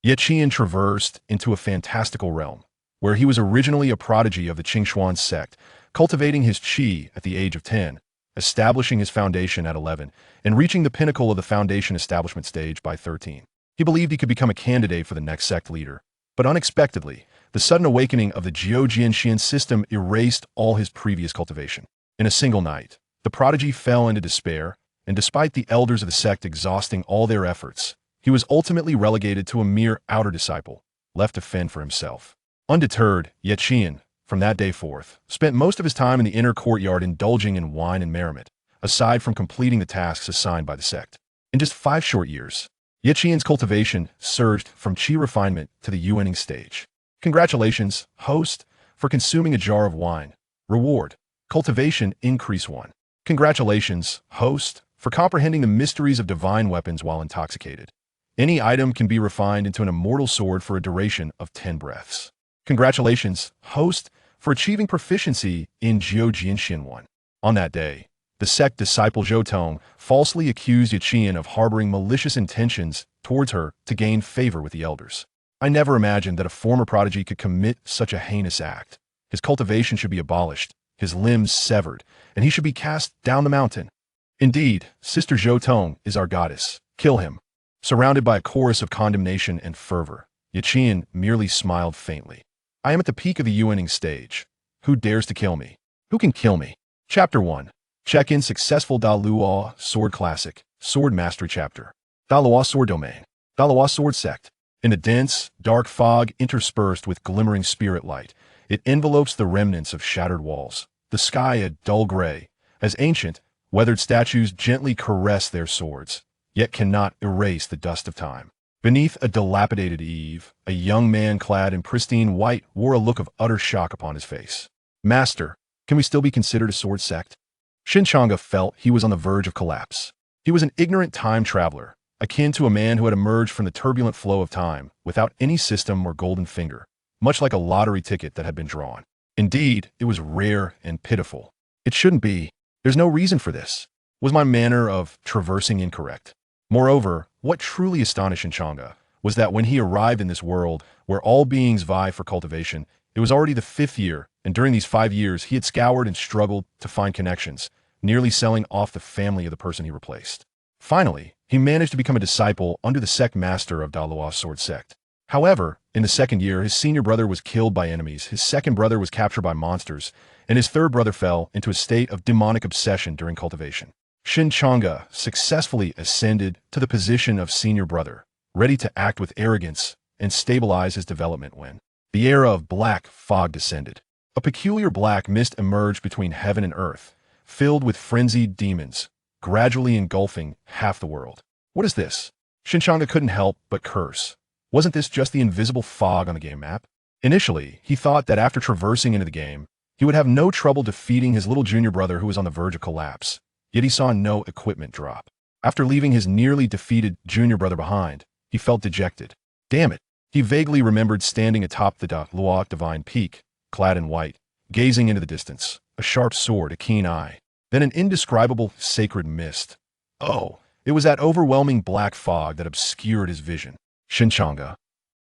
Yet Qian traversed into a fantastical realm, where he was originally a prodigy of the Qingxuan sect, cultivating his qi at the age of 10, establishing his foundation at 11, and reaching the pinnacle of the foundation establishment stage by 13. He believed he could become a candidate for the next sect leader, but unexpectedly, the sudden awakening of the Jianxian system erased all his previous cultivation. In a single night, the prodigy fell into despair, and despite the elders of the sect exhausting all their efforts, he was ultimately relegated to a mere outer disciple, left to fend for himself. Undeterred, Ye Qian, from that day forth, spent most of his time in the inner courtyard indulging in wine and merriment, aside from completing the tasks assigned by the sect. In just 5 short years, Ye Qian's cultivation surged from qi refinement to the yuaning stage. Congratulations, host, for consuming a jar of wine. Reward: cultivation increase 1. Congratulations, host, for comprehending the mysteries of divine weapons while intoxicated. Any item can be refined into an immortal sword for a duration of 10 breaths. Congratulations, host, for achieving proficiency in Jianxian 1. On that day, the sect disciple Zhou Tong falsely accused Ye Qian of harboring malicious intentions towards her to gain favor with the elders. I never imagined that a former prodigy could commit such a heinous act. His cultivation should be abolished, his limbs severed, and he should be cast down the mountain. Indeed, Sister Zhou Tong is our goddess. Kill him. Surrounded by a chorus of condemnation and fervor, Ye Qian merely smiled faintly. I am at the peak of the yuaning stage. Who dares to kill me? Who can kill me? Chapter 1. Check-in successful Da Luo Sword Classic, Sword Mastery Chapter. Da Luo Sword Domain. Da Luo Sword Sect. In a dense, dark fog interspersed with glimmering spirit light, it envelopes the remnants of shattered walls, the sky a dull gray, as ancient, weathered statues gently caress their swords, yet cannot erase the dust of time. Beneath a dilapidated eave, a young man clad in pristine white wore a look of utter shock upon his face. Master, can we still be considered a sword sect? Shen Changge felt he was on the verge of collapse. He was an ignorant time traveler, akin to a man who had emerged from the turbulent flow of time without any system or golden finger, much like a lottery ticket that had been drawn. Indeed, it was rare and pitiful. It shouldn't be. There's no reason for this. Was my manner of traversing incorrect? Moreover, what truly astonished Shen Changge was that when he arrived in this world where all beings vie for cultivation, it was already the 5th year, and during these 5 years he had scoured and struggled to find connections, nearly selling off the family of the person he replaced. Finally, he managed to become a disciple under the sect master of Da Luo Sword Sect. However, in the 2nd year, his senior brother was killed by enemies, his second brother was captured by monsters, and his third brother fell into a state of demonic obsession during cultivation. Shen Changge successfully ascended to the position of senior brother, ready to act with arrogance and stabilize his development when the era of black fog descended. A peculiar black mist emerged between heaven and earth, filled with frenzied demons, gradually engulfing half the world. What is this? Shen Changge couldn't help but curse. Wasn't this just the invisible fog on the game map? Initially, he thought that after traversing into the game, he would have no trouble defeating his little junior brother who was on the verge of collapse. Yet he saw no equipment drop. After leaving his nearly defeated junior brother behind, he felt dejected. Damn it. He vaguely remembered standing atop the Da Luo Divine Peak, clad in white, gazing into the distance, a sharp sword, a keen eye, then an indescribable sacred mist. Oh, it was that overwhelming black fog that obscured his vision. Shen Changge.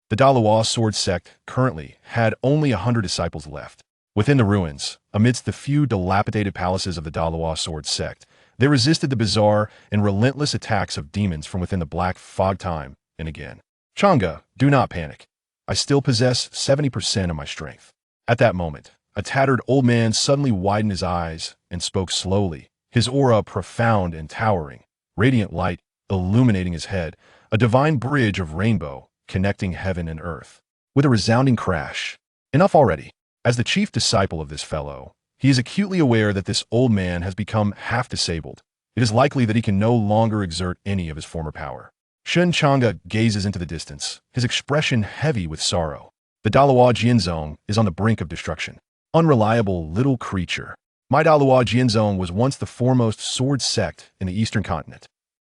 The Da Luo Sword Sect currently had only 100 disciples left. Within the ruins, amidst the few dilapidated palaces of the Da Luo Sword Sect, they resisted the bizarre and relentless attacks of demons from within the black fog time and again. Changge, do not panic. I still possess 70% of my strength. At that moment, a tattered old man suddenly widened his eyes and spoke slowly, his aura profound and towering, radiant light illuminating his head, a divine bridge of rainbow connecting heaven and earth. With a resounding crash, enough already. As the chief disciple of this fellow, he is acutely aware that this old man has become half disabled. It is likely that he can no longer exert any of his former power. Shen Changge gazes into the distance, his expression heavy with sorrow. The Da Luo Jianzong is on the brink of destruction. Unreliable little creature. My Da Luo Jianzong was once the foremost sword sect in the eastern continent.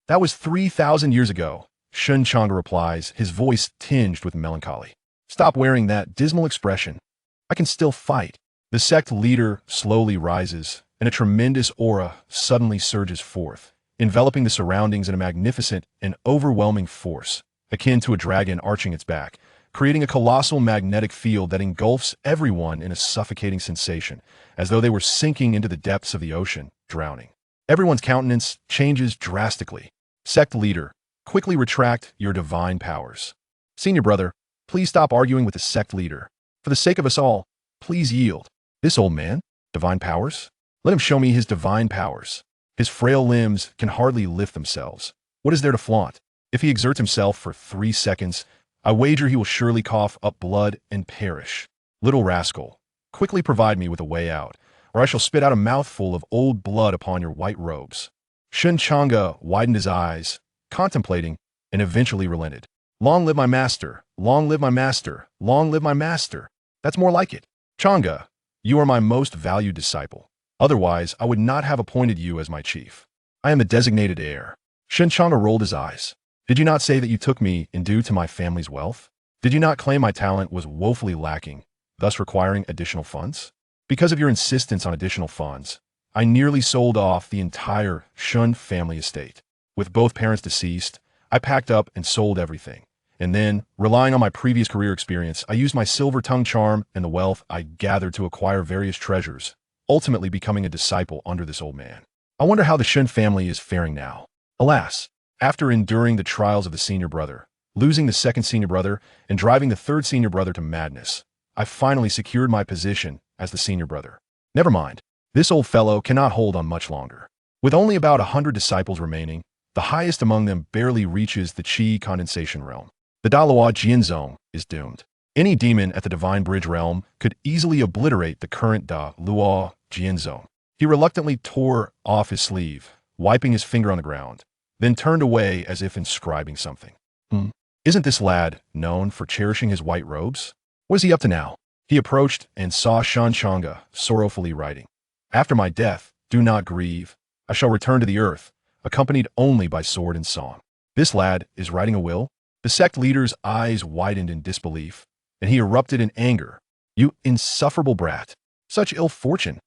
That was 3,000 years ago, Shen Changge replies, his voice tinged with melancholy. Stop wearing that dismal expression. I can still fight. The sect leader slowly rises, and a tremendous aura suddenly surges forth, enveloping the surroundings in a magnificent and overwhelming force, akin to a dragon arching its back, creating a colossal magnetic field that engulfs everyone in a suffocating sensation, as though they were sinking into the depths of the ocean, drowning. Everyone's countenance changes drastically. Sect leader, quickly retract your divine powers. Senior brother, please stop arguing with the sect leader. For the sake of us all, please yield. This old man? Divine powers? Let him show me his divine powers. His frail limbs can hardly lift themselves. What is there to flaunt? If he exerts himself for 3 seconds, I wager he will surely cough up blood and perish. Little rascal, quickly provide me with a way out, or I shall spit out a mouthful of old blood upon your white robes. Shen Changge widened his eyes, contemplating, and eventually relented. Long live my master, long live my master, long live my master. That's more like it. Changge, you are my most valued disciple. Otherwise, I would not have appointed you as my chief. I am the designated heir. Shen Changge rolled his eyes. Did you not say that you took me in due to my family's wealth? Did you not claim my talent was woefully lacking, thus requiring additional funds? Because of your insistence on additional funds, I nearly sold off the entire Shen family estate. With both parents deceased, I packed up and sold everything. And then, relying on my previous career experience, I used my silver tongue charm and the wealth I gathered to acquire various treasures, ultimately becoming a disciple under this old man. I wonder how the Shen family is faring now. Alas, after enduring the trials of the senior brother, losing the second senior brother, and driving the third senior brother to madness, I finally secured my position as the senior brother. Never mind, this old fellow cannot hold on much longer. With only about 100 disciples remaining, the highest among them barely reaches the Qi condensation realm. The Daluo Jianzong is doomed. Any demon at the Divine Bridge realm could easily obliterate the current Daluo Jianzong. He reluctantly tore off his sleeve, wiping his finger on the ground, then turned away as if inscribing something. Isn't this lad known for cherishing his white robes? What is he up to now? He approached and saw Shen Changge sorrowfully writing. After my death, do not grieve. I shall return to the earth, accompanied only by sword and song. This lad is writing a will? The sect leader's eyes widened in disbelief, and he erupted in anger. You insufferable brat! Such ill fortune!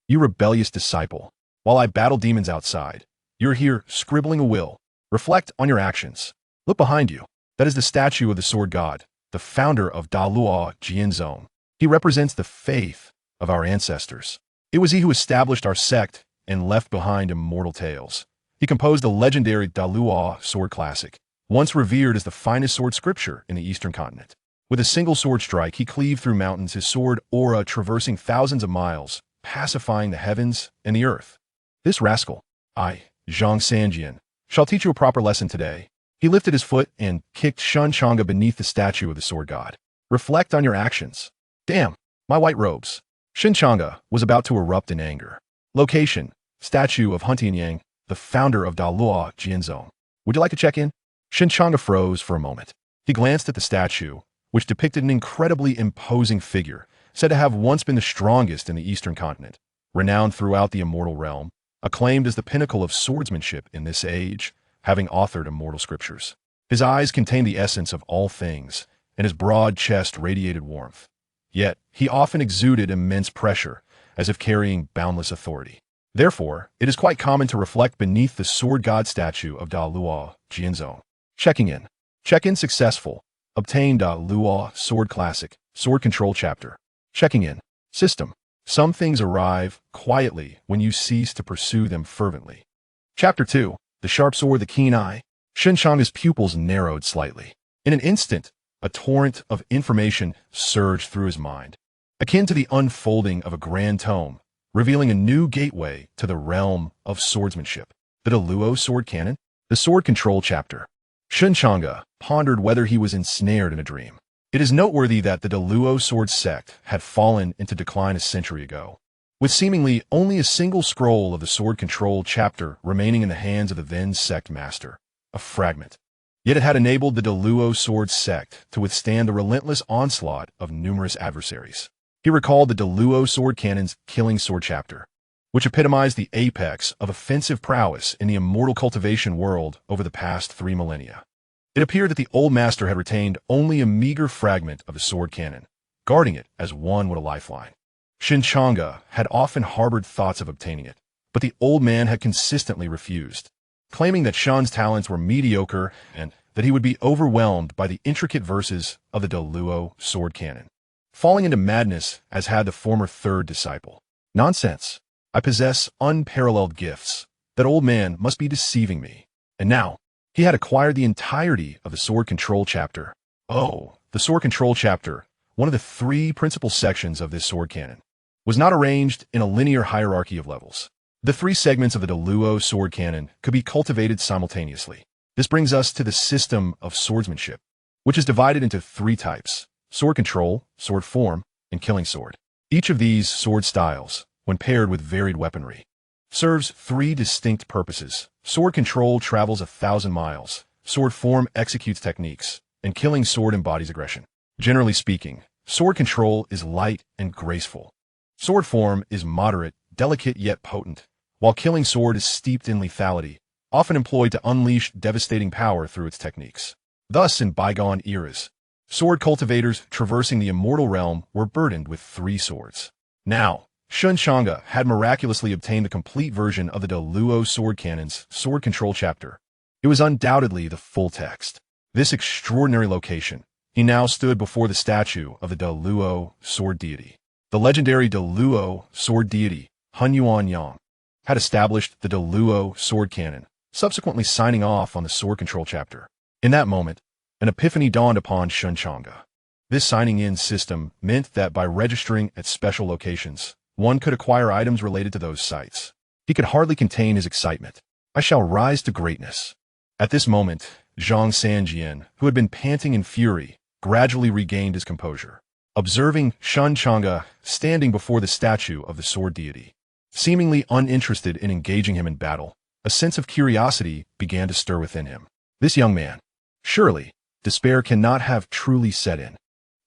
You rebellious disciple! While I battle demons outside, you're here scribbling a will. Reflect on your actions. Look behind you. That is the statue of the sword god, the founder of Daluo Jianzong. He represents the faith of our ancestors. It was he who established our sect and left behind immortal tales. He composed the legendary Daluo sword classic, once revered as the finest sword scripture in the eastern continent. With a single sword strike, he cleaved through mountains, his sword aura traversing thousands of miles, pacifying the heavens and the earth. This rascal, Xianxia, shall teach you a proper lesson today. He lifted his foot and kicked Shen Changge beneath the statue of the sword god. Reflect on your actions. Damn, my white robes. Shen Changge was about to erupt in anger. Location, statue of Huntianyang, the founder of Daluo Jianzong. Would you like to check in? Shen Changge froze for a moment. He glanced at the statue, which depicted an incredibly imposing figure, said to have once been the strongest in the eastern continent, renowned throughout the immortal realm, acclaimed as the pinnacle of swordsmanship in this age, having authored immortal scriptures. His eyes contained the essence of all things, and his broad chest radiated warmth. Yet, he often exuded immense pressure, as if carrying boundless authority. Therefore, it is quite common to reflect beneath the sword god statue of Daluo Jianzong. Checking in. Check-in successful. Obtain Daluo Sword Classic, Sword Control Chapter. Checking in. System. Some things arrive quietly when you cease to pursue them fervently. Chapter 2. The Sharp Sword, the Keen Eye. Shen Changge's pupils narrowed slightly. In an instant, a torrent of information surged through his mind, akin to the unfolding of a grand tome, revealing a new gateway to the realm of swordsmanship. The Daluo Sword Canon? The Sword Control Chapter. Shen Changge pondered whether he was ensnared in a dream. It is noteworthy that the Daluo sword sect had fallen into decline a century ago, with seemingly only a single scroll of the Sword Control Chapter remaining in the hands of the then sect master, a fragment. Yet it had enabled the Daluo sword sect to withstand the relentless onslaught of numerous adversaries. He recalled the Daluo sword canon's Killing Sword Chapter, which epitomized the apex of offensive prowess in the immortal cultivation world over the past 3 millennia. It appeared that the old master had retained only a meager fragment of the sword canon, guarding it as one would a lifeline. Shen Changge had often harbored thoughts of obtaining it, but the old man had consistently refused, claiming that Shen's talents were mediocre and that he would be overwhelmed by the intricate verses of the Deluo sword canon, falling into madness as had the former third disciple. Nonsense. I possess unparalleled gifts. That old man must be deceiving me. And now, he had acquired the entirety of the sword control chapter. Oh, the sword control chapter, one of the three principal sections of this sword canon, was not arranged in a linear hierarchy of levels. The three segments of the Deluo sword canon could be cultivated simultaneously. This brings us to the system of swordsmanship, which is divided into three types: sword control, sword form, and killing sword. Each of these sword styles, when paired with varied weaponry, serves three distinct purposes. Sword control travels 1,000 miles, sword form executes techniques, and killing sword embodies aggression. Generally speaking, sword control is light and graceful. Sword form is moderate, delicate yet potent, while killing sword is steeped in lethality, often employed to unleash devastating power through its techniques. Thus, in bygone eras, sword cultivators traversing the immortal realm were burdened with three swords. Now, Shen Changge had miraculously obtained the complete version of the Deluo sword canon's sword control chapter. It was undoubtedly the full text. This extraordinary location, he now stood before the statue of the Deluo sword deity. The legendary Deluo sword deity, Hun Yuan Yang, had established the Deluo sword canon, subsequently signing off on the sword control chapter. In that moment, an epiphany dawned upon Shen Changge. This signing-in system meant that by registering at special locations, one could acquire items related to those sites. He could hardly contain his excitement. I shall rise to greatness. At this moment, Xianxia, who had been panting in fury, gradually regained his composure. Observing Shen Changge standing before the statue of the sword deity, seemingly uninterested in engaging him in battle, a sense of curiosity began to stir within him. This young man, surely, despair cannot have truly set in.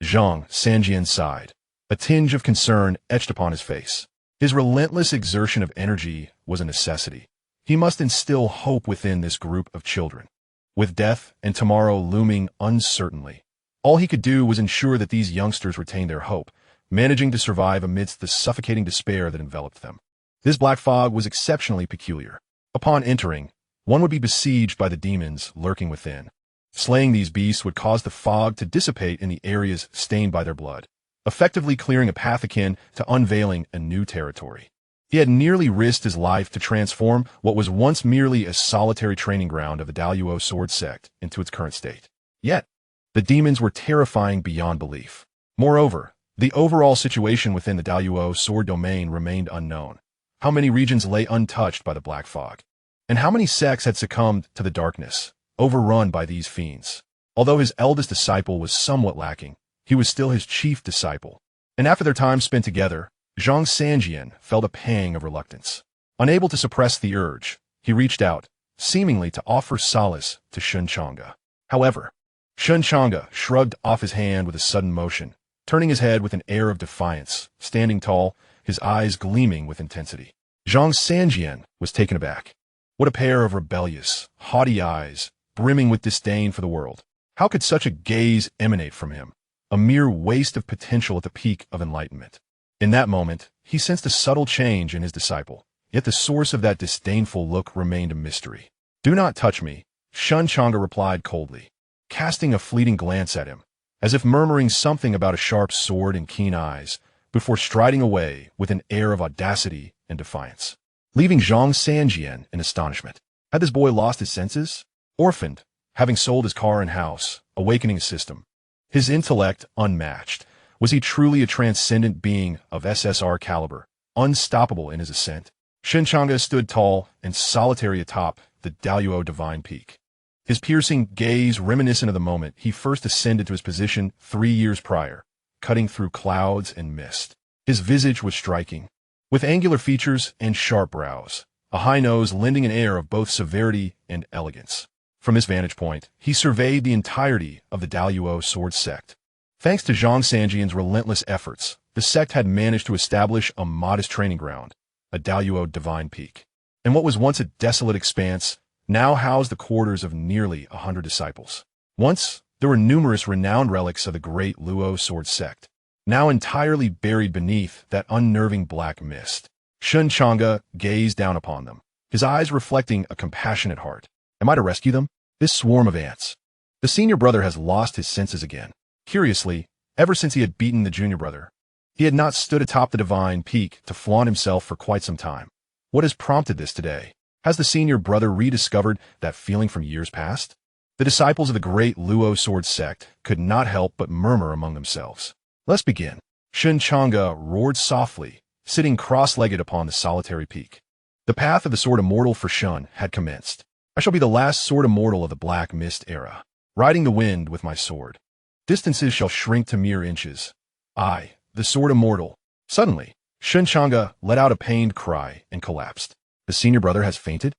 Xianxia sighed. A tinge of concern etched upon his face. His relentless exertion of energy was a necessity. He must instill hope within this group of children. With death and tomorrow looming uncertainly, all he could do was ensure that these youngsters retained their hope, managing to survive amidst the suffocating despair that enveloped them. This black fog was exceptionally peculiar. Upon entering, one would be besieged by the demons lurking within. Slaying these beasts would cause the fog to dissipate in the areas stained by their blood, effectively clearing a path akin to unveiling a new territory. He had nearly risked his life to transform what was once merely a solitary training ground of the Deluo sword sect into its current state. Yet, the demons were terrifying beyond belief. Moreover, the overall situation within the Deluo sword domain remained unknown. How many regions lay untouched by the black fog? And how many sects had succumbed to the darkness, overrun by these fiends? Although his eldest disciple was somewhat lacking, he was still his chief disciple. And after their time spent together, Xianxia felt a pang of reluctance. Unable to suppress the urge, he reached out, seemingly to offer solace to Shen Changge. However, Shen Changge shrugged off his hand with a sudden motion, turning his head with an air of defiance, standing tall, his eyes gleaming with intensity. Xianxia was taken aback. What a pair of rebellious, haughty eyes, brimming with disdain for the world. How could such a gaze emanate from him? A mere waste of potential at the peak of enlightenment. In that moment, he sensed a subtle change in his disciple, yet the source of that disdainful look remained a mystery. "Do not touch me," Shen Changge replied coldly, casting a fleeting glance at him, as if murmuring something about a sharp sword and keen eyes, before striding away with an air of audacity and defiance, leaving Xianxia in astonishment. Had this boy lost his senses? Orphaned, having sold his car and house, awakening a system. His intellect unmatched. Was he truly a transcendent being of SSR caliber, unstoppable in his ascent? Shen Changge stood tall and solitary atop the Deluo divine peak. His piercing gaze reminiscent of the moment he first ascended to his position 3 years prior, cutting through clouds and mist. His visage was striking, with angular features and sharp brows, a high nose lending an air of both severity and elegance. From this vantage point, he surveyed the entirety of the Deluo sword sect. Thanks to Xianxia's relentless efforts, the sect had managed to establish a modest training ground, a Deluo divine peak. And what was once a desolate expanse now housed the quarters of nearly 100 disciples. Once, there were numerous renowned relics of the great Luo sword sect, now entirely buried beneath that unnerving black mist. Shen Changge gazed down upon them, his eyes reflecting a compassionate heart. Am I to rescue them? This swarm of ants, The senior brother has lost his senses again. Curiously, ever since he had beaten the junior brother, he had not stood atop the divine peak to flaunt himself for quite some time. What has prompted this today? Has the senior brother rediscovered that feeling from years past? The disciples of the great Luo sword sect could not help but murmur among themselves. Let's begin. Shen Changge roared softly, sitting cross-legged upon the solitary peak. The path of the sword immortal for Shen had commenced. I shall be the last sword immortal of the Black Mist era, riding the wind with my sword. Distances shall shrink to mere inches. I, the sword immortal. Suddenly, Shen Changge let out a pained cry and collapsed. The senior brother has fainted?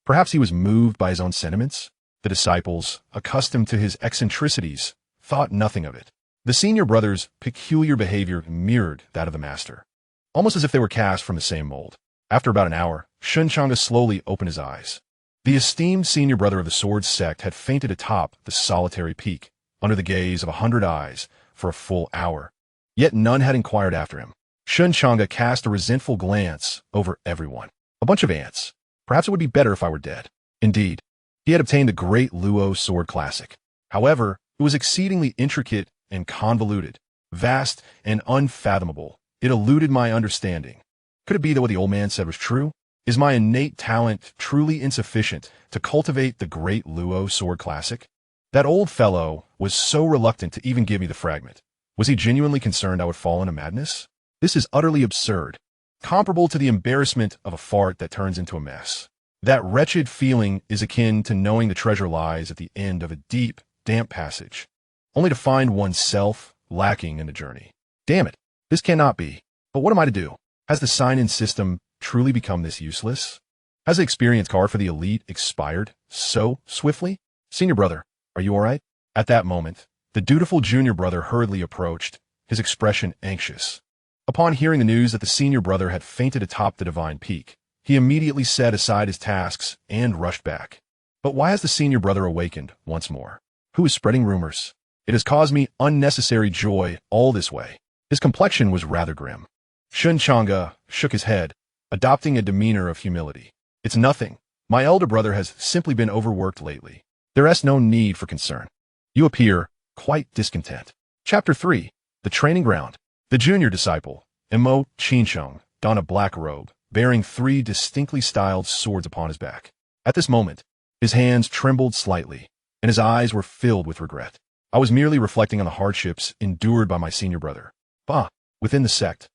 Perhaps he was moved by his own sentiments? The disciples, accustomed to his eccentricities, thought nothing of it. The senior brother's peculiar behavior mirrored that of the master, almost as if they were cast from the same mold. After about an hour, Shen Changge slowly opened his eyes. The esteemed senior brother of the sword sect had fainted atop the solitary peak, under the gaze of 100 eyes, for a full hour. Yet none had inquired after him. Shen Changge cast a resentful glance over everyone. A bunch of ants. Perhaps it would be better if I were dead. Indeed, he had obtained the great Luo sword classic. However, it was exceedingly intricate and convoluted, vast and unfathomable. It eluded my understanding. Could it be that what the old man said was true? Is my innate talent truly insufficient to cultivate the great Luo sword classic? That old fellow was so reluctant to even give me the fragment. Was he genuinely concerned I would fall into madness? This is utterly absurd, comparable to the embarrassment of a fart that turns into a mess. That wretched feeling is akin to knowing the treasure lies at the end of a deep, damp passage, only to find oneself lacking in the journey. Damn it, this cannot be. But what am I to do? Has the sign-in system truly become this useless? Has the experience card for the elite expired so swiftly? Senior brother, are you all right? At that moment, the dutiful junior brother hurriedly approached, his expression anxious. Upon hearing the news that the senior brother had fainted atop the divine peak, he immediately set aside his tasks and rushed back. But why has the senior brother awakened once more? Who is spreading rumors? It has caused me unnecessary joy all this way. His complexion was rather grim. Shen Changge shook his head, adopting a demeanor of humility. It's nothing. My elder brother has simply been overworked lately. There is no need for concern. You appear quite discontent. Chapter 3. The Training Ground. The junior disciple, Xianxia, donned a black robe, bearing 3 distinctly styled swords upon his back. At this moment, his hands trembled slightly, and his eyes were filled with regret. I was merely reflecting on the hardships endured by my senior brother. Bah, within the sect,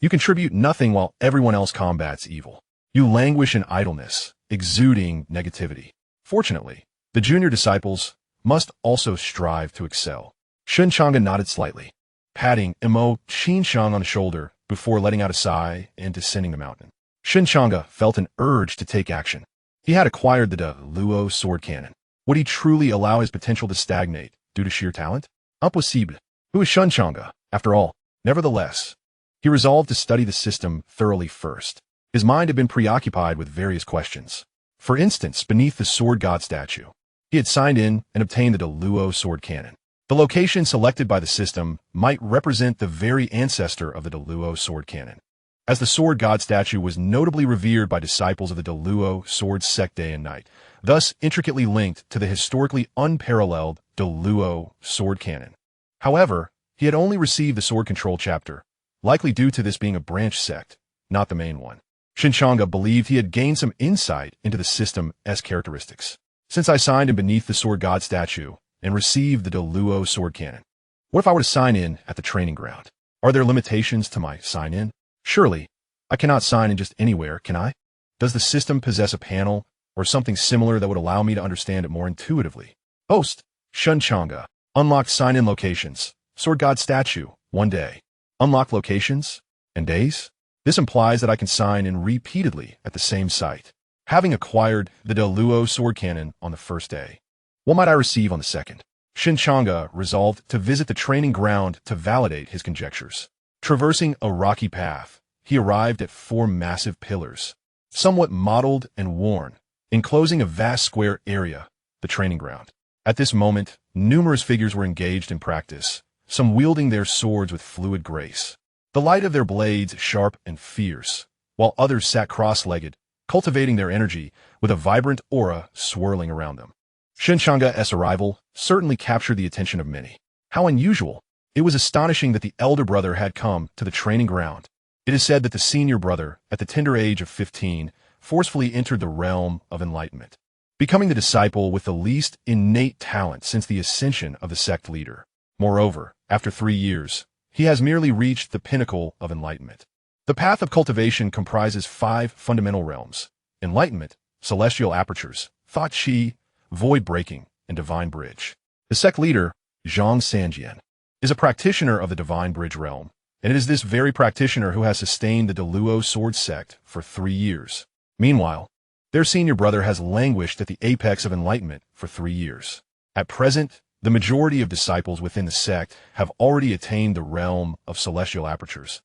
you contribute nothing while everyone else combats evil. You languish in idleness, exuding negativity. Fortunately, the junior disciples must also strive to excel. Shen Changge nodded slightly, patting Xianxia on the shoulder before letting out a sigh and descending the mountain. Shen Changge felt an urge to take action. He had acquired the Luo sword cannon. Would he truly allow his potential to stagnate due to sheer talent? Impossible. Who is Shen Changge, after all? Nevertheless, he resolved to study the system thoroughly first. His mind had been preoccupied with various questions. For instance, beneath the sword god statue, he had signed in and obtained the Luo sword cannon. The location selected by the system might represent the very ancestor of the Luo sword cannon, as the sword god statue was notably revered by disciples of the Luo sword sect day and night, thus intricately linked to the historically unparalleled Luo sword cannon. However, he had only received the sword control chapter, likely due to this being a branch sect, not the main one. Shen Changge believed he had gained some insight into the system's characteristics. Since I signed in beneath the sword god statue and received the Luo sword cannon, what if I were to sign in at the training ground? Are there limitations to my sign-in? Surely, I cannot sign in just anywhere, can I? Does the system possess a panel or something similar that would allow me to understand it more intuitively? Host, Shen Changge, unlocked sign-in locations, sword god statue, 1 day. Unlocked locations and days? This implies that I can sign in repeatedly at the same site. Having acquired the Luo sword cannon on the first day, what might I receive on the second? Shen Changge resolved to visit the training ground to validate his conjectures. Traversing a rocky path, he arrived at 4 massive pillars, somewhat mottled and worn, enclosing a vast square area, the training ground. At this moment, numerous figures were engaged in practice, some wielding their swords with fluid grace, the light of their blades sharp and fierce, while others sat cross-legged, cultivating their energy with a vibrant aura swirling around them. Shen Changge's arrival certainly captured the attention of many. How unusual! It was astonishing that the elder brother had come to the training ground. It is said that the senior brother, at the tender age of 15, forcefully entered the realm of enlightenment, becoming the disciple with the least innate talent since the ascension of the sect leader. Moreover, after 3 years, he has merely reached the pinnacle of enlightenment. The path of cultivation comprises 5 fundamental realms: enlightenment, celestial apertures, thought chi, void breaking, and divine bridge. The sect leader, Xiang Changge, is a practitioner of the divine bridge realm, and it is this very practitioner who has sustained the Deluo sword sect for 3 years. Meanwhile, their senior brother has languished at the apex of enlightenment for 3 years. At present, the majority of disciples within the sect have already attained the realm of celestial apertures,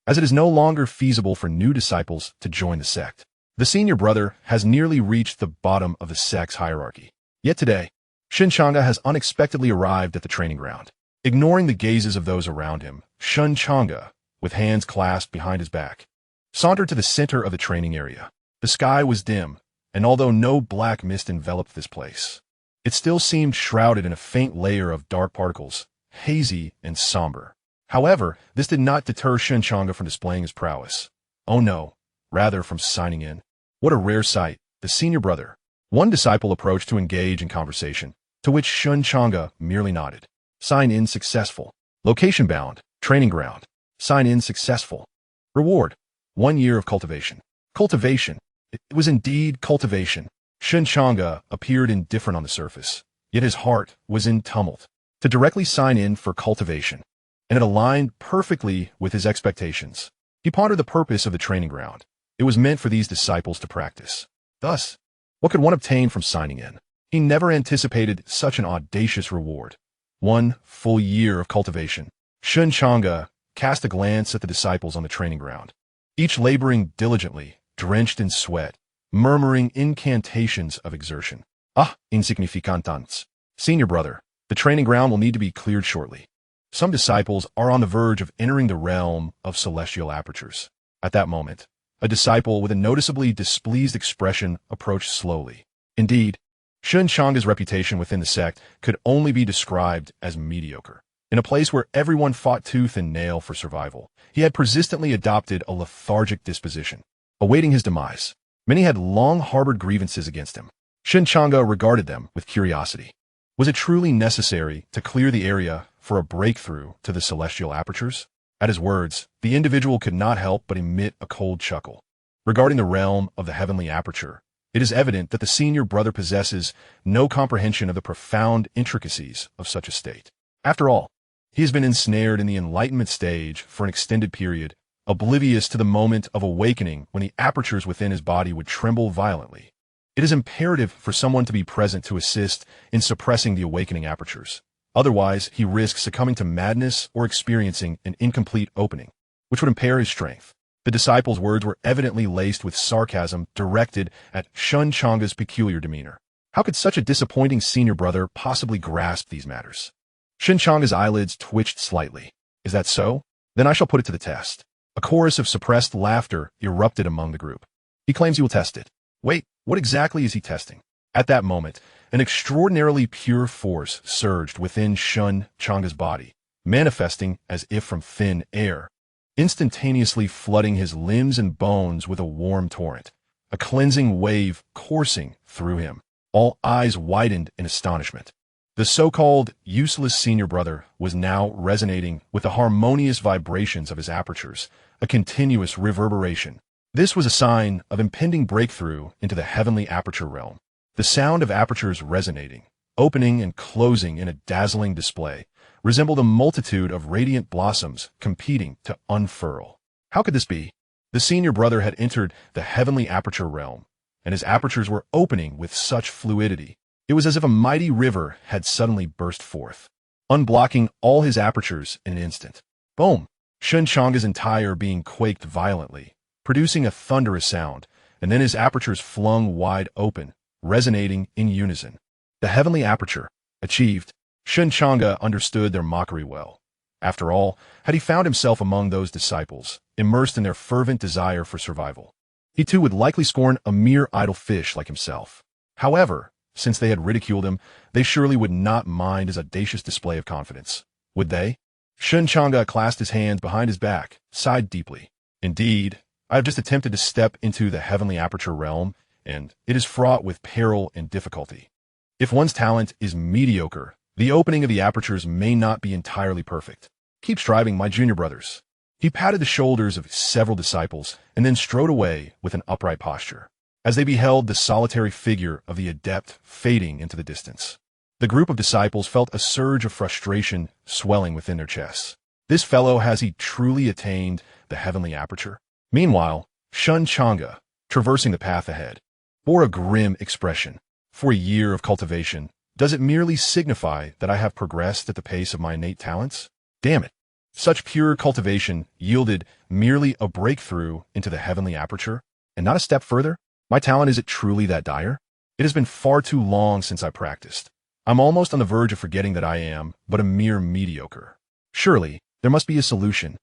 as it is no longer feasible for new disciples to join the sect. The senior brother has nearly reached the bottom of the sect's hierarchy. Yet today, Shen Changge has unexpectedly arrived at the training ground. Ignoring the gazes of those around him, Shen Changge, with hands clasped behind his back, sauntered to the center of the training area. The sky was dim, and although no black mist enveloped this place, it still seemed shrouded in a faint layer of dark particles, hazy and somber. However, this did not deter Shen Changge from displaying his prowess. Oh no, rather from signing in. What a rare sight, the senior brother. One disciple approached to engage in conversation, to which Shen Changge merely nodded. Sign in successful. Location bound, training ground. Sign in successful. Reward, 1 year of cultivation. Cultivation. It was indeed cultivation. Shen Changge appeared indifferent on the surface, yet his heart was in tumult. To directly sign in for cultivation, and it aligned perfectly with his expectations. He pondered the purpose of the training ground. It was meant for these disciples to practice. Thus, what could one obtain from signing in? He never anticipated such an audacious reward. 1 full year of cultivation. Shen Changge cast a glance at the disciples on the training ground, each laboring diligently, drenched in sweat, murmuring incantations of exertion. Ah, insignificantants. Senior brother, the training ground will need to be cleared shortly. Some disciples are on the verge of entering the realm of celestial apertures. At that moment, a disciple with a noticeably displeased expression approached slowly. Indeed, Shen Changge's reputation within the sect could only be described as mediocre. In a place where everyone fought tooth and nail for survival, he had persistently adopted a lethargic disposition, awaiting his demise. Many had long harbored grievances against him. Shen Changge regarded them with curiosity. Was it truly necessary to clear the area for a breakthrough to the celestial apertures? At his words, the individual could not help but emit a cold chuckle. Regarding the realm of the heavenly aperture, it is evident that the senior brother possesses no comprehension of the profound intricacies of such a state. After all, he has been ensnared in the enlightenment stage for an extended period, oblivious to the moment of awakening when the apertures within his body would tremble violently. It is imperative for someone to be present to assist in suppressing the awakening apertures. Otherwise, he risks succumbing to madness or experiencing an incomplete opening, which would impair his strength. The disciple's words were evidently laced with sarcasm directed at Shen Changge's peculiar demeanor. How could such a disappointing senior brother possibly grasp these matters? Shen Changge's eyelids twitched slightly. Is that so? Then I shall put it to the test. A chorus of suppressed laughter erupted among the group. He claims he will test it. Wait, what exactly is he testing? At that moment, an extraordinarily pure force surged within Shen Changge's body, manifesting as if from thin air, instantaneously flooding his limbs and bones with a warm torrent, a cleansing wave coursing through him. All eyes widened in astonishment. The so-called useless senior brother was now resonating with the harmonious vibrations of his apertures, a continuous reverberation. This was a sign of impending breakthrough into the heavenly aperture realm. The sound of apertures resonating, opening and closing in a dazzling display, resembled a multitude of radiant blossoms competing to unfurl. How could this be? The senior brother had entered the heavenly aperture realm, and his apertures were opening with such fluidity. It was as if a mighty river had suddenly burst forth, unblocking all his apertures in an instant. Boom! Shen Changge's entire being quaked violently, producing a thunderous sound, and then his apertures flung wide open, resonating in unison. The heavenly aperture, achieved. Shen Changge understood their mockery well. After all, had he found himself among those disciples, immersed in their fervent desire for survival, he too would likely scorn a mere idle fish like himself. However, Since they had ridiculed him, they surely would not mind his audacious display of confidence. Would they? Shen Changge clasped his hands behind his back, sighed deeply. Indeed, I have just attempted to step into the heavenly aperture realm, and it is fraught with peril and difficulty. If one's talent is mediocre, the opening of the apertures may not be entirely perfect. Keep striving, my junior brothers. He patted the shoulders of several disciples and then strode away with an upright posture, as they beheld the solitary figure of the adept fading into the distance. The group of disciples felt a surge of frustration swelling within their chests. This fellow, has he truly attained the heavenly aperture? Meanwhile, Shen Changge, traversing the path ahead, bore a grim expression. For a year of cultivation, does it merely signify that I have progressed at the pace of my innate talents? Damn it. Such pure cultivation yielded merely a breakthrough into the heavenly aperture, and not a step further? My talent, is it truly that dire? It has been far too long since I practiced. I'm almost on the verge of forgetting that I am but a mere mediocre. Surely, there must be a solution.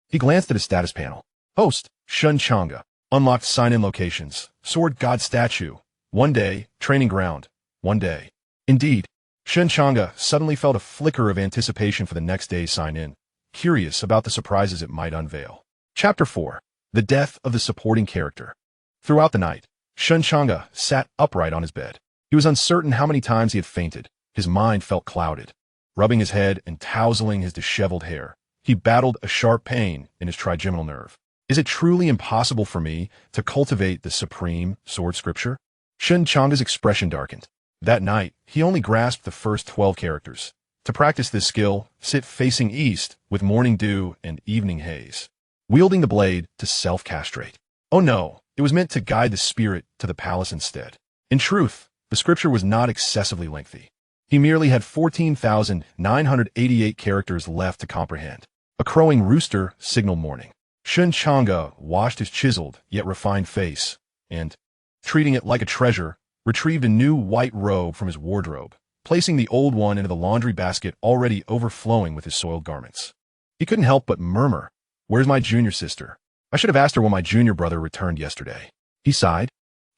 He glanced at his status panel. Host, Shen Changge. Unlocked sign-in locations. Sword God statue. 1 day. Training ground. 1 day. Indeed, Shen Changge suddenly felt a flicker of anticipation for the next day's sign-in, curious about the surprises it might unveil. Chapter 4. The Death of the Supporting Character. Throughout the night, Shen Changge sat upright on his bed. He was uncertain how many times he had fainted. His mind felt clouded. Rubbing his head and tousling his disheveled hair, he battled a sharp pain in his trigeminal nerve. Is it truly impossible for me to cultivate the supreme sword scripture? Shen Changge's expression darkened. That night, he only grasped the first 12 characters. To practice this skill, sit facing east with morning dew and evening haze, wielding the blade to self-castrate. Oh no, it was meant to guide the spirit to the palace instead. In truth, the scripture was not excessively lengthy. He merely had 14,988 characters left to comprehend. A crowing rooster signaled morning. Shen Changge washed his chiseled yet refined face and, treating it like a treasure, retrieved a new white robe from his wardrobe, placing the old one into the laundry basket already overflowing with his soiled garments. He couldn't help but murmur, "Where's my junior sister? I should have asked her when my junior brother returned yesterday." He sighed,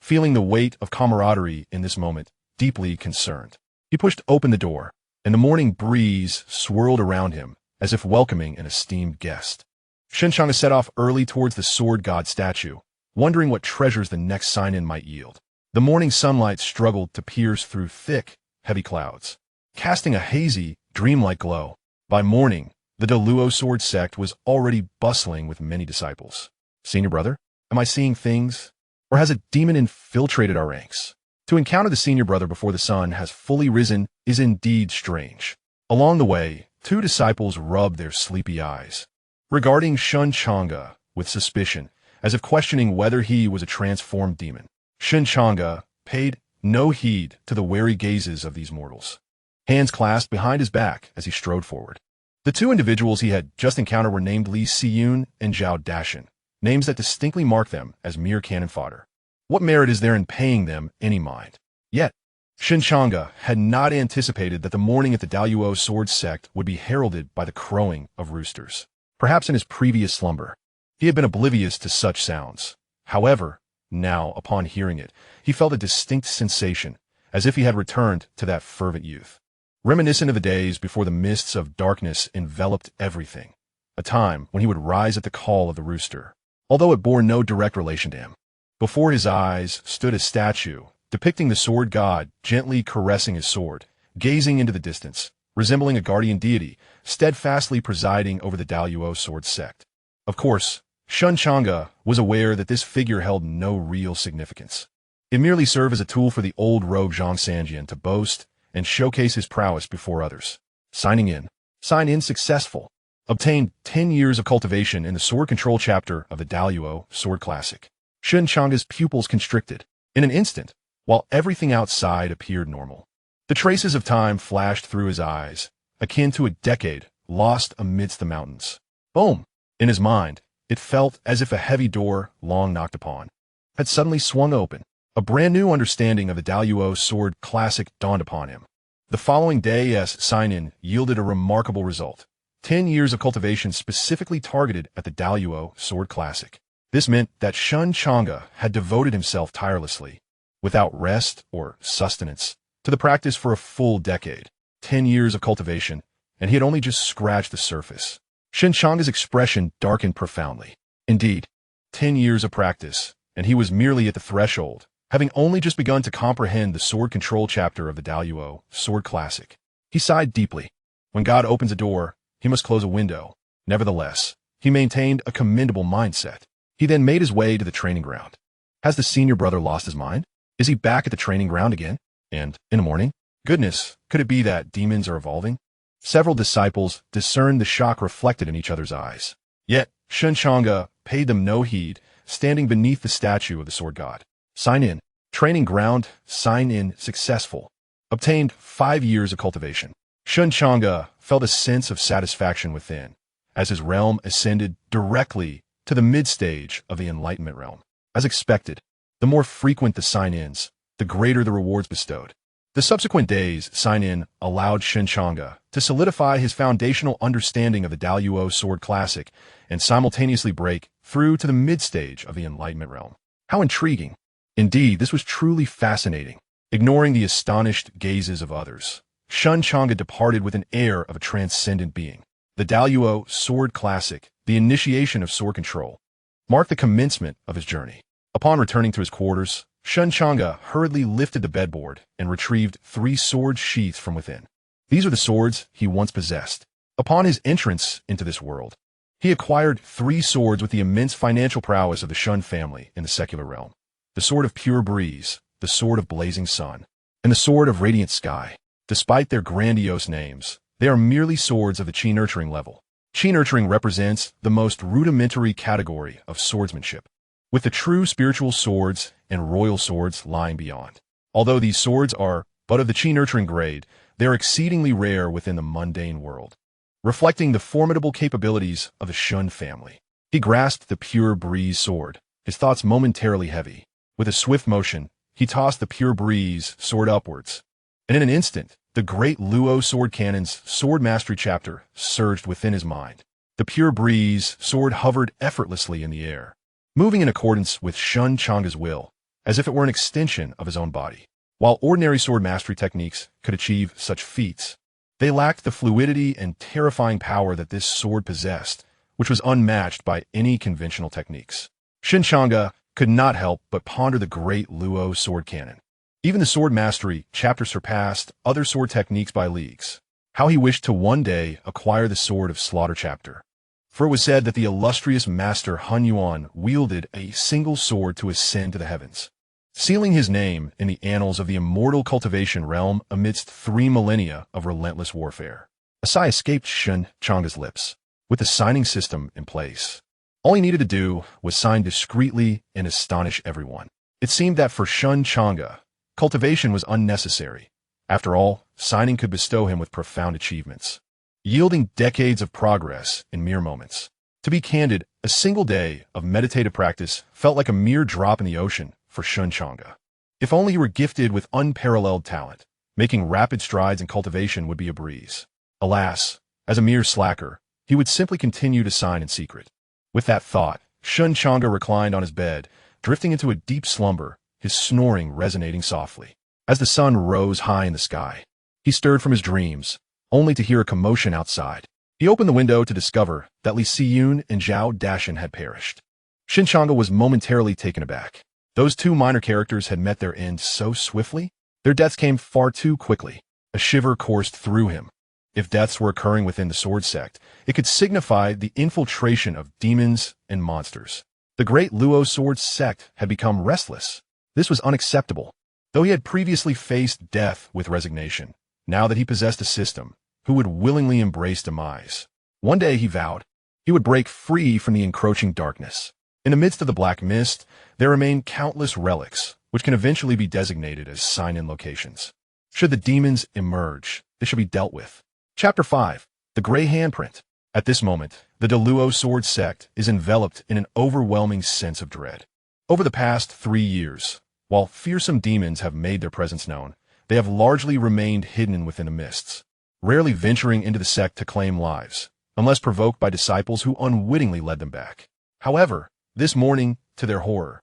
feeling the weight of camaraderie in this moment, deeply concerned. He pushed open the door, and the morning breeze swirled around him as if welcoming an esteemed guest. Shen Changge set off early towards the sword god statue, wondering what treasures the next sign-in might yield. The morning sunlight struggled to pierce through thick, heavy clouds, casting a hazy, dreamlike glow. By morning, the Daluo sword sect was already bustling with many disciples. Senior brother, am I seeing things? Or has a demon infiltrated our ranks? To encounter the senior brother before the sun has fully risen is indeed strange. Along the way, 2 disciples rubbed their sleepy eyes, regarding Shen Changge with suspicion, as if questioning whether he was a transformed demon. Shen Changge paid no heed to the wary gazes of these mortals, hands clasped behind his back as he strode forward. The 2 individuals he had just encountered were named Li Siyun and Zhao Dashan, names that distinctly mark them as mere cannon fodder. What merit is there in paying them any mind? Yet, Shen Changge had not anticipated that the morning at the Daluo sword sect would be heralded by the crowing of roosters. Perhaps in his previous slumber, he had been oblivious to such sounds. However, now, upon hearing it, he felt a distinct sensation, as if he had returned to that fervent youth, reminiscent of the days before the mists of darkness enveloped everything, a time when he would rise at the call of the rooster, although it bore no direct relation to him. Before his eyes stood a statue, depicting the sword god gently caressing his sword, gazing into the distance, resembling a guardian deity, steadfastly presiding over the Daluo sword sect. Of course, Shen Changge was aware that this figure held no real significance. It merely served as a tool for the old rogue Xianxia to boast and showcase his prowess before others. Signing in. Sign in successful. Obtained 10 years of cultivation in the sword control chapter of the Daluo Sword Classic. Shen Changge's pupils constricted. In an instant, while everything outside appeared normal, the traces of time flashed through his eyes, akin to a decade lost amidst the mountains. Boom! In his mind, it felt as if a heavy door, long knocked upon, had suddenly swung open. A brand new understanding of the Daluo Sword Classic dawned upon him. The following day's sign-in yielded a remarkable result. 10 years of cultivation specifically targeted at the Daluo Sword Classic. This meant that Shen Changge had devoted himself tirelessly, without rest or sustenance, to the practice for a full decade, 10 years of cultivation, and he had only just scratched the surface. Shen Changge's expression darkened profoundly. Indeed, 10 years of practice, and he was merely at the threshold, having only just begun to comprehend the sword control chapter of the Daluo Sword Classic. He sighed deeply. When God opens a door, he must close a window. Nevertheless, he maintained a commendable mindset. He then made his way to the training ground. Has the senior brother lost his mind? Is he back at the training ground again? And, in the morning? Goodness, could it be that demons are evolving? Several disciples discerned the shock reflected in each other's eyes. Yet, Shen Changge paid them no heed, standing beneath the statue of the sword god. Sign in. Training ground, sign in, successful. Obtained 5 years of cultivation. Shen Changge felt a sense of satisfaction within, as his realm ascended directly to the mid-stage of the Enlightenment realm. As expected, the more frequent the sign-ins, the greater the rewards bestowed. The subsequent days' sign-in allowed Shen Changge to solidify his foundational understanding of the Daluo Sword Classic and simultaneously break through to the mid-stage of the Enlightenment realm. How intriguing! Indeed, this was truly fascinating. Ignoring the astonished gazes of others, Shen Changge departed with an air of a transcendent being. The Daluo Sword Classic, the initiation of sword control, marked the commencement of his journey. Upon returning to his quarters, Shen Changge hurriedly lifted the bedboard and retrieved 3 sword sheaths from within. These are the swords he once possessed. Upon his entrance into this world, he acquired 3 swords with the immense financial prowess of the Shen family in the secular realm. The sword of pure breeze, the sword of blazing sun, and the sword of radiant sky. Despite their grandiose names, they are merely swords of the chi nurturing level. Chi nurturing represents the most rudimentary category of swordsmanship, with the true spiritual swords and royal swords lying beyond. Although these swords are but of the chi nurturing grade, they are exceedingly rare within the mundane world, reflecting the formidable capabilities of the Shen family. He grasped the pure breeze sword, his thoughts momentarily heavy. With a swift motion, he tossed the pure breeze sword upwards, and in an instant, the great Luo sword cannon's sword mastery chapter surged within his mind. The pure breeze sword hovered effortlessly in the air, moving in accordance with Shen Changge's will, as if it were an extension of his own body. While ordinary sword mastery techniques could achieve such feats, they lacked the fluidity and terrifying power that this sword possessed, which was unmatched by any conventional techniques. Shen Changge could not help but ponder the great Luo sword cannon. Even the sword mastery chapter surpassed other sword techniques by leagues. How he wished to one day acquire the sword of slaughter chapter. For it was said that the illustrious master Hun Yuan wielded a single sword to ascend to the heavens, sealing his name in the annals of the immortal cultivation realm amidst 3 millennia of relentless warfare. A sigh escaped Shen Changge's lips. With the signing system in place, all he needed to do was sign discreetly and astonish everyone. It seemed that for Shen Changge, cultivation was unnecessary. After all, signing could bestow him with profound achievements, yielding decades of progress in mere moments. To be candid, a single day of meditative practice felt like a mere drop in the ocean for Shen Changge. If only he were gifted with unparalleled talent, making rapid strides in cultivation would be a breeze. Alas, as a mere slacker, he would simply continue to sign in secret. With that thought, Shen Changge reclined on his bed, drifting into a deep slumber, his snoring resonating softly. As the sun rose high in the sky, he stirred from his dreams, only to hear a commotion outside. He opened the window to discover that Li Siyun and Zhao Dashan had perished. Shen Changge was momentarily taken aback. Those 2 minor characters had met their end so swiftly. Their deaths came far too quickly. A shiver coursed through him. If deaths were occurring within the sword sect, it could signify the infiltration of demons and monsters. The great Luo sword sect had become restless. This was unacceptable. Though he had previously faced death with resignation, now that he possessed a system who would willingly embrace demise, one day he vowed he would break free from the encroaching darkness. In the midst of the black mist, there remain countless relics, which can eventually be designated as sign-in locations. Should the demons emerge, they shall be dealt with. Chapter 5. The Gray Handprint. At this moment, the Daluo sword sect is enveloped in an overwhelming sense of dread. Over the past 3 years, while fearsome demons have made their presence known, they have largely remained hidden within the mists, rarely venturing into the sect to claim lives, unless provoked by disciples who unwittingly led them back. However, this morning, to their horror,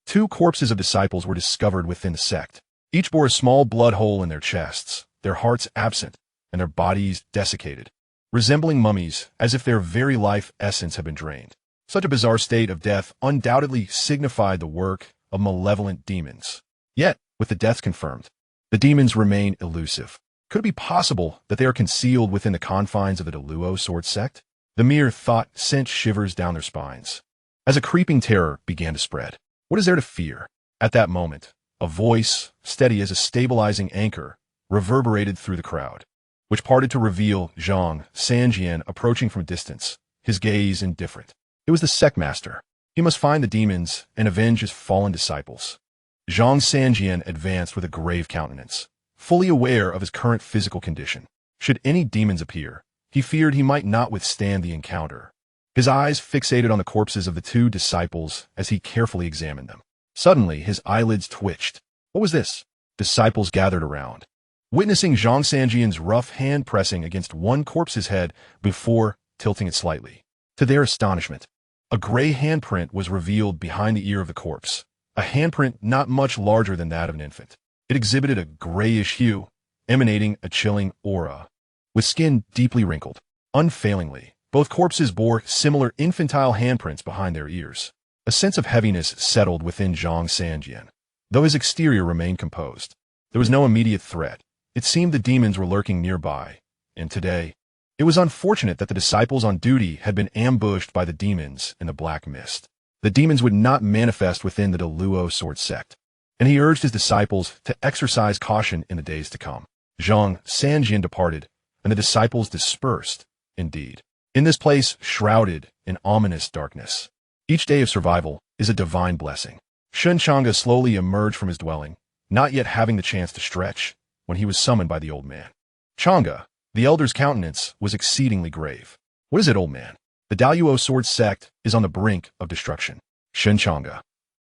2 corpses of disciples were discovered within the sect. Each bore a small blood hole in their chests, their hearts absent, and their bodies desiccated, resembling mummies as if their very life essence had been drained. Such a bizarre state of death undoubtedly signified the work of malevolent demons. Yet, with the deaths confirmed, the demons remain elusive. Could it be possible that they are concealed within the confines of the Daluo sword sect? The mere thought sent shivers down their spines, as a creeping terror began to spread. What is there to fear? At that moment, a voice, steady as a stabilizing anchor, reverberated through the crowd, which parted to reveal Xianxia Changge approaching from a distance, his gaze indifferent. It was the sect master. He must find the demons and avenge his fallen disciples. Xianxia Changge advanced with a grave countenance, fully aware of his current physical condition. Should any demons appear, he feared he might not withstand the encounter. His eyes fixated on the corpses of the two disciples as he carefully examined them. Suddenly, his eyelids twitched. What was this? Disciples gathered around, witnessing Xianxia Changge's rough hand pressing against one corpse's head before tilting it slightly. To their astonishment, a gray handprint was revealed behind the ear of the corpse, a handprint not much larger than that of an infant. It exhibited a grayish hue, emanating a chilling aura. With skin deeply wrinkled, unfailingly, both corpses bore similar infantile handprints behind their ears. A sense of heaviness settled within Xianxia Changge. Though his exterior remained composed, there was no immediate threat. It seemed the demons were lurking nearby, and today, it was unfortunate that the disciples on duty had been ambushed by the demons in the black mist. The demons would not manifest within the Daluo sword sect, and he urged his disciples to exercise caution in the days to come. Xianxia Changge departed, and the disciples dispersed, indeed, in this place shrouded in ominous darkness. Each day of survival is a divine blessing. Shen Changge slowly emerged from his dwelling, not yet having the chance to stretch, when he was summoned by the old man. Changge, the elder's countenance, was exceedingly grave. What is it, old man? The Daluo sword sect is on the brink of destruction. Shen Changge.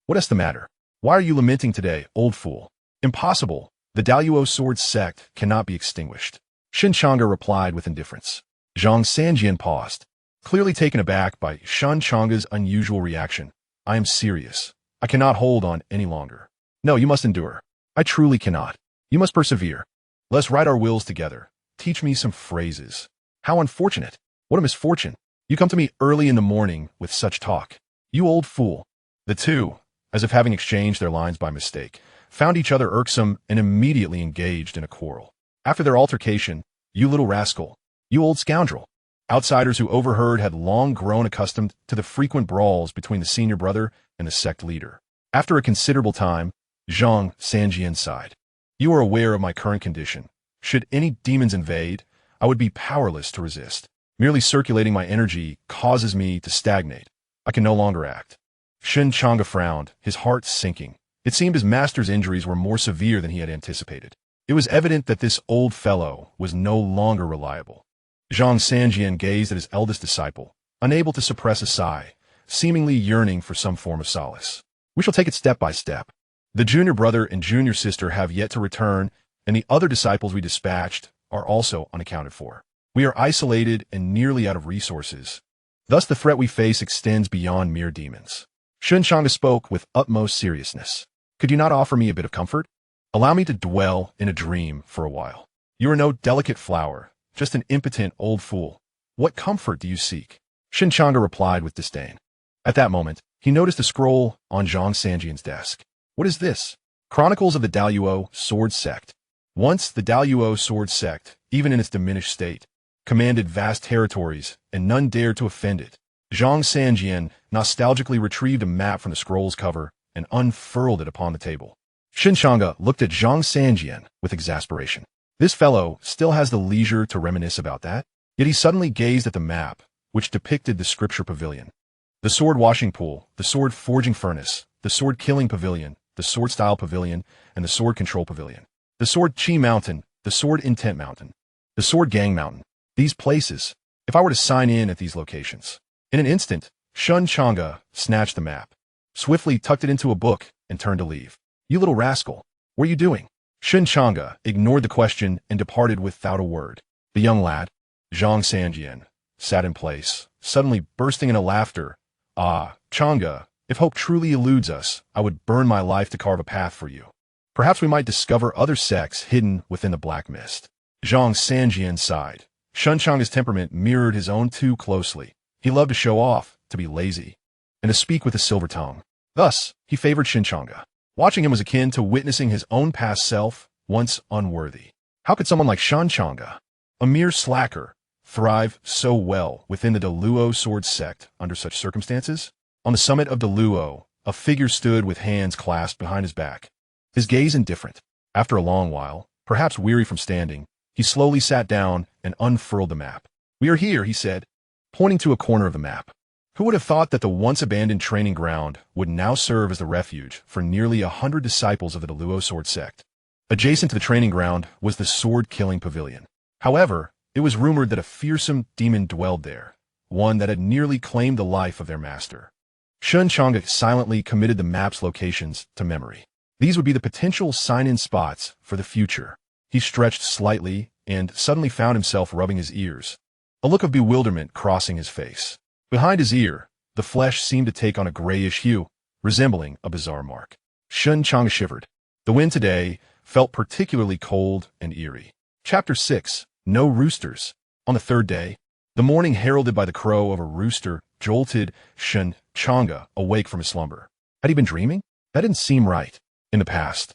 What is the matter? Why are you lamenting today, old fool? Impossible. The Daluo sword sect cannot be extinguished. Shen Changge replied with indifference. Xianxia Changge paused, clearly taken aback by Shen Changge's unusual reaction. I am serious. I cannot hold on any longer. No, you must endure. I truly cannot. You must persevere. Let's write our wills together. Teach me some phrases. How unfortunate. What a misfortune. You come to me early in the morning with such talk. You old fool. The two, as if having exchanged their lines by mistake, found each other irksome and immediately engaged in a quarrel. After their altercation, you little rascal, you old scoundrel. Outsiders who overheard had long grown accustomed to the frequent brawls between the senior brother and the sect leader. After a considerable time, Xianxia Changge sighed. You are aware of my current condition. Should any demons invade, I would be powerless to resist. Merely circulating my energy causes me to stagnate. I can no longer act. Shen Changge frowned, his heart sinking. It seemed his master's injuries were more severe than he had anticipated. It was evident that this old fellow was no longer reliable. Xianxia Changge gazed at his eldest disciple, unable to suppress a sigh, seemingly yearning for some form of solace. We shall take it step by step. The junior brother and junior sister have yet to return, and the other disciples we dispatched are also unaccounted for. We are isolated and nearly out of resources. Thus the threat we face extends beyond mere demons. Shen Changge spoke with utmost seriousness. Could you not offer me a bit of comfort? Allow me to dwell in a dream for a while. You are no delicate flower, just an impotent old fool. What comfort do you seek? Shen Changge replied with disdain. At that moment, he noticed a scroll on Xianxia Changge's desk. What is this? Chronicles of the Daluo sword sect. Once the Daluo sword sect, even in its diminished state, commanded vast territories, and none dared to offend it. Xianxia Changge nostalgically retrieved a map from the scroll's cover and unfurled it upon the table. Shen Changge looked at Xianxia Changge with exasperation. This fellow still has the leisure to reminisce about that? Yet he suddenly gazed at the map, which depicted the scripture pavilion, the sword washing pool, the sword forging furnace, the sword killing pavilion, the sword style pavilion, and the sword control pavilion, the sword chi mountain, the sword intent mountain, the sword gang mountain. These places, if I were to sign in at these locations. In an instant, Shen Changge snatched the map, swiftly tucked it into a book, and turned to leave. You little rascal, what are you doing? Shen Changge ignored the question and departed without a word. The young lad, Xianxia Changge, sat in place, suddenly bursting into laughter. Ah, Changge, if hope truly eludes us, I would burn my life to carve a path for you. Perhaps we might discover other sects hidden within the black mist. Xianxia sighed. Shen Changge's temperament mirrored his own too closely. He loved to show off, to be lazy, and to speak with a silver tongue. Thus, he favored Shen Changge. Watching him was akin to witnessing his own past self, once unworthy. How could someone like Shen Changge, a mere slacker, thrive so well within the Daluo sword sect under such circumstances? On the summit of Daluo, a figure stood with hands clasped behind his back, his gaze indifferent. After a long while, perhaps weary from standing, he slowly sat down and unfurled the map. "We are here," he said, pointing to a corner of the map. Who would have thought that the once-abandoned training ground would now serve as the refuge for nearly 100 disciples of the Daluo sword sect? Adjacent to the training ground was the sword-killing pavilion. However, it was rumored that a fearsome demon dwelled there, one that had nearly claimed the life of their master. Shen Changge silently committed the map's locations to memory. These would be the potential sign-in spots for the future. He stretched slightly and suddenly found himself rubbing his ears, a look of bewilderment crossing his face. Behind his ear, the flesh seemed to take on a grayish hue, resembling a bizarre mark. Shen Changge shivered. The wind today felt particularly cold and eerie. Chapter 6. No Roosters. On the third day, the morning heralded by the crow of a rooster jolted Shen Changge awake from his slumber. Had he been dreaming? That didn't seem right. In the past,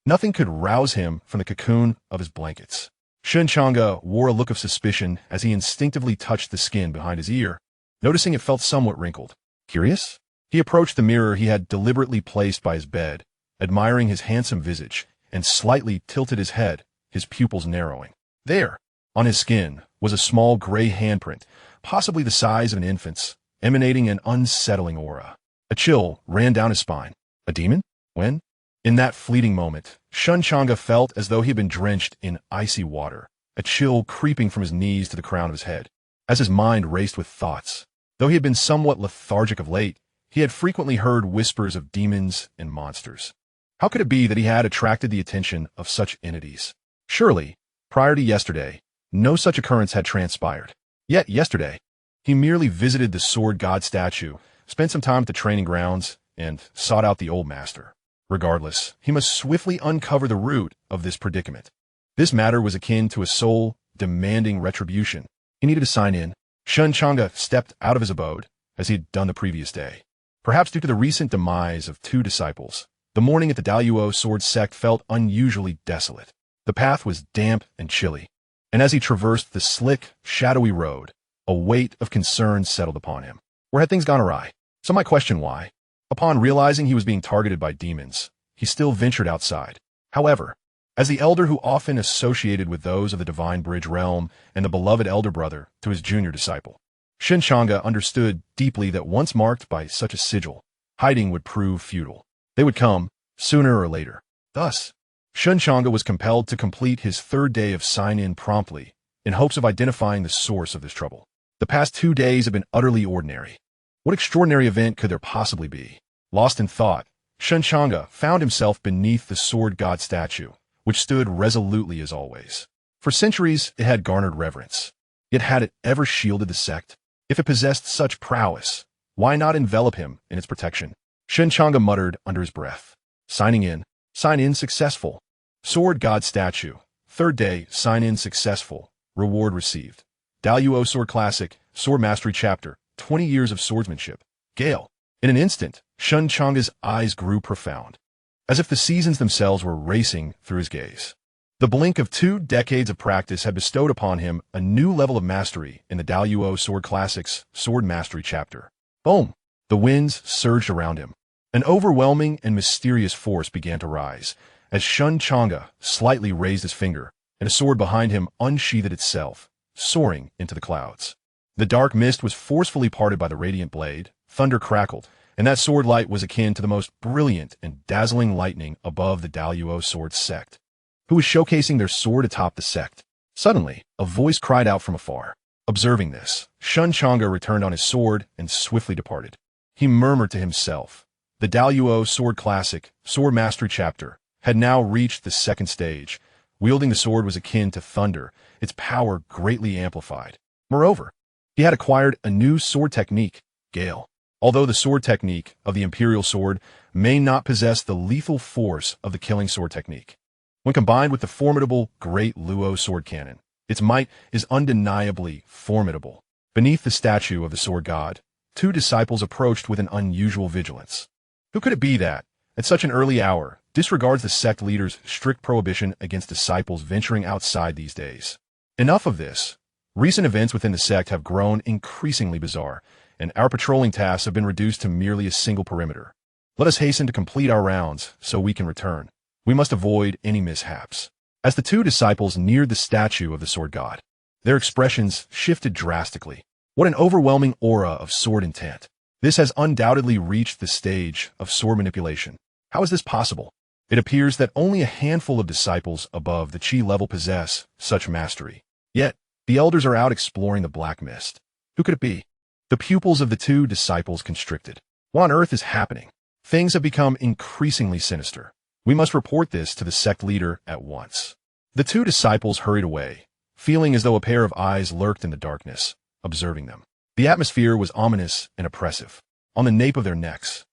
nothing could rouse him from the cocoon of his blankets. Shen Changge wore a look of suspicion as he instinctively touched the skin behind his ear, noticing it felt somewhat wrinkled. Curious? He approached the mirror he had deliberately placed by his bed, admiring his handsome visage, and slightly tilted his head, his pupils narrowing. There, on his skin, was a small gray handprint, possibly the size of an infant's, emanating an unsettling aura. A chill ran down his spine. A demon? When? In that fleeting moment, Shen Changge felt as though he had been drenched in icy water, a chill creeping from his knees to the crown of his head. As his mind raced with thoughts, though he had been somewhat lethargic of late, he had frequently heard whispers of demons and monsters. How could it be that he had attracted the attention of such entities? Surely, prior to yesterday, no such occurrence had transpired. Yet yesterday, he merely visited the sword god statue, spent some time at the training grounds, and sought out the old master. Regardless, he must swiftly uncover the root of this predicament. This matter was akin to a soul demanding retribution. He needed to sign in. Shen Changge stepped out of his abode, as he had done the previous day. Perhaps due to the recent demise of 2 disciples, the morning at the Daluo sword sect felt unusually desolate. The path was damp and chilly, and as he traversed the slick, shadowy road, a weight of concern settled upon him. Where had things gone awry? Some might question why. Upon realizing he was being targeted by demons, he still ventured outside. However, as the elder who often associated with those of the Divine Bridge realm and the beloved elder brother to his junior disciple, Shen Changge understood deeply that once marked by such a sigil, hiding would prove futile. They would come, sooner or later. Thus, Shen Changge was compelled to complete his 3rd day of sign-in promptly, in hopes of identifying the source of this trouble. The past 2 days had been utterly ordinary. What extraordinary event could there possibly be? Lost in thought, Shen Changge found himself beneath the sword god statue, which stood resolutely as always. For centuries, it had garnered reverence. Yet had it ever shielded the sect? If it possessed such prowess, why not envelop him in its protection? Shen Changge muttered under his breath. Signing in. Sign in successful. Sword god statue. 3rd day, sign in successful. Reward received. Daluo Sword Classic, Sword Mastery Chapter, 20 years of swordsmanship. Gale. In an instant, Shen Changge's eyes grew profound, as if the seasons themselves were racing through his gaze. The blink of 2 decades of practice had bestowed upon him a new level of mastery in the Daluo Sword Classic's Sword Mastery Chapter. Boom! The winds surged around him. An overwhelming and mysterious force began to rise, as Shen Changge slightly raised his finger, and a sword behind him unsheathed itself, soaring into the clouds. The dark mist was forcefully parted by the radiant blade, thunder crackled, and that sword light was akin to the most brilliant and dazzling lightning above the Daluo sword sect, who was showcasing their sword atop the sect. Suddenly, a voice cried out from afar. Observing this, Shen Changge returned on his sword and swiftly departed. He murmured to himself. The Daluo Sword Classic, Sword Mastery Chapter, had now reached the 2nd stage. Wielding the sword was akin to thunder, its power greatly amplified. Moreover, he had acquired a new sword technique, Gale. Although the sword technique of the Imperial Sword may not possess the lethal force of the Killing Sword technique, when combined with the formidable Great Luo Sword Cannon, its might is undeniably formidable. Beneath the statue of the Sword God, two disciples approached with an unusual vigilance. Who could it be that, at such an early hour, disregards the sect leader's strict prohibition against disciples venturing outside these days? Enough of this. Recent events within the sect have grown increasingly bizarre, and our patrolling tasks have been reduced to merely a single perimeter. Let us hasten to complete our rounds so we can return. We must avoid any mishaps. As the two disciples neared the statue of the Sword God, their expressions shifted drastically. What an overwhelming aura of sword intent. This has undoubtedly reached the stage of sword manipulation. How is this possible? It appears that only a handful of disciples above the Qi level possess such mastery. Yet, the elders are out exploring the black mist. Who could it be? The pupils of the two disciples constricted. What on earth is happening? Things have become increasingly sinister. We must report this to the sect leader at once. The two disciples hurried away, feeling as though a pair of eyes lurked in the darkness, observing them. The atmosphere was ominous and oppressive. On the nape of their necks,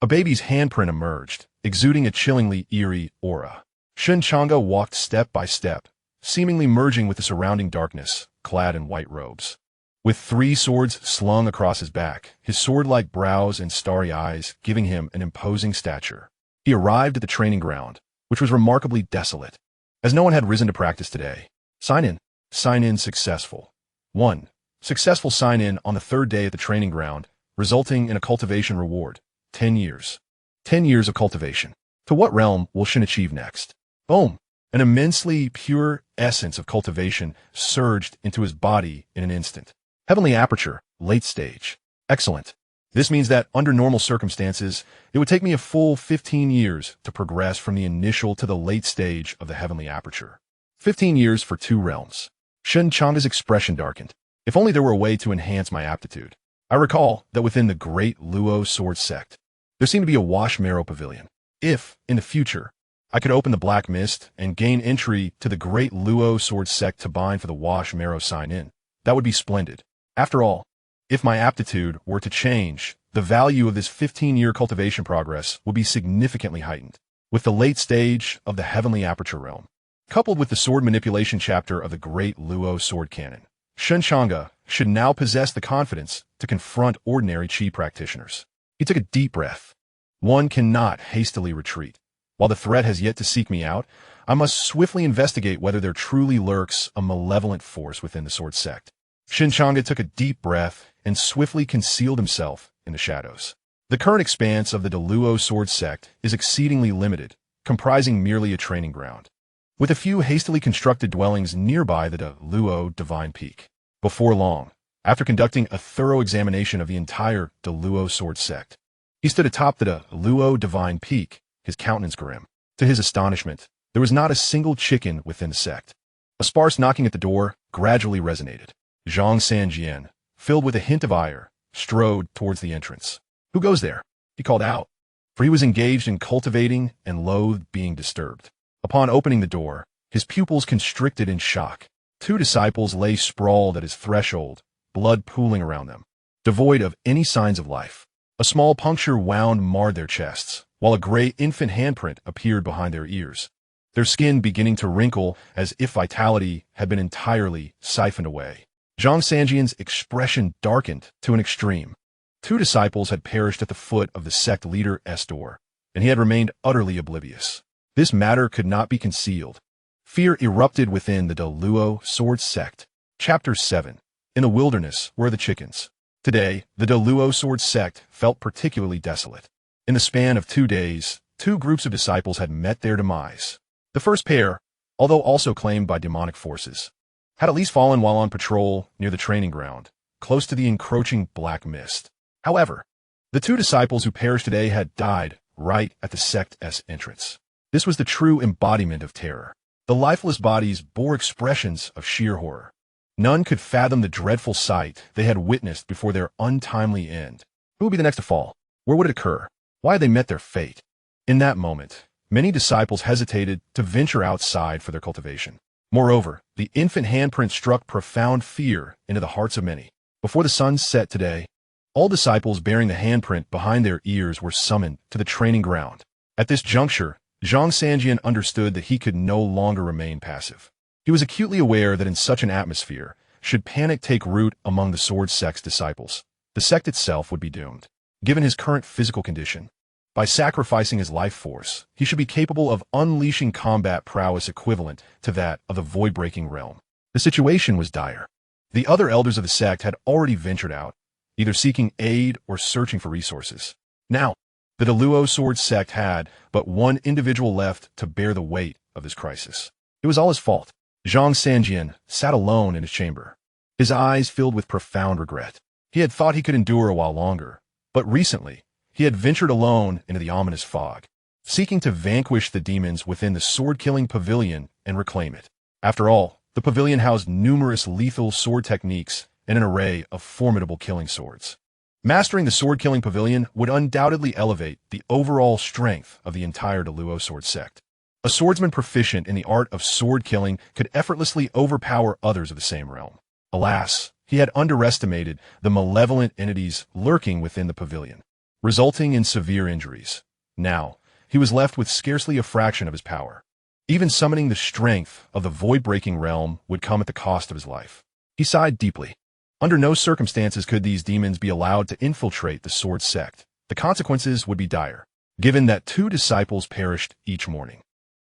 a baby's handprint emerged, exuding a chillingly eerie aura. Shen Changge walked step by step, seemingly merging with the surrounding darkness, clad in white robes. With 3 swords slung across his back, his sword-like brows and starry eyes giving him an imposing stature, he arrived at the training ground, which was remarkably desolate, as no one had risen to practice today. Sign in. Sign in successful. 1. Successful sign in on the 3rd day at the training ground, resulting in a cultivation reward. 10 years. 10 years of cultivation. To what realm will Shen achieve next? Boom! An immensely pure essence of cultivation surged into his body in an instant. Heavenly aperture, late stage. Excellent. This means that under normal circumstances, it would take me a full 15 years to progress from the initial to the late stage of the heavenly aperture. 15 years for 2 realms. Shen Changge's expression darkened. If only there were a way to enhance my aptitude. I recall that within the Great Luo Sword sect, there seemed to be a Washmarrow pavilion. If, in the future, I could open the Black Mist and gain entry to the Great Luo Sword sect to bind for the Washmarrow sign-in, that would be splendid. After all, if my aptitude were to change, the value of this 15-year cultivation progress would be significantly heightened. With the late stage of the Heavenly Aperture realm, coupled with the sword manipulation chapter of the Great Luo Sword Cannon, Shen Changge should now possess the confidence to confront ordinary Qi practitioners. He took a deep breath. One cannot hastily retreat. While the threat has yet to seek me out, I must swiftly investigate whether there truly lurks a malevolent force within the sword sect. Shen Changge took a deep breath and swiftly concealed himself in the shadows. The current expanse of the Luo Sword sect is exceedingly limited, comprising merely a training ground, with a few hastily constructed dwellings nearby the Luo Divine Peak. Before long, after conducting a thorough examination of the entire Luo Sword sect, he stood atop the Luo Divine Peak, his countenance grim. To his astonishment, there was not a single chicken within the sect. A sparse knocking at the door gradually resonated. Xianxia, filled with a hint of ire, strode towards the entrance. Who goes there? He called out, for he was engaged in cultivating and loathed being disturbed. Upon opening the door, his pupils constricted in shock. 2 disciples lay sprawled at his threshold, blood pooling around them, devoid of any signs of life. A small puncture wound marred their chests, while a gray infant handprint appeared behind their ears, their skin beginning to wrinkle as if vitality had been entirely siphoned away. Xian Changge's expression darkened to an extreme. 2 disciples had perished at the foot of the sect leader's door, and he had remained utterly oblivious. This matter could not be concealed. Fear erupted within the Luo Sword sect. Chapter 7. In the wilderness were the chickens. Today, the Luo Sword sect felt particularly desolate. In the span of 2 days, 2 groups of disciples had met their demise. The first pair, although also claimed by demonic forces, had at least fallen while on patrol near the training ground, close to the encroaching black mist. However, the 2 disciples who perished today had died right at the sect's entrance. This was the true embodiment of terror. The lifeless bodies bore expressions of sheer horror. None could fathom the dreadful sight they had witnessed before their untimely end. Who would be the next to fall? Where would it occur? Why had they met their fate? In that moment, many disciples hesitated to venture outside for their cultivation. Moreover, the infant handprint struck profound fear into the hearts of many. Before the sun set today, All disciples bearing the handprint behind their ears were summoned to the training ground. At this juncture, Xianxia understood that he could no longer remain passive. He was acutely aware that in such an atmosphere, should panic take root among the Sword Sect's disciples, the sect itself would be doomed. Given his current physical condition, by sacrificing his life force, he should be capable of unleashing combat prowess equivalent to that of the void-breaking realm. The situation was dire. The other elders of the sect had already ventured out, either seeking aid or searching for resources. Now, the Luo Sword sect had but one individual left to bear the weight of this crisis. It was all his fault. Xianxia sat alone in his chamber, his eyes filled with profound regret. He had thought he could endure a while longer, but recently, he had ventured alone into the ominous fog, seeking to vanquish the demons within the sword-killing pavilion and reclaim it. After all, the pavilion housed numerous lethal sword techniques and an array of formidable killing swords. Mastering the sword-killing pavilion would undoubtedly elevate the overall strength of the entire Luo Sword sect. A swordsman proficient in the art of sword killing could effortlessly overpower others of the same realm. Alas, he had underestimated the malevolent entities lurking within the pavilion, resulting in severe injuries. Now, he was left with scarcely a fraction of his power. Even summoning the strength of the void-breaking realm would come at the cost of his life. He sighed deeply. Under no circumstances could these demons be allowed to infiltrate the sword sect. The consequences would be dire, given that 2 disciples perished each morning.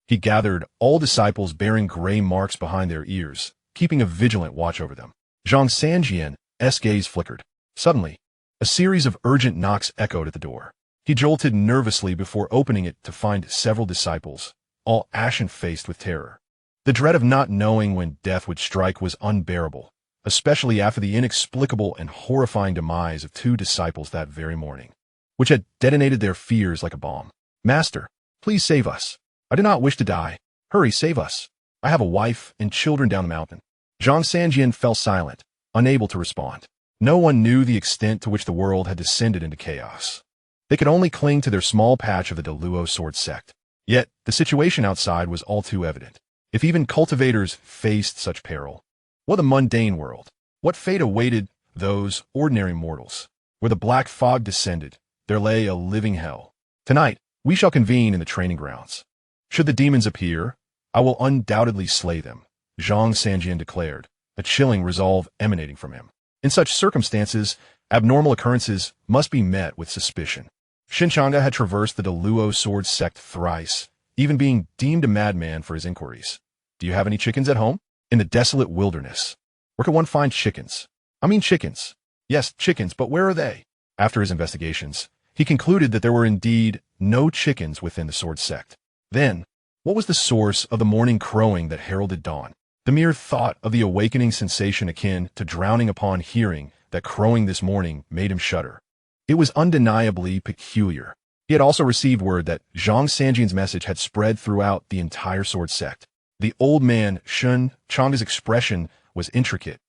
He gathered all disciples bearing gray marks behind their ears, keeping a vigilant watch over them. Xianxia's gaze flickered. Suddenly, a series of urgent knocks echoed at the door. He jolted nervously before opening it to find several disciples, all ashen-faced with terror. The dread of not knowing when death would strike was unbearable, especially after the inexplicable and horrifying demise of 2 disciples that very morning, which had detonated their fears like a bomb. "Master, please save us. I do not wish to die. Hurry, save us. I have a wife and children down the mountain." Xianxia fell silent, unable to respond. No one knew the extent to which the world had descended into chaos. They could only cling to their small patch of the Luo Sword sect. Yet, the situation outside was all too evident. If even cultivators faced such peril, what a mundane world. What fate awaited those ordinary mortals? Where the black fog descended, there lay a living hell. Tonight, we shall convene in the training grounds. Should the demons appear, I will undoubtedly slay them, Xianxia declared, a chilling resolve emanating from him. In such circumstances, abnormal occurrences must be met with suspicion. Shen Changge had traversed the Luo Sword sect thrice, even being deemed a madman for his inquiries. "Do you have any chickens at home?" "In the desolate wilderness. Where can one find chickens?" "I mean chickens." "Yes, chickens, but where are they?" After his investigations, he concluded that there were indeed no chickens within the sword sect. Then, what was the source of the morning crowing that heralded dawn? The mere thought of the awakening sensation akin to drowning upon hearing that crowing this morning made him shudder. It was undeniably peculiar. He had also received word that Xianxia's message had spread throughout the entire sword sect. The old man Shen Changge's expression was intricate,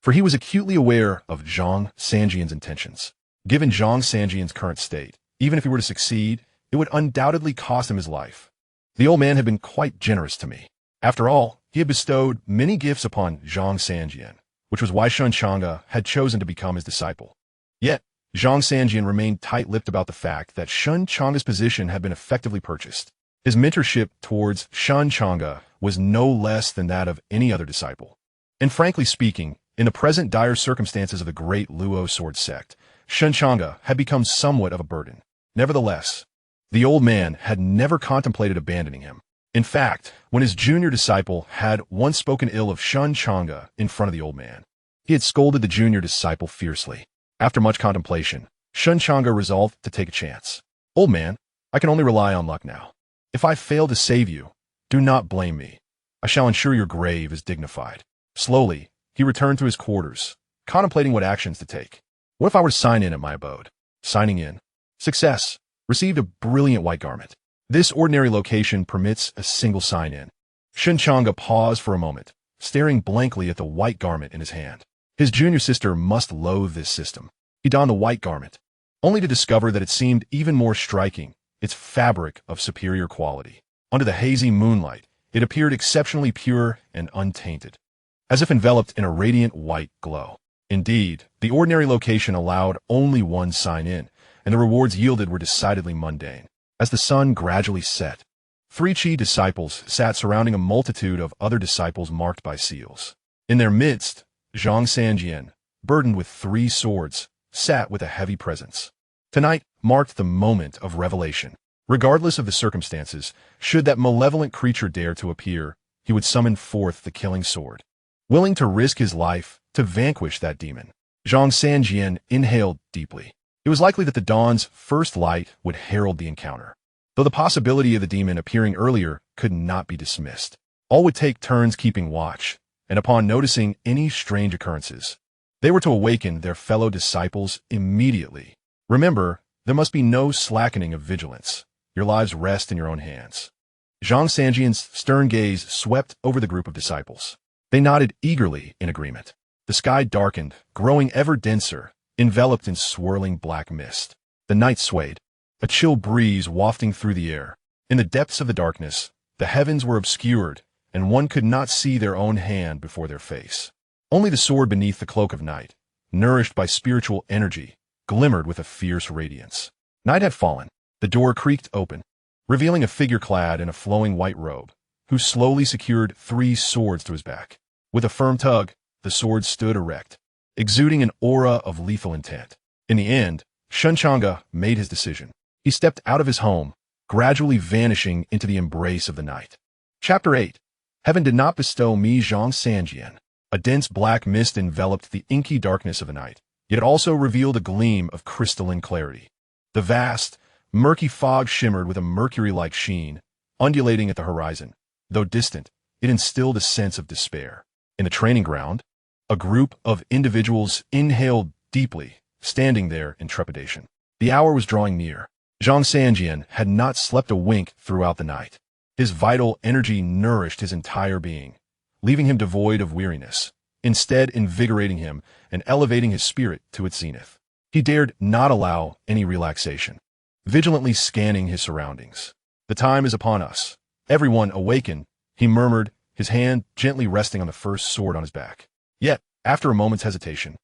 for he was acutely aware of Xianxia's intentions. Given Xianxia's current state, even if he were to succeed, it would undoubtedly cost him his life. The old man had been quite generous to me. After all, he had bestowed many gifts upon Xianxia, which was why Shen Changge had chosen to become his disciple. Yet, Xianxia remained tight-lipped about the fact that Shen Changge's position had been effectively purchased. His mentorship towards Shen Changge was no less than that of any other disciple. And frankly speaking, in the present dire circumstances of the great Luo Sword sect, Shen Changge had become somewhat of a burden. Nevertheless, the old man had never contemplated abandoning him. In fact, when his junior disciple had once spoken ill of Shen Changge in front of the old man, he had scolded the junior disciple fiercely. After much contemplation, Shen Changge resolved to take a chance. "Old man, I can only rely on luck now. If I fail to save you, do not blame me. I shall ensure your grave is dignified." Slowly, he returned to his quarters, contemplating what actions to take. What if I were to sign in at my abode? Signing in. Success. Received a brilliant white garment. This ordinary location permits a single sign-in. Shen Changge paused for a moment, staring blankly at the white garment in his hand. His junior sister must loathe this system. He donned the white garment, only to discover that it seemed even more striking, its fabric of superior quality. Under the hazy moonlight, it appeared exceptionally pure and untainted, as if enveloped in a radiant white glow. Indeed, the ordinary location allowed only one sign-in, and the rewards yielded were decidedly mundane. As the sun gradually set, 3 Qi disciples sat surrounding a multitude of other disciples marked by seals. In their midst, Xianxia, burdened with 3 swords, sat with a heavy presence. Tonight marked the moment of revelation. Regardless of the circumstances, should that malevolent creature dare to appear, he would summon forth the killing sword. Willing to risk his life to vanquish that demon, Xianxia inhaled deeply. It was likely that the dawn's first light would herald the encounter, though the possibility of the demon appearing earlier could not be dismissed. All would take turns keeping watch, and upon noticing any strange occurrences, they were to awaken their fellow disciples immediately. Remember, there must be no slackening of vigilance. Your lives rest in your own hands. Xianxia's stern gaze swept over the group of disciples. They nodded eagerly in agreement. The sky darkened, growing ever denser, enveloped in swirling black mist. The night swayed, a chill breeze wafting through the air. In the depths of the darkness, the heavens were obscured, and one could not see their own hand before their face. Only the sword beneath the cloak of night, nourished by spiritual energy, glimmered with a fierce radiance. Night had fallen. The door creaked open, revealing a figure clad in a flowing white robe, who slowly secured 3 swords to his back. With a firm tug, the sword stood erect, exuding an aura of lethal intent. In the end, Shen Changge made his decision. He stepped out of his home, gradually vanishing into the embrace of the night. Chapter 8. Heaven did not bestow me Xianxia. A dense black mist enveloped the inky darkness of the night, yet it also revealed a gleam of crystalline clarity. The vast, murky fog shimmered with a mercury-like sheen, undulating at the horizon. Though distant, it instilled a sense of despair. In the training ground, a group of individuals inhaled deeply, standing there in trepidation. The hour was drawing near. Xianxia had not slept a wink throughout the night. His vital energy nourished his entire being, leaving him devoid of weariness, instead invigorating him and elevating his spirit to its zenith. He dared not allow any relaxation, vigilantly scanning his surroundings. The time is upon us. Everyone awaken, he murmured, his hand gently resting on the first sword on his back. Yet, after a moment's hesitation,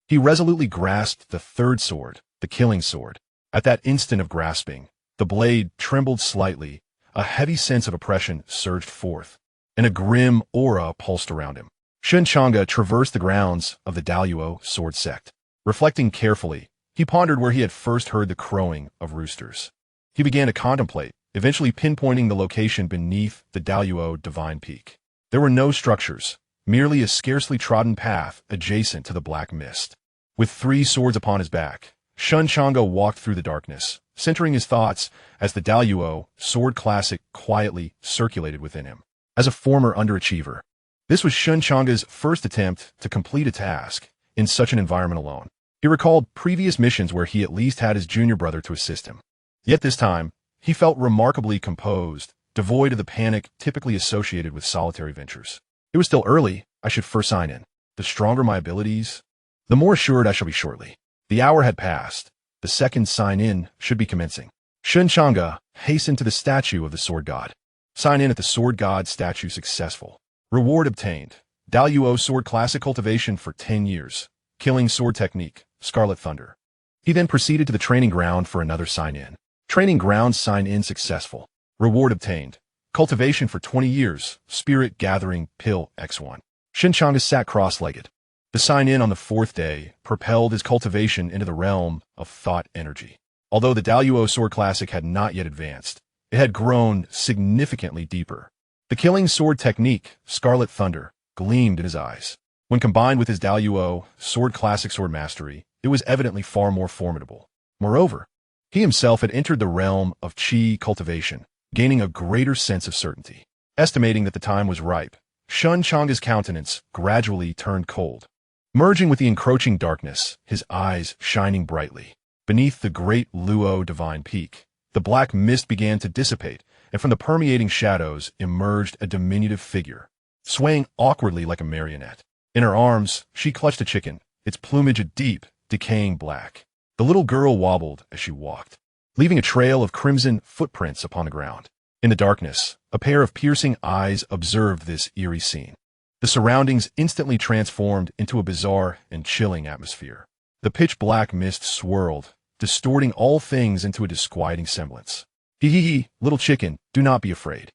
he resolutely grasped the 3rd sword, the killing sword. At that instant of grasping, the blade trembled slightly, a heavy sense of oppression surged forth, and a grim aura pulsed around him. Shen Changge traversed the grounds of the Daluo sword sect. Reflecting carefully, he pondered where he had first heard the crowing of roosters. He began to contemplate, eventually pinpointing the location beneath the Daluo divine peak. There were no structures, merely a scarcely trodden path adjacent to the black mist. With 3 swords upon his back, Shen Changge walked through the darkness, centering his thoughts as the Daluo sword classic quietly circulated within him. As a former underachiever, this was Shen Changge's first attempt to complete a task in such an environment alone. He recalled previous missions where he at least had his junior brother to assist him. Yet this time, he felt remarkably composed, devoid of the panic typically associated with solitary ventures. It was still early. I should first sign in. The stronger my abilities, the more assured I shall be shortly. The hour had passed. The second sign-in should be commencing. Shen Changge hastened to the statue of the sword god. Sign in at the sword god statue successful. Reward obtained. Daluo sword classic cultivation for 10 years. Killing sword technique, Scarlet Thunder. He then proceeded to the training ground for another sign-in. Training ground sign-in successful. Reward obtained. Cultivation for 20 years, Spirit Gathering Pill X1. Shen Changge sat cross-legged. The sign-in on the 4th day propelled his cultivation into the realm of thought energy. Although the Daluo sword classic had not yet advanced, it had grown significantly deeper. The killing sword technique, Scarlet Thunder, gleamed in his eyes. When combined with his Daluo sword classic sword mastery, it was evidently far more formidable. Moreover, he himself had entered the realm of Qi cultivation, gaining a greater sense of certainty. Estimating that the time was ripe, Shen Changge's countenance gradually turned cold. Merging with the encroaching darkness, his eyes shining brightly. Beneath the great Luo divine peak, the black mist began to dissipate, and from the permeating shadows emerged a diminutive figure, swaying awkwardly like a marionette. In her arms, she clutched a chicken, its plumage a deep, decaying black. The little girl wobbled as she walked, leaving a trail of crimson footprints upon the ground. In the darkness, a pair of piercing eyes observed this eerie scene. The surroundings instantly transformed into a bizarre and chilling atmosphere. The pitch-black mist swirled, distorting all things into a disquieting semblance. Hee, little chicken, do not be afraid.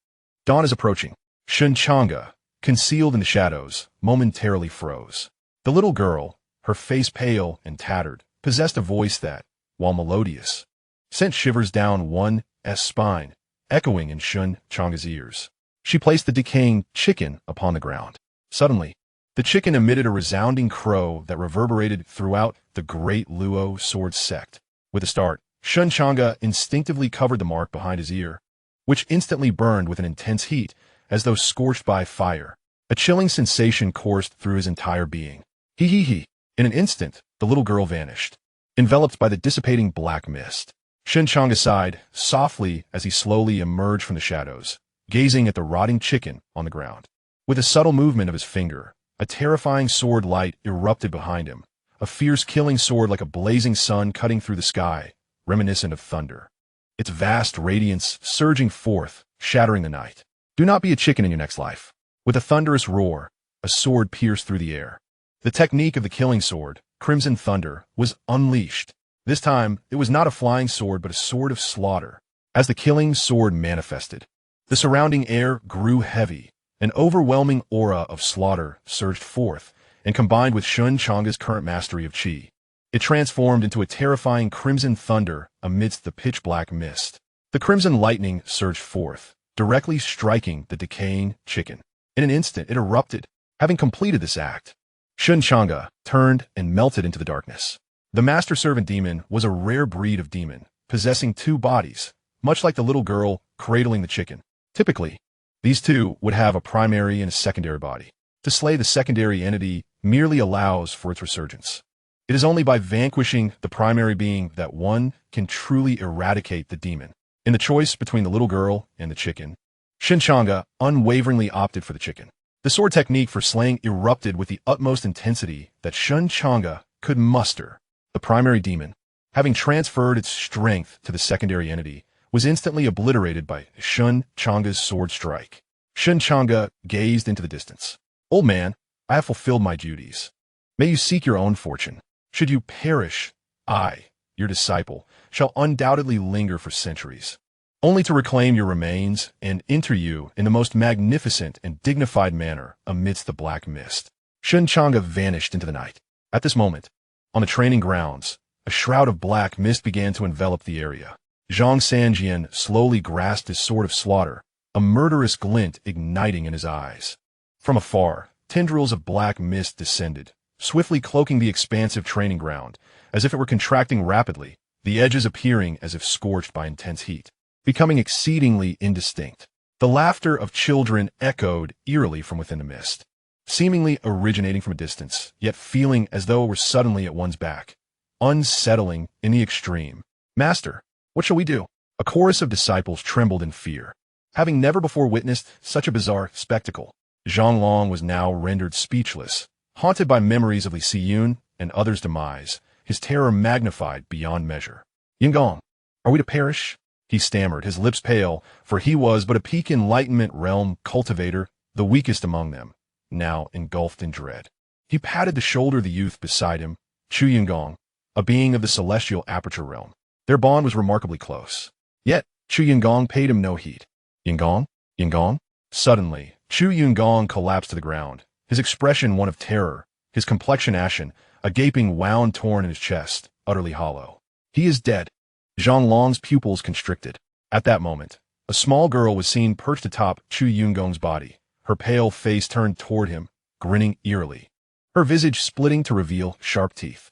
Dawn is approaching. Shen Changge, concealed in the shadows, momentarily froze. The little girl, her face pale and tattered, possessed a voice that, while melodious, sent shivers down one's spine, echoing in Shen Changge's ears. She placed the decaying chicken upon the ground. Suddenly, the chicken emitted a resounding crow that reverberated throughout the great Luo sword sect. With a start, Shen Changge instinctively covered the mark behind his ear, which instantly burned with an intense heat, as though scorched by fire. A chilling sensation coursed through his entire being. Hee. In an instant, the little girl vanished, enveloped by the dissipating black mist. Shen Changge sighed softly as he slowly emerged from the shadows, gazing at the rotting chicken on the ground. With a subtle movement of his finger, a terrifying sword light erupted behind him, a fierce killing sword like a blazing sun cutting through the sky, reminiscent of thunder. Its vast radiance surging forth, shattering the night. Do not be a chicken in your next life. With a thunderous roar, a sword pierced through the air. The technique of the killing sword, Crimson Thunder, was unleashed. This time, it was not a flying sword but a sword of slaughter. As the killing sword manifested, the surrounding air grew heavy. An overwhelming aura of slaughter surged forth, and combined with Shen Changge's current mastery of qi, it transformed into a terrifying crimson thunder amidst the pitch-black mist. The crimson lightning surged forth, directly striking the decaying chicken. In an instant, it erupted. Having completed this act, Shen Changge turned and melted into the darkness. The master-servant demon was a rare breed of demon, possessing two bodies, much like the little girl cradling the chicken. Typically, these two would have a primary and a secondary body. To slay the secondary entity merely allows for its resurgence. It is only by vanquishing the primary being that one can truly eradicate the demon. In the choice between the little girl and the chicken, Shen Changge unwaveringly opted for the chicken. The sword technique for slaying erupted with the utmost intensity that Shen Changge could muster. The primary demon, having transferred its strength to the secondary entity, was instantly obliterated by Shen Changge's sword strike. Shen Changge gazed into the distance. Old man, I have fulfilled my duties. May you seek your own fortune. Should you perish, I, your disciple, shall undoubtedly linger for centuries, only to reclaim your remains and enter you in the most magnificent and dignified manner amidst the black mist. Shen Changge vanished into the night. At this moment, on the training grounds, a shroud of black mist began to envelop the area. Xianxia slowly grasped his sword of slaughter, a murderous glint igniting in his eyes. From afar, tendrils of black mist descended, swiftly cloaking the expansive training ground, as if it were contracting rapidly, the edges appearing as if scorched by intense heat, becoming exceedingly indistinct. The laughter of children echoed eerily from within the mist, seemingly originating from a distance, yet feeling as though it were suddenly at one's back, unsettling in the extreme. Master, what shall we do? A chorus of disciples trembled in fear. Having never before witnessed such a bizarre spectacle, Zhang Long was now rendered speechless. Haunted by memories of Li Siyun and others' demise, his terror magnified beyond measure. Yingong, are we to perish? He stammered, his lips pale, for he was but a peak enlightenment realm cultivator, the weakest among them, now engulfed in dread. He patted the shoulder of the youth beside him, Chu Yingong, a being of the celestial aperture realm. Their bond was remarkably close. Yet, Chu Yingong paid him no heed. Yingong? Suddenly, Chu Yingong collapsed to the ground, his expression one of terror, his complexion ashen, a gaping wound torn in his chest, utterly hollow. He is dead. Zhang Long's pupils constricted. At that moment, a small girl was seen perched atop Chu Yingong's body, her pale face turned toward him, grinning eerily, her visage splitting to reveal sharp teeth.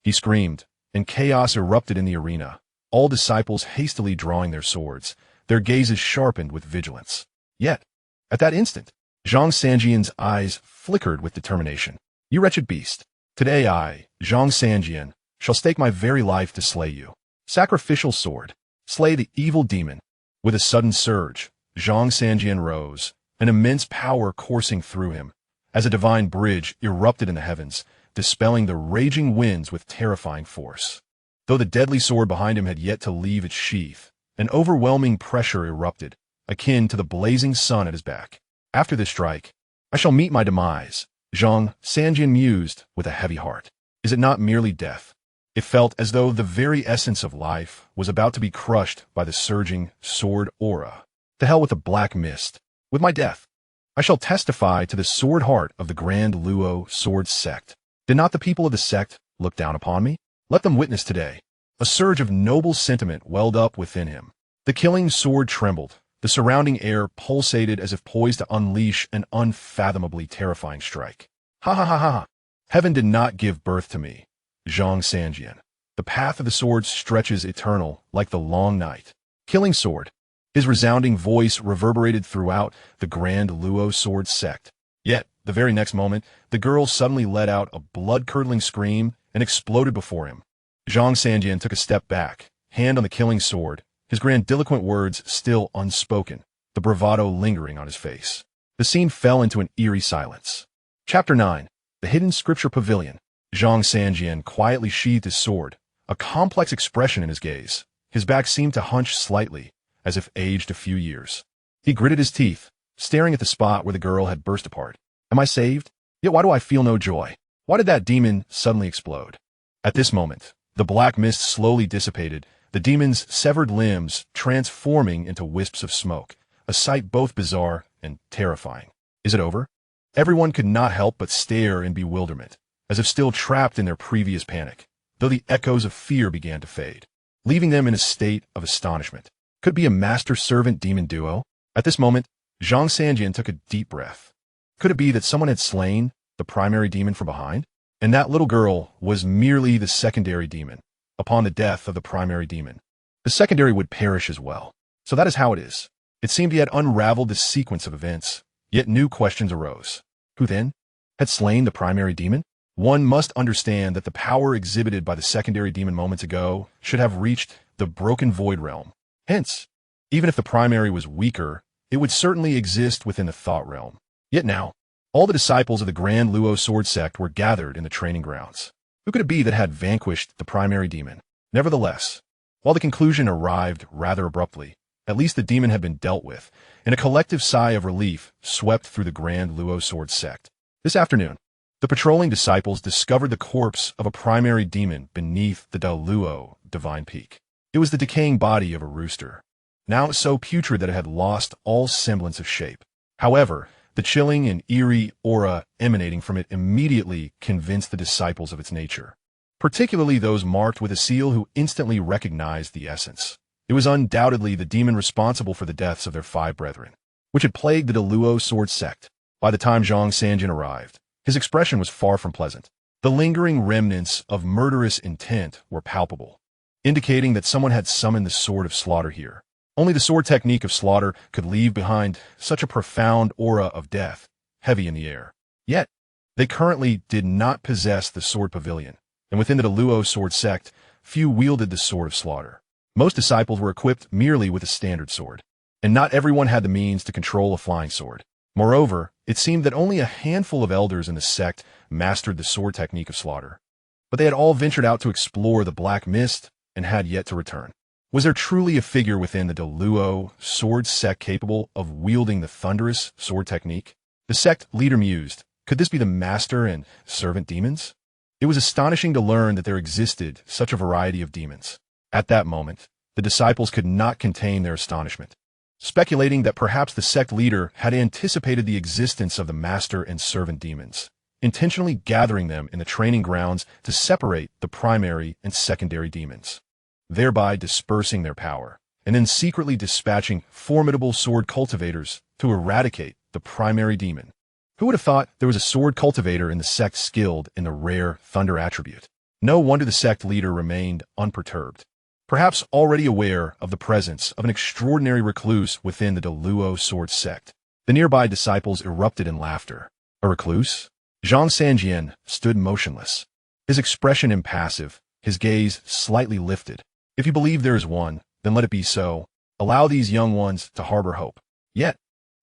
He screamed, and chaos erupted in the arena, all disciples hastily drawing their swords, their gazes sharpened with vigilance. Yet, at that instant, Xiang Changge's eyes flickered with determination. You wretched beast, today I, Xiang Changge, shall stake my very life to slay you. Sacrificial sword, slay the evil demon. With a sudden surge, Xiang Changge rose, an immense power coursing through him, as a divine bridge erupted in the heavens, dispelling the raging winds with terrifying force. Though the deadly sword behind him had yet to leave its sheath, an overwhelming pressure erupted, akin to the blazing sun at his back. After this strike, I shall meet my demise, Xianxia mused with a heavy heart. Is it not merely death? It felt as though the very essence of life was about to be crushed by the surging sword aura. To hell with the black mist. With my death, I shall testify to the sword heart of the Grand Luo sword sect. Did not the people of the sect look down upon me? Let them witness today. A surge of noble sentiment welled up within him. The killing sword trembled. The surrounding air pulsated as if poised to unleash an unfathomably terrifying strike. Ha ha ha ha! Heaven did not give birth to me, Xianxia. The path of the sword stretches eternal, like the long night. Killing sword. His resounding voice reverberated throughout the Grand Luo sword sect. Yet, the very next moment, the girl suddenly let out a blood-curdling scream and exploded before him. Xianxia took a step back, hand on the killing sword, his grandiloquent words still unspoken, the bravado lingering on his face. The scene fell into an eerie silence. Chapter 9. The Hidden Scripture Pavilion. Xianxia quietly sheathed his sword, a complex expression in his gaze. His back seemed to hunch slightly, as if aged a few years. He gritted his teeth, staring at the spot where the girl had burst apart. Am I saved? Yet why do I feel no joy? Why did that demon suddenly explode? At this moment, the black mist slowly dissipated, the demon's severed limbs transforming into wisps of smoke, a sight both bizarre and terrifying. Is it over? Everyone could not help but stare in bewilderment, as if still trapped in their previous panic, though the echoes of fear began to fade, leaving them in a state of astonishment. Could it be a master-servant demon duo? At this moment, Xianxia took a deep breath. Could it be that someone had slain the primary demon from behind? And that little girl was merely the secondary demon. Upon the death of the primary demon, the secondary would perish as well. So that is how it is. It seemed he had unraveled this sequence of events, yet new questions arose. Who then had slain the primary demon? One must understand that the power exhibited by the secondary demon moments ago should have reached the broken void realm. Hence, even if the primary was weaker, it would certainly exist within the thought realm. Yet now, all the disciples of the Grand Luo sword sect were gathered in the training grounds. Who could it be that had vanquished the primary demon? Nevertheless, while the conclusion arrived rather abruptly, at least the demon had been dealt with, and a collective sigh of relief swept through the Grand Luo sword sect. This afternoon, the patrolling disciples discovered the corpse of a primary demon beneath the Luo divine peak. It was the decaying body of a rooster, now so putrid that it had lost all semblance of shape. However, the chilling and eerie aura emanating from it immediately convinced the disciples of its nature, particularly those marked with a seal who instantly recognized the essence. It was undoubtedly the demon responsible for the deaths of their 5 brethren, which had plagued the Luo sword sect. By the time Xianxia arrived, his expression was far from pleasant. The lingering remnants of murderous intent were palpable, indicating that someone had summoned the sword of slaughter here. Only the sword technique of slaughter could leave behind such a profound aura of death, heavy in the air. Yet, they currently did not possess the sword pavilion, and within the Luo sword sect, few wielded the sword of slaughter. Most disciples were equipped merely with a standard sword, and not everyone had the means to control a flying sword. Moreover, it seemed that only a handful of elders in the sect mastered the sword technique of slaughter. But they had all ventured out to explore the black mist and had yet to return. Was there truly a figure within the Luo sword sect capable of wielding the thunderous sword technique? The sect leader mused, could this be the master and servant demons? It was astonishing to learn that there existed such a variety of demons. At that moment, the disciples could not contain their astonishment, speculating that perhaps the sect leader had anticipated the existence of the master and servant demons, intentionally gathering them in the training grounds to separate the primary and secondary demons, thereby dispersing their power, and then secretly dispatching formidable sword cultivators to eradicate the primary demon. Who would have thought there was a sword cultivator in the sect skilled in the rare thunder attribute? No wonder the sect leader remained unperturbed, perhaps already aware of the presence of an extraordinary recluse within the Luo sword sect. The nearby disciples erupted in laughter. A recluse? Xianxia stood motionless, his expression impassive, his gaze slightly lifted. If you believe there is one, then let it be so. Allow these young ones to harbor hope. Yet,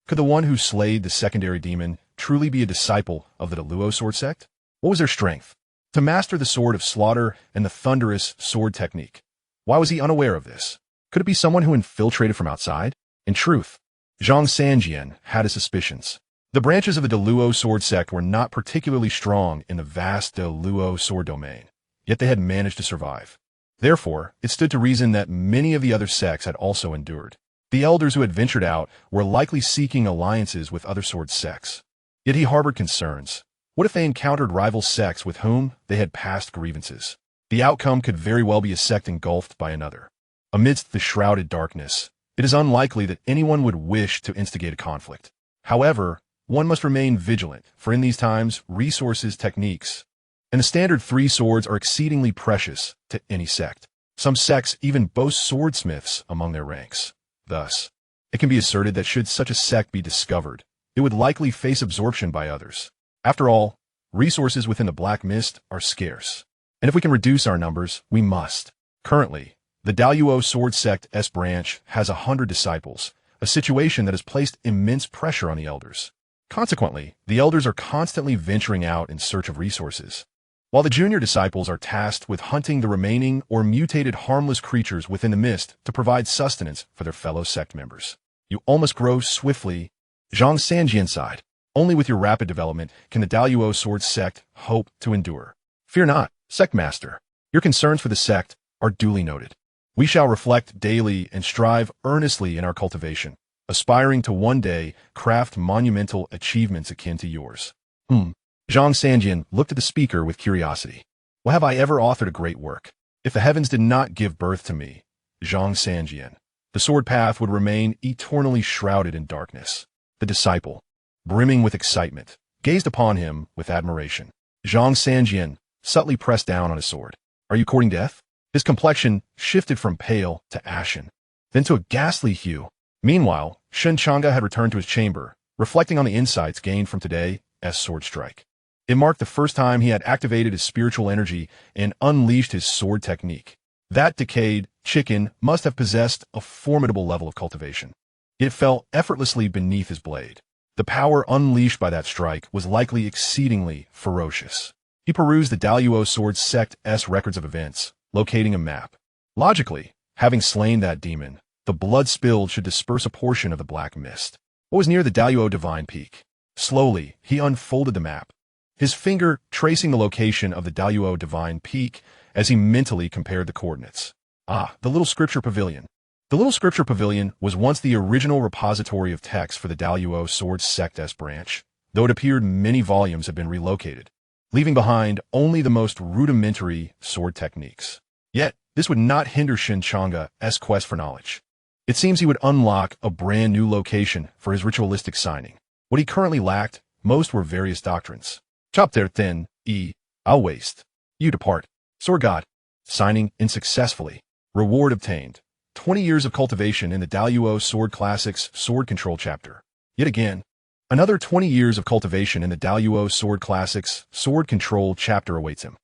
could the one who slayed the secondary demon truly be a disciple of the Luo sword sect? What was their strength? To master the sword of slaughter and the thunderous sword technique. Why was he unaware of this? Could it be someone who infiltrated from outside? In truth, Xianxia had his suspicions. The branches of the Deluo sword sect were not particularly strong in the vast Deluo sword domain, yet they had managed to survive. Therefore, it stood to reason that many of the other sects had also endured. The elders who had ventured out were likely seeking alliances with other sword sects. Yet he harbored concerns. What if they encountered rival sects with whom they had past grievances? The outcome could very well be a sect engulfed by another. Amidst the shrouded darkness, it is unlikely that anyone would wish to instigate a conflict. However, one must remain vigilant, for in these times, resources, techniques, and the standard 3 swords are exceedingly precious to any sect. Some sects even boast swordsmiths among their ranks. Thus, it can be asserted that should such a sect be discovered, it would likely face absorption by others. After all, resources within the Black Mist are scarce, and if we can reduce our numbers, we must. Currently, the Daluo Sword Sect S branch has 100 disciples, a situation that has placed immense pressure on the elders. Consequently, the elders are constantly venturing out in search of resources, while the junior disciples are tasked with hunting the remaining or mutated harmless creatures within the mist to provide sustenance for their fellow sect members. You all must grow swiftly. Xianxia inside. Only with your rapid development can the Daluo Sword Sect hope to endure. Fear not, Sect Master. Your concerns for the sect are duly noted. We shall reflect daily and strive earnestly in our cultivation, aspiring to one day craft monumental achievements akin to yours. Zhang Sanjian looked at the speaker with curiosity. Well, have I ever authored a great work? If the heavens did not give birth to me, Zhang Sanjian, the sword path would remain eternally shrouded in darkness. The disciple, brimming with excitement, gazed upon him with admiration. Zhang Sanjian subtly pressed down on his sword. Are you courting death? His complexion shifted from pale to ashen, then to a ghastly hue. Meanwhile, Shen Changge had returned to his chamber, reflecting on the insights gained from today's sword strike. It marked the first time he had activated his spiritual energy and unleashed his sword technique. That decayed chicken must have possessed a formidable level of cultivation. It fell effortlessly beneath his blade. The power unleashed by that strike was likely exceedingly ferocious. He perused the Daluo Sword Sect's records of events, locating a map. Logically, having slain that demon, the blood spilled should disperse a portion of the black mist. What was near the Daluo Divine Peak? Slowly, he unfolded the map, his finger tracing the location of the Daluo Divine Peak as he mentally compared the coordinates. Ah, the little scripture pavilion. The little scripture pavilion was once the original repository of text for the Daluo Sword Sect's branch, though it appeared many volumes had been relocated, leaving behind only the most rudimentary sword techniques. Yet, this would not hinder Shen Changge's quest for knowledge. It seems he would unlock a brand new location for his ritualistic signing. What he currently lacked, most were various doctrines. Chop there thin, I'll waste. You depart. Sword God. Signing unsuccessfully. Reward obtained. 20 years of cultivation in the Daluo Sword Classics Sword Control chapter. Yet again, another 20 years of cultivation in the Daluo Sword Classics Sword Control chapter awaits him.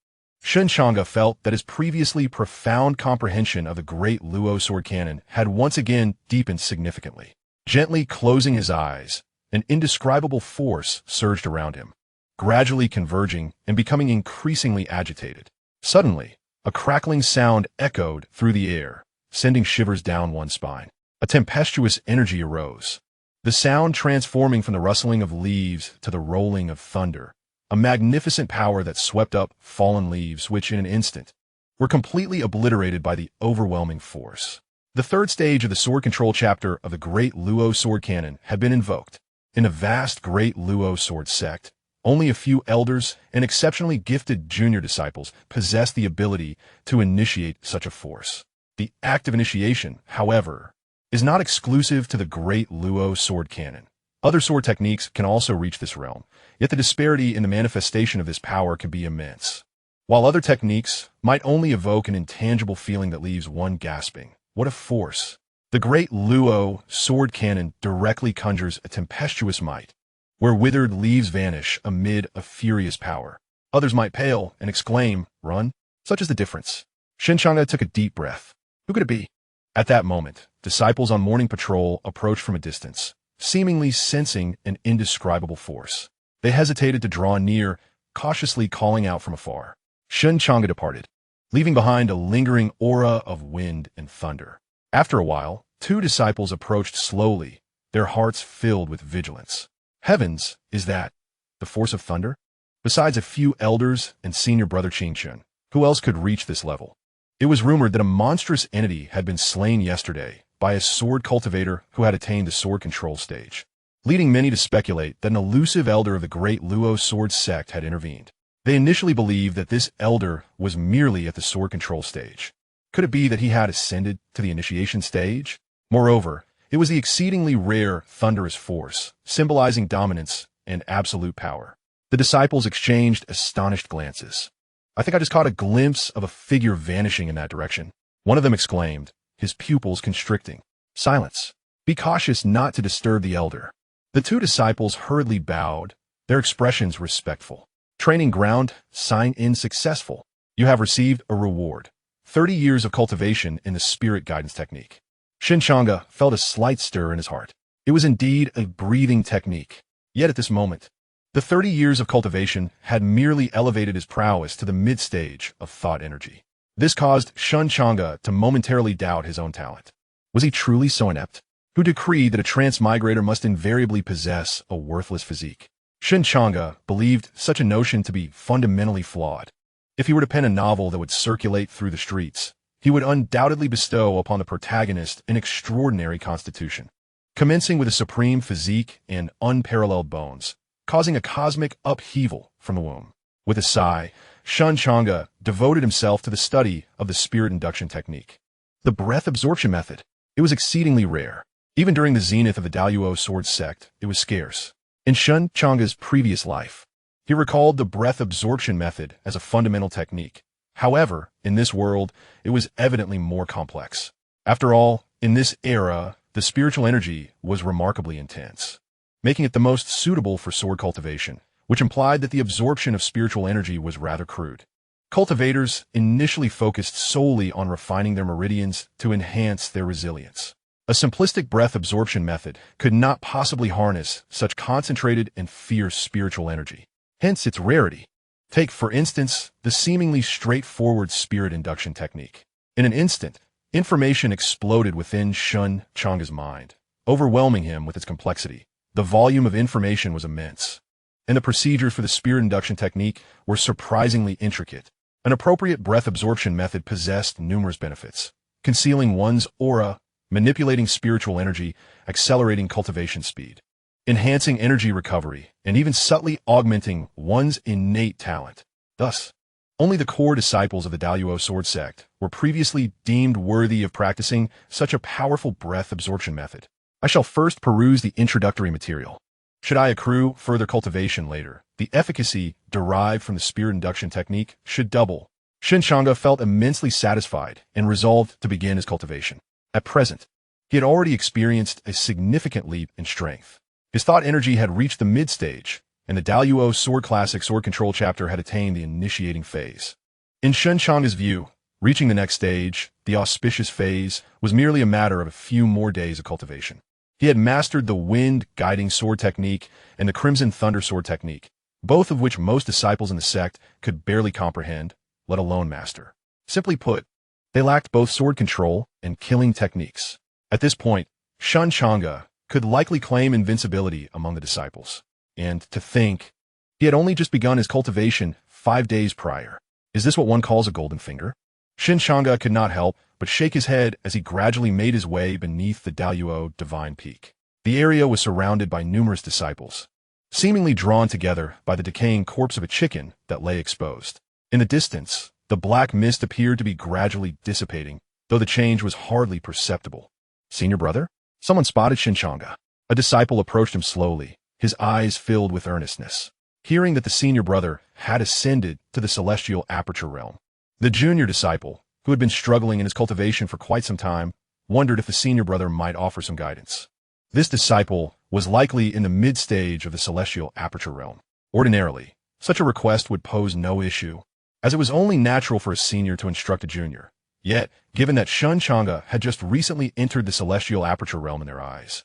Shen Changge felt that his previously profound comprehension of the great Luo sword canon had once again deepened significantly. Gently closing his eyes, an indescribable force surged around him, gradually converging and becoming increasingly agitated. Suddenly, a crackling sound echoed through the air, sending shivers down one's spine. A tempestuous energy arose, the sound transforming from the rustling of leaves to the rolling of thunder, a magnificent power that swept up fallen leaves which, in an instant, were completely obliterated by the overwhelming force. The third stage of the sword control chapter of the Great Luo Sword Canon had been invoked. In the vast Great Luo Sword Sect, only a few elders and exceptionally gifted junior disciples possessed the ability to initiate such a force. The act of initiation, however, is not exclusive to the Great Luo Sword Canon. Other sword techniques can also reach this realm, yet the disparity in the manifestation of this power can be immense. While other techniques might only evoke an intangible feeling that leaves one gasping. What a force! The Great Luo Sword Canon directly conjures a tempestuous might, where withered leaves vanish amid a furious power. Others might pale and exclaim, "Run!" Such is the difference. Shen Changge took a deep breath. Who could it be? At that moment, disciples on morning patrol approached from a distance, seemingly sensing an indescribable force. They hesitated to draw near, cautiously calling out from afar. Shen Changge departed, leaving behind a lingering aura of wind and thunder. After a while, two disciples approached slowly, their hearts filled with vigilance. Heavens, is that the force of thunder? Besides a few elders and senior brother Xianxia, who else could reach this level? It was rumored that a monstrous entity had been slain yesterday by a sword cultivator who had attained the sword control stage, leading many to speculate that an elusive elder of the great Luo sword sect had intervened. They initially believed that this elder was merely at the sword control stage. Could it be that he had ascended to the initiation stage? Moreover, it was the exceedingly rare thunderous force, symbolizing dominance and absolute power. The disciples exchanged astonished glances. I think I just caught a glimpse of a figure vanishing in that direction. One of them exclaimed, his pupils constricting. Silence. Be cautious not to disturb the elder. The two disciples hurriedly bowed, their expressions respectful. Training ground, sign in successful. You have received a reward. 30 years of cultivation in the spirit guidance technique. Shen Changge felt a slight stir in his heart. It was indeed a breathing technique. Yet at this moment, the 30 years of cultivation had merely elevated his prowess to the mid-stage of thought energy. This caused Shen Changge to momentarily doubt his own talent. Was he truly so inept? Who decreed that a transmigrator must invariably possess a worthless physique? Shen Changge believed such a notion to be fundamentally flawed. If he were to pen a novel that would circulate through the streets, he would undoubtedly bestow upon the protagonist an extraordinary constitution, commencing with a supreme physique and unparalleled bones, causing a cosmic upheaval from the womb. With a sigh, Shen Changge devoted himself to the study of the spirit induction technique. The breath absorption method. It was exceedingly rare. Even during the zenith of the Daluo sword sect, it was scarce. In Shen Changge's previous life, he recalled the breath absorption method as a fundamental technique. However, in this world, it was evidently more complex. After all, in this era, the spiritual energy was remarkably intense, making it the most suitable for sword cultivation, which implied that the absorption of spiritual energy was rather crude. Cultivators initially focused solely on refining their meridians to enhance their resilience. A simplistic breath absorption method could not possibly harness such concentrated and fierce spiritual energy, hence its rarity. Take, for instance, the seemingly straightforward spirit induction technique. In an instant, information exploded within Shen Changge's mind, overwhelming him with its complexity. The volume of information was immense, and the procedures for the spirit induction technique were surprisingly intricate. An appropriate breath absorption method possessed numerous benefits, concealing one's aura, manipulating spiritual energy, accelerating cultivation speed, enhancing energy recovery, and even subtly augmenting one's innate talent. Thus, only the core disciples of the Daluo sword sect were previously deemed worthy of practicing such a powerful breath absorption method. I shall first peruse the introductory material. Should I accrue further cultivation later, the efficacy derived from the spirit induction technique should double. Shen Changge felt immensely satisfied and resolved to begin his cultivation. At present, he had already experienced a significant leap in strength. His thought energy had reached the mid-stage, and the Daluo Sword Classic Sword Control chapter had attained the initiating phase. In Shen Changge's view, reaching the next stage, the auspicious phase, was merely a matter of a few more days of cultivation. He had mastered the wind-guiding sword technique and the crimson thunder sword technique, both of which most disciples in the sect could barely comprehend, let alone master. Simply put, they lacked both sword control and killing techniques. At this point, Shen Changge could likely claim invincibility among the disciples. And to think, he had only just begun his cultivation 5 days prior. Is this what one calls a golden finger? Shen Changge could not help but shake his head as he gradually made his way beneath the Daluo Divine Peak. The area was surrounded by numerous disciples, seemingly drawn together by the decaying corpse of a chicken that lay exposed. In the distance, the black mist appeared to be gradually dissipating, though the change was hardly perceptible. Senior brother? Someone spotted Shen Changge. A disciple approached him slowly, his eyes filled with earnestness. Hearing that the senior brother had ascended to the celestial aperture realm, the junior disciple, who had been struggling in his cultivation for quite some time, wondered if the senior brother might offer some guidance. This disciple was likely in the mid-stage of the celestial aperture realm. Ordinarily, such a request would pose no issue, as it was only natural for a senior to instruct a junior. Yet, given that Shen Changge had just recently entered the celestial aperture realm in their eyes,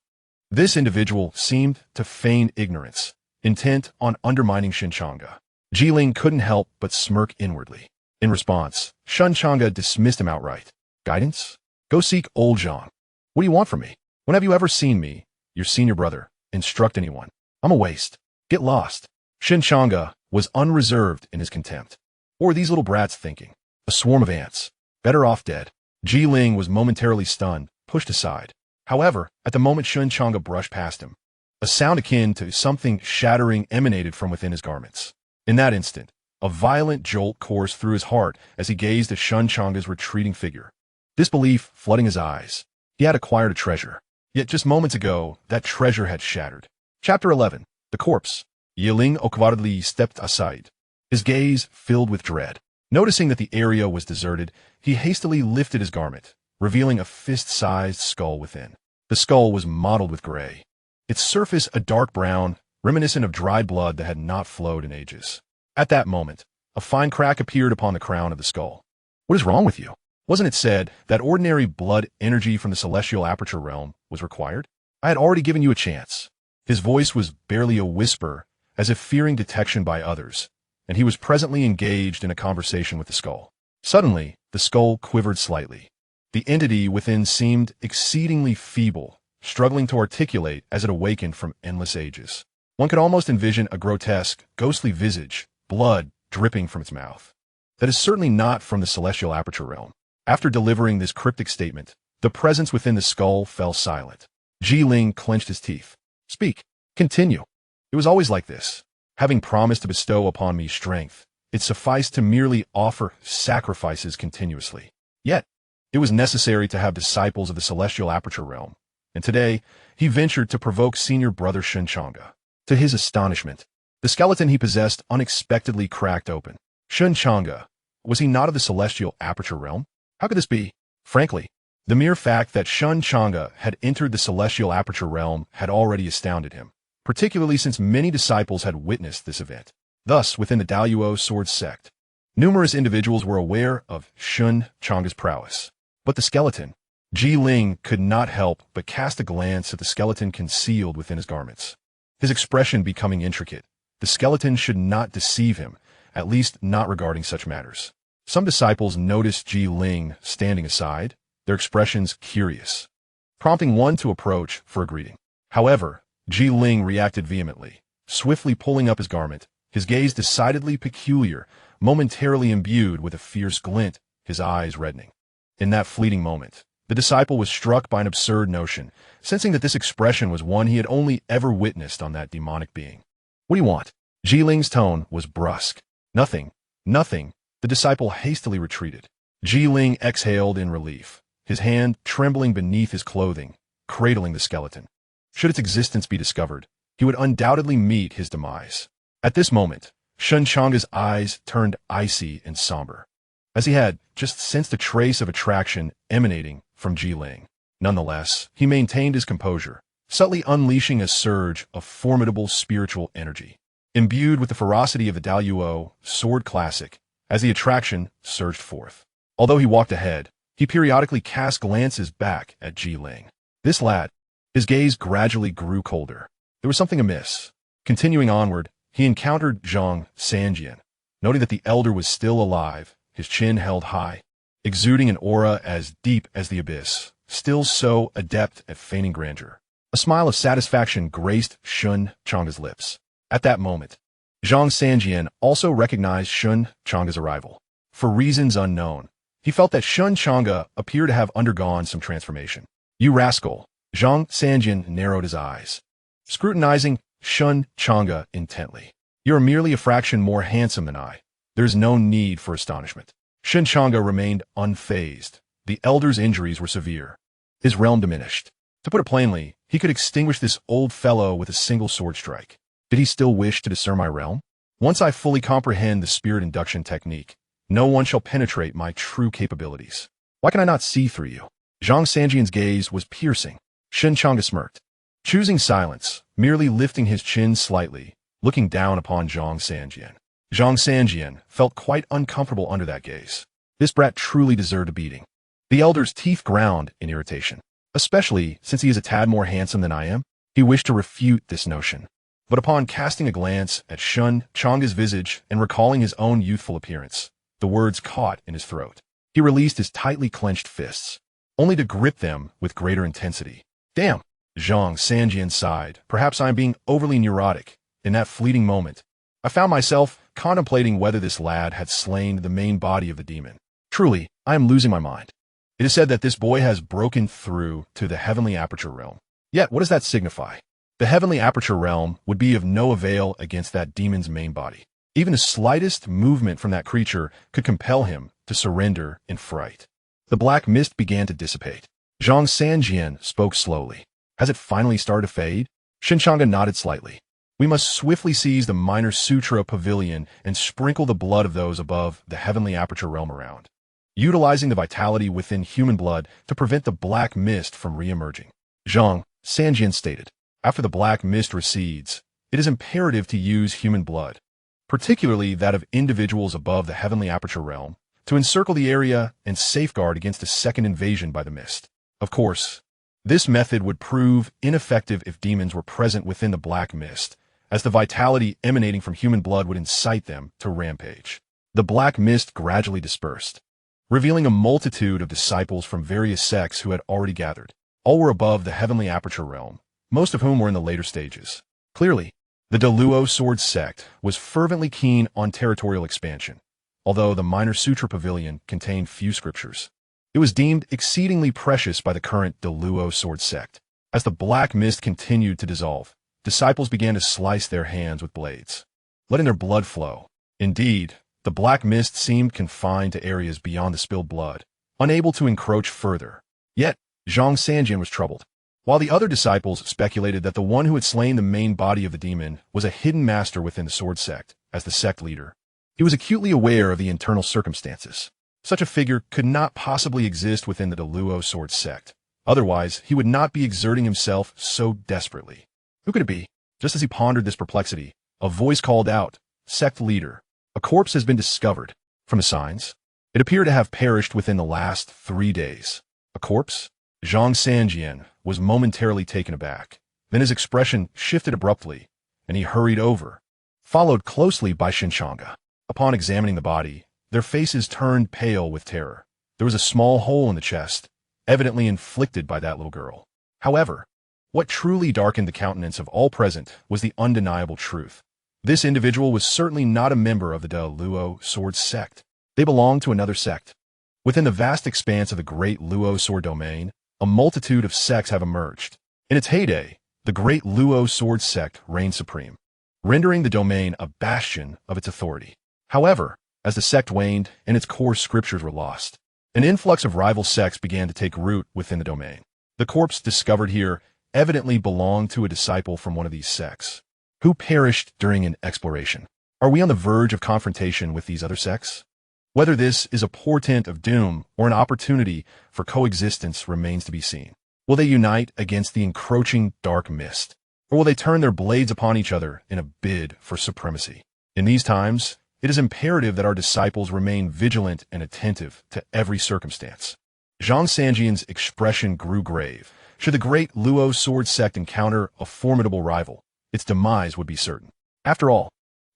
this individual seemed to feign ignorance, intent on undermining Shen Changge. Jiling couldn't help but smirk inwardly. In response, Shen Changge dismissed him outright. Guidance? Go seek old Zhang. What do you want from me? When have you ever seen me, your senior brother, instruct anyone? I'm a waste. Get lost. Shen Changge was unreserved in his contempt. What were these little brats thinking? A swarm of ants. Better off dead. Ji Ling was momentarily stunned, pushed aside. However, at the moment Shen Changge brushed past him, a sound akin to something shattering emanated from within his garments. In that instant, a violent jolt coursed through his heart as he gazed at Shen Changge's retreating figure. Disbelief flooding his eyes. He had acquired a treasure. Yet just moments ago, that treasure had shattered. Chapter 11. The Corpse. Yiling awkwardly stepped aside, his gaze filled with dread. Noticing that the area was deserted, he hastily lifted his garment, revealing a fist-sized skull within. The skull was mottled with gray, its surface a dark brown, reminiscent of dried blood that had not flowed in ages. At that moment, a fine crack appeared upon the crown of the skull. What is wrong with you? Wasn't it said that ordinary blood energy from the celestial aperture realm was required? I had already given you a chance. His voice was barely a whisper, as if fearing detection by others, and he was presently engaged in a conversation with the skull. Suddenly, the skull quivered slightly. The entity within seemed exceedingly feeble, struggling to articulate as it awakened from endless ages. One could almost envision a grotesque, ghostly visage, blood dripping from its mouth. That is certainly not from the celestial aperture realm. After delivering this cryptic statement, the presence within the skull fell silent. Ji Ling clenched his teeth. Speak. Continue. It was always like this. Having promised to bestow upon me strength, it sufficed to merely offer sacrifices continuously. Yet, it was necessary to have disciples of the celestial aperture realm, and today, he ventured to provoke senior brother Shen Changge. To his astonishment, the skeleton he possessed unexpectedly cracked open. Shen Changge, was he not of the celestial aperture realm? How could this be? Frankly, the mere fact that Shen Changge had entered the celestial aperture realm had already astounded him, particularly since many disciples had witnessed this event. Thus, within the Daluo sword sect, numerous individuals were aware of Shen Changge's prowess. But the skeleton, Ji Ling could not help but cast a glance at the skeleton concealed within his garments. His expression becoming intricate, the skeleton should not deceive him, at least not regarding such matters. Some disciples noticed Ji Ling standing aside, their expressions curious, prompting one to approach for a greeting. However, Ji Ling reacted vehemently, swiftly pulling up his garment, his gaze decidedly peculiar, momentarily imbued with a fierce glint, his eyes reddening. In that fleeting moment, the disciple was struck by an absurd notion, sensing that this expression was one he had only ever witnessed on that demonic being. What do you want? Ji Ling's tone was brusque. Nothing. Nothing. The disciple hastily retreated. Ji Ling exhaled in relief, his hand trembling beneath his clothing, cradling the skeleton. Should its existence be discovered, he would undoubtedly meet his demise. At this moment, Shen Changge's eyes turned icy and somber, as he had just sensed a trace of attraction emanating from Ji Ling. Nonetheless, he maintained his composure, subtly unleashing a surge of formidable spiritual energy, imbued with the ferocity of the Daluo sword classic, as the attraction surged forth. Although he walked ahead, he periodically cast glances back at Ji Ling. This lad, his gaze gradually grew colder. There was something amiss. Continuing onward, he encountered Xianxia. Noting that the elder was still alive, his chin held high, exuding an aura as deep as the abyss, still so adept at feigning grandeur. A smile of satisfaction graced Shen Changge's lips. At that moment, Xianxia also recognized Shen Changge's arrival. For reasons unknown, he felt that Shen Changge appeared to have undergone some transformation. You rascal! Xianxia narrowed his eyes, scrutinizing Shen Changge intently. You are merely a fraction more handsome than I. There is no need for astonishment. Shen Changge remained unfazed. The elder's injuries were severe. His realm diminished. To put it plainly, he could extinguish this old fellow with a single sword strike. Did he still wish to discern my realm? Once I fully comprehend the spirit induction technique, no one shall penetrate my true capabilities. Why can I not see through you? Xianxia's gaze was piercing. Shen Changge smirked, choosing silence, merely lifting his chin slightly, looking down upon Xianxia. Xianxia felt quite uncomfortable under that gaze. This brat truly deserved a beating. The elder's teeth ground in irritation, especially since he is a tad more handsome than I am. He wished to refute this notion, but upon casting a glance at Shen Changge's visage and recalling his own youthful appearance, the words caught in his throat. He released his tightly clenched fists, only to grip them with greater intensity. Damn! Zhang Sanjian sighed. Perhaps I am being overly neurotic. In that fleeting moment, I found myself contemplating whether this lad had slain the main body of the demon. Truly, I am losing my mind. It is said that this boy has broken through to the heavenly aperture realm. Yet, what does that signify? The heavenly aperture realm would be of no avail against that demon's main body. Even the slightest movement from that creature could compel him to surrender in fright. The black mist began to dissipate. Zhang Sanjian spoke slowly. Has it finally started to fade? Shen Changge nodded slightly. We must swiftly seize the minor sutra pavilion and sprinkle the blood of those above the heavenly aperture realm around, utilizing the vitality within human blood to prevent the black mist from re-emerging. Zhang Sanjian stated, after the black mist recedes, it is imperative to use human blood, particularly that of individuals above the heavenly aperture realm, to encircle the area and safeguard against a second invasion by the mist. Of course, this method would prove ineffective if demons were present within the black mist, as the vitality emanating from human blood would incite them to rampage. The black mist gradually dispersed, revealing a multitude of disciples from various sects who had already gathered. All were above the heavenly aperture realm, most of whom were in the later stages. Clearly, the Deluo Sword sect was fervently keen on territorial expansion, although the minor sutra pavilion contained few scriptures. It was deemed exceedingly precious by the current Deluo Sword sect. As the black mist continued to dissolve, disciples began to slice their hands with blades, letting their blood flow. Indeed, the black mist seemed confined to areas beyond the spilled blood, unable to encroach further. Yet, Zhang Sanjian was troubled. While the other disciples speculated that the one who had slain the main body of the demon was a hidden master within the sword sect, as the sect leader, he was acutely aware of the internal circumstances. Such a figure could not possibly exist within the Deluo Sword sect. Otherwise, he would not be exerting himself so desperately. Who could it be? Just as he pondered this perplexity, a voice called out, "Sect leader, a corpse has been discovered." From the signs, it appeared to have perished within the last 3 days. A corpse? Zhang Sanjian was momentarily taken aback. Then his expression shifted abruptly, and he hurried over, followed closely by Shen Changge. Upon examining the body, their faces turned pale with terror. There was a small hole in the chest, evidently inflicted by that little girl. However, what truly darkened the countenance of all present was the undeniable truth. This individual was certainly not a member of the Deluo Sword sect. They belonged to another sect. Within the vast expanse of the great Luo Sword domain, a multitude of sects have emerged. In its heyday, the great Luo Sword sect reigned supreme, rendering the domain a bastion of its authority. However, as the sect waned and its core scriptures were lost, an influx of rival sects began to take root within the domain. The corpse discovered here evidently belonged to a disciple from one of these sects, who perished during an exploration. Are we on the verge of confrontation with these other sects? Whether this is a portent of doom or an opportunity for coexistence remains to be seen. Will they unite against the encroaching dark mist, or will they turn their blades upon each other in a bid for supremacy? In these times, it is imperative that our disciples remain vigilant and attentive to every circumstance. Zhang Sanjian's expression grew grave. Should the great Luo Sword sect encounter a formidable rival, its demise would be certain. After all,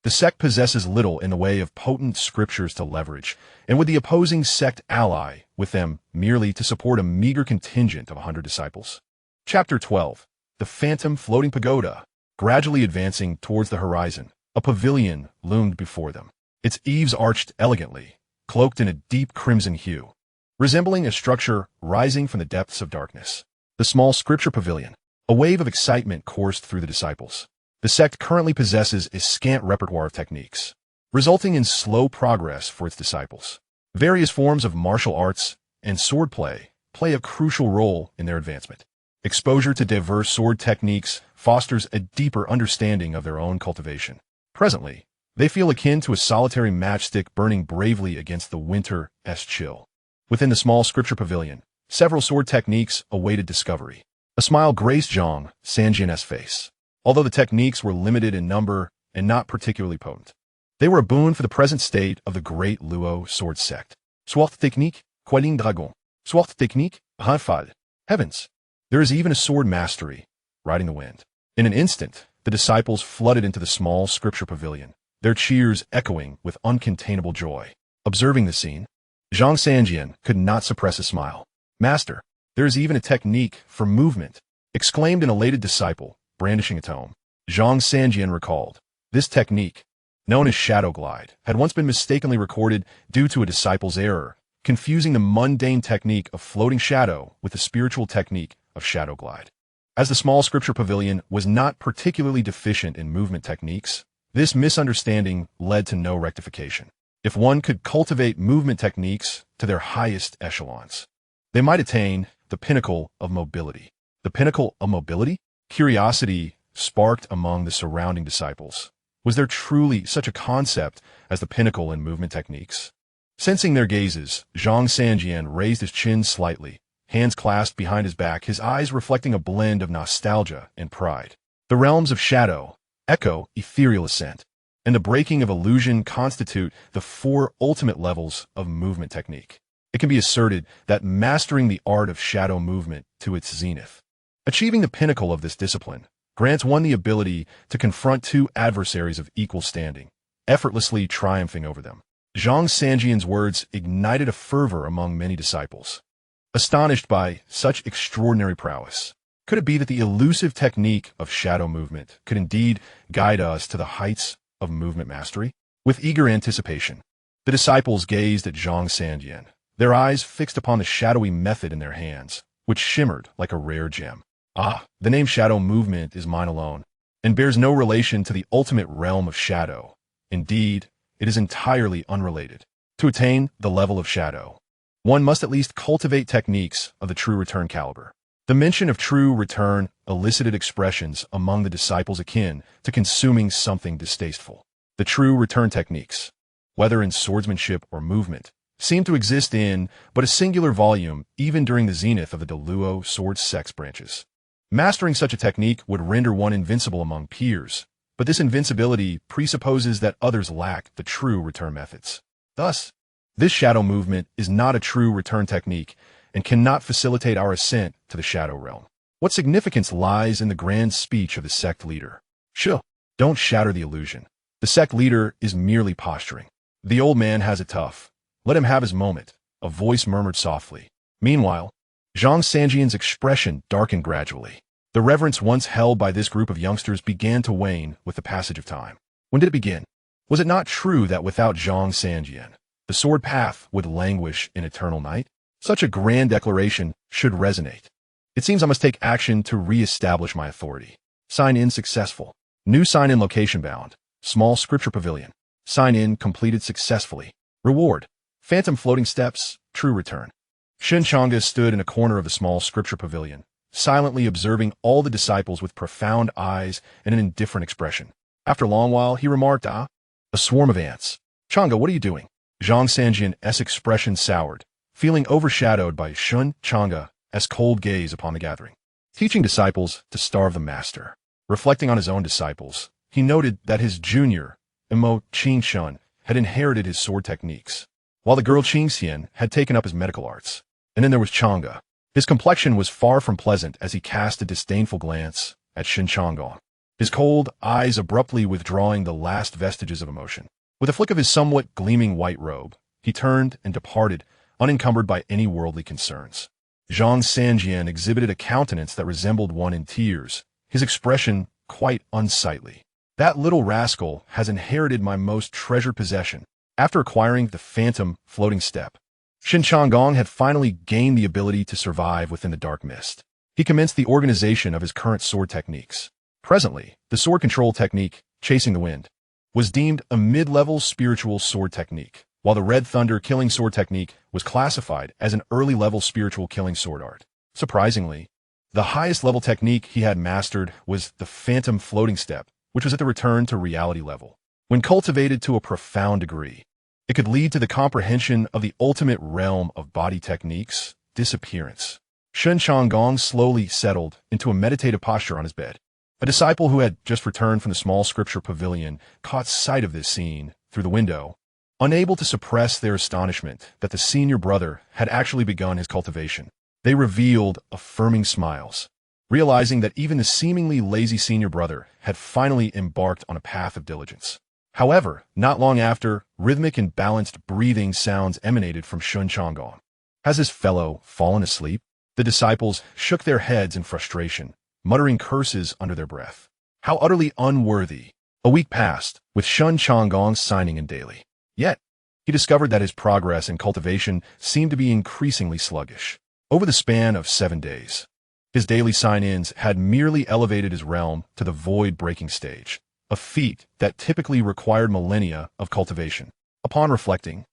the sect possesses little in the way of potent scriptures to leverage, and would the opposing sect ally with them merely to support a meager contingent of 100 disciples? Chapter 12. The Phantom Floating Pagoda. Gradually advancing towards the horizon, a pavilion loomed before them. Its eaves arched elegantly, cloaked in a deep crimson hue, resembling a structure rising from the depths of darkness. The small scripture pavilion. A wave of excitement coursed through the disciples. The sect currently possesses a scant repertoire of techniques, resulting in slow progress for its disciples. Various forms of martial arts and swordplay play a crucial role in their advancement. Exposure to diverse sword techniques fosters a deeper understanding of their own cultivation. Presently, they feel akin to a solitary matchstick burning bravely against the winter's chill. Within the small scripture pavilion, several sword techniques awaited discovery. A smile graced Zhang Sanjian's face. Although the techniques were limited in number and not particularly potent, they were a boon for the present state of the great Luo Sword sect. Sword technique, Quelling Dragon. Sword technique, Rafale. Heavens! There is even a sword mastery, riding the wind. In an instant, the disciples flooded into the small scripture pavilion, their cheers echoing with uncontainable joy. Observing the scene, Zhang Sanjian could not suppress a smile. Master, there is even a technique for movement. exclaimed an elated disciple, brandishing a tome. Xianxia recalled. This technique, known as shadow glide, had once been mistakenly recorded due to a disciple's error, confusing the mundane technique of floating shadow with the spiritual technique of shadow glide. As the small scripture pavilion was not particularly deficient in movement techniques, this misunderstanding led to no rectification. If one could cultivate movement techniques to their highest echelons, they might attain the pinnacle of mobility. The pinnacle of mobility? Curiosity sparked among the surrounding disciples. Was there truly such a concept as the pinnacle in movement techniques? Sensing their gazes, Xianxia raised his chin slightly, hands clasped behind his back, his eyes reflecting a blend of nostalgia and pride. The realms of shadow, echo, ethereal ascent, and the breaking of illusion constitute the four ultimate levels of movement technique. It can be asserted that mastering the art of shadow movement to its zenith, achieving the pinnacle of this discipline, grants one the ability to confront two adversaries of equal standing, effortlessly triumphing over them. Xianxia's words ignited a fervor among many disciples. Astonished by such extraordinary prowess, could it be that the elusive technique of shadow movement could indeed guide us to the heights of movement mastery? With eager anticipation, the disciples gazed at Xianxia, their eyes fixed upon the shadowy method in their hands, which shimmered like a rare gem. Ah, the name shadow movement is mine alone, and bears no relation to the ultimate realm of shadow. Indeed, it is entirely unrelated. To attain the level of shadow, one must at least cultivate techniques of the true return caliber. The mention of true return elicited expressions among the disciples akin to consuming something distasteful. The true return techniques, whether in swordsmanship or movement, seem to exist in but a singular volume even during the zenith of the Deluo sword sect branches. Mastering such a technique would render one invincible among peers, but this invincibility presupposes that others lack the true return methods. Thus, this shadow movement is not a true return technique and cannot facilitate our ascent to the shadow realm. What significance lies in the grand speech of the sect leader? Chill. Don't shatter the illusion. The sect leader is merely posturing. The old man has it tough. Let him have his moment, a voice murmured softly. Meanwhile, Xianxia's expression darkened gradually. The reverence once held by this group of youngsters began to wane with the passage of time. When did it begin? Was it not true that without Xianxia, the sword path would languish in eternal night? Such a grand declaration should resonate. It seems I must take action to re-establish my authority. Sign in successful. New sign in location bound. Small scripture pavilion. Sign in completed successfully. Reward. Phantom floating steps. True return. Shen Changge stood in a corner of the small scripture pavilion, silently observing all the disciples with profound eyes and an indifferent expression. After a long while, he remarked, a swarm of ants. Changge, what are you doing? Xianxia's expression soured, feeling overshadowed by Shen Changge's cold gaze upon the gathering. Teaching disciples to starve the master. Reflecting on his own disciples, he noted that his junior, Xianxia, had inherited his sword techniques, while the girl Xianxia had taken up his medical arts. And then there was Changge. His complexion was far from pleasant as he cast a disdainful glance at Shen Changge, his cold eyes abruptly withdrawing the last vestiges of emotion. With a flick of his somewhat gleaming white robe, he turned and departed, unencumbered by any worldly concerns. Xianxia exhibited a countenance that resembled one in tears, his expression quite unsightly. That little rascal has inherited my most treasured possession. After acquiring the phantom floating step, Shen Changge had finally gained the ability to survive within the dark mist. He commenced the organization of his current sword techniques. Presently, the sword control technique, Chasing the Wind, was deemed a mid-level spiritual sword technique, while the Red Thunder killing sword technique was classified as an early-level spiritual killing sword art. Surprisingly, the highest level technique he had mastered was the phantom floating step, which was at the return to reality level. When cultivated to a profound degree, it could lead to the comprehension of the ultimate realm of body techniques, disappearance. Shen Changge slowly settled into a meditative posture on his bed. A disciple who had just returned from the small scripture pavilion caught sight of this scene through the window, unable to suppress their astonishment that the senior brother had actually begun his cultivation. They revealed affirming smiles, realizing that even the seemingly lazy senior brother had finally embarked on a path of diligence. However, not long after, rhythmic and balanced breathing sounds emanated from Shen Changge. Has his fellow fallen asleep? The disciples shook their heads in frustration, muttering curses under their breath. How utterly unworthy. A week passed, with Shen Changge signing in daily. Yet, he discovered that his progress in cultivation seemed to be increasingly sluggish. Over the span of 7 days, his daily sign-ins had merely elevated his realm to the void-breaking stage, a feat that typically required millennia of cultivation. Upon reflecting,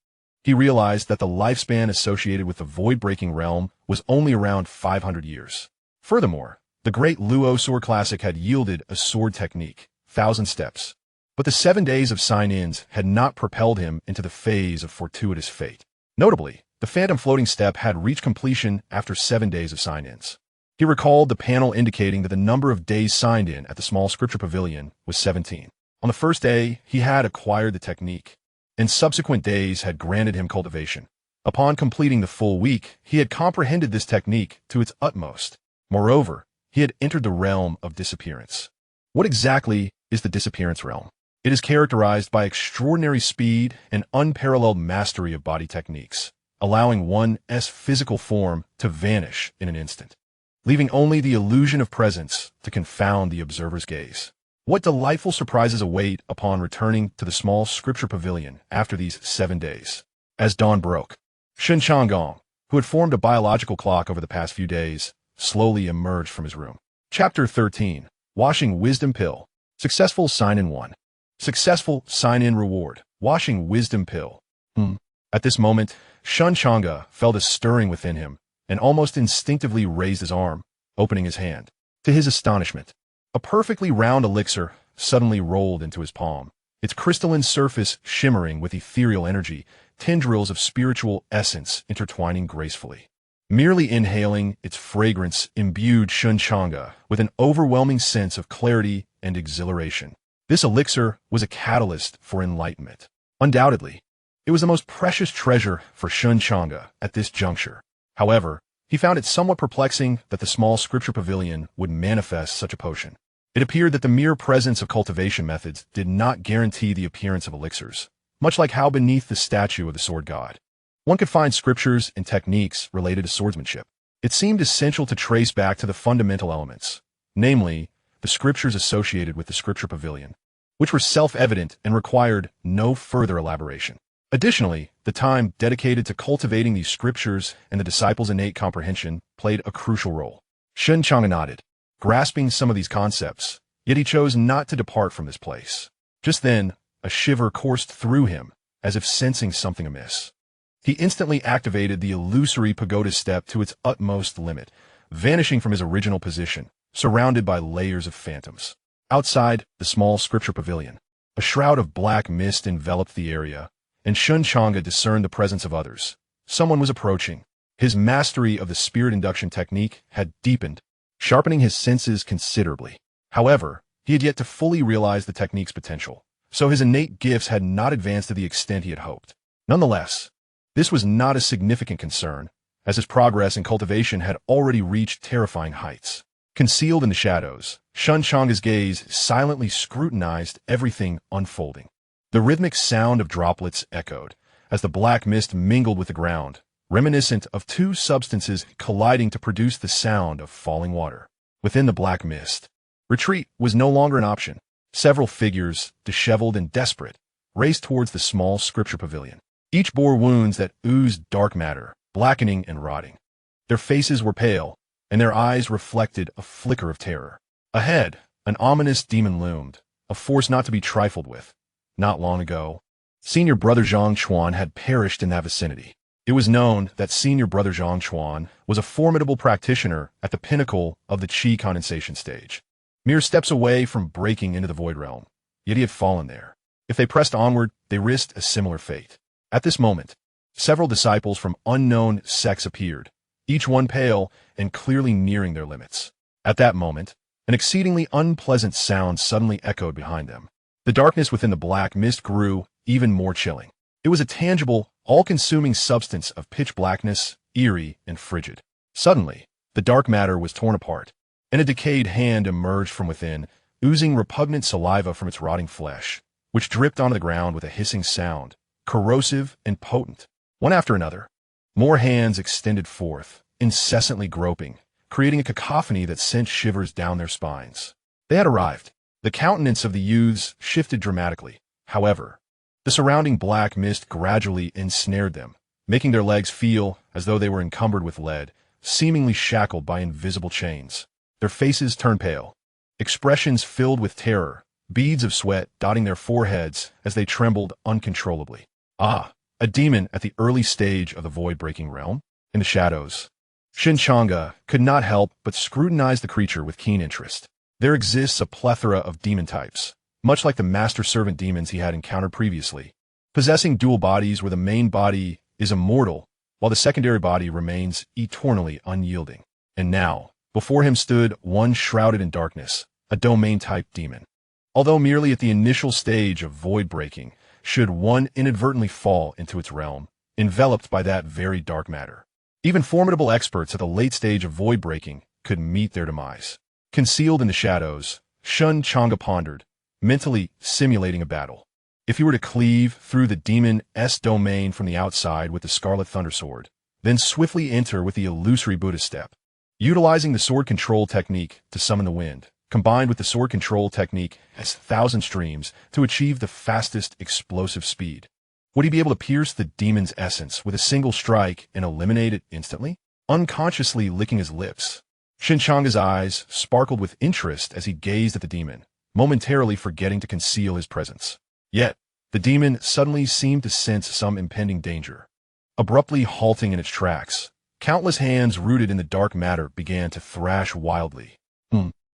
he realized that the lifespan associated with the void-breaking realm was only around 500 years. Furthermore, the great Luo sword classic had yielded a sword technique, 1,000 steps. But the 7 days of sign-ins had not propelled him into the phase of fortuitous fate. Notably, the phantom floating step had reached completion after 7 days of sign-ins. He recalled the panel indicating that the number of days signed in at the small scripture pavilion was 17. On the first day, he had acquired the technique, and subsequent days had granted him cultivation. Upon completing the full week, he had comprehended this technique to its utmost. Moreover, he had entered the realm of disappearance. What exactly is the disappearance realm? It is characterized by extraordinary speed and unparalleled mastery of body techniques, allowing one's physical form to vanish in an instant, leaving only the illusion of presence to confound the observer's gaze. What delightful surprises await upon returning to the small scripture pavilion after these 7 days. As dawn broke, Shen Changge, who had formed a biological clock over the past few days, slowly emerged from his room. Chapter 13. Washing Wisdom Pill. Successful Sign-In 1. Successful Sign-In Reward. Washing Wisdom Pill. At this moment, Shen Changge felt a stirring within him and almost instinctively raised his arm, opening his hand. To his astonishment, a perfectly round elixir suddenly rolled into his palm, its crystalline surface shimmering with ethereal energy, tendrils of spiritual essence intertwining gracefully. Merely inhaling its fragrance imbued Shen Changge with an overwhelming sense of clarity and exhilaration. This elixir was a catalyst for enlightenment. Undoubtedly, it was the most precious treasure for Shen Changge at this juncture. However, he found it somewhat perplexing that the small scripture pavilion would manifest such a potion. It appeared that the mere presence of cultivation methods did not guarantee the appearance of elixirs, much like how beneath the statue of the sword god, one could find scriptures and techniques related to swordsmanship. It seemed essential to trace back to the fundamental elements, namely, the scriptures associated with the scripture pavilion, which were self-evident and required no further elaboration. Additionally, the time dedicated to cultivating these scriptures and the disciples' innate comprehension played a crucial role. Shen Changge nodded, grasping some of these concepts, yet he chose not to depart from this place. Just then, a shiver coursed through him, as if sensing something amiss. He instantly activated the illusory pagoda step to its utmost limit, vanishing from his original position, surrounded by layers of phantoms. Outside the small scripture pavilion, a shroud of black mist enveloped the area, and Shen Changge discerned the presence of others. Someone was approaching. His mastery of the spirit induction technique had deepened, sharpening his senses considerably. However, he had yet to fully realize the technique's potential, so his innate gifts had not advanced to the extent he had hoped. Nonetheless, this was not a significant concern, as his progress in cultivation had already reached terrifying heights. Concealed in the shadows, Shen Changge's gaze silently scrutinized everything unfolding. The rhythmic sound of droplets echoed, as the black mist mingled with the ground, reminiscent of two substances colliding to produce the sound of falling water. Within the black mist, retreat was no longer an option. Several figures, disheveled and desperate, raced towards the small scripture pavilion. Each bore wounds that oozed dark matter, blackening and rotting. Their faces were pale, and their eyes reflected a flicker of terror. Ahead, an ominous demon loomed, a force not to be trifled with. Not long ago, Senior Brother Zhang Chuan had perished in that vicinity. It was known that Senior Brother Zhang Chuan was a formidable practitioner at the pinnacle of the Qi condensation stage, mere steps away from breaking into the void realm, yet he had fallen there. If they pressed onward, they risked a similar fate. At this moment, several disciples from unknown sects appeared, each one pale and clearly nearing their limits. At that moment, an exceedingly unpleasant sound suddenly echoed behind them. The darkness within the black mist grew even more chilling. It was a tangible, all-consuming substance of pitch blackness, eerie and frigid. Suddenly, the dark matter was torn apart, and a decayed hand emerged from within, oozing repugnant saliva from its rotting flesh, which dripped onto the ground with a hissing sound, corrosive and potent. One after another, more hands extended forth, incessantly groping, creating a cacophony that sent shivers down their spines. They had arrived. The countenance of the youths shifted dramatically. However, the surrounding black mist gradually ensnared them, making their legs feel as though they were encumbered with lead, seemingly shackled by invisible chains. Their faces turned pale, expressions filled with terror, beads of sweat dotting their foreheads as they trembled uncontrollably. Ah, a demon at the early stage of the void-breaking realm? In the shadows, Shen Changge could not help but scrutinize the creature with keen interest. There exists a plethora of demon types, much like the master-servant demons he had encountered previously, possessing dual bodies where the main body is immortal, while the secondary body remains eternally unyielding. And now, before him stood one shrouded in darkness, a domain-type demon. Although merely at the initial stage of void-breaking, should one inadvertently fall into its realm, enveloped by that very dark matter. Even formidable experts at the late stage of void-breaking could meet their demise. Concealed in the shadows, Shen Changge pondered, mentally simulating a battle. If he were to cleave through the demon's domain from the outside with the Scarlet Thunder Sword, then swiftly enter with the illusory Buddha step, utilizing the sword control technique to summon the wind, combined with the sword control technique as 1,000 streams to achieve the fastest explosive speed. Would he be able to pierce the demon's essence with a single strike and eliminate it instantly? Unconsciously licking his lips, Shen Changge's eyes sparkled with interest as he gazed at the demon, momentarily forgetting to conceal his presence. Yet, the demon suddenly seemed to sense some impending danger. Abruptly halting in its tracks, countless hands rooted in the dark matter began to thrash wildly.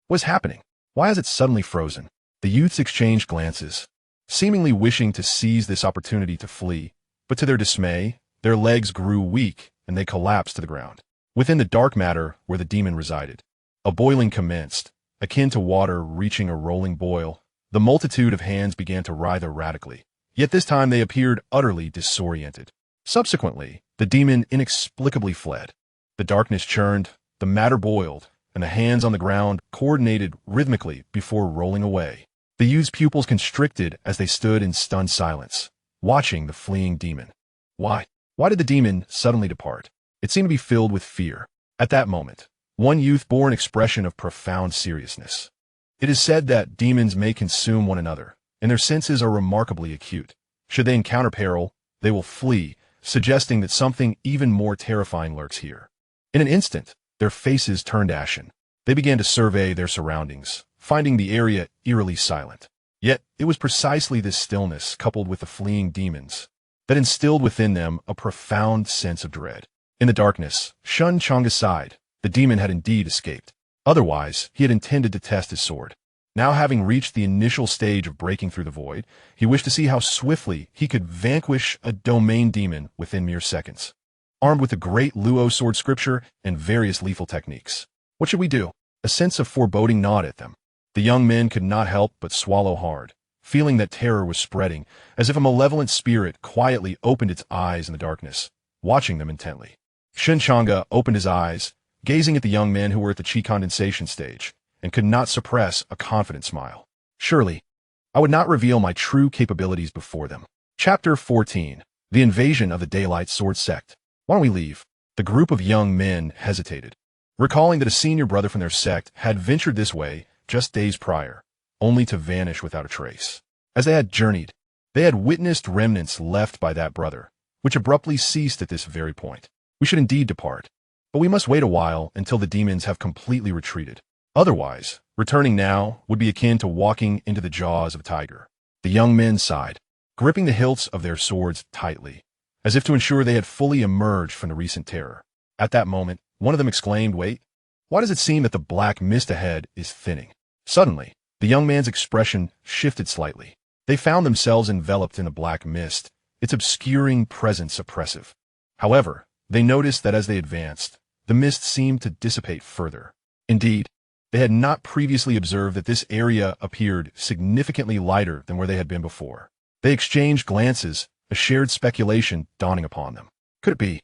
What's happening? Why is it suddenly frozen? The youths exchanged glances, seemingly wishing to seize this opportunity to flee, but to their dismay, their legs grew weak and they collapsed to the ground. Within the dark matter where the demon resided, a boiling commenced, akin to water reaching a rolling boil. The multitude of hands began to writhe erratically, yet this time they appeared utterly disoriented. Subsequently, the demon inexplicably fled. The darkness churned, the matter boiled, and the hands on the ground coordinated rhythmically before rolling away. The youth's pupils constricted as they stood in stunned silence, watching the fleeing demon. Why? Why did the demon suddenly depart? It seemed to be filled with fear. At that moment, one youth bore an expression of profound seriousness. It is said that demons may consume one another, and their senses are remarkably acute. Should they encounter peril, they will flee, suggesting that something even more terrifying lurks here. In an instant, their faces turned ashen. They began to survey their surroundings, finding the area eerily silent. Yet, it was precisely this stillness, coupled with the fleeing demons, that instilled within them a profound sense of dread. In the darkness, Shen Changge sighed. The demon had indeed escaped. Otherwise, he had intended to test his sword. Now having reached the initial stage of breaking through the void, he wished to see how swiftly he could vanquish a domain demon within mere seconds. Armed with the great Luo sword scripture and various lethal techniques. What should we do? A sense of foreboding gnawed at them. The young men could not help but swallow hard, feeling that terror was spreading, as if a malevolent spirit quietly opened its eyes in the darkness, watching them intently. Shen Changge opened his eyes, gazing at the young men who were at the chi condensation stage, and could not suppress a confident smile. Surely, I would not reveal my true capabilities before them. Chapter 14. The Invasion of the Daylight Sword Sect. Why don't we leave? The group of young men hesitated, recalling that a senior brother from their sect had ventured this way just days prior, only to vanish without a trace. As they had journeyed, they had witnessed remnants left by that brother, which abruptly ceased at this very point. We should indeed depart, but we must wait a while until the demons have completely retreated. Otherwise, returning now would be akin to walking into the jaws of a tiger. The young men sighed, gripping the hilts of their swords tightly, as if to ensure they had fully emerged from the recent terror. At that moment, one of them exclaimed, "Wait, why does it seem that the black mist ahead is thinning?" Suddenly, the young man's expression shifted slightly. They found themselves enveloped in a black mist, its obscuring presence oppressive. However, they noticed that as they advanced, the mist seemed to dissipate further. Indeed, they had not previously observed that this area appeared significantly lighter than where they had been before. They exchanged glances, a shared speculation dawning upon them. Could it be?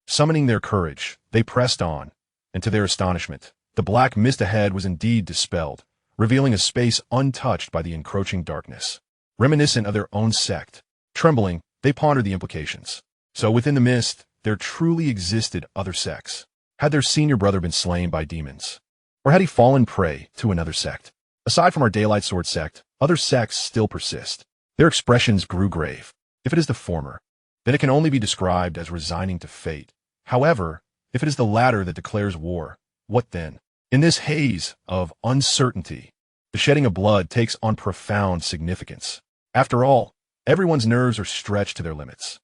Summoning their courage, they pressed on, and to their astonishment, the black mist ahead was indeed dispelled, revealing a space untouched by the encroaching darkness. Reminiscent of their own sect, trembling, they pondered the implications. So within the mist, there truly existed other sects. Had their senior brother been slain by demons? Or had he fallen prey to another sect? Aside from our Daylight Sword sect, other sects still persist. Their expressions grew grave. If it is the former, then it can only be described as resigning to fate. However, if it is the latter that declares war, what then? In this haze of uncertainty, the shedding of blood takes on profound significance. After all, everyone's nerves are stretched to their limits.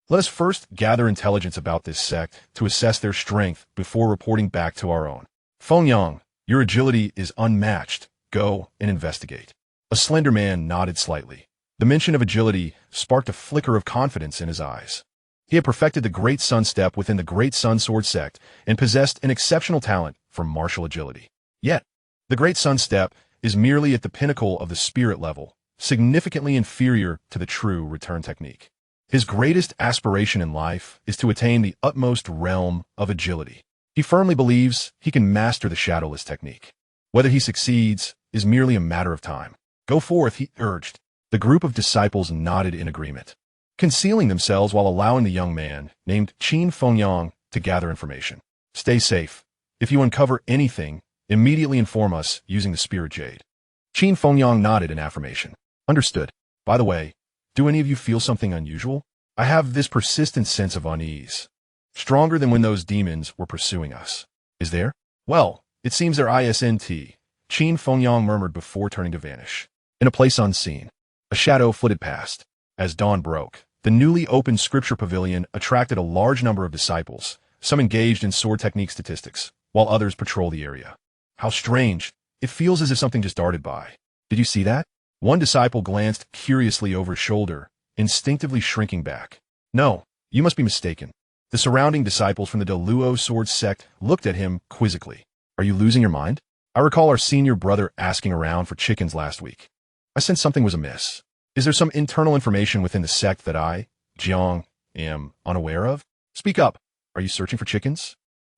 Let us first gather intelligence about this sect to assess their strength before reporting back to our own. Fengyang, your agility is unmatched. Go and investigate. A slender man nodded slightly. The mention of agility sparked a flicker of confidence in his eyes. He had perfected the Great Sun Step within the Great Sun Sword sect and possessed an exceptional talent for martial agility. Yet, the Great Sun Step is merely at the pinnacle of the spirit level, significantly inferior to the true return technique. His greatest aspiration in life is to attain the utmost realm of agility. He firmly believes he can master the shadowless technique. Whether he succeeds is merely a matter of time. Go forth, he urged. The group of disciples nodded in agreement, concealing themselves while allowing the young man, named Qin Fengyang, to gather information. Stay safe. If you uncover anything, immediately inform us using the Spirit Jade. Qin Fengyang nodded in affirmation. Understood. By the way, do any of you feel something unusual? I have this persistent sense of unease, stronger than when those demons were pursuing us. Is there? Well, it seems there isn't, Qin Fengyang murmured before turning to vanish. In a place unseen, a shadow flitted past. As dawn broke, the newly opened scripture pavilion attracted a large number of disciples, some engaged in sword technique statistics, while others patrol the area. How strange. It feels as if something just darted by. Did you see that? One disciple glanced curiously over his shoulder, instinctively shrinking back. No, you must be mistaken. The surrounding disciples from the Deluo Sword sect looked at him quizzically. Are you losing your mind? I recall our senior brother asking around for chickens last week. I sensed something was amiss. Is there some internal information within the sect that I, Jiang, am unaware of? Speak up. Are you searching for chickens?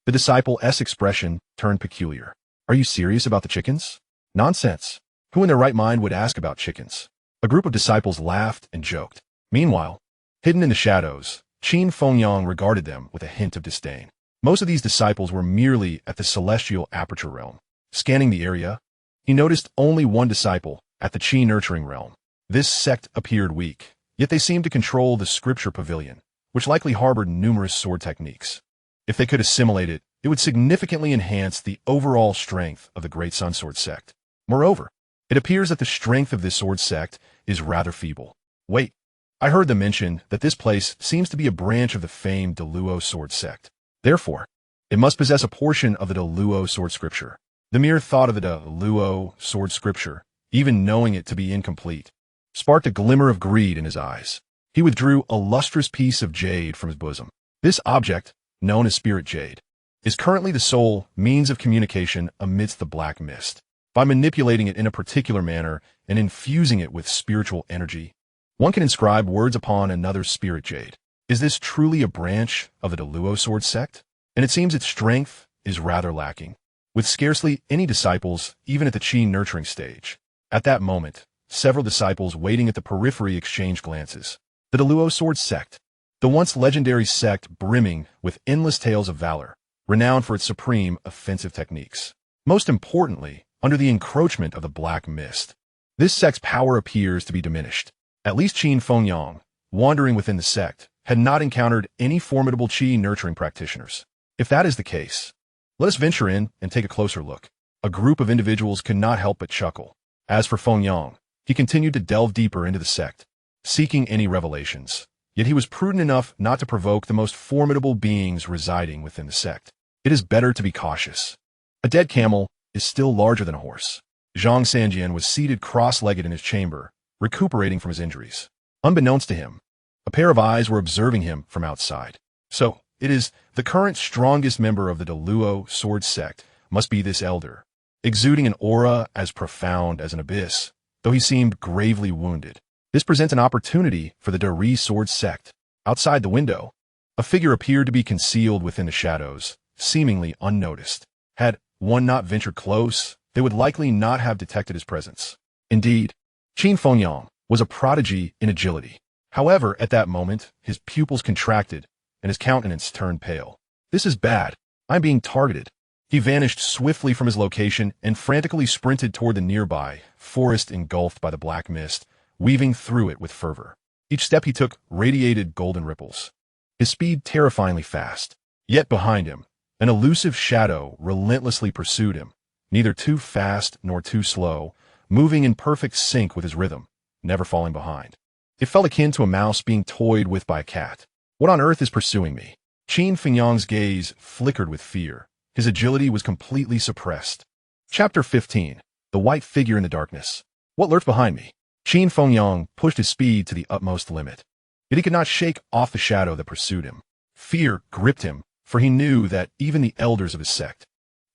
The disciple's expression turned peculiar. Are you serious about the chickens? Nonsense. Who in their right mind would ask about chickens? A group of disciples laughed and joked. Meanwhile, hidden in the shadows, Qin Fengyang regarded them with a hint of disdain. Most of these disciples were merely at the celestial aperture realm. Scanning the area, he noticed only one disciple at the Qi nurturing realm. This sect appeared weak, yet they seemed to control the scripture pavilion, which likely harbored numerous sword techniques. If they could assimilate it, it would significantly enhance the overall strength of the Great Sun Sword sect. Moreover, it appears that the strength of this sword sect is rather feeble. Wait, I heard them mention that this place seems to be a branch of the famed Deluo Sword sect. Therefore, it must possess a portion of the Deluo Sword scripture. The mere thought of the Deluo Sword scripture, even knowing it to be incomplete, sparked a glimmer of greed in his eyes. He withdrew a lustrous piece of jade from his bosom. This object, known as Spirit Jade, is currently the sole means of communication amidst the black mist. By manipulating it in a particular manner and infusing it with spiritual energy, one can inscribe words upon another's Spirit Jade. Is this truly a branch of the Deluo Sword sect? And it seems its strength is rather lacking, with scarcely any disciples even at the Qi nurturing stage. At that moment, several disciples waiting at the periphery exchanged glances. The Deluo Sword sect, the once legendary sect brimming with endless tales of valor, renowned for its supreme offensive techniques. Most importantly, under the encroachment of the black mist, this sect's power appears to be diminished. At least Qin Fengyang, wandering within the sect, had not encountered any formidable Qi nurturing practitioners. If that is the case, let us venture in and take a closer look. A group of individuals could not help but chuckle. As for Fengyang, he continued to delve deeper into the sect, seeking any revelations. Yet he was prudent enough not to provoke the most formidable beings residing within the sect. It is better to be cautious. A dead camel is still larger than a horse. Xianxia was seated cross-legged in his chamber, recuperating from his injuries. Unbeknownst to him, a pair of eyes were observing him from outside. So, it is the current strongest member of the Deluo Sword sect must be this elder, exuding an aura as profound as an abyss, though he seemed gravely wounded. This presents an opportunity for the Dari Sword sect. Outside the window, a figure appeared to be concealed within the shadows, seemingly unnoticed. Had one not ventured close, they would likely not have detected his presence. Indeed, Qin Fengyang was a prodigy in agility. However, at that moment, his pupils contracted and his countenance turned pale. This is bad. I'm being targeted. He vanished swiftly from his location and frantically sprinted toward the nearby forest engulfed by the black mist, weaving through it with fervor. Each step he took radiated golden ripples. His speed terrifyingly fast. Yet behind him, an elusive shadow relentlessly pursued him, neither too fast nor too slow, moving in perfect sync with his rhythm, never falling behind. It felt akin to a mouse being toyed with by a cat. What on earth is pursuing me? Qin Fengyang's gaze flickered with fear. His agility was completely suppressed. Chapter 15. The White Figure in the Darkness. What lurked behind me? Qin Fengyang pushed his speed to the utmost limit. Yet he could not shake off the shadow that pursued him. Fear gripped him, for he knew that even the elders of his sect,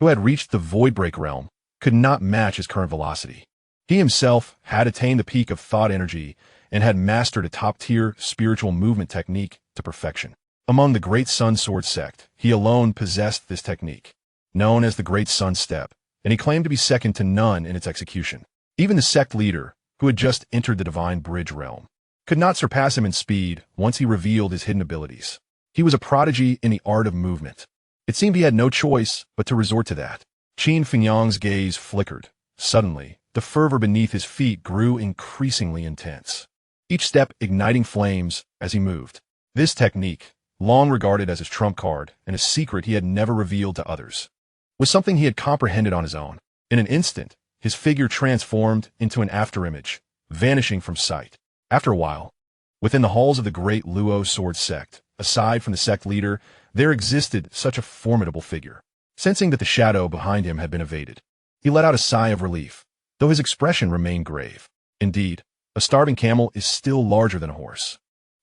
who had reached the Voidbreak realm, could not match his current velocity. He himself had attained the peak of thought energy and had mastered a top-tier spiritual movement technique to perfection. Among the Great Sun Sword sect, he alone possessed this technique, known as the Great Sun Step, and he claimed to be second to none in its execution. Even the sect leader, who had just entered the Divine Bridge realm, could not surpass him in speed once he revealed his hidden abilities. He was a prodigy in the art of movement. It seemed he had no choice but to resort to that. Qin Fengyang's gaze flickered. Suddenly, the fervor beneath his feet grew increasingly intense, each step igniting flames as he moved. This technique, long regarded as his trump card and a secret he had never revealed to others, was something he had comprehended on his own. In an instant, his figure transformed into an afterimage, vanishing from sight. After a while, within the halls of the Great Luo Sword sect, aside from the sect leader, there existed such a formidable figure. Sensing that the shadow behind him had been evaded, he let out a sigh of relief, though his expression remained grave. Indeed, a starving camel is still larger than a horse.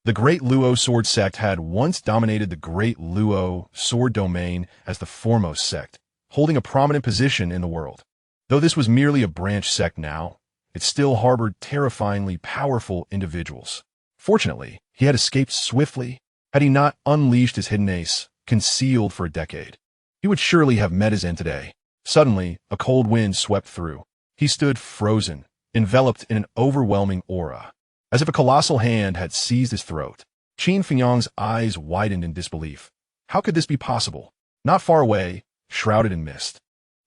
The Great Luo Sword sect had once dominated the Great Luo Sword domain as the foremost sect, holding a prominent position in the world. Though this was merely a branch sect now, it still harbored terrifyingly powerful individuals. Fortunately, he had escaped swiftly. Had he not unleashed his hidden ace, concealed for a decade, he would surely have met his end today. Suddenly, a cold wind swept through. He stood frozen, enveloped in an overwhelming aura, as if a colossal hand had seized his throat. Qin Fengyang's eyes widened in disbelief. How could this be possible? Not far away, shrouded in mist,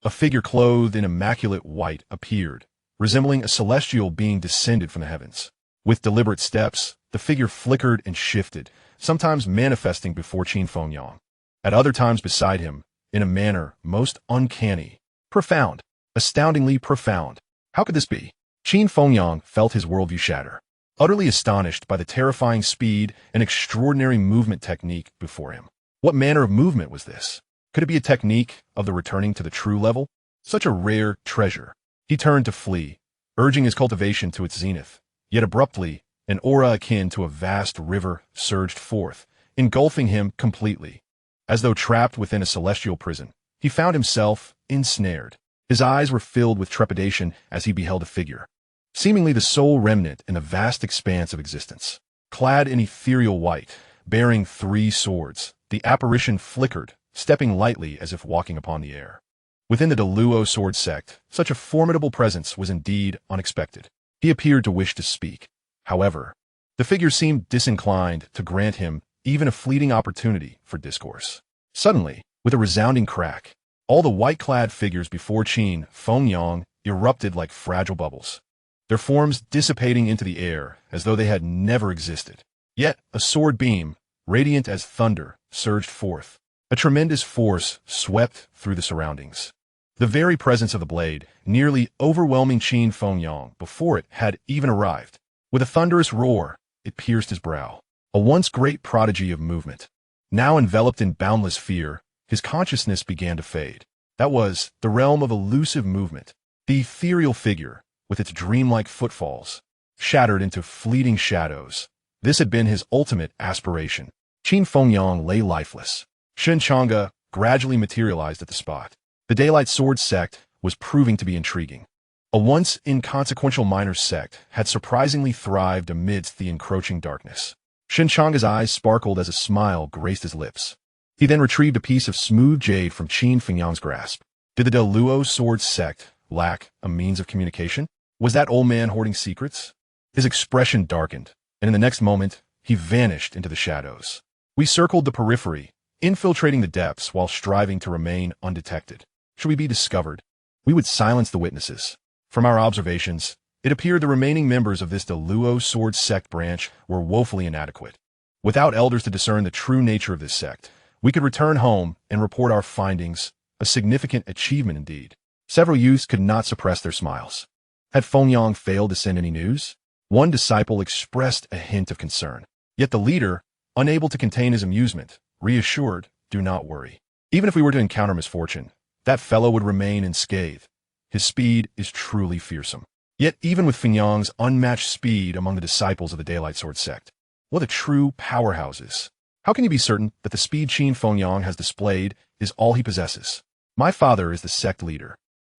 a figure clothed in immaculate white appeared, resembling a celestial being descended from the heavens. With deliberate steps, the figure flickered and shifted, sometimes manifesting before Qin Fengyang, at other times beside him, in a manner most uncanny, profound, astoundingly profound. How could this be? Qin Fengyang felt his worldview shatter, utterly astonished by the terrifying speed and extraordinary movement technique before him. What manner of movement was this? Could it be a technique of the returning to the true level? Such a rare treasure. He turned to flee, urging his cultivation to its zenith. Yet abruptly, an aura akin to a vast river surged forth, engulfing him completely. As though trapped within a celestial prison, he found himself ensnared. His eyes were filled with trepidation as he beheld a figure, seemingly the sole remnant in the vast expanse of existence. Clad in ethereal white, bearing 3 swords, the apparition flickered, stepping lightly as if walking upon the air. Within the Luo Sword sect, such a formidable presence was indeed unexpected. He appeared to wish to speak. However, the figure seemed disinclined to grant him even a fleeting opportunity for discourse. Suddenly, with a resounding crack, all the white-clad figures before Qin Fengyang erupted like fragile bubbles, their forms dissipating into the air as though they had never existed. Yet a sword beam, radiant as thunder, surged forth. A tremendous force swept through the surroundings. The very presence of the blade, nearly overwhelming Qin Fengyang before it had even arrived. With a thunderous roar, it pierced his brow. A once great prodigy of movement, now enveloped in boundless fear, his consciousness began to fade. That was the realm of elusive movement. The ethereal figure, with its dreamlike footfalls, shattered into fleeting shadows. This had been his ultimate aspiration. Qin Fengyang lay lifeless. Shen Changge gradually materialized at the spot. The Daylight Sword sect was proving to be intriguing. A once inconsequential minor sect had surprisingly thrived amidst the encroaching darkness. Shen Changge's eyes sparkled as a smile graced his lips. He then retrieved a piece of smooth jade from Qin Fengyang's grasp. Did the Luo Sword sect lack a means of communication? Was that old man hoarding secrets? His expression darkened, and in the next moment, he vanished into the shadows. We circled the periphery, infiltrating the depths while striving to remain undetected. Should we be discovered, we would silence the witnesses. From our observations, it appeared the remaining members of this Deluo sword sect branch were woefully inadequate. Without elders to discern the true nature of this sect, we could return home and report our findings, a significant achievement indeed. Several youths could not suppress their smiles. Had Fengyang failed to send any news? One disciple expressed a hint of concern. Yet the leader, unable to contain his amusement, reassured, "Do not worry. Even if we were to encounter misfortune, that fellow would remain unscathed. His speed is truly fearsome." Yet even with Fengyang's unmatched speed among the disciples of the Daylight Sword sect, what a true powerhouses. How can you be certain that the speed Qin Fengyang has displayed is all he possesses? My father is the sect leader.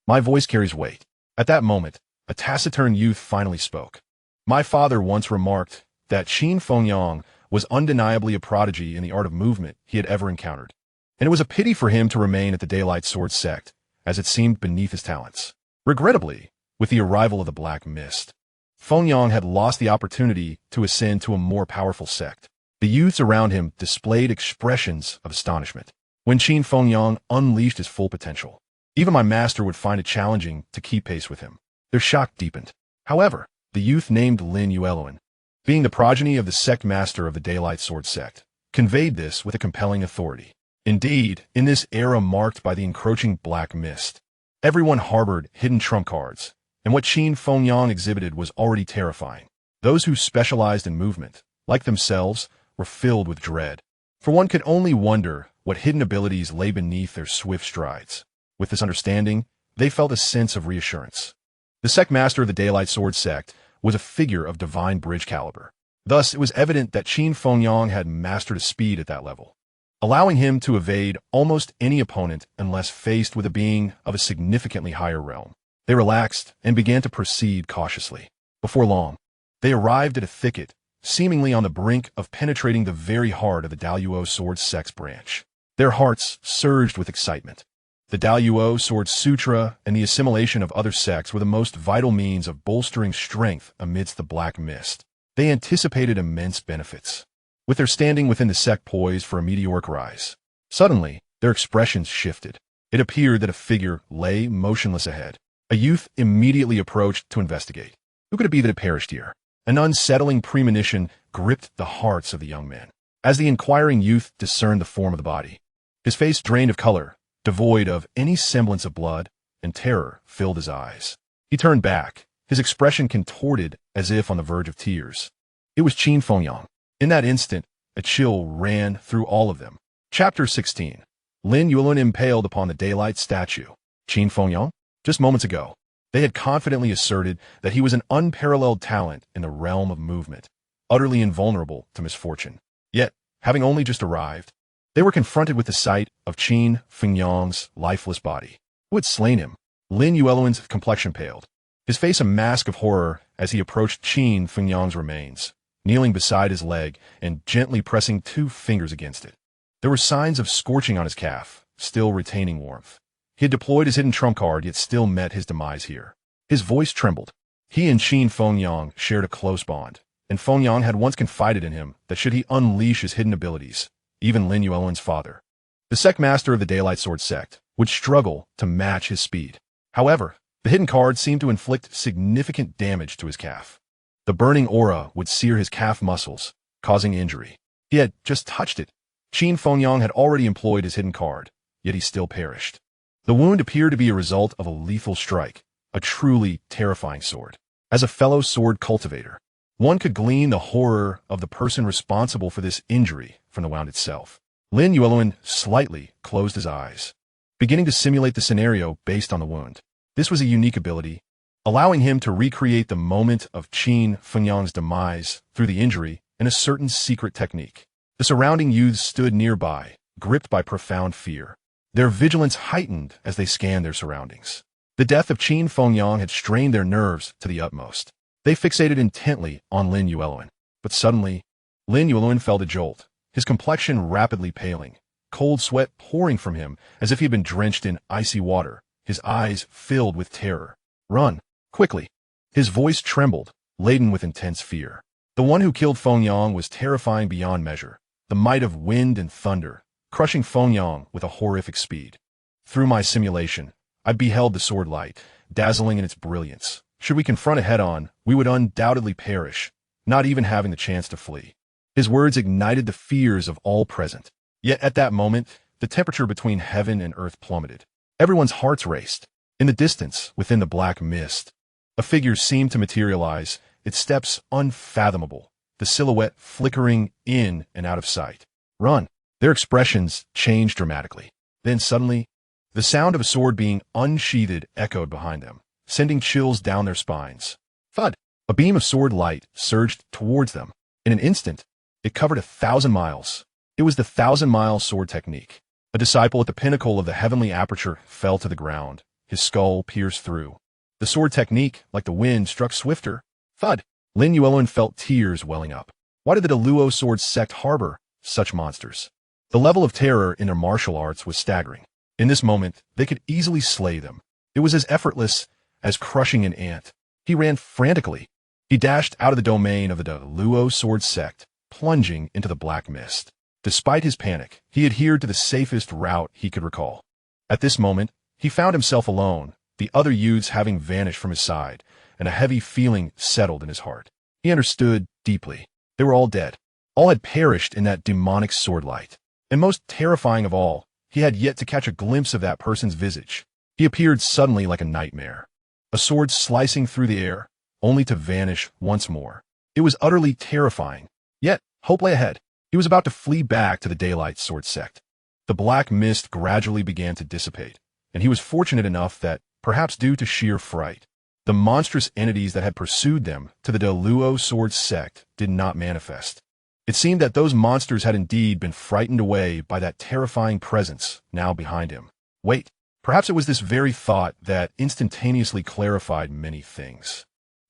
My voice carries weight. At that moment, a taciturn youth finally spoke. My father once remarked that Qin Fengyang was undeniably a prodigy in the art of movement he had ever encountered, and it was a pity for him to remain at the Daylight Sword sect, as it seemed beneath his talents. Regrettably, with the arrival of the Black Mist, Fengyang had lost the opportunity to ascend to a more powerful sect. The youths around him displayed expressions of astonishment. When Qin Fengyang unleashed his full potential, even my master would find it challenging to keep pace with him. Their shock deepened. However, the youth named Lin Yueluan, being the progeny of the sect master of the Daylight Sword sect, conveyed this with a compelling authority. Indeed, in this era marked by the encroaching Black Mist, everyone harbored hidden trump cards, and what Qin Fengyang exhibited was already terrifying. Those who specialized in movement, like themselves, were filled with dread, for one could only wonder what hidden abilities lay beneath their swift strides. With this understanding, they felt a sense of reassurance. The sect master of the Daylight Sword sect was a figure of divine bridge caliber. Thus, it was evident that Qin Fengyang had mastered a speed at that level, allowing him to evade almost any opponent unless faced with a being of a significantly higher realm. They relaxed and began to proceed cautiously. Before long, they arrived at a thicket, seemingly on the brink of penetrating the very heart of the Daluo Sword Sect's branch. Their hearts surged with excitement. The Daluo Sword Sutra and the assimilation of other sects were the most vital means of bolstering strength amidst the Black Mist. They anticipated immense benefits, with their standing within the sect poised for a meteoric rise. Suddenly, their expressions shifted. It appeared that a figure lay motionless ahead. A youth immediately approached to investigate. Who could it be that had perished here? An unsettling premonition gripped the hearts of the young men. As the inquiring youth discerned the form of the body, his face drained of color, devoid of any semblance of blood, and terror filled his eyes. He turned back, his expression contorted as if on the verge of tears. It was Qin Fengyang. In that instant, a chill ran through all of them. Chapter 16. Lin Yueluan impaled upon the daylight statue. Qin Fengyang? Just moments ago, they had confidently asserted that he was an unparalleled talent in the realm of movement, utterly invulnerable to misfortune. Yet, having only just arrived, they were confronted with the sight of Qin Fengyang's lifeless body. Who had slain him? Lin Yueluan's complexion paled, his face a mask of horror as he approached Qin Fengyang's remains, kneeling beside his leg and gently pressing 2 fingers against it. There were signs of scorching on his calf, still retaining warmth. He had deployed his hidden trump card, yet still met his demise here. His voice trembled. He and Qin Fengyang shared a close bond, and Fengyang had once confided in him that should he unleash his hidden abilities, even Lin Yueluan's father, the sect master of the Daylight Sword sect, would struggle to match his speed. However, the hidden card seemed to inflict significant damage to his calf. The burning aura would sear his calf muscles, causing injury. He had just touched it. Qin Fengyang had already employed his hidden card, yet he still perished. The wound appeared to be a result of a lethal strike, a truly terrifying sword. As a fellow sword cultivator, one could glean the horror of the person responsible for this injury from the wound itself. Lin Yueluan slightly closed his eyes, beginning to simulate the scenario based on the wound. This was a unique ability, allowing him to recreate the moment of Qin Fengyang's demise through the injury in a certain secret technique. The surrounding youths stood nearby, gripped by profound fear, their vigilance heightened as they scanned their surroundings. The death of Qin Fengyang had strained their nerves to the utmost. They fixated intently on Lin Yueluan. But suddenly, Lin Yueluan felt a jolt, his complexion rapidly paling, cold sweat pouring from him as if he had been drenched in icy water, his eyes filled with terror. "Run, quickly!" His voice trembled, laden with intense fear. The one who killed Fengyang was terrifying beyond measure. The might of wind and thunder, crushing Fengyang with a horrific speed. Through my simulation, I beheld the sword light, dazzling in its brilliance. Should we confront it head-on, we would undoubtedly perish, not even having the chance to flee. His words ignited the fears of all present. Yet at that moment, the temperature between heaven and earth plummeted. Everyone's hearts raced. In the distance, within the black mist, a figure seemed to materialize, its steps unfathomable, the silhouette flickering in and out of sight. Run! Their expressions changed dramatically. Then suddenly, the sound of a sword being unsheathed echoed behind them, sending chills down their spines. Thud! A beam of sword light surged towards them. In an instant, it covered 1,000 miles. It was the 1,000-mile sword technique. A disciple at the pinnacle of the heavenly aperture fell to the ground, his skull pierced through. The sword technique, like the wind, struck swifter. Thud! Lin Yuelun felt tears welling up. Why did the Luo sword sect harbor such monsters? The level of terror in their martial arts was staggering. In this moment, they could easily slay them. It was as effortless as crushing an ant. He ran frantically. He dashed out of the domain of the Luo sword sect, plunging into the black mist. Despite his panic, he adhered to the safest route he could recall. At this moment, he found himself alone, the other youths having vanished from his side, and a heavy feeling settled in his heart. He understood deeply. They were all dead. All had perished in that demonic sword light. And most terrifying of all, he had yet to catch a glimpse of that person's visage. He appeared suddenly like a nightmare. A sword slicing through the air, only to vanish once more. It was utterly terrifying. Yet, hope lay ahead. He was about to flee back to the Daylight Sword sect. The black mist gradually began to dissipate, and he was fortunate enough that, perhaps due to sheer fright, the monstrous entities that had pursued them to the Luo sword sect did not manifest. It seemed that those monsters had indeed been frightened away by that terrifying presence now behind him. Wait, perhaps it was this very thought that instantaneously clarified many things.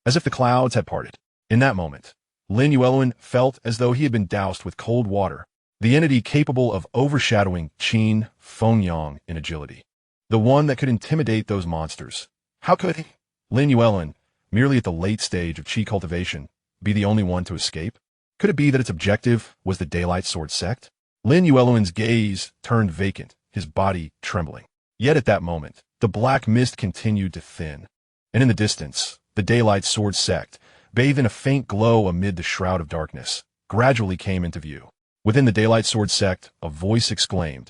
As if the clouds had parted. In that moment, Lin Yuelun felt as though he had been doused with cold water, the entity capable of overshadowing Qin Fengyang in agility. The one that could intimidate those monsters. How could he? Lin Yuelun, merely at the late stage of Qi cultivation, be the only one to escape? Could it be that its objective was the Daylight Sword sect? Lin Yuelun's gaze turned vacant, his body trembling. Yet at that moment, the black mist continued to thin. And in the distance, the Daylight Sword sect, bathed in a faint glow amid the shroud of darkness, gradually came into view. Within the Daylight Sword sect, a voice exclaimed,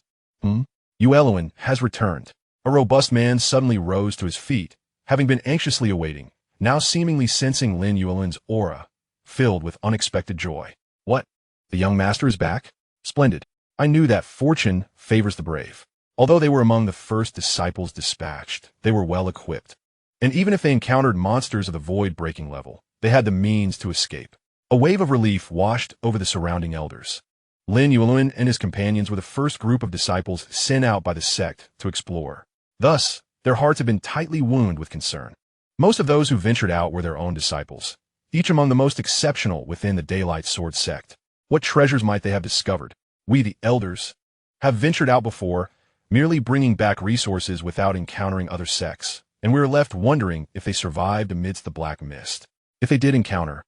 Yuelun has returned. A robust man suddenly rose to his feet, having been anxiously awaiting, now seemingly sensing Lin Yuelun's aura, filled with unexpected joy. What? The young master is back? Splendid. I knew that fortune favors the brave. Although they were among the first disciples dispatched, they were well equipped. And even if they encountered monsters of the void-breaking level, they had the means to escape. A wave of relief washed over the surrounding elders. Lin Yuelun and his companions were the first group of disciples sent out by the sect to explore. Thus, their hearts had been tightly wounded with concern. Most of those who ventured out were their own disciples, each among the most exceptional within the Daylight Sword sect. What treasures might they have discovered? We, the elders, have ventured out before, merely bringing back resources without encountering other sects, and we are left wondering if they survived amidst the black mist. If they did encounter,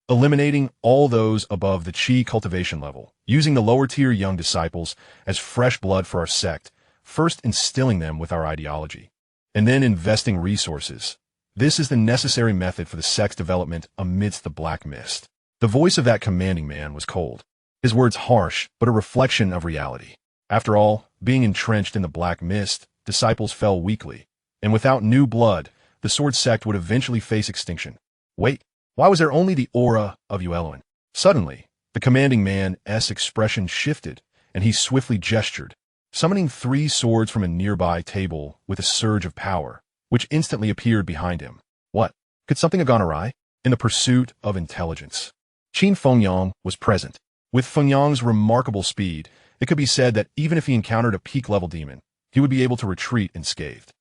eliminating all those above the Qi cultivation level, using the lower-tier young disciples as fresh blood for our sect, first instilling them with our ideology, and then investing resources. This is the necessary method for the sect's development amidst the black mist. The voice of that commanding man was cold, his words harsh, but a reflection of reality. After all, being entrenched in the black mist, disciples fell weakly, and without new blood, the sword sect would eventually face extinction. Wait, why was there only the aura of Yuelun? Suddenly, the commanding man's expression shifted, and he swiftly gestured, summoning 3 swords from a nearby table with a surge of power, which instantly appeared behind him. What? Could something have gone awry? In the pursuit of intelligence. Qin Fengyang was present. With Fengyang's remarkable speed, it could be said that even if he encountered a peak-level demon, he would be able to retreat unscathed.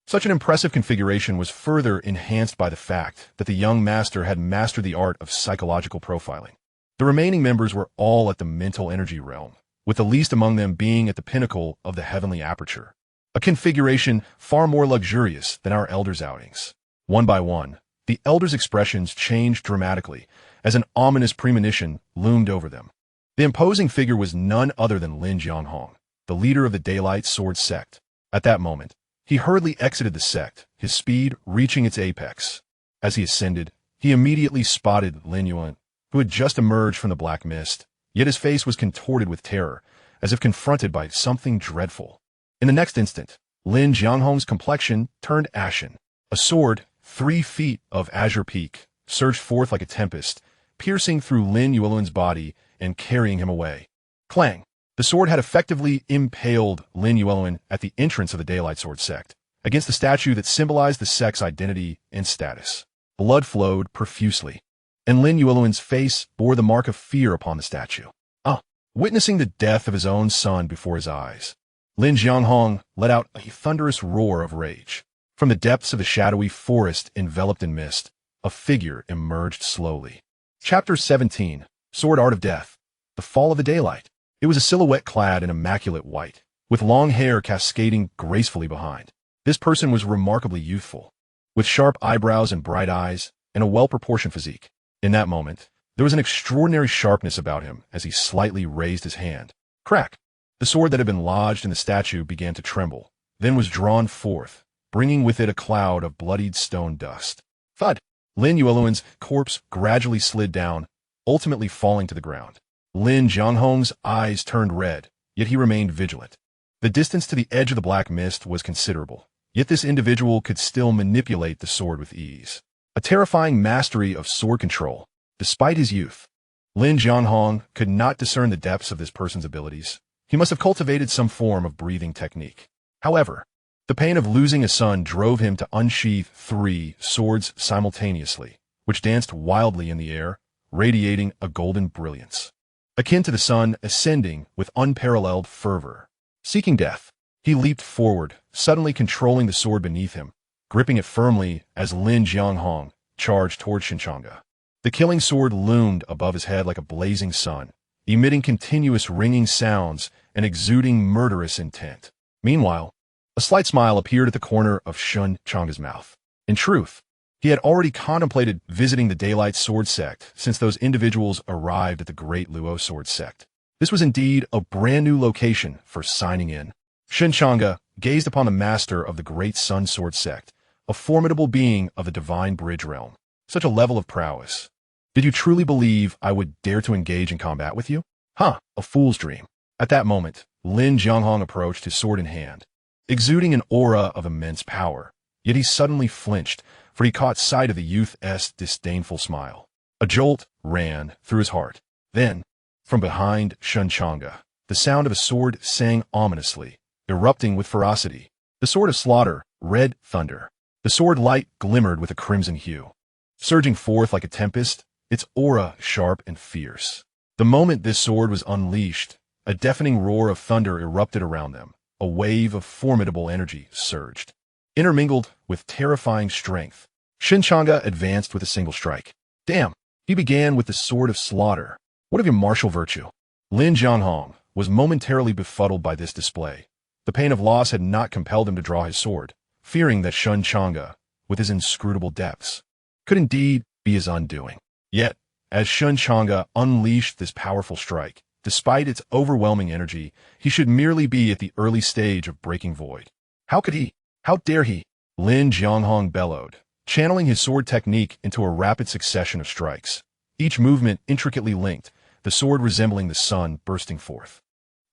Such an impressive configuration was further enhanced by the fact that the young master had mastered the art of psychological profiling. The remaining members were all at the mental energy realm, with the least among them being at the pinnacle of the heavenly aperture, a configuration far more luxurious than our elders' outings. One by one, the elders' expressions changed dramatically as an ominous premonition loomed over them. The imposing figure was none other than Lin Jianghong, the leader of the Daylight Sword sect. At that moment, he hurriedly exited the sect, his speed reaching its apex. As he ascended, he immediately spotted Lin Yuan, who had just emerged from the black mist, yet his face was contorted with terror, as if confronted by something dreadful. In the next instant, Lin Jianghong's complexion turned ashen. A sword, 3 feet of azure peak, surged forth like a tempest, piercing through Lin Yuan's body and carrying him away. Clang! The sword had effectively impaled Lin Yuan at the entrance of the Daylight Sword sect, against the statue that symbolized the sect's identity and status. Blood flowed profusely, and Lin Yuan's face bore the mark of fear upon the statue. Witnessing the death of his own son before his eyes, Lin Jianghong let out a thunderous roar of rage. From the depths of the shadowy forest enveloped in mist, a figure emerged slowly. Chapter 17, Sword Art of Death. The Fall of the Daylight. It was a silhouette clad in immaculate white, with long hair cascading gracefully behind. This person was remarkably youthful, with sharp eyebrows and bright eyes, and a well-proportioned physique. In that moment, there was an extraordinary sharpness about him as he slightly raised his hand. Crack! The sword that had been lodged in the statue began to tremble, then was drawn forth, bringing with it a cloud of bloodied stone dust. Thud! Lin Yuan's corpse gradually slid down, ultimately falling to the ground. Lin Jianghong's eyes turned red, yet he remained vigilant. The distance to the edge of the black mist was considerable, yet this individual could still manipulate the sword with ease. A terrifying mastery of sword control. Despite his youth, Lin Jianghong could not discern the depths of this person's abilities. He must have cultivated some form of breathing technique. However, the pain of losing a son drove him to unsheath 3 swords simultaneously, which danced wildly in the air, radiating a golden brilliance, akin to the sun ascending with unparalleled fervor. Seeking death, he leaped forward, suddenly controlling the sword beneath him, gripping it firmly as Lin Jianghong charged toward Shen Changge. The killing sword loomed above his head like a blazing sun, emitting continuous ringing sounds and exuding murderous intent. Meanwhile, a slight smile appeared at the corner of Shen Changge's mouth. In truth, he had already contemplated visiting the Daylight Sword sect since those individuals arrived at the Great Luo Sword sect. This was indeed a brand new location for signing in. Shen Changge gazed upon the master of the Great Sun Sword sect, a formidable being of the Divine Bridge realm. Such a level of prowess. Did you truly believe I would dare to engage in combat with you? A fool's dream. At that moment, Lin Jianghong approached, his sword in hand, exuding an aura of immense power. Yet he suddenly flinched, for he caught sight of the youth's disdainful smile. A jolt ran through his heart. Then, from behind Shen Changge, the sound of a sword sang ominously, erupting with ferocity. The sword of slaughter, red thunder. The sword light glimmered with a crimson hue, surging forth like a tempest, its aura sharp and fierce. The moment this sword was unleashed, a deafening roar of thunder erupted around them. A wave of formidable energy surged, intermingled with terrifying strength. Shen Changge advanced with a single strike. Damn! He began with the sword of slaughter. What of your martial virtue? Lin Jianghong was momentarily befuddled by this display. The pain of loss had not compelled him to draw his sword, fearing that Shen Changge, with his inscrutable depths, could indeed be his undoing. Yet, as Shen Changge unleashed this powerful strike, despite its overwhelming energy, he should merely be at the early stage of breaking void. How could he? How dare he? Lin Jianghong bellowed, channeling his sword technique into a rapid succession of strikes, each movement intricately linked, the sword resembling the sun bursting forth.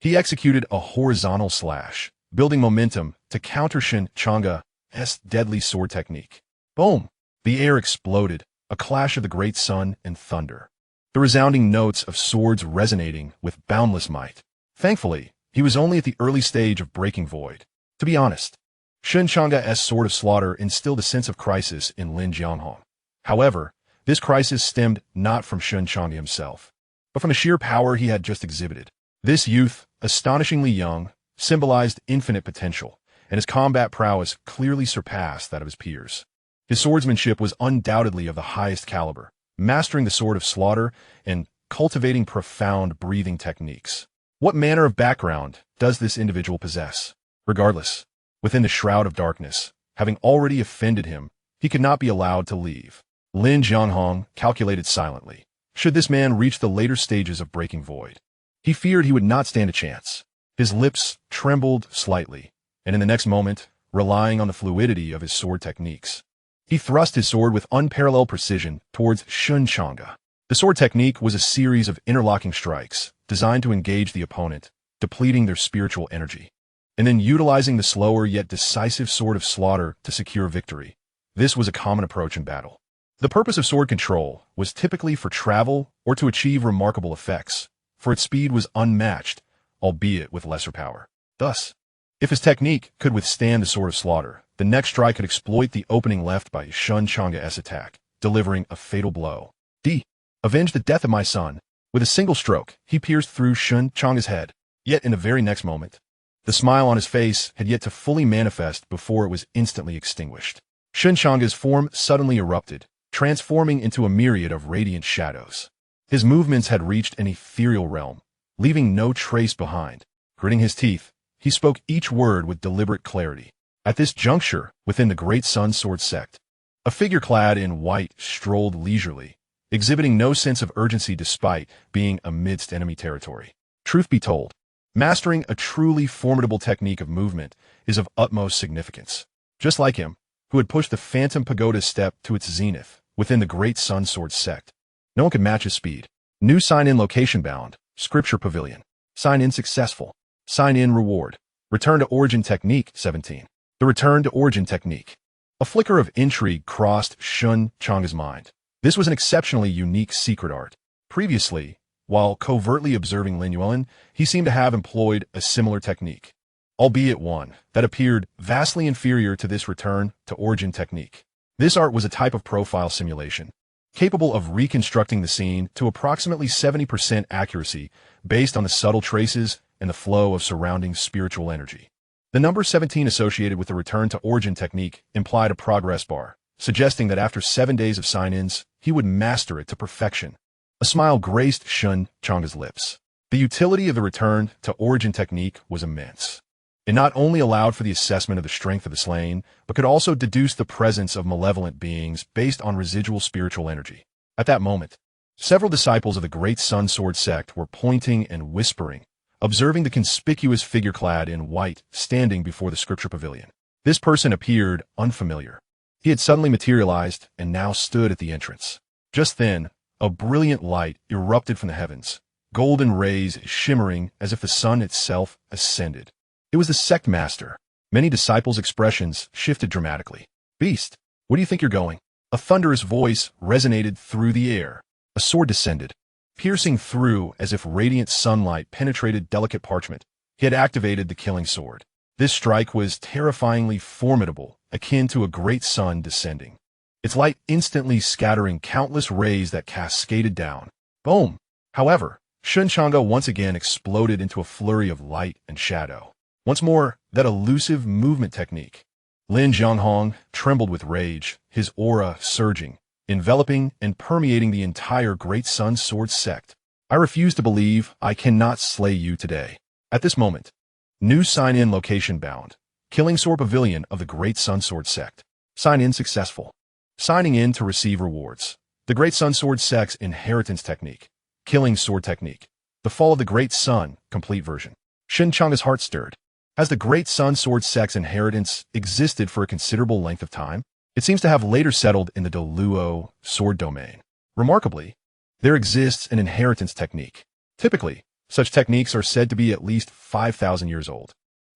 He executed a horizontal slash, building momentum to counter Shen Changge's deadly sword technique. Boom! The air exploded, a clash of the great sun and thunder, the resounding notes of swords resonating with boundless might. Thankfully, he was only at the early stage of breaking void. To be honest, Shen Changge's sword of slaughter instilled a sense of crisis in Lin Jianghong. However, this crisis stemmed not from Shen Changge himself, but from the sheer power he had just exhibited. This youth, astonishingly young, symbolized infinite potential, and his combat prowess clearly surpassed that of his peers. His swordsmanship was undoubtedly of the highest caliber, mastering the sword of slaughter and cultivating profound breathing techniques. What manner of background does this individual possess? Regardless, within the shroud of darkness, having already offended him, he could not be allowed to leave. Lin Jianghong calculated silently. Should this man reach the later stages of breaking void, he feared he would not stand a chance. His lips trembled slightly, and in the next moment, relying on the fluidity of his sword techniques, he thrust his sword with unparalleled precision towards Shen Changge. The sword technique was a series of interlocking strikes designed to engage the opponent, depleting their spiritual energy, and then utilizing the slower yet decisive sword of slaughter to secure victory. This was a common approach in battle. The purpose of sword control was typically for travel or to achieve remarkable effects, for its speed was unmatched, albeit with lesser power. Thus, if his technique could withstand the sword of slaughter, the next strike could exploit the opening left by Shen Changge's attack, delivering a fatal blow. Avenge the death of my son. With a single stroke, he pierced through Shen Changge's head. Yet in the very next moment, the smile on his face had yet to fully manifest before it was instantly extinguished. Shen Changge's form suddenly erupted, transforming into a myriad of radiant shadows. His movements had reached an ethereal realm, leaving no trace behind. Gritting his teeth, he spoke each word with deliberate clarity. At this juncture, within the Great Sun Sword sect, a figure clad in white strolled leisurely, exhibiting no sense of urgency despite being amidst enemy territory. Truth be told, mastering a truly formidable technique of movement is of utmost significance. Just like him, who had pushed the Phantom Pagoda's step to its zenith within the Great Sun Sword sect, no one could match his speed. New sign-in location bound, Scripture Pavilion. Sign-in successful. Sign-in reward. Return to origin technique 17. The return to origin technique. A flicker of intrigue crossed Shen Changge's mind. This was an exceptionally unique secret art. Previously, while covertly observing Lin Yuan, he seemed to have employed a similar technique, albeit one that appeared vastly inferior to this return to origin technique. This art was a type of profile simulation, capable of reconstructing the scene to approximately 70% accuracy based on the subtle traces and the flow of surrounding spiritual energy. The number 17 associated with the return to origin technique implied a progress bar, suggesting that after 7 days of sign-ins, he would master it to perfection. A smile graced Shen Changge's lips. The utility of the return to origin technique was immense. It not only allowed for the assessment of the strength of the slain, but could also deduce the presence of malevolent beings based on residual spiritual energy. At that moment, several disciples of the Great Sun Sword sect were pointing and whispering, observing the conspicuous figure clad in white standing before the Scripture Pavilion. This person appeared unfamiliar. He had suddenly materialized and now stood at the entrance. Just then, a brilliant light erupted from the heavens, golden rays shimmering as if the sun itself ascended. It was the sect master. Many disciples' expressions shifted dramatically. "Beast, where do you think you're going?" A thunderous voice resonated through the air. A sword descended, piercing through as if radiant sunlight penetrated delicate parchment. He had activated the killing sword. This strike was terrifyingly formidable, akin to a great sun descending, its light instantly scattering countless rays that cascaded down. Boom! However, Shen Changge once again exploded into a flurry of light and shadow. Once more, that elusive movement technique. Lin Jianghong trembled with rage, his aura surging, enveloping and permeating the entire Great Sun Sword sect. "I refuse to believe I cannot slay you today." At this moment, new sign-in location bound, Killing Sword Pavilion of the Great Sun Sword sect. Sign-in successful. Signing in to receive rewards. The Great Sun Sword sect's inheritance technique. Killing Sword technique. The Fall of the Great Sun, complete version. Shen Changge's heart stirred. Has the Great Sun Sword sect's inheritance existed for a considerable length of time? It seems to have later settled in the Doluo sword domain. Remarkably, there exists an inheritance technique. Typically, such techniques are said to be at least 5,000 years old.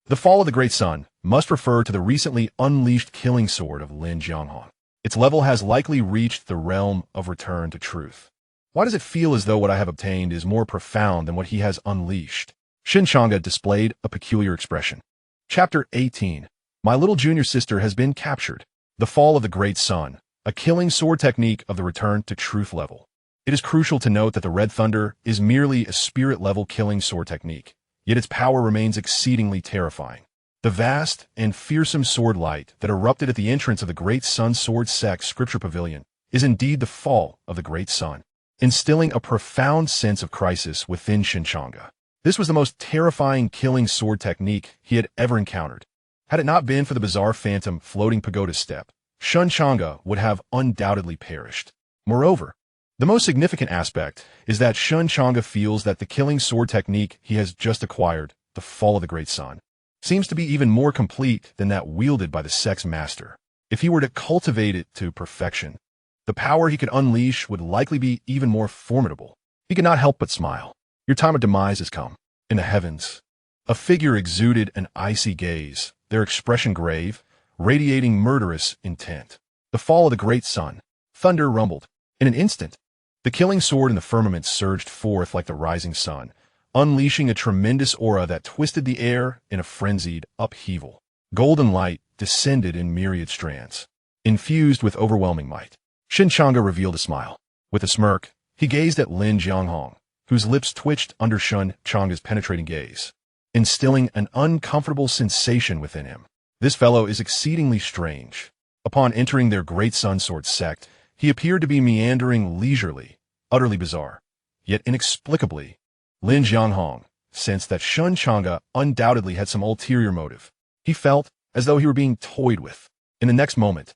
The Fall of the Great Sun must refer to the recently unleashed killing sword of Lin Jianghong. Its level has likely reached the realm of return to truth. Why does it feel as though what I have obtained is more profound than what he has unleashed? Shen Changge displayed a peculiar expression. Chapter 18. My little junior sister has been captured. The Fall of the Great Sun, a killing sword technique of the return to truth level. It is crucial to note that the Red Thunder is merely a spirit-level killing sword technique, yet its power remains exceedingly terrifying. The vast and fearsome sword light that erupted at the entrance of the Great Sun Sword Sect Scripture Pavilion is indeed the fall of the Great Sun, instilling a profound sense of crisis within Shen Changge. This was the most terrifying killing sword technique he had ever encountered. Had it not been for the bizarre phantom floating pagoda step, Shen Changge would have undoubtedly perished. Moreover, the most significant aspect is that Shen Changge feels that the killing sword technique he has just acquired the fall of the great sun, seems to be even more complete than that wielded by the sect's master. If he were to cultivate it to perfection, the power he could unleash would likely be even more formidable. He could not help but smile. Your time of demise has come. In the heavens, a figure exuded an icy gaze, their expression grave, radiating murderous intent. The fall of the great sun. Thunder rumbled. In an instant, the killing sword in the firmament surged forth like the rising sun, unleashing a tremendous aura that twisted the air in a frenzied upheaval. Golden light descended in myriad strands, infused with overwhelming might. Shen Changge revealed a smile. With a smirk, he gazed at Lin Jianghong, whose lips twitched under Shen Changge's penetrating gaze, instilling an uncomfortable sensation within him. This fellow is exceedingly strange. Upon entering their great sun sword sect, he appeared to be meandering leisurely, utterly bizarre. Yet inexplicably, Lin Jianghong sensed that Shen Changge undoubtedly had some ulterior motive. He felt as though he were being toyed with. In the next moment,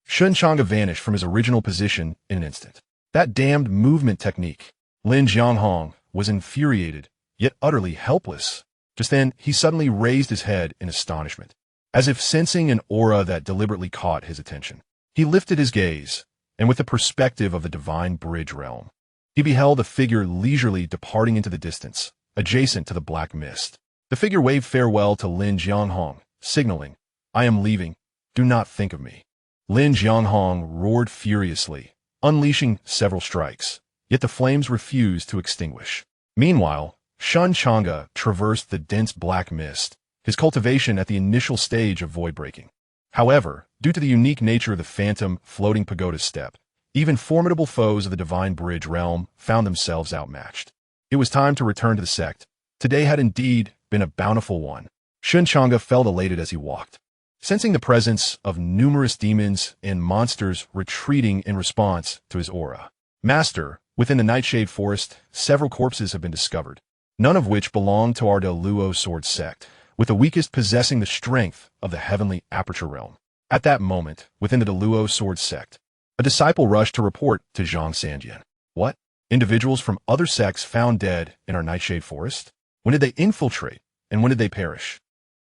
Shen Changge vanished from his original position in an instant. That damned movement technique. Lin Jianghong was infuriated, yet utterly helpless. Just then, he suddenly raised his head in astonishment, as if sensing an aura that deliberately caught his attention. He lifted his gaze, and with the perspective of the divine bridge realm, he beheld a figure leisurely departing into the distance, adjacent to the black mist. The figure waved farewell to Lin Jianghong, signaling, "I am leaving. Do not think of me." Lin Jianghong roared furiously, unleashing several strikes, yet the flames refused to extinguish. Meanwhile, Shen Changge traversed the dense black mist, his cultivation at the initial stage of void breaking. However, due to the unique nature of the phantom floating pagoda step, even formidable foes of the divine bridge realm found themselves outmatched. It was time to return to the sect. Today had indeed been a bountiful one. Shen Changge felt elated as he walked, sensing the presence of numerous demons and monsters retreating in response to his aura. Master, within the Nightshade Forest, several corpses have been discovered, none of which belong to our Luo sword sect, with the weakest possessing the strength of the heavenly aperture realm. At that moment, within the Luo sword sect, a disciple rushed to report to Xianxia. What? Individuals from other sects found dead in our Nightshade Forest? When did they infiltrate, and when did they perish?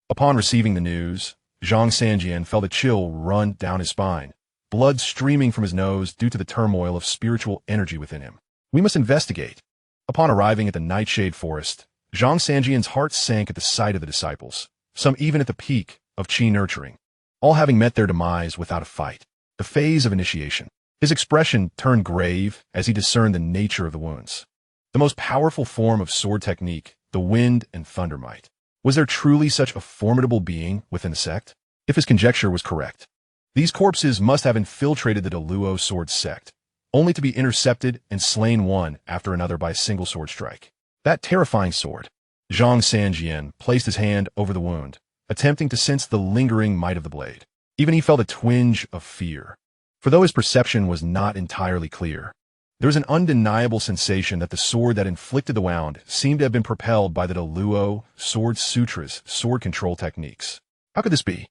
Upon receiving the news, Xianxia felt a chill run down his spine, blood streaming from his nose due to the turmoil of spiritual energy within him. We must investigate. Upon arriving at the Nightshade Forest, Xianxia's heart sank at the sight of the disciples, some even at the peak of qi nurturing, all having met their demise without a fight. The phase of initiation. His expression turned grave as he discerned the nature of the wounds. The most powerful form of sword technique, the wind and thunder might. Was there truly such a formidable being within the sect? If his conjecture was correct, these corpses must have infiltrated the Luo sword sect, only to be intercepted and slain one after another by a single sword strike. That terrifying sword. Xianxia placed his hand over the wound, attempting to sense the lingering might of the blade. Even he felt a twinge of fear. For though his perception was not entirely clear, there was an undeniable sensation that the sword that inflicted the wound seemed to have been propelled by the Luo sword sutra's sword control techniques. How could this be?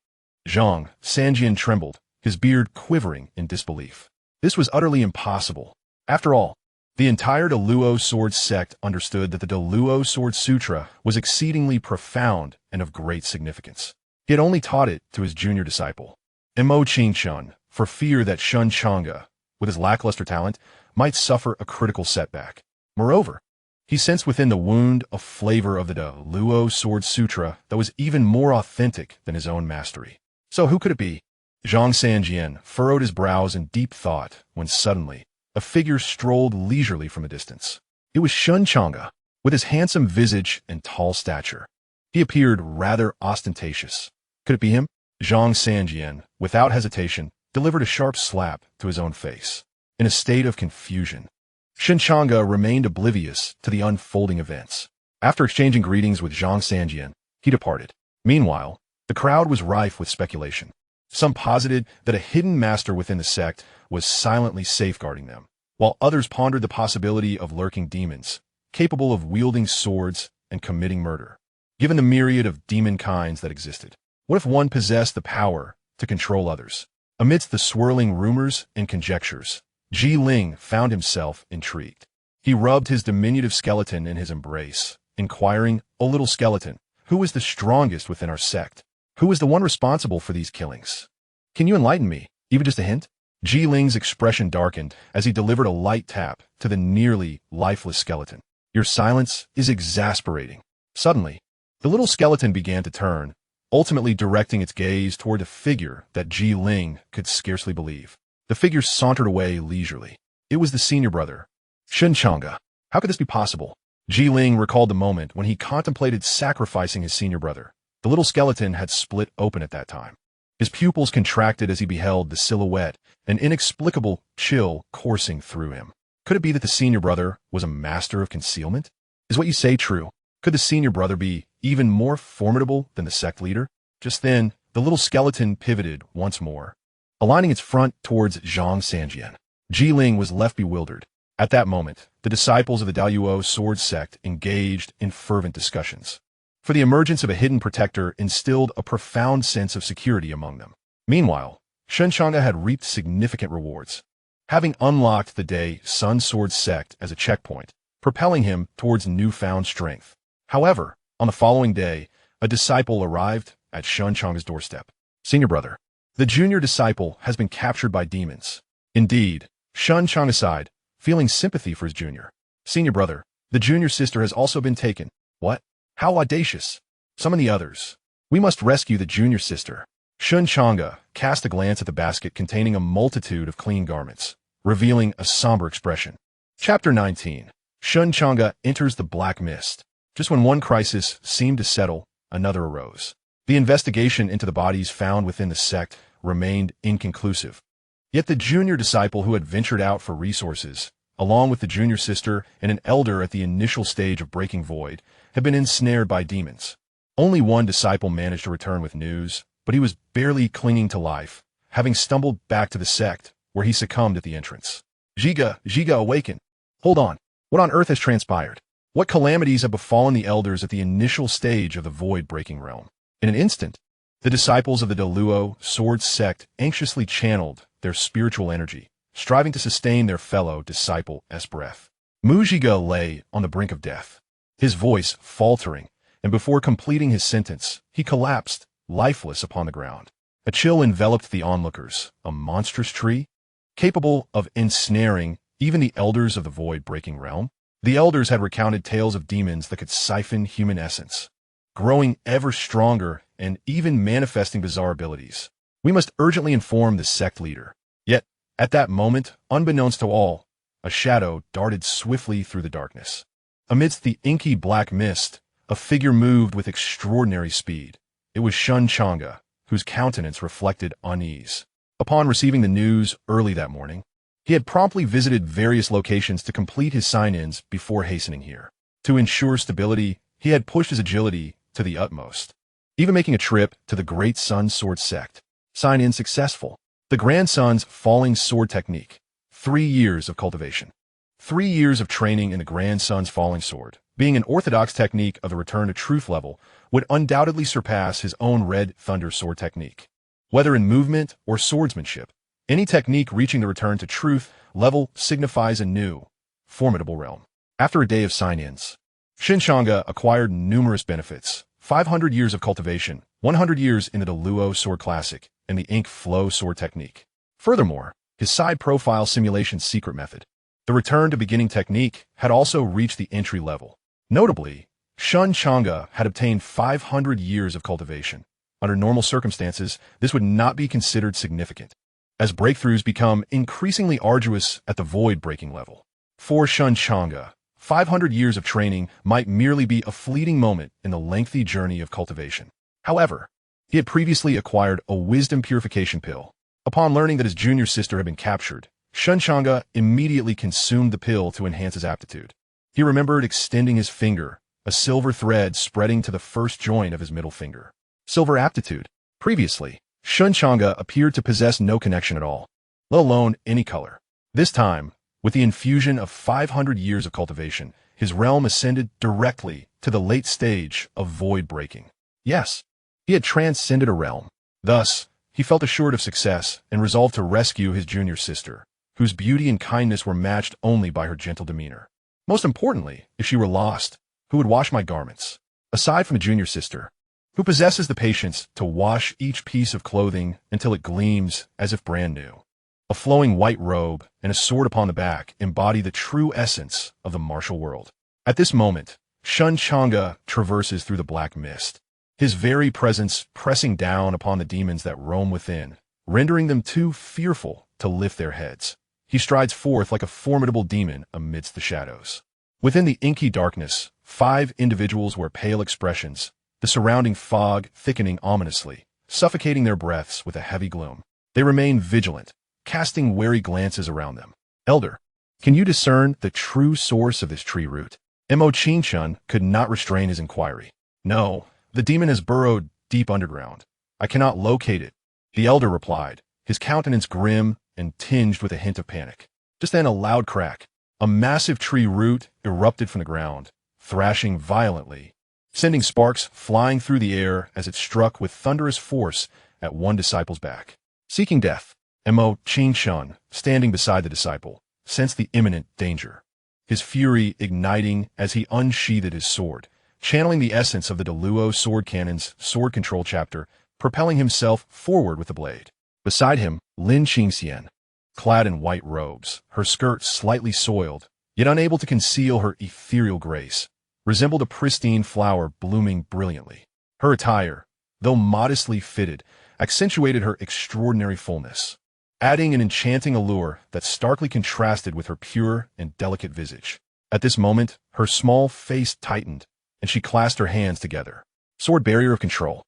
Xianxia trembled, his beard quivering in disbelief. This was utterly impossible. After all, the entire Luo sword sect understood that the Luo sword sutra was exceedingly profound and of great significance. He had only taught it to his junior disciple, Mo Qingchun, for fear that Shen Changge, with his lackluster talent, might suffer a critical setback. Moreover, he sensed within the wound a flavor of the Luo sword sutra that was even more authentic than his own mastery. So who could it be? Xianxia furrowed his brows in deep thought when suddenly a figure strolled leisurely from a distance. It was Shen Changge, with his handsome visage and tall stature. He appeared rather ostentatious. Could it be him? Xianxia, without hesitation, delivered a sharp slap to his own face. In a state of confusion, Shen Changge remained oblivious to the unfolding events. After exchanging greetings with Xianxia, he departed. Meanwhile, the crowd was rife with speculation. Some posited that a hidden master within the sect was silently safeguarding them, while others pondered the possibility of lurking demons, capable of wielding swords and committing murder. Given the myriad of demon kinds that existed, what if one possessed the power to control others? Amidst the swirling rumors and conjectures, Ji Ling found himself intrigued. He rubbed his diminutive skeleton in his embrace, inquiring, "O little skeleton, Who was the strongest within our sect? Who was the one responsible for these killings? Can you enlighten me, even just a hint? Ji Ling's expression darkened as he delivered a light tap to the nearly lifeless skeleton. Your silence is exasperating. Suddenly, the little skeleton began to turn, ultimately directing its gaze toward a figure that Ji Ling could scarcely believe. The figure sauntered away leisurely. It was the senior brother, Shen Changge. How could this be possible? Ji Ling recalled the moment when he contemplated sacrificing his senior brother. The little skeleton had split open at that time. His pupils contracted as he beheld the silhouette, an inexplicable chill coursing through him. Could it be that the senior brother was a master of concealment? Is what you say true? Could the senior brother be even more formidable than the sect leader? Just then, the little skeleton pivoted once more, aligning its front towards Xianxia. Ji Ling was left bewildered. At that moment, the disciples of the Daluo sword sect engaged in fervent discussions. For the emergence of a hidden protector instilled a profound sense of security among them. Meanwhile, Shen Changge had reaped significant rewards, having unlocked the Day Sun Sword sect as a checkpoint, propelling him towards newfound strength. However, on the following day, a disciple arrived at Shen Changge's doorstep. Senior brother, the junior disciple has been captured by demons. Indeed, Shen Changge sighed, feeling sympathy for his junior. Senior brother, the junior sister has also been taken. What? How audacious! Summon the others. We must rescue the junior sister. Shen Changge cast a glance at the basket containing a multitude of clean garments, revealing a somber expression. Chapter 19. Shen Changge enters the black mist. Just when one crisis seemed to settle, another arose. The investigation into the bodies found within the sect remained inconclusive. Yet the junior disciple who had ventured out for resources, along with the junior sister and an elder at the initial stage of breaking void, had been ensnared by demons. Only one disciple managed to return with news, but he was barely clinging to life, having stumbled back to the sect, where he succumbed at the entrance. Xianxia awaken. Hold on. What on earth has transpired? What calamities have befallen the elders at the initial stage of the void-breaking realm? In an instant, the disciples of the Daluo sword sect anxiously channeled their spiritual energy, striving to sustain their fellow disciple's breath. Xianxia lay on the brink of death, his voice faltering, and before completing his sentence, he collapsed, lifeless upon the ground. A chill enveloped the onlookers, a monstrous tree, capable of ensnaring even the elders of the void-breaking realm. The elders had recounted tales of demons that could siphon human essence, growing ever stronger and even manifesting bizarre abilities. We must urgently inform the sect leader. Yet, at that moment, unbeknownst to all, a shadow darted swiftly through the darkness. Amidst the inky black mist, a figure moved with extraordinary speed. It was Shen Changge, whose countenance reflected unease. Upon receiving the news early that morning, he had promptly visited various locations to complete his sign-ins before hastening here. To ensure stability, he had pushed his agility to the utmost, even making a trip to the Great Sun Sword sect. Sign-in successful. The Grandson's falling sword technique. 3 years of cultivation. 3 years of training in the Grandson's falling sword, being an orthodox technique of the return to truth level, would undoubtedly surpass his own Red Thunder sword technique. Whether in movement or swordsmanship, any technique reaching the return to truth level signifies a new, formidable realm. After a day of sign-ins, Shen Changge acquired numerous benefits: 500 years of cultivation, 100 years in the Daluo sword classic, and the ink flow sword technique. Furthermore, his side profile simulation secret method, the return to beginning technique, had also reached the entry level. Notably, Shen Changge had obtained 500 years of cultivation. Under normal circumstances, this would not be considered significant, as breakthroughs become increasingly arduous at the void-breaking level. For Shen Changge, 500 years of training might merely be a fleeting moment in the lengthy journey of cultivation. However, he had previously acquired a wisdom purification pill. Upon learning that his junior sister had been captured, Shen Changge immediately consumed the pill to enhance his aptitude. He remembered extending his finger, a silver thread spreading to the first joint of his middle finger. Silver aptitude. Previously, Shen Changge appeared to possess no connection at all, let alone any color. This time, with the infusion of 500 years of cultivation, his realm ascended directly to the late stage of void breaking. Yes, he had transcended a realm. Thus, he felt assured of success and resolved to rescue his junior sister, whose beauty and kindness were matched only by her gentle demeanor. Most importantly, if she were lost, who would wash my garments? aside from a junior sister, who possesses the patience to wash each piece of clothing until it gleams as if brand new. A flowing white robe and a sword upon the back embody the true essence of the martial world. At this moment, Shen Changge traverses through the black mist, his very presence pressing down upon the demons that roam within, rendering them too fearful to lift their heads. He strides forth like a formidable demon amidst the shadows. Within the inky darkness, 5 individuals wear pale expressions, the surrounding fog thickening ominously, suffocating their breaths with a heavy gloom. They remain vigilant, casting wary glances around them. Elder, can you discern the true source of this tree root? Xianxia could not restrain his inquiry. No, the demon has burrowed deep underground. I cannot locate it, the elder replied, his countenance grim and tinged with a hint of panic. Just then a loud crack. A massive tree root erupted from the ground, thrashing violently, sending sparks flying through the air as it struck with thunderous force at one disciple's back. Seeking death, Xianxia, standing beside the disciple, sensed the imminent danger, his fury igniting as he unsheathed his sword, channeling the essence of the Deluo sword cannon's sword control chapter, propelling himself forward with the blade. Beside him, Xianxia, clad in white robes, her skirt slightly soiled, yet unable to conceal her ethereal grace, resembled a pristine flower blooming brilliantly. Her attire, though modestly fitted, accentuated her extraordinary fullness, adding an enchanting allure that starkly contrasted with her pure and delicate visage. At this moment, her small face tightened, and she clasped her hands together. Sword barrier of control.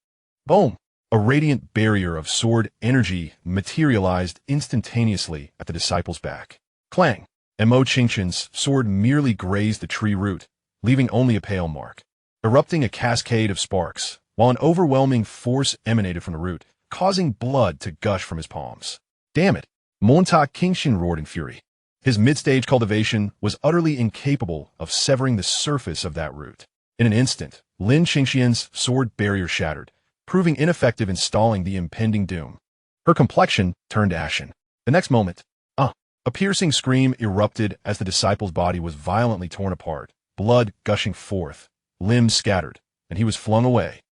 Boom! A radiant barrier of sword energy materialized instantaneously at the disciple's back. Clang! Xianxia's sword merely grazed the tree root, leaving only a pale mark, erupting a cascade of sparks, while an overwhelming force emanated from the root, causing blood to gush from his palms. Damn it! Xianxia roared in fury. His mid-stage cultivation was utterly incapable of severing the surface of that root. In an instant, Xianxia's sword barrier shattered, proving ineffective in stalling the impending doom. Her complexion turned ashen. The next moment, a piercing scream erupted as the disciple's body was violently torn apart, blood gushing forth, limbs scattered, and he was flung away.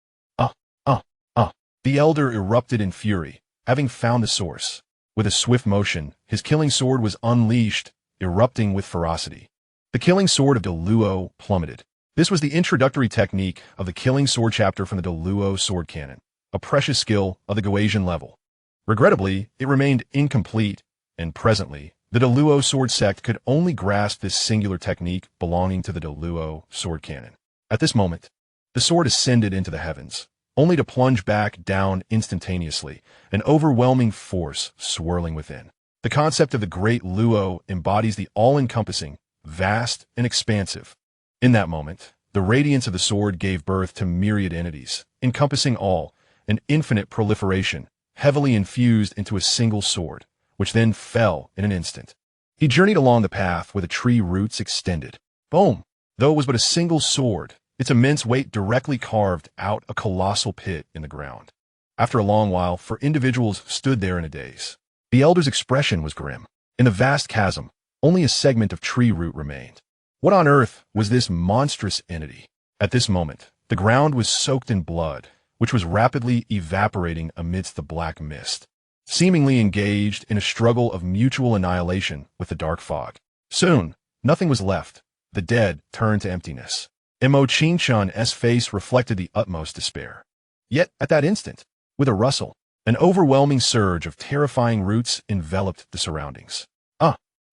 The elder erupted in fury, having found the source. With a swift motion, his killing sword was unleashed, erupting with ferocity. The killing sword of Deluo plummeted. This was the introductory technique of the killing sword chapter from the Deluo sword canon, a precious skill of the Goasian level. Regrettably, it remained incomplete, and presently, the Deluo sword sect could only grasp this singular technique belonging to the Deluo sword canon. At this moment, the sword ascended into the heavens, only to plunge back down instantaneously, an overwhelming force swirling within. The concept of the Great Luo embodies the all-encompassing, vast, and expansive. In that moment, the radiance of the sword gave birth to myriad entities, encompassing all, an infinite proliferation, heavily infused into a single sword, which then fell in an instant. He journeyed along the path where the tree roots extended. Boom! Though it was but a single sword, its immense weight directly carved out a colossal pit in the ground. After a long while, four individuals stood there in a daze. The elder's expression was grim. In the vast chasm, only a segment of tree root remained. What on earth was this monstrous entity? At this moment, the ground was soaked in blood, which was rapidly evaporating amidst the black mist, seemingly engaged in a struggle of mutual annihilation with the dark fog. Soon, nothing was left. The dead turned to emptiness. Xianxia's face reflected the utmost despair. Yet, at that instant, with a rustle, an overwhelming surge of terrifying roots enveloped the surroundings.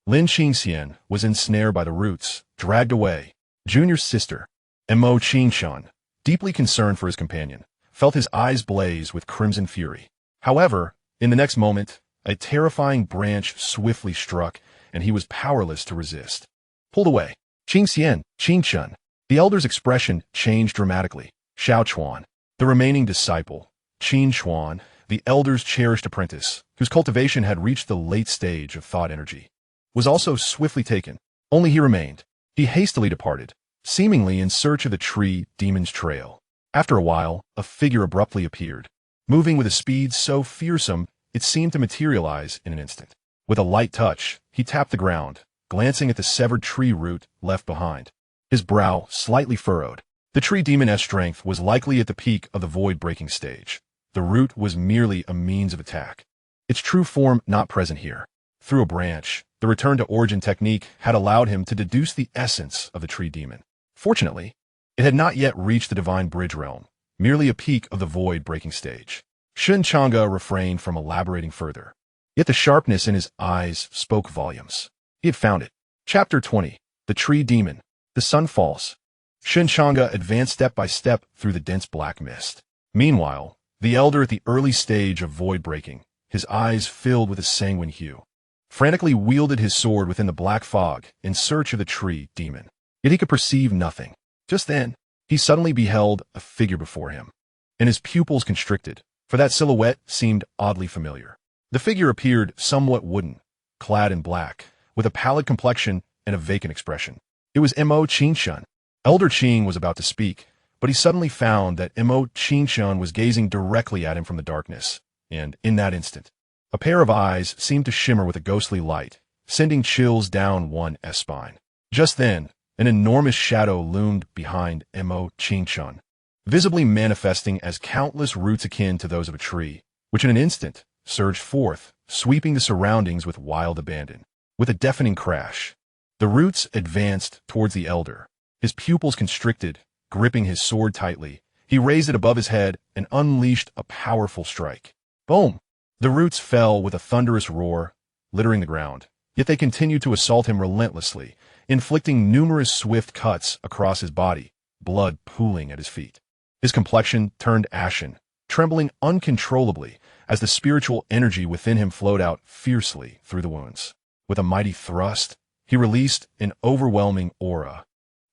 Xianxia was ensnared by the roots, dragged away. Junior's sister, Xianxia, deeply concerned for his companion, felt his eyes blaze with crimson fury. However, in the next moment, a terrifying branch swiftly struck, and he was powerless to resist. Pulled away. Xianxia. The elder's expression changed dramatically. Xiaochuan, the remaining disciple, Qinshuan, the elder's cherished apprentice, whose cultivation had reached the late stage of thought energy, was also swiftly taken. Only he remained. He hastily departed, seemingly in search of the tree demon's trail. After a while, a figure abruptly appeared, moving with a speed so fearsome it seemed to materialize in an instant. With a light touch, he tapped the ground, glancing at the severed tree root left behind. His brow slightly furrowed. The tree demon's strength was likely at the peak of the void-breaking stage. The root was merely a means of attack. Its true form not present here. Through a branch, the return to origin technique had allowed him to deduce the essence of the tree demon. Fortunately, it had not yet reached the divine bridge realm, merely a peak of the void-breaking stage. Shen Changge refrained from elaborating further. Yet the sharpness in his eyes spoke volumes. He had found it. Chapter 20. The Tree Demon. The Sun Falls. Shen Changge advanced step by step through the dense black mist. Meanwhile, the elder at the early stage of void breaking, his eyes filled with a sanguine hue, frantically wielded his sword within the black fog in search of the tree demon. Yet he could perceive nothing. Just then, he suddenly beheld a figure before him, and his pupils constricted, for that silhouette seemed oddly familiar. The figure appeared somewhat wooden, clad in black, with a pallid complexion and a vacant expression. It was Mo Xianxia. Elder Qing was about to speak, but he suddenly found that Mo Xianxia was gazing directly at him from the darkness, and in that instant, a pair of eyes seemed to shimmer with a ghostly light, sending chills down one's spine. Just then, an enormous shadow loomed behind Mo Xianxia, visibly manifesting as countless roots akin to those of a tree, which in an instant surged forth, sweeping the surroundings with wild abandon. With a deafening crash, the roots advanced towards the elder. His pupils constricted, gripping his sword tightly. He raised it above his head and unleashed a powerful strike. Boom! The roots fell with a thunderous roar, littering the ground. Yet they continued to assault him relentlessly, inflicting numerous swift cuts across his body, blood pooling at his feet. His complexion turned ashen, trembling uncontrollably as the spiritual energy within him flowed out fiercely through the wounds. With a mighty thrust, he released an overwhelming aura,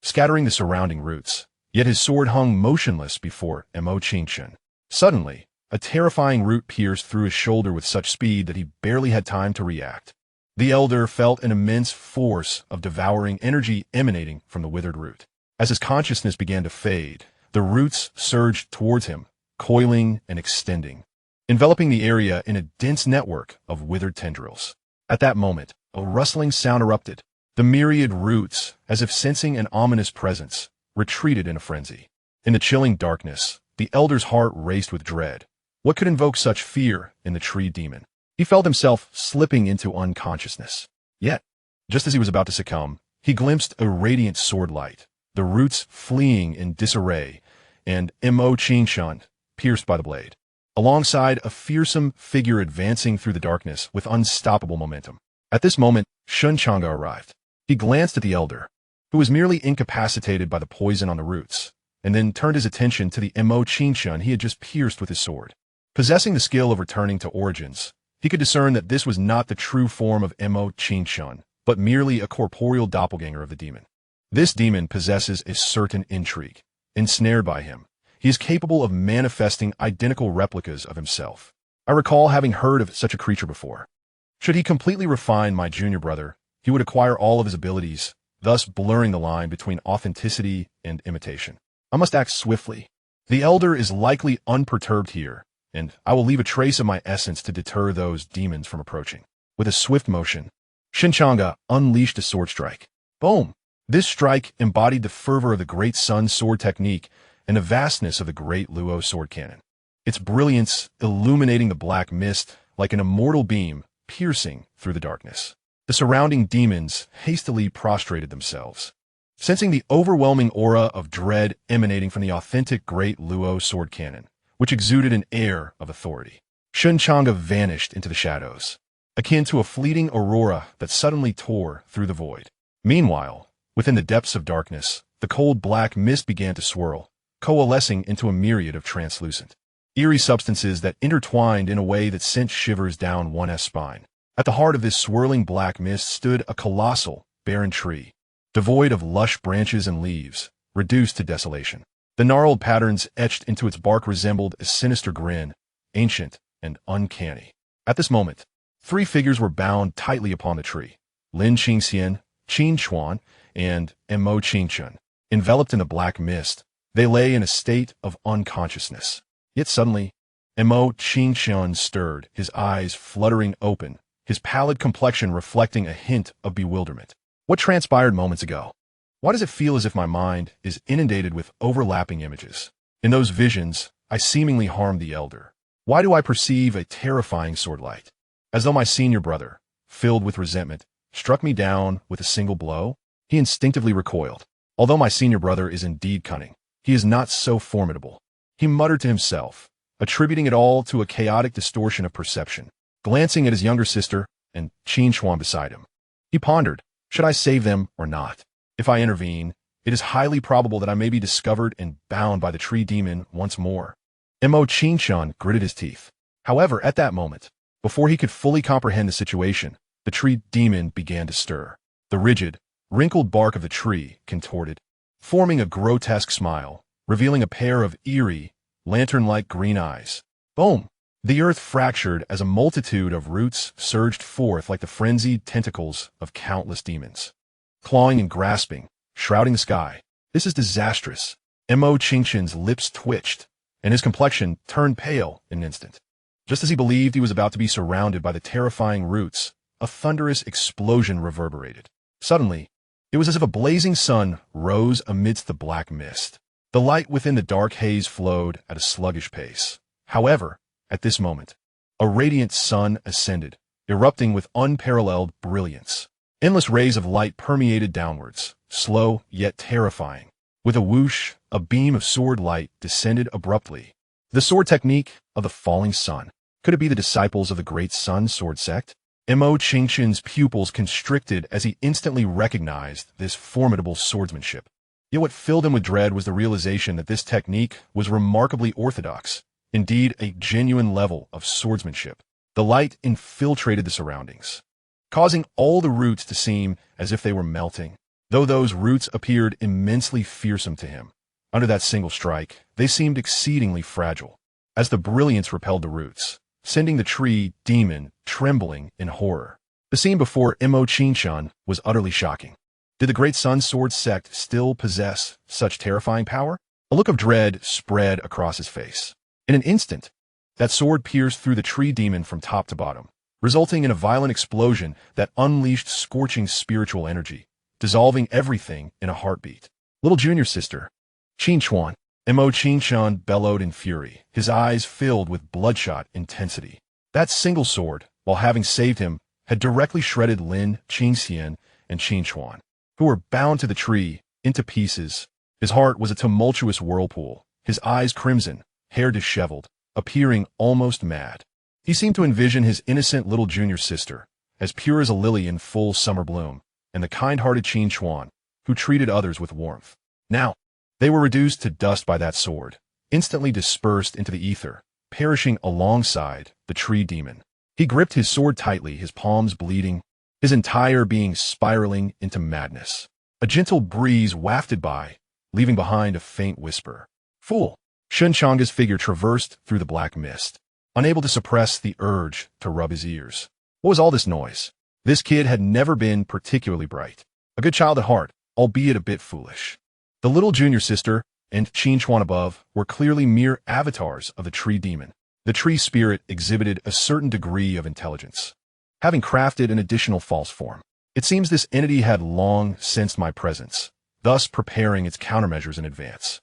scattering the surrounding roots. Yet his sword hung motionless before Mo Xianxia. Suddenly, a terrifying root pierced through his shoulder with such speed that he barely had time to react. The elder felt an immense force of devouring energy emanating from the withered root. As his consciousness began to fade, the roots surged towards him, coiling and extending, enveloping the area in a dense network of withered tendrils. At that moment, a rustling sound erupted. The myriad roots, as if sensing an ominous presence, retreated in a frenzy. In the chilling darkness, the elder's heart raced with dread. What could invoke such fear in the tree demon? He felt himself slipping into unconsciousness. Yet, just as he was about to succumb, he glimpsed a radiant sword light, the roots fleeing in disarray, and Mo Xianxia pierced by the blade, alongside a fearsome figure advancing through the darkness with unstoppable momentum. At this moment, Shen Changge arrived. He glanced at the elder, who was merely incapacitated by the poison on the roots, and then turned his attention to the Mo Xianxia he had just pierced with his sword. Possessing the skill of returning to origins, he could discern that this was not the true form of Mo Xianxia, but merely a corporeal doppelganger of the demon. This demon possesses a certain intrigue. Ensnared by him, he is capable of manifesting identical replicas of himself. I recall having heard of such a creature before. Should he completely refine my junior brother, he would acquire all of his abilities, thus blurring the line between authenticity and imitation. I must act swiftly. The elder is likely unperturbed here, and I will leave a trace of my essence to deter those demons from approaching. With a swift motion, Shen Changge unleashed a sword strike. Boom! This strike embodied the fervor of the Great Sun sword technique and the vastness of the Great Luo sword cannon. Its brilliance illuminating the black mist like an immortal beam piercing through the darkness. The surrounding demons hastily prostrated themselves, sensing the overwhelming aura of dread emanating from the authentic Great Luo sword cannon, which exuded an air of authority. Shen Changge vanished into the shadows, akin to a fleeting aurora that suddenly tore through the void. Meanwhile, within the depths of darkness, the cold black mist began to swirl, coalescing into a myriad of translucent, eerie substances that intertwined in a way that sent shivers down one's spine. At the heart of this swirling black mist stood a colossal, barren tree, devoid of lush branches and leaves, reduced to desolation. The gnarled patterns etched into its bark resembled a sinister grin, ancient and uncanny. At this moment, three figures were bound tightly upon the tree: Lin Qingxian, Qin Chuan, and Mo Xianxia. Enveloped in the black mist, they lay in a state of unconsciousness. Yet suddenly, Mo Xianxia stirred, his eyes fluttering open, his pallid complexion reflecting a hint of bewilderment. What transpired moments ago? Why does it feel as if my mind is inundated with overlapping images? In those visions, I seemingly harmed the elder. Why do I perceive a terrifying sword light? As though my senior brother, filled with resentment, struck me down with a single blow? He instinctively recoiled. Although my senior brother is indeed cunning, he is not so formidable. He muttered to himself, attributing it all to a chaotic distortion of perception. Glancing at his younger sister and Xianxia beside him, he pondered, should I save them or not? If I intervene, it is highly probable that I may be discovered and bound by the tree demon once more. Xianxia gritted his teeth. However, at that moment, before he could fully comprehend the situation, the tree demon began to stir. The rigid, wrinkled bark of the tree contorted, forming a grotesque smile, revealing a pair of eerie, lantern-like green eyes. Boom! The earth fractured as a multitude of roots surged forth like the frenzied tentacles of countless demons. Clawing and grasping, shrouding the sky. This is disastrous. Xianxia's lips twitched, and his complexion turned pale in an instant. Just as he believed he was about to be surrounded by the terrifying roots, a thunderous explosion reverberated. Suddenly, it was as if a blazing sun rose amidst the black mist. The light within the dark haze flowed at a sluggish pace. However, at this moment, a radiant sun ascended, erupting with unparalleled brilliance. Endless rays of light permeated downwards, slow yet terrifying. With a whoosh, a beam of sword light descended abruptly. The sword technique of the falling sun. Could it be the disciples of the great sun sword sect? Xianxia's pupils constricted as he instantly recognized this formidable swordsmanship. Yet what filled him with dread was the realization that this technique was remarkably orthodox, indeed a genuine level of swordsmanship. The light infiltrated the surroundings, causing all the roots to seem as if they were melting. Though those roots appeared immensely fearsome to him, under that single strike, they seemed exceedingly fragile, as the brilliance repelled the roots, sending the tree demon trembling in horror. The scene before Xianxia was utterly shocking. Did the great sun sword sect still possess such terrifying power? A look of dread spread across his face. In an instant, that sword pierced through the tree demon from top to bottom, resulting in a violent explosion that unleashed scorching spiritual energy, dissolving everything in a heartbeat. Little junior sister, Xianxia. Xianxia bellowed in fury, his eyes filled with bloodshot intensity. That single sword, while having saved him, had directly shredded Lin, Xianxia, and Xianxia, who were bound to the tree, into pieces. His heart was a tumultuous whirlpool, his eyes crimson, hair disheveled, appearing almost mad. He seemed to envision his innocent little junior sister, as pure as a lily in full summer bloom, and the kind-hearted Xianxia, who treated others with warmth. Now, they were reduced to dust by that sword, instantly dispersed into the ether, perishing alongside the tree demon. He gripped his sword tightly, his palms bleeding, his entire being spiraling into madness. A gentle breeze wafted by, leaving behind a faint whisper. Fool! Shen Change's figure traversed through the black mist, unable to suppress the urge to rub his ears. What was all this noise? This kid had never been particularly bright. A good child at heart, albeit a bit foolish. The little junior sister and Xianxia above were clearly mere avatars of the tree demon. The tree spirit exhibited a certain degree of intelligence, having crafted an additional false form. It seems this entity had long sensed my presence, thus preparing its countermeasures in advance.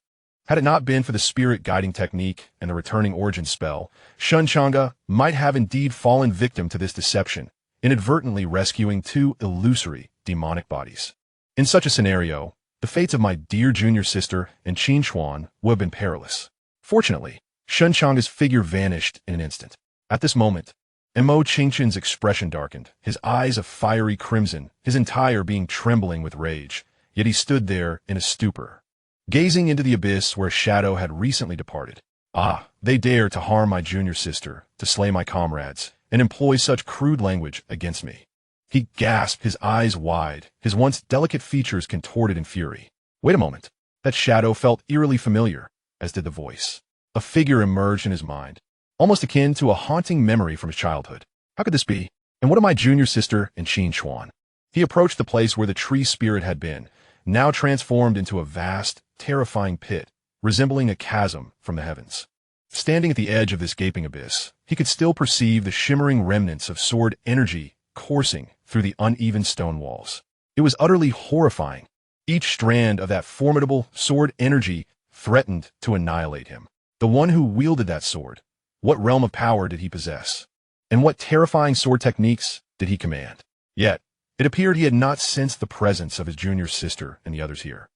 Had it not been for the spirit guiding technique and the returning origin spell, Shen Changge might have indeed fallen victim to this deception, inadvertently rescuing two illusory demonic bodies. In such a scenario, the fates of my dear junior sister and Xianxia would have been perilous. Fortunately, Shen Change's figure vanished in an instant. At this moment, Xianxia's expression darkened, his eyes a fiery crimson, his entire being trembling with rage, yet he stood there in a stupor, gazing into the abyss where a shadow had recently departed. Ah, they dare to harm my junior sister, to slay my comrades, and employ such crude language against me. He gasped, his eyes wide, his once delicate features contorted in fury. Wait a moment. That shadow felt eerily familiar, as did the voice. A figure emerged in his mind, almost akin to a haunting memory from his childhood. How could this be? And what of my junior sister and Xianxia? He approached the place where the tree spirit had been, now transformed into a vast, terrifying pit, resembling a chasm from the heavens. Standing at the edge of this gaping abyss, he could still perceive the shimmering remnants of sword energy coursing through the uneven stone walls. It was utterly horrifying. Each strand of that formidable sword energy threatened to annihilate him. The one who wielded that sword, what realm of power did he possess? And what terrifying sword techniques did he command? Yet, it appeared he had not sensed the presence of his junior sister and the others here.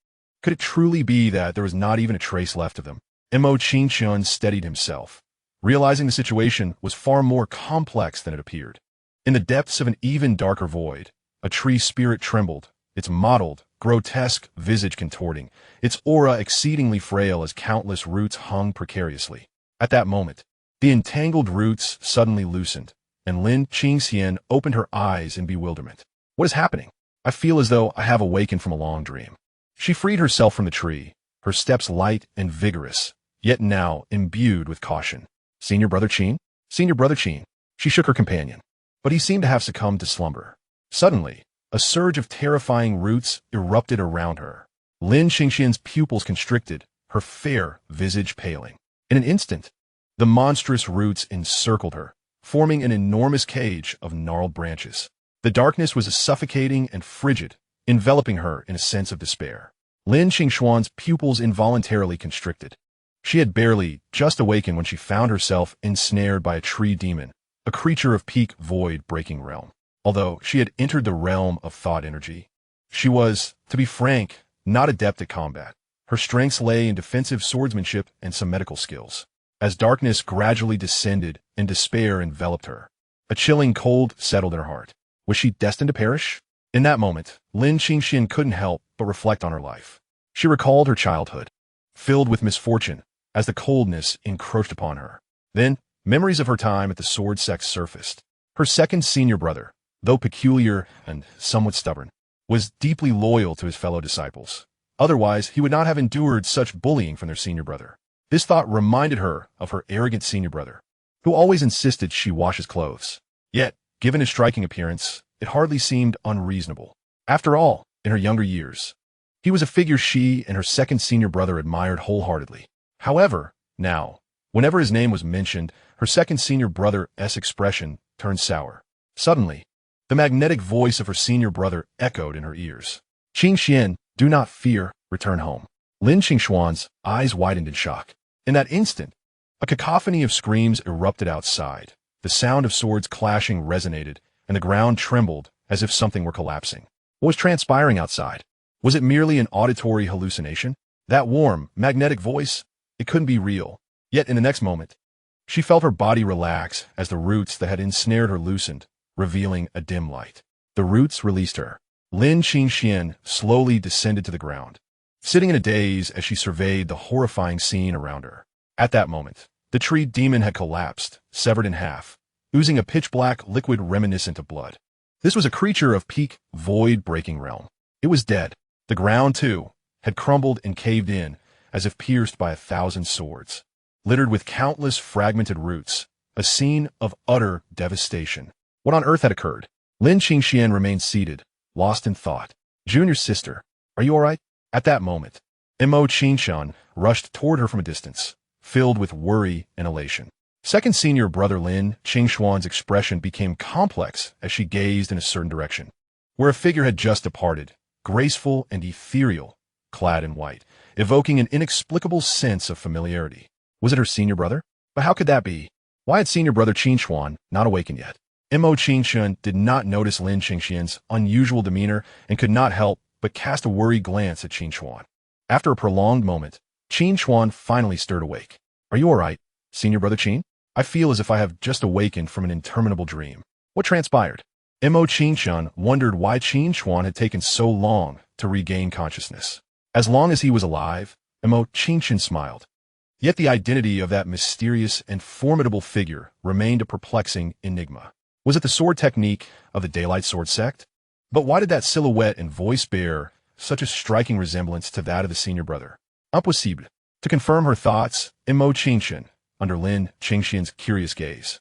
Could it truly be that there was not even a trace left of them? Xianxia steadied himself, realizing the situation was far more complex than it appeared. In the depths of an even darker void, a tree spirit trembled, its mottled, grotesque visage contorting, its aura exceedingly frail as countless roots hung precariously. At that moment, the entangled roots suddenly loosened, and Xianxia opened her eyes in bewilderment. What is happening? I feel as though I have awakened from a long dream. She freed herself from the tree, her steps light and vigorous, yet now imbued with caution. Senior Brother Qin? Senior Brother Qin. She shook her companion, but he seemed to have succumbed to slumber. Suddenly, a surge of terrifying roots erupted around her. Xianxia's pupils constricted, her fair visage paling. In an instant, the monstrous roots encircled her, forming an enormous cage of gnarled branches. The darkness was suffocating and frigid, enveloping her in a sense of despair. Xianxia's pupils involuntarily constricted. She had barely just awakened when she found herself ensnared by a tree demon, a creature of peak void-breaking realm. Although she had entered the realm of thought energy, she was, to be frank, not adept at combat. Her strengths lay in defensive swordsmanship and some medical skills. As darkness gradually descended and despair enveloped her, a chilling cold settled in her heart. Was she destined to perish? In that moment, Xianxia couldn't help but reflect on her life. She recalled her childhood, filled with misfortune, as the coldness encroached upon her. Then, memories of her time at the sword sect surfaced. Her second senior brother, though peculiar and somewhat stubborn, was deeply loyal to his fellow disciples. Otherwise, he would not have endured such bullying from their senior brother. This thought reminded her of her arrogant senior brother, who always insisted she wash his clothes. Yet, given his striking appearance, it hardly seemed unreasonable. After all, in her younger years, he was a figure she and her second senior brother admired wholeheartedly. However, now, whenever his name was mentioned, her second senior brother's expression turned sour. Suddenly, the magnetic voice of her senior brother echoed in her ears. Xianxia, do not fear, return home. Xianxia's eyes widened in shock. In that instant, a cacophony of screams erupted outside. The sound of swords clashing resonated, and the ground trembled as if something were collapsing. What was transpiring outside? Was it merely an auditory hallucination? That warm, magnetic voice? It couldn't be real. Yet in the next moment, she felt her body relax as the roots that had ensnared her loosened, revealing a dim light. The roots released her. Xianxia slowly descended to the ground, sitting in a daze as she surveyed the horrifying scene around her. At that moment, the tree demon had collapsed, severed in half, oozing a pitch-black liquid reminiscent of blood. This was a creature of peak void-breaking realm. It was dead. The ground, too, had crumbled and caved in, as if pierced by 1,000 swords. Littered with countless fragmented roots, a scene of utter devastation. What on earth had occurred? Xianxia remained seated, lost in thought. Junior sister, are you all right? At that moment, Xianxia rushed toward her from a distance, filled with worry and elation. Second senior brother Xianxia's expression became complex as she gazed in a certain direction, where a figure had just departed, graceful and ethereal, clad in white, evoking an inexplicable sense of familiarity. Was it her senior brother? But how could that be? Why had senior brother Xianxia not awakened yet? Xianxia did not notice Xianxia's unusual demeanor and could not help but cast a worried glance at Xianxia. After a prolonged moment, Xianxia finally stirred awake. Are you all right, senior brother Qin? I feel as if I have just awakened from an interminable dream. What transpired? Xianxia wondered why Xianxia had taken so long to regain consciousness. As long as he was alive, Xianxia smiled. Yet the identity of that mysterious and formidable figure remained a perplexing enigma. Was it the sword technique of the Daylight Sword sect? But why did that silhouette and voice bear such a striking resemblance to that of the senior brother? Impossible. To confirm her thoughts, Xianxia, under Xianxia's curious gaze,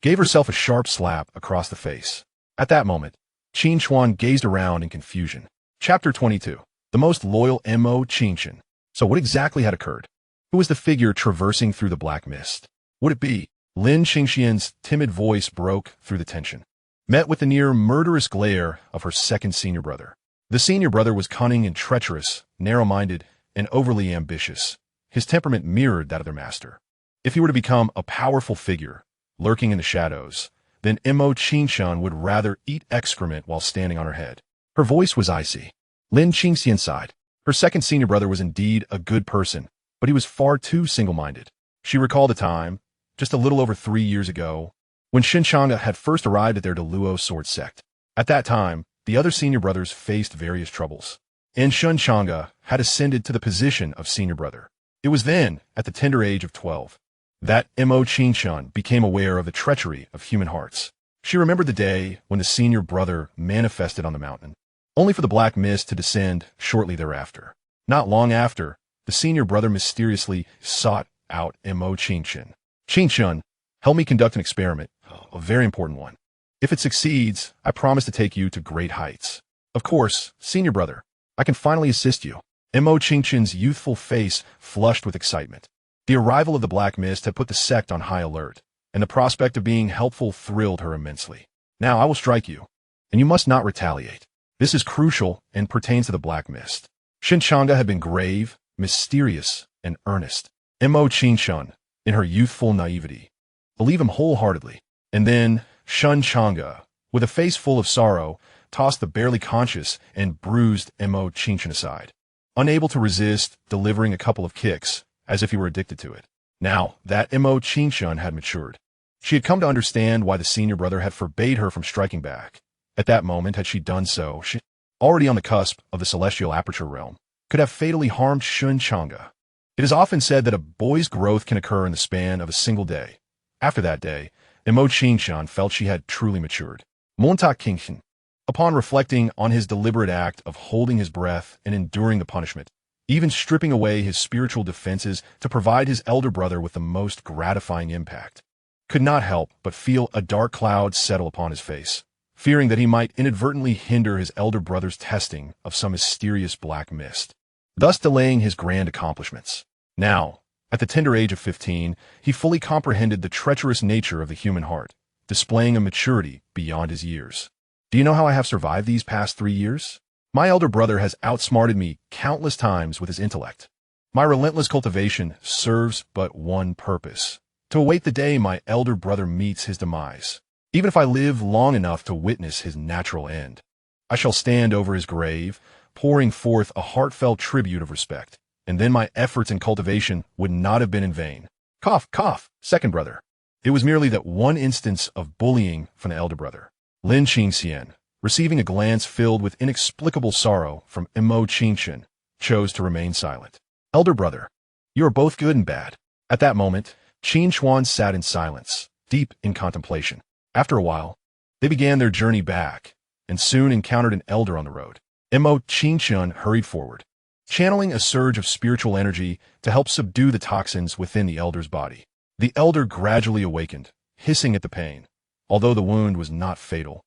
gave herself a sharp slap across the face. At that moment, Xianxia gazed around in confusion. Chapter 22. The most loyal Xianxia. So what exactly had occurred? Who was the figure traversing through the black mist? Would it be? Xianxia's timid voice broke through the tension, met with the near murderous glare of her second senior brother. The senior brother was cunning and treacherous, narrow-minded, and overly ambitious. His temperament mirrored that of their master. If he were to become a powerful figure, lurking in the shadows, then Xianxia would rather eat excrement while standing on her head. Her voice was icy. Lin Xianxia sighed. Her second senior brother was indeed a good person, but he was far too single-minded. She recalled a time, just a little over 3 years ago, when Shen Changge had first arrived at their Deluo sword sect. At that time, the other senior brothers faced various troubles, and Shen Changge had ascended to the position of senior brother. It was then, at the tender age of 12, that Xianxia became aware of the treachery of human hearts. She remembered the day when the senior brother manifested on the mountain, only for the black mist to descend shortly thereafter. Not long after, the senior brother mysteriously sought out Xianxia. Xianxia, help me conduct an experiment, a very important one. If it succeeds, I promise to take you to great heights. Of course, senior brother, I can finally assist you. Xianxia's youthful face flushed with excitement. The arrival of the black mist had put the sect on high alert, and the prospect of being helpful thrilled her immensely. Now I will strike you, and you must not retaliate. This is crucial and pertains to the black mist. Shen Changge had been grave, mysterious, and earnest. Xianxia, in her youthful naivety, believed him wholeheartedly. And then Shen Changge, with a face full of sorrow, tossed the barely conscious and bruised Xianxia aside, unable to resist delivering a couple of kicks, as if he were addicted to it. Now that Xianxia had matured, she had come to understand why the senior brother had forbade her from striking back. At that moment, had she done so, she, already on the cusp of the celestial aperture realm, could have fatally harmed Shen Changge. It is often said that a boy's growth can occur in the span of a single day. After that day, Xianxia felt she had truly matured. Xianxia, upon reflecting on his deliberate act of holding his breath and enduring the punishment, even stripping away his spiritual defenses to provide his elder brother with the most gratifying impact, could not help but feel a dark cloud settle upon his face, fearing that he might inadvertently hinder his elder brother's testing of some mysterious black mist, thus delaying his grand accomplishments. Now, at the tender age of 15, he fully comprehended the treacherous nature of the human heart, displaying a maturity beyond his years. Do you know how I have survived these past 3 years? My elder brother has outsmarted me countless times with his intellect. My relentless cultivation serves but one purpose: to await the day my elder brother meets his demise. Even if I live long enough to witness his natural end, I shall stand over his grave, pouring forth a heartfelt tribute of respect, and then my efforts in cultivation would not have been in vain. Cough, cough, second brother. It was merely that one instance of bullying from the elder brother. Lin Xianxia, receiving a glance filled with inexplicable sorrow from Xianxia, chose to remain silent. Elder brother, you are both good and bad. At that moment, Xianxia sat in silence, deep in contemplation. After a while, they began their journey back, and soon encountered an elder on the road. Xianxia hurried forward, channeling a surge of spiritual energy to help subdue the toxins within the elder's body. The elder gradually awakened, hissing at the pain. Although the wound was not fatal,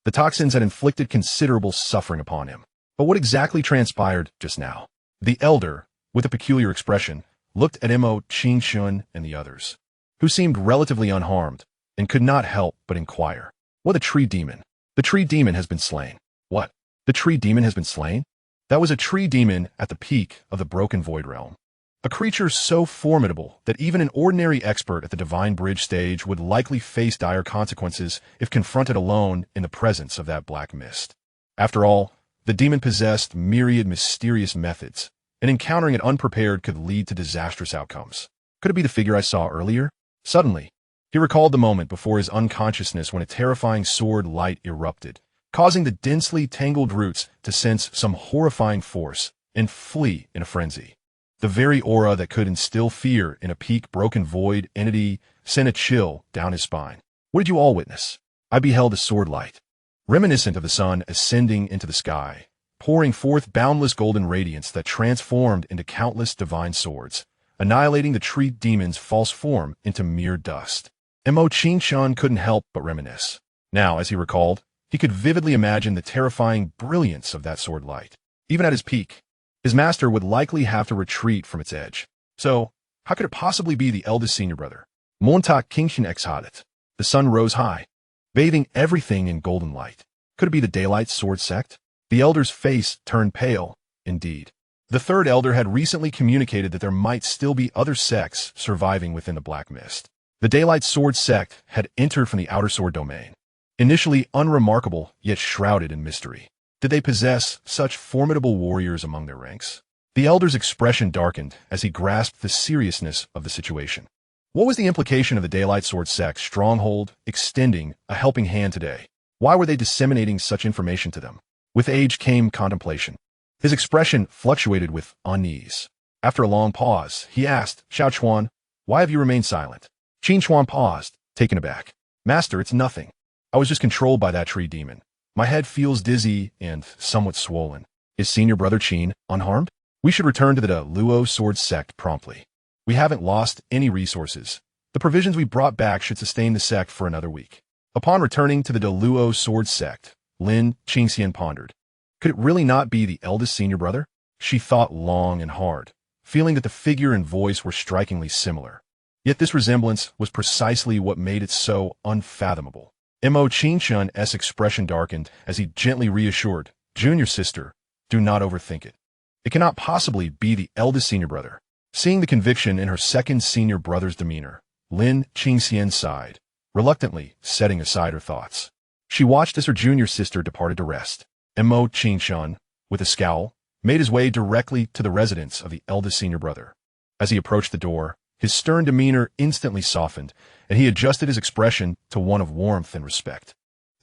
the toxins had inflicted considerable suffering upon him. But what exactly transpired just now? The elder, with a peculiar expression, looked at Xianxia and the others, who seemed relatively unharmed, and could not help but inquire. What a tree demon! The tree demon has been slain. What? The tree demon has been slain? That was a tree demon at the peak of the broken void realm. A creature so formidable that even an ordinary expert at the Divine Bridge stage would likely face dire consequences if confronted alone in the presence of that black mist. After all, the demon possessed myriad mysterious methods, and encountering it unprepared could lead to disastrous outcomes. Could it be the figure I saw earlier? Suddenly, he recalled the moment before his unconsciousness when a terrifying sword light erupted, causing the densely tangled roots to sense some horrifying force and flee in a frenzy. The very aura that could instill fear in a peak broken void entity sent a chill down his spine. What did you all witness? I beheld a sword light, reminiscent of the sun ascending into the sky, pouring forth boundless golden radiance that transformed into countless divine swords, annihilating the tree demon's false form into mere dust. Xianxia couldn't help but reminisce. Now, as he recalled, he could vividly imagine the terrifying brilliance of that sword light. Even at his peak, his master would likely have to retreat from its edge. So, how could it possibly be the eldest senior brother? Xianxia exhaled. The sun rose high, bathing everything in golden light. Could it be the Daylight Sword sect? The elder's face turned pale, indeed. The third elder had recently communicated that there might still be other sects surviving within the Black Mist. The Daylight Sword sect had entered from the Outer Sword domain. Initially unremarkable, yet shrouded in mystery. Did they possess such formidable warriors among their ranks? The elder's expression darkened as he grasped the seriousness of the situation. What was the implication of the Daylight Sword sect's stronghold extending a helping hand today? Why were they disseminating such information to them? With age came contemplation. His expression fluctuated with unease. After a long pause, he asked, Xiaochuan, why have you remained silent? Xianxia paused, taken aback. Master, it's nothing. I was just controlled by that tree demon. My head feels dizzy and somewhat swollen. Is senior brother Qin unharmed? We should return to the Luo Sword sect promptly. We haven't lost any resources. The provisions we brought back should sustain the sect for another week. Upon returning to the Luo Sword sect, Lin Qingxian pondered. Could it really not be the eldest senior brother? She thought long and hard, feeling that the figure and voice were strikingly similar. Yet this resemblance was precisely what made it so unfathomable. Mo Qingxian's expression darkened as he gently reassured, Junior sister, do not overthink it. It cannot possibly be the eldest senior brother. Seeing the conviction in her second senior brother's demeanor, Lin Qingxian sighed, reluctantly setting aside her thoughts. She watched as her junior sister departed to rest. Mo Qingxian, with a scowl, made his way directly to the residence of the eldest senior brother. As he approached the door, his stern demeanor instantly softened, and he adjusted his expression to one of warmth and respect.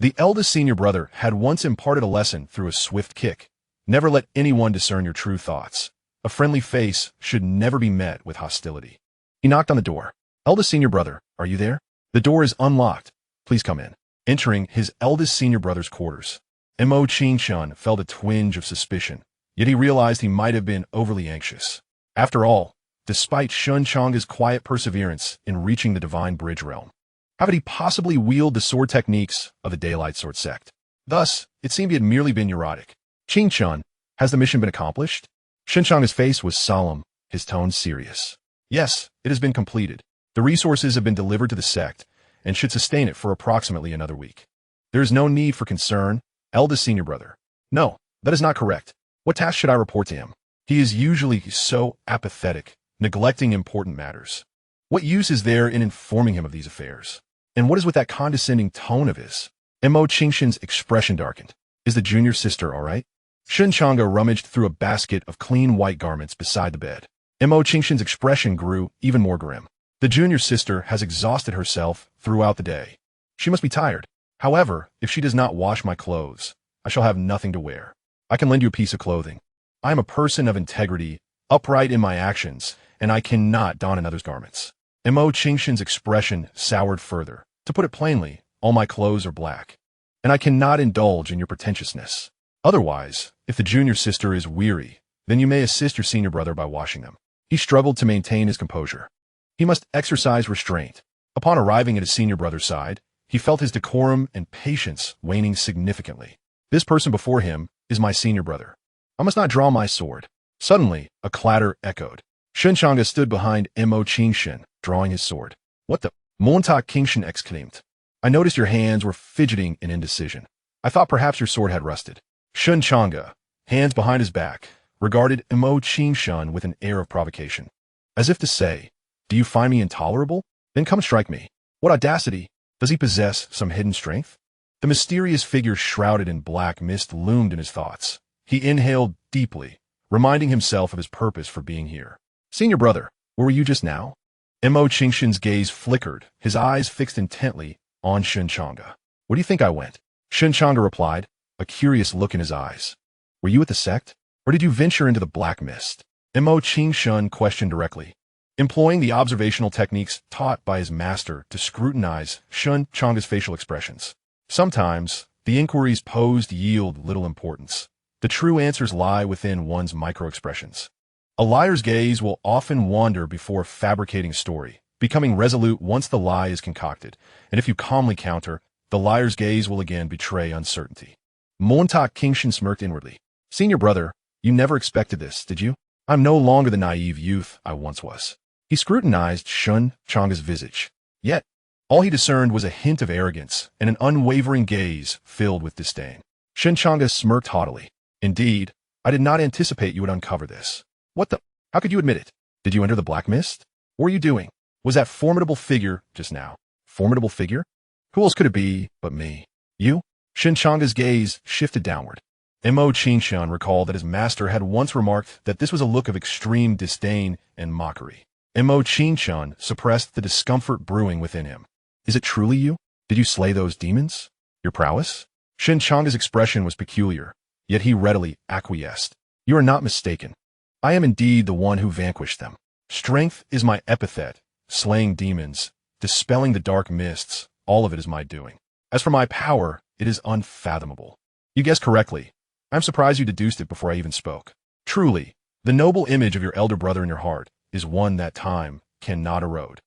The eldest senior brother had once imparted a lesson through a swift kick. Never let anyone discern your true thoughts. A friendly face should never be met with hostility. He knocked on the door. Eldest senior brother, are you there? The door is unlocked. Please come in. Entering his eldest senior brother's quarters, Mo Qingxian felt a twinge of suspicion, yet he realized he might have been overly anxious. After all, despite Shen Changge's quiet perseverance in reaching the Divine Bridge realm, how could he possibly wield the sword techniques of the Daylight Sword sect? Thus, it seemed he had merely been neurotic. Qingxian, has the mission been accomplished? Shen Changge's face was solemn, his tone serious. Yes, it has been completed. The resources have been delivered to the sect, and should sustain it for approximately another week. There is no need for concern, eldest senior brother. No, that is not correct. What task should I report to him? He is usually so apathetic, neglecting important matters. What use is there in informing him of these affairs? And what is with that condescending tone of his? Mo Qingxian's expression darkened. Is the junior sister all right? Shen Changge rummaged through a basket of clean white garments beside the bed. Mo Qingxian's expression grew even more grim. The junior sister has exhausted herself throughout the day. She must be tired. However, if she does not wash my clothes, I shall have nothing to wear. I can lend you a piece of clothing. I am a person of integrity, upright in my actions, and I cannot don another's garments. Mo Qingxian's expression soured further. To put it plainly, all my clothes are black, and I cannot indulge in your pretentiousness. Otherwise, if the junior sister is weary, then you may assist your senior brother by washing them. He struggled to maintain his composure. He must exercise restraint. Upon arriving at his senior brother's side, he felt his decorum and patience waning significantly. This person before him is my senior brother. I must not draw my sword. Suddenly, a clatter echoed. Shen Changge stood behind Mo Qingxian, drawing his sword. What the? Monta Qingxian exclaimed. I noticed your hands were fidgeting in indecision. I thought perhaps your sword had rusted. Shen Changge, hands behind his back, regarded Mo Qingxian with an air of provocation. As if to say, do you find me intolerable? Then come strike me. What audacity! Does he possess some hidden strength? The mysterious figure shrouded in black mist loomed in his thoughts. He inhaled deeply, reminding himself of his purpose for being here. Senior brother, where were you just now? Mo Qingxian's gaze flickered, his eyes fixed intently on Shen Changge. Where do you think I went? Shen Changge replied, a curious look in his eyes. Were you at the sect? Or did you venture into the black mist? Mo Qingxian questioned directly, employing the observational techniques taught by his master to scrutinize Shen Changge's facial expressions. Sometimes, the inquiries posed yield little importance. The true answers lie within one's micro-expressions. A liar's gaze will often wander before fabricating a story, becoming resolute once the lie is concocted, and if you calmly counter, the liar's gaze will again betray uncertainty. Monta Qingxian smirked inwardly. Senior brother, you never expected this, did you? I'm no longer the naive youth I once was. He scrutinized Shen Changge's visage. Yet, all he discerned was a hint of arrogance and an unwavering gaze filled with disdain. Shen Changge smirked haughtily. Indeed, I did not anticipate you would uncover this. What the? How could you admit it? Did you enter the Black Mist? What were you doing? Was that formidable figure just now? Formidable figure? Who else could it be but me? You? Shen Changge's gaze shifted downward. Xianxia recalled that his master had once remarked that this was a look of extreme disdain and mockery. Xianxia suppressed the discomfort brewing within him. Is it truly you? Did you slay those demons? Your prowess? Shen Changge's expression was peculiar, yet he readily acquiesced. You are not mistaken. I am indeed the one who vanquished them. Strength is my epithet, slaying demons, dispelling the dark mists, all of it is my doing. As for my power, it is unfathomable. You guessed correctly. I'm surprised you deduced it before I even spoke. Truly, the noble image of your elder brother in your heart is one that time cannot erode.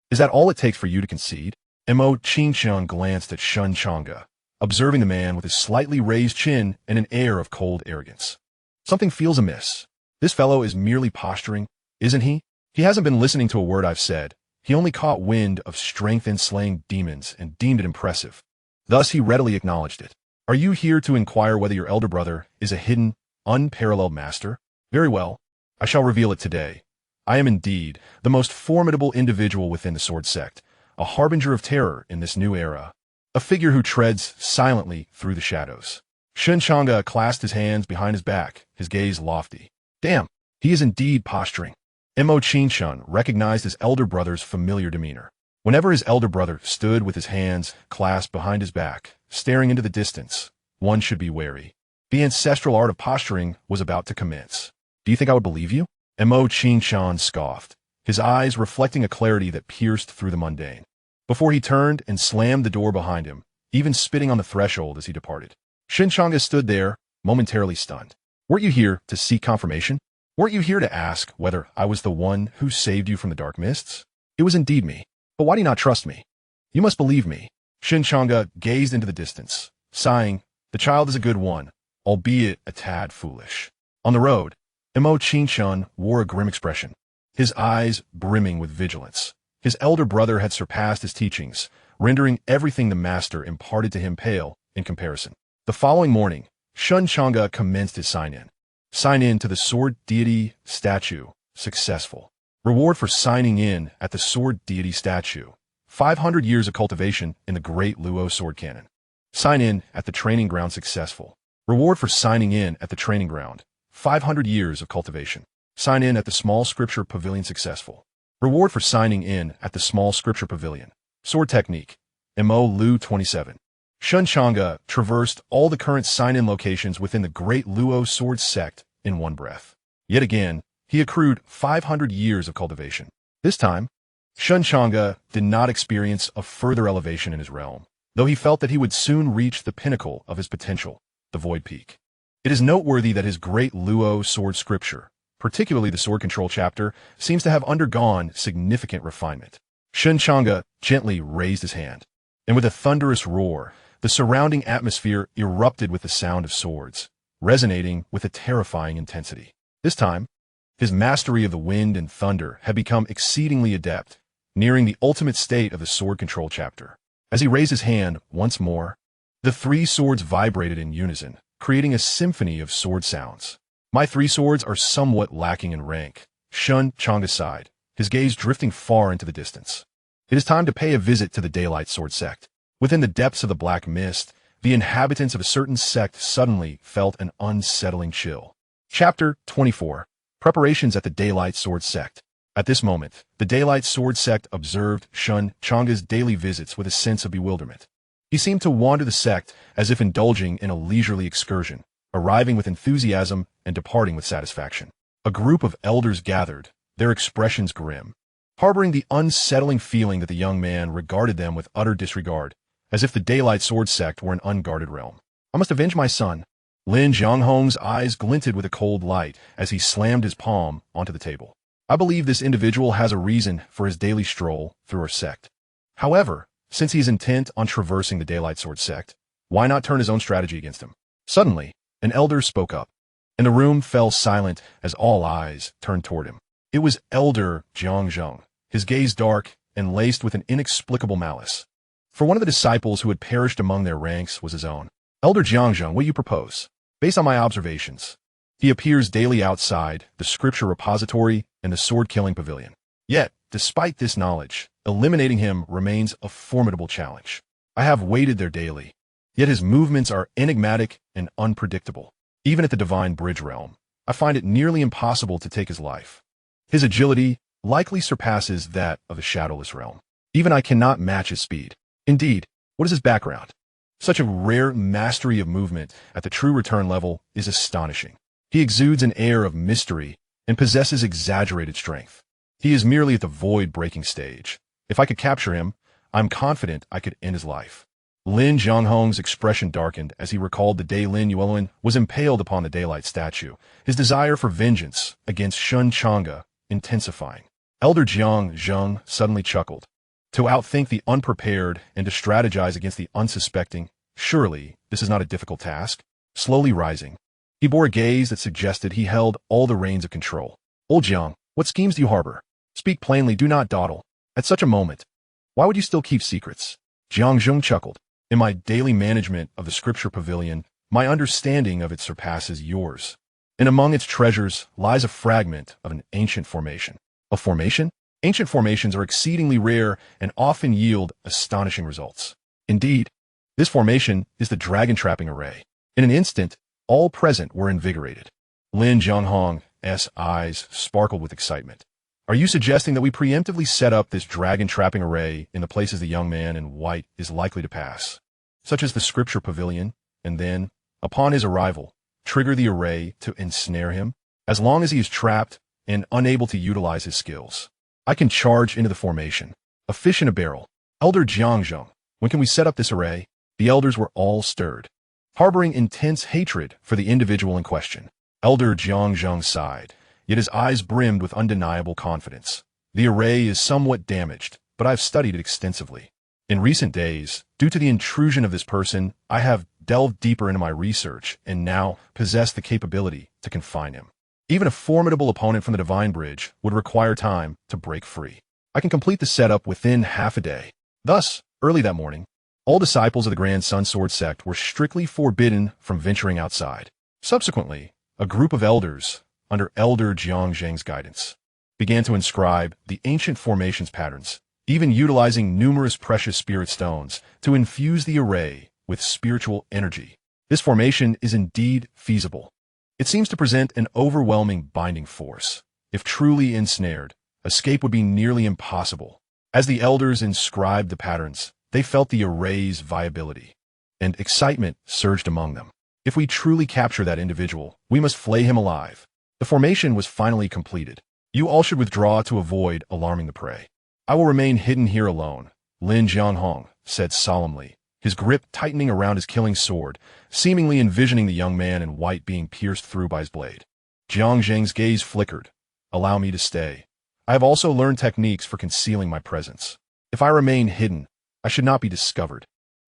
Is that all it takes for you to concede? Xianxia glanced at Shen Changge, observing the man with his slightly raised chin and an air of cold arrogance. Something feels amiss. This fellow is merely posturing, isn't he? He hasn't been listening to a word I've said. He only caught wind of strength in slaying demons and deemed it impressive. Thus he readily acknowledged it. Are you here to inquire whether your elder brother is a hidden, unparalleled master? Very well. I shall reveal it today. I am indeed the most formidable individual within the Sword Sect, a harbinger of terror in this new era, a figure who treads silently through the shadows. Shen Changge clasped his hands behind his back, his gaze lofty. Damn, he is indeed posturing. Xianxia recognized his elder brother's familiar demeanor. Whenever his elder brother stood with his hands clasped behind his back, staring into the distance, one should be wary. The ancestral art of posturing was about to commence. Do you think I would believe you? Xianxia scoffed, his eyes reflecting a clarity that pierced through the mundane. Before he turned and slammed the door behind him, even spitting on the threshold as he departed. Shen Changge stood there, momentarily stunned. Weren't you here to seek confirmation? Weren't you here to ask whether I was the one who saved you from the dark mists? It was indeed me. But why do you not trust me? You must believe me. Shen Changge gazed into the distance, sighing, the child is a good one, albeit a tad foolish. On the road, Xianxia wore a grim expression, his eyes brimming with vigilance. His elder brother had surpassed his teachings, rendering everything the master imparted to him pale in comparison. The following morning, Shen Changge commenced his sign-in. Sign-in to the Sword Deity statue, successful. Reward for signing in at the Sword Deity statue, 500 years of cultivation in the Great Luo Sword Canon. Sign in at the training ground, successful. Reward for signing in at the training ground, 500 years of cultivation. Sign in at the Small Scripture Pavilion, successful. Reward for signing in at the Small Scripture Pavilion. Sword Technique, Mo Lu 27. Shen Changge traversed all the current sign-in locations within the Great Luo Sword Sect in one breath. Yet again, he accrued 500 years of cultivation. This time, Shen Changge did not experience a further elevation in his realm, though he felt that he would soon reach the pinnacle of his potential, the Void Peak. It is noteworthy that his Great Luo Sword Scripture, particularly the Sword Control chapter, seems to have undergone significant refinement. Shen Changge gently raised his hand, and with a thunderous roar, the surrounding atmosphere erupted with the sound of swords, resonating with a terrifying intensity. This time, his mastery of the wind and thunder had become exceedingly adept, nearing the ultimate state of the Sword Control chapter. As he raised his hand once more, the three swords vibrated in unison, creating a symphony of sword sounds. My three swords are somewhat lacking in rank, Shen Changge sighed, his gaze drifting far into the distance. It is time to pay a visit to the Daylight Sword Sect. Within the depths of the Black Mist, the inhabitants of a certain sect suddenly felt an unsettling chill. Chapter 24. Preparations at the Daylight Sword Sect. At this moment, the Daylight Sword Sect observed Shen Changge's daily visits with a sense of bewilderment. He seemed to wander the sect as if indulging in a leisurely excursion, arriving with enthusiasm and departing with satisfaction. A group of elders gathered, their expressions grim, harboring the unsettling feeling that the young man regarded them with utter disregard, as if the Daylight Sword Sect were an unguarded realm. I must avenge my son. Lin Jianghong's eyes glinted with a cold light as he slammed his palm onto the table. I believe this individual has a reason for his daily stroll through our sect. However, since he is intent on traversing the Daylight Sword Sect, why not turn his own strategy against him? Suddenly, an elder spoke up, and the room fell silent as all eyes turned toward him. It was Elder Jiangzheng, his gaze dark and laced with an inexplicable malice. For one of the disciples who had perished among their ranks was his own. Elder Jiangzheng, what do you propose? Based on my observations, he appears daily outside the scripture repository and the sword-killing pavilion. Yet, despite this knowledge, eliminating him remains a formidable challenge. I have waited there daily, yet his movements are enigmatic and unpredictable. Even at the Divine Bridge realm, I find it nearly impossible to take his life. His agility likely surpasses that of the Shadowless realm. Even I cannot match his speed. Indeed, what is his background? Such a rare mastery of movement at the true return level is astonishing. He exudes an air of mystery and possesses exaggerated strength. He is merely at the void-breaking stage. If I could capture him, I'm confident I could end his life. Lin Jianghong's expression darkened as he recalled the day Lin Yuelun was impaled upon the daylight statue, his desire for vengeance against Shen Changge intensifying. Elder Jiang Zheng suddenly chuckled. To outthink the unprepared and to strategize against the unsuspecting, surely this is not a difficult task. Slowly rising, he bore a gaze that suggested he held all the reins of control. Old Jiang, what schemes do you harbor? Speak plainly, do not dawdle. At such a moment, why would you still keep secrets? Jiang Zheng chuckled. In my daily management of the scripture pavilion, my understanding of it surpasses yours. And among its treasures lies a fragment of an ancient formation. A formation? Ancient formations are exceedingly rare and often yield astonishing results. Indeed, this formation is the dragon trapping array. In an instant, all present were invigorated. Lin Jianghong's eyes sparkled with excitement. Are you suggesting that we preemptively set up this dragon trapping array in the places the young man in white is likely to pass, such as the scripture pavilion, and then, upon his arrival, trigger the array to ensnare him, as long as he is trapped and unable to utilize his skills? I can charge into the formation. A fish in a barrel. Elder Jiangzheng, when can we set up this array? The elders were all stirred, harboring intense hatred for the individual in question. Elder Jiangzheng sighed, yet his eyes brimmed with undeniable confidence. The array is somewhat damaged, but I've studied it extensively. In recent days, due to the intrusion of this person, I have delved deeper into my research and now possess the capability to confine him. Even a formidable opponent from the Divine Bridge would require time to break free. I can complete the setup within half a day. Thus, early that morning, all disciples of the Grand Sun Sword sect were strictly forbidden from venturing outside. Subsequently, a group of elders, under Elder Jiangzheng's guidance, began to inscribe the ancient formations patterns, even utilizing numerous precious spirit stones to infuse the array with spiritual energy. This formation is indeed feasible. It seems to present an overwhelming binding force. If truly ensnared, escape would be nearly impossible. As the elders inscribed the patterns, they felt the array's viability, and excitement surged among them. If we truly capture that individual, we must flay him alive. The formation was finally completed. You all should withdraw to avoid alarming the prey. I will remain hidden here alone, Lin Jianghong said solemnly, his grip tightening around his killing sword, seemingly envisioning the young man in white being pierced through by his blade. Jiang Zheng's gaze flickered. Allow me to stay. I have also learned techniques for concealing my presence. If I remain hidden, I should not be discovered,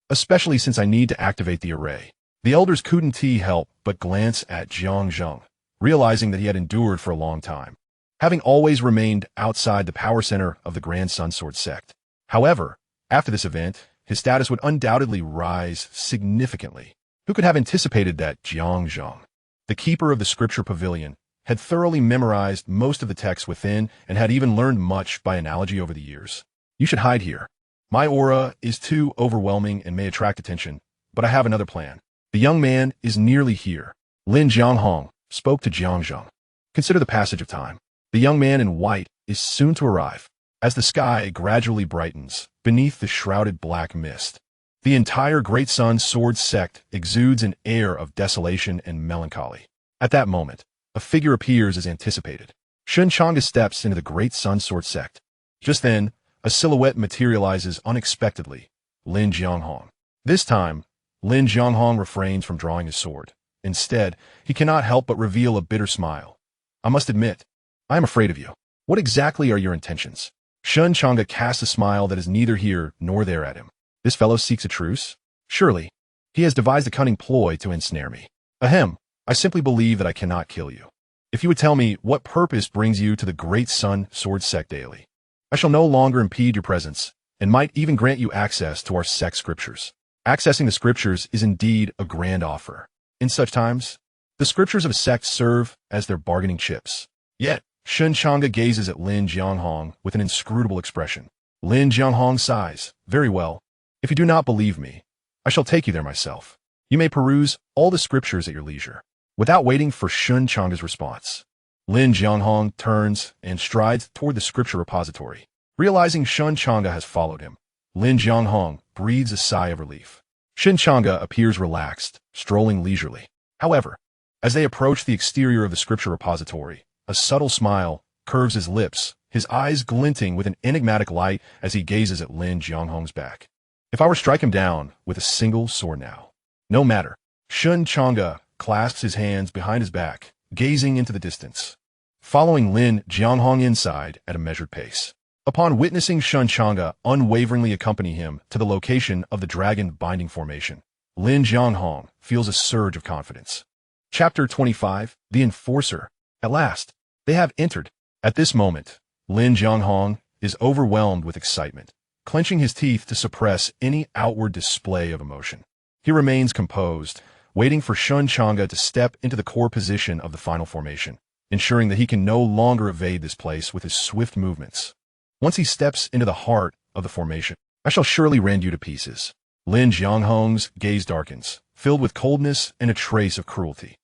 especially since I need to activate the array. The elders couldn't help but glance at Jiang Zheng, realizing that he had endured for a long time, having always remained outside the power center of the Grand Sun Sword sect. However, after this event, his status would undoubtedly rise significantly. Who could have anticipated that Jiang Zheng, the keeper of the scripture pavilion, had thoroughly memorized most of the texts within and had even learned much by analogy over the years? You should hide here. My aura is too overwhelming and may attract attention, but I have another plan. The young man is nearly here. Lin Jianghong spoke to Jiang Zheng. Consider the passage of time. The young man in white is soon to arrive. As the sky gradually brightens beneath the shrouded black mist, the entire Great Sun Sword sect exudes an air of desolation and melancholy. At that moment, a figure appears as anticipated. Shen Changge steps into the Great Sun Sword sect. Just then, a silhouette materializes unexpectedly. Lin Jianghong. This time, Lin Jianghong refrains from drawing his sword. Instead, he cannot help but reveal a bitter smile. I must admit, I am afraid of you. What exactly are your intentions? Shen Changge casts a smile that is neither here nor there at him. This fellow seeks a truce? Surely, he has devised a cunning ploy to ensnare me. Ahem, I simply believe that I cannot kill you. If you would tell me what purpose brings you to the Great Sun Sword sect daily, I shall no longer impede your presence, and might even grant you access to our sect scriptures. Accessing the scriptures is indeed a grand offer. In such times, The scriptures of a sect serve as their bargaining chips. Yet, Shen Changge gazes at Lin Jianghong with an inscrutable expression. Lin Jianghong sighs. Very well. If you do not believe me, I shall take you there myself. You may peruse all the scriptures at your leisure. Without waiting for Shen Changge's response, Lin Jianghong turns and strides toward the scripture repository. Realizing Shen Changge has followed him, Lin Jianghong breathes a sigh of relief. Shen Changge appears relaxed, strolling leisurely. However, as they approach the exterior of the scripture repository, a subtle smile curves his lips, his eyes glinting with an enigmatic light as he gazes at Lin Jianghong's back. If I were to strike him down with a single sword now. No matter. Shen Changge clasps his hands behind his back, gazing into the distance, following Lin Jianghong inside at a measured pace. Upon witnessing Shen Changge unwaveringly accompany him to the location of the dragon binding formation, Lin Jianghong feels a surge of confidence. Chapter 25, The Enforcer. At last, they have entered. At this moment, Lin Jianghong is overwhelmed with excitement, clenching his teeth to suppress any outward display of emotion. He remains composed, waiting for Shen Changge to step into the core position of the final formation, ensuring that he can no longer evade this place with his swift movements. Once he steps into the heart of the formation, I shall surely rend you to pieces. Lin Jianghong's gaze darkens, filled with coldness and a trace of cruelty.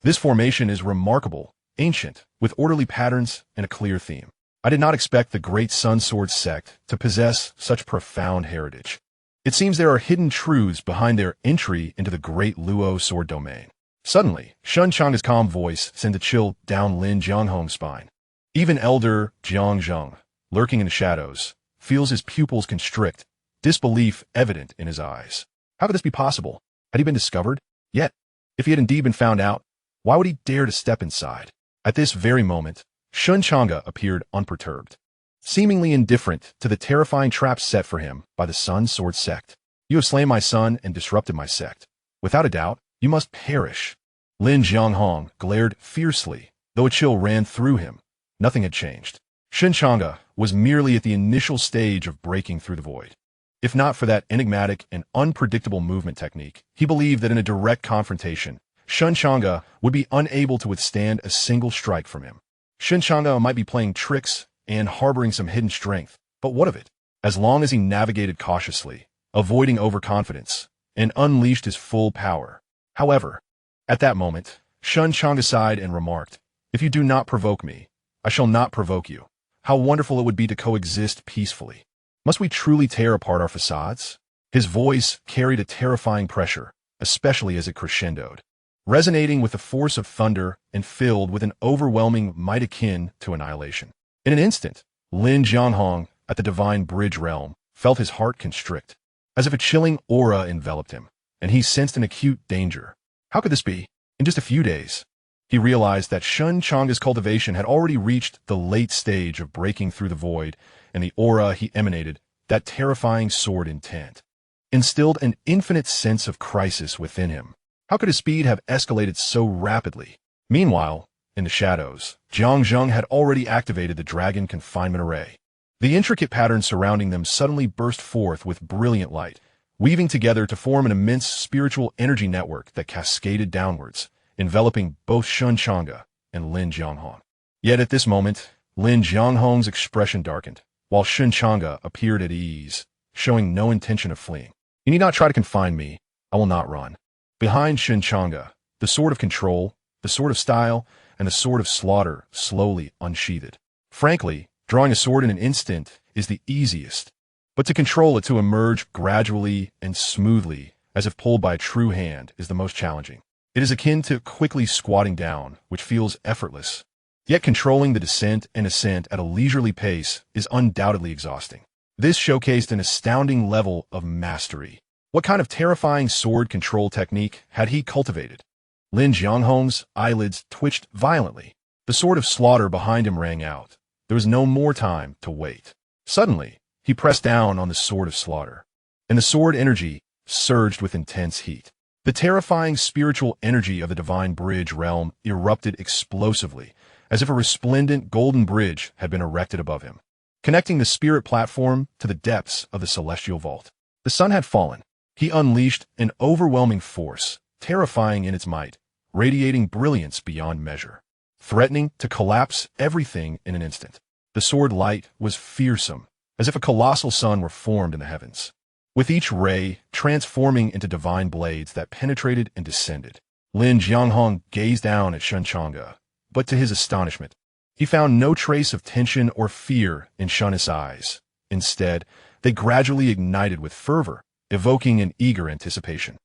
This formation is remarkable, ancient, with orderly patterns and a clear theme. I did not expect the great Sun Sword sect to possess such profound heritage. It seems there are hidden truths behind their entry into the great Luo sword domain. Suddenly, Shen Changge's calm voice sent a chill down Lin Jianghong's spine. Even elder Jiang Zheng, lurking in the shadows, feels his pupils constrict, disbelief evident in his eyes. How could this be possible? Had he been discovered? Yet, if he had indeed been found out, why would he dare to step inside? At this very moment, Shen Changge appeared unperturbed, seemingly indifferent to the terrifying trap set for him by the Sun Sword sect. You have slain my son and disrupted my sect. Without a doubt, you must perish. Lin Jianghong glared fiercely, though a chill ran through him. Nothing had changed. Shen Changge was merely at the initial stage of breaking through the void. If not for that enigmatic and unpredictable movement technique, he believed that in a direct confrontation, Shen Changge would be unable to withstand a single strike from him. Shen Changge might be playing tricks and harboring some hidden strength, but what of it? As long as he navigated cautiously, avoiding overconfidence, and unleashed his full power. However, at that moment, Shen Changge sighed and remarked, "If you do not provoke me, I shall not provoke you. How wonderful it would be to coexist peacefully. Must we truly tear apart our facades?" His voice carried a terrifying pressure, especially as it crescendoed, resonating with the force of thunder and filled with an overwhelming might akin to annihilation. In an instant, Lin Jianghong, at the divine bridge realm, felt his heart constrict, as if a chilling aura enveloped him, and he sensed an acute danger. How could this be? In just a few days, he realized that Shen Changge's cultivation had already reached the late stage of breaking through the void, and the aura he emanated, that terrifying sword intent, instilled an infinite sense of crisis within him. How could his speed have escalated so rapidly? Meanwhile, in the shadows, Jiang Zheng had already activated the dragon confinement array. The intricate patterns surrounding them suddenly burst forth with brilliant light, weaving together to form an immense spiritual energy network that cascaded downwards, enveloping both Shen Changge and Lin Jianghong. Yet at this moment, Lin Jianghong's expression darkened, while Shen Changge appeared at ease, showing no intention of fleeing. You need not try to confine me. I will not run. Behind Shen Changge, the sword of control, the sword of style, and the sword of slaughter slowly unsheathed. Frankly, drawing a sword in an instant is the easiest, but to control it, to emerge gradually and smoothly, as if pulled by a true hand, is the most challenging. It is akin to quickly squatting down, which feels effortless. Yet controlling the descent and ascent at a leisurely pace is undoubtedly exhausting. This showcased an astounding level of mastery. What kind of terrifying sword control technique had he cultivated? Lin Jianghong's eyelids twitched violently. The sword of slaughter behind him rang out. There was no more time to wait. Suddenly, he pressed down on the sword of slaughter, and the sword energy surged with intense heat. The terrifying spiritual energy of the divine bridge realm erupted explosively, as if a resplendent golden bridge had been erected above him, connecting the spirit platform to the depths of the celestial vault. The sun had fallen. He unleashed an overwhelming force, terrifying in its might, radiating brilliance beyond measure, threatening to collapse everything in an instant. The sword light was fearsome, as if a colossal sun were formed in the heavens, with each ray transforming into divine blades that penetrated and descended. Lin Jianghong gazed down at Shen Changge, but to his astonishment, he found no trace of tension or fear in Shen's eyes. Instead, they gradually ignited with fervor, evoking an eager anticipation.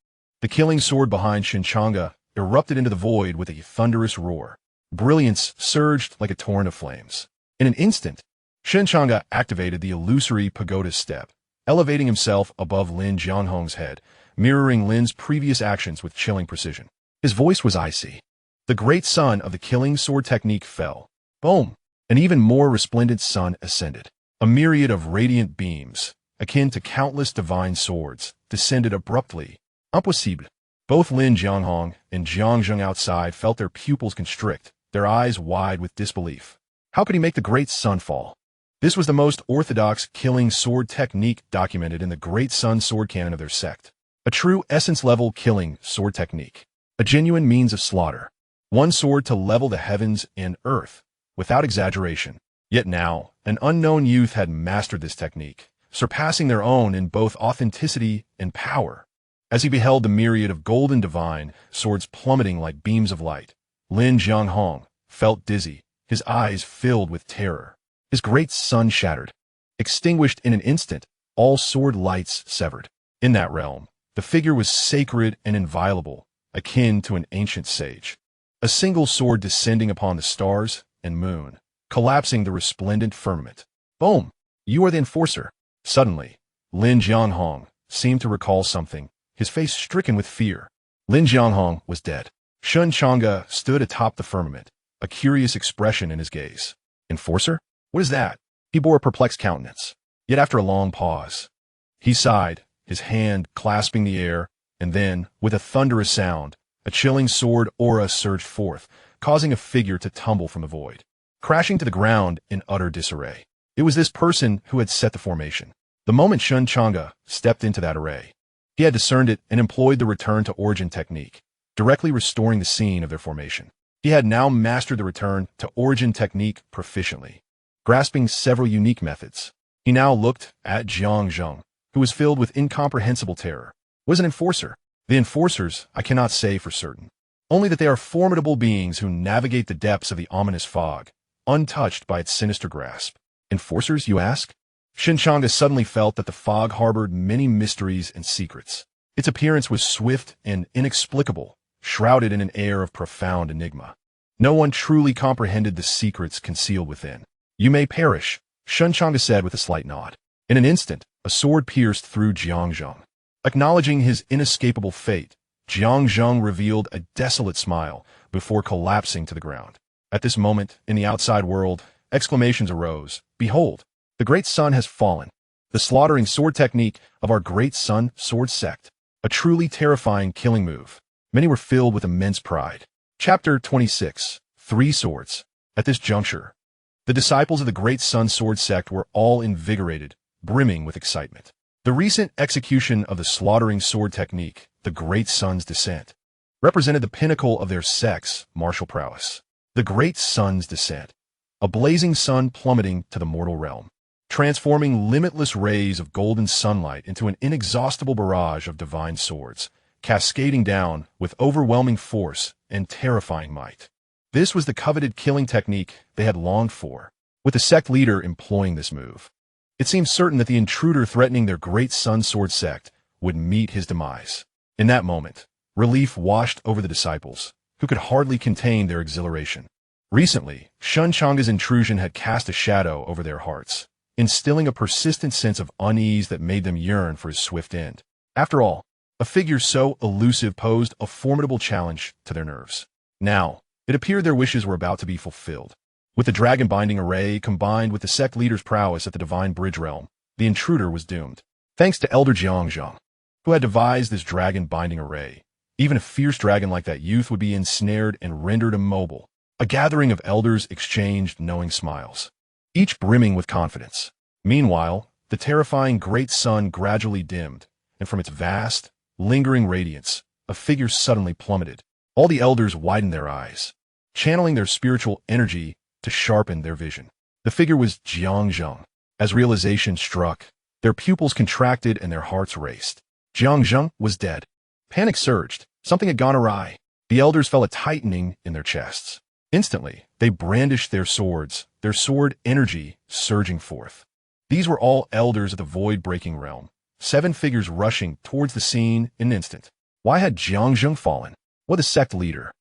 The killing sword behind Shen Changge erupted into the void with a thunderous roar. Brilliance surged like a torrent of flames. In an instant, Shen Changge activated the illusory pagoda step, elevating himself above Lin Jianghong's head, mirroring Lin's previous actions with chilling precision. His voice was icy. The great sun of the killing sword technique fell. Boom! An even more resplendent sun ascended. A myriad of radiant beams, akin to countless divine swords, descended abruptly. Impossible. Both Lin Jianghong and Jiang Zheng outside felt their pupils constrict, their eyes wide with disbelief. How could he make the great sun fall? This was the most orthodox killing sword technique documented in the Great Sun sword canon of their sect. A true essence-level killing sword technique. A genuine means of slaughter. One sword to level the heavens and earth, without exaggeration. Yet now, an unknown youth had mastered this technique, surpassing their own in both authenticity and power. As he beheld the myriad of golden divine swords plummeting like beams of light, Lin Jianghong felt dizzy, his eyes filled with terror. His great sun shattered. Extinguished in an instant, all sword lights severed. In that realm, the figure was sacred and inviolable, akin to an ancient sage. A single sword descending upon the stars and moon, collapsing the resplendent firmament. Boom! You are the enforcer. Suddenly, Lin Jianghong seemed to recall something, his face stricken with fear. Lin Jianghong was dead. Shen Changge stood atop the firmament, a curious expression in his gaze. Enforcer? What is that? He bore a perplexed countenance. Yet after a long pause, he sighed, his hand clasping the air, and then, with a thunderous sound, a chilling sword aura surged forth, causing a figure to tumble from the void, crashing to the ground in utter disarray. It was this person who had set the formation. The moment Shen Changge stepped into that array, he had discerned it and employed the return to origin technique, directly restoring the scene of their formation. He had now mastered the return to origin technique proficiently. Grasping several unique methods, he now looked at Jiang Zheng, who was filled with incomprehensible terror. Was an enforcer. The enforcers, I cannot say for certain. Only that they are formidable beings who navigate the depths of the ominous fog, untouched by its sinister grasp. Enforcers, you ask? Shen Changge suddenly felt that the fog harbored many mysteries and secrets. Its appearance was swift and inexplicable, shrouded in an air of profound enigma. No one truly comprehended the secrets concealed within. You may perish, Shen Changge said with a slight nod. In an instant, a sword pierced through Jiang Zheng. Acknowledging his inescapable fate, Jiang Zheng revealed a desolate smile before collapsing to the ground. At this moment, in the outside world, exclamations arose. Behold, the great sun has fallen. The slaughtering sword technique of our great sun sword sect. A truly terrifying killing move. Many were filled with immense pride. Chapter 26. 3 Swords. At this juncture, the disciples of the great sun sword sect were all invigorated, brimming with excitement. The recent execution of the slaughtering sword technique, the Great Sun's Descent, represented the pinnacle of their sect's martial prowess. The Great Sun's Descent, a blazing sun plummeting to the mortal realm, transforming limitless rays of golden sunlight into an inexhaustible barrage of divine swords, cascading down with overwhelming force and terrifying might. This was the coveted killing technique they had longed for, with the sect leader employing this move. It seemed certain that the intruder threatening their great sun sword sect would meet his demise. In that moment, relief washed over the disciples, who could hardly contain their exhilaration. Recently, Shen Changge's intrusion had cast a shadow over their hearts, instilling a persistent sense of unease that made them yearn for his swift end. After all, a figure so elusive posed a formidable challenge to their nerves. Now, it appeared their wishes were about to be fulfilled. With the dragon-binding array combined with the sect leader's prowess at the divine bridge realm, the intruder was doomed. Thanks to Elder Jiang Zheng, who had devised this dragon-binding array, even a fierce dragon like that youth would be ensnared and rendered immobile. A gathering of elders exchanged knowing smiles, each brimming with confidence. Meanwhile, the terrifying great sun gradually dimmed, and from its vast, lingering radiance, a figure suddenly plummeted. All the elders widened their eyes, channeling their spiritual energy to sharpen their vision. The figure was Xianxia. As realization struck, their pupils contracted and their hearts raced. Xianxia was dead. Panic surged. Something had gone awry. The elders felt a tightening in their chests. Instantly, they brandished their swords, their sword energy surging forth. These were all elders of the void-breaking realm, 7 figures rushing towards the scene in an instant. Why had Xianxia fallen? What the sect leader?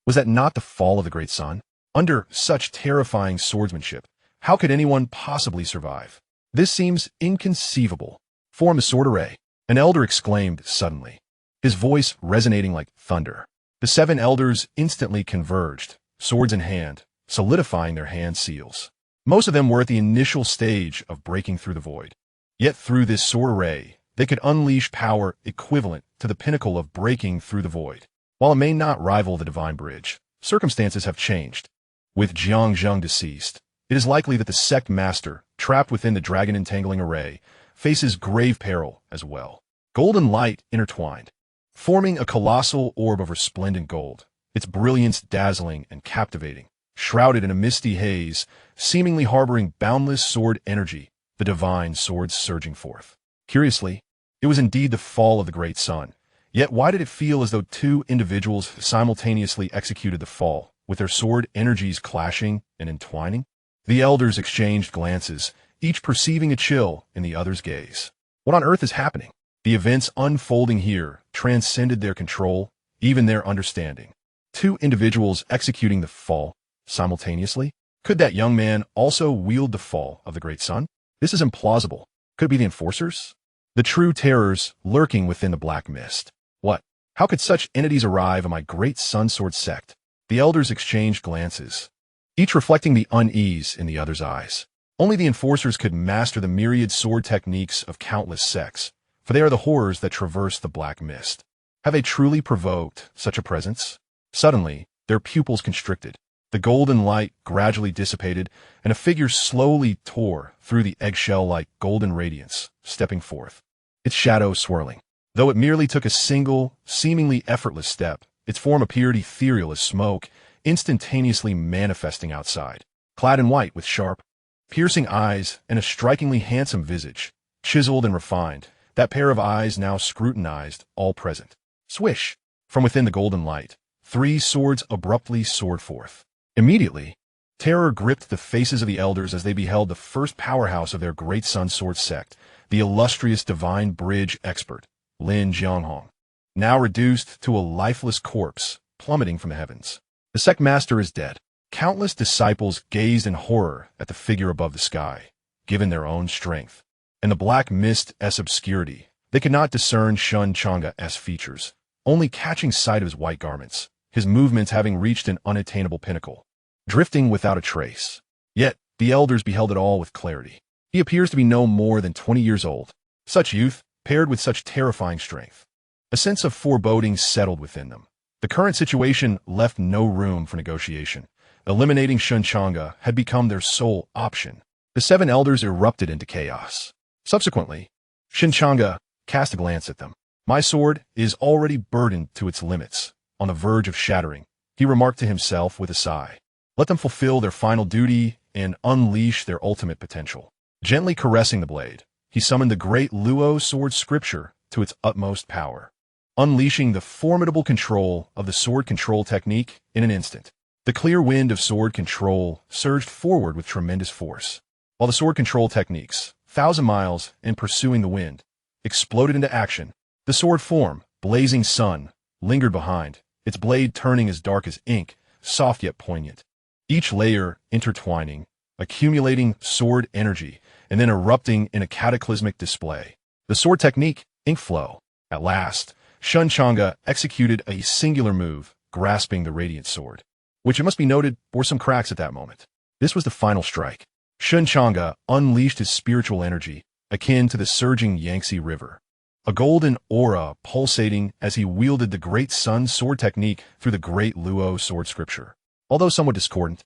Was that not the fall of the great sun? Under such terrifying swordsmanship, how could anyone possibly survive? This seems inconceivable. Form the sword array, an elder exclaimed suddenly, his voice resonating like thunder. The 7 elders instantly converged, swords in hand, solidifying their hand seals. Most of them were at the initial stage of breaking through the void. Yet through this sword array, they could unleash power equivalent to the pinnacle of breaking through the void. While it may not rival the divine bridge, circumstances have changed. With Xianxia deceased, it is likely that the sect master, trapped within the dragon entangling array, faces grave peril as well. Golden light intertwined, forming a colossal orb of resplendent gold, its brilliance dazzling and captivating, shrouded in a misty haze, seemingly harboring boundless sword energy, the divine swords surging forth. Curiously, it was indeed the fall of the great sun. Yet why did it feel as though 2 individuals simultaneously executed the fall, with their sword energies clashing and entwining? The elders exchanged glances, each perceiving a chill in the other's gaze. What on earth is happening? The events unfolding here transcended their control, even their understanding. 2 individuals executing the fall simultaneously? Could that young man also wield the fall of the great sun? This is implausible. Could it be the enforcers? The true terrors lurking within the black mist. What? How could such entities arrive in my great sun sword sect? The elders exchanged glances, each reflecting the unease in the other's eyes. Only the enforcers could master the myriad sword techniques of countless sects, for they are the horrors that traverse the black mist. Have they truly provoked such a presence? Suddenly, their pupils constricted. The golden light gradually dissipated, and a figure slowly tore through the eggshell-like golden radiance, stepping forth, its shadow swirling. Though it merely took a single, seemingly effortless step, its form appeared ethereal as smoke, instantaneously manifesting outside. Clad in white with sharp, piercing eyes and a strikingly handsome visage, chiseled and refined, that pair of eyes now scrutinized all present. Swish! From within the golden light, 3 swords abruptly soared forth. Immediately, terror gripped the faces of the elders as they beheld the first powerhouse of their great sun sword sect, the illustrious divine bridge expert, Lin Jianghong, now reduced to a lifeless corpse plummeting from the heavens. The sect master is dead. Countless disciples gazed in horror at the figure above the sky, given their own strength. In the black mist's obscurity, they could not discern Shen Changge's features, only catching sight of his white garments, his movements having reached an unattainable pinnacle, drifting without a trace. Yet, the elders beheld it all with clarity. He appears to be no more than 20 years old. Such youth, paired with such terrifying strength. A sense of foreboding settled within them. The current situation left no room for negotiation. Eliminating Shen Changge had become their sole option. The 7 elders erupted into chaos. Subsequently, Shen Changge cast a glance at them. My sword is already burdened to its limits, on the verge of shattering, he remarked to himself with a sigh. Let them fulfill their final duty and unleash their ultimate potential. Gently caressing the blade, he summoned the great Luo sword scripture to its utmost power, unleashing the formidable control of the sword control technique in an instant. The clear wind of sword control surged forward with tremendous force, while the sword control techniques, 1,000 miles in pursuing the wind, exploded into action. The sword form, blazing sun, lingered behind, its blade turning as dark as ink, soft yet poignant. Each layer intertwining, accumulating sword energy, and then erupting in a cataclysmic display. The sword technique, ink flow. At last, Shen Changge executed a singular move, grasping the radiant sword, which it must be noted bore some cracks at that moment. This was the final strike. Shen Changge unleashed his spiritual energy, akin to the surging Yangtze River, a golden aura pulsating as he wielded the great sun sword technique through the great Luo sword scripture. Although somewhat discordant,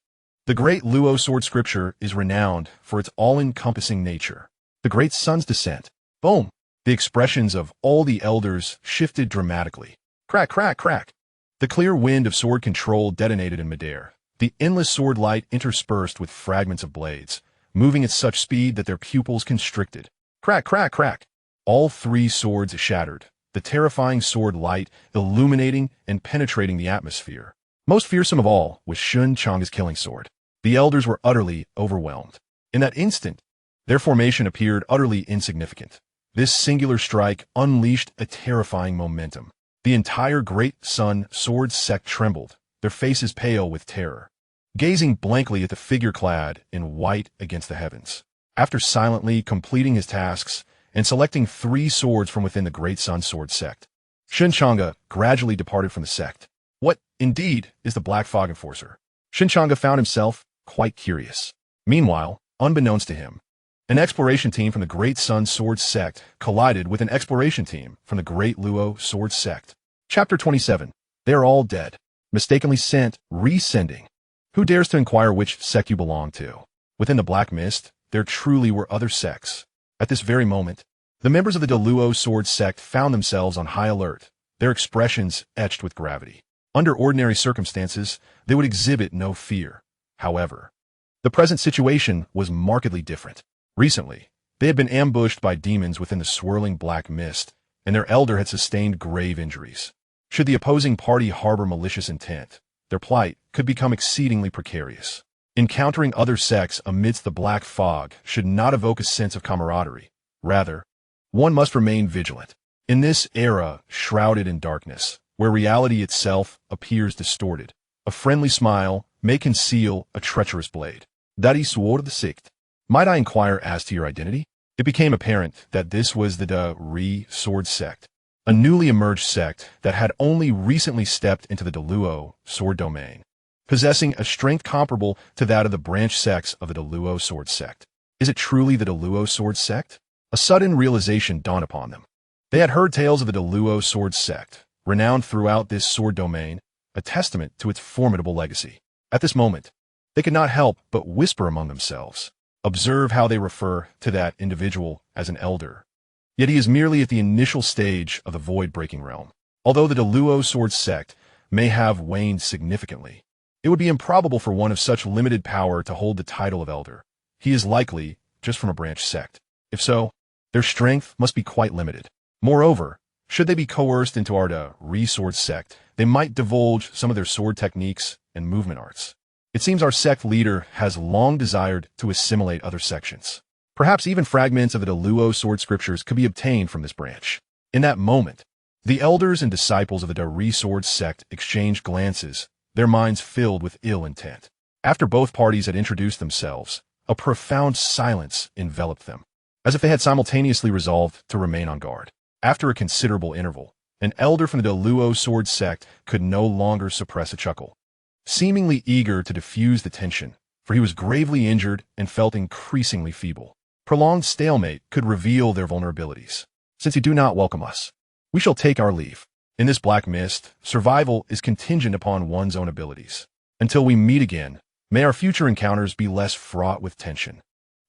the great Luo sword scripture is renowned for its all-encompassing nature. The great sun's descent. Boom! The expressions of all the elders shifted dramatically. Crack, crack, crack. The clear wind of sword control detonated in midair, the endless sword light interspersed with fragments of blades, moving at such speed that their pupils constricted. Crack, crack, crack. All three swords shattered, the terrifying sword light illuminating and penetrating the atmosphere. Most fearsome of all was Shen Changge's killing sword. The elders were utterly overwhelmed. In that instant, their formation appeared utterly insignificant. This singular strike unleashed a terrifying momentum. The entire Great Sun Sword sect trembled, their faces pale with terror, gazing blankly at the figure clad in white against the heavens. After silently completing his tasks and selecting 3 swords from within the Great Sun Sword sect, Shen Changge gradually departed from the sect. What, indeed, is the Black Fog Enforcer? Shen Changge found himself quite curious. Meanwhile, unbeknownst to him, an exploration team from the Great Sun Sword sect collided with an exploration team from the Great Luo Sword sect. Chapter 27. They are all dead. Mistakenly sent, resending. Who dares to inquire which sect you belong to? Within the black mist, there truly were other sects. At this very moment, the members of the Luo Sword sect found themselves on high alert, their expressions etched with gravity. Under ordinary circumstances, they would exhibit no fear. However, the present situation was markedly different. Recently, they had been ambushed by demons within the swirling black mist, and their elder had sustained grave injuries. Should the opposing party harbor malicious intent, their plight could become exceedingly precarious. Encountering other sects amidst the black fog should not evoke a sense of camaraderie. Rather, one must remain vigilant. In this era shrouded in darkness, where reality itself appears distorted, a friendly smile may conceal a treacherous blade. That is sword sect. Might I inquire as to your identity? It became apparent that this was the Sword sect, a newly emerged sect that had only recently stepped into the Luo Sword domain, possessing a strength comparable to that of the branch sects of the Luo Sword sect. Is it truly the Luo Sword sect? A sudden realization dawned upon them. They had heard tales of the Luo Sword sect, renowned throughout this sword domain, a testament to its formidable legacy. At this moment, they could not help but whisper among themselves. Observe how they refer to that individual as an elder. Yet he is merely at the initial stage of the void-breaking realm. Although the Luo Sword sect may have waned significantly, it would be improbable for one of such limited power to hold the title of elder. He is likely just from a branch sect. If so, their strength must be quite limited. Moreover, should they be coerced into our sword sect, they might divulge some of their sword techniques and movement arts. It seems our sect leader has long desired to assimilate other sections. Perhaps even fragments of the Luo sword scriptures could be obtained from this branch. In that moment, the elders and disciples of the sword sect exchanged glances, their minds filled with ill intent. After both parties had introduced themselves, a profound silence enveloped them, as if they had simultaneously resolved to remain on guard. After a considerable interval, an elder from the Luo sword sect could no longer suppress a chuckle. Seemingly eager to diffuse the tension, for he was gravely injured and felt increasingly feeble. Prolonged stalemate could reveal their vulnerabilities. Since you do not welcome us, we shall take our leave. In this black mist, survival is contingent upon one's own abilities. Until we meet again, may our future encounters be less fraught with tension.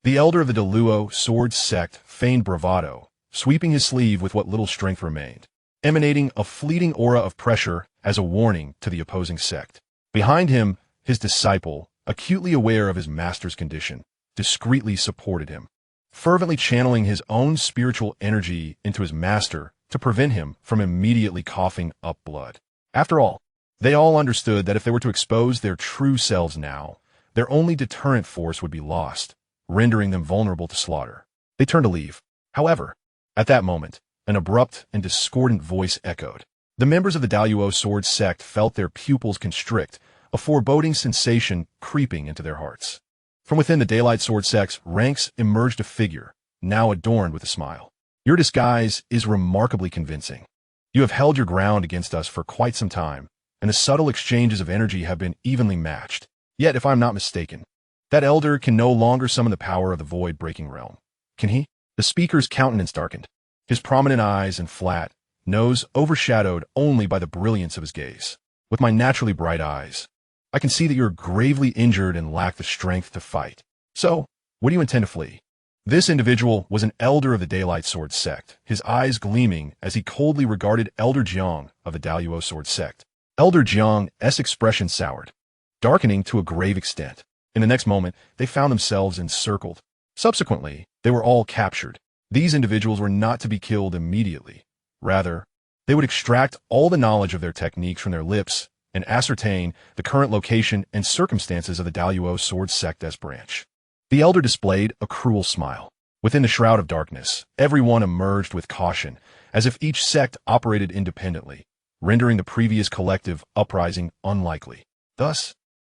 The elder of the Luo sword sect feigned bravado, sweeping his sleeve with what little strength remained, emanating a fleeting aura of pressure as a warning to the opposing sect. Behind him, his disciple, acutely aware of his master's condition, discreetly supported him, fervently channeling his own spiritual energy into his master to prevent him from immediately coughing up blood. After all, they all understood that if they were to expose their true selves now, their only deterrent force would be lost, rendering them vulnerable to slaughter. They turned to leave. However, at that moment, an abrupt and discordant voice echoed. The members of the Luo sword sect felt their pupils constrict, a foreboding sensation creeping into their hearts. From within the Daylight Sword sect's ranks emerged a figure, now adorned with a smile. Your disguise is remarkably convincing. You have held your ground against us for quite some time, and the subtle exchanges of energy have been evenly matched. Yet, if I'm not mistaken, that elder can no longer summon the power of the void-breaking realm. Can he? The speaker's countenance darkened, his prominent eyes and flat nose overshadowed only by the brilliance of his gaze. With my naturally bright eyes, I can see that you're gravely injured and lack the strength to fight. So, what do you intend to flee? This individual was an elder of the Daylight Sword sect, his eyes gleaming as he coldly regarded Elder Jiang of the Luo Sword sect. Elder Jiang's expression soured, darkening to a grave extent. In the next moment, they found themselves encircled. Subsequently, they were all captured. These individuals were not to be killed immediately. Rather, they would extract all the knowledge of their techniques from their lips and ascertain the current location and circumstances of the Daluo Sword Sect's branch. The elder displayed a cruel smile. Within the shroud of darkness, everyone emerged with caution, as if each sect operated independently, rendering the previous collective uprising unlikely. Thus,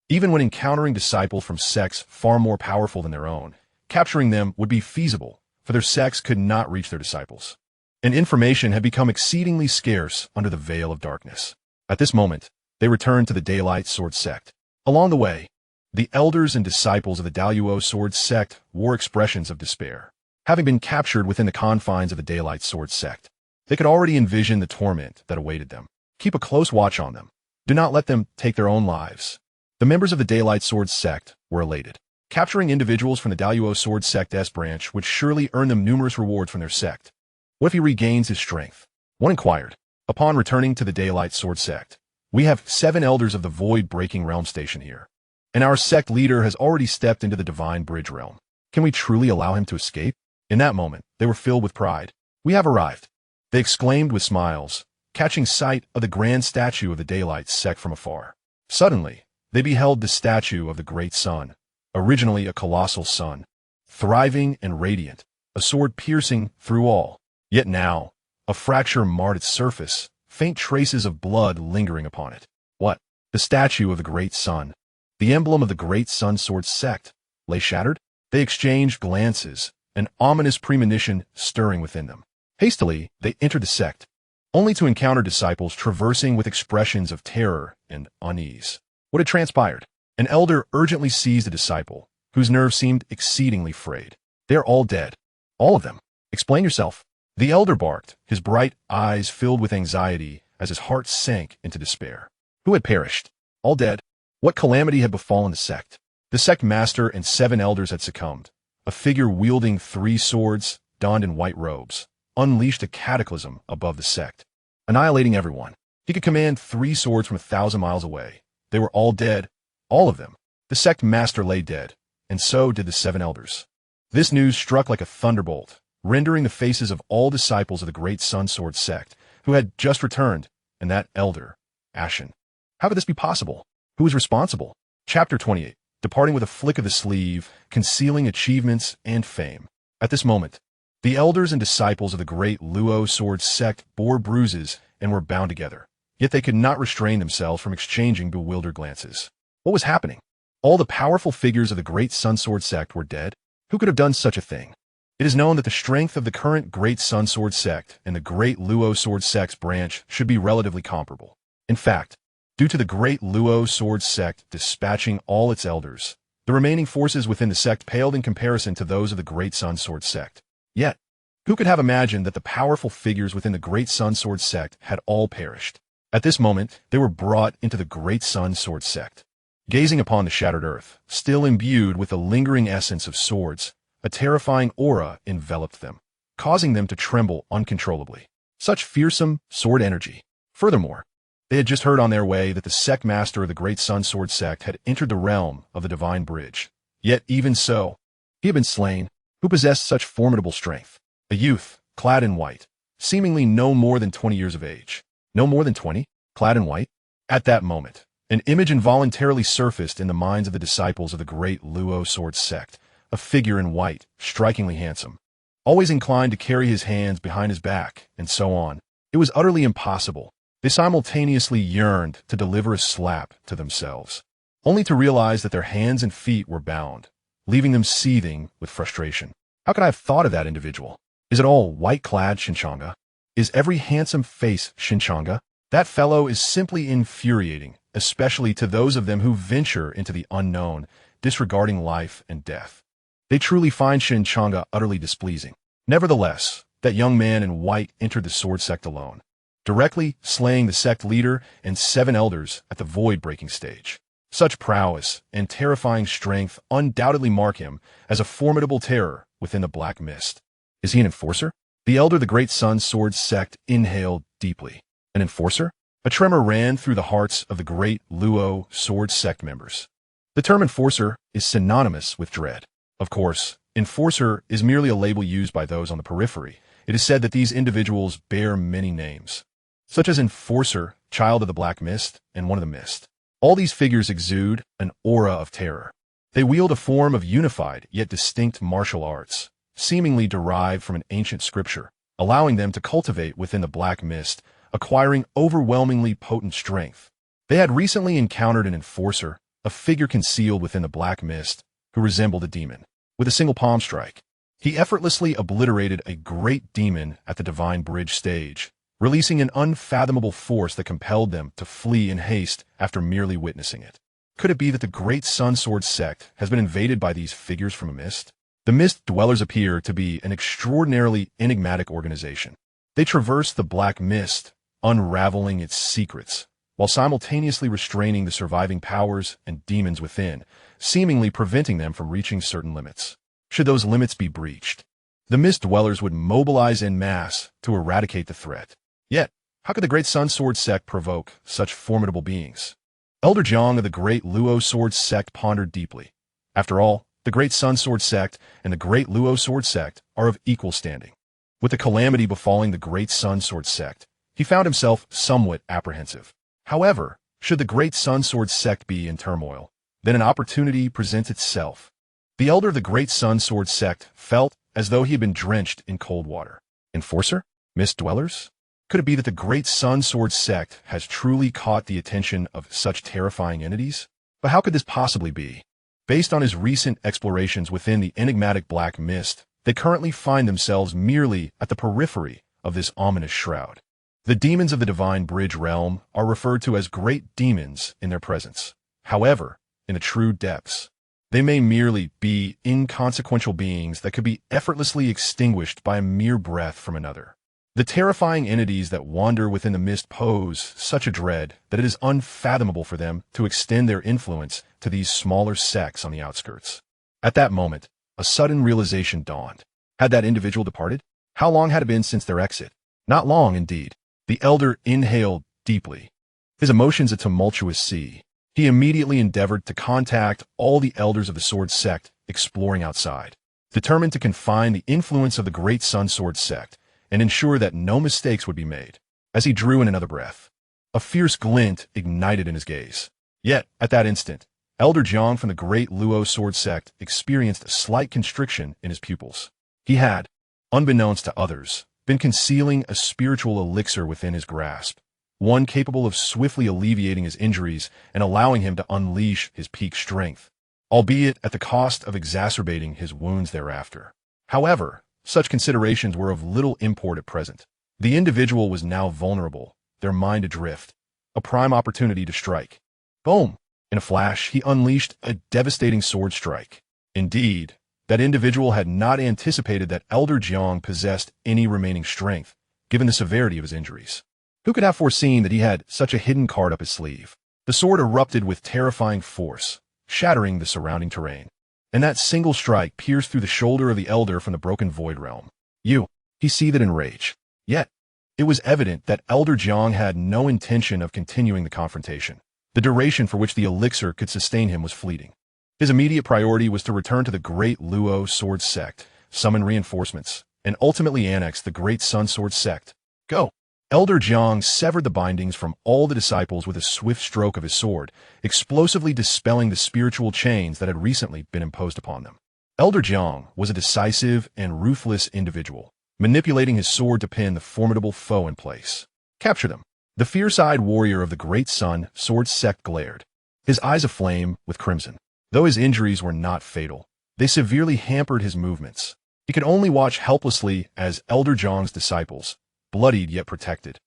even when encountering disciples from sects far more powerful than their own, capturing them would be feasible, for their sects could not reach their disciples. And information had become exceedingly scarce under the veil of darkness. At this moment, they returned to the Daylight Sword Sect. Along the way, the elders and disciples of the Daluo Sword Sect wore expressions of despair. Having been captured within the confines of the Daylight Sword Sect, they could already envision the torment that awaited them. Keep a close watch on them. Do not let them take their own lives. The members of the Daylight Sword Sect were elated. Capturing individuals from the Daluo Sword Sect's branch would surely earn them numerous rewards from their sect. What if he regains his strength? One inquired. Upon returning to the Daylight Sword Sect, we have 7 elders of the Void-Breaking Realm station here, and our sect leader has already stepped into the Divine Bridge Realm. Can we truly allow him to escape? In that moment, they were filled with pride. We have arrived, they exclaimed with smiles, catching sight of the grand statue of the Daylight Sect from afar. Suddenly, they beheld the statue of the Great Sun, originally a colossal sun, thriving and radiant, a sword piercing through all. Yet now, a fracture marred its surface, faint traces of blood lingering upon it. What? The statue of the Great Sun, the emblem of the Great Sun Sword Sect, lay shattered? They exchanged glances, an ominous premonition stirring within them. Hastily, they entered the sect, only to encounter disciples traversing with expressions of terror and unease. What had transpired? An elder urgently seized a disciple, whose nerves seemed exceedingly frayed. They're all dead. All of them. Explain yourself. The elder barked, his bright eyes filled with anxiety as his heart sank into despair. Who had perished? All dead. What calamity had befallen the sect? The sect master and 7 elders had succumbed. A figure wielding 3 swords, donned in white robes, unleashed a cataclysm above the sect, annihilating everyone. He could command 3 swords from 1,000 miles away. They were all dead. All of them. The sect master lay dead, and so did the 7 elders. This news struck like a thunderbolt, rendering the faces of all disciples of the Great Sun Sword Sect, who had just returned, and that elder, ashen. How could this be possible? Who was responsible? Chapter 28. Departing with a flick of the sleeve, concealing achievements and fame. At this moment, the elders and disciples of the Great Luo Sword Sect bore bruises and were bound together, yet they could not restrain themselves from exchanging bewildered glances. What was happening? All the powerful figures of the Great Sun Sword Sect were dead? Who could have done such a thing? It is known that the strength of the current Great Sun Sword Sect and the Great Luo Sword Sect's branch should be relatively comparable. In fact, due to the Great Luo Sword Sect dispatching all its elders, the remaining forces within the sect paled in comparison to those of the Great Sun Sword Sect. Yet, who could have imagined that the powerful figures within the Great Sun Sword Sect had all perished? At this moment, they were brought into the Great Sun Sword Sect. Gazing upon the shattered earth, still imbued with the lingering essence of swords, a terrifying aura enveloped them, causing them to tremble uncontrollably. Such fearsome sword energy. Furthermore, they had just heard on their way that the sect master of the Great Sun Sword Sect had entered the realm of the Divine Bridge. Yet even so, he had been slain. Who possessed such formidable strength? A youth, clad in white, seemingly no more than 20 years of age. No more than 20? Clad in white? At that moment, an image involuntarily surfaced in the minds of the disciples of the Great Luo Sword Sect, a figure in white, strikingly handsome, always inclined to carry his hands behind his back, and so on. It was utterly impossible. They simultaneously yearned to deliver a slap to themselves, only to realize that their hands and feet were bound, leaving them seething with frustration. How could I have thought of that individual? Is it all white-clad Shen Changge? Is every handsome face Shen Changge? That fellow is simply infuriating, especially to those of them who venture into the unknown, disregarding life and death. They truly find Shen Changge utterly displeasing. Nevertheless, that young man in white entered the sword sect alone, directly slaying the sect leader and 7 elders at the void-breaking stage. Such prowess and terrifying strength undoubtedly mark him as a formidable terror within the black mist. Is he an enforcer? The elder of the Great Sun Sword Sect inhaled deeply. An enforcer? A tremor ran through the hearts of the great Luo sword sect members. The term enforcer is synonymous with dread. Of course, enforcer is merely a label used by those on the periphery. It is said that these individuals bear many names, such as Enforcer, Child of the Black Mist, and One of the Mist. All these figures exude an aura of terror. They wield a form of unified yet distinct martial arts, seemingly derived from an ancient scripture, allowing them to cultivate within the Black Mist, acquiring overwhelmingly potent strength. They had recently encountered an Enforcer, a figure concealed within the Black Mist, who resembled a demon. With a single palm strike, he effortlessly obliterated a great demon at the Divine Bridge stage, releasing an unfathomable force that compelled them to flee in haste after merely witnessing it. Could it be that the Great Sun Sword sect has been invaded by these figures from a mist? The Mist Dwellers appear to be an extraordinarily enigmatic organization. They traverse the Black Mist, unraveling its secrets, while simultaneously restraining the surviving powers and demons within, seemingly preventing them from reaching certain limits. Should those limits be breached, the Mist Dwellers would mobilize en masse to eradicate the threat. Yet, how could the Great Sun Sword sect provoke such formidable beings? Elder Xianxia of the Great Luo Sword sect pondered deeply. After all, the Great Sun Sword sect and the Great Luo Sword sect are of equal standing. With the calamity befalling the Great Sun Sword sect, he found himself somewhat apprehensive. However, should the Great Sun Sword sect be in turmoil, then an opportunity presents itself. The elder of the Great Sun Sword sect felt as though he had been drenched in cold water. Enforcer? Mist Dwellers? Could it be that the Great Sun Sword sect has truly caught the attention of such terrifying entities? But how could this possibly be? Based on his recent explorations within the enigmatic Black Mist, they currently find themselves merely at the periphery of this ominous shroud. The demons of the Divine Bridge realm are referred to as great demons in their presence. However, in the true depths, they may merely be inconsequential beings that could be effortlessly extinguished by a mere breath from another. The terrifying entities that wander within the mist pose such a dread that it is unfathomable for them to extend their influence to these smaller sects on the outskirts. At that moment, a sudden realization dawned. Had that individual departed? How long had it been since their exit? Not long, indeed. The elder inhaled deeply, his emotions a tumultuous sea. He immediately endeavored to contact all the elders of the sword sect exploring outside, determined to confine the influence of the Great Sun Sword sect and ensure that no mistakes would be made. As he drew in another breath, a fierce glint ignited in his gaze. Yet, at that instant, Elder Xianxia from the Great Luo Sword sect experienced a slight constriction in his pupils. He had, unbeknownst to others, been concealing a spiritual elixir within his grasp, one capable of swiftly alleviating his injuries and allowing him to unleash his peak strength, albeit at the cost of exacerbating his wounds thereafter. However, such considerations were of little import at present. The individual was now vulnerable, their mind adrift, a prime opportunity to strike. Boom! In a flash, he unleashed a devastating sword strike. Indeed, that individual had not anticipated that Elder Xianxia possessed any remaining strength, given the severity of his injuries. Who could have foreseen that he had such a hidden card up his sleeve? The sword erupted with terrifying force, shattering the surrounding terrain. And that single strike pierced through the shoulder of the elder from the broken void realm. He seethed in rage. Yet, it was evident that Elder Xianxia had no intention of continuing the confrontation. The duration for which the elixir could sustain him was fleeting. His immediate priority was to return to the Great Luo Sword sect, summon reinforcements, and ultimately annex the Great Sun Sword sect. Go! Elder Xianxia severed the bindings from all the disciples with a swift stroke of his sword, explosively dispelling the spiritual chains that had recently been imposed upon them. Elder Xianxia was a decisive and ruthless individual, manipulating his sword to pin the formidable foe in place. Capture them. The fierce-eyed warrior of the Great Sun Sword sect glared, his eyes aflame with crimson. Though his injuries were not fatal, they severely hampered his movements. He could only watch helplessly as Elder Xianxia's disciples, bloodied yet protected,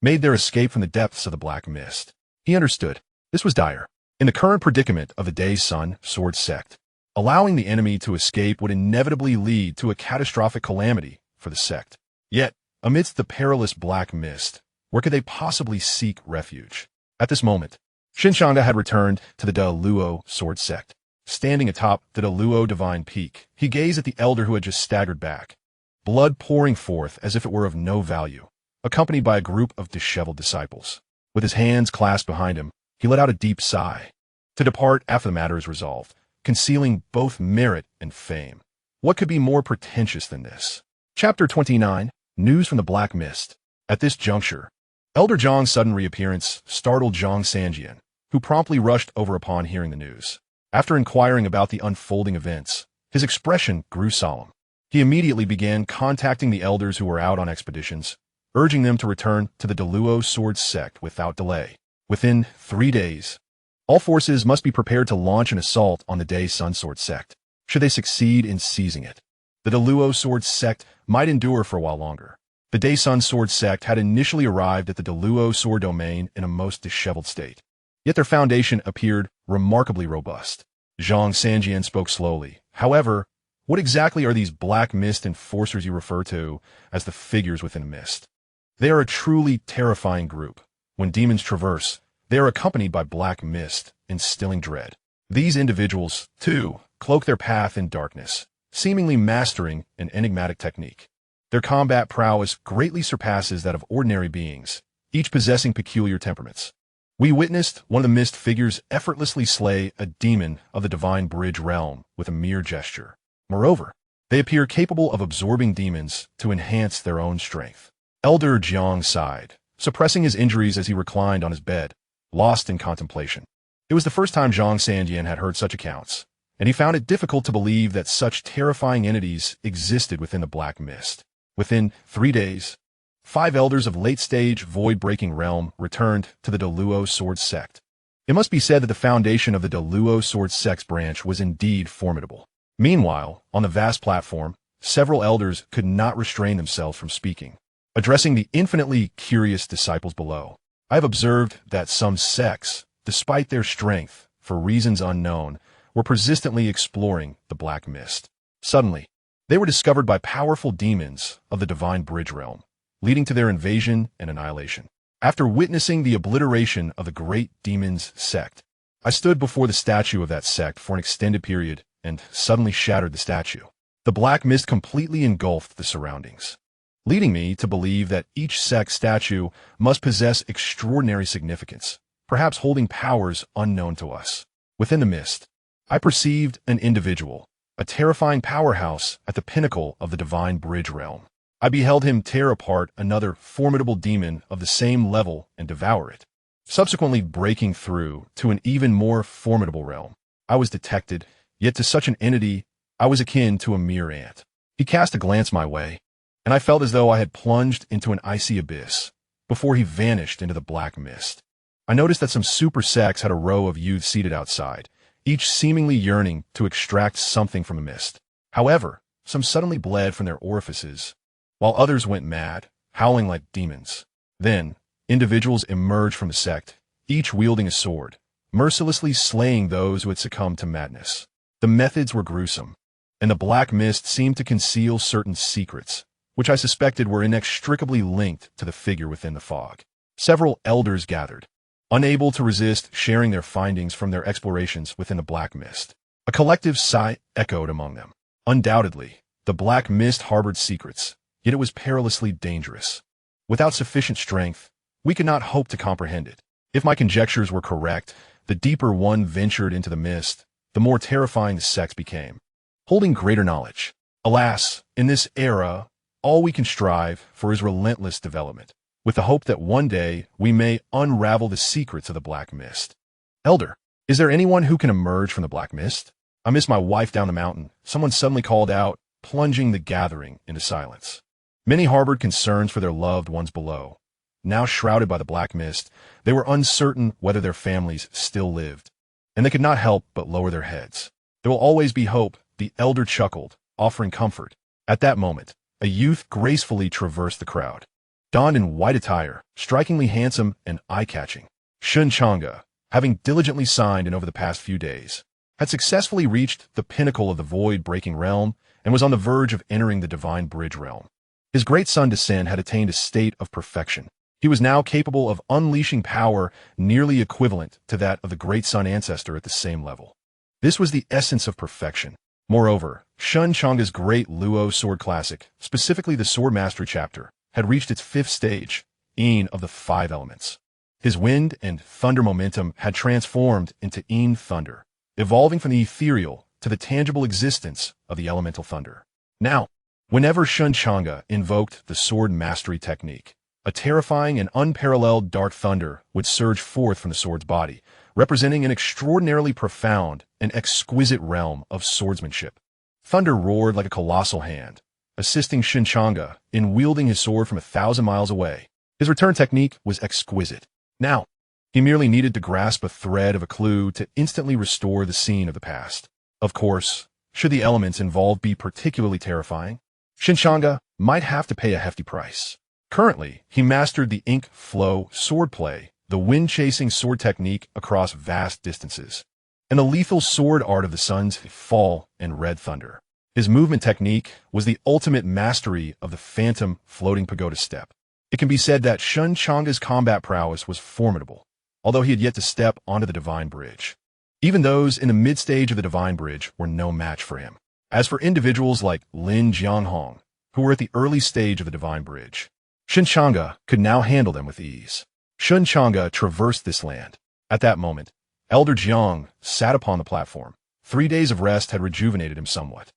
made their escape from the depths of the Black Mist. He understood. This was dire. In the current predicament of the Day Sun Sword sect, allowing the enemy to escape would inevitably lead to a catastrophic calamity for the sect. Yet, amidst the perilous Black Mist, where could they possibly seek refuge? At this moment, Shen Changge had returned to the Da Luo Sword sect. Standing atop the Da Luo Divine Peak, he gazed at the elder who had just staggered back, blood pouring forth as if it were of no value, accompanied by a group of disheveled disciples. With his hands clasped behind him, he let out a deep sigh. To depart after the matter is resolved, concealing both merit and fame. What could be more pretentious than this? Chapter 29, News from the Black Mist. At this juncture, Elder Zhang's sudden reappearance startled Xianxia, who promptly rushed over upon hearing the news. After inquiring about the unfolding events, his expression grew solemn. He immediately began contacting the elders who were out on expeditions, urging them to return to the Peerless Sword sect without delay. Within 3 days, all forces must be prepared to launch an assault on the Day Sun Sword sect, should they succeed in seizing it. The Peerless Sword sect might endure for a while longer. The Day Sun Sword sect had initially arrived at the Peerless Sword domain in a most disheveled state. Yet their foundation appeared remarkably robust. Xianxia Sanjian spoke slowly. However, what exactly are these black mist enforcers you refer to as the figures within a mist? They are a truly terrifying group. When demons traverse, they are accompanied by black mist, instilling dread. These individuals, too, cloak their path in darkness, seemingly mastering an enigmatic technique. Their combat prowess greatly surpasses that of ordinary beings, each possessing peculiar temperaments. We witnessed one of the mist figures effortlessly slay a demon of the Divine Bridge realm with a mere gesture. Moreover, they appear capable of absorbing demons to enhance their own strength. Elder Jiang sighed, suppressing his injuries as he reclined on his bed, lost in contemplation. It was the first time Xianxia Sanjian had heard such accounts, and he found it difficult to believe that such terrifying entities existed within the Black Mist. Within 3 days, 5 elders of late-stage void-breaking realm returned to the Peerless Sword sect. It must be said that the foundation of the Peerless Sword sect's branch was indeed formidable. Meanwhile, on the vast platform, several elders could not restrain themselves from speaking. Addressing the infinitely curious disciples below, I have observed that some sects, despite their strength, for reasons unknown, were persistently exploring the Black Mist. Suddenly, they were discovered by powerful demons of the Divine Bridge realm, leading to their invasion and annihilation. After witnessing the obliteration of the great demon's sect, I stood before the statue of that sect for an extended period and suddenly shattered the statue. The Black Mist completely engulfed the surroundings, leading me to believe that each sect statue must possess extraordinary significance, perhaps holding powers unknown to us. Within the mist, I perceived an individual, a terrifying powerhouse at the pinnacle of the Divine Bridge realm. I beheld him tear apart another formidable demon of the same level and devour it, subsequently breaking through to an even more formidable realm. I was detected, yet to such an entity, I was akin to a mere ant. He cast a glance my way, and I felt as though I had plunged into an icy abyss before he vanished into the Black Mist. I noticed that some super sects had a row of youths seated outside, each seemingly yearning to extract something from the mist. However, some suddenly bled from their orifices, while others went mad, howling like demons. Then, individuals emerged from the sect, each wielding a sword, mercilessly slaying those who had succumbed to madness. The methods were gruesome, and the Black Mist seemed to conceal certain secrets, which I suspected were inextricably linked to the figure within the fog. Several elders gathered, unable to resist sharing their findings from their explorations within the Black Mist. A collective sigh echoed among them. Undoubtedly, the Black Mist harbored secrets, yet it was perilously dangerous. Without sufficient strength, we could not hope to comprehend it. If my conjectures were correct, the deeper one ventured into the mist, the more terrifying the sects became, holding greater knowledge. Alas, in this era, all we can strive for is relentless development, with the hope that one day we may unravel the secrets of the Black Mist. Elder, is there anyone who can emerge from the Black Mist? I miss my wife down the mountain, someone suddenly called out, plunging the gathering into silence. Many harbored concerns for their loved ones below. Now shrouded by the Black Mist, they were uncertain whether their families still lived, and they could not help but lower their heads. There will always be hope, the elder chuckled, offering comfort. At that moment, a youth gracefully traversed the crowd, donned in white attire, strikingly handsome and eye-catching. Shen Changge, having diligently signed in over the past few days, had successfully reached the pinnacle of the void-breaking realm and was on the verge of entering the Divine Bridge realm. His great son Descend had attained a state of perfection. He was now capable of unleashing power nearly equivalent to that of the great sun ancestor at the same level. This was the essence of perfection. Moreover, Shen Changge's great Luo sword classic, specifically the Sword Mastery chapter, had reached its 5th stage, Een of the 5 elements. His wind and thunder momentum had transformed into Yin thunder, evolving from the ethereal to the tangible existence of the elemental thunder. Now, whenever Shen Changge invoked the sword mastery technique, a terrifying and unparalleled dark thunder would surge forth from the sword's body, representing an extraordinarily profound and exquisite realm of swordsmanship. Thunder roared like a colossal hand, assisting Shen Changge in wielding his sword from 1,000 miles away. His return technique was exquisite. Now, he merely needed to grasp a thread of a clue to instantly restore the scene of the past. Of course, should the elements involved be particularly terrifying, Shen Changge might have to pay a hefty price. Currently, he mastered the ink flow swordplay, the wind-chasing sword technique across vast distances, and the lethal sword art of the sun's fall and red thunder. His movement technique was the ultimate mastery of the phantom floating pagoda step. It can be said that Shen Changge's combat prowess was formidable, although he had yet to step onto the Divine Bridge. Even those in the mid-stage of the Divine Bridge were no match for him. As for individuals like Lin Jianghong, who were at the early stage of the Divine Bridge, Shen Changge could now handle them with ease. Shen Changge traversed this land. At that moment, Elder Jiang sat upon the platform. 3 days of rest had rejuvenated him somewhat.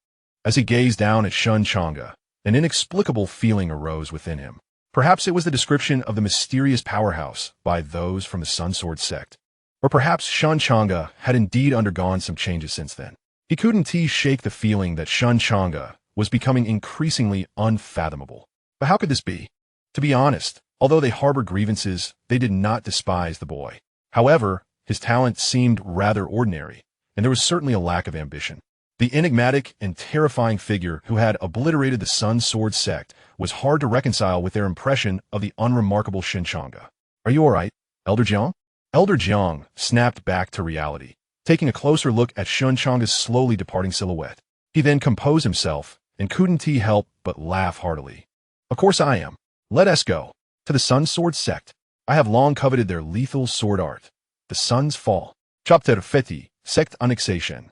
As he gazed down at Shen Changge, an inexplicable feeling arose within him. Perhaps it was the description of the mysterious powerhouse by those from the Sun Sword sect. Or perhaps Shen Changge had indeed undergone some changes since then. He couldn't shake the feeling that Shen Changge was becoming increasingly unfathomable. But how could this be? To be honest, although they harbored grievances, they did not despise the boy. However, his talent seemed rather ordinary, and there was certainly a lack of ambition. The enigmatic and terrifying figure who had obliterated the Sun Sword sect was hard to reconcile with their impression of the unremarkable Shen Changge. Are you all right, Elder Jiang? Elder Jiang snapped back to reality, taking a closer look at Shen Changge's slowly departing silhouette. He then composed himself and couldn't help but laugh heartily. Of course I am. Let us go to the Sun Sword sect. I have long coveted their lethal sword art. The Sun's Fall. Chapter 50, Sect Annihilation.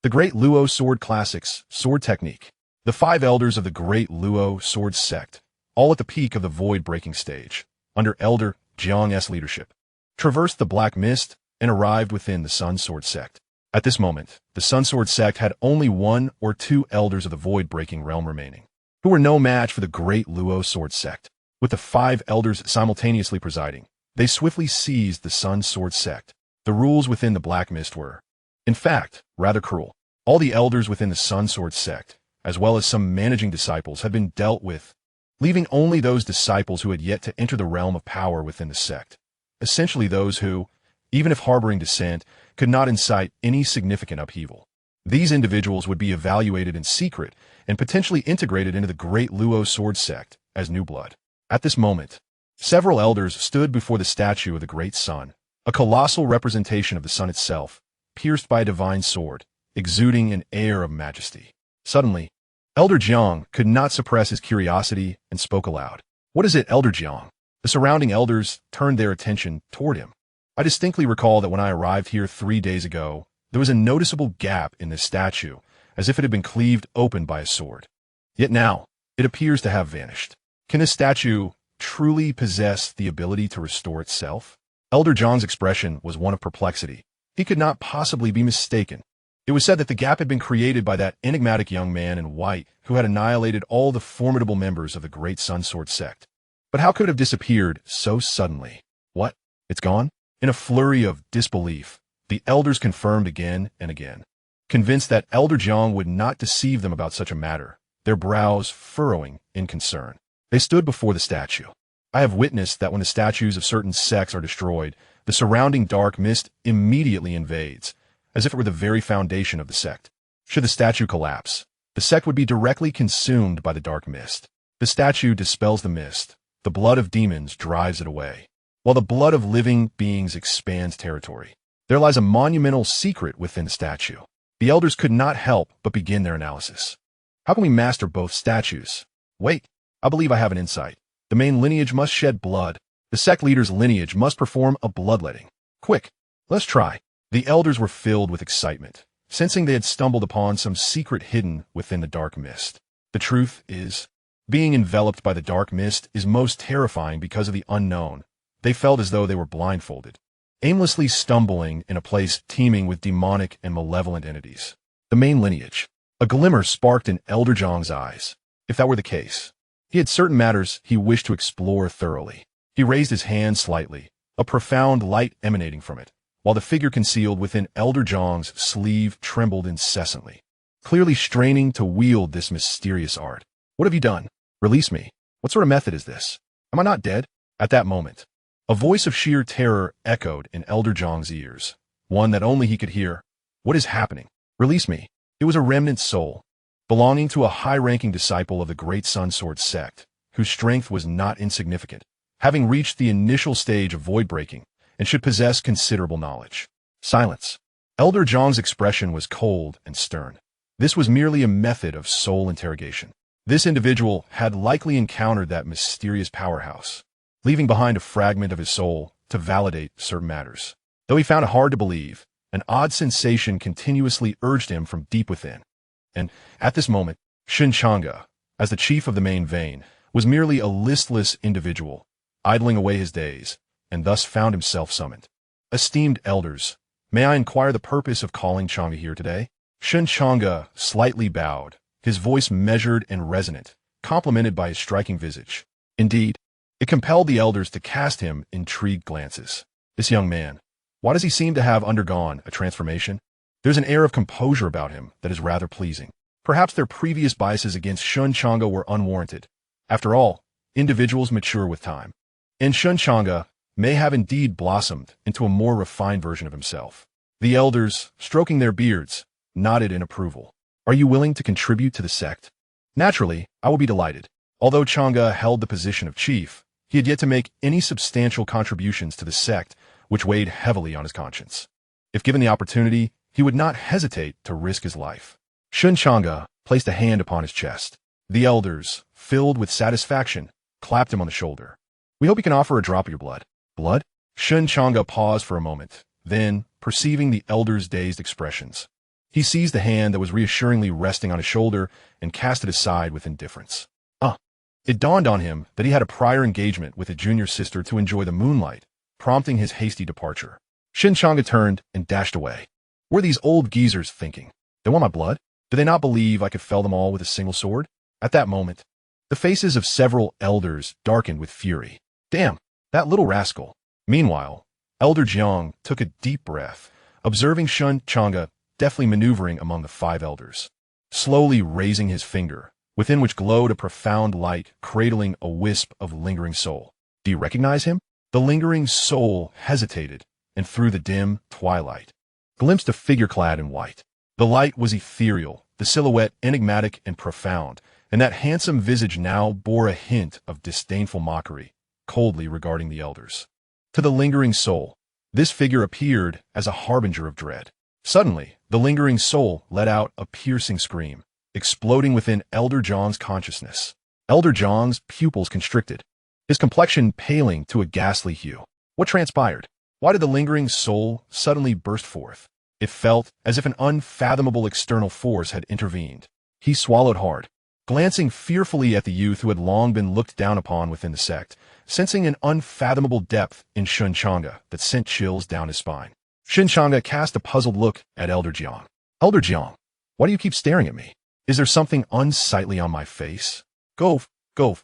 The Great Luo Sword Classics, Sword Technique. The 5 elders of the Great Luo Sword Sect, all at the peak of the void-breaking stage, under Elder Jiang's leadership, traversed the black mist and arrived within the Sun Sword Sect. At this moment, the Sun Sword Sect had only 1 or 2 elders of the void-breaking realm remaining, who were no match for the Great Luo Sword Sect. With the 5 elders simultaneously presiding, they swiftly seized the Sun Sword Sect. The rules within the Black Mist were, in fact, rather cruel. All the elders within the Sun Sword Sect, as well as some managing disciples, had been dealt with, leaving only those disciples who had yet to enter the realm of power within the sect. Essentially those who, even if harboring dissent, could not incite any significant upheaval. These individuals would be evaluated in secret and potentially integrated into the Great Luo Sword Sect as new blood. At this moment, several elders stood before the statue of the Great Sun, a colossal representation of the sun itself, pierced by a divine sword, exuding an air of majesty. Suddenly, Elder Jiang could not suppress his curiosity and spoke aloud. What is it, Elder Jiang? The surrounding elders turned their attention toward him. I distinctly recall that when I arrived here 3 days ago, there was a noticeable gap in this statue, as if it had been cleaved open by a sword. Yet now, it appears to have vanished. Can this statue truly possess the ability to restore itself? Elder Jiang's expression was one of perplexity. He could not possibly be mistaken. It was said that the gap had been created by that enigmatic young man in white who had annihilated all the formidable members of the Great Sun Sword sect. But how could it have disappeared so suddenly? What? It's gone? In a flurry of disbelief, the elders confirmed again and again. Convinced that Elder Jiang would not deceive them about such a matter, their brows furrowing in concern, they stood before the statue. I have witnessed that when the statues of certain sects are destroyed, the surrounding dark mist immediately invades, as if it were the very foundation of the sect. Should the statue collapse, the sect would be directly consumed by the dark mist. The statue dispels the mist. The blood of demons drives it away, while the blood of living beings expands territory. There lies a monumental secret within the statue. The elders could not help but begin their analysis. How can we master both statues? Wait, I believe I have an insight. The main lineage must shed blood. The sect leader's lineage must perform a bloodletting. Quick, let's try. The elders were filled with excitement, sensing they had stumbled upon some secret hidden within the dark mist. The truth is, being enveloped by the dark mist is most terrifying because of the unknown. They felt as though they were blindfolded, aimlessly stumbling in a place teeming with demonic and malevolent entities. The main lineage. A glimmer sparked in Elder Zhang's eyes. If that were the case, he had certain matters he wished to explore thoroughly. He raised his hand slightly, a profound light emanating from it, while the figure concealed within Elder Zhang's sleeve trembled incessantly, clearly straining to wield this mysterious art. What have you done? Release me. What sort of method is this? Am I not dead? At that moment, a voice of sheer terror echoed in Elder Zhang's ears, one that only he could hear. What is happening? Release me. It was a remnant soul, belonging to a high-ranking disciple of the Great Sun Sword sect, whose strength was not insignificant, having reached the initial stage of void breaking, and should possess considerable knowledge. Silence. Elder Zhang's expression was cold and stern. This was merely a method of soul interrogation. This individual had likely encountered that mysterious powerhouse, leaving behind a fragment of his soul to validate certain matters. Though he found it hard to believe, an odd sensation continuously urged him from deep within. And, at this moment, Shen Changge, as the chief of the main vein, was merely a listless individual, idling away his days, and thus found himself summoned. Esteemed elders, may I inquire the purpose of calling Changge here today? Shen Changge slightly bowed, his voice measured and resonant, complemented by his striking visage. Indeed, it compelled the elders to cast him intrigued glances. This young man, why does he seem to have undergone a transformation? There's an air of composure about him that is rather pleasing. Perhaps their previous biases against Shen Changge were unwarranted. After all, individuals mature with time. And Shen Changge may have indeed blossomed into a more refined version of himself. The elders, stroking their beards, nodded in approval. Are you willing to contribute to the sect? Naturally, I will be delighted. Although Changge held the position of chief, he had yet to make any substantial contributions to the sect, which weighed heavily on his conscience. If given the opportunity, he would not hesitate to risk his life. Shen Changge placed a hand upon his chest. The elders, filled with satisfaction, clapped him on the shoulder. We hope you can offer a drop of your blood. Blood? Shen Changge paused for a moment, then, perceiving the elders' dazed expressions, he seized the hand that was reassuringly resting on his shoulder and cast it aside with indifference. It dawned on him that he had a prior engagement with a junior sister to enjoy the moonlight, prompting his hasty departure. Shen Changge turned and dashed away. What were these old geezers thinking? They want my blood? Do they not believe I could fell them all with a single sword? At that moment, the faces of several elders darkened with fury. Damn, that little rascal. Meanwhile, Elder Jiang took a deep breath, observing Shen Changge deftly maneuvering among the 5 elders, slowly raising his finger, within which glowed a profound light cradling a wisp of lingering soul. Do you recognize him? The lingering soul hesitated, and through the dim twilight, glimpsed a figure clad in white. The light was ethereal, the silhouette enigmatic and profound, and that handsome visage now bore a hint of disdainful mockery, coldly regarding the elders. To the lingering soul, this figure appeared as a harbinger of dread. Suddenly, the lingering soul let out a piercing scream, exploding within Elder Zhang's consciousness. Elder Zhang's pupils constricted, his complexion paling to a ghastly hue. What transpired? Why did the lingering soul suddenly burst forth? It felt as if an unfathomable external force had intervened. He swallowed hard, glancing fearfully at the youth who had long been looked down upon within the sect, sensing an unfathomable depth in Shen Changge that sent chills down his spine. Shen Changge cast a puzzled look at Elder Jiang. Elder Jiang, why do you keep staring at me? Is there something unsightly on my face? Go,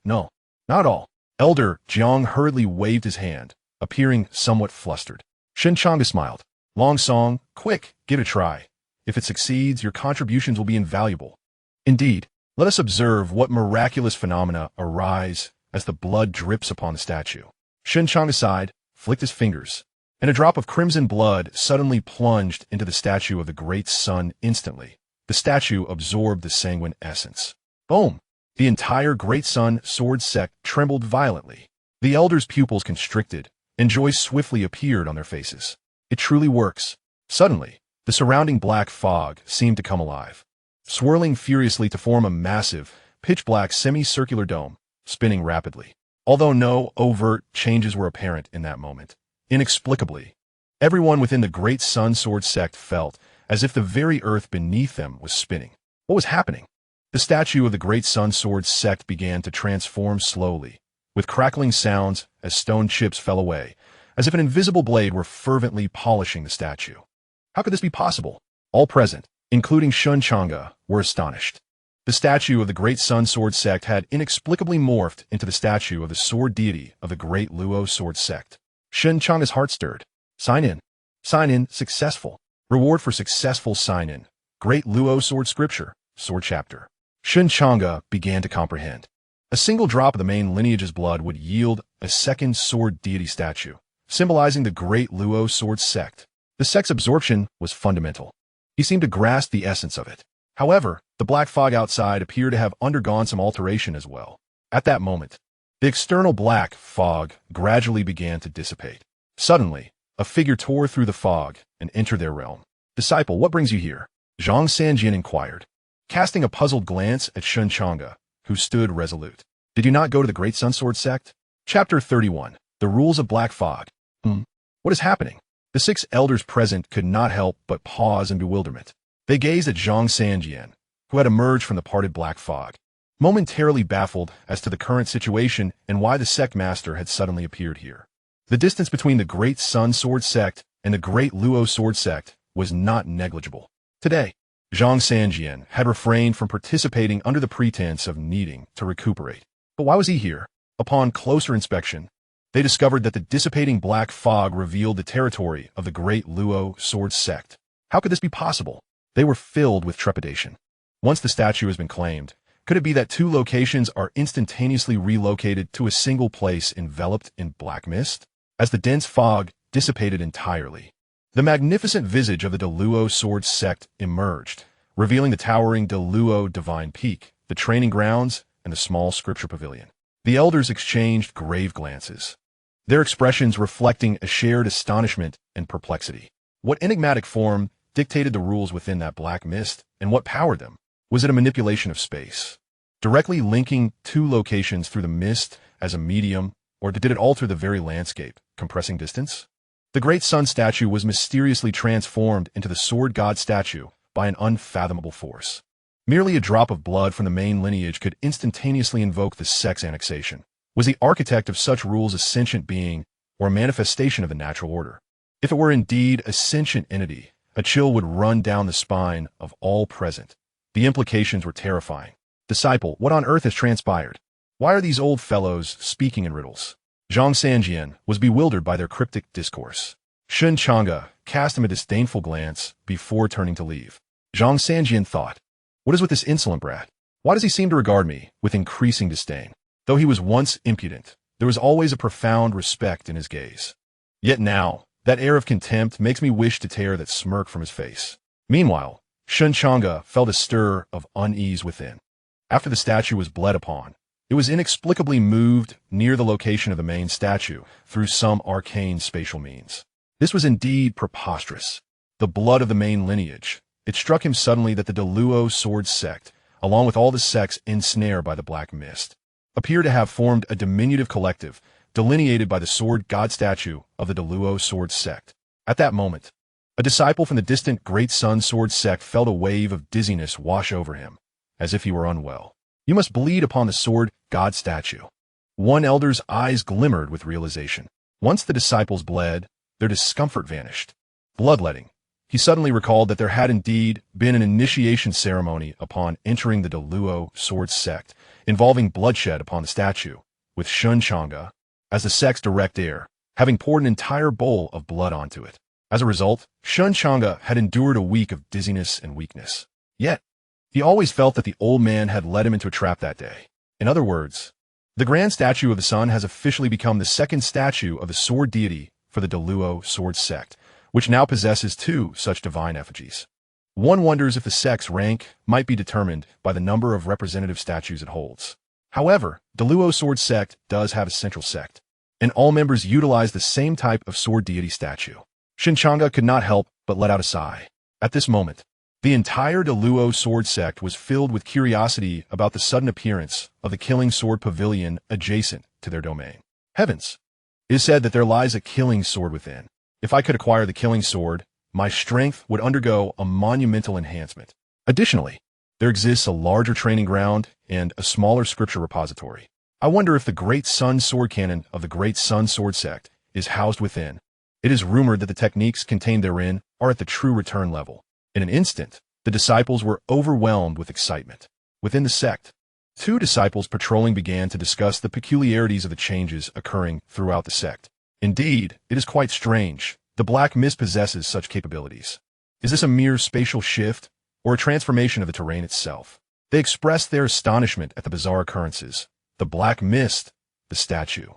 no, not at all. Elder Jiang hurriedly waved his hand, appearing somewhat flustered. Shen Changge smiled. Long song, quick, give it a try. If it succeeds, your contributions will be invaluable. Indeed, let us observe what miraculous phenomena arise as the blood drips upon the statue. Shen Changge sighed, flicked his fingers, and a drop of crimson blood suddenly plunged into the statue of the Great Sun instantly. The statue absorbed the sanguine essence. Boom! The entire Great Sun Sword sect trembled violently. The elders' pupils constricted, and joy swiftly appeared on their faces. It truly works. Suddenly, the surrounding black fog seemed to come alive, swirling furiously to form a massive, pitch-black semicircular dome, spinning rapidly. Although no overt changes were apparent in that moment, inexplicably, everyone within the Great Sun Sword sect felt as if the very earth beneath them was spinning. What was happening? The statue of the Great Sun Sword sect began to transform slowly, with crackling sounds as stone chips fell away, as if an invisible blade were fervently polishing the statue. How could this be possible? All present, including Shen Changge, were astonished. The statue of the great Sun Sword sect had inexplicably morphed into the statue of the sword deity of the great Luo sword sect. Shen Changge's heart stirred. Sign in. Sign in, successful. Reward for successful sign-in. Great Luo sword scripture, sword chapter. Shen Changge began to comprehend. A single drop of the main lineage's blood would yield a second sword deity statue, symbolizing the great Luo sword sect. The sect's absorption was fundamental. He seemed to grasp the essence of it. However, the black fog outside appeared to have undergone some alteration as well. At that moment, the external black fog gradually began to dissipate. Suddenly, a figure tore through the fog and entered their realm. Disciple, what brings you here? Xianxia inquired, casting a puzzled glance at Shen Changge, who stood resolute. Did you not go to the Great Sun Sword sect? Chapter 31. The Rules of Black Fog. What is happening? The 6 elders present could not help but pause in bewilderment. They gazed at Xianxia, who had emerged from the parted black fog, momentarily baffled as to the current situation and why the sect master had suddenly appeared here. The distance between the Great Sun Sword sect and the Great Luo Sword sect was not negligible. Today, Xianxia had refrained from participating under the pretense of needing to recuperate. But why was he here? Upon closer inspection, they discovered that the dissipating black fog revealed the territory of the Great Luo Sword sect. How could this be possible? They were filled with trepidation. Once the statue has been claimed, could it be that 2 locations are instantaneously relocated to a single place enveloped in black mist? As the dense fog dissipated entirely, the magnificent visage of the Luo Sword sect emerged, revealing the towering Luo Divine Peak, the training grounds, and the small scripture pavilion. The elders exchanged grave glances, their expressions reflecting a shared astonishment and perplexity. What enigmatic form dictated the rules within that black mist, and what powered them? Was it a manipulation of space, directly linking 2 locations through the mist as a medium, or did it alter the very landscape, compressing distance? The great sun statue was mysteriously transformed into the sword god statue by an unfathomable force. Merely a drop of blood from the main lineage could instantaneously invoke the sect's annexation. Was the architect of such rules a sentient being or a manifestation of the natural order? If it were indeed a sentient entity, a chill would run down the spine of all present. The implications were terrifying. Disciple, what on earth has transpired? Why are these old fellows speaking in riddles? Xianxia was bewildered by their cryptic discourse. Shen Changge cast him a disdainful glance before turning to leave. Xianxia thought, what is with this insolent brat? Why does he seem to regard me with increasing disdain? Though he was once impudent, there was always a profound respect in his gaze. Yet now, that air of contempt makes me wish to tear that smirk from his face. Meanwhile, Shen Changge felt a stir of unease within. After the statue was bled upon, it was inexplicably moved near the location of the main statue through some arcane spatial means. This was indeed preposterous. The blood of the main lineage. It struck him suddenly that the Luo sword sect, along with all the sects ensnared by the black mist, appear to have formed a diminutive collective delineated by the sword god statue of the Luo sword sect. At that moment, a disciple from the distant Great Sun Sword sect felt a wave of dizziness wash over him, as if he were unwell. You must bleed upon the sword god statue. One elder's eyes glimmered with realization. Once the disciples bled, their discomfort vanished. Bloodletting. He suddenly recalled that there had indeed been an initiation ceremony upon entering the Luo sword sect, involving bloodshed upon the statue, with Shen Changge, as the sect's direct heir, having poured an entire bowl of blood onto it. As a result, Shen Changge had endured a week of dizziness and weakness. Yet, he always felt that the old man had led him into a trap that day. In other words, the grand statue of the sun has officially become the second statue of the sword deity for the Luo sword sect, which now possesses 2 such divine effigies. One wonders if the sect's rank might be determined by the number of representative statues it holds. However, the Luo sword sect does have a central sect, and all members utilize the same type of sword deity statue. Shen Changge could not help but let out a sigh. At this moment, the entire Luo sword sect was filled with curiosity about the sudden appearance of the killing sword pavilion adjacent to their domain. Heavens! It is said that there lies a killing sword within. If I could acquire the killing sword, my strength would undergo a monumental enhancement. Additionally, there exists a larger training ground and a smaller scripture repository. I wonder if the Great Sun Sword Cannon of the Great Sun Sword sect is housed within. It is rumored that the techniques contained therein are at the true return level. In an instant, the disciples were overwhelmed with excitement. Within the sect, two disciples patrolling began to discuss the peculiarities of the changes occurring throughout the sect. Indeed, it is quite strange. The black mist possesses such capabilities. Is this a mere spatial shift, or a transformation of the terrain itself? They expressed their astonishment at the bizarre occurrences. The black mist, the statue,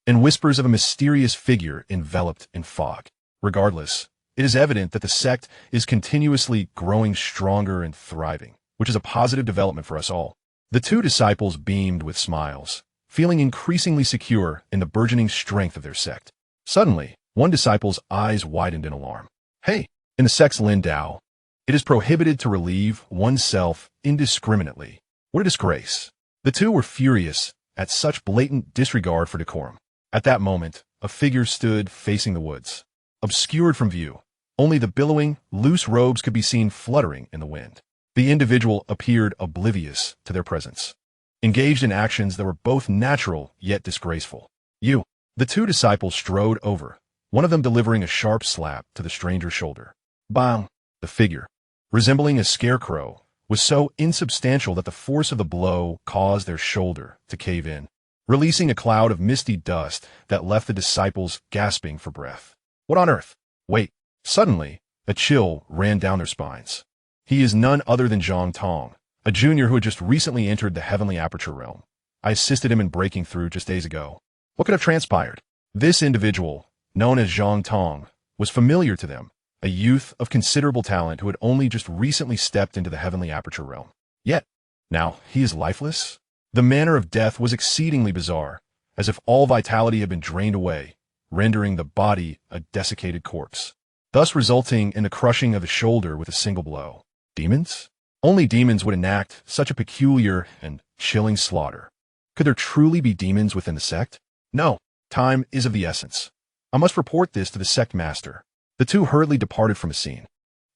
and whispers of a mysterious figure enveloped in fog. Regardless, it is evident that the sect is continuously growing stronger and thriving, which is a positive development for us all. The two disciples beamed with smiles, feeling increasingly secure in the burgeoning strength of their sect. Suddenly, one disciple's eyes widened in alarm. Hey, in the sect's Lin Dao, it is prohibited to relieve oneself indiscriminately. What a disgrace. The two were furious at such blatant disregard for decorum. At that moment, a figure stood facing the woods. Obscured from view, only the billowing, loose robes could be seen fluttering in the wind. The individual appeared oblivious to their presence, engaged in actions that were both natural yet disgraceful. The two disciples strode over, one of them delivering a sharp slap to the stranger's shoulder. Bang! The figure, resembling a scarecrow, was so insubstantial that the force of the blow caused their shoulder to cave in, releasing a cloud of misty dust that left the disciples gasping for breath. What on earth? Wait! Suddenly, a chill ran down their spines. He is none other than Zhang Tong, a junior who had just recently entered the Heavenly Aperture realm. I assisted him in breaking through just days ago. What could have transpired? This individual, known as Zhang Tong, was familiar to them, a youth of considerable talent who had only just recently stepped into the Heavenly Aperture realm. Yet, now he is lifeless? The manner of death was exceedingly bizarre, as if all vitality had been drained away, rendering the body a desiccated corpse, thus resulting in the crushing of the shoulder with a single blow. Demons? Only demons would enact such a peculiar and chilling slaughter. Could there truly be demons within the sect? No, time is of the essence. I must report this to the sect master. The two hurriedly departed from the scene.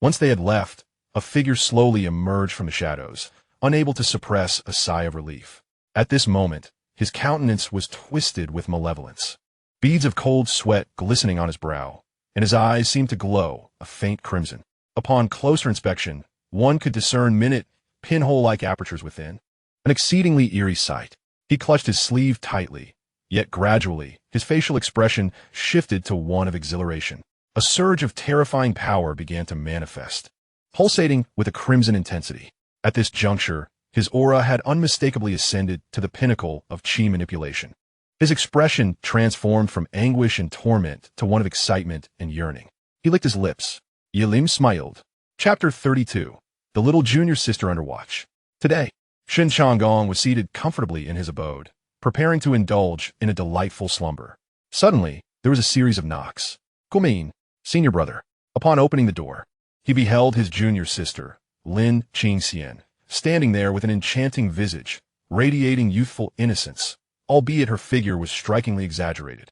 Once they had left, a figure slowly emerged from the shadows, unable to suppress a sigh of relief. At this moment, his countenance was twisted with malevolence, beads of cold sweat glistening on his brow, and his eyes seemed to glow a faint crimson. Upon closer inspection, one could discern minute, pinhole-like apertures within. An exceedingly eerie sight. He clutched his sleeve tightly, yet gradually, his facial expression shifted to one of exhilaration. A surge of terrifying power began to manifest, pulsating with a crimson intensity. At this juncture, his aura had unmistakably ascended to the pinnacle of chi manipulation. His expression transformed from anguish and torment to one of excitement and yearning. He licked his lips. Yilim smiled. Chapter 32. The Little Junior Sister Under Watch. Today, Shen Changge was seated comfortably in his abode, preparing to indulge in a delightful slumber. Suddenly, there was a series of knocks. Gumin, senior brother. Upon opening the door, he beheld his junior sister, Lin Xianxia, standing there with an enchanting visage, radiating youthful innocence, albeit her figure was strikingly exaggerated,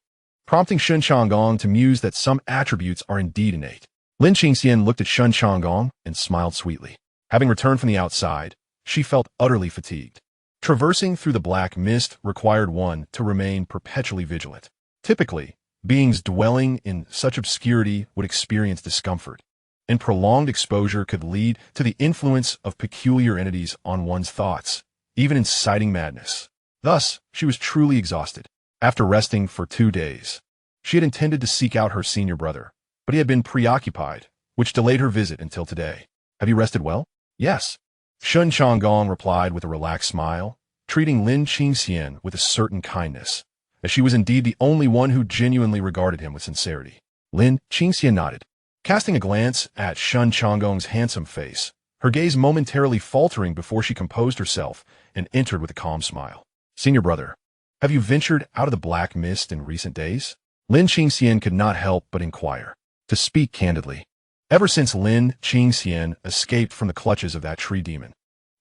prompting Shen Changge to muse that some attributes are indeed innate. Lin Xianxia looked at Shen Changge and smiled sweetly. Having returned from the outside, she felt utterly fatigued. Traversing through the black mist required one to remain perpetually vigilant. Typically, beings dwelling in such obscurity would experience discomfort, and prolonged exposure could lead to the influence of peculiar entities on one's thoughts, even inciting madness. Thus, she was truly exhausted. After resting for 2 days, she had intended to seek out her senior brother, but he had been preoccupied, which delayed her visit until today. Have you rested well? Yes. Shen Changge replied with a relaxed smile, treating Lin Xianxia with a certain kindness, as she was indeed the only one who genuinely regarded him with sincerity. Lin Xianxia nodded, casting a glance at Shen Changge's handsome face, her gaze momentarily faltering before she composed herself and entered with a calm smile. Senior brother, have you ventured out of the black mist in recent days? Lin Xianxia could not help but inquire. To speak candidly, ever since Lin Xianxia escaped from the clutches of that tree demon,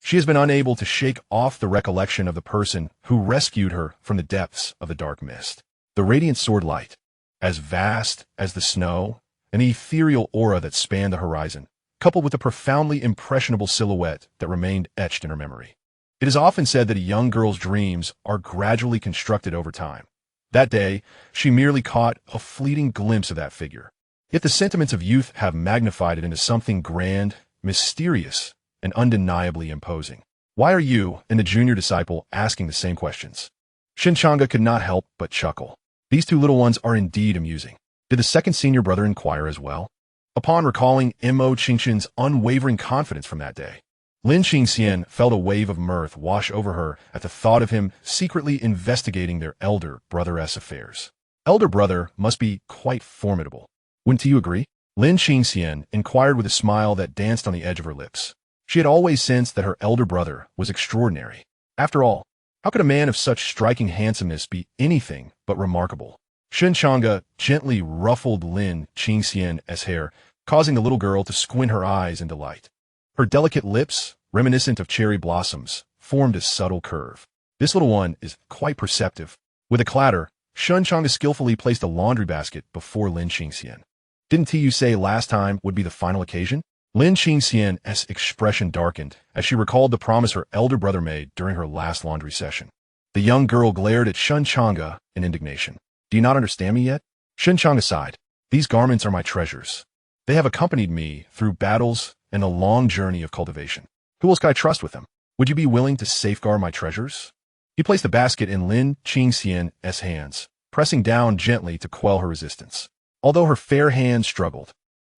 she has been unable to shake off the recollection of the person who rescued her from the depths of the dark mist. The radiant sword light, as vast as the snow, and the ethereal aura that spanned the horizon, coupled with the profoundly impressionable silhouette that remained etched in her memory. It is often said that a young girl's dreams are gradually constructed over time. That day, she merely caught a fleeting glimpse of that figure. Yet the sentiments of youth have magnified it into something grand, mysterious, and undeniably imposing. Why are you and the junior disciple asking the same questions? Shen Changge could not help but chuckle. These two little ones are indeed amusing. Did the second senior brother inquire as well? Upon recalling Mo Qingxian's unwavering confidence from that day, Lin Xianxia felt a wave of mirth wash over her at the thought of him secretly investigating their elder brother's affairs. Elder brother must be quite formidable. Wouldn't you agree? Lin Xianxia inquired with a smile that danced on the edge of her lips. She had always sensed that her elder brother was extraordinary. After all, how could a man of such striking handsomeness be anything but remarkable? Shen Changge gently ruffled Lin Xianxia's hair, causing the little girl to squint her eyes in delight. Her delicate lips, reminiscent of cherry blossoms, formed a subtle curve. This little one is quite perceptive. With a clatter, Shen Changge skillfully placed a laundry basket before Lin Xianxia. Didn't you say last time would be the final occasion? Lin Xianxia's expression darkened as she recalled the promise her elder brother made during her last laundry session. The young girl glared at Shen Changge in indignation. Do you not understand me yet? Shen Changge sighed. These garments are my treasures. They have accompanied me through battles and a long journey of cultivation. Who else could I trust with them? Would you be willing to safeguard my treasures? He placed the basket in Lin Xianxia's hands, pressing down gently to quell her resistance. Although her fair hands struggled,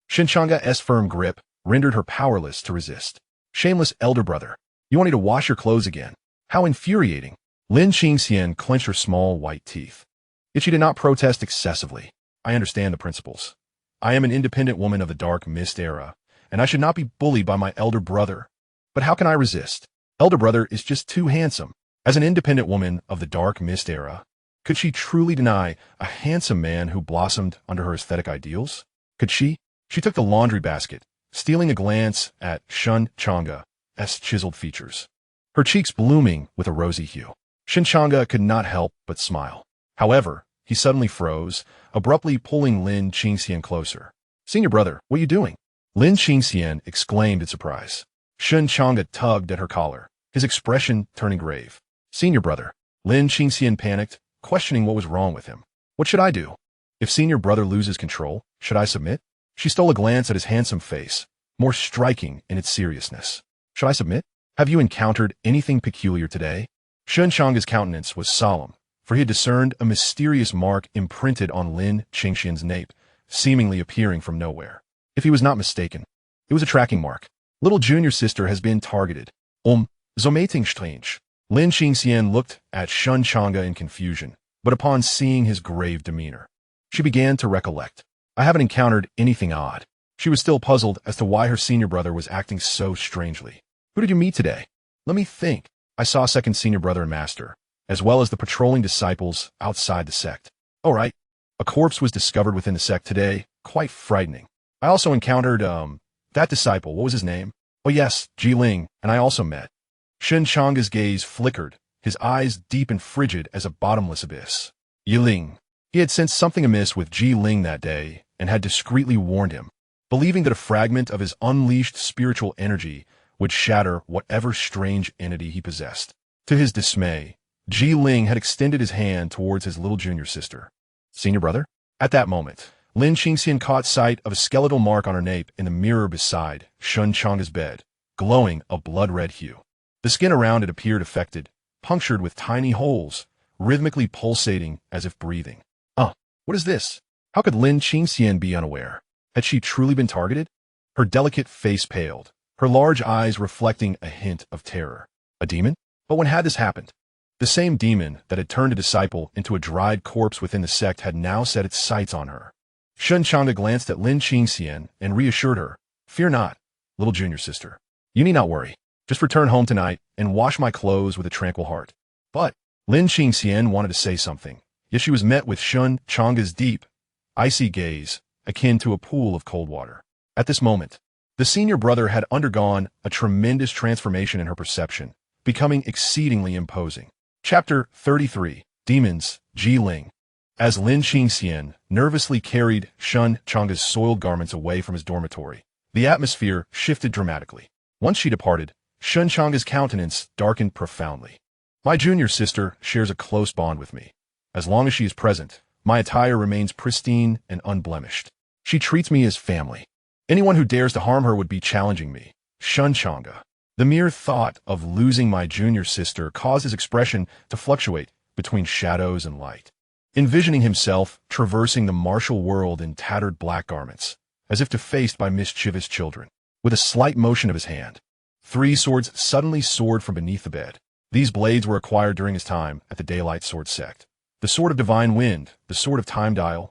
Shen Changge's firm grip rendered her powerless to resist. Shameless elder brother, you want me to wash your clothes again? How infuriating. Lin Xianxia clenched her small white teeth. Yet she did not protest excessively. I understand the principles. I am an independent woman of the dark mist era, and I should not be bullied by my elder brother. But how can I resist? Elder brother is just too handsome. As an independent woman of the dark mist era, could she truly deny a handsome man who blossomed under her aesthetic ideals? Could she? She took the laundry basket, stealing a glance at Shen Changge's chiseled features, her cheeks blooming with a rosy hue. Shen Changge could not help but smile. However, he suddenly froze, abruptly pulling Lin Xianxia closer. Senior brother, what are you doing? Lin Xianxia exclaimed in surprise. Shen Changge tugged at her collar, his expression turning grave. Senior brother. Lin Xianxia panicked, questioning what was wrong with him. What should I do? If senior brother loses control, should I submit? She stole a glance at his handsome face, more striking in its seriousness. Should I submit? Have you encountered anything peculiar today? Shen Changge's countenance was solemn, for he had discerned a mysterious mark imprinted on Lin Xianxia's nape, seemingly appearing from nowhere. If he was not mistaken, it was a tracking mark. Little junior sister has been targeted. Zomating strange. Lin Xianxia looked at Shen Changge in confusion, but upon seeing his grave demeanor, she began to recollect. I haven't encountered anything odd. She was still puzzled as to why her senior brother was acting so strangely. Who did you meet today? Let me think. I saw second senior brother and master, as well as the patrolling disciples outside the sect. All right. A corpse was discovered within the sect today. Quite frightening. I also encountered, that disciple. What was his name? Oh yes, Ji Ling, and I also met. Shen Changge's gaze flickered, his eyes deep and frigid as a bottomless abyss. Yi Ling. He had sensed something amiss with Ji Ling that day and had discreetly warned him, believing that a fragment of his unleashed spiritual energy would shatter whatever strange entity he possessed. To his dismay, Ji Ling had extended his hand towards his little junior sister. Senior brother? At that moment, Lin Xianxia caught sight of a skeletal mark on her nape in the mirror beside Shen Changge's bed, glowing a blood-red hue. The skin around it appeared affected, punctured with tiny holes, rhythmically pulsating as if breathing. What is this? How could Lin Xianxia be unaware? Had she truly been targeted? Her delicate face paled, her large eyes reflecting a hint of terror. A demon? But when had this happened? The same demon that had turned a disciple into a dried corpse within the sect had now set its sights on her. Shen Changge glanced at Lin Xianxia and reassured her, Fear not, little junior sister. You need not worry. Just return home tonight and wash my clothes with a tranquil heart. But Lin Xianxia wanted to say something, yet she was met with Shen Changge's deep, icy gaze, akin to a pool of cold water. At this moment, the senior brother had undergone a tremendous transformation in her perception, becoming exceedingly imposing. Chapter 33, Demons, Ji Ling. As Lin Xianxia nervously carried Shen Changge's soiled garments away from his dormitory, the atmosphere shifted dramatically. Once she departed, Shen Changge's countenance darkened profoundly. My junior sister shares a close bond with me. As long as she is present, my attire remains pristine and unblemished. She treats me as family. Anyone who dares to harm her would be challenging me. Shen Changge. The mere thought of losing my junior sister caused his expression to fluctuate between shadows and light, envisioning himself traversing the martial world in tattered black garments, as if defaced by mischievous children. With a slight motion of his hand, 3 swords suddenly soared from beneath the bed. These blades were acquired during his time at the Daylight Sword sect. The Sword of Divine Wind, the Sword of Time Dial,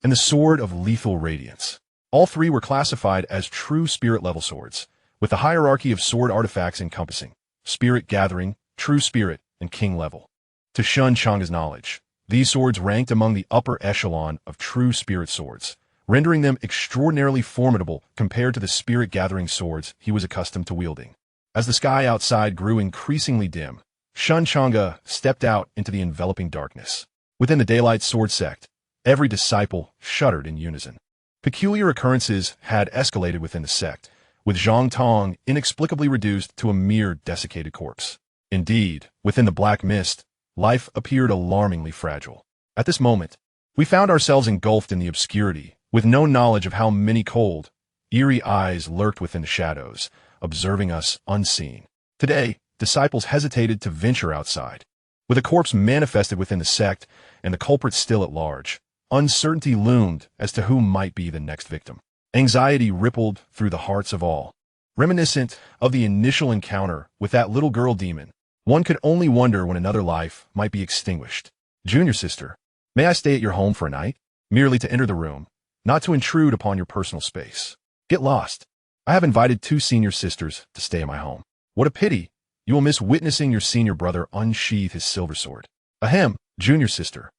and the Sword of Lethal Radiance. All 3 were classified as true spirit-level swords, with the hierarchy of sword artifacts encompassing Spirit Gathering, True Spirit, and King level. To Shen Changge's knowledge, these swords ranked among the upper echelon of true spirit swords, rendering them extraordinarily formidable compared to the spirit-gathering swords he was accustomed to wielding. As the sky outside grew increasingly dim, Shen Changge stepped out into the enveloping darkness. Within the Daylight Sword sect, every disciple shuddered in unison. Peculiar occurrences had escalated within the sect, with Zhang Tong inexplicably reduced to a mere desiccated corpse. Indeed, within the black mist, life appeared alarmingly fragile. At this moment, we found ourselves engulfed in the obscurity, with no knowledge of how many cold, eerie eyes lurked within the shadows, observing us unseen. Today, disciples hesitated to venture outside. With a corpse manifested within the sect and the culprit still at large, uncertainty loomed as to who might be the next victim. Anxiety rippled through the hearts of all. Reminiscent of the initial encounter with that little girl demon, one could only wonder when another life might be extinguished. Junior sister, may I stay at your home for a night? Merely to enter the room, not to intrude upon your personal space. Get lost. I have invited 2 senior sisters to stay in my home. What a pity. You will miss witnessing your senior brother unsheath his silver sword. Ahem, junior sister.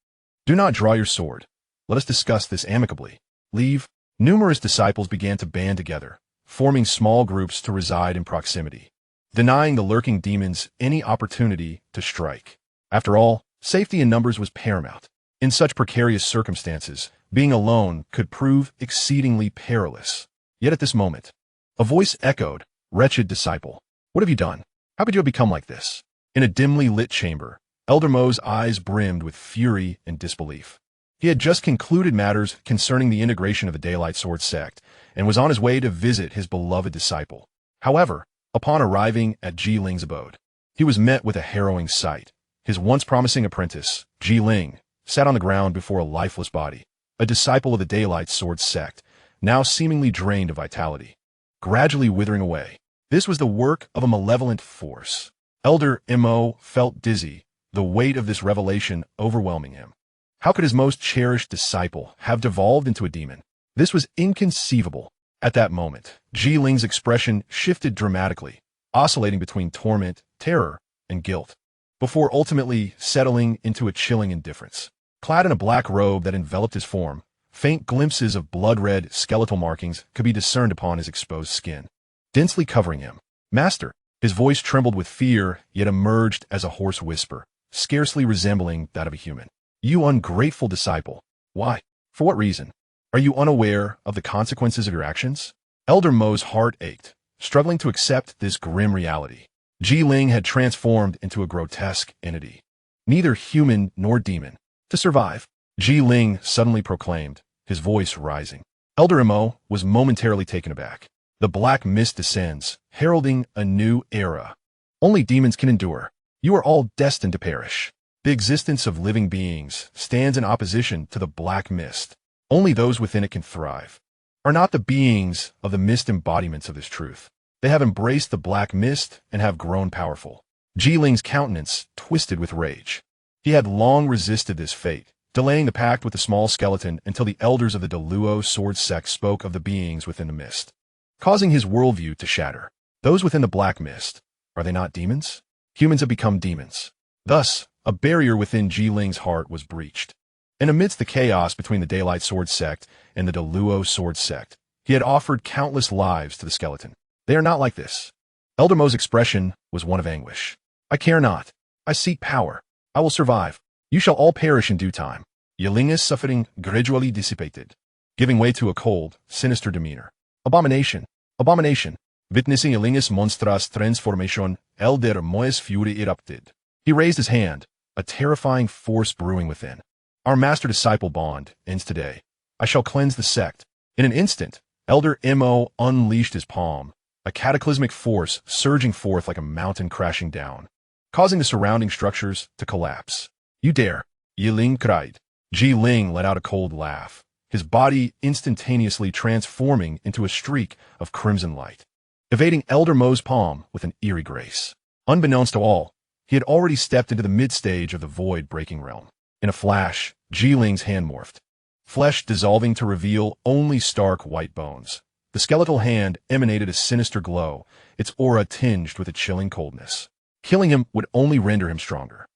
Do not draw your sword. Let us discuss this amicably. Leave. Numerous disciples began to band together, forming small groups to reside in proximity, denying the lurking demons any opportunity to strike. After all, safety in numbers was paramount. In such precarious circumstances, being alone could prove exceedingly perilous. Yet at this moment, a voice echoed, "Wretched disciple, what have you done? How could you have become like this?" In a dimly lit chamber, Elder Mo's eyes brimmed with fury and disbelief. He had just concluded matters concerning the integration of the Daylight Sword sect, and was on his way to visit his beloved disciple. However, upon arriving at Ji Ling's abode, he was met with a harrowing sight. His once promising apprentice, Ji Ling, sat on the ground before a lifeless body, a disciple of the Daylight Sword sect, now seemingly drained of vitality, gradually withering away. This was the work of a malevolent force. Elder Mo felt dizzy, the weight of this revelation overwhelming him. How could his most cherished disciple have devolved into a demon? This was inconceivable. At that moment, Ji Ling's expression shifted dramatically, oscillating between torment, terror, and guilt, before ultimately settling into a chilling indifference. Clad in a black robe that enveloped his form, faint glimpses of blood-red skeletal markings could be discerned upon his exposed skin, densely covering him. "Master," his voice trembled with fear, yet emerged as a hoarse whisper, scarcely resembling that of a human. "You ungrateful disciple. Why? For what reason? Are you unaware of the consequences of your actions?" Elder Mo's heart ached, struggling to accept this grim reality. Ji Ling had transformed into a grotesque entity, neither human nor demon. "To survive," Ji Ling suddenly proclaimed, his voice rising. Elder Mo was momentarily taken aback. The black mist descends, heralding a new era. "Only demons can endure. You are all destined to perish. The existence of living beings stands in opposition to the black mist. Only those within it can thrive. Are not the beings of the mist embodiments of this truth? They have embraced the black mist and have grown powerful." Ji Ling's countenance twisted with rage. He had long resisted this fate, delaying the pact with the small skeleton until the elders of the Deluo sword sect spoke of the beings within the mist, causing his worldview to shatter. Those within the black mist, are they not demons? Humans have become demons. Thus, a barrier within Ji Ling's heart was breached. And amidst the chaos between the Daylight Sword sect and the Deluo sword sect, he had offered countless lives to the skeleton. "They are not like this." Elder Mo's expression was one of anguish. "I care not. I seek power. I will survive. You shall all perish in due time." Yeling's suffering gradually dissipated, giving way to a cold, sinister demeanor. "Abomination! Abomination! witnessing Elingus monstras transformation, elder moes fury erupted. He raised his hand, a terrifying force brewing within. Our master-disciple bond ends today. I shall cleanse the sect. In an instant, Elder Mo unleashed his palm, a cataclysmic force surging forth like a mountain crashing down, causing the surrounding structures to collapse. You dare, Yi Ling cried. Ji Ling let out a cold laugh, his body instantaneously transforming into a streak of crimson light, evading Elder Mo's palm with an eerie grace. Unbeknownst to all, he had already stepped into the mid-stage of the void-breaking realm. In a flash, Ji Ling's hand morphed, flesh dissolving to reveal only stark white bones. The skeletal hand emanated a sinister glow, its aura tinged with a chilling coldness. Killing him would only render him stronger.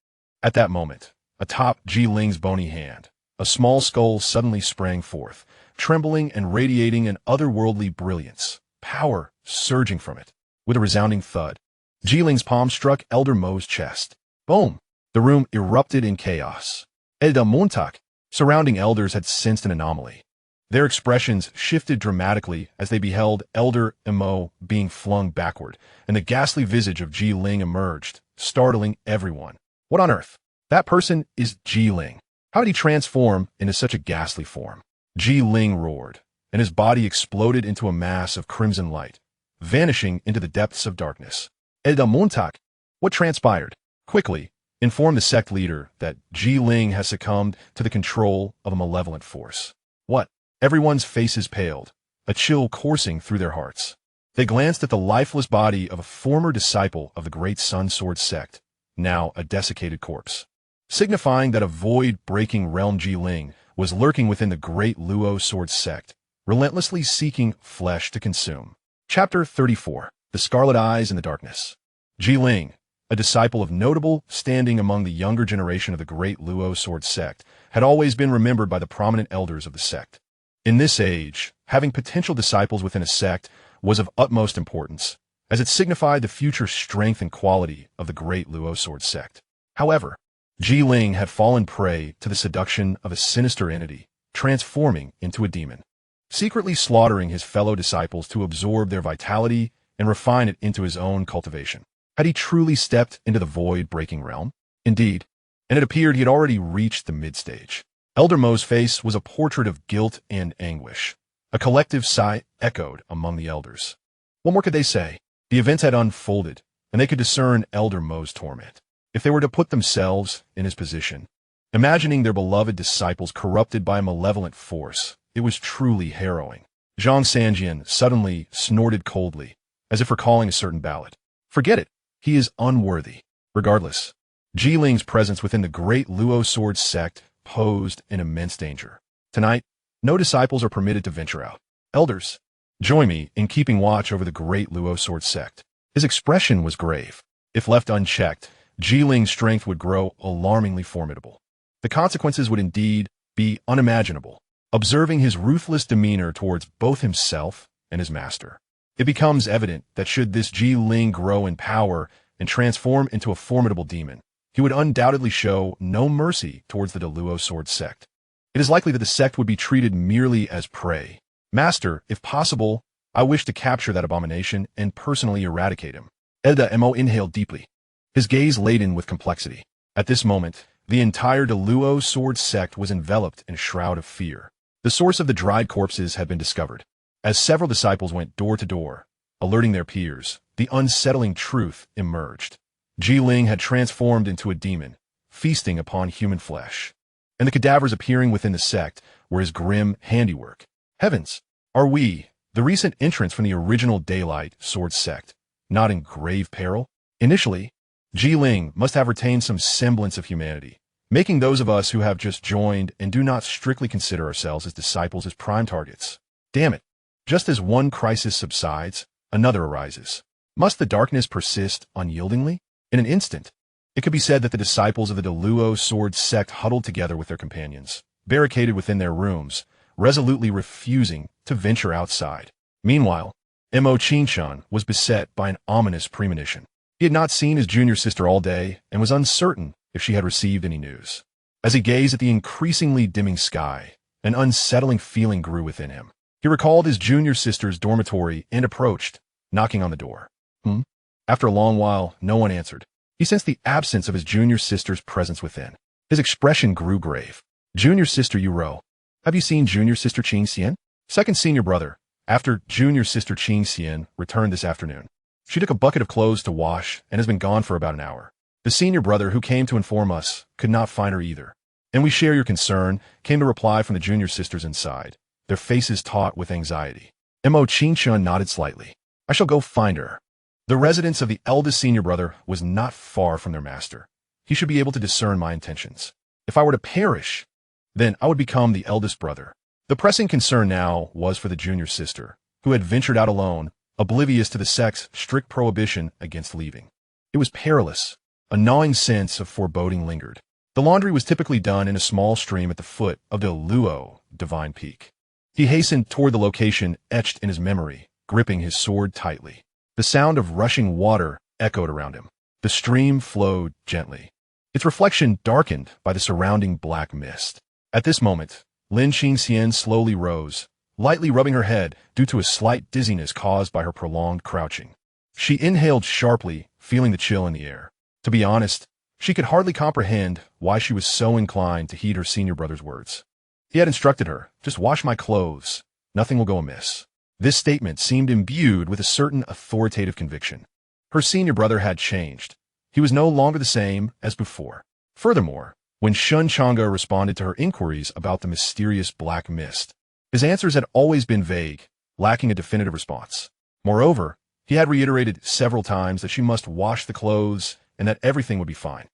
At that moment, atop Ji Ling's bony hand, a small skull suddenly sprang forth, trembling and radiating an otherworldly brilliance, power surging from it. With a resounding thud, Ji Ling's palm struck Elder Mo's chest. Boom! The room erupted in chaos. Elder Montag, surrounding elders had sensed an anomaly. Their expressions shifted dramatically as they beheld Elder Mo being flung backward, and the ghastly visage of Ji Ling emerged, startling everyone. What on earth? That person is Ji Ling. How did he transform into such a ghastly form? Ji Ling roared, and his body exploded into a mass of crimson light, vanishing into the depths of darkness. Elder Montag, what transpired? Quickly, inform the sect leader that Ji Ling has succumbed to the control of a malevolent force. What? Everyone's faces paled, a chill coursing through their hearts. They glanced at the lifeless body of a former disciple of the Great Sun Sword sect, now a desiccated corpse, signifying that a void-breaking realm Ji Ling was lurking within the Great Luo Sword sect, relentlessly seeking flesh to consume. Chapter 34. The Scarlet Eyes in the Darkness. Ji Ling, a disciple of notable standing among the younger generation of the Great Luo Sword sect, had always been remembered by the prominent elders of the sect. In this age, having potential disciples within a sect was of utmost importance, as it signified the future strength and quality of the Great Luo Sword sect. However, Ji Ling had fallen prey to the seduction of a sinister entity, transforming into a demon, secretly slaughtering his fellow disciples to absorb their vitality and refine it into his own cultivation. Had he truly stepped into the void-breaking realm? Indeed, and it appeared he had already reached the mid-stage. Elder Mo's face was a portrait of guilt and anguish. A collective sigh echoed among the elders. What more could they say? The events had unfolded, and they could discern Elder Mo's torment. If they were to put themselves in his position, imagining their beloved disciples corrupted by a malevolent force, it was truly harrowing. Xianxia suddenly snorted coldly, as if recalling a certain ballad. Forget it. He is unworthy. Regardless, Ji Ling's presence within the Great Luo Sword sect posed an immense danger. Tonight, no disciples are permitted to venture out. Elders, join me in keeping watch over the Great Luo Sword sect. His expression was grave. If left unchecked, Ji Ling's strength would grow alarmingly formidable. The consequences would indeed be unimaginable. Observing his ruthless demeanor towards both himself and his master, it becomes evident that should this Ji Ling grow in power and transform into a formidable demon, he would undoubtedly show no mercy towards the Luo Sword sect. It is likely that the sect would be treated merely as prey. Master, if possible, I wish to capture that abomination and personally eradicate him. Elder Mo inhaled deeply, his gaze laden with complexity. At this moment, the entire Luo Sword sect was enveloped in a shroud of fear. The source of the dried corpses had been discovered. As several disciples went door to door, alerting their peers, the unsettling truth emerged. Ji Ling had transformed into a demon, feasting upon human flesh, and the cadavers appearing within the sect were his grim handiwork. Heavens! Are we, the recent entrants from the original Daylight Sword sect, not in grave peril? Initially, Ji Ling must have retained some semblance of humanity, making those of us who have just joined and do not strictly consider ourselves as disciples as prime targets. Damn it! Just as one crisis subsides, another arises. Must the darkness persist unyieldingly? In an instant, it could be said that the disciples of the Luo Sword sect huddled together with their companions, barricaded within their rooms, resolutely refusing to venture outside. Meanwhile, Mo Qingshan was beset by an ominous premonition. He had not seen his junior sister all day and was uncertain if she had received any news. As he gazed at the increasingly dimming sky, an unsettling feeling grew within him. He recalled his junior sister's dormitory and approached, knocking on the door. Hmm? After a long while, no one answered. He sensed the absence of his junior sister's presence within. His expression grew grave. Junior sister Yuro. Have you seen junior sister Xianxia? Second senior brother. After junior sister Xianxia returned this afternoon. She took a bucket of clothes to wash and has been gone for about an hour. The senior brother who came to inform us could not find her either. And we share your concern, came to reply from the junior sisters inside, their faces taut with anxiety. Mo Xianxia nodded slightly. I shall go find her. The residence of the eldest senior brother was not far from their master. He should be able to discern my intentions. If I were to perish, then I would become the eldest brother. The pressing concern now was for the junior sister, who had ventured out alone, oblivious to the sect's strict prohibition against leaving. It was perilous. A gnawing sense of foreboding lingered. The laundry was typically done in a small stream at the foot of the Luo divine peak. He hastened toward the location etched in his memory, gripping his sword tightly. The sound of rushing water echoed around him. The stream flowed gently, its reflection darkened by the surrounding black mist. At this moment, Lin Xianxia slowly rose, lightly rubbing her head due to a slight dizziness caused by her prolonged crouching. She inhaled sharply, feeling the chill in the air. To be honest, she could hardly comprehend why she was so inclined to heed her senior brother's words. He had instructed her, just wash my clothes. Nothing will go amiss. This statement seemed imbued with a certain authoritative conviction. Her senior brother had changed. He was no longer the same as before. Furthermore, when Shen Changge responded to her inquiries about the mysterious black mist, his answers had always been vague, lacking a definitive response. Moreover, he had reiterated several times that she must wash the clothes and that everything would be fine.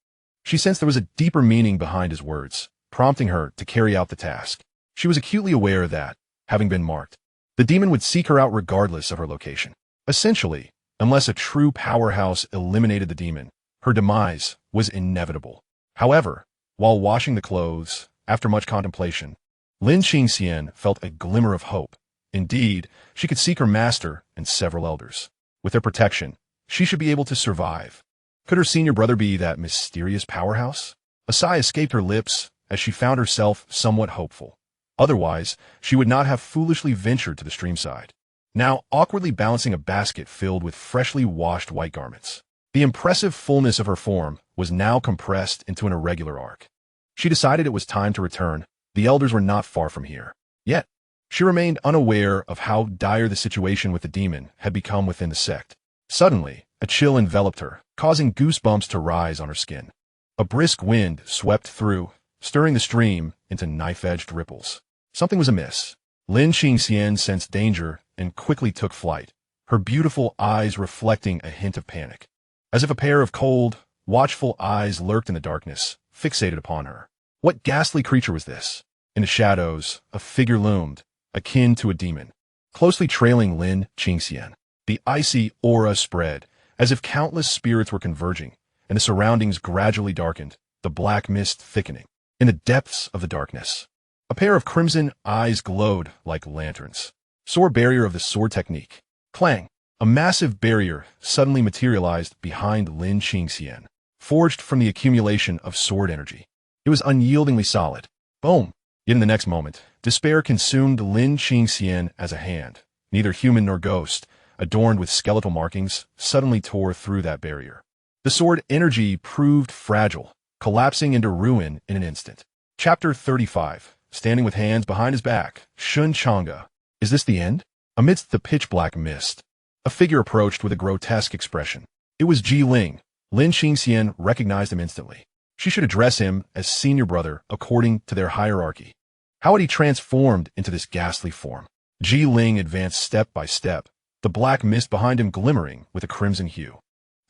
She sensed there was a deeper meaning behind his words, prompting her to carry out the task. She was acutely aware that, having been marked, the demon would seek her out regardless of her location. Essentially, unless a true powerhouse eliminated the demon, her demise was inevitable. However, while washing the clothes, after much contemplation, Lin Xianxia felt a glimmer of hope. Indeed, she could seek her master and several elders. With their protection, she should be able to survive. Could her senior brother be that mysterious powerhouse? A sigh escaped her lips as she found herself somewhat hopeful. Otherwise, she would not have foolishly ventured to the streamside, now awkwardly balancing a basket filled with freshly washed white garments. The impressive fullness of her form was now compressed into an irregular arc. She decided it was time to return. The elders were not far from here. Yet, she remained unaware of how dire the situation with the demon had become within the sect. Suddenly, a chill enveloped her, causing goosebumps to rise on her skin. A brisk wind swept through, stirring the stream into knife-edged ripples. Something was amiss. Lin Xianxia sensed danger and quickly took flight, her beautiful eyes reflecting a hint of panic. As if a pair of cold, watchful eyes lurked in the darkness, fixated upon her. What ghastly creature was this? In the shadows, a figure loomed, akin to a demon, closely trailing Lin Xianxia. The icy aura spread, as if countless spirits were converging, and the surroundings gradually darkened, the black mist thickening. In the depths of the darkness, a pair of crimson eyes glowed like lanterns. Sword barrier of the sword technique. Clang! A massive barrier suddenly materialized behind Lin Xianxia, forged from the accumulation of sword energy. It was unyieldingly solid. Boom! Yet in the next moment, despair consumed Lin Xianxia as a hand, neither human nor ghost, adorned with skeletal markings, suddenly tore through that barrier. The sword energy proved fragile, collapsing into ruin in an instant. Chapter 35. Standing with hands behind his back, Shen Changge. Is this the end? Amidst the pitch-black mist, a figure approached with a grotesque expression. It was Ji Ling. Lin Xianxia recognized him instantly. She should address him as senior brother according to their hierarchy. How had he transformed into this ghastly form? Ji Ling advanced step by step, the black mist behind him glimmering with a crimson hue.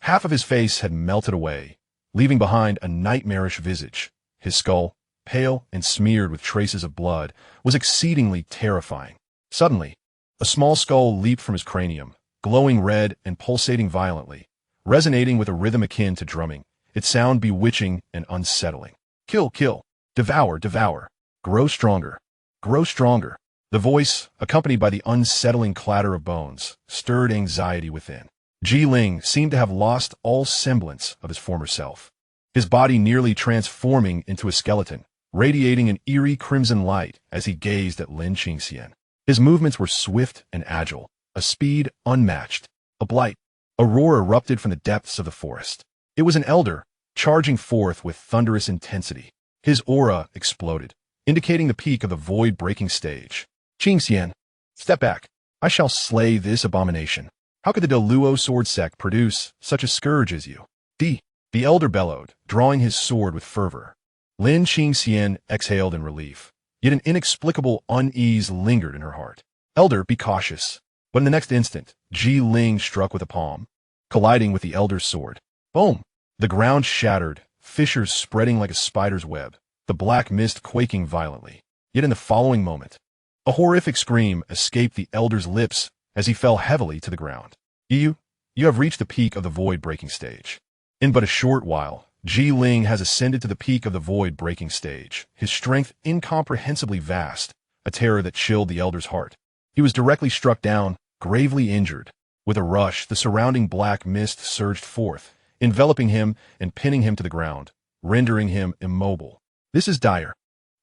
Half of his face had melted away, leaving behind a nightmarish visage. His skull, pale and smeared with traces of blood, was exceedingly terrifying. Suddenly, a small skull leaped from his cranium, glowing red and pulsating violently, resonating with a rhythm akin to drumming, its sound bewitching and unsettling. Kill, kill, devour, devour, grow stronger, grow stronger. The voice, accompanied by the unsettling clatter of bones, stirred anxiety within. Ji Ling seemed to have lost all semblance of his former self, his body nearly transforming into a skeleton, radiating an eerie crimson light as he gazed at Lin Xianxia. His movements were swift and agile, a speed unmatched. A blight. A roar erupted from the depths of the forest. It was an elder, charging forth with thunderous intensity. His aura exploded, indicating the peak of the void-breaking stage. Xianxia, step back. I shall slay this abomination. How could the Deluo sword sect produce such a scourge as you? The elder bellowed, drawing his sword with fervor. Lin Xianxia exhaled in relief, yet an inexplicable unease lingered in her heart. Elder, be cautious. But in the next instant, Ji Ling struck with a palm, colliding with the elder's sword. Boom! The ground shattered, fissures spreading like a spider's web, the black mist quaking violently. Yet in the following moment, a horrific scream escaped the elder's lips as he fell heavily to the ground. You have reached the peak of the void-breaking stage. In but a short while, Ji Ling has ascended to the peak of the void-breaking stage, his strength incomprehensibly vast, a terror that chilled the elder's heart. He was directly struck down, gravely injured. With a rush, the surrounding black mist surged forth, enveloping him and pinning him to the ground, rendering him immobile. This is dire.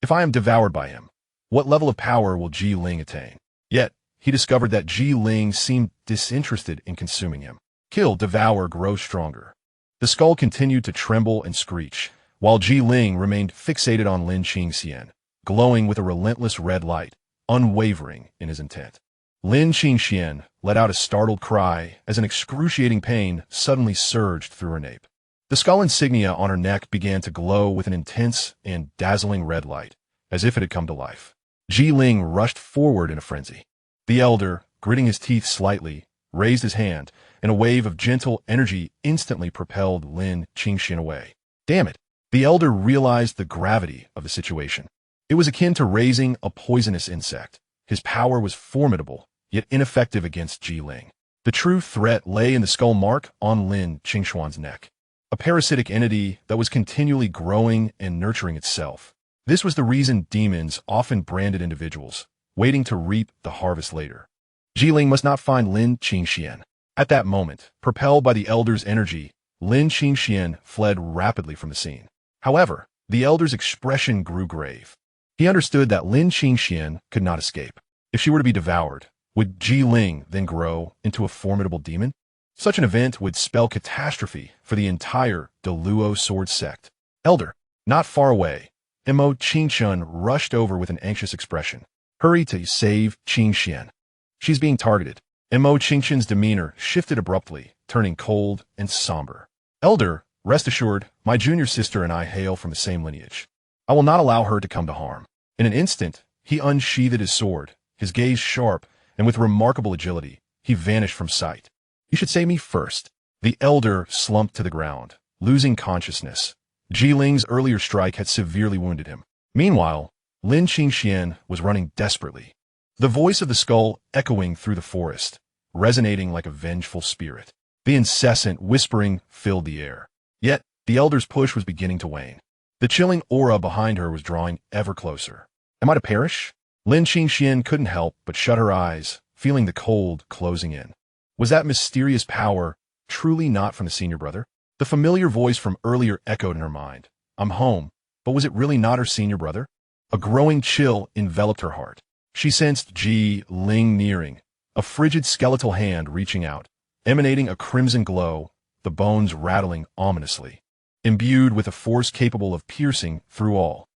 If I am devoured by him, what level of power will Ji Ling attain? Yet, he discovered that Ji Ling seemed disinterested in consuming him. Kill, devour, grow stronger. The skull continued to tremble and screech, while Ji Ling remained fixated on Lin Xianxia, glowing with a relentless red light, unwavering in his intent. Lin Xianxia let out a startled cry as an excruciating pain suddenly surged through her nape. The skull insignia on her neck began to glow with an intense and dazzling red light, as if it had come to life. Ji Ling rushed forward in a frenzy. The elder, gritting his teeth slightly, raised his hand, and a wave of gentle energy instantly propelled Lin Xianxia away. Damn it! The elder realized the gravity of the situation. It was akin to raising a poisonous insect. His power was formidable, yet ineffective against Ji Ling. The true threat lay in the skull mark on Lin Xianxia's neck, a parasitic entity that was continually growing and nurturing itself. This was the reason demons often branded individuals, waiting to reap the harvest later. Ji Ling must not find Lin Xianxia. At that moment, propelled by the elder's energy, Lin Xianxia fled rapidly from the scene. However, the elder's expression grew grave. He understood that Lin Xianxia could not escape. If she were to be devoured, would Ji Ling then grow into a formidable demon? Such an event would spell catastrophe for the entire Deluo sword sect. Elder, not far away, Mo Qingshun rushed over with an anxious expression. Hurry to save Xianxia. She's being targeted. Mo Qingshun's demeanor shifted abruptly, turning cold and somber. Elder, rest assured, my junior sister and I hail from the same lineage. I will not allow her to come to harm. In an instant, he unsheathed his sword, his gaze sharp, and with remarkable agility, he vanished from sight. You should say me first. The elder slumped to the ground, losing consciousness. Ji Ling's earlier strike had severely wounded him. Meanwhile, Lin Xianxia was running desperately, the voice of the skull echoing through the forest, resonating like a vengeful spirit. The incessant whispering filled the air. Yet, the elder's push was beginning to wane. The chilling aura behind her was drawing ever closer. Am I to perish? Lin Xianxia couldn't help but shut her eyes, feeling the cold closing in. Was that mysterious power truly not from the senior brother? The familiar voice from earlier echoed in her mind. I'm home, but was it really not her senior brother? A growing chill enveloped her heart. She sensed Ji Ling nearing, a frigid skeletal hand reaching out, emanating a crimson glow, the bones rattling ominously, imbued with a force capable of piercing through all.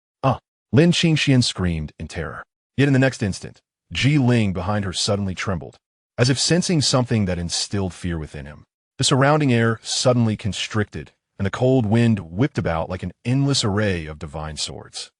Lin Xianxia screamed in terror. Yet in the next instant, Ji Ling behind her suddenly trembled, as if sensing something that instilled fear within him. The surrounding air suddenly constricted, and the cold wind whipped about like an endless array of divine swords.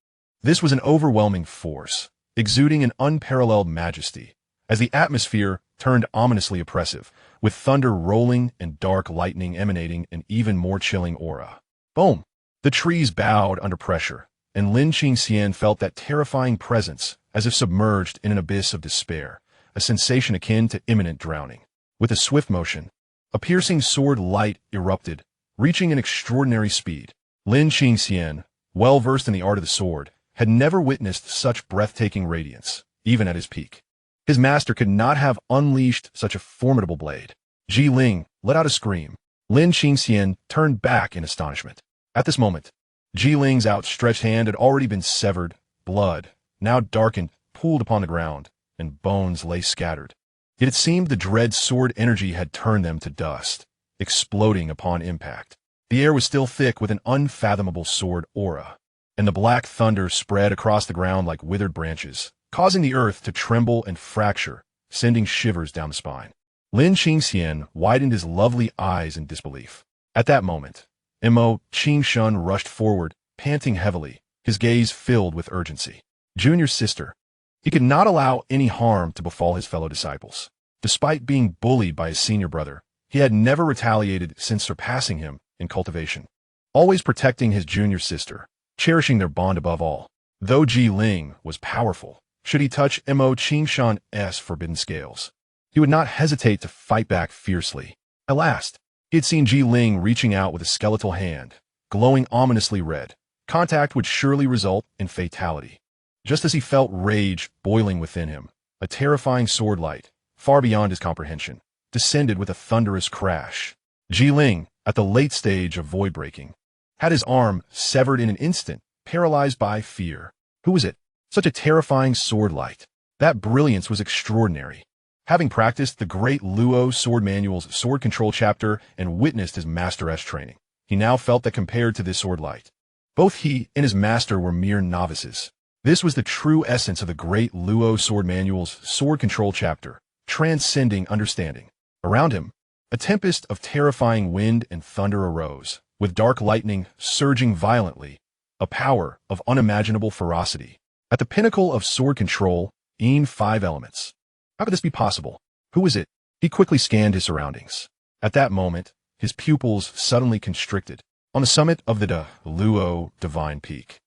This was an overwhelming force, exuding an unparalleled majesty, as the atmosphere turned ominously oppressive, with thunder rolling and dark lightning emanating an even more chilling aura. Boom! The trees bowed under pressure, and Lin Xianxia felt that terrifying presence as if submerged in an abyss of despair, a sensation akin to imminent drowning. With a swift motion, a piercing sword light erupted, reaching an extraordinary speed. Lin Xianxia, well versed in the art of the sword, had never witnessed such breathtaking radiance, even at his peak. His master could not have unleashed such a formidable blade. Ji Ling let out a scream. Lin Xianxia turned back in astonishment. At this moment, Ji Ling's outstretched hand had already been severed, blood, now darkened, pooled upon the ground, and bones lay scattered. Yet it seemed the dread sword energy had turned them to dust, exploding upon impact. The air was still thick with an unfathomable sword aura, and the black thunder spread across the ground like withered branches, causing the earth to tremble and fracture, sending shivers down the spine. Lin Qingxian widened his lovely eyes in disbelief. At that moment, Mo Qingshun rushed forward, panting heavily, his gaze filled with urgency. Junior sister. He could not allow any harm to befall his fellow disciples. Despite being bullied by his senior brother, he had never retaliated since surpassing him in cultivation, always protecting his junior sister, cherishing their bond above all. Though Ji Ling was powerful, should he touch Mo Qingshun's forbidden scales, he would not hesitate to fight back fiercely. At last, he had seen Ji Ling reaching out with a skeletal hand, glowing ominously red. Contact would surely result in fatality. Just as he felt rage boiling within him, a terrifying sword light, far beyond his comprehension, descended with a thunderous crash. Ji Ling, at the late stage of void breaking, had his arm severed in an instant, paralyzed by fear. Who was it? Such a terrifying sword light. That brilliance was extraordinary. Having practiced the great Luo Sword Manual's sword control chapter and witnessed his master-s training, he now felt that compared to this sword light, both he and his master were mere novices. This was the true essence of the great Luo Sword Manual's sword control chapter, transcending understanding. Around him, a tempest of terrifying wind and thunder arose, with dark lightning surging violently, a power of unimaginable ferocity. At the pinnacle of sword control, in 5 elements. How could this be possible? Who was it? He quickly scanned his surroundings. At that moment, his pupils suddenly constricted. On the summit of the Luo Divine Peak,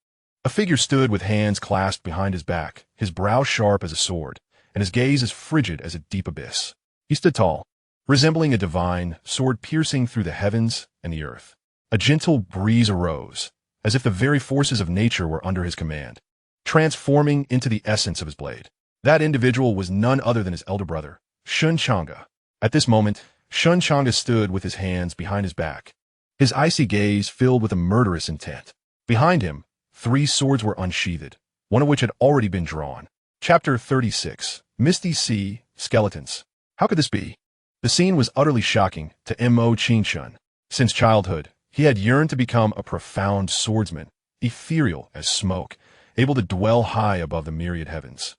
a figure stood with hands clasped behind his back, his brow sharp as a sword, and his gaze as frigid as a deep abyss. He stood tall, resembling a divine sword piercing through the heavens and the earth. A gentle breeze arose, as if the very forces of nature were under his command, transforming into the essence of his blade. That individual was none other than his elder brother, Shen Changge. At this moment, Shen Changge stood with his hands behind his back, his icy gaze filled with a murderous intent. Behind him, 3 swords were unsheathed, one of which had already been drawn. Chapter 36. Misty Sea, Skeletons. How could this be? The scene was utterly shocking to Mo Qingshun. Since childhood, he had yearned to become a profound swordsman, ethereal as smoke, able to dwell high above the myriad heavens,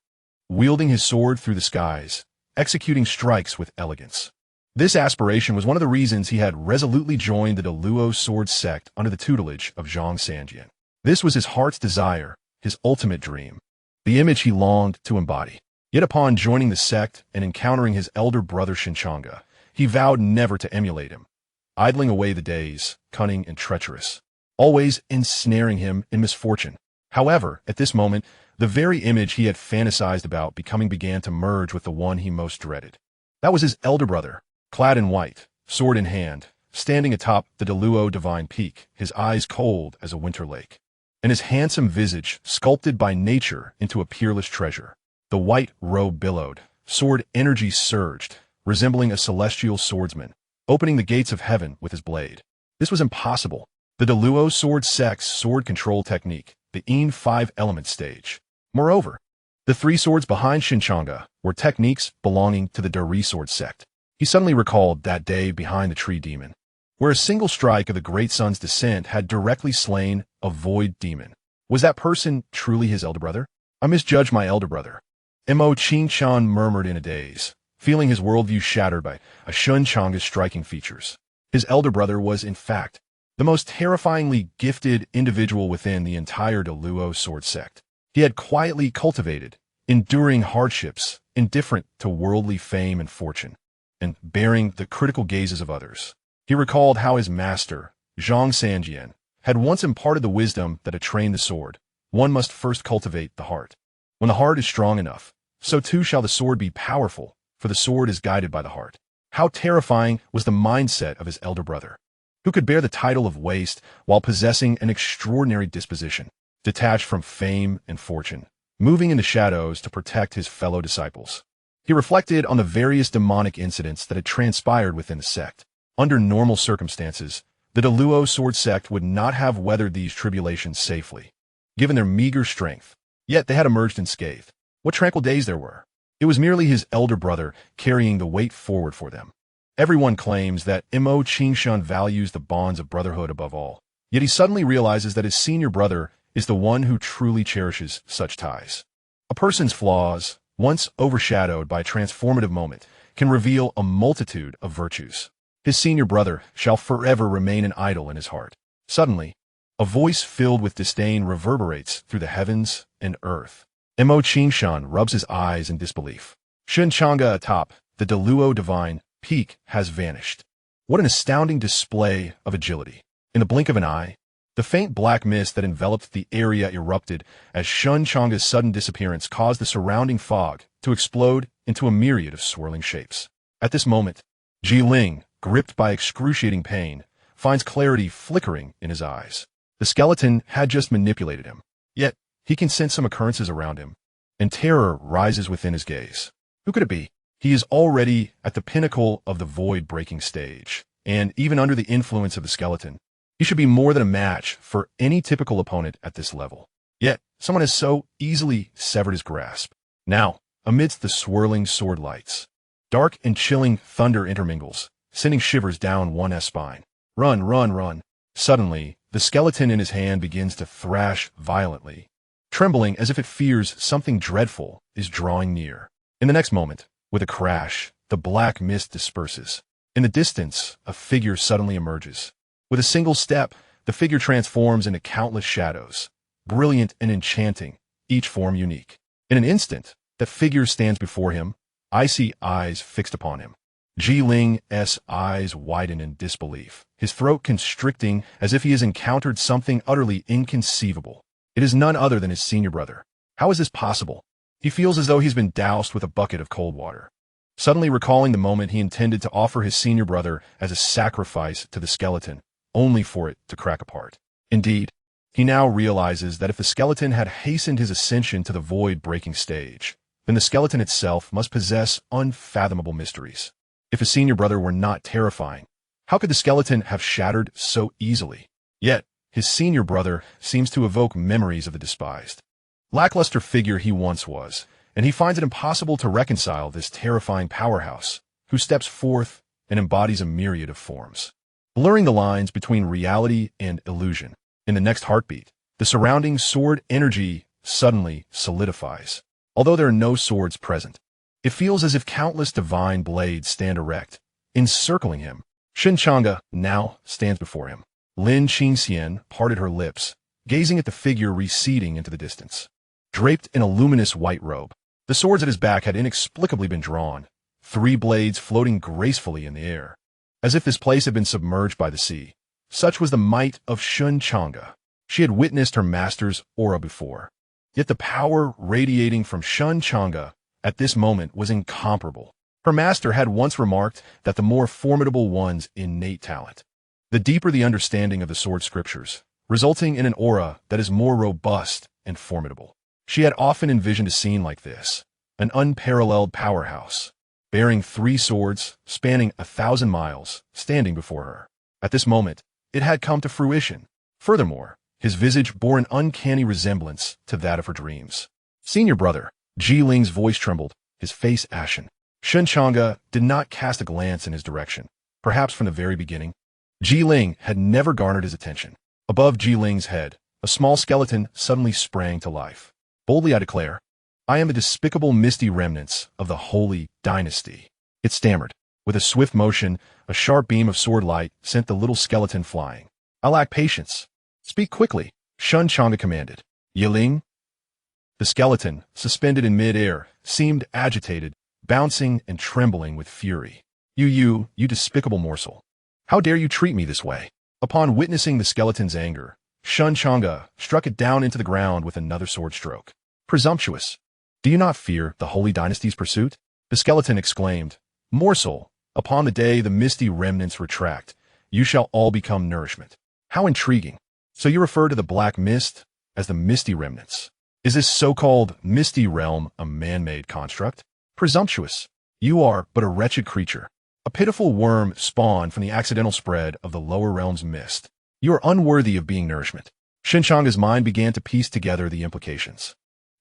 wielding his sword through the skies, executing strikes with elegance. This aspiration was one of the reasons he had resolutely joined the Luo sword sect under the tutelage of Xianxia. This was his heart's desire, his ultimate dream, the image he longed to embody. Yet upon joining the sect and encountering his elder brother Shen Changge, he vowed never to emulate him, idling away the days, cunning and treacherous, always ensnaring him in misfortune. However, at this moment, the very image he had fantasized about becoming began to merge with the one he most dreaded. That was his elder brother, clad in white, sword in hand, standing atop the Luo Divine Peak, his eyes cold as a winter lake, and his handsome visage sculpted by nature into a peerless treasure. The white robe billowed, sword energy surged, resembling a celestial swordsman, opening the gates of heaven with his blade. This was impossible. The Luo sword sect's sword control technique, the In 5 element stage. Moreover, the 3 swords behind Shen Changge were techniques belonging to the Dari sword sect. He suddenly recalled that day behind the tree demon, where a single strike of the great sun's descent had directly slain a void demon. Was that person truly his elder brother? I misjudged my elder brother. Mo Qingshun murmured in a daze, feeling his worldview shattered by Shen Changge's striking features. His elder brother was, in fact, the most terrifyingly gifted individual within the entire Luo sword sect. He had quietly cultivated, enduring hardships, indifferent to worldly fame and fortune, and bearing the critical gazes of others. He recalled how his master, Xianxia, had once imparted the wisdom that had trained the sword. One must first cultivate the heart. When the heart is strong enough, so too shall the sword be powerful, for the sword is guided by the heart. How terrifying was the mindset of his elder brother, who could bear the title of waste while possessing an extraordinary disposition, detached from fame and fortune, moving in the shadows to protect his fellow disciples. He reflected on the various demonic incidents that had transpired within the sect. Under normal circumstances, the Luo sword sect would not have weathered these tribulations safely, given their meager strength. Yet they had emerged unscathed. What tranquil days there were. It was merely his elder brother carrying the weight forward for them. Everyone claims that Mo Qingshan values the bonds of brotherhood above all. Yet he suddenly realizes that his senior brother is the one who truly cherishes such ties. A person's flaws, once overshadowed by a transformative moment, can reveal a multitude of virtues. His senior brother shall forever remain an idol in his heart. Suddenly, a voice filled with disdain reverberates through the heavens and earth. Mo Qingshan rubs his eyes in disbelief. Shen Changge atop the Deluo Divine peak has vanished. What an astounding display of agility. In the blink of an eye, the faint black mist that enveloped the area erupted as Shen Changge's sudden disappearance caused the surrounding fog to explode into a myriad of swirling shapes. At this moment, Ji Ling, gripped by excruciating pain, finds clarity flickering in his eyes. The skeleton had just manipulated him, yet he can sense some occurrences around him, and terror rises within his gaze. Who could it be? He is already at the pinnacle of the void-breaking stage, and even under the influence of the skeleton, he should be more than a match for any typical opponent at this level. Yet, someone has so easily severed his grasp. Now, amidst the swirling sword lights, dark and chilling thunder intermingles, sending shivers down one's spine. Run, run, run. Suddenly, the skeleton in his hand begins to thrash violently, trembling as if it fears something dreadful is drawing near. In the next moment, with a crash, the black mist disperses. In the distance, a figure suddenly emerges. With a single step, the figure transforms into countless shadows, brilliant and enchanting, each form unique. In an instant, the figure stands before him, icy eyes fixed upon him. Ji Ling's eyes widen in disbelief, his throat constricting as if he has encountered something utterly inconceivable. It is none other than his senior brother. How is this possible? He feels as though he's been doused with a bucket of cold water. Suddenly recalling the moment he intended to offer his senior brother as a sacrifice to the skeleton, only for it to crack apart. Indeed, he now realizes that if the skeleton had hastened his ascension to the void-breaking stage, then the skeleton itself must possess unfathomable mysteries. If his senior brother were not terrifying, how could the skeleton have shattered so easily? Yet, his senior brother seems to evoke memories of the despised, lackluster figure he once was, and he finds it impossible to reconcile this terrifying powerhouse, who steps forth and embodies a myriad of forms, blurring the lines between reality and illusion. In the next heartbeat, the surrounding sword energy suddenly solidifies. Although there are no swords present, it feels as if countless divine blades stand erect, encircling him. Shen Changge now stands before him. Lin Qingxian parted her lips, gazing at the figure receding into the distance. Draped in a luminous white robe, the swords at his back had inexplicably been drawn, 3 blades floating gracefully in the air, as if this place had been submerged by the sea. Such was the might of Shen Changge. She had witnessed her master's aura before, yet the power radiating from Shen Changge at this moment was incomparable. Her master had once remarked that the more formidable one's innate talent, the deeper the understanding of the sword scriptures, resulting in an aura that is more robust and formidable. She had often envisioned a scene like this, an unparalleled powerhouse, bearing 3 swords, spanning 1,000 miles, standing before her. At this moment, it had come to fruition. Furthermore, his visage bore an uncanny resemblance to that of her dreams. Senior brother, Ji Ling's voice trembled, his face ashen. Shen Changge did not cast a glance in his direction. Perhaps from the very beginning, Ji Ling had never garnered his attention. Above Ji Ling's head, a small skeleton suddenly sprang to life. Boldly I declare, I am the despicable misty remnants of the Holy Dynasty. It stammered. With a swift motion, a sharp beam of sword light sent the little skeleton flying. I lack patience. Speak quickly, Shen Changge commanded. Yiling? The skeleton, suspended in mid-air, seemed agitated, bouncing and trembling with fury. You despicable morsel. How dare you treat me this way? Upon witnessing the skeleton's anger, Shen Changge struck it down into the ground with another sword stroke. Presumptuous! Do you not fear the Holy Dynasty's pursuit? The skeleton exclaimed. Morsel, upon the day the misty remnants retract, you shall all become nourishment. How intriguing! So you refer to the black mist as the misty remnants. Is this so-called misty realm a man-made construct? Presumptuous! You are but a wretched creature, a pitiful worm spawned from the accidental spread of the lower realm's mist. You are unworthy of being nourishment. Shen Changge's mind began to piece together the implications.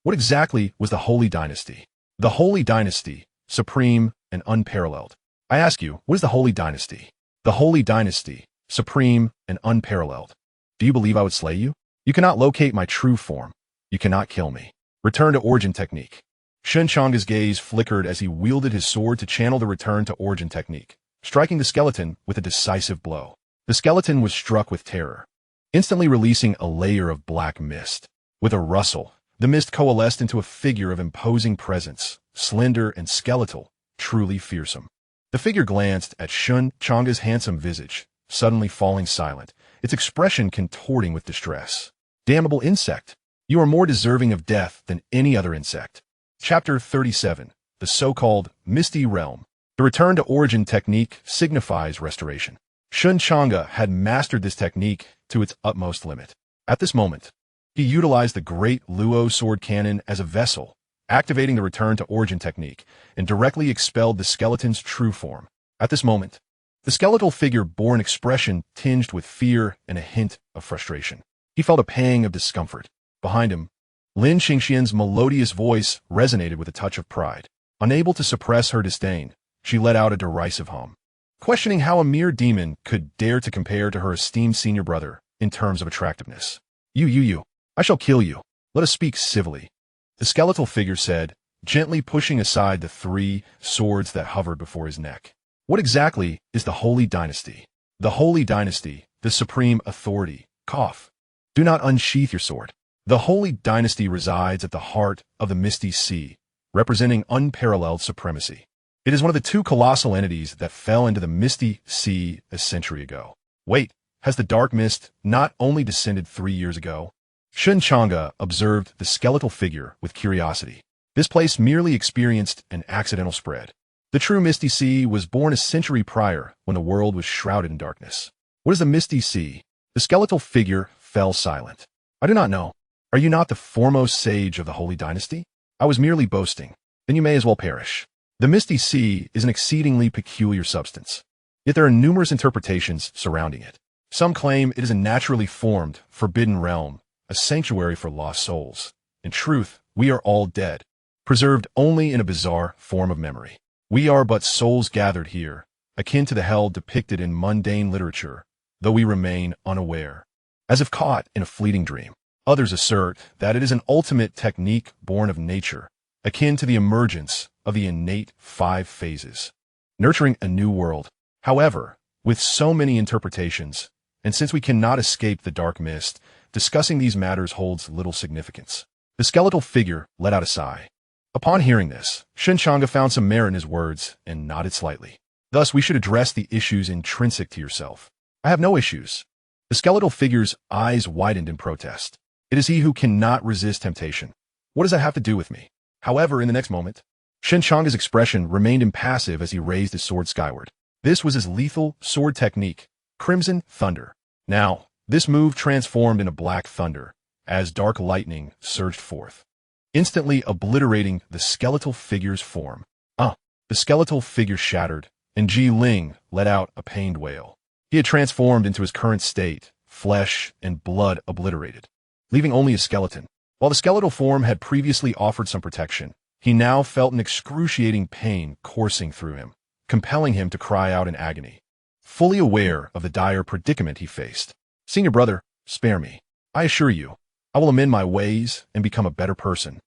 What exactly was the Holy Dynasty? The Holy Dynasty, supreme and unparalleled. I ask you, what is the Holy Dynasty? The Holy Dynasty, supreme and unparalleled. Do you believe I would slay you? You cannot locate my true form. You cannot kill me. Return to origin technique. Shen Changge's gaze flickered as he wielded his sword to channel the return to origin technique, striking the skeleton with a decisive blow. The skeleton was struck with terror, instantly releasing a layer of black mist. With a rustle, the mist coalesced into a figure of imposing presence, slender and skeletal, truly fearsome. The figure glanced at Shen Changge's handsome visage, suddenly falling silent, its expression contorting with distress. Damnable insect! You are more deserving of death than any other insect. Chapter 37. The so-called Misty Realm. The return to origin technique signifies restoration. Shen Changge had mastered this technique to its utmost limit. At this moment, he utilized the great Luo sword cannon as a vessel, activating the return to origin technique, and directly expelled the skeleton's true form. At this moment, the skeletal figure bore an expression tinged with fear and a hint of frustration. He felt a pang of discomfort. Behind him, Lin Xingxian's melodious voice resonated with a touch of pride. Unable to suppress her disdain, she let out a derisive hum, questioning how a mere demon could dare to compare to her esteemed senior brother in terms of attractiveness. You, I shall kill you. Let us speak civilly. The skeletal figure said, gently pushing aside the 3 swords that hovered before his neck. What exactly is the Holy Dynasty? The Holy Dynasty, the supreme authority. Cough. Do not unsheath your sword. The Holy Dynasty resides at the heart of the Misty Sea, representing unparalleled supremacy. It is one of the 2 colossal entities that fell into the Misty Sea a century ago. Wait, has the dark mist not only descended 3 years ago? Shen Changge observed the skeletal figure with curiosity. This place merely experienced an accidental spread. The true Misty Sea was born a century prior when the world was shrouded in darkness. What is the Misty Sea? The skeletal figure fell silent. I do not know. Are you not the foremost sage of the Holy Dynasty? I was merely boasting. Then you may as well perish. The Misty Sea is an exceedingly peculiar substance. Yet there are numerous interpretations surrounding it. Some claim it is a naturally formed, forbidden realm, a sanctuary for lost souls. In truth, we are all dead, preserved only in a bizarre form of memory. We are but souls gathered here, akin to the hell depicted in mundane literature, though we remain unaware, as if caught in a fleeting dream. Others assert that it is an ultimate technique born of nature, akin to the emergence of the innate 5 phases, nurturing a new world. However, with so many interpretations, and since we cannot escape the dark mist, discussing these matters holds little significance. The skeletal figure let out a sigh. Upon hearing this, Shen Changge found some merit in his words and nodded slightly. Thus, we should address the issues intrinsic to yourself. I have no issues. The skeletal figure's eyes widened in protest. It is he who cannot resist temptation. What does that have to do with me? However, in the next moment, Shen Changge's expression remained impassive as he raised his sword skyward. This was his lethal sword technique, Crimson Thunder. Now, this move transformed into black thunder as dark lightning surged forth, instantly obliterating the skeletal figure's form. The skeletal figure shattered, and Ji Ling let out a pained wail. He had transformed into his current state, flesh and blood obliterated, leaving only a skeleton. While the skeletal form had previously offered some protection, he now felt an excruciating pain coursing through him, compelling him to cry out in agony. Fully aware of the dire predicament he faced, "Senior brother, spare me. I assure you, I will amend my ways and become a better person."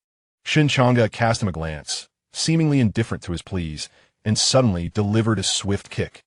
Shen Changge cast him a glance, seemingly indifferent to his pleas, and suddenly delivered a swift kick.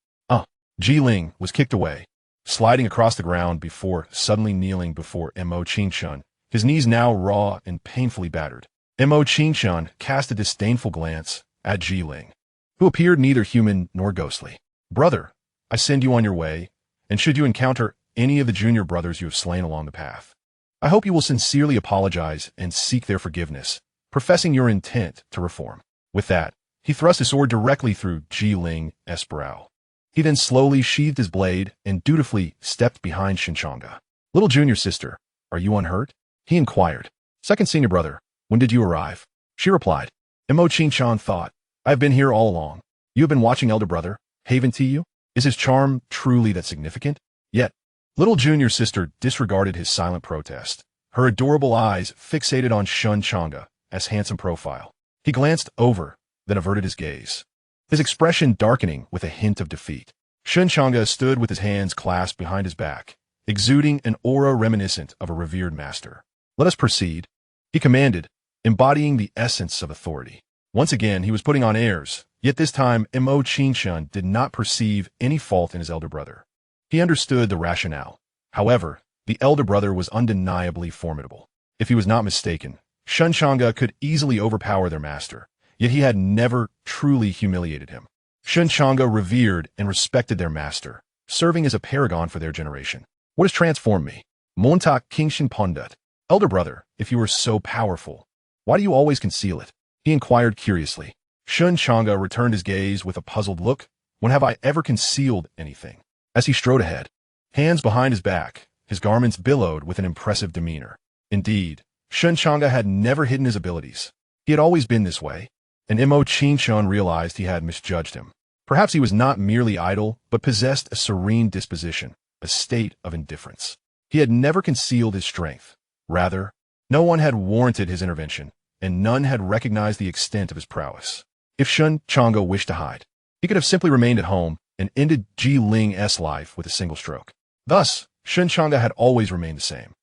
Ji Ling was kicked away, sliding across the ground before suddenly kneeling before Mo Qingxuan, his knees now raw and painfully battered. Mo Qingxuan cast a disdainful glance at Ji Ling, who appeared neither human nor ghostly. "Brother, I send you on your way, and should you encounter any of the junior brothers you have slain along the path, I hope you will sincerely apologize and seek their forgiveness, professing your intent to reform." With that, he thrust his sword directly through Ji Ling's brow. He then slowly sheathed his blade and dutifully stepped behind Shen Changge. "Little junior sister, are you unhurt?" he inquired. "Second senior brother, when did you arrive?" She replied. Mo Qingxuan thought, "I have been here all along. You have been watching elder brother, Haven to you? Is his charm truly that significant?" Yet, little junior sister disregarded his silent protest, her adorable eyes fixated on Shen Changge as handsome profile. He glanced over, then averted his gaze, his expression darkening with a hint of defeat. Shen Changge stood with his hands clasped behind his back, exuding an aura reminiscent of a revered master. "Let us proceed," he commanded, embodying the essence of authority. Once again, he was putting on airs, yet this time Xianxia did not perceive any fault in his elder brother. He understood the rationale. However, the elder brother was undeniably formidable. If he was not mistaken, Shen Changge could easily overpower their master, yet he had never truly humiliated him. Shen Changge revered and respected their master, serving as a paragon for their generation. "What has transformed me?" Montak Kingshin Pondut. "Elder brother, if you are so powerful, why do you always conceal it?" he inquired curiously. Shen Changge returned his gaze with a puzzled look. "When have I ever concealed anything?" As he strode ahead, hands behind his back, his garments billowed with an impressive demeanor. Indeed, Shen Changge had never hidden his abilities. He had always been this way, and Xianxia realized he had misjudged him. Perhaps he was not merely idle, but possessed a serene disposition, a state of indifference. He had never concealed his strength. Rather, no one had warranted his intervention, and none had recognized the extent of his prowess. If Shen Changge wished to hide, he could have simply remained at home and ended Ji Ling's life with a single stroke. Thus, Shen Changge had always remained the same.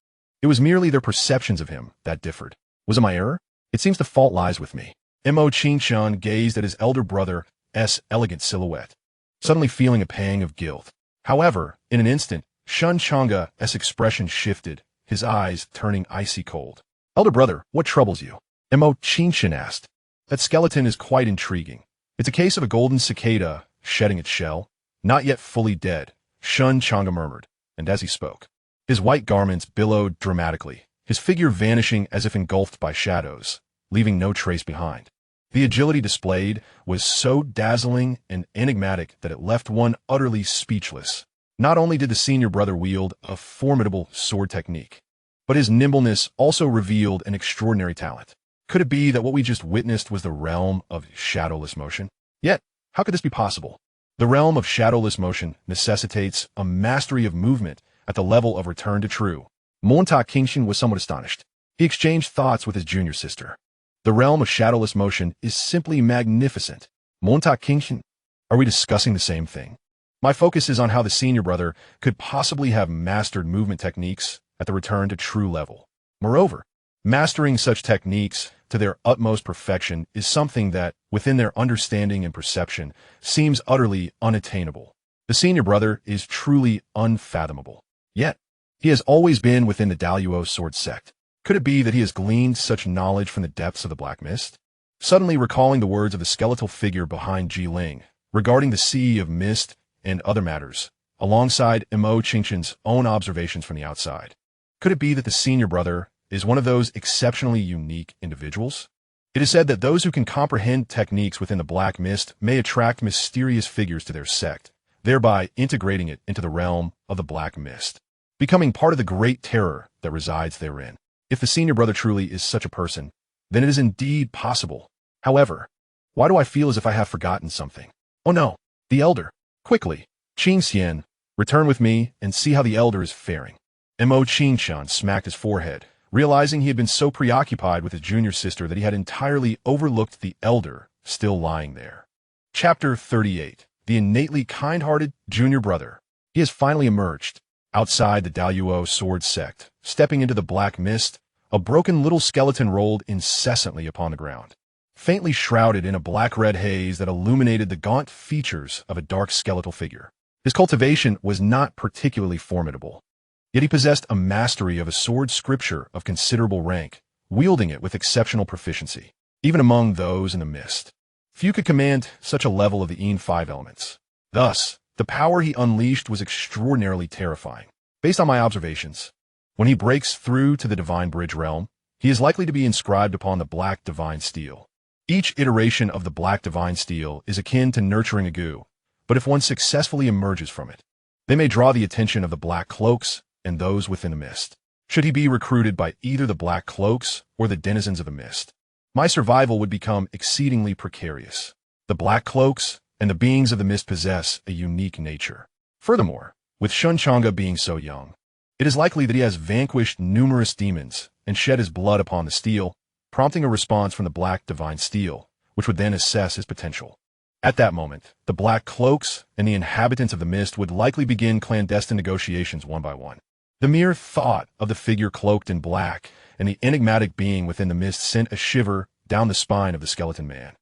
It was merely their perceptions of him that differed. Was it my error? It seems the fault lies with me. Xianxia gazed at his elder brother's elegant silhouette, suddenly feeling a pang of guilt. However, in an instant, Shen Changge's expression shifted, his eyes turning icy cold. "Elder brother, what troubles you?" Xianxia asked. "That skeleton is quite intriguing. It's a case of a golden cicada shedding its shell, not yet fully dead," Shen Changge murmured, and as he spoke, his white garments billowed dramatically, his figure vanishing as if engulfed by shadows, leaving no trace behind. The agility displayed was so dazzling and enigmatic that it left one utterly speechless. Not only did the senior brother wield a formidable sword technique, but his nimbleness also revealed an extraordinary talent. Could it be that what we just witnessed was the realm of shadowless motion? Yet, how could this be possible? The realm of shadowless motion necessitates a mastery of movement at the level of return to true. Montak Kingshin was somewhat astonished. He exchanged thoughts with his junior sister. The realm of shadowless motion is simply magnificent. Montak Kingshin, are we discussing the same thing? My focus is on how the senior brother could possibly have mastered movement techniques at the return to true level. Moreover, mastering such techniques to their utmost perfection is something that, within their understanding and perception, seems utterly unattainable. The senior brother is truly unfathomable. Yet, he has always been within the Daluo sword sect. Could it be that he has gleaned such knowledge from the depths of the Black Mist? Suddenly recalling the words of the skeletal figure behind Ji Ling, regarding the sea of mist and other matters, alongside Xianxia's own observations from the outside. Could it be that the senior brother is one of those exceptionally unique individuals? It is said that those who can comprehend techniques within the Black Mist may attract mysterious figures to their sect, thereby integrating it into the realm of the Black Mist, becoming part of the great terror that resides therein. If the senior brother truly is such a person, then it is indeed possible. However, why do I feel as if I have forgotten something? Oh no, the elder. Quickly, Xianxia, return with me and see how the elder is faring. Xianxia smacked his forehead, realizing he had been so preoccupied with his junior sister that he had entirely overlooked the elder still lying there. Chapter 38. The innately kind-hearted junior brother. He has finally emerged. Outside the Daluo sword sect, stepping into the Black Mist, a broken little skeleton rolled incessantly upon the ground, faintly shrouded in a black-red haze that illuminated the gaunt features of a dark skeletal figure. His cultivation was not particularly formidable, yet he possessed a mastery of a sword scripture of considerable rank, wielding it with exceptional proficiency. Even among those in the mist, few could command such a level of the Yin 5 elements. Thus, the power he unleashed was extraordinarily terrifying. Based on my observations, when he breaks through to the Divine Bridge realm, he is likely to be inscribed upon the Black Divine Steel. Each iteration of the Black Divine Steel is akin to nurturing a goo, but if one successfully emerges from it, they may draw the attention of the Black Cloaks and those within the mist. Should he be recruited by either the Black Cloaks or the denizens of the mist, my survival would become exceedingly precarious. The Black Cloaks and the beings of the mist possess a unique nature. Furthermore, with Shen Changge being so young, it is likely that he has vanquished numerous demons and shed his blood upon the steel, prompting a response from the black divine steel, which would then assess his potential. At that moment, the black cloaks and the inhabitants of the mist would likely begin clandestine negotiations one by one. The mere thought of the figure cloaked in black and the enigmatic being within the mist sent a shiver down the spine of the skeleton man.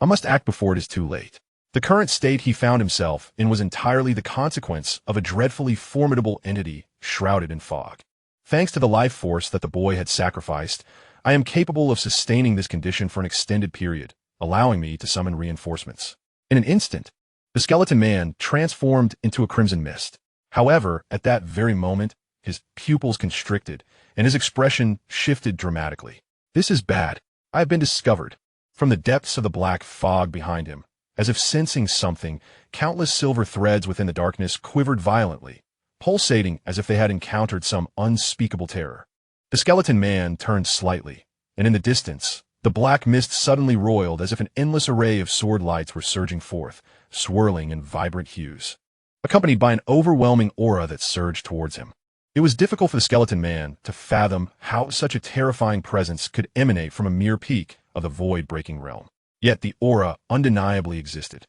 I must act before it is too late. The current state he found himself in was entirely the consequence of a dreadfully formidable entity shrouded in fog. Thanks to the life force that the boy had sacrificed, I am capable of sustaining this condition for an extended period, allowing me to summon reinforcements. In an instant, the skeleton man transformed into a crimson mist. However, at that very moment, his pupils constricted, and his expression shifted dramatically. This is bad. I have been discovered. From the depths of the black fog behind him, as if sensing something, countless silver threads within the darkness quivered violently, pulsating as if they had encountered some unspeakable terror. The skeleton man turned slightly, and in the distance, the black mist suddenly roiled as if an endless array of sword lights were surging forth, swirling in vibrant hues, accompanied by an overwhelming aura that surged towards him. It was difficult for the skeleton man to fathom how such a terrifying presence could emanate from a mere peak of the void-breaking realm. Yet the aura undeniably existed.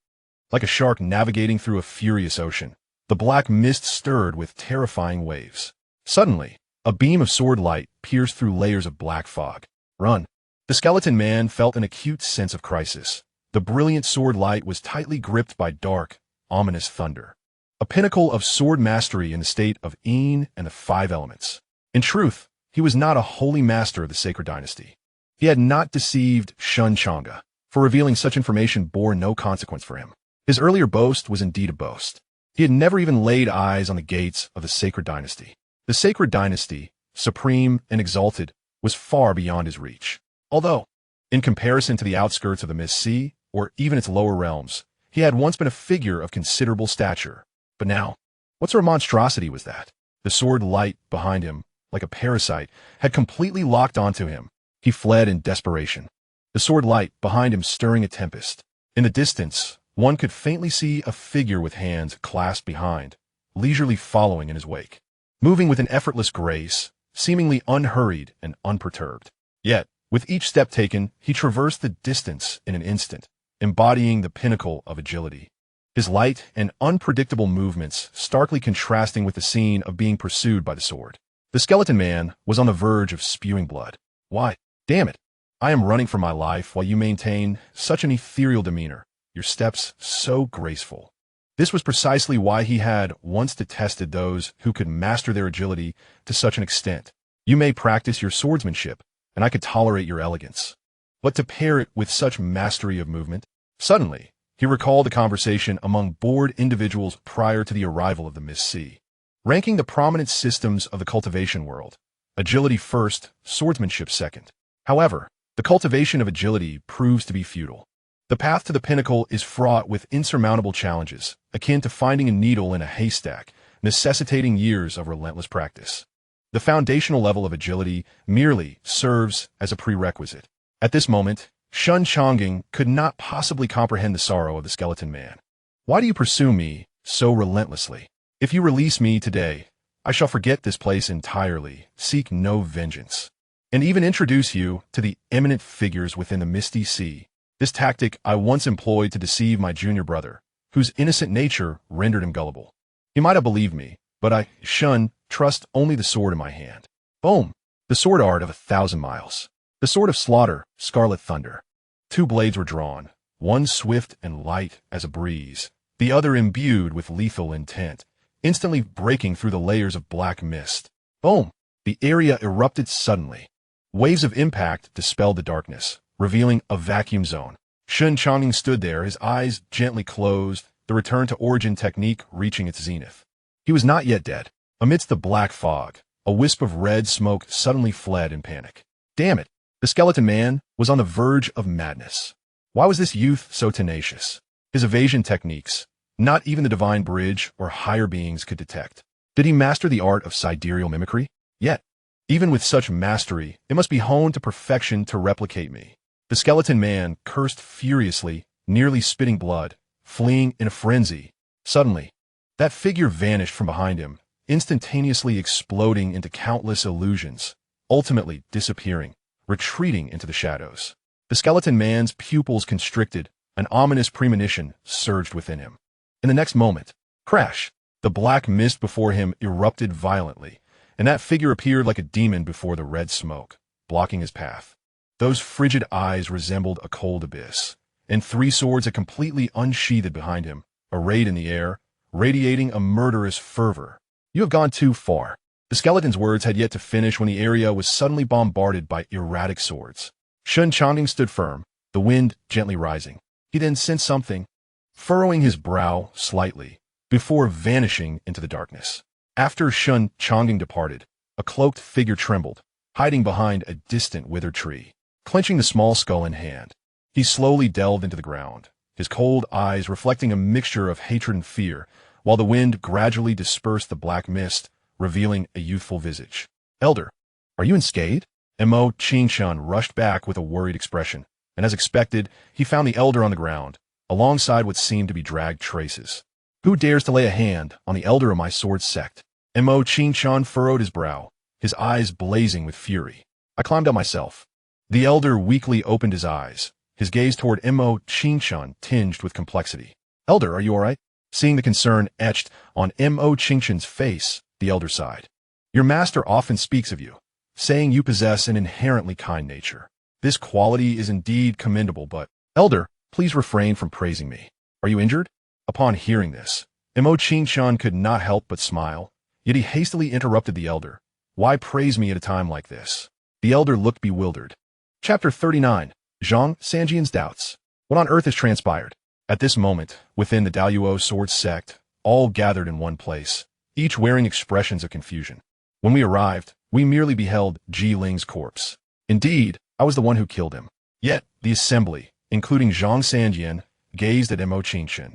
Like a shark navigating through a furious ocean, the black mist stirred with terrifying waves. Suddenly, a beam of sword light pierced through layers of black fog. Run! The skeleton man felt an acute sense of crisis. The brilliant sword light was tightly gripped by dark, ominous thunder. A pinnacle of sword mastery in the state of Een and the five elements. In truth, he was not a holy master of the sacred dynasty. He had not deceived Shen Changge, for revealing such information bore no consequence for him. His earlier boast was indeed a boast. He had never even laid eyes on the gates of the sacred dynasty. The sacred dynasty, supreme and exalted, was far beyond his reach. Although, in comparison to the outskirts of the Mist Sea, or even its lower realms, he had once been a figure of considerable stature. But now, what sort of monstrosity was that? The sword light behind him, like a parasite, had completely locked onto him. He fled in desperation. The sword light behind him stirring a tempest. In the distance, one could faintly see a figure with hands clasped behind, leisurely following in his wake, moving with an effortless grace, seemingly unhurried and unperturbed. Yet, with each step taken, he traversed the distance in an instant, embodying the pinnacle of agility. His light and unpredictable movements starkly contrasting with the scene of being pursued by the sword. The skeleton man was on the verge of spewing blood. Why, damn it, I am running for my life while you maintain such an ethereal demeanor, your steps so graceful. This was precisely why he had once detested those who could master their agility to such an extent. You may practice your swordsmanship, and I could tolerate your elegance. But to pair it with such mastery of movement? Suddenly, he recalled a conversation among bored individuals prior to the arrival of the Mist Sea, ranking the prominent systems of the cultivation world. Agility first, swordsmanship second. However, the cultivation of agility proves to be futile. The path to the pinnacle is fraught with insurmountable challenges, akin to finding a needle in a haystack, necessitating years of relentless practice. The foundational level of agility merely serves as a prerequisite. At this moment, Shen Changge could not possibly comprehend the sorrow of the skeleton man. Why do you pursue me so relentlessly? If you release me today, I shall forget this place entirely, seek no vengeance, and even introduce you to the eminent figures within the misty sea. This tactic I once employed to deceive my junior brother, whose innocent nature rendered him gullible. He might have believed me, but I, Shen, trust only the sword in my hand. Boom! The sword art of 1,000 miles. The sword of slaughter, scarlet thunder. 2 blades were drawn, one swift and light as a breeze, the other imbued with lethal intent, instantly breaking through the layers of black mist. Boom! The area erupted suddenly. Waves of impact dispelled the darkness, revealing a vacuum zone. Shen Changge stood there, his eyes gently closed, the return-to-origin technique reaching its zenith. He was not yet dead. Amidst the black fog, a wisp of red smoke suddenly fled in panic. Damn it! The skeleton man was on the verge of madness. Why was this youth so tenacious? His evasion techniques, not even the divine bridge or higher beings could detect. Did he master the art of sidereal mimicry? Yet, even with such mastery, it must be honed to perfection to replicate me. The skeleton man cursed furiously, nearly spitting blood, fleeing in a frenzy. Suddenly, that figure vanished from behind him, instantaneously exploding into countless illusions, ultimately disappearing, retreating into the shadows. The skeleton man's pupils constricted, an ominous premonition surged within him. In the next moment, crash! The black mist before him erupted violently, and that figure appeared like a demon before the red smoke, blocking his path. Those frigid eyes resembled a cold abyss, and three swords had completely unsheathed behind him, arrayed in the air, radiating a murderous fervor. "You have gone too far." The skeleton's words had yet to finish when the area was suddenly bombarded by erratic swords. Shen Changge stood firm, the wind gently rising. He then sensed something, furrowing his brow slightly, before vanishing into the darkness. After Shen Changge departed, a cloaked figure trembled, hiding behind a distant withered tree. Clenching the small skull in hand, he slowly delved into the ground, his cold eyes reflecting a mixture of hatred and fear, while the wind gradually dispersed the black mist, revealing a youthful visage. "Elder, are you unscathed?" Xianxia rushed back with a worried expression, and as expected, he found the elder on the ground, alongside what seemed to be dragged traces. "Who dares to lay a hand on the elder of my sword sect?" Xianxia furrowed his brow, his eyes blazing with fury. "I climbed up myself." The elder weakly opened his eyes, his gaze toward Xianxia tinged with complexity. "Elder, are you all right?" Seeing the concern etched on Xianxia's face, the elder sighed. "Your master often speaks of you, saying you possess an inherently kind nature. This quality is indeed commendable, but, Elder, please refrain from praising me. Are you injured?" Upon hearing this, Xianxia could not help but smile, yet he hastily interrupted the elder. "Why praise me at a time like this?" The elder looked bewildered. Chapter 39. Xianxia's Doubts. What on earth has transpired? At this moment, within the Daluo sword sect, all gathered in one place, each wearing expressions of confusion. When we arrived, we merely beheld Ji Ling's corpse. Indeed, I was the one who killed him. Yet, the assembly, including Xianxia, gazed at Xianxia.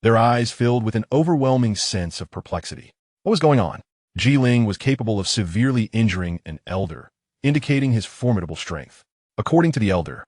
Their eyes filled with an overwhelming sense of perplexity. What was going on? Ji Ling was capable of severely injuring an elder, indicating his formidable strength. According to the elder,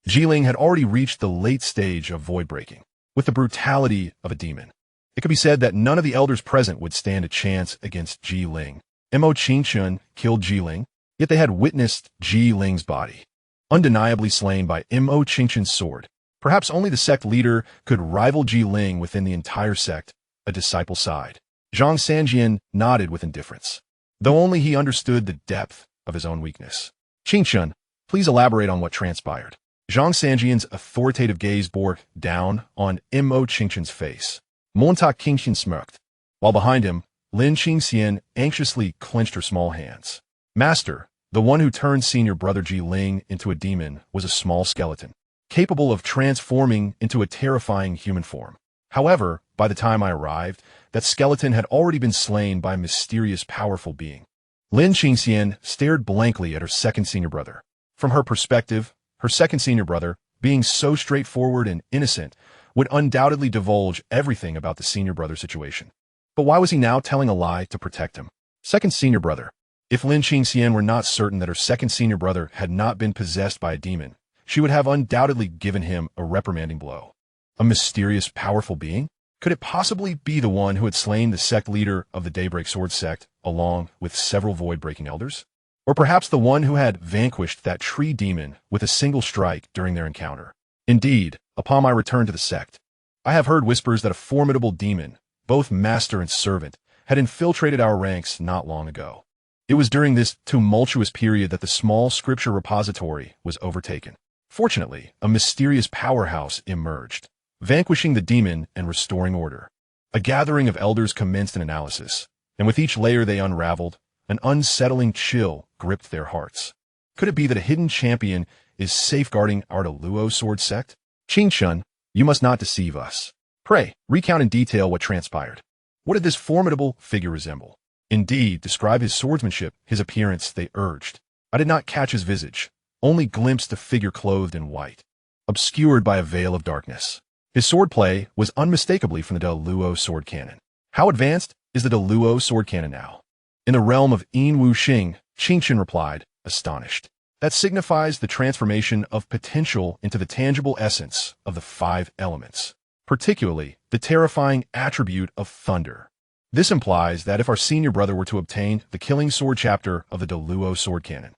Ji Ling had already reached the late stage of void breaking, with the brutality of a demon. It could be said that none of the elders present would stand a chance against Ji Ling. Xianxia killed Ji Ling, yet they had witnessed Ji Ling's body, undeniably slain by Xianxia's sword. Perhaps only the sect leader could rival Ji Ling within the entire sect, a disciple sighed. Xianxia nodded with indifference, though only he understood the depth of his own weakness. "Xianxia, please elaborate on what transpired." Xianxia's authoritative gaze bore down on Xianxia's face. Montauk Qingshan smirked, while behind him, Lin Qingxian anxiously clenched her small hands. "Master, the one who turned senior brother Ji Ling into a demon was a small skeleton, capable of transforming into a terrifying human form. However, by the time I arrived, that skeleton had already been slain by a mysterious powerful being." Lin Qingxian stared blankly at her second senior brother. From her perspective, her second senior brother, being so straightforward and innocent, would undoubtedly divulge everything about the senior brother situation. But why was he now telling a lie to protect him? Second senior brother. If Lin Qingxian were not certain that her second senior brother had not been possessed by a demon, she would have undoubtedly given him a reprimanding blow. A mysterious, powerful being? Could it possibly be the one who had slain the sect leader of the Daybreak Sword sect, along with several void-breaking elders? Or perhaps the one who had vanquished that tree demon with a single strike during their encounter? Indeed, upon my return to the sect, I have heard whispers that a formidable demon, both master and servant, had infiltrated our ranks not long ago. It was during this tumultuous period that the small scripture repository was overtaken. Fortunately, a mysterious powerhouse emerged, vanquishing the demon and restoring order. A gathering of elders commenced an analysis, and with each layer they unraveled, an unsettling chill gripped their hearts. Could it be that a hidden champion is safeguarding our Daluo sword sect? "Qingshan, you must not deceive us. Pray, recount in detail what transpired. What did this formidable figure resemble? Indeed, describe his swordsmanship, his appearance," they urged. "I did not catch his visage, only glimpsed the figure clothed in white, obscured by a veil of darkness. His swordplay was unmistakably from the Daluo sword canon. How advanced is the Daluo sword canon now?" "In the realm of Yin Wu Xing," Qingshan replied, astonished. "That signifies the transformation of potential into the tangible essence of the 5 elements, particularly the terrifying attribute of thunder. This implies that if our senior brother were to obtain the Killing Sword chapter of the Daluo sword canon,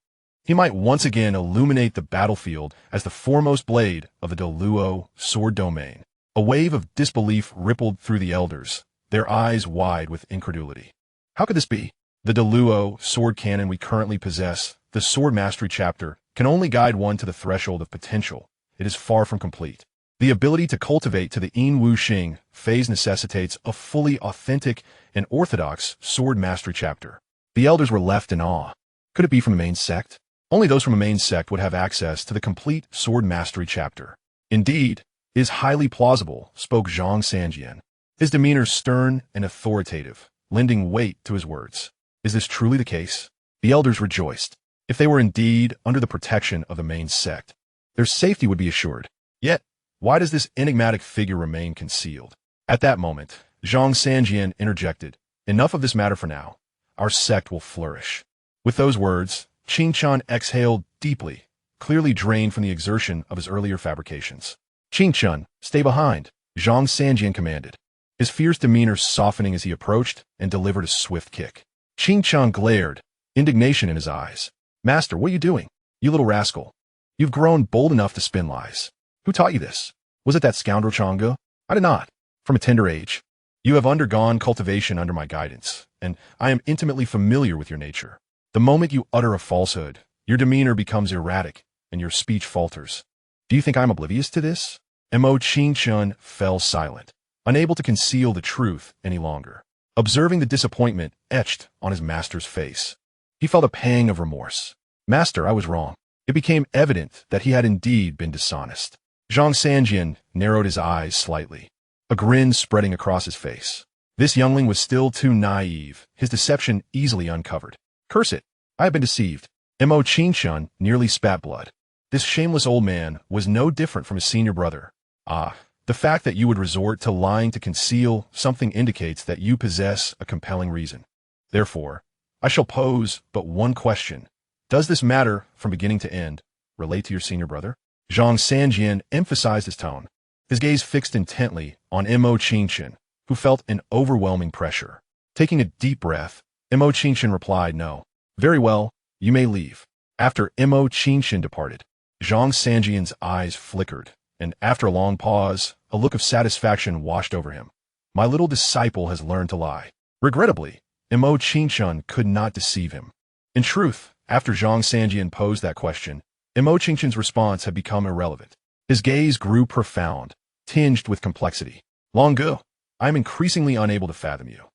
He might once again illuminate the battlefield as the foremost blade of the Deluo sword domain. A wave of disbelief rippled through the elders, their eyes wide with incredulity. How could this be? The Deluo sword canon we currently possess, the sword mastery chapter, can only guide one to the threshold of potential. It is far from complete. The ability to cultivate to the Yin Wu Xing phase necessitates a fully authentic and orthodox sword mastery chapter. The elders were left in awe. Could it be from the main sect? Only those from a main sect would have access to the complete sword mastery chapter. Indeed, it is highly plausible, spoke Xianxia, his demeanor stern and authoritative, lending weight to his words. Is this truly the case? The elders rejoiced. If they were indeed under the protection of the main sect, their safety would be assured. Yet, why does this enigmatic figure remain concealed? At that moment, Xianxia interjected, enough of this matter for now. Our sect will flourish. With those words, Xianxia exhaled deeply, clearly drained from the exertion of his earlier fabrications. Xianxia, stay behind, Xianxia commanded, his fierce demeanor softening as he approached and delivered a swift kick. Xianxia glared, indignation in his eyes. Master, what are you doing? You little rascal. You've grown bold enough to spin lies. Who taught you this? Was it that scoundrel Changge? I did not. From a tender age. You have undergone cultivation under my guidance, and I am intimately familiar with your nature. The moment you utter a falsehood, your demeanor becomes erratic, and your speech falters. Do you think I am oblivious to this? Mo Xianxia fell silent, unable to conceal the truth any longer. Observing the disappointment etched on his master's face, he felt a pang of remorse. Master, I was wrong. It became evident that he had indeed been dishonest. Xianxia narrowed his eyes slightly, a grin spreading across his face. This youngling was still too naive, his deception easily uncovered. Curse it, I have been deceived. Mo Xianxia nearly spat blood. This shameless old man was no different from his senior brother. The fact that you would resort to lying to conceal something indicates that you possess a compelling reason. Therefore, I shall pose but one question. Does this matter, from beginning to end, relate to your senior brother? Xianxia emphasized his tone, his gaze fixed intently on Mo Xianxia, who felt an overwhelming pressure. Taking a deep breath, Mo Xianxia replied, no. Very well, you may leave. After Mo Xianxia departed, Xianxia's eyes flickered, and after a long pause, a look of satisfaction washed over him. My little disciple has learned to lie. Regrettably, Mo Xianxia could not deceive him. In truth, after Xianxia posed that question, Mo Xianxia's response had become irrelevant. His gaze grew profound, tinged with complexity. Long ago, I am increasingly unable to fathom you.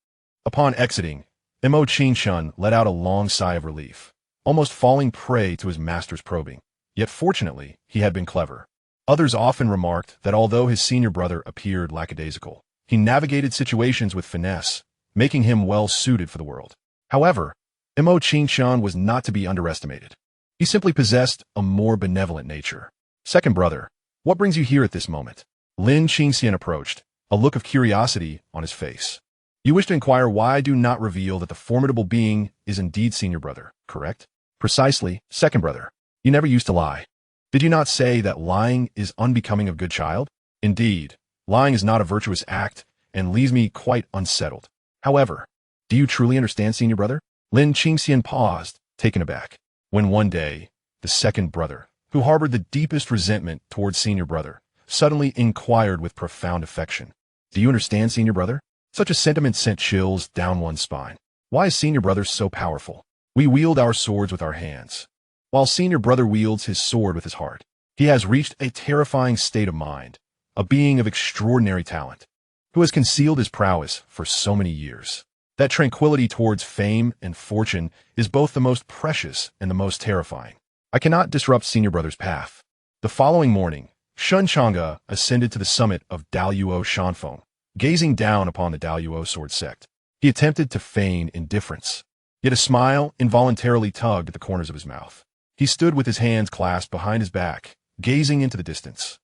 Upon exiting, Mo Xianxia let out a long sigh of relief, almost falling prey to his master's probing. Yet fortunately, he had been clever. Others often remarked that although his senior brother appeared lackadaisical, he navigated situations with finesse, making him well suited for the world. However, Mo Xianxia was not to be underestimated. He simply possessed a more benevolent nature. Second brother, what brings you here at this moment? Lin Xianxia approached, a look of curiosity on his face. You wish to inquire why I do not reveal that the formidable being is indeed senior brother, correct? Precisely, second brother. You never used to lie. Did you not say that lying is unbecoming of good child? Indeed, lying is not a virtuous act and leaves me quite unsettled. However, do you truly understand, senior brother? Lin Xianxia paused, taken aback, when one day, the second brother, who harbored the deepest resentment towards senior brother, suddenly inquired with profound affection. Do you understand, senior brother? Such a sentiment sent chills down one's spine. Why is senior brother so powerful? We wield our swords with our hands, while senior brother wields his sword with his heart. He has reached a terrifying state of mind, a being of extraordinary talent, who has concealed his prowess for so many years. That tranquility towards fame and fortune is both the most precious and the most terrifying. I cannot disrupt senior brother's path. The following morning, Shen Changge ascended to the summit of Daluo Shanfeng, gazing down upon the Daluo sword sect. He attempted to feign indifference, yet a smile involuntarily tugged at the corners of his mouth. He stood with his hands clasped behind his back, gazing into the distance,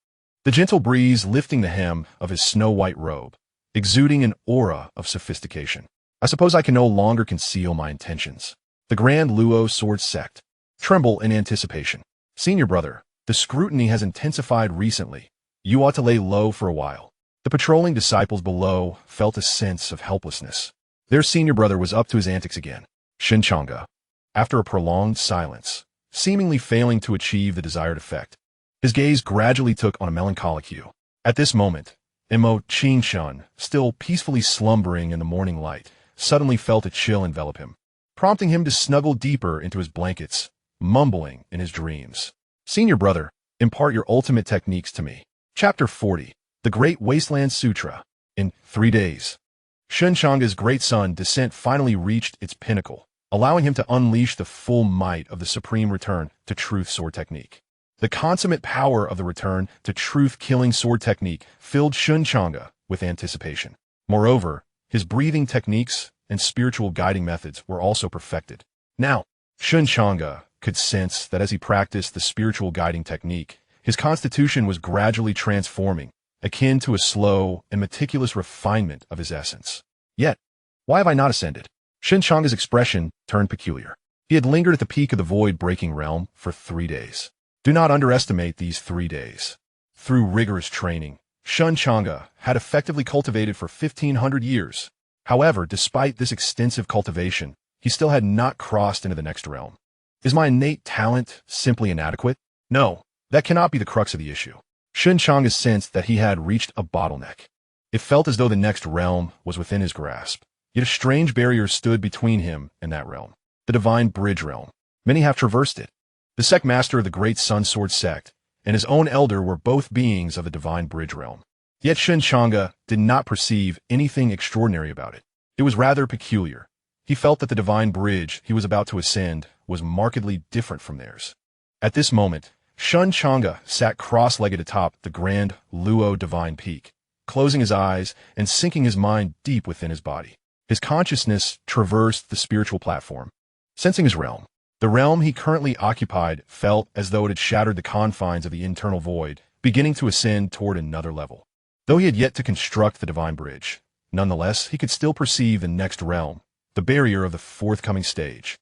the gentle breeze lifting the hem of his snow-white robe, exuding an aura of sophistication. I suppose I can no longer conceal my intentions. The Grand Luo sword sect tremble in anticipation. Senior brother, the scrutiny has intensified recently. You ought to lay low for a while. The patrolling disciples below felt a sense of helplessness. Their senior brother was up to his antics again. Shen Changge, after a prolonged silence, seemingly failing to achieve the desired effect. His gaze gradually took on a melancholic hue. At this moment, Xianxia, still peacefully slumbering in the morning light, suddenly felt a chill envelop him, prompting him to snuggle deeper into his blankets, mumbling in his dreams. Senior brother, impart your ultimate techniques to me. Chapter 40. The Great Wasteland Sutra. In 3 days, Shen Changge's great sun descent finally reached its pinnacle, allowing him to unleash the full might of the supreme return to truth sword technique. The consummate power of the return to truth-killing sword technique filled Shen Changge with anticipation. Moreover, his breathing techniques and spiritual guiding methods were also perfected. Now, Shen Changge could sense that as he practiced the spiritual guiding technique, his constitution was gradually transforming, akin to a slow and meticulous refinement of his essence. Yet, why have I not ascended? Shen Changge's expression turned peculiar. He had lingered at the peak of the void-breaking realm for 3 days. Do not underestimate these 3 days. Through rigorous training, Shen Changge had effectively cultivated for 1,500 years. However, despite this extensive cultivation, he still had not crossed into the next realm. Is my innate talent simply inadequate? No, that cannot be the crux of the issue. Shen Changge sensed that he had reached a bottleneck. It felt as though the next realm was within his grasp. Yet a strange barrier stood between him and that realm. The Divine Bridge realm. Many have traversed it. The sect master of the Great Sun Sword sect and his own elder were both beings of the Divine Bridge realm. Yet Shen Changge did not perceive anything extraordinary about it. It was rather peculiar. He felt that the Divine Bridge he was about to ascend was markedly different from theirs. At this moment, Shen Changge sat cross-legged atop the grand Luo Divine Peak, closing his eyes and sinking his mind deep within his body. His consciousness traversed the spiritual platform. Sensing his realm, the realm he currently occupied felt as though it had shattered the confines of the internal void, beginning to ascend toward another level. Though he had yet to construct the Divine Bridge, nonetheless, he could still perceive the next realm, the barrier of the forthcoming stage.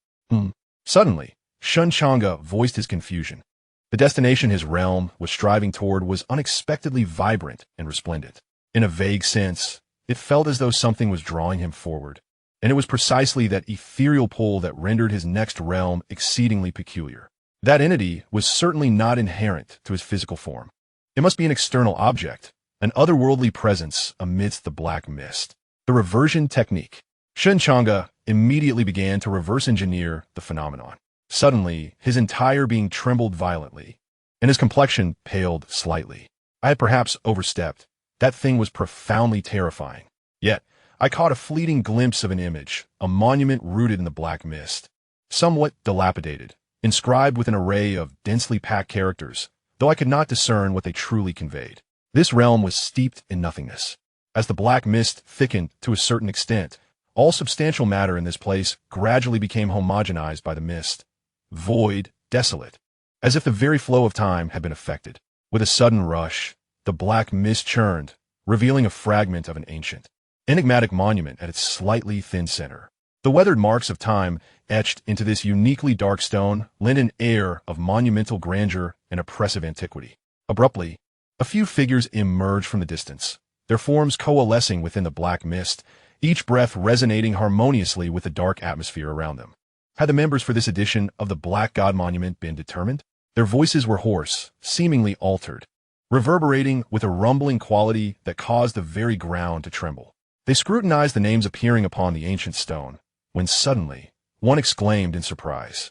Suddenly, Shen Changge voiced his confusion. The destination his realm was striving toward was unexpectedly vibrant and resplendent. In a vague sense, it felt as though something was drawing him forward, and it was precisely that ethereal pull that rendered his next realm exceedingly peculiar. That entity was certainly not inherent to his physical form. It must be an external object, an otherworldly presence amidst the black mist. The reversion technique. Shen Changge immediately began to reverse engineer the phenomenon. Suddenly, his entire being trembled violently, and his complexion paled slightly. I had perhaps overstepped. That thing was profoundly terrifying. Yet, I caught a fleeting glimpse of an image, a monument rooted in the black mist, somewhat dilapidated, inscribed with an array of densely packed characters, though I could not discern what they truly conveyed. This realm was steeped in nothingness. As the black mist thickened to a certain extent, all substantial matter in this place gradually became homogenized by the mist, void, desolate, as if the very flow of time had been affected. With a sudden rush, the black mist churned, revealing a fragment of an ancient, enigmatic monument at its slightly thin center. The weathered marks of time etched into this uniquely dark stone lent an air of monumental grandeur and oppressive antiquity. Abruptly, a few figures emerged from the distance, their forms coalescing within the black mist, each breath resonating harmoniously with the dark atmosphere around them. Had the members for this edition of the Black God Monument been determined? Their voices were hoarse, seemingly altered, reverberating with a rumbling quality that caused the very ground to tremble. They scrutinized the names appearing upon the ancient stone, when suddenly, one exclaimed in surprise.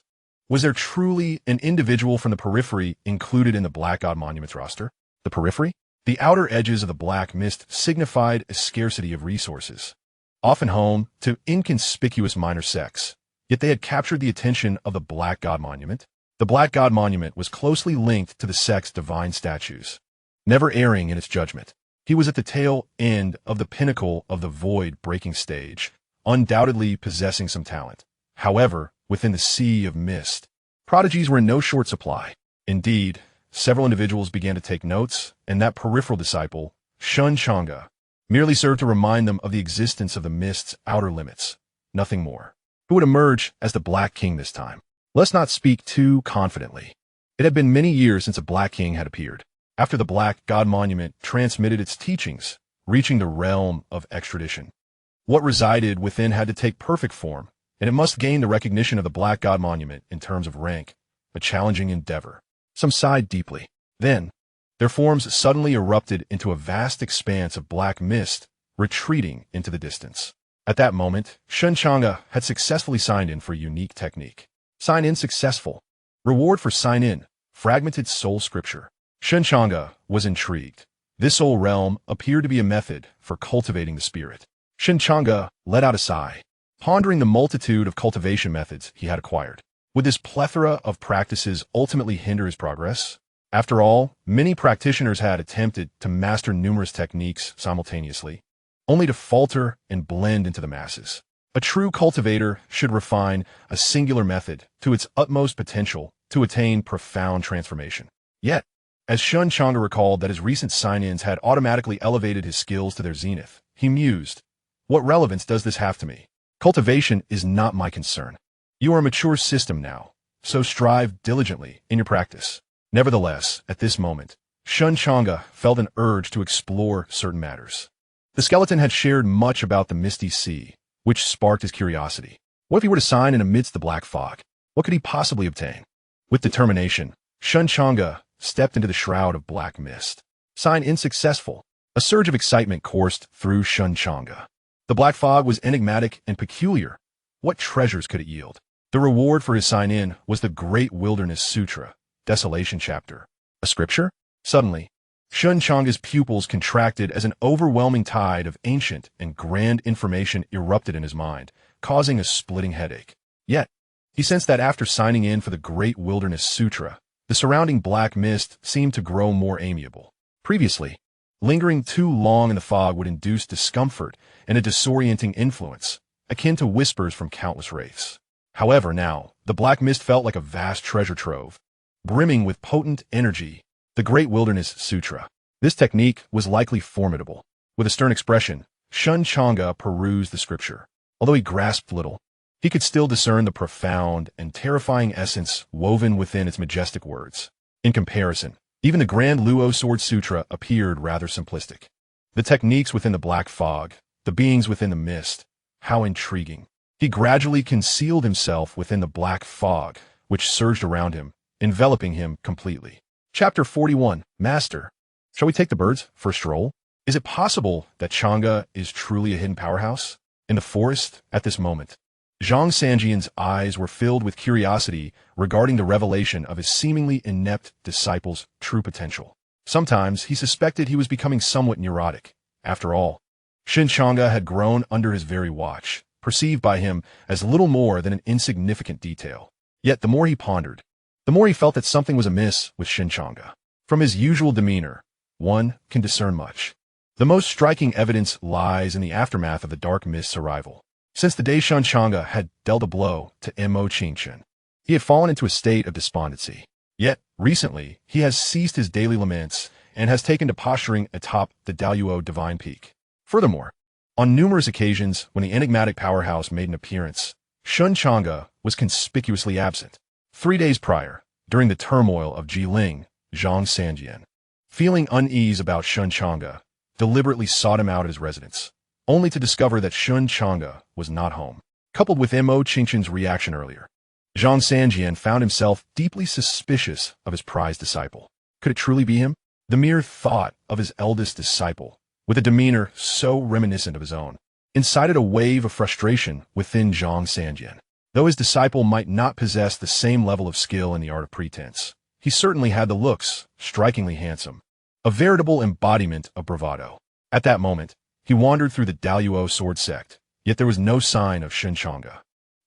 Was there truly an individual from the periphery included in the Black God Monument's roster? The periphery? The outer edges of the black mist signified a scarcity of resources, often home to inconspicuous minor sects. Yet they had captured the attention of the Black God Monument. The Black God Monument was closely linked to the sect's divine statues, never erring in its judgment. He was at the tail end of the pinnacle of the void-breaking stage, undoubtedly possessing some talent. However, within the sea of mist, prodigies were in no short supply. Indeed, several individuals began to take notes, and that peripheral disciple, Shen Changge, merely served to remind them of the existence of the mist's outer limits, nothing more. Who would emerge as the Black King this time? Let's not speak too confidently. It had been many years since a Black King had appeared. After the Black God Monument transmitted its teachings, reaching the realm of extradition, what resided within had to take perfect form, and it must gain the recognition of the Black God Monument in terms of rank, a challenging endeavor. Some sighed deeply. Then, their forms suddenly erupted into a vast expanse of black mist, retreating into the distance. At that moment, Shen Changge had successfully signed in for a unique technique. Sign in successful. Reward for sign in, fragmented soul scripture. Shen Changge was intrigued. This soul realm appeared to be a method for cultivating the spirit. Shen Changge let out a sigh, pondering the multitude of cultivation methods he had acquired. Would this plethora of practices ultimately hinder his progress? After all, many practitioners had attempted to master numerous techniques simultaneously, only to falter and blend into the masses. A true cultivator should refine a singular method to its utmost potential to attain profound transformation. Yet, as Shen Changge recalled that his recent sign-ins had automatically elevated his skills to their zenith, he mused, "What relevance does this have to me? Cultivation is not my concern. You are a mature system now, so strive diligently in your practice." Nevertheless, at this moment, Shen Changge felt an urge to explore certain matters. The skeleton had shared much about the misty sea, which sparked his curiosity. What if he were to sign in amidst the black fog? What could he possibly obtain? With determination, Shen Changge stepped into the shroud of black mist. Sign in successful. A surge of excitement coursed through Shen Changge. The black fog was enigmatic and peculiar. What treasures could it yield? The reward for his sign in was the Great Wilderness Sutra, Desolation chapter. A scripture? Suddenly, Shen Changge's pupils contracted as an overwhelming tide of ancient and grand information erupted in his mind, causing a splitting headache. Yet, he sensed that after signing in for the Great Wilderness Sutra, the surrounding black mist seemed to grow more amiable. Previously, lingering too long in the fog would induce discomfort and a disorienting influence, akin to whispers from countless wraiths. However, now, the black mist felt like a vast treasure trove, brimming with potent energy. The Great Wilderness Sutra. This technique was likely formidable. With a stern expression, Shen Changge perused the scripture. Although he grasped little, he could still discern the profound and terrifying essence woven within its majestic words. In comparison, even the Grand Luo Sword Sutra appeared rather simplistic. The techniques within the black fog, the beings within the mist, how intriguing. He gradually concealed himself within the black fog, which surged around him, enveloping him completely. Chapter 41, Master. Shall we take the birds for a stroll? Is it possible that Changge is truly a hidden powerhouse? In the forest, at this moment, Xianxia's eyes were filled with curiosity regarding the revelation of his seemingly inept disciple's true potential. Sometimes he suspected he was becoming somewhat neurotic. After all, Shen Changge had grown under his very watch, perceived by him as little more than an insignificant detail. Yet the more he pondered, the more he felt that something was amiss with Shen Changge. From his usual demeanor, one can discern much. The most striking evidence lies in the aftermath of the dark mist's arrival. Since the day Shen Changge had dealt a blow to Mo Qingchen, he had fallen into a state of despondency. Yet, recently, he has ceased his daily laments and has taken to posturing atop the Daluo Divine Peak. Furthermore, on numerous occasions when the enigmatic powerhouse made an appearance, Shen Changge was conspicuously absent. 3 days prior, during the turmoil of Jiling, Xianxia, feeling unease about Shen Changge, deliberately sought him out at his residence, only to discover that Shen Changge was not home. Coupled with Mo Qingchen's reaction earlier, Xianxia found himself deeply suspicious of his prized disciple. Could it truly be him? The mere thought of his eldest disciple, with a demeanor so reminiscent of his own, incited a wave of frustration within Xianxia. Though his disciple might not possess the same level of skill in the art of pretense, he certainly had the looks, strikingly handsome, a veritable embodiment of bravado. At that moment, he wandered through the Daluo sword sect, yet there was no sign of Shen Changge.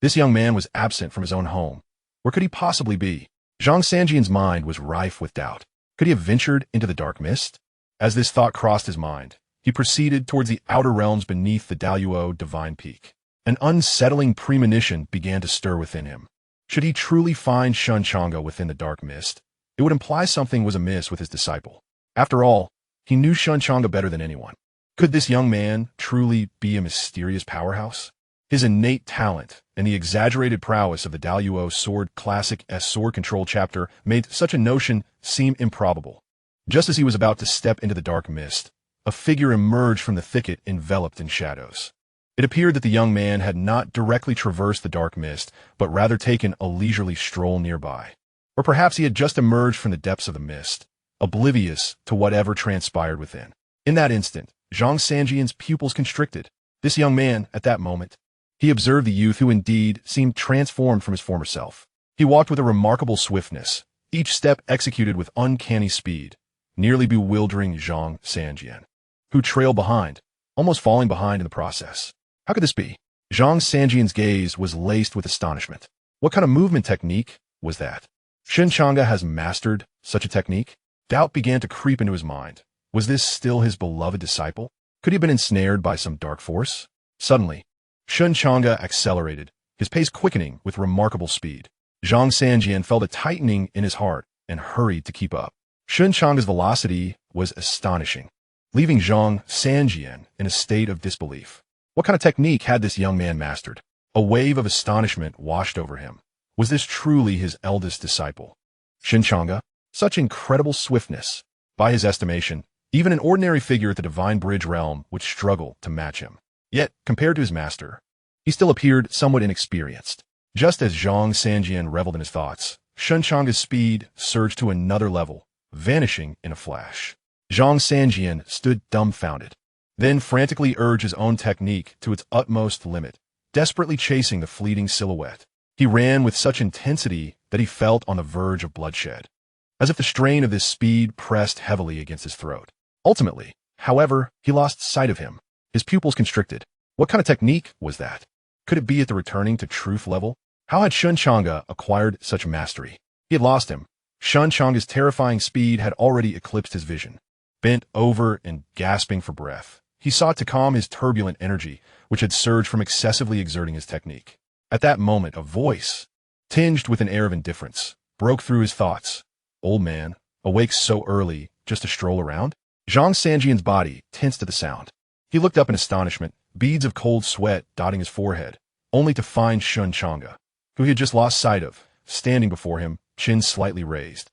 This young man was absent from his own home. Where could he possibly be? Xianxia's mind was rife with doubt. Could he have ventured into the dark mist? As this thought crossed his mind, he proceeded towards the outer realms beneath the Daluo Divine Peak. An unsettling premonition began to stir within him. Should he truly find Shen Changge within the dark mist, it would imply something was amiss with his disciple. After all, he knew Shen Changge better than anyone. Could this young man truly be a mysterious powerhouse? His innate talent and the exaggerated prowess of the Daluo Sword Classic S Sword Control chapter made such a notion seem improbable. Just as he was about to step into the dark mist, a figure emerged from the thicket enveloped in shadows. It appeared that the young man had not directly traversed the dark mist, but rather taken a leisurely stroll nearby. Or perhaps he had just emerged from the depths of the mist, oblivious to whatever transpired within. In that instant, Xianxia's pupils constricted. This young man, at that moment, he observed the youth who indeed seemed transformed from his former self. He walked with a remarkable swiftness, each step executed with uncanny speed, nearly bewildering Shen Changge, who trailed behind, almost falling behind in the process. How could this be? Shen Changge's gaze was laced with astonishment. What kind of movement technique was that? Shen Changge has mastered such a technique? Doubt began to creep into his mind. Was this still his beloved disciple? Could he have been ensnared by some dark force? Suddenly, Shen Changge accelerated, his pace quickening with remarkable speed. Shen Changge felt a tightening in his heart and hurried to keep up. Shen Changge's velocity was astonishing, leaving Shen Changge in a state of disbelief. What kind of technique had this young man mastered? A wave of astonishment washed over him. Was this truly his eldest disciple? Shen Changge? Such incredible swiftness. By his estimation, even an ordinary figure at the Divine Bridge realm would struggle to match him. Yet, compared to his master, he still appeared somewhat inexperienced. Just as Shen Changge reveled in his thoughts, Shen Changge's speed surged to another level, vanishing in a flash. Shen Changge stood dumbfounded, then frantically urged his own technique to its utmost limit, desperately chasing the fleeting silhouette. He ran with such intensity that he felt on the verge of bloodshed, as if the strain of this speed pressed heavily against his throat. Ultimately, however, he lost sight of him, his pupils constricted. What kind of technique was that? Could it be at the returning to truth level? How had Shen Changge acquired such mastery? He had lost him. Shen Changge's terrifying speed had already eclipsed his vision. Bent over and gasping for breath, he sought to calm his turbulent energy, which had surged from excessively exerting his technique. At that moment, a voice, tinged with an air of indifference, broke through his thoughts. Old man, awake so early, just to stroll around? Shen Changge's body tensed at the sound. He looked up in astonishment, beads of cold sweat dotting his forehead, only to find Shen Changge, who he had just lost sight of, standing before him, chin slightly raised,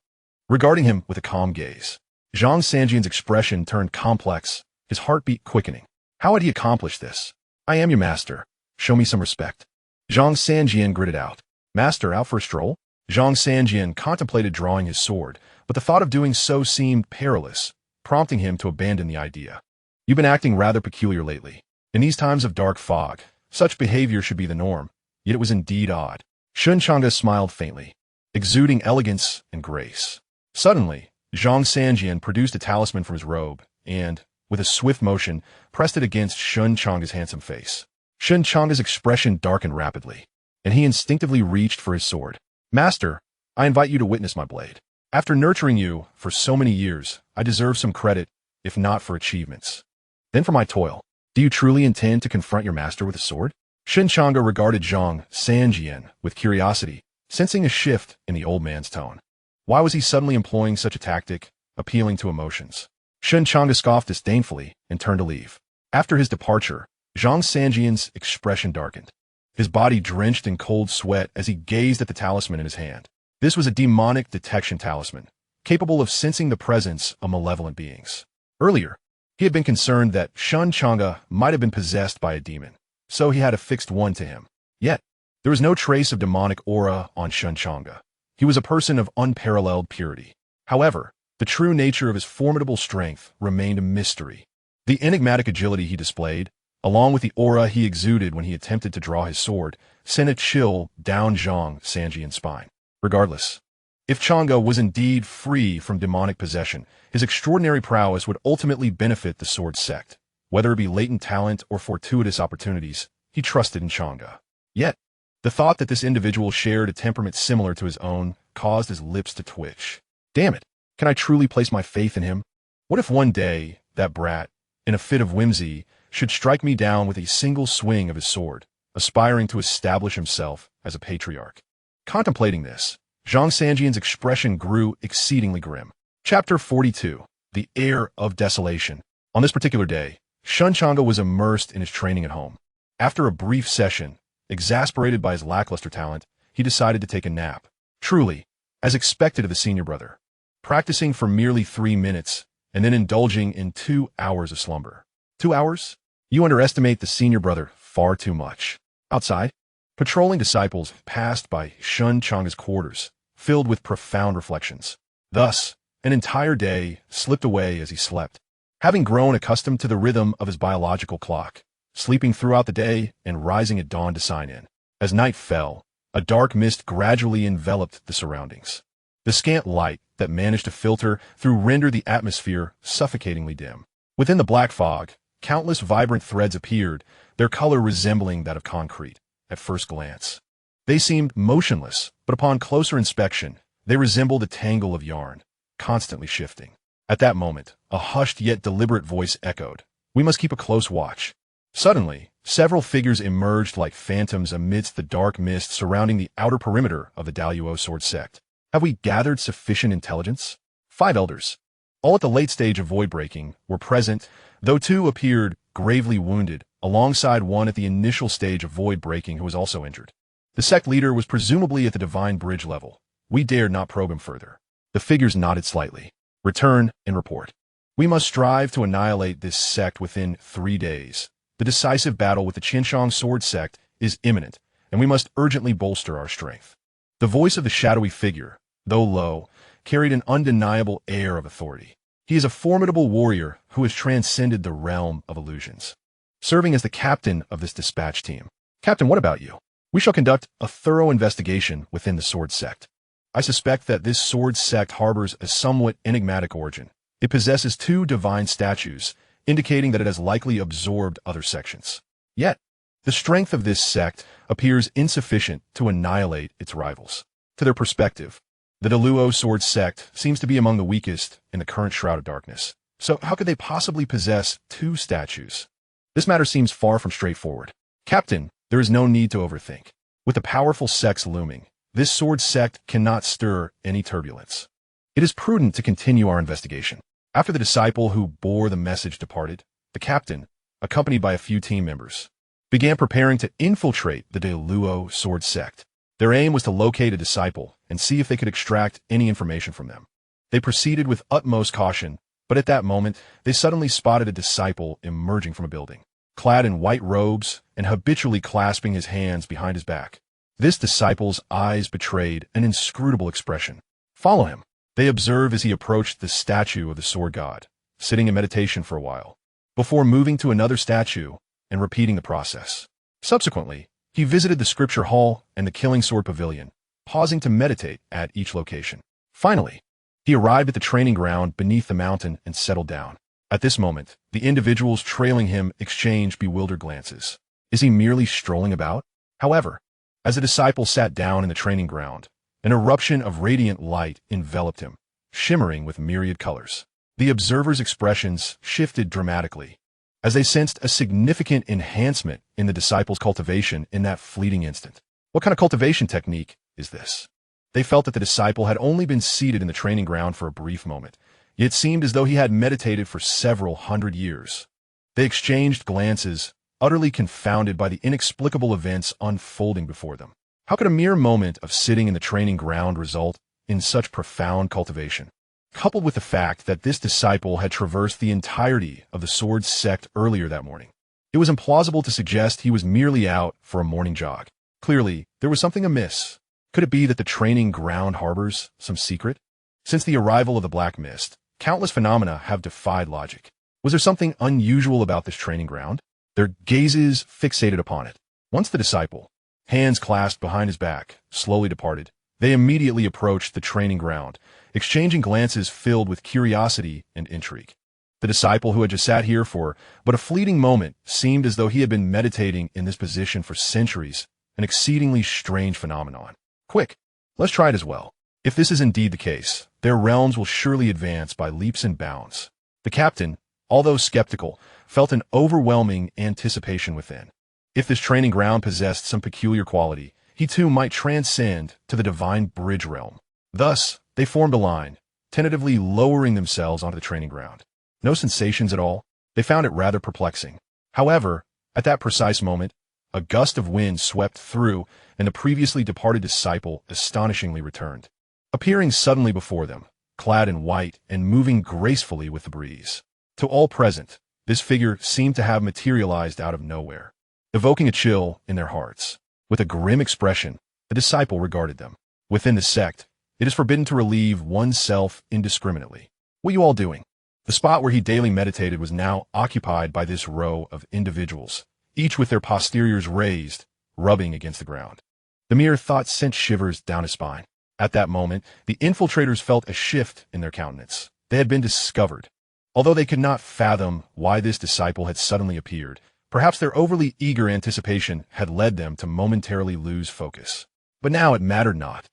regarding him with a calm gaze. Shen Changge's expression turned complex, his heartbeat quickening. How had he accomplished this? I am your master. Show me some respect. Shen Changge gritted out. Master, out for a stroll? Shen Changge contemplated drawing his sword, but the thought of doing so seemed perilous, prompting him to abandon the idea. You've been acting rather peculiar lately. In these times of dark fog, such behavior should be the norm, yet it was indeed odd. Shen Changge smiled faintly, exuding elegance and grace. Suddenly, Shen Changge produced a talisman from his robe and, with a swift motion, pressed it against Shen Changge's handsome face. Shen Changge's expression darkened rapidly, and he instinctively reached for his sword. Master, I invite you to witness my blade. After nurturing you for so many years, I deserve some credit, if not for achievements, then for my toil. Do you truly intend to confront your master with a sword? Shen Changge regarded Shen Changge with curiosity, sensing a shift in the old man's tone. Why was he suddenly employing such a tactic, appealing to emotions? Shen Changge scoffed disdainfully and turned to leave. After his departure, Shen Changge's expression darkened, his body drenched in cold sweat as he gazed at the talisman in his hand. This was a demonic detection talisman, capable of sensing the presence of malevolent beings. Earlier, he had been concerned that Shen Changge might have been possessed by a demon, so he had affixed one to him. Yet, there was no trace of demonic aura on Shen Changge. He was a person of unparalleled purity. However, the true nature of his formidable strength remained a mystery. The enigmatic agility he displayed, along with the aura he exuded when he attempted to draw his sword, sent a chill down Shen Changge's spine. Regardless, if Changge was indeed free from demonic possession, his extraordinary prowess would ultimately benefit the sword sect. Whether it be latent talent or fortuitous opportunities, he trusted in Changge. Yet, the thought that this individual shared a temperament similar to his own caused his lips to twitch. Damn it, can I truly place my faith in him? What if one day, that brat, in a fit of whimsy, should strike me down with a single swing of his sword, aspiring to establish himself as a patriarch? Contemplating this, Shen Changge's expression grew exceedingly grim. Chapter 42. The Air of Desolation. On this particular day, Shen Changge was immersed in his training at home. After a brief session, exasperated by his lackluster talent, he decided to take a nap. Truly, as expected of the senior brother, practicing for merely 3 minutes and then indulging in 2 hours of slumber. 2 hours? You underestimate the senior brother far too much. Outside, patrolling disciples passed by Shen Changge's quarters, filled with profound reflections. Thus, an entire day slipped away as he slept, having grown accustomed to the rhythm of his biological clock, sleeping throughout the day and rising at dawn to sign in. As night fell, a dark mist gradually enveloped the surroundings. The scant light that managed to filter through rendered the atmosphere suffocatingly dim. Within the black fog, countless vibrant threads appeared, their color resembling that of concrete at first glance. They seemed motionless, but upon closer inspection, they resembled a tangle of yarn, constantly shifting. At that moment, a hushed yet deliberate voice echoed, "We must keep a close watch." Suddenly, several figures emerged like phantoms amidst the dark mist surrounding the outer perimeter of the Daluo sword sect. Have we gathered sufficient intelligence? 5 elders, all at the late stage of void breaking, were present, though 2 appeared gravely wounded, alongside one at the initial stage of void breaking who was also injured. The sect leader was presumably at the divine bridge level. We dared not probe him further. The figures nodded slightly. Return and report. We must strive to annihilate this sect within 3 days. The decisive battle with the Shen Changge sword sect is imminent, and we must urgently bolster our strength. The voice of the shadowy figure, though low, carried an undeniable air of authority. He is a formidable warrior who has transcended the realm of illusions, serving as the captain of this dispatch team. Captain, what about you? We shall conduct a thorough investigation within the sword sect. I suspect that this sword sect harbors a somewhat enigmatic origin. It possesses 2 divine statues, indicating that it has likely absorbed other sections. Yet, the strength of this sect appears insufficient to annihilate its rivals. To their perspective, the Daluo sword sect seems to be among the weakest in the current Shroud of Darkness. So how could they possibly possess 2 statues? This matter seems far from straightforward. Captain, there is no need to overthink. With the powerful sects looming, this sword sect cannot stir any turbulence. It is prudent to continue our investigation. After the disciple who bore the message departed, the captain, accompanied by a few team members, began preparing to infiltrate the Daluo sword sect. Their aim was to locate a disciple and see if they could extract any information from them. They proceeded with utmost caution, but at that moment, they suddenly spotted a disciple emerging from a building, clad in white robes and habitually clasping his hands behind his back. This disciple's eyes betrayed an inscrutable expression. Follow him. They observed as he approached the statue of the sword god, sitting in meditation for a while, before moving to another statue and repeating the process. Subsequently, he visited the scripture hall and the killing sword pavilion, pausing to meditate at each location. Finally, he arrived at the training ground beneath the mountain and settled down. At this moment, the individuals trailing him exchanged bewildered glances. Is he merely strolling about? However, as the disciple sat down in the training ground, an eruption of radiant light enveloped him, shimmering with myriad colors. The observers' expressions shifted dramatically, as they sensed a significant enhancement in the disciple's cultivation in that fleeting instant. What kind of cultivation technique is this? They felt that the disciple had only been seated in the training ground for a brief moment, yet it seemed as though he had meditated for several hundred years. They exchanged glances, utterly confounded by the inexplicable events unfolding before them. How could a mere moment of sitting in the training ground result in such profound cultivation? Coupled with the fact that this disciple had traversed the entirety of the sword sect earlier that morning, it was implausible to suggest he was merely out for a morning jog. Clearly, there was something amiss. Could it be that the training ground harbors some secret? Since the arrival of the Black Mist, countless phenomena have defied logic. Was there something unusual about this training ground? Their gazes fixated upon it. Once the disciple, hands clasped behind his back, slowly departed, they immediately approached the training ground, exchanging glances filled with curiosity and intrigue. The disciple who had just sat here for but a fleeting moment seemed as though he had been meditating in this position for centuries, an exceedingly strange phenomenon. Quick, let's try it as well. If this is indeed the case, their realms will surely advance by leaps and bounds. The captain, although skeptical, felt an overwhelming anticipation within. If this training ground possessed some peculiar quality, he too might transcend to the divine bridge realm. Thus, they formed a line, tentatively lowering themselves onto the training ground. No sensations at all. They found it rather perplexing. However, at that precise moment, a gust of wind swept through, and the previously departed disciple astonishingly returned, appearing suddenly before them, clad in white and moving gracefully with the breeze. To all present, this figure seemed to have materialized out of nowhere, evoking a chill in their hearts. With a grim expression, the disciple regarded them. Within the sect, It is forbidden to relieve oneself indiscriminately. What are you all doing? The spot where he daily meditated was now occupied by this row of individuals, each with their posteriors raised, rubbing against the ground. The mere thought sent shivers down his spine. At that moment, the infiltrators felt a shift in their countenance. They had been discovered. Although they could not fathom why this disciple had suddenly appeared, perhaps their overly eager anticipation had led them to momentarily lose focus. But now it mattered not.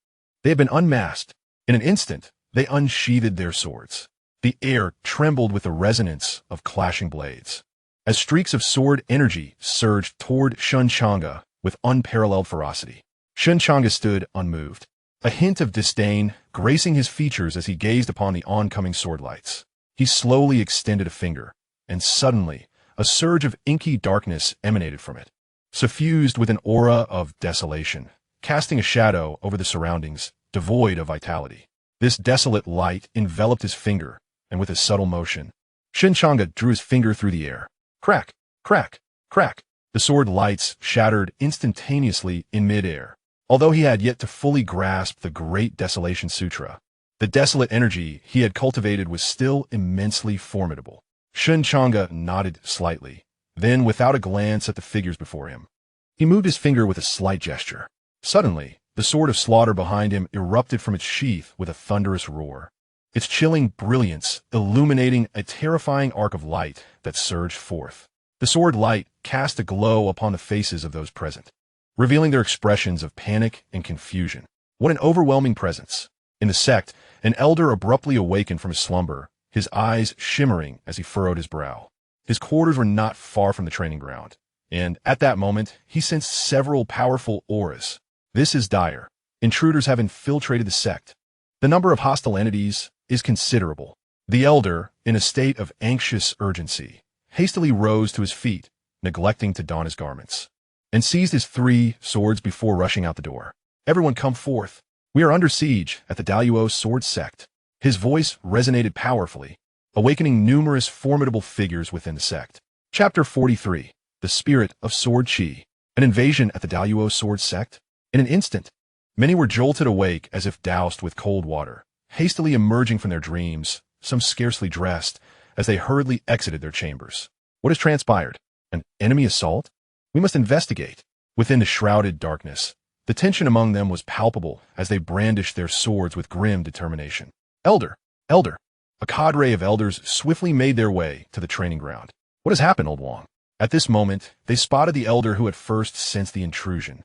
They had been unmasked. In an instant, they unsheathed their swords. The air trembled with the resonance of clashing blades. As streaks of sword energy surged toward Shen Changge with unparalleled ferocity. Shen Changge stood unmoved, a hint of disdain gracing his features as he gazed upon the oncoming sword lights. He slowly extended a finger, and suddenly, a surge of inky darkness emanated from it, suffused with an aura of desolation, casting a shadow over the surroundings, devoid of vitality. This desolate light enveloped his finger, and with a subtle motion, Shen Changge drew his finger through the air. Crack, crack, crack. The sword lights shattered instantaneously in midair. Although he had yet to fully grasp the Great Desolation Sutra, the desolate energy he had cultivated was still immensely formidable. Shen Changge nodded slightly, then without a glance at the figures before him, he moved his finger with a slight gesture. Suddenly, the sword of slaughter behind him erupted from its sheath with a thunderous roar, its chilling brilliance illuminating a terrifying arc of light that surged forth. The sword light cast a glow upon the faces of those present, revealing their expressions of panic and confusion. What an overwhelming presence! In the sect, an elder abruptly awakened from his slumber, his eyes shimmering as he furrowed his brow. His quarters were not far from the training ground, and at that moment, he sensed several powerful auras. This is dire. Intruders have infiltrated the sect. The number of hostile entities is considerable. The elder, in a state of anxious urgency, hastily rose to his feet, neglecting to don his garments, and seized his 3 swords before rushing out the door. Everyone come forth. We are under siege at the Daluo sword sect. His voice resonated powerfully, awakening numerous formidable figures within the sect. Chapter 43. The Spirit of Sword Chi. An invasion at the Daluo sword sect? In an instant, many were jolted awake as if doused with cold water, hastily emerging from their dreams, some scarcely dressed, as they hurriedly exited their chambers. What has transpired? An enemy assault? We must investigate. Within the shrouded darkness, the tension among them was palpable as they brandished their swords with grim determination. Elder! Elder! A cadre of elders swiftly made their way to the training ground. What has happened, Old Wang? At this moment, they spotted the elder who had first sensed the intrusion.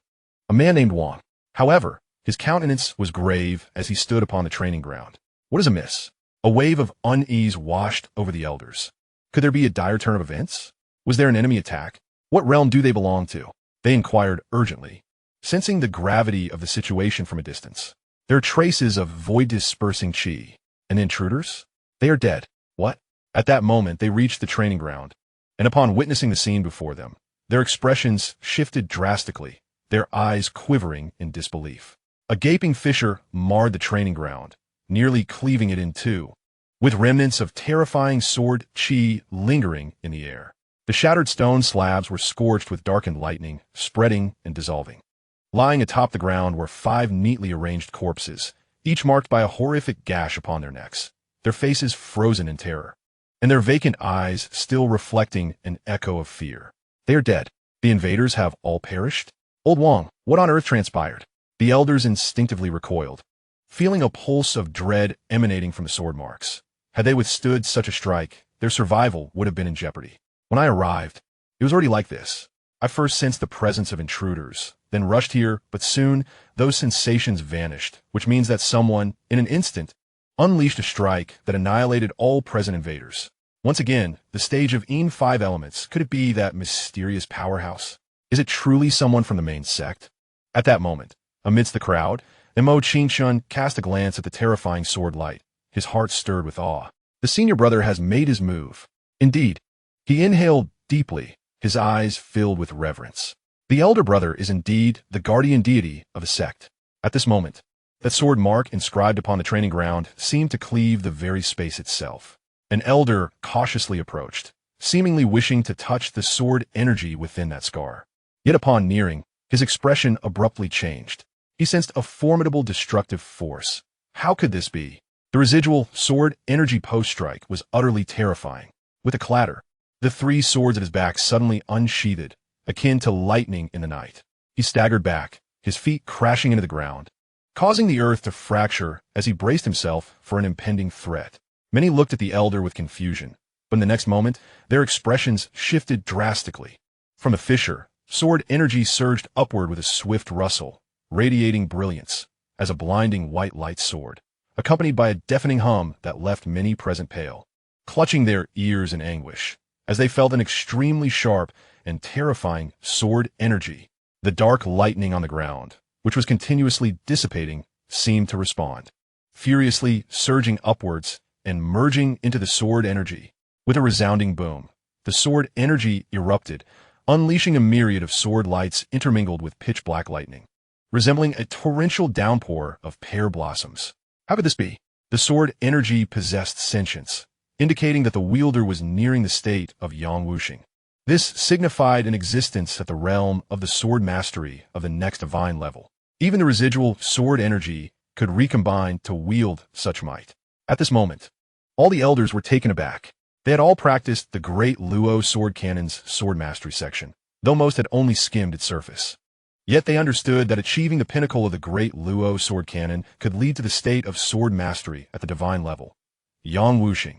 A man named Wang. However, his countenance was grave as he stood upon the training ground. What is amiss? A wave of unease washed over the elders. Could there be a dire turn of events? Was there an enemy attack? What realm do they belong to? They inquired urgently, sensing the gravity of the situation from a distance. There are traces of void-dispersing chi. And intruders? They are dead. What? At that moment, they reached the training ground, and upon witnessing the scene before them, their expressions shifted drastically, their eyes quivering in disbelief. A gaping fissure marred the training ground, nearly cleaving it in two, with remnants of terrifying sword chi lingering in the air. The shattered stone slabs were scorched with darkened lightning, spreading and dissolving. Lying atop the ground were 5 neatly arranged corpses, each marked by a horrific gash upon their necks, their faces frozen in terror, and their vacant eyes still reflecting an echo of fear. They are dead. The invaders have all perished? Old Wang, what on earth transpired? The elders instinctively recoiled, feeling a pulse of dread emanating from the sword marks. Had they withstood such a strike, their survival would have been in jeopardy. When I arrived, it was already like this. I first sensed the presence of intruders, then rushed here, but soon those sensations vanished, which means that someone, in an instant, unleashed a strike that annihilated all present invaders. Once again, the stage of Yin 5 elements. Could it be that mysterious powerhouse? Is it truly someone from the main sect? At that moment, amidst the crowd, Mo Qingshun cast a glance at the terrifying sword light. His heart stirred with awe. The senior brother has made his move. Indeed, he inhaled deeply, his eyes filled with reverence. The elder brother is indeed the guardian deity of the sect. At this moment, that sword mark inscribed upon the training ground seemed to cleave the very space itself. An elder cautiously approached, seemingly wishing to touch the sword energy within that scar. Yet upon nearing, his expression abruptly changed. He sensed a formidable destructive force, How could this be? The residual sword energy post-strike was utterly terrifying. With a clatter, the three swords at his back suddenly unsheathed, akin to lightning in the night. He staggered back, his feet crashing into the ground, causing the earth to fracture as he braced himself for an impending threat. Many looked at the elder with confusion, but in the next moment, their expressions shifted drastically. From the fissure, sword energy surged upward with a swift rustle, radiating brilliance, as a blinding white light soared, accompanied by a deafening hum that left many present pale, clutching their ears in anguish, as they felt an extremely sharp and terrifying sword energy. The dark lightning on the ground, which was continuously dissipating, seemed to respond, furiously surging upwards and merging into the sword energy. With a resounding boom, the sword energy erupted, unleashing a myriad of sword lights intermingled with pitch-black lightning, resembling a torrential downpour of pear blossoms. How could this be? The sword energy possessed sentience, indicating that the wielder was nearing the state of yang wuxing. This signified an existence at the realm of the sword mastery of the next divine level. Even the residual sword energy could recombine to wield such might. At this moment, all the elders were taken aback. They had all practiced the Great Luo Sword Canon's sword mastery section, though most had only skimmed its surface. Yet they understood that achieving the pinnacle of the Great Luo Sword Canon could lead to the state of sword mastery at the divine level. Yang wuxing.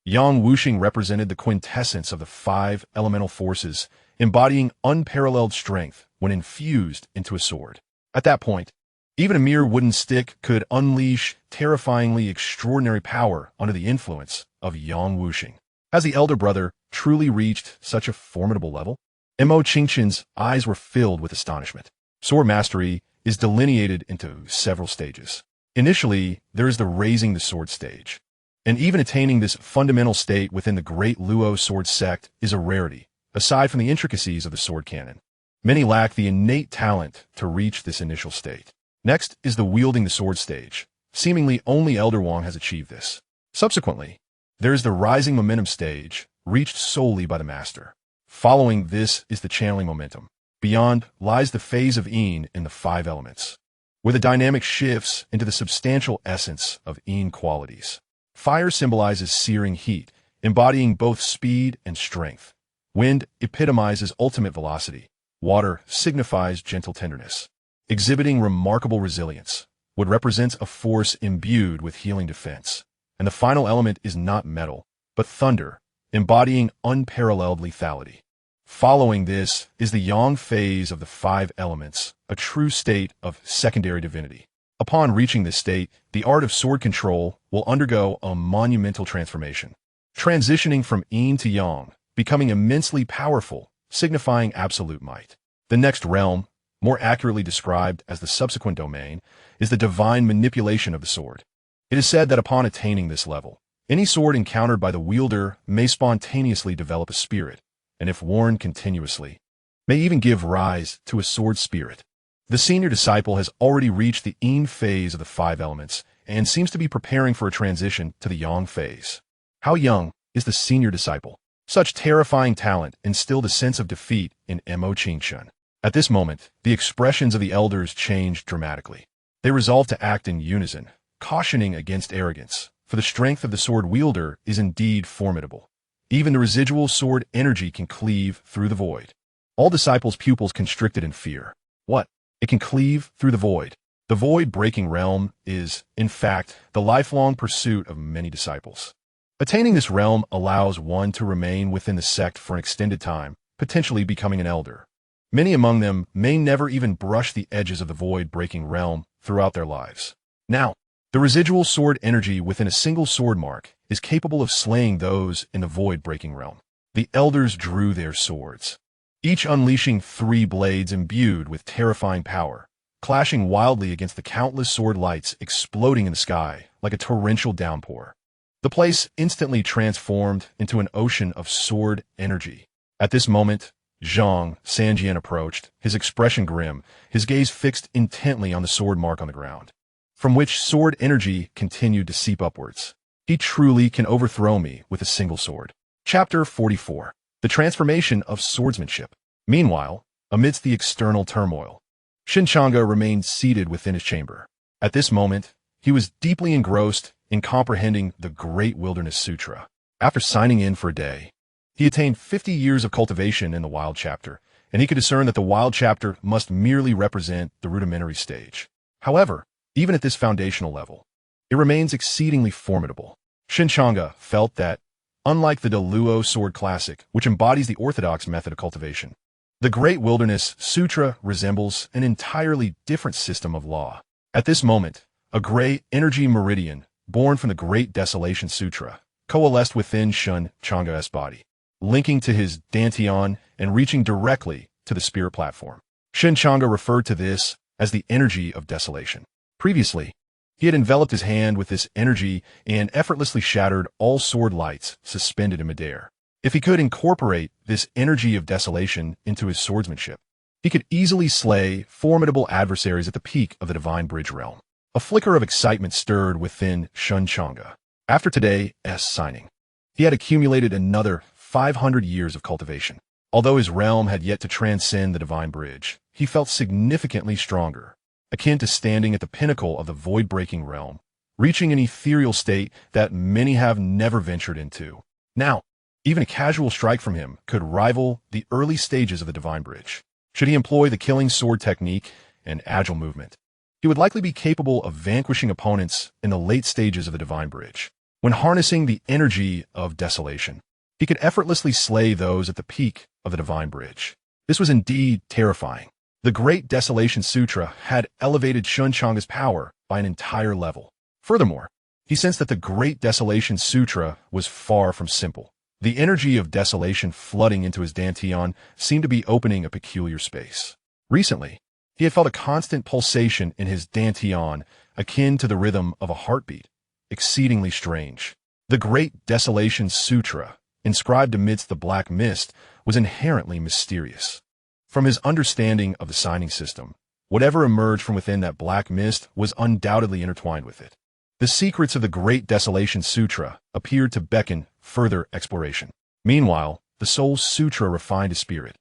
Yang wuxing represented the quintessence of the five elemental forces, embodying unparalleled strength when infused into a sword. At that point, even a mere wooden stick could unleash terrifyingly extraordinary power under the influence of yang wuxing. Has the elder brother truly reached such a formidable level? Mo Qingqian's eyes were filled with astonishment. Sword mastery is delineated into several stages. Initially, there is the raising the sword stage. And even attaining this fundamental state within the Great Luo Sword sect is a rarity, aside from the intricacies of the sword canon. Many lack the innate talent to reach this initial state. Next is the wielding the sword stage. Seemingly only Elder Wang has achieved this. Subsequently, there is the rising momentum stage, reached solely by the master. Following this is the channeling momentum. Beyond lies the phase of Yin in the five elements, where the dynamic shifts into the substantial essence of Yin qualities. Fire symbolizes searing heat, embodying both speed and strength. Wind epitomizes ultimate velocity. Water signifies gentle tenderness, exhibiting remarkable resilience. Wood represents a force imbued with healing defense. And the final element is not metal, but thunder, embodying unparalleled lethality. Following this is the yang phase of the five elements, a true state of secondary divinity. Upon reaching this state, the art of sword control will undergo a monumental transformation, transitioning from yin to yang, becoming immensely powerful, signifying absolute might. The next realm, more accurately described as the subsequent domain, is the divine manipulation of the sword. It is said that upon attaining this level, any sword encountered by the wielder may spontaneously develop a spirit, and if worn continuously, may even give rise to a sword spirit. The senior disciple has already reached the yin phase of the five elements and seems to be preparing for a transition to the yang phase. How young is the senior disciple? Such terrifying talent instilled a sense of defeat in Mo Qingqian. At this moment, the expressions of the elders changed dramatically. They resolved to act in unison, cautioning against arrogance, for the strength of the sword wielder is indeed formidable. Even the residual sword energy can cleave through the void. All disciples' pupils constricted in fear. What? It can cleave through the void. The void-breaking realm is, in fact, the lifelong pursuit of many disciples. Attaining this realm allows one to remain within the sect for an extended time, potentially becoming an elder. Many among them may never even brush the edges of the void-breaking realm throughout their lives. Now, the residual sword energy within a single sword mark is capable of slaying those in the void-breaking realm. The elders drew their swords, each unleashing three blades imbued with terrifying power, clashing wildly against the countless sword lights exploding in the sky like a torrential downpour. The place instantly transformed into an ocean of sword energy. At this moment, Xianxia Sanjian approached, his expression grim, his gaze fixed intently on the sword mark on the ground, from which sword energy continued to seep upwards. He truly can overthrow me with a single sword. Chapter 44. The Transformation of Swordsmanship. Meanwhile, amidst the external turmoil, Shen Changge remained seated within his chamber. At this moment, he was deeply engrossed in comprehending the Great Wilderness Sutra. After signing in for a day, he attained 50 years of cultivation in the Wild Chapter, and he could discern that the Wild Chapter must merely represent the rudimentary stage. However, even at this foundational level, it remains exceedingly formidable. Shen Changge felt that, unlike the Luo Sword Classic, which embodies the orthodox method of cultivation, the Great Wilderness Sutra resembles an entirely different system of law. At this moment, a gray energy meridian, born from the Great Desolation Sutra, coalesced within Shen Changge's body, linking to his dantian and reaching directly to the spirit platform. Shen Changge referred to this as the energy of desolation. Previously, he had enveloped his hand with this energy and effortlessly shattered all sword lights suspended in midair. If he could incorporate this energy of desolation into his swordsmanship, he could easily slay formidable adversaries at the peak of the Divine Bridge realm. A flicker of excitement stirred within Shen Changge. After today's signing, he had accumulated another 500 years of cultivation. Although his realm had yet to transcend the Divine Bridge, he felt significantly stronger, akin to standing at the pinnacle of the void-breaking realm, reaching an ethereal state that many have never ventured into. Now, even a casual strike from him could rival the early stages of the Divine Bridge. Should he employ the killing sword technique and agile movement, he would likely be capable of vanquishing opponents in the late stages of the Divine Bridge. When harnessing the energy of desolation, he could effortlessly slay those at the peak of the Divine Bridge. This was indeed terrifying. The Great Desolation Sutra had elevated Shen Changge's power by an entire level. Furthermore, he sensed that the Great Desolation Sutra was far from simple. The energy of desolation flooding into his dantian seemed to be opening a peculiar space. Recently, he had felt a constant pulsation in his dantian, akin to the rhythm of a heartbeat, exceedingly strange. The Great Desolation Sutra, inscribed amidst the black mist, was inherently mysterious. From his understanding of the signing system, whatever emerged from within that black mist was undoubtedly intertwined with it. The secrets of the Great Desolation Sutra appeared to beckon further exploration. Meanwhile, the Soul Sutra refined his spirit,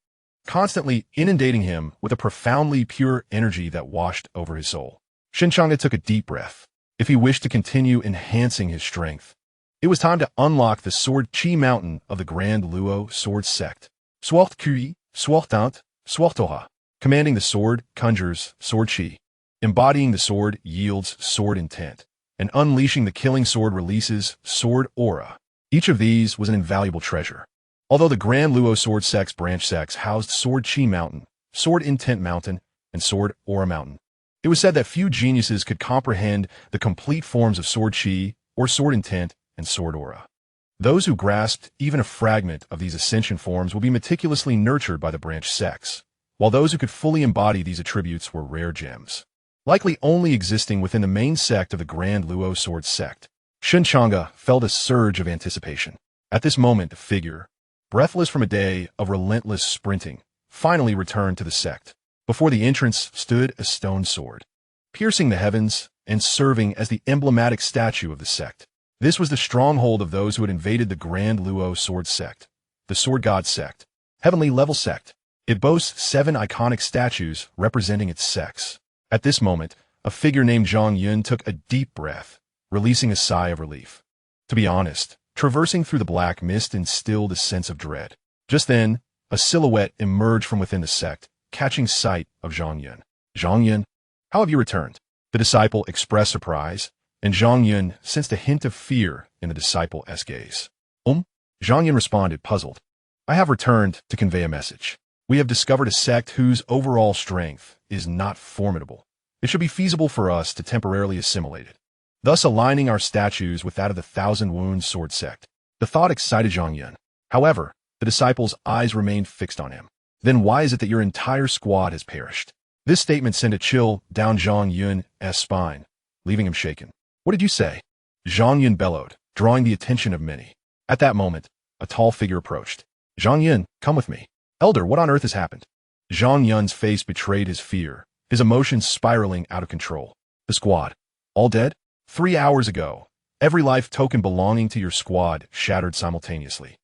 constantly inundating him with a profoundly pure energy that washed over his soul. Shen Changge took a deep breath. If he wished to continue enhancing his strength, it was time to unlock the Sword Chi Mountain of the Grand Luo Sword Sect. Swort Kui, Swartant, Swartoha. Commanding the sword conjures sword chi. Embodying the sword yields sword intent. And unleashing the killing sword releases sword aura. Each of these was an invaluable treasure. Although the Grand Luo Sword Sect's branch sects housed Sword Chi Mountain, Sword Intent Mountain, and Sword Aura Mountain, it was said that few geniuses could comprehend the complete forms of Sword Chi, or Sword Intent, and Sword Aura. Those who grasped even a fragment of these ascension forms will be meticulously nurtured by the branch sects, while those who could fully embody these attributes were rare gems, likely only existing within the main sect of the Grand Luo Sword Sect. Shen Changge felt a surge of anticipation. At this moment, the figure, breathless from a day of relentless sprinting, finally returned to the sect. Before the entrance stood a stone sword, piercing the heavens and serving as the emblematic statue of the sect. This was the stronghold of those who had invaded the Grand Luo Sword Sect, the Sword God Sect, Heavenly Level Sect. It boasts 7 iconic statues representing its sects. At this moment, a figure named Xianxia took a deep breath, releasing a sigh of relief. To be honest, traversing through the black mist instilled a sense of dread. Just then, a silhouette emerged from within the sect, catching sight of Xianxia. Xianxia, how have you returned? The disciple expressed surprise, and Xianxia sensed a hint of fear in the disciple's gaze. Xianxia responded, puzzled. I have returned to convey a message. We have discovered a sect whose overall strength is not formidable. It should be feasible for us to temporarily assimilate it, thus aligning our statues with that of the Thousand Wounds Sword Sect. The thought excited Xianxia. However, the disciple's eyes remained fixed on him. Then why is it that your entire squad has perished? This statement sent a chill down Xianxia's spine, leaving him shaken. What did you say? Xianxia bellowed, drawing the attention of many. At that moment, a tall figure approached. Xianxia, come with me. Elder, what on earth has happened? Xianxia's face betrayed his fear, his emotions spiraling out of control. The squad, all dead? 3 hours ago, every life token belonging to your squad shattered simultaneously.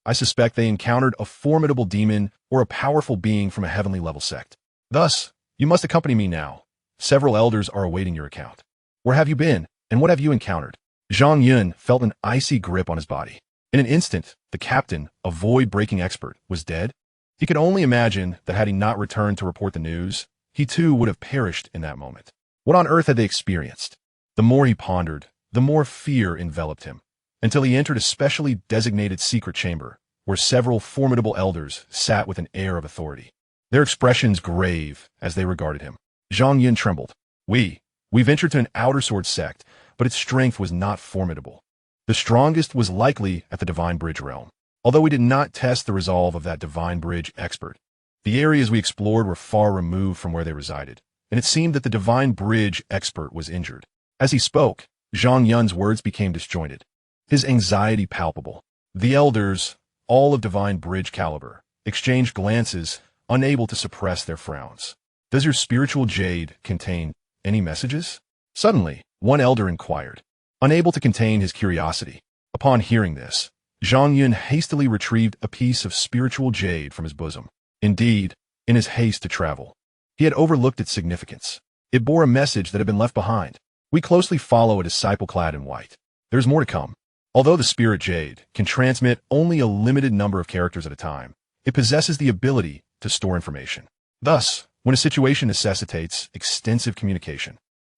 I suspect they encountered a formidable demon or a powerful being from a heavenly level sect. Thus, you must accompany me now. Several elders are awaiting your account. Where have you been? And what have you encountered? Zhang Yun felt an icy grip on his body. In an instant, the captain, a void-breaking expert, was dead. He could only imagine that had he not returned to report the news, he too would have perished in that moment. What on earth had they experienced? The more he pondered, the more fear enveloped him, until he entered a specially designated secret chamber, where several formidable elders sat with an air of authority. Their expressions grave as they regarded him. Zhang Yun trembled. We ventured to an outer sword sect, but its strength was not formidable. The strongest was likely at the Divine Bridge realm. Although we did not test the resolve of that Divine Bridge expert, the areas we explored were far removed from where they resided, and it seemed that the Divine Bridge expert was injured. As he spoke, Zhang Yun's words became disjointed, his anxiety palpable. The elders, all of Divine Bridge caliber, exchanged glances, unable to suppress their frowns. Does your spiritual jade contain any messages? Suddenly, one elder inquired, unable to contain his curiosity. Upon hearing this, Zhang Yun hastily retrieved a piece of spiritual jade from his bosom. Indeed, in his haste to travel, he had overlooked its significance. It bore a message that had been left behind. We closely follow a disciple clad in white. There's more to come. Although the spirit jade can transmit only a limited number of characters at a time, it possesses the ability to store information. Thus, when a situation necessitates extensive communication,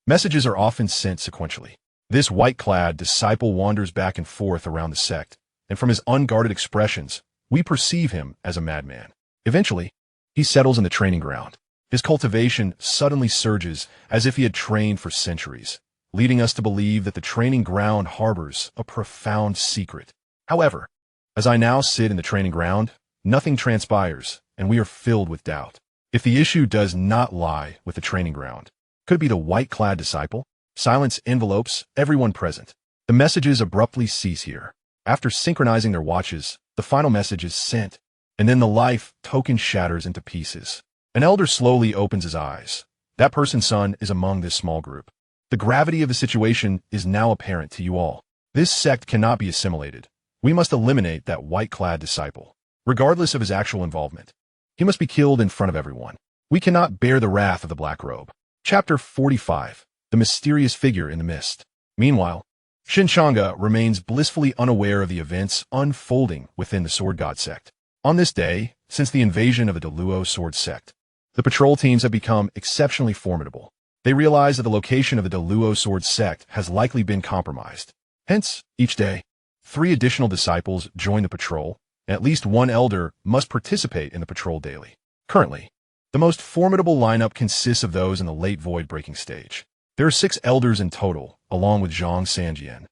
messages are often sent sequentially. This white-clad disciple wanders back and forth around the sect, and from his unguarded expressions, we perceive him as a madman. Eventually, he settles in the training ground. His cultivation suddenly surges as if he had trained for centuries, leading us to believe that the training ground harbors a profound secret. However, as I now sit in the training ground, nothing transpires, and we are filled with doubt. If the issue does not lie with the training ground, could it be the white-clad disciple? Silence envelopes everyone present. The messages abruptly cease here. After synchronizing their watches, the final message is sent, and then the life token shatters into pieces. An elder slowly opens his eyes. That person's son is among this small group. The gravity of the situation is now apparent to you all. This sect cannot be assimilated. We must eliminate that white-clad disciple, regardless of his actual involvement. He must be killed in front of everyone. We cannot bear the wrath of the Black Robe. Chapter 45. The Mysterious Figure in the Mist. Meanwhile, Shen Changge remains blissfully unaware of the events unfolding within the Sword God sect. On this day, since the invasion of the Deluo Sword sect, the patrol teams have become exceptionally formidable. They realize that the location of the Deluo Sword sect has likely been compromised. Hence, each day, 3 additional disciples join the patrol, and at least 1 elder must participate in the patrol daily. Currently, the most formidable lineup consists of those in the late void-breaking stage. There are 6 elders in total, along with Xianxia,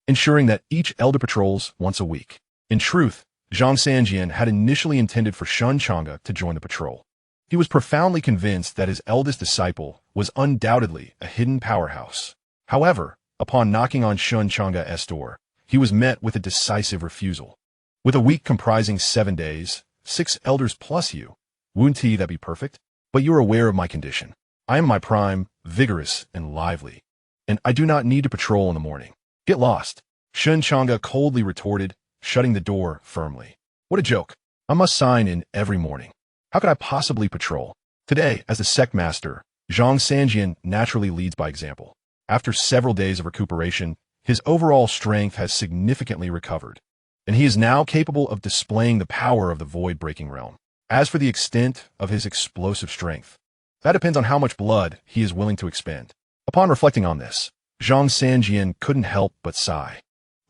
ensuring that each elder patrols once a week. In truth, Xianxia had initially intended for Shen Changge to join the patrol. He was profoundly convinced that his eldest disciple was undoubtedly a hidden powerhouse. However, upon knocking on Shen Changge's door, he was met with a decisive refusal. With a week comprising 7 days, 6 elders plus you, wouldn't that be perfect? But you're aware of my condition. I am my prime, vigorous, and lively, and I do not need to patrol in the morning. Get lost. Shen Changge coldly retorted, shutting the door firmly. What a joke. I must sign in every morning. How could I possibly patrol? Today, as the sect master, Xianxia naturally leads by example. After several days of recuperation, his overall strength has significantly recovered, and he is now capable of displaying the power of the void-breaking realm. As for the extent of his explosive strength, that depends on how much blood he is willing to expend. Upon reflecting on this, Xianxia couldn't help but sigh.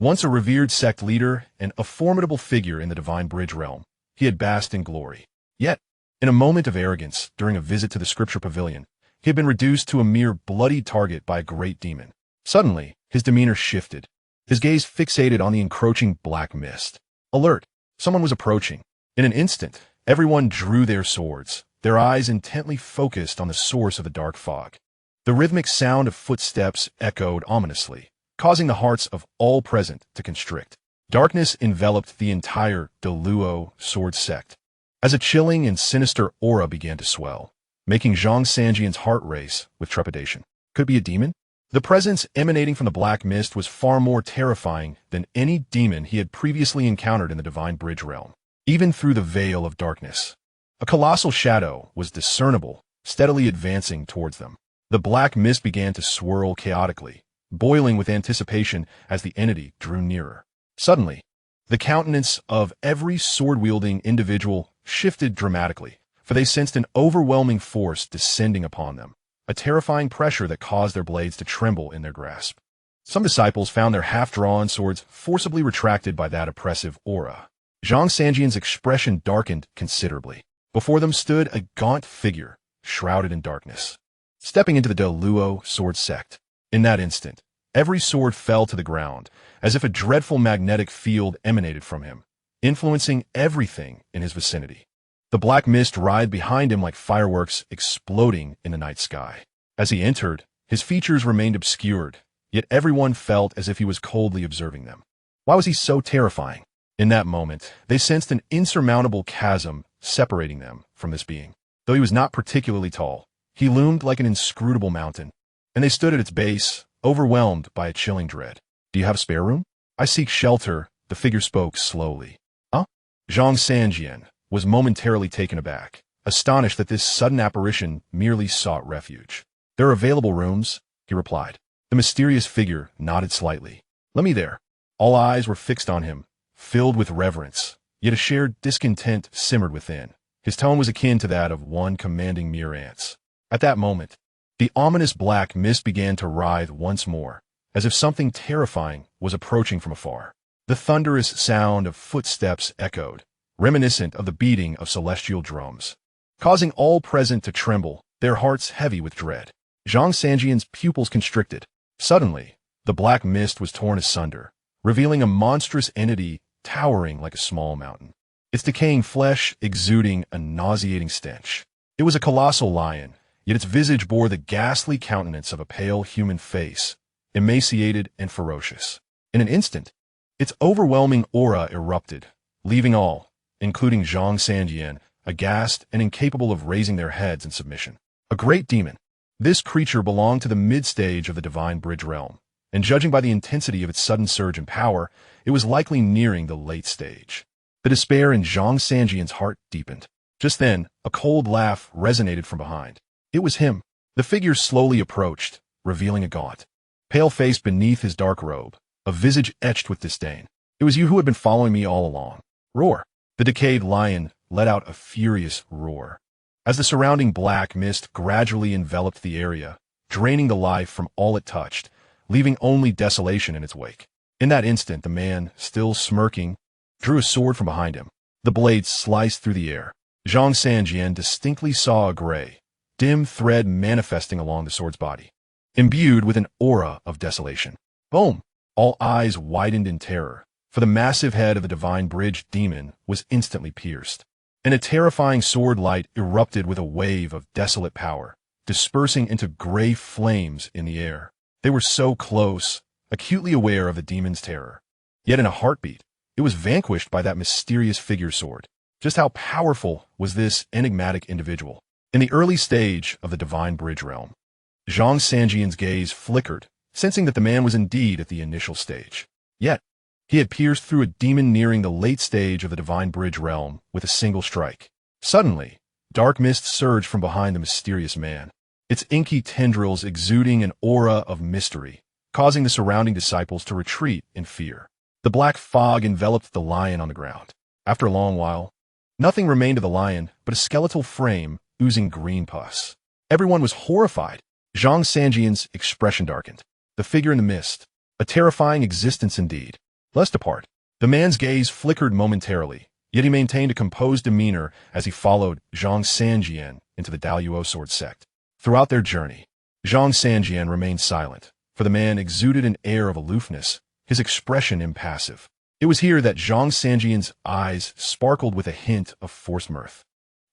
Once a revered sect leader and a formidable figure in the Divine Bridge realm, he had basked in glory. Yet, in a moment of arrogance during a visit to the Scripture Pavilion, he had been reduced to a mere bloody target by a great demon. Suddenly, his demeanor shifted, his gaze fixated on the encroaching black mist. Alert! Someone was approaching. In an instant, everyone drew their swords, their eyes intently focused on the source of the dark fog. The rhythmic sound of footsteps echoed ominously, causing the hearts of all present to constrict. Darkness enveloped the entire Deluo Sword sect, as a chilling and sinister aura began to swell, making Xianxia's heart race with trepidation. Could it be a demon? The presence emanating from the black mist was far more terrifying than any demon he had previously encountered in the Divine Bridge realm. Even through the veil of darkness, a colossal shadow was discernible, steadily advancing towards them. The black mist began to swirl chaotically, boiling with anticipation as the entity drew nearer. Suddenly, the countenance of every sword-wielding individual shifted dramatically, for they sensed an overwhelming force descending upon them, a terrifying pressure that caused their blades to tremble in their grasp. Some disciples found their half-drawn swords forcibly retracted by that oppressive aura. Xianxia's expression darkened considerably. Before them stood a gaunt figure, shrouded in darkness, stepping into the Luo sword sect. In that instant, every sword fell to the ground, as if a dreadful magnetic field emanated from him, influencing everything in his vicinity. The black mist writhed behind him like fireworks exploding in the night sky. As he entered, his features remained obscured, yet everyone felt as if he was coldly observing them. Why was he so terrifying? In that moment, they sensed an insurmountable chasm separating them from this being. Though he was not particularly tall, he loomed like an inscrutable mountain, and they stood at its base, overwhelmed by a chilling dread. "Do you have a spare room?" "I seek shelter," the figure spoke slowly. "Huh?" Zhang Sanjian was momentarily taken aback, astonished that this sudden apparition merely sought refuge. "There are available rooms," he replied. The mysterious figure nodded slightly. "Let me there." All eyes were fixed on him, filled with reverence, yet a shared discontent simmered within. His tone was akin to that of one commanding mere ants. At that moment, the ominous black mist began to writhe once more, as if something terrifying was approaching from afar. The thunderous sound of footsteps echoed, reminiscent of the beating of celestial drums, causing all present to tremble, their hearts heavy with dread. Zhang Sanjian's pupils constricted. Suddenly, the black mist was torn asunder, revealing a monstrous entity towering like a small mountain, its decaying flesh exuding a nauseating stench. It was a colossal lion, yet its visage bore the ghastly countenance of a pale human face, emaciated and ferocious. In an instant, its overwhelming aura erupted, leaving all, including Zhang Sanjian, aghast and incapable of raising their heads in submission. A great demon. This creature belonged to the mid-stage of the Divine Bridge realm, and judging by the intensity of its sudden surge in power, it was likely nearing the late stage. The despair in Zhang Sanjian's heart deepened. Just then, a cold laugh resonated from behind. It was him. The figure slowly approached, revealing a gaunt, pale face beneath his dark robe, a visage etched with disdain. "It was you who had been following me all along." Roar. The decayed lion let out a furious roar, as the surrounding black mist gradually enveloped the area, draining the life from all it touched, leaving only desolation in its wake. In that instant, the man, still smirking, drew a sword from behind him. The blade sliced through the air. Zhang Sanjian distinctly saw a gray, dim thread manifesting along the sword's body, imbued with an aura of desolation. Boom! All eyes widened in terror, for the massive head of the Divine Bridge demon was instantly pierced, and a terrifying sword light erupted with a wave of desolate power, dispersing into gray flames in the air. They were so close, acutely aware of the demon's terror. Yet in a heartbeat, it was vanquished by that mysterious figure sword. Just how powerful was this enigmatic individual? In the early stage of the Divine Bridge realm, Zhang Sanjian's gaze flickered, sensing that the man was indeed at the initial stage. Yet, he had pierced through a demon nearing the late stage of the Divine Bridge realm with a single strike. Suddenly, dark mist surged from behind the mysterious man, its inky tendrils exuding an aura of mystery, causing the surrounding disciples to retreat in fear. The black fog enveloped the lion on the ground. After a long while, nothing remained of the lion but a skeletal frame oozing green pus. Everyone was horrified. Zhang Sanjian's expression darkened. The figure in the mist, a terrifying existence indeed. Lest apart, the man's gaze flickered momentarily, yet he maintained a composed demeanor as he followed Zhang Sanjian into the Luo sword sect. Throughout their journey, Zhang Sanjian remained silent, for the man exuded an air of aloofness, his expression impassive. It was here that Zhang Sanjian's eyes sparkled with a hint of forced mirth.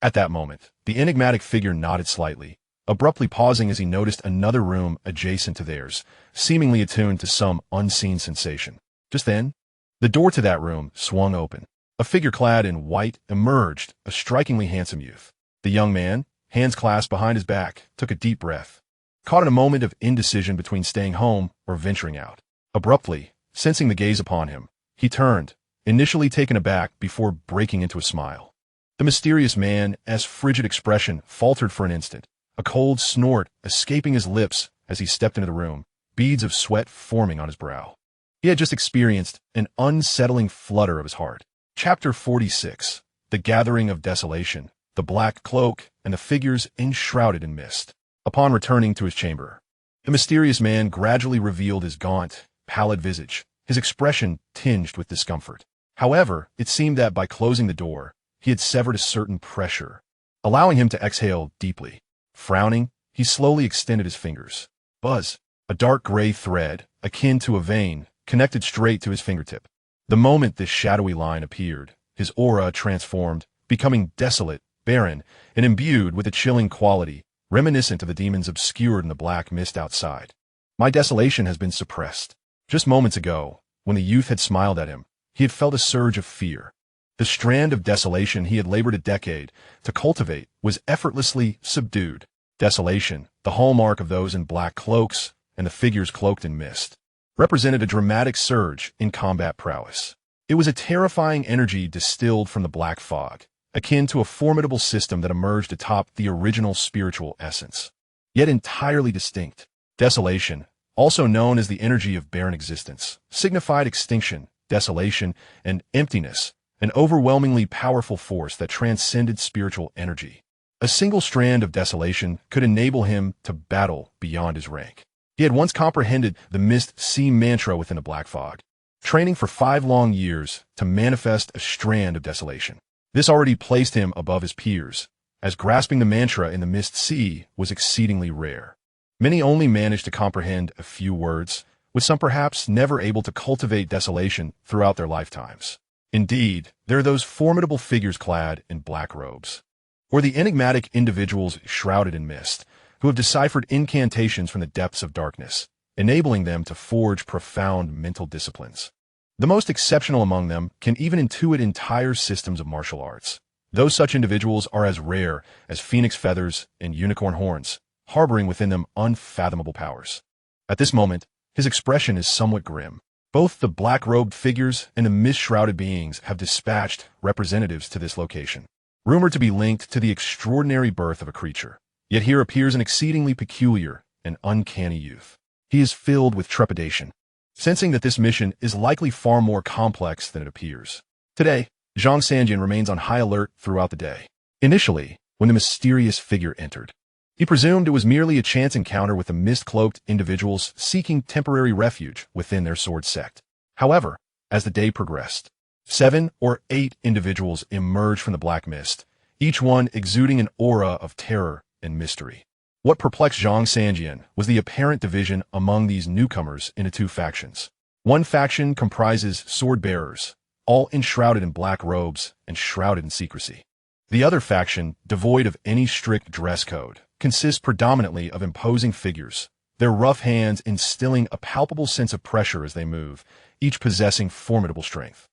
At that moment, the enigmatic figure nodded slightly, abruptly pausing as he noticed another room adjacent to theirs, seemingly attuned to some unseen sensation. Just then, the door to that room swung open. A figure clad in white emerged, a strikingly handsome youth. The young man, hands clasped behind his back, took a deep breath, caught in a moment of indecision between staying home or venturing out. Abruptly, sensing the gaze upon him, he turned, initially taken aback before breaking into a smile. The mysterious man's frigid expression faltered for an instant, a cold snort escaping his lips as he stepped into the room, beads of sweat forming on his brow. He had just experienced an unsettling flutter of his heart. Chapter 46. The Gathering of Desolation, the Black Cloak, and the Figures Enshrouded in Mist. Upon returning to his chamber, the mysterious man gradually revealed his gaunt, pallid visage, his expression tinged with discomfort. However, it seemed that by closing the door, he had severed a certain pressure, allowing him to exhale deeply. Frowning, he slowly extended his fingers. Buzz, a dark gray thread, akin to a vein, connected straight to his fingertip. The moment this shadowy line appeared, his aura transformed, becoming desolate, barren, and imbued with a chilling quality, reminiscent of the demons obscured in the black mist outside. My desolation has been suppressed. Just moments ago, when the youth had smiled at him, he had felt a surge of fear. The strand of desolation he had labored a decade to cultivate was effortlessly subdued. Desolation, the hallmark of those in black cloaks and the figures cloaked in mist, represented a dramatic surge in combat prowess. It was a terrifying energy distilled from the black fog, akin to a formidable system that emerged atop the original spiritual essence, yet entirely distinct. Desolation, also known as the energy of barren existence, signified extinction, desolation, and emptiness, an overwhelmingly powerful force that transcended spiritual energy. A single strand of desolation could enable him to battle beyond his rank. He had once comprehended the mist sea mantra within the black fog, training for 5 long years to manifest a strand of desolation. This already placed him above his peers, as grasping the mantra in the mist sea was exceedingly rare. Many only managed to comprehend a few words, with some perhaps never able to cultivate desolation throughout their lifetimes. Indeed, there are those formidable figures clad in black robes, or the enigmatic individuals shrouded in mist, who have deciphered incantations from the depths of darkness, enabling them to forge profound mental disciplines. The most exceptional among them can even intuit entire systems of martial arts, though such individuals are as rare as phoenix feathers and unicorn horns, harboring within them unfathomable powers. At this moment, his expression is somewhat grim. Both the black-robed figures and the mist-shrouded beings have dispatched representatives to this location, rumored to be linked to the extraordinary birth of a creature. Yet here appears an exceedingly peculiar and uncanny youth. He is filled with trepidation, sensing that this mission is likely far more complex than it appears. Today, Xianxia remains on high alert throughout the day. Initially, when the mysterious figure entered, he presumed it was merely a chance encounter with the mist-cloaked individuals seeking temporary refuge within their sword sect. However, as the day progressed, 7 or 8 individuals emerged from the black mist, each one exuding an aura of terror and mystery. What perplexed Xianxia was the apparent division among these newcomers into 2 factions. One faction comprises sword-bearers, all enshrouded in black robes and shrouded in secrecy. The other faction, devoid of any strict dress code, consists predominantly of imposing figures, their rough hands instilling a palpable sense of pressure as they move, each possessing formidable strength.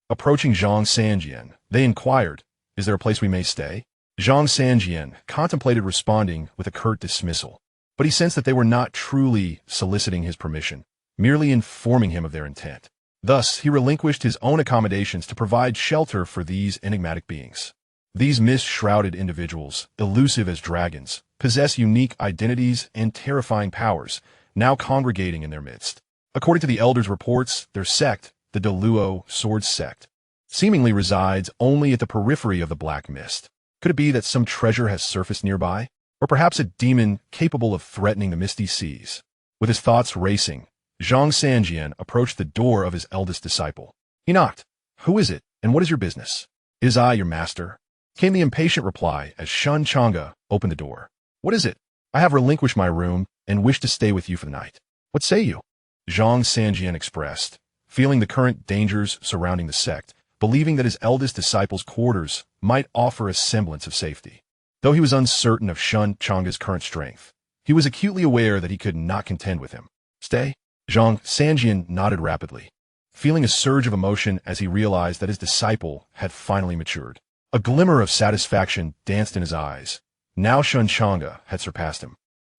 Approaching Xianxia, they inquired, "Is there a place we may stay?" Xianxia contemplated responding with a curt dismissal, but he sensed that they were not truly soliciting his permission, merely informing him of their intent. Thus, he relinquished his own accommodations to provide shelter for these enigmatic beings. These mist-shrouded individuals, elusive as dragons, possess unique identities and terrifying powers, now congregating in their midst. According to the elders' reports, their sect, the Deluo Sword Sect, seemingly resides only at the periphery of the black mist. Could it be that some treasure has surfaced nearby? Or perhaps a demon capable of threatening the misty seas? With his thoughts racing, Xianxia approached the door of his eldest disciple. He knocked. "Who is it, and what is your business?" "It is I, your master," came the impatient reply as Shen Changge opened the door. "What is it?" "I have relinquished my room and wish to stay with you for the night." "What say you?" Xianxia expressed, feeling the current dangers surrounding the sect, believing that his eldest disciple's quarters might offer a semblance of safety. Though he was uncertain of Shen Changge's current strength, he was acutely aware that he could not contend with him. "Stay?" Xianxia nodded rapidly, feeling a surge of emotion as he realized that his disciple had finally matured. A glimmer of satisfaction danced in his eyes. Now Shen Changge had surpassed him.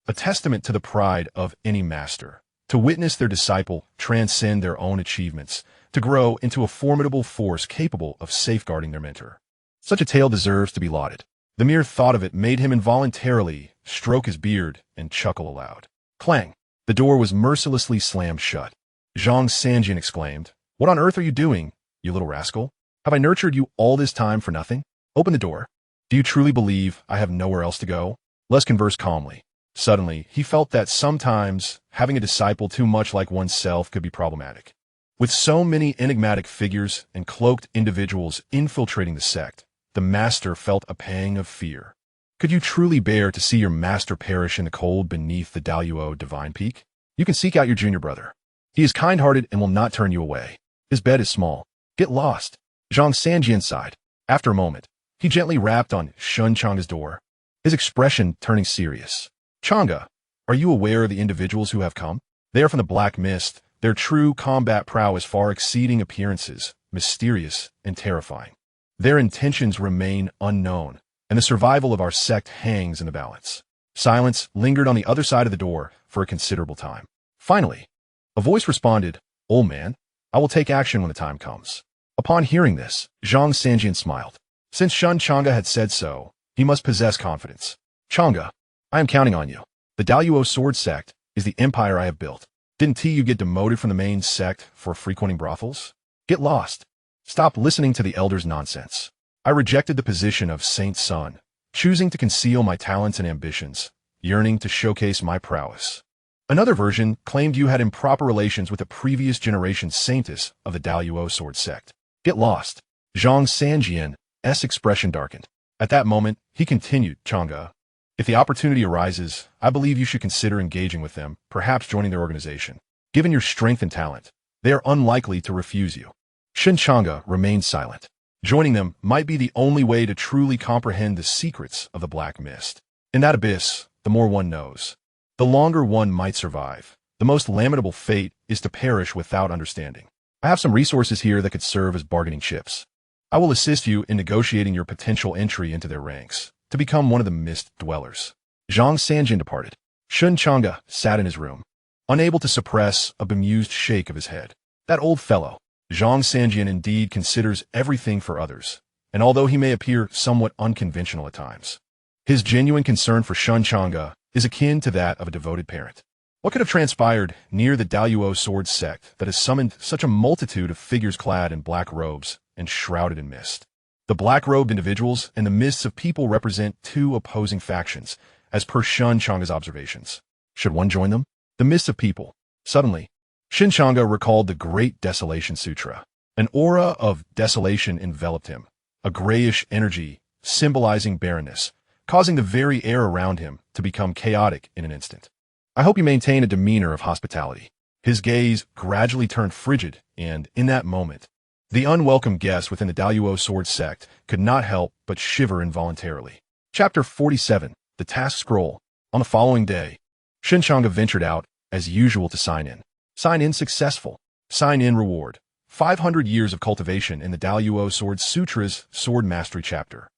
A testament to the pride of any master, to witness their disciple transcend their own achievements, to grow into a formidable force capable of safeguarding their mentor. Such a tale deserves to be lauded. The mere thought of it made him involuntarily stroke his beard and chuckle aloud. Clang! The door was mercilessly slammed shut. Xianxia exclaimed, "What on earth are you doing, you little rascal? Have I nurtured you all this time for nothing? Open the door. Do you truly believe I have nowhere else to go?" Let's converse calmly. Suddenly, he felt that sometimes having a disciple too much like oneself could be problematic. With so many enigmatic figures and cloaked individuals infiltrating the sect, the master felt a pang of fear. Could you truly bear to see your master perish in the cold beneath the Daluo divine peak? You can seek out your junior brother. He is kind-hearted and will not turn you away. His bed is small. Get lost. Zhang Sanjian sighed. After a moment, he gently rapped on Shen Changge's door, his expression turning serious. "Changge, are you aware of the individuals who have come? They are from the Black Mist, their true combat prowess far exceeding appearances, mysterious and terrifying. Their intentions remain unknown, and the survival of our sect hangs in the balance." Silence lingered on the other side of the door for a considerable time. Finally, a voice responded, "Old man, I will take action when the time comes." Upon hearing this, Zhang Sanjian smiled. Since Shen Changge had said so, he must possess confidence. "Changge, I am counting on you. The Daluo Sword Sect is the empire I have built. Didn't you get demoted from the main sect for frequenting brothels? Get lost. Stop listening to the elders' nonsense. I rejected the position of Saint's son, choosing to conceal my talents and ambitions, yearning to showcase my prowess." Another version claimed you had improper relations with the previous generation saintess of the Daluo Sword Sect. Get lost. Zhang Sanjian's expression darkened. At that moment, he continued, "Changge, if the opportunity arises, I believe you should consider engaging with them, perhaps joining their organization. Given your strength and talent, they are unlikely to refuse you." Shen Changge remained silent. Joining them might be the only way to truly comprehend the secrets of the Black Mist. In that abyss, the more one knows, the longer one might survive. The most lamentable fate is to perish without understanding. I have some resources here that could serve as bargaining chips. I will assist you in negotiating your potential entry into their ranks, to become one of the Mist Dwellers. Zhang Sanjian departed. Shen Changge sat in his room, unable to suppress a bemused shake of his head. That old fellow. Zhang Sanjian indeed considers everything for others, and although he may appear somewhat unconventional at times, his genuine concern for Shen Changge is akin to that of a devoted parent. What could have transpired near the Daluo Sword Sect that has summoned such a multitude of figures clad in black robes and shrouded in mist? The black-robed individuals and the mists of people represent two opposing factions, as per Shen Changge's observations. Should one join them? The mists of people. Suddenly, Shen Changge recalled the Great Desolation Sutra. An aura of desolation enveloped him, a grayish energy symbolizing barrenness, causing the very air around him to become chaotic in an instant. "I hope you maintain a demeanor of hospitality." His gaze gradually turned frigid, and, in that moment, the unwelcome guest within the Daluo Sword Sect could not help but shiver involuntarily. Chapter 47, The Task Scroll. On the following day, Shen Changge ventured out, as usual, to sign in. Sign in successful. Sign in reward. 500 years of cultivation in the Daluo Sword Sutra's Sword Mastery chapter.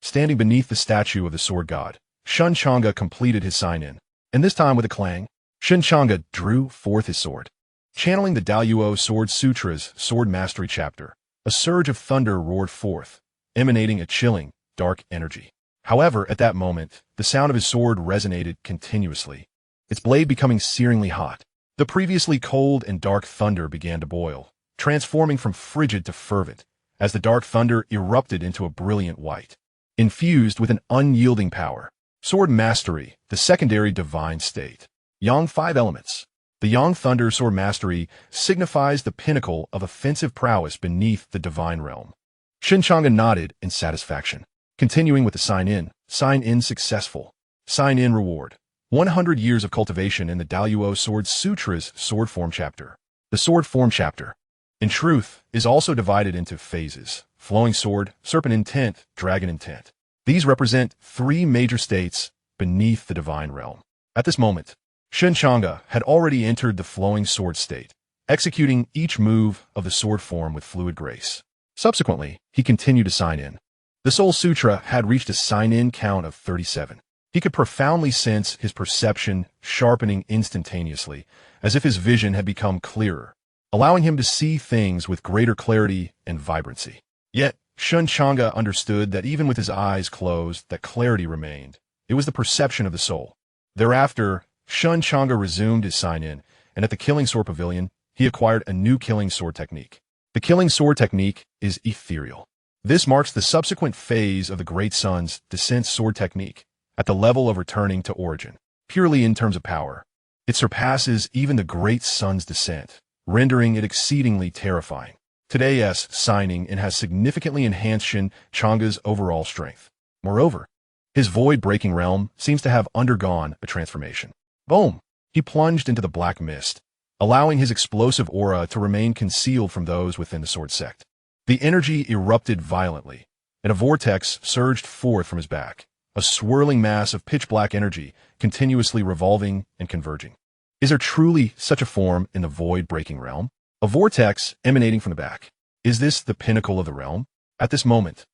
Standing beneath the statue of the Sword God, Shen Changge completed his sign-in, and this time with a clang, Shen Changge drew forth his sword. Channeling the Daluo Sword Sutra's Sword Mastery chapter, a surge of thunder roared forth, emanating a chilling, dark energy. However, at that moment, the sound of his sword resonated continuously, its blade becoming searingly hot. The previously cold and dark thunder began to boil, transforming from frigid to fervent, as the dark thunder erupted into a brilliant white, infused with an unyielding power. Sword Mastery, the secondary divine state. Yang 5 elements. The Yang Thunder Sword Mastery signifies the pinnacle of offensive prowess beneath the divine realm. Shen Changge nodded in satisfaction. Continuing with the sign-in. Sign-in successful. Sign-in reward. 100 years of cultivation in the Daluo Sword Sutra's Sword Form chapter. The Sword Form chapter, in truth, is also divided into phases: Flowing Sword, Serpent Intent, Dragon Intent. These represent 3 major states beneath the divine realm. At this moment, Shen Changge had already entered the Flowing Sword state, executing each move of the sword form with fluid grace. Subsequently, he continued to sign in. The Soul Sutra had reached a sign-in count of 37. He could profoundly sense his perception sharpening instantaneously, as if his vision had become clearer, allowing him to see things with greater clarity and vibrancy. Yet, Shen Changge understood that even with his eyes closed, that clarity remained. It was the perception of the soul. Thereafter, Shen Changge resumed his sign-in, and at the Killing Sword Pavilion, he acquired a new Killing Sword technique. The Killing Sword technique is ethereal. This marks the subsequent phase of the Great Sun's Descent Sword technique, at the level of returning to origin. Purely in terms of power, it surpasses even the Great Sun's Descent, rendering it exceedingly terrifying. Today's signing and has significantly enhanced Shen Changge's overall strength. Moreover, his void-breaking realm seems to have undergone a transformation. Boom! He plunged into the black mist, allowing his explosive aura to remain concealed from those within the sword sect. The energy erupted violently, and a vortex surged forth from his back, a swirling mass of pitch-black energy continuously revolving and converging. Is there truly such a form in the void-breaking realm? A vortex emanating from the back. Is this the pinnacle of the realm? At this moment,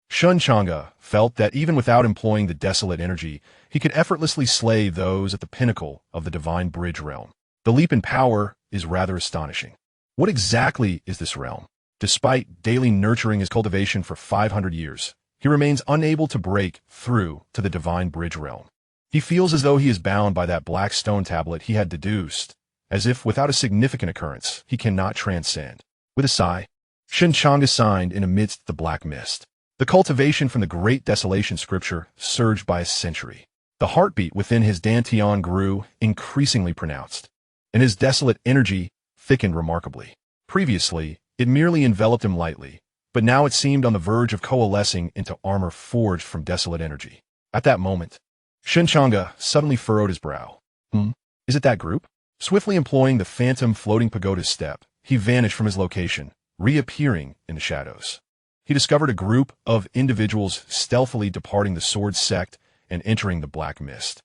Shen Changge felt that even without employing the desolate energy, he could effortlessly slay those at the pinnacle of the divine bridge realm. The leap in power is rather astonishing. What exactly is this realm? Despite daily nurturing his cultivation for 500 years, he remains unable to break through to the divine bridge realm. He feels as though he is bound by that black stone tablet he had deduced, as if without a significant occurrence, he cannot transcend. With a sigh, Shen Changge signed in amidst the black mist. The cultivation from the great desolation scripture surged by a century. The heartbeat within his dantian grew increasingly pronounced, and his desolate energy thickened remarkably. Previously, it merely enveloped him lightly, but now it seemed on the verge of coalescing into armor forged from desolate energy. At that moment, Shen Changge suddenly furrowed his brow. Is it that group? Swiftly employing the phantom floating pagoda step, he vanished from his location, reappearing in the shadows. He discovered a group of individuals stealthily departing the sword sect and entering the black mist.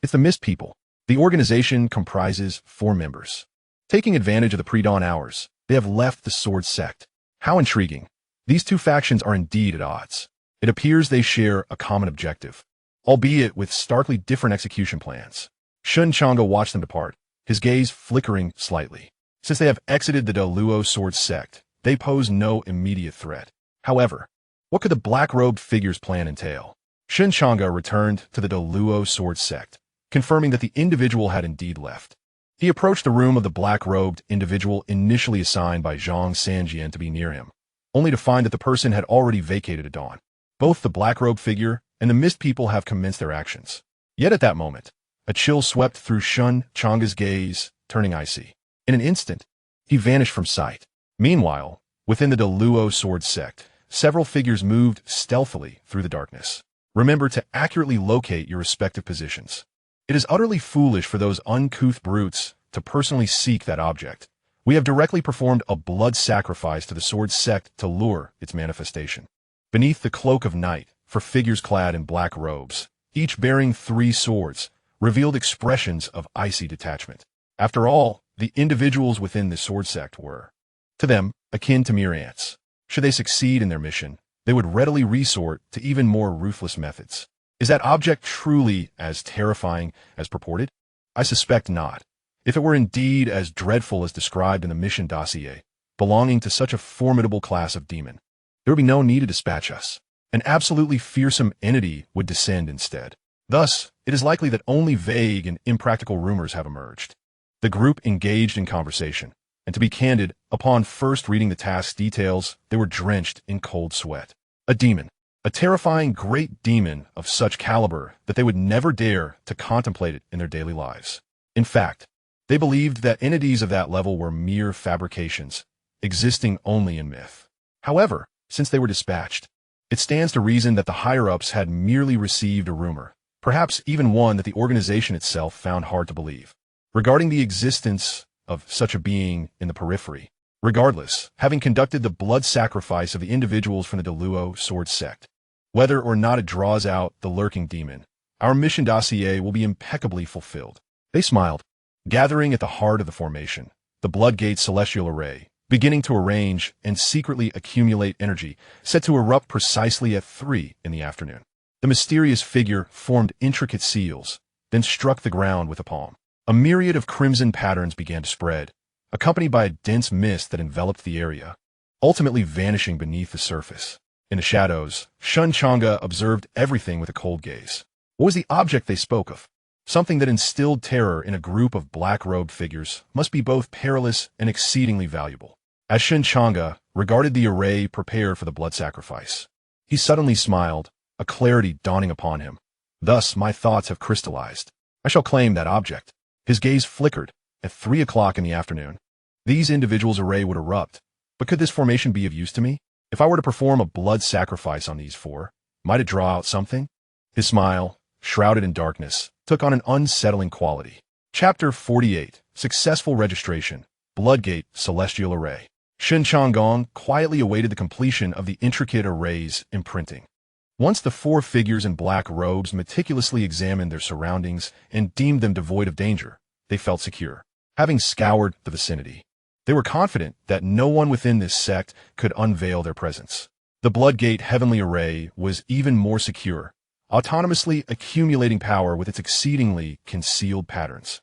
It's the Mist People. The organization comprises 4 members. Taking advantage of the pre-dawn hours, they have left the sword sect. How intriguing. These two factions are indeed at odds. It appears they share a common objective, albeit with starkly different execution plans. Shen Changge watched them depart, his gaze flickering slightly. Since they have exited the Deluo sword sect, they pose no immediate threat. However, what could the black-robed figure's plan entail? Shen Changge returned to the Deluo sword sect, confirming that the individual had indeed left. He approached the room of the black-robed individual initially assigned by Xianxia to be near him, only to find that the person had already vacated at dawn. Both the black-robed figure and the Mist People have commenced their actions. Yet at that moment, a chill swept through Shen Changge's gaze, turning icy. In an instant, he vanished from sight. Meanwhile, within the Deluo sword sect, several figures moved stealthily through the darkness. Remember to accurately locate your respective positions. It is utterly foolish for those uncouth brutes to personally seek that object. We have directly performed a blood sacrifice to the sword sect to lure its manifestation. Beneath the cloak of night, for figures clad in black robes, each bearing 3 swords, revealed expressions of icy detachment. After all, the individuals within the sword sect were, to them, akin to mere ants. Should they succeed in their mission, they would readily resort to even more ruthless methods. Is that object truly as terrifying as purported? I suspect not. If it were indeed as dreadful as described in the mission dossier, belonging to such a formidable class of demon, there would be no need to dispatch us. An absolutely fearsome entity would descend instead. Thus, it is likely that only vague and impractical rumors have emerged. The group engaged in conversation, and to be candid, upon first reading the task's details, they were drenched in cold sweat. A demon. A terrifying great demon of such caliber that they would never dare to contemplate it in their daily lives. In fact, they believed that entities of that level were mere fabrications, existing only in myth. However, since they were dispatched, it stands to reason that the higher-ups had merely received a rumor, perhaps even one that the organization itself found hard to believe, regarding the existence of such a being in the periphery. Regardless, having conducted the blood sacrifice of the individuals from the Deluo sword sect, whether or not it draws out the lurking demon, our mission dossier will be impeccably fulfilled. They smiled, gathering at the heart of the formation, the Bloodgate celestial array, beginning to arrange and secretly accumulate energy, set to erupt precisely at 3 in the afternoon. The mysterious figure formed intricate seals, then struck the ground with a palm. A myriad of crimson patterns began to spread, accompanied by a dense mist that enveloped the area, ultimately vanishing beneath the surface. In the shadows, Shen Changge observed everything with a cold gaze. What was the object they spoke of? Something that instilled terror in a group of black-robed figures must be both perilous and exceedingly valuable. As Shen Changge regarded the array prepared for the blood sacrifice, he suddenly smiled, a clarity dawning upon him. Thus my thoughts have crystallized. I shall claim that object. His gaze flickered. At 3 o'clock in the afternoon, these individuals' array would erupt. But could this formation be of use to me? If I were to perform a blood sacrifice on these four, might it draw out something? His smile, shrouded in darkness, took on an unsettling quality. Chapter 48. Successful Registration. Bloodgate Celestial Array. Shen Changge quietly awaited the completion of the intricate array's imprinting. Once the four figures in black robes meticulously examined their surroundings and deemed them devoid of danger, they felt secure. Having scoured the vicinity, they were confident that no one within this sect could unveil their presence. The Bloodgate Heavenly Array was even more secure, autonomously accumulating power with its exceedingly concealed patterns,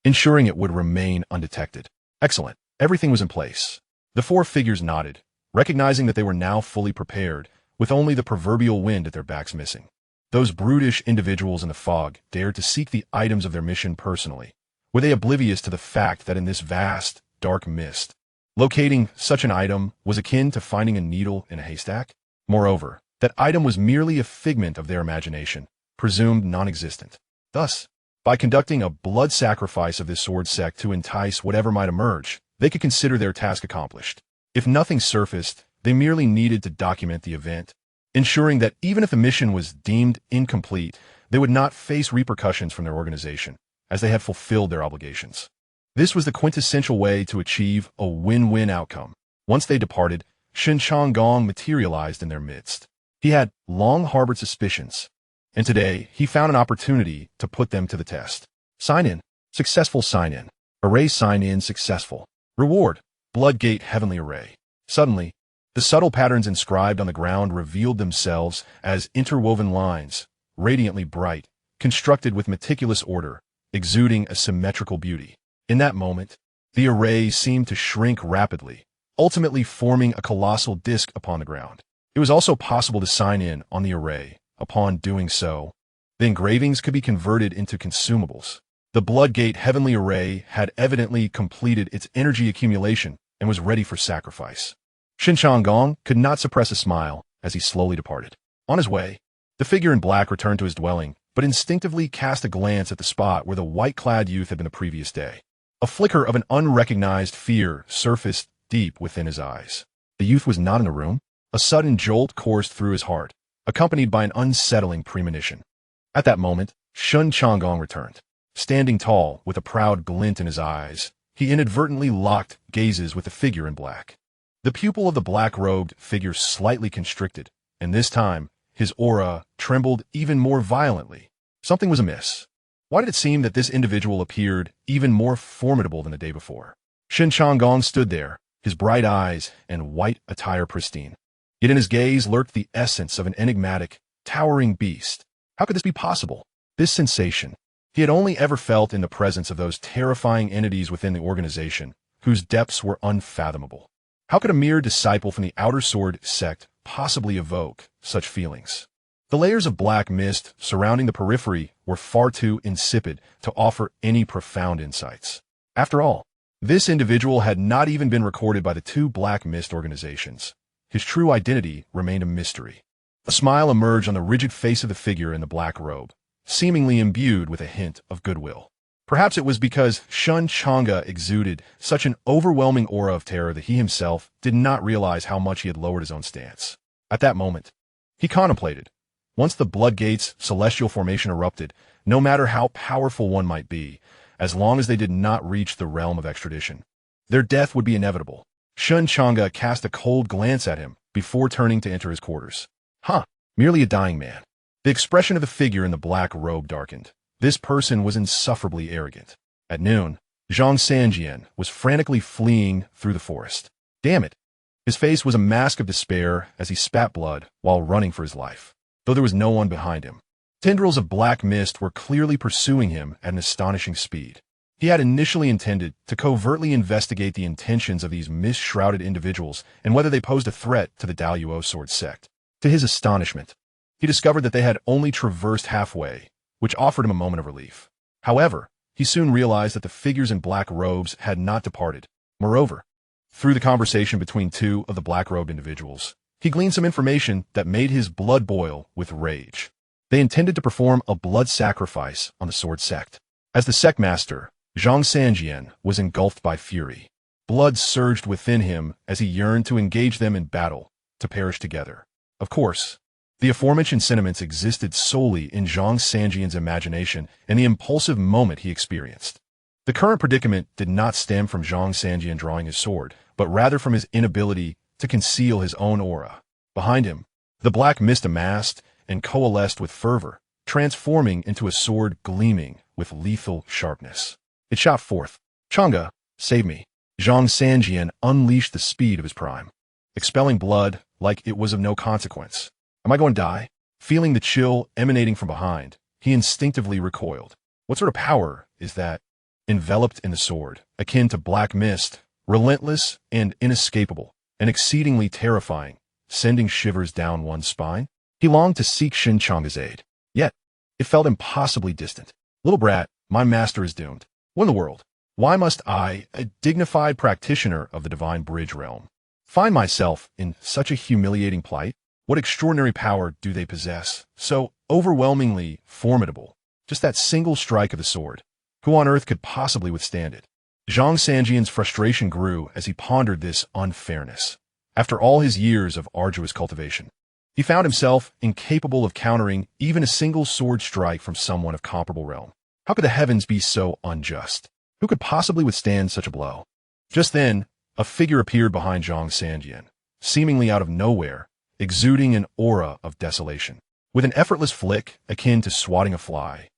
ensuring it would remain undetected. Excellent. Everything was in place. The four figures nodded, recognizing that they were now fully prepared, with only the proverbial wind at their backs missing. Those brutish individuals in the fog dared to seek the items of their mission personally. Were they oblivious to the fact that in this vast, dark mist, locating such an item was akin to finding a needle in a haystack? Moreover, that item was merely a figment of their imagination, presumed non-existent. Thus, by conducting a blood sacrifice of this sword sect to entice whatever might emerge, they could consider their task accomplished. If nothing surfaced, they merely needed to document the event, ensuring that even if the mission was deemed incomplete, they would not face repercussions from their organization, as they had fulfilled their obligations. This was the quintessential way to achieve a win-win outcome. Once they departed, Shen Changge materialized in their midst. He had long harbored suspicions, and today he found an opportunity to put them to the test. Sign-in. Successful sign-in. Array sign-in successful. Reward. Bloodgate Heavenly Array. Suddenly, the subtle patterns inscribed on the ground revealed themselves as interwoven lines, radiantly bright, constructed with meticulous order, exuding a symmetrical beauty. In that moment, the array seemed to shrink rapidly, ultimately forming a colossal disk upon the ground. It was also possible to sign in on the array. Upon doing so, the engravings could be converted into consumables. The Bloodgate Heavenly Array had evidently completed its energy accumulation and was ready for sacrifice. Shen Changge could not suppress a smile as he slowly departed. On his way, the figure in black returned to his dwelling, but instinctively cast a glance at the spot where the white-clad youth had been the previous day. A flicker of an unrecognized fear surfaced deep within his eyes. The youth was not in the room. A sudden jolt coursed through his heart, accompanied by an unsettling premonition. At that moment, Shen Changge returned. Standing tall, with a proud glint in his eyes, he inadvertently locked gazes with the figure in black. The pupil of the black-robed figure slightly constricted, and this time, his aura trembled even more violently. Something was amiss. Why did it seem that this individual appeared even more formidable than the day before? Shen Changge stood there, his bright eyes and white attire pristine. Yet in his gaze lurked the essence of an enigmatic, towering beast. How could this be possible? This sensation he had only ever felt in the presence of those terrifying entities within the organization, whose depths were unfathomable. How could a mere disciple from the Outer Sword sect possibly evoke such feelings? The layers of black mist surrounding the periphery were far too insipid to offer any profound insights. After all, this individual had not even been recorded by the two Black Mist organizations. His true identity remained a mystery. A smile emerged on the rigid face of the figure in the black robe, seemingly imbued with a hint of goodwill. Perhaps it was because Shen Changge exuded such an overwhelming aura of terror that he himself did not realize how much he had lowered his own stance. At that moment, he contemplated. Once the Bloodgate's celestial formation erupted, no matter how powerful one might be, as long as they did not reach the realm of extradition, their death would be inevitable. Shen Changge cast a cold glance at him before turning to enter his quarters. Merely a dying man. The expression of the figure in the black robe darkened. This person was insufferably arrogant. At noon, Xianxia was frantically fleeing through the forest. Damn it! His face was a mask of despair as he spat blood while running for his life, though there was no one behind him. Tendrils of black mist were clearly pursuing him at an astonishing speed. He had initially intended to covertly investigate the intentions of these mist-shrouded individuals and whether they posed a threat to the Daluo Sword sect. To his astonishment, he discovered that they had only traversed halfway, which offered him a moment of relief. However, he soon realized that the figures in black robes had not departed. Moreover, through the conversation between two of the black-robed individuals, he gleaned some information that made his blood boil with rage. They intended to perform a blood sacrifice on the sword sect. As the sect master, Xianxia was engulfed by fury. Blood surged within him as he yearned to engage them in battle, to perish together. Of course, the aforementioned sentiments existed solely in Xianxia's imagination and the impulsive moment he experienced. The current predicament did not stem from Xianxia drawing his sword, but rather from his inability to conceal his own aura. Behind him, the black mist amassed and coalesced with fervor, transforming into a sword gleaming with lethal sharpness. It shot forth, "Changge, save me." Xianxia unleashed the speed of his prime, expelling blood like it was of no consequence. Am I going to die? Feeling the chill emanating from behind, he instinctively recoiled. What sort of power is that? Enveloped in the sword, akin to black mist, relentless and inescapable, and exceedingly terrifying, sending shivers down one's spine. He longed to seek Shen Changge's aid, yet it felt impossibly distant. Little brat, my master is doomed. What in the world? Why must I, a dignified practitioner of the divine bridge realm, find myself in such a humiliating plight? What extraordinary power do they possess, so overwhelmingly formidable? Just that single strike of the sword. Who on earth could possibly withstand it? Xianxia's frustration grew as he pondered this unfairness. After all his years of arduous cultivation, he found himself incapable of countering even a single sword strike from someone of comparable realm. How could the heavens be so unjust? Who could possibly withstand such a blow? Just then, a figure appeared behind Xianxia, seemingly out of nowhere, exuding an aura of desolation. With an effortless flick akin to swatting a fly,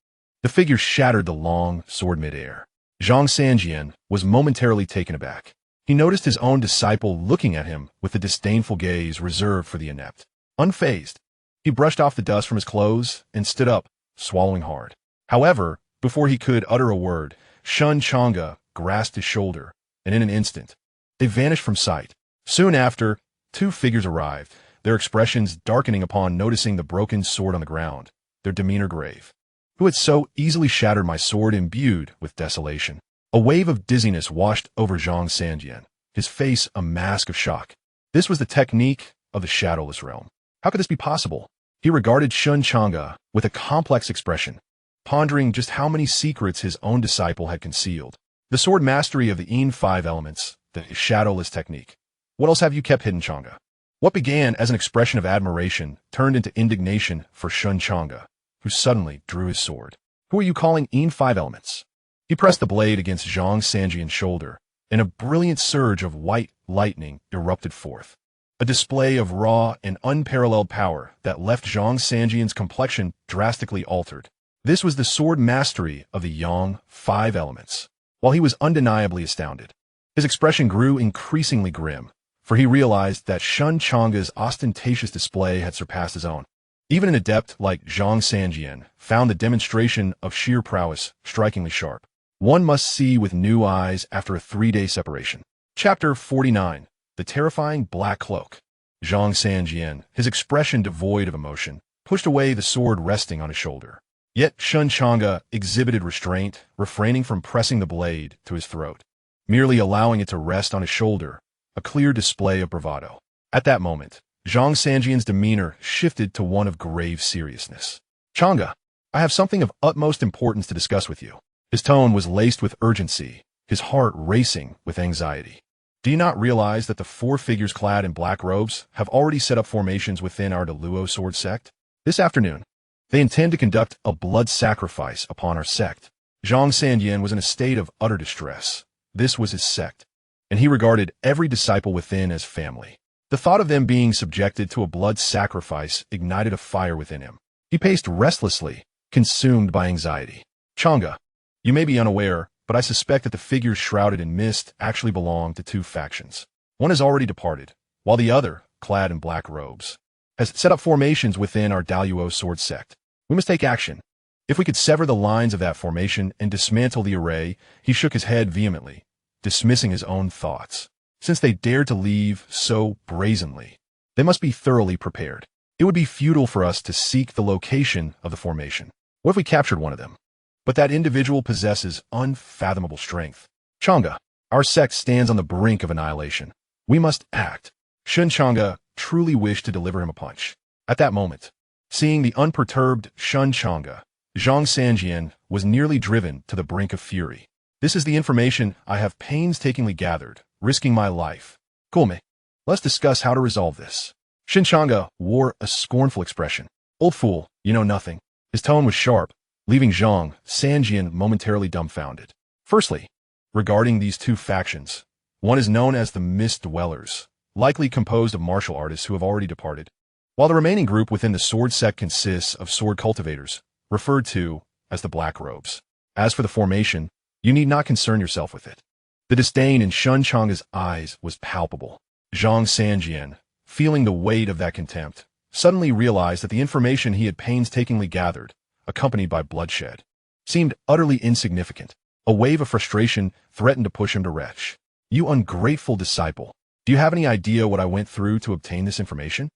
the figure shattered the long sword midair. Xianxia was momentarily taken aback. He noticed his own disciple looking at him with the disdainful gaze reserved for the inept. Unfazed, he brushed off the dust from his clothes and stood up, swallowing hard. However, before he could utter a word, Shen Changge grasped his shoulder, and in an instant, they vanished from sight. Soon after, two figures arrived, their expressions darkening upon noticing the broken sword on the ground, their demeanor grave. Who had so easily shattered my sword imbued with desolation? A wave of dizziness washed over Xianxia, his face a mask of shock. This was the technique of the shadowless realm. How could this be possible? He regarded Shen Changge with a complex expression, pondering just how many secrets his own disciple had concealed. The sword mastery of the five elements, the shadowless technique. What else have you kept hidden, Changge? What began as an expression of admiration turned into indignation for Shen Changge, who suddenly drew his sword. Who are you calling five elements? He pressed the blade against Xianxia's shoulder, and a brilliant surge of white lightning erupted forth. A display of raw and unparalleled power that left Xianxia's complexion drastically altered. This was the sword mastery of the Yang five elements. While he was undeniably astounded, his expression grew increasingly grim, for he realized that Shen Changge's ostentatious display had surpassed his own. Even an adept like Xianxia found the demonstration of sheer prowess strikingly sharp. One must see with new eyes after a 3-day separation. Chapter 49. The Terrifying Black Cloak. Xianxia, his expression devoid of emotion, pushed away the sword resting on his shoulder. Yet Shen Changge exhibited restraint, refraining from pressing the blade to his throat, merely allowing it to rest on his shoulder, a clear display of bravado. At that moment, Xianxia's demeanor shifted to one of grave seriousness. Changge, I have something of utmost importance to discuss with you. His tone was laced with urgency, his heart racing with anxiety. Do you not realize that the 4 figures clad in black robes have already set up formations within our Deluo sword sect? This afternoon, they intend to conduct a blood sacrifice upon our sect. Xianxia was in a state of utter distress. This was his sect, and he regarded every disciple within as family. The thought of them being subjected to a blood sacrifice ignited a fire within him. He paced restlessly, consumed by anxiety. Changge, you may be unaware, but I suspect that the figures shrouded in mist actually belong to 2 factions. One has already departed, while the other, clad in black robes, has set up formations within our Deluo sword sect. We must take action. If we could sever the lines of that formation and dismantle the array, he shook his head vehemently, dismissing his own thoughts. Since they dared to leave so brazenly, they must be thoroughly prepared. It would be futile for us to seek the location of the formation. What if we captured one of them? but that individual possesses unfathomable strength. Changge, our sect stands on the brink of annihilation. We must act. Shen Changge truly wished to deliver him a punch. At that moment, seeing the unperturbed Shen Changge, Xianxia was nearly driven to the brink of fury. This is the information I have painstakingly gathered, risking my life. Kulme, let's discuss how to resolve this. Shen Changge wore a scornful expression. Old fool, you know nothing. His tone was sharp, leaving Xianxia momentarily dumbfounded. Firstly, regarding these two factions, one is known as the Mist Dwellers, likely composed of martial artists who have already departed, while the remaining group within the sword sect consists of sword cultivators, referred to as the Black Robes. As for the formation, you need not concern yourself with it. The disdain in Shen Change's eyes was palpable. Xianxia, feeling the weight of that contempt, suddenly realized that the information he had painstakingly gathered, accompanied by bloodshed, seemed utterly insignificant. A wave of frustration threatened to push him to retch. You ungrateful disciple, do you have any idea what I went through to obtain this information?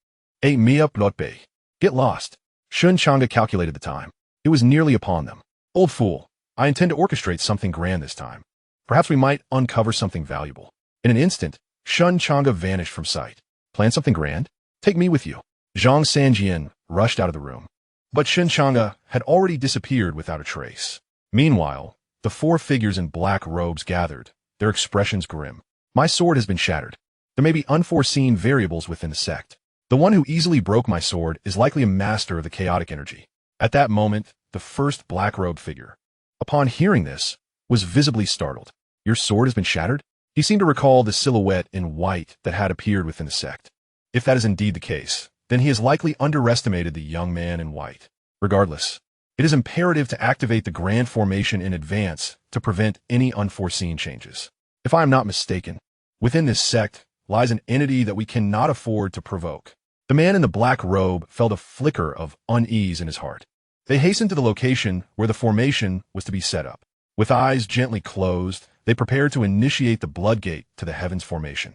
Mia plotbe. Get lost. Shen Changge calculated the time. It was nearly upon them. Old fool, I intend to orchestrate something grand this time. Perhaps we might uncover something valuable. In an instant, Shen Changge vanished from sight. Plan something grand? Take me with you. Xianxia rushed out of the room. But Shen Changge had already disappeared without a trace. Meanwhile, the four figures in black robes gathered, their expressions grim. My sword has been shattered. There may be unforeseen variables within the sect. The one who easily broke my sword is likely a master of the chaotic energy. At that moment, the first black-robed figure, upon hearing this, was visibly startled. Your sword has been shattered? He seemed to recall the silhouette in white that had appeared within the sect. If that is indeed the case, then he has likely underestimated the young man in white. Regardless, it is imperative to activate the grand formation in advance to prevent any unforeseen changes. If I am not mistaken, within this sect lies an entity that we cannot afford to provoke. The man in the black robe felt a flicker of unease in his heart. They hastened to the location where the formation was to be set up. With eyes gently closed, they prepared to initiate the bloodgate to the heavens formation.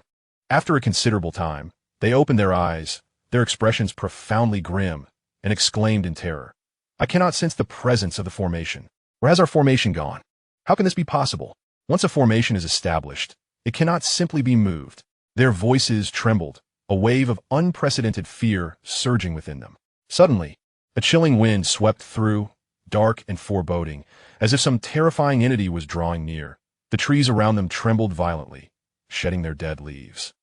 After a considerable time, they opened their eyes, their expressions profoundly grim, and exclaimed in terror. I cannot sense the presence of the formation. Where has our formation gone? How can this be possible? Once a formation is established, it cannot simply be moved. Their voices trembled, a wave of unprecedented fear surging within them. Suddenly, a chilling wind swept through, dark and foreboding, as if some terrifying entity was drawing near. The trees around them trembled violently, shedding their dead leaves.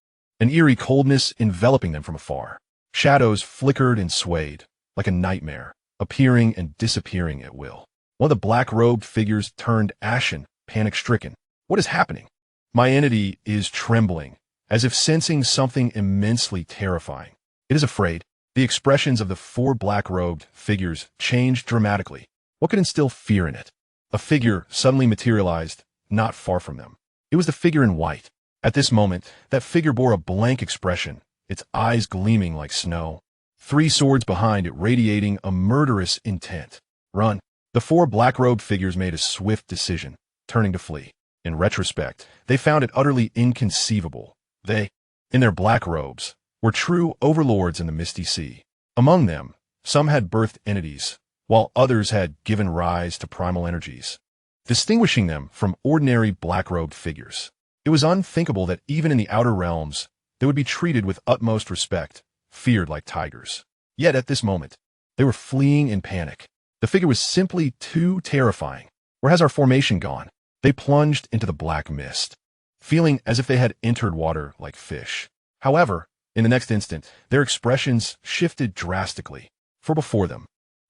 An eerie coldness enveloping them from afar. Shadows flickered and swayed, like a nightmare, appearing and disappearing at will. One of the black-robed figures turned ashen, panic-stricken. What is happening? My entity is trembling, as if sensing something immensely terrifying. It is afraid. The expressions of the four black-robed figures changed dramatically. What could instill fear in it? A figure suddenly materialized, not far from them. It was the figure in white. At this moment, that figure bore a blank expression, its eyes gleaming like snow. Three swords behind it radiating a murderous intent. Run. The four black-robed figures made a swift decision, turning to flee. In retrospect, they found it utterly inconceivable. They, in their black robes, were true overlords in the misty sea. Among them, some had birthed entities, while others had given rise to primal energies, distinguishing them from ordinary black-robed figures. It was unthinkable that even in the outer realms, they would be treated with utmost respect, feared like tigers. Yet at this moment, they were fleeing in panic. The figure was simply too terrifying. Where has our formation gone? They plunged into the black mist, feeling as if they had entered water like fish. However, in the next instant, their expressions shifted drastically, for before them,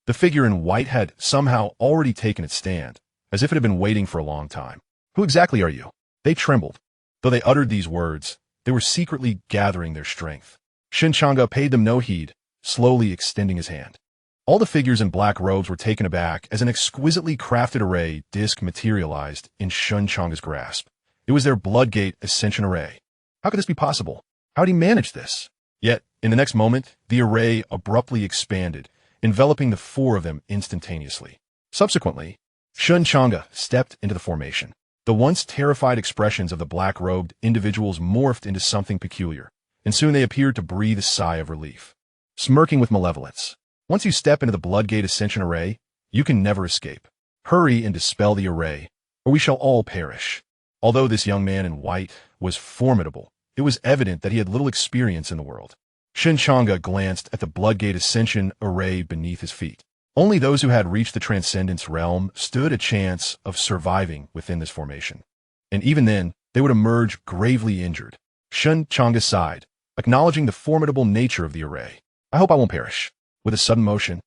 the figure in white had somehow already taken its stand, as if it had been waiting for a long time. Who exactly are you? They trembled. Though they uttered these words, they were secretly gathering their strength. Shen Changge paid them no heed, slowly extending his hand. All the figures in black robes were taken aback as an exquisitely crafted array disc materialized in Shen Change's grasp. It was their Bloodgate Ascension Array. How could this be possible? How did he manage this? Yet, in the next moment, the array abruptly expanded, enveloping the four of them instantaneously. Subsequently, Shen Changge stepped into the formation. The once terrified expressions of the black-robed individuals morphed into something peculiar, and soon they appeared to breathe a sigh of relief, smirking with malevolence. Once you step into the Bloodgate Ascension Array, you can never escape. Hurry and dispel the array, or we shall all perish. Although this young man in white was formidable, it was evident that he had little experience in the world. Shen Changge glanced at the Bloodgate Ascension array beneath his feet. Only those who had reached the Transcendence realm stood a chance of surviving within this formation. And even then, they would emerge gravely injured. Shen Changge sighed, acknowledging the formidable nature of the array. I hope I won't perish. With a sudden motion,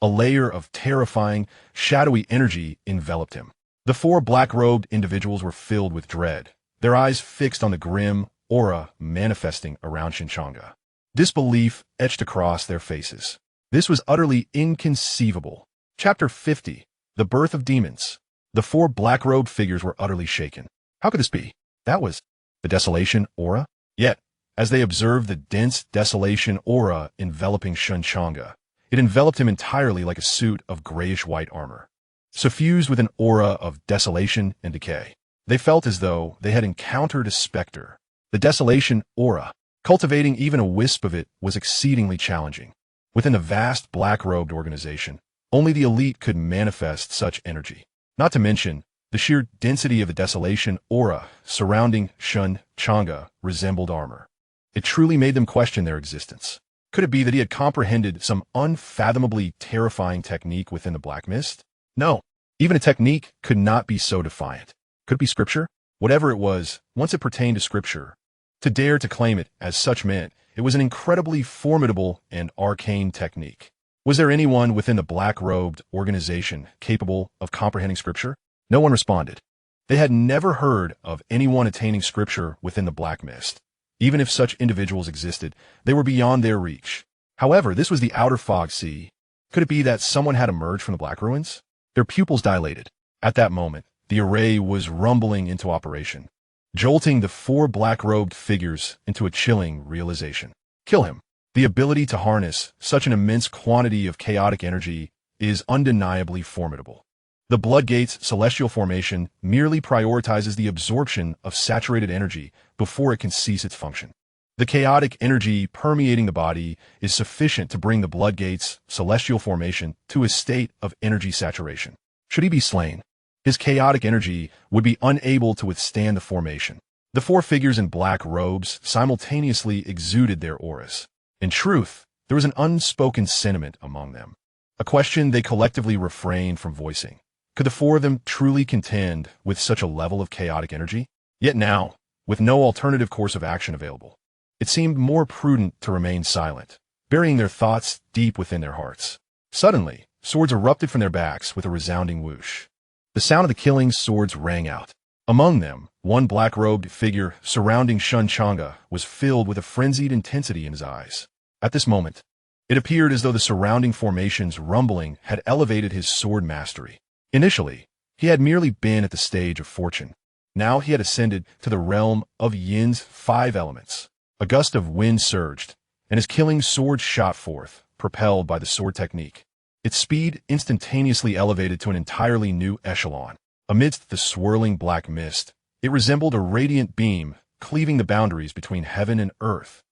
a layer of terrifying, shadowy energy enveloped him. The four black-robed individuals were filled with dread, their eyes fixed on the grim aura manifesting around Shen Changge. Disbelief etched across their faces. This was utterly inconceivable. Chapter 50. The Birth of Demons. The four black-robed figures were utterly shaken. How could this be? That was the desolation aura? Yet, as they observed the dense desolation aura enveloping Shen Changge, it enveloped him entirely like a suit of grayish-white armor, suffused with an aura of desolation and decay. They felt as though they had encountered a specter. The desolation aura, cultivating even a wisp of it, was exceedingly challenging. Within the vast black-robed organization, only the elite could manifest such energy. Not to mention, the sheer density of the desolation aura surrounding Shen Changge resembled armor. It truly made them question their existence. Could it be that he had comprehended some unfathomably terrifying technique within the black mist? No, even a technique could not be so defiant. Could it be scripture? Whatever it was, once it pertained to scripture, to dare to claim it as such meant it was an incredibly formidable and arcane technique. Was there anyone within the black-robed organization capable of comprehending scripture? No one responded. They had never heard of anyone attaining scripture within the black mist. Even if such individuals existed, they were beyond their reach. However, this was the outer fog sea. Could it be that someone had emerged from the black ruins? Their pupils dilated. At that moment, the array was rumbling into operation, jolting the four black-robed figures into a chilling realization. Kill him. The ability to harness such an immense quantity of chaotic energy is undeniably formidable. The Bloodgate's celestial formation merely prioritizes the absorption of saturated energy before it can cease its function. The chaotic energy permeating the body is sufficient to bring the Bloodgate's celestial formation to a state of energy saturation. Should he be slain, his chaotic energy would be unable to withstand the formation. The four figures in black robes simultaneously exuded their auras. In truth, there was an unspoken sentiment among them, a question they collectively refrained from voicing. Could the four of them truly contend with such a level of chaotic energy? Yet now, with no alternative course of action available, it seemed more prudent to remain silent, burying their thoughts deep within their hearts. Suddenly, swords erupted from their backs with a resounding whoosh. The sound of the killing swords rang out. Among them, one black-robed figure surrounding Shen Changge was filled with a frenzied intensity in his eyes. At this moment, it appeared as though the surrounding formation's rumbling had elevated his sword mastery. Initially, he had merely been at the stage of fortune. Now he had ascended to the realm of Yin's 5 elements. A gust of wind surged, and his killing sword shot forth, propelled by the sword technique. Its speed instantaneously elevated to an entirely new echelon. Amidst the swirling black mist, it resembled a radiant beam cleaving the boundaries between heaven and earth.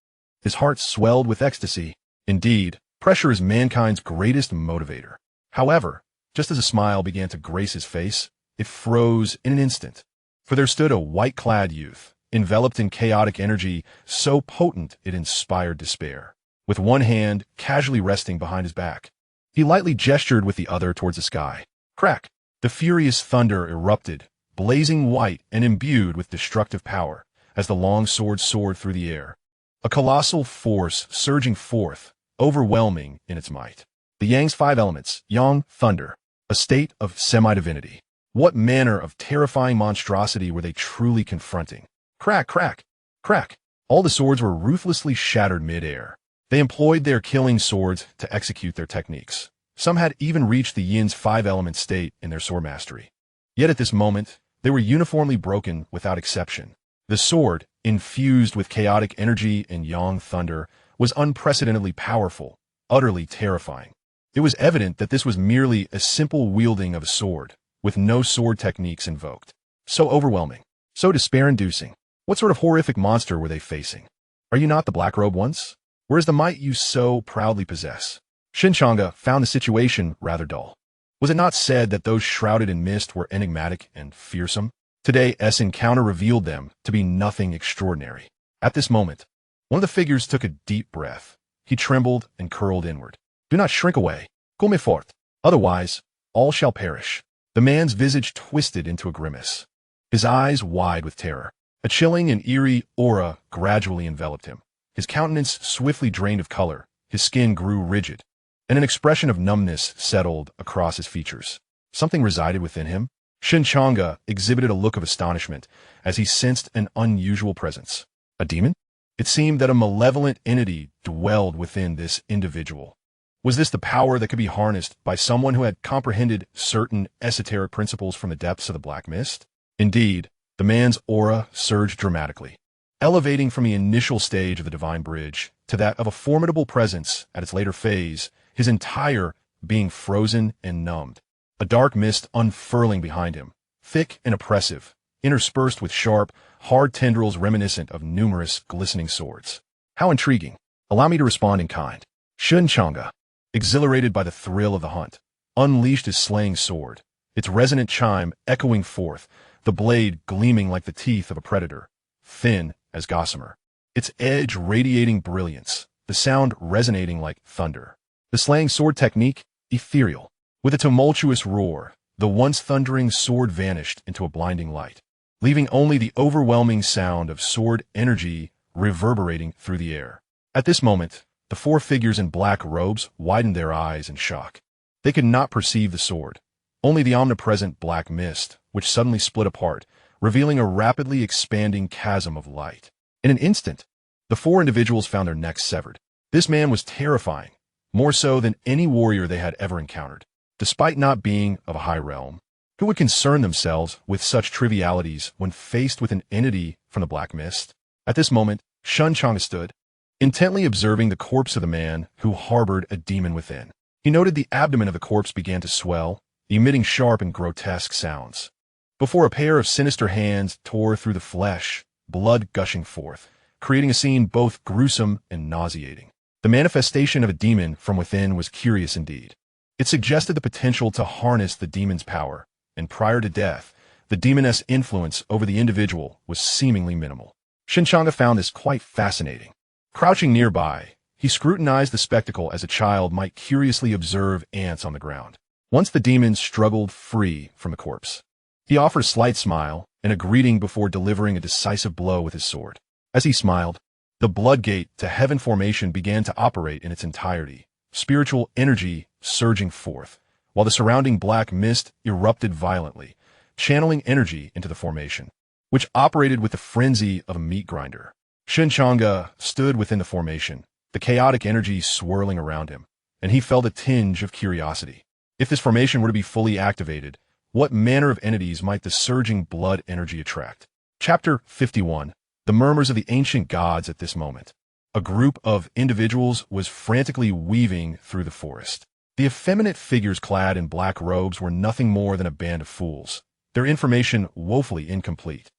His heart swelled with ecstasy. Indeed, pressure is mankind's greatest motivator. However, just as a smile began to grace his face, it froze in an instant. For there stood a white-clad youth, enveloped in chaotic energy so potent it inspired despair. With one hand casually resting behind his back, he lightly gestured with the other towards the sky. Crack! The furious thunder erupted, blazing white and imbued with destructive power, as the long sword soared through the air. A colossal force surging forth, overwhelming in its might. The Yang's 5 elements, Yang, thunder, a state of semi-divinity. What manner of terrifying monstrosity were they truly confronting? Crack, crack, crack. All the swords were ruthlessly shattered mid-air. They employed their killing swords to execute their techniques. Some had even reached the Yin's 5-element state in their sword mastery. Yet at this moment, they were uniformly broken without exception. The sword, infused with chaotic energy and Yang thunder, was unprecedentedly powerful, utterly terrifying. It was evident that this was merely a simple wielding of a sword, with no sword techniques invoked. So overwhelming, so despair-inducing. What sort of horrific monster were they facing? Are you not the black-robed ones? Where is the might you so proudly possess? Shen Changge found the situation rather dull. Was it not said that those shrouded in mist were enigmatic and fearsome? Today's encounter revealed them to be nothing extraordinary. At this moment, one of the figures took a deep breath. He trembled and curled inward. Do not shrink away. Come forth. Otherwise, all shall perish. The man's visage twisted into a grimace, his eyes wide with terror. A chilling and eerie aura gradually enveloped him. His countenance swiftly drained of color, his skin grew rigid, and an expression of numbness settled across his features. Something resided within him. Shen Changge exhibited a look of astonishment as he sensed an unusual presence. A demon? It seemed that a malevolent entity dwelled within this individual. Was this the power that could be harnessed by someone who had comprehended certain esoteric principles from the depths of the black mist? Indeed, the man's aura surged dramatically, elevating from the initial stage of the divine bridge to that of a formidable presence at its later phase, his entire being frozen and numbed. A dark mist unfurling behind him, thick and oppressive, interspersed with sharp, hard tendrils reminiscent of numerous glistening swords. How intriguing. Allow me to respond in kind. Shen Changge, exhilarated by the thrill of the hunt, unleashed his slaying sword, its resonant chime echoing forth, the blade gleaming like the teeth of a predator, thin as gossamer, its edge radiating brilliance, the sound resonating like thunder. The slaying sword technique, ethereal. With a tumultuous roar, the once thundering sword vanished into a blinding light, leaving only the overwhelming sound of sword energy reverberating through the air. At this moment, the four figures in black robes widened their eyes in shock. They could not perceive the sword, only the omnipresent black mist, which suddenly split apart, revealing a rapidly expanding chasm of light. In an instant, the four individuals found their necks severed. This man was terrifying, more so than any warrior they had ever encountered. Despite not being of a high realm, who would concern themselves with such trivialities when faced with an entity from the black mist? At this moment, Shen Changge stood, intently observing the corpse of the man who harbored a demon within. He noted the abdomen of the corpse began to swell, emitting sharp and grotesque sounds, before a pair of sinister hands tore through the flesh, blood gushing forth, creating a scene both gruesome and nauseating. The manifestation of a demon from within was curious indeed. It suggested the potential to harness the demon's power, and prior to death, the demoness' influence over the individual was seemingly minimal. Shen Changge found this quite fascinating. Crouching nearby, he scrutinized the spectacle as a child might curiously observe ants on the ground. Once the demon struggled free from the corpse, he offered a slight smile and a greeting before delivering a decisive blow with his sword. As he smiled, the bloodgate to heaven formation began to operate in its entirety, spiritual energy surging forth, while the surrounding black mist erupted violently, channeling energy into the formation, which operated with the frenzy of a meat grinder. Shen Changge stood within the formation, the chaotic energy swirling around him, and he felt a tinge of curiosity. If this formation were to be fully activated, what manner of entities might the surging blood energy attract? Chapter 51. The Murmurs of the Ancient Gods. At this moment, a group of individuals was frantically weaving through the forest. The effeminate figures clad in black robes were nothing more than a band of fools, their information woefully incomplete.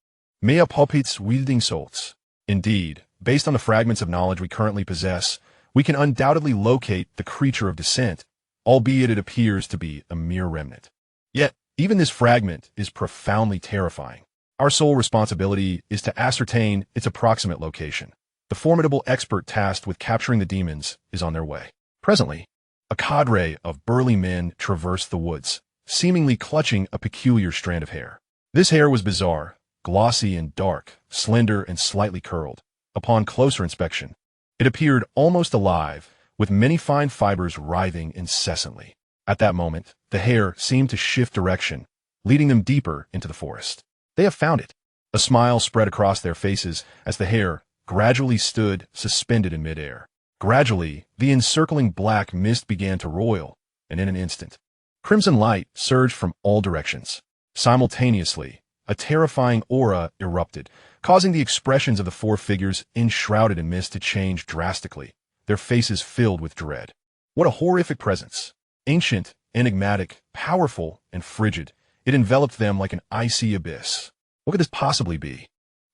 Mea palpites wielding souls. Indeed, based on the fragments of knowledge we currently possess, we can undoubtedly locate the creature of descent, albeit it appears to be a mere remnant. Yet, even this fragment is profoundly terrifying. Our sole responsibility is to ascertain its approximate location. The formidable expert tasked with capturing the demons is on their way. Presently, a cadre of burly men traversed the woods, seemingly clutching a peculiar strand of hair. This hair was bizarre, glossy and dark, slender and slightly curled. Upon closer inspection, it appeared almost alive, with many fine fibers writhing incessantly. At that moment, the hair seemed to shift direction, leading them deeper into the forest. They have found it. A smile spread across their faces as the hair gradually stood suspended in midair. Gradually, the encircling black mist began to roil, and in an instant, crimson light surged from all directions. Simultaneously, a terrifying aura erupted, causing the expressions of the four figures enshrouded in mist to change drastically, their faces filled with dread. What a horrific presence! Ancient, enigmatic, powerful, and frigid, it enveloped them like an icy abyss. What could this possibly be?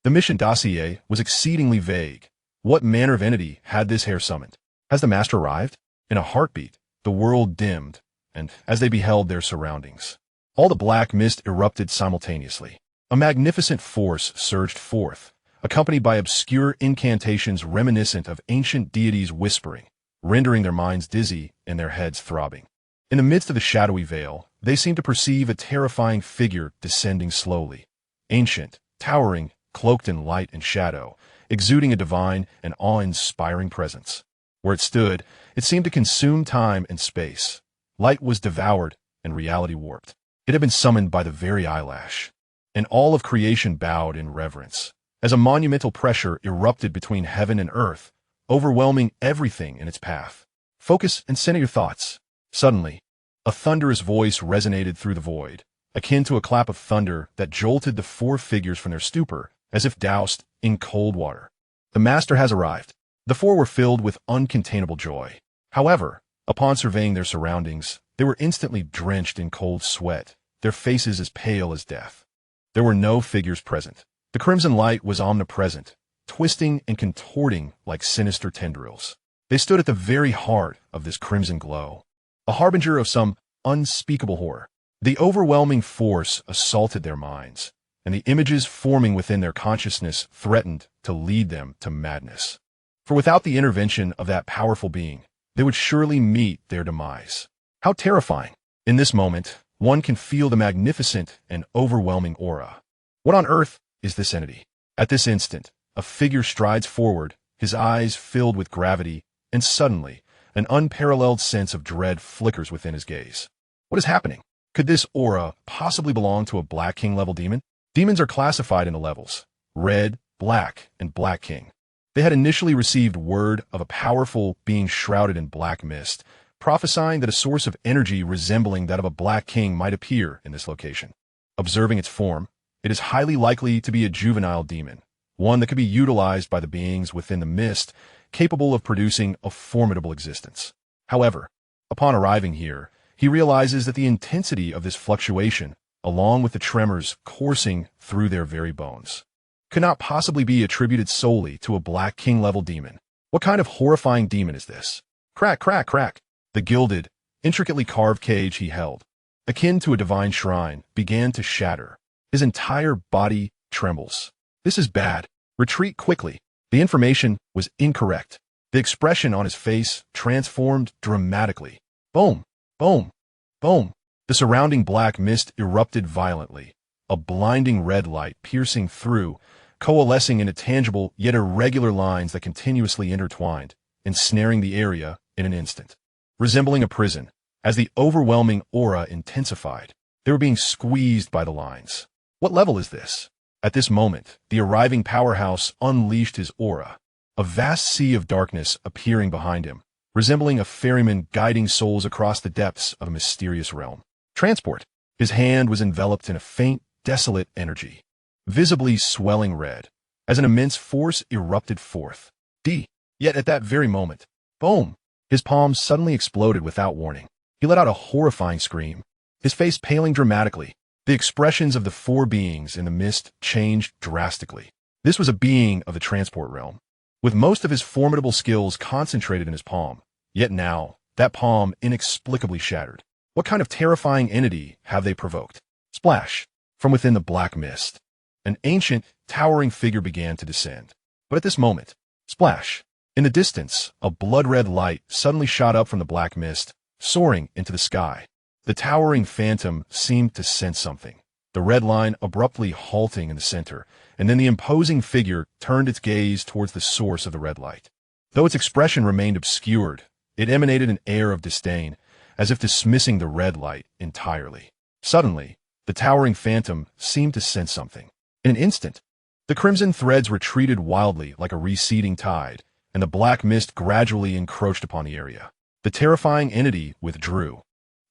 The mission dossier was exceedingly vague. What manner of entity had this hair summoned? Has the master arrived? In a heartbeat, the world dimmed, and as they beheld their surroundings, all the black mist erupted simultaneously. A magnificent force surged forth, accompanied by obscure incantations reminiscent of ancient deities whispering, rendering their minds dizzy and their heads throbbing. In the midst of the shadowy veil, they seemed to perceive a terrifying figure descending slowly. Ancient, towering, cloaked in light and shadow, exuding a divine and awe-inspiring presence. Where it stood, it seemed to consume time and space. Light was devoured and reality warped. It had been summoned by the very eyelash. And all of creation bowed in reverence, as a monumental pressure erupted between heaven and earth, overwhelming everything in its path. Focus and center your thoughts. Suddenly, a thunderous voice resonated through the void, akin to a clap of thunder that jolted the four figures from their stupor, as if doused in cold water. The master has arrived. The four were filled with uncontainable joy. However, upon surveying their surroundings, they were instantly drenched in cold sweat, their faces as pale as death. There were no figures present. The crimson light was omnipresent, twisting and contorting like sinister tendrils. They stood at the very heart of this crimson glow, a harbinger of some unspeakable horror. The overwhelming force assaulted their minds, and the images forming within their consciousness threatened to lead them to madness. For without the intervention of that powerful being, they would surely meet their demise. How terrifying! In this moment, one can feel the magnificent and overwhelming aura. What on earth is this entity? At this instant, a figure strides forward, his eyes filled with gravity, and suddenly, an unparalleled sense of dread flickers within his gaze. What is happening? Could this aura possibly belong to a Black King-level demon? Demons are classified into levels: Red, Black, and Black King. They had initially received word of a powerful being shrouded in black mist, prophesying that a source of energy resembling that of a Black King might appear in this location. Observing its form, it is highly likely to be a juvenile demon, one that could be utilized by the beings within the mist, capable of producing a formidable existence. However, upon arriving here, he realizes that the intensity of this fluctuation, along with the tremors coursing through their very bones, could not possibly be attributed solely to a Black King-level demon. What kind of horrifying demon is this? Crack, crack, crack. The gilded, intricately carved cage he held, akin to a divine shrine, began to shatter. His entire body trembles. This is bad. Retreat quickly. The information was incorrect. The expression on his face transformed dramatically. Boom, boom, boom. The surrounding black mist erupted violently, a blinding red light piercing through, coalescing into tangible yet irregular lines that continuously intertwined, ensnaring the area in an instant. Resembling a prison, as the overwhelming aura intensified, they were being squeezed by the lines. What level is this? At this moment, the arriving powerhouse unleashed his aura, a vast sea of darkness appearing behind him, resembling a ferryman guiding souls across the depths of a mysterious realm. Transport. His hand was enveloped in a faint, desolate energy, visibly swelling red, as an immense force erupted forth. Yet at that very moment, boom! His palm suddenly exploded without warning. He let out a horrifying scream, his face paling dramatically. The expressions of the four beings in the mist changed drastically. This was a being of the transport realm, with most of his formidable skills concentrated in his palm. Yet now, that palm inexplicably shattered. What kind of terrifying entity have they provoked? Splash! From within the black mist, an ancient, towering figure began to descend. But at this moment, splash! In the distance, a blood-red light suddenly shot up from the black mist, soaring into the sky. The towering phantom seemed to sense something, the red line abruptly halting in the center, and then the imposing figure turned its gaze towards the source of the red light. Though its expression remained obscured, it emanated an air of disdain, as if dismissing the red light entirely. Suddenly, the towering phantom seemed to sense something. In an instant, the crimson threads retreated wildly like a receding tide, and the black mist gradually encroached upon the area. The terrifying entity withdrew,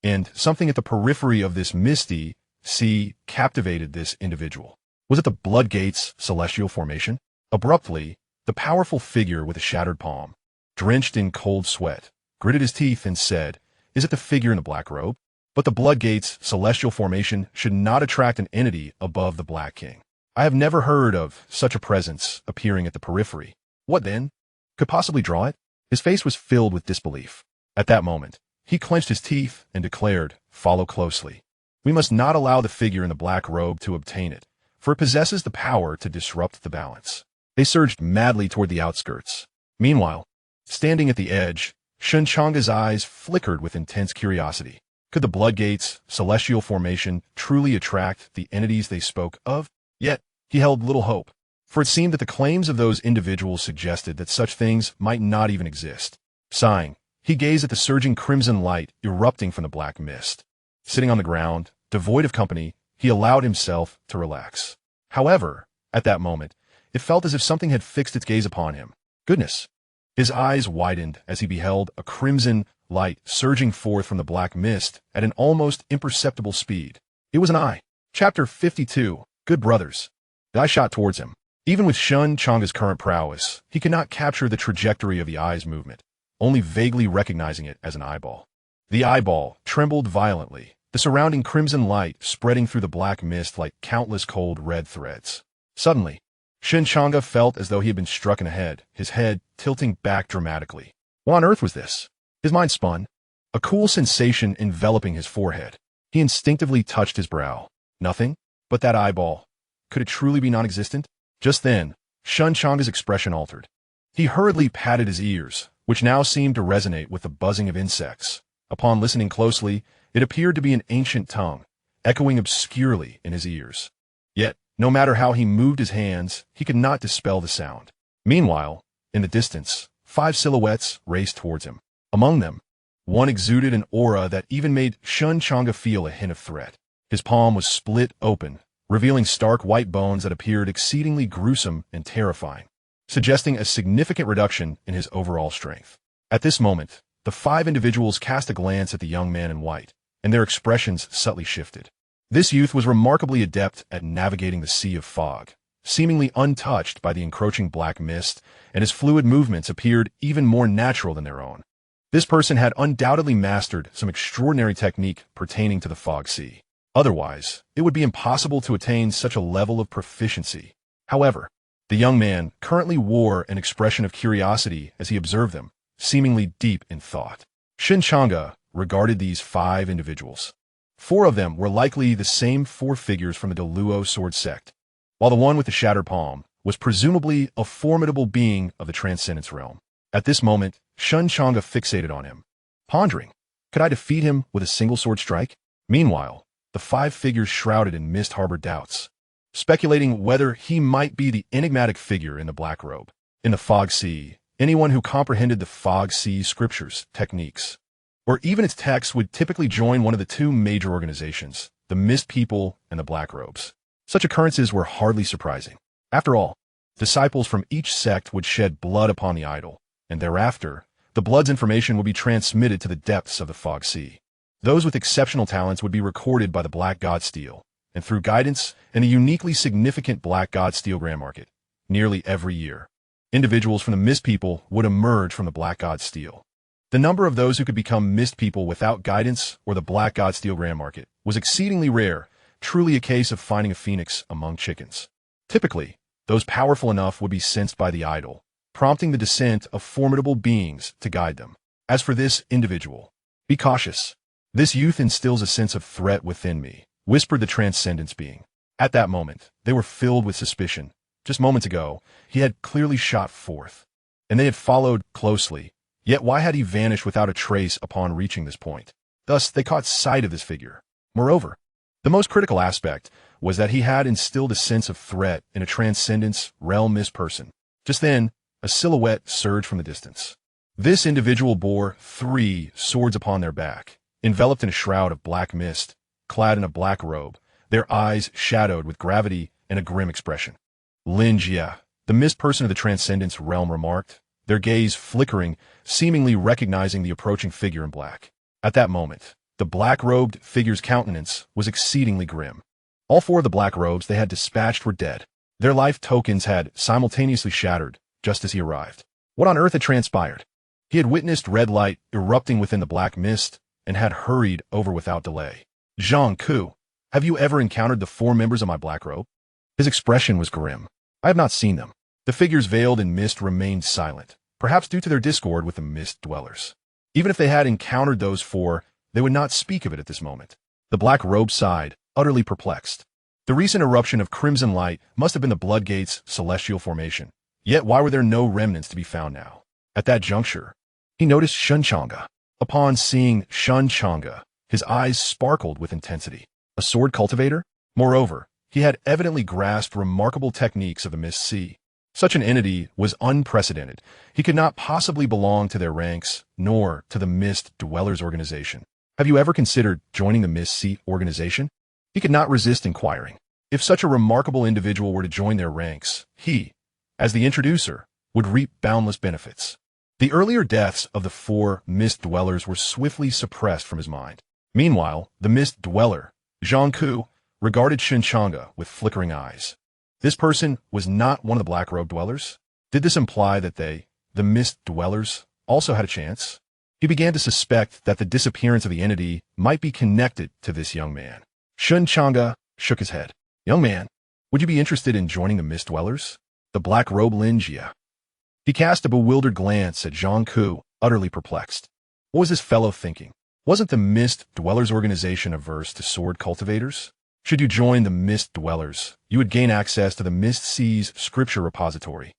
and something at the periphery of this misty sea captivated this individual. Was it the Blood Gates celestial formation? Abruptly, the powerful figure with a shattered palm, drenched in cold sweat, gritted his teeth and said, "Is it the figure in the black robe?" But the Blood Gates celestial formation should not attract an entity above the Black King. I have never heard of such a presence appearing at the periphery. What then could possibly draw it? His face was filled with disbelief. At that moment, He clenched his teeth and declared, "Follow closely. We must not allow the figure in the black robe to obtain it, for it possesses the power to disrupt the balance." They surged madly toward the outskirts. Meanwhile, standing at the edge, Shen Changge's eyes flickered with intense curiosity. Could the Bloodgates, celestial formation, truly attract the entities they spoke of? Yet, he held little hope, for it seemed that the claims of those individuals suggested that such things might not even exist. Sighing, he gazed at the surging crimson light erupting from the black mist. Sitting on the ground, devoid of company, he allowed himself to relax. However, at that moment, it felt as if something had fixed its gaze upon him. Goodness! His eyes widened as he beheld a crimson light surging forth from the black mist at an almost imperceptible speed. It was an eye. Chapter 52. Good Brothers. The eye shot towards him. Even with Shen Changge's current prowess, he could not capture the trajectory of the eye's movement, only vaguely recognizing it as an eyeball. The eyeball trembled violently, the surrounding crimson light spreading through the black mist like countless cold red threads. Suddenly, Shen Changge felt as though he had been struck in the head, his head tilting back dramatically. What on earth was this? His mind spun, a cool sensation enveloping his forehead. He instinctively touched his brow. Nothing but that eyeball. Could it truly be non-existent? Just then, Shen Changge's expression altered. He hurriedly patted his ears, which now seemed to resonate with the buzzing of insects. Upon listening closely, it appeared to be an ancient tongue, echoing obscurely in his ears. Yet, no matter how he moved his hands, he could not dispel the sound. Meanwhile, in the distance, 5 silhouettes raced towards him. Among them, one exuded an aura that even made Shen Changge feel a hint of threat. His palm was split open, revealing stark white bones that appeared exceedingly gruesome and terrifying, suggesting a significant reduction in his overall strength. At this moment, the 5 individuals cast a glance at the young man in white, and their expressions subtly shifted. This youth was remarkably adept at navigating the sea of fog, seemingly untouched by the encroaching black mist, and his fluid movements appeared even more natural than their own. This person had undoubtedly mastered some extraordinary technique pertaining to the fog sea. Otherwise, it would be impossible to attain such a level of proficiency. However, the young man currently wore an expression of curiosity as he observed them, seemingly deep in thought. Shen Changge regarded these 5 individuals. 4 of them were likely the same 4 figures from the Deluo sword sect, while the one with the shattered palm was presumably a formidable being of the transcendence realm. At this moment, Shen Changge fixated on him, pondering, could I defeat him with a single sword strike? Meanwhile, the 5 figures shrouded in mist harbored doubts, speculating whether he might be the enigmatic figure in the black robe. In the fog sea, anyone who comprehended the fog sea scriptures, techniques, or even its texts would typically join one of the 2 major organizations, the Mist People and the Black Robes. Such occurrences were hardly surprising. After all, disciples from each sect would shed blood upon the idol, and thereafter, the blood's information would be transmitted to the depths of the fog sea. Those with exceptional talents would be recorded by the Black God Steel, and through guidance and a uniquely significant Black God Steel Grand Market, nearly every year, individuals from the Mist People would emerge from the Black God Steel. The number of those who could become Mist People without guidance or the Black God Steel Grand Market was exceedingly rare, truly a case of finding a phoenix among chickens. Typically, those powerful enough would be sensed by the idol, prompting the descent of formidable beings to guide them. As for this individual, be cautious. This youth instills a sense of threat within me, whispered the Transcendence being. At that moment, they were filled with suspicion. Just moments ago, he had clearly shot forth, and they had followed closely. Yet why had he vanished without a trace upon reaching this point? Thus, they caught sight of this figure. Moreover, the most critical aspect was that he had instilled a sense of threat in a Transcendence realm-mist person. Just then, a silhouette surged from the distance. This individual bore 3 swords upon their back, enveloped in a shroud of black mist, clad in a black robe, their eyes shadowed with gravity and a grim expression. Xianxia, the mist person of the Transcendence realm, remarked, their gaze flickering, seemingly recognizing the approaching figure in black. At that moment, the black-robed figure's countenance was exceedingly grim. All 4 of the black robes they had dispatched were dead. Their life tokens had simultaneously shattered just as he arrived. What on earth had transpired? He had witnessed red light erupting within the black mist and had hurried over without delay. Xianxia, have you ever encountered the 4 members of my black robe? His expression was grim. I have not seen them. The figures veiled in mist remained silent, perhaps due to their discord with the mist dwellers. Even if they had encountered those four, they would not speak of it at this moment. The black robe sighed, utterly perplexed. The recent eruption of crimson light must have been the Bloodgate's celestial formation. Yet why were there no remnants to be found now? At that juncture, he noticed Shen Changge. Upon seeing Shen Changge, his eyes sparkled with intensity. A sword cultivator? Moreover, he had evidently grasped remarkable techniques of the Mist Sea. Such an entity was unprecedented. He could not possibly belong to their ranks, nor to the Mist Dwellers organization. Have you ever considered joining the Mist Sea organization? He could not resist inquiring. If such a remarkable individual were to join their ranks, he, as the introducer, would reap boundless benefits. The earlier deaths of the four Mist Dwellers were swiftly suppressed from his mind. Meanwhile, the Mist Dweller, Xianxia, regarded Shen Changge with flickering eyes. This person was not one of the Black Robe Dwellers? Did this imply that they, the Mist Dwellers, also had a chance? He began to suspect that the disappearance of the entity might be connected to this young man. Shen Changge shook his head. Young man, would you be interested in joining the Mist Dwellers? The Black Robe Xianxia. He cast a bewildered glance at Xianxia, utterly perplexed. What was this fellow thinking? Wasn't the Mist Dwellers organization averse to sword cultivators? Should you join the Mist Dwellers, you would gain access to the Mist Sea's scripture repository,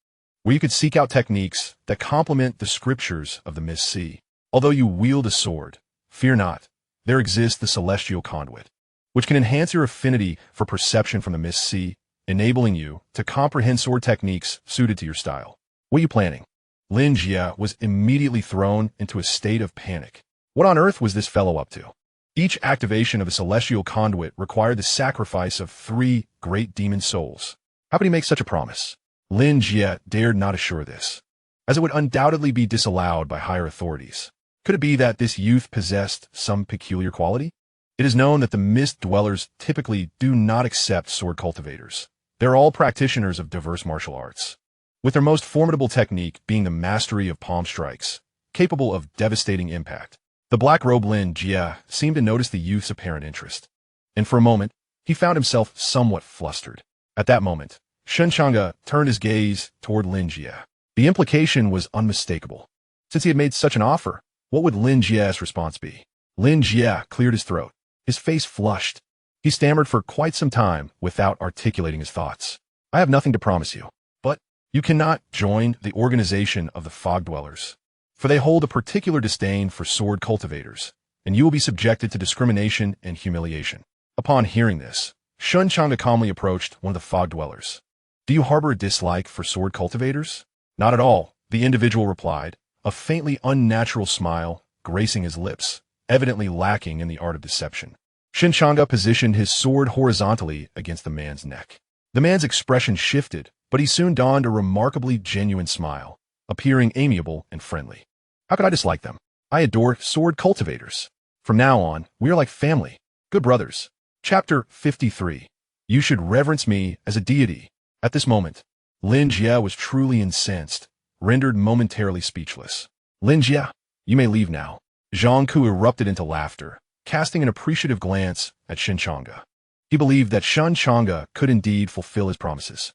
where you could seek out techniques that complement the scriptures of the Mist Sea. Although you wield a sword, fear not, there exists the celestial conduit, which can enhance your affinity for perception from the Mist Sea, enabling you to comprehend sword techniques suited to your style. What are you planning? Xianxia was immediately thrown into a state of panic. What on earth was this fellow up to? Each activation of a celestial conduit required the sacrifice of 3 great demon souls. How could he make such a promise? Xianxia dared not assure this, as it would undoubtedly be disallowed by higher authorities. Could it be that this youth possessed some peculiar quality? It is known that the Mist Dwellers typically do not accept sword cultivators. They're all practitioners of diverse martial arts, with their most formidable technique being the mastery of palm strikes, capable of devastating impact. The Black Robe Xianxia seemed to notice the youth's apparent interest, and for a moment, he found himself somewhat flustered. At that moment, Shen Changge turned his gaze toward Xianxia. The implication was unmistakable. Since he had made such an offer, what would Xianxia's response be? Xianxia cleared his throat. His face flushed. He stammered for quite some time without articulating his thoughts. I have nothing to promise you, but you cannot join the organization of the Fog Dwellers, for they hold a particular disdain for sword cultivators, and you will be subjected to discrimination and humiliation. Upon hearing this, Shen Changge calmly approached one of the Fog Dwellers. Do you harbor a dislike for sword cultivators? Not at all, the individual replied, a faintly unnatural smile gracing his lips, evidently lacking in the art of deception. Shen Changge positioned his sword horizontally against the man's neck. The man's expression shifted, but he soon donned a remarkably genuine smile, appearing amiable and friendly. How could I dislike them? I adore sword cultivators. From now on, we are like family, good brothers. Chapter 53. You should reverence me as a deity. At this moment, Xianxia was truly incensed, rendered momentarily speechless. Xianxia, you may leave now. Xianxia erupted into laughter, casting an appreciative glance at Shen Changge. He believed that Shen Changge could indeed fulfill his promises.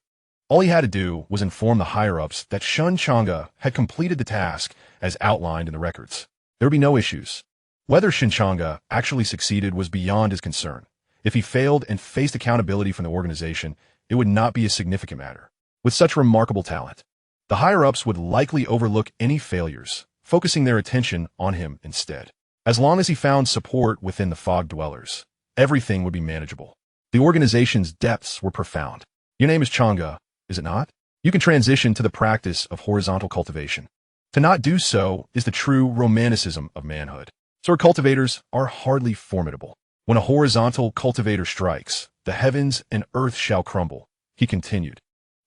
All he had to do was inform the higher-ups that Shen Changge had completed the task as outlined in the records. There would be no issues. Whether Shen Changge actually succeeded was beyond his concern. If he failed and faced accountability from the organization, it would not be a significant matter. With such remarkable talent, the higher-ups would likely overlook any failures, focusing their attention on him instead. As long as he found support within the Fog Dwellers, everything would be manageable. The organization's depths were profound. Your name is Changge, is it not? You can transition to the practice of horizontal cultivation. To not do so is the true romanticism of manhood. Sword cultivators are hardly formidable. When a horizontal cultivator strikes, the heavens and earth shall crumble, he continued.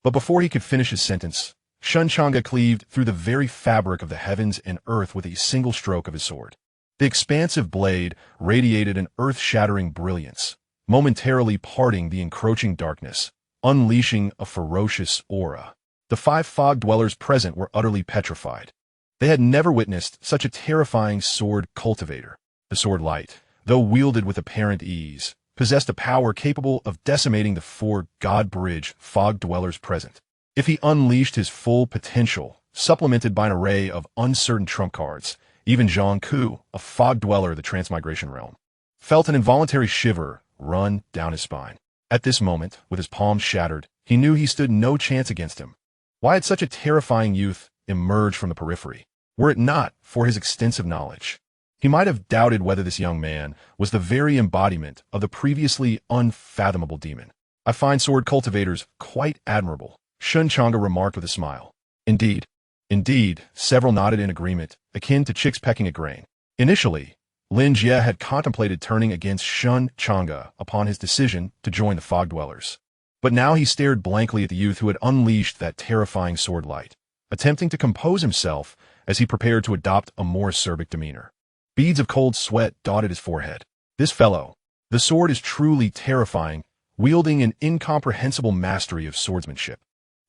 But before he could finish his sentence, Shen Changge cleaved through the very fabric of the heavens and earth with a single stroke of his sword. The expansive blade radiated an earth-shattering brilliance, momentarily parting the encroaching darkness, unleashing a ferocious aura. The 5 Fog Dwellers present were utterly petrified. They had never witnessed such a terrifying sword cultivator. The sword light, though wielded with apparent ease, possessed a power capable of decimating the 4 God-Bridge Fog Dwellers present. If he unleashed his full potential, supplemented by an array of uncertain trump cards, Even Xianxia, a fog dweller of the transmigration realm, felt an involuntary shiver run down his spine. At this moment, with his palms shattered, he knew he stood no chance against him. Why had such a terrifying youth emerged from the periphery? Were it not for his extensive knowledge, he might have doubted whether this young man was the very embodiment of the previously unfathomable demon. I find sword cultivators quite admirable, Shen Changge remarked with a smile. Indeed. Indeed, several nodded in agreement, akin to chicks pecking at grain. Initially, Lin Jie had contemplated turning against Shen Changge upon his decision to join the Fog Dwellers. But now he stared blankly at the youth who had unleashed that terrifying sword light, attempting to compose himself as he prepared to adopt a more acerbic demeanor. Beads of cold sweat dotted his forehead. This fellow, the sword is truly terrifying, wielding an incomprehensible mastery of swordsmanship.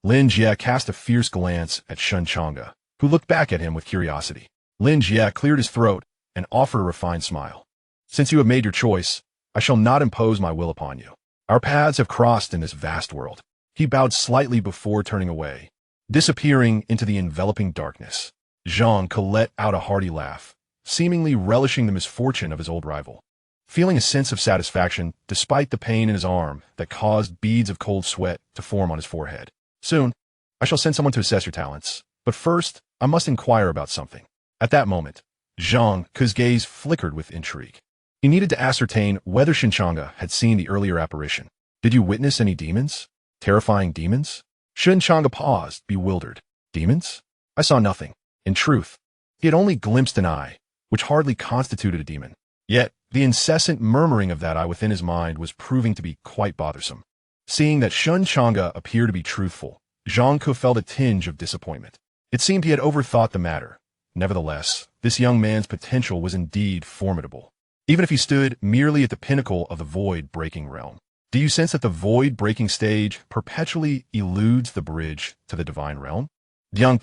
Lin Jie cast a fierce glance at Shen Changge, who looked back at him with curiosity. Lin Jie cleared his throat and offered a refined smile. Since you have made your choice, I shall not impose my will upon you. Our paths have crossed in this vast world. He bowed slightly before turning away, disappearing into the enveloping darkness. Xianxia let out a hearty laugh, seemingly relishing the misfortune of his old rival. Feeling a sense of satisfaction despite the pain in his arm that caused beads of cold sweat to form on his forehead. Soon, I shall send someone to assess your talents, but first, I must inquire about something. At that moment, Xianxia's gaze flickered with intrigue. He needed to ascertain whether Shen Changge had seen the earlier apparition. Did you witness any demons? Terrifying demons? Shen Changge paused, bewildered. Demons? I saw nothing. In truth, he had only glimpsed an eye, which hardly constituted a demon. Yet, the incessant murmuring of that eye within his mind was proving to be quite bothersome. Seeing that Shen Changge appeared to be truthful, Xianxia felt a tinge of disappointment. It seemed he had overthought the matter. Nevertheless, this young man's potential was indeed formidable, even if he stood merely at the pinnacle of the void-breaking realm. Do you sense that the void-breaking stage perpetually eludes the bridge to the divine realm? Shen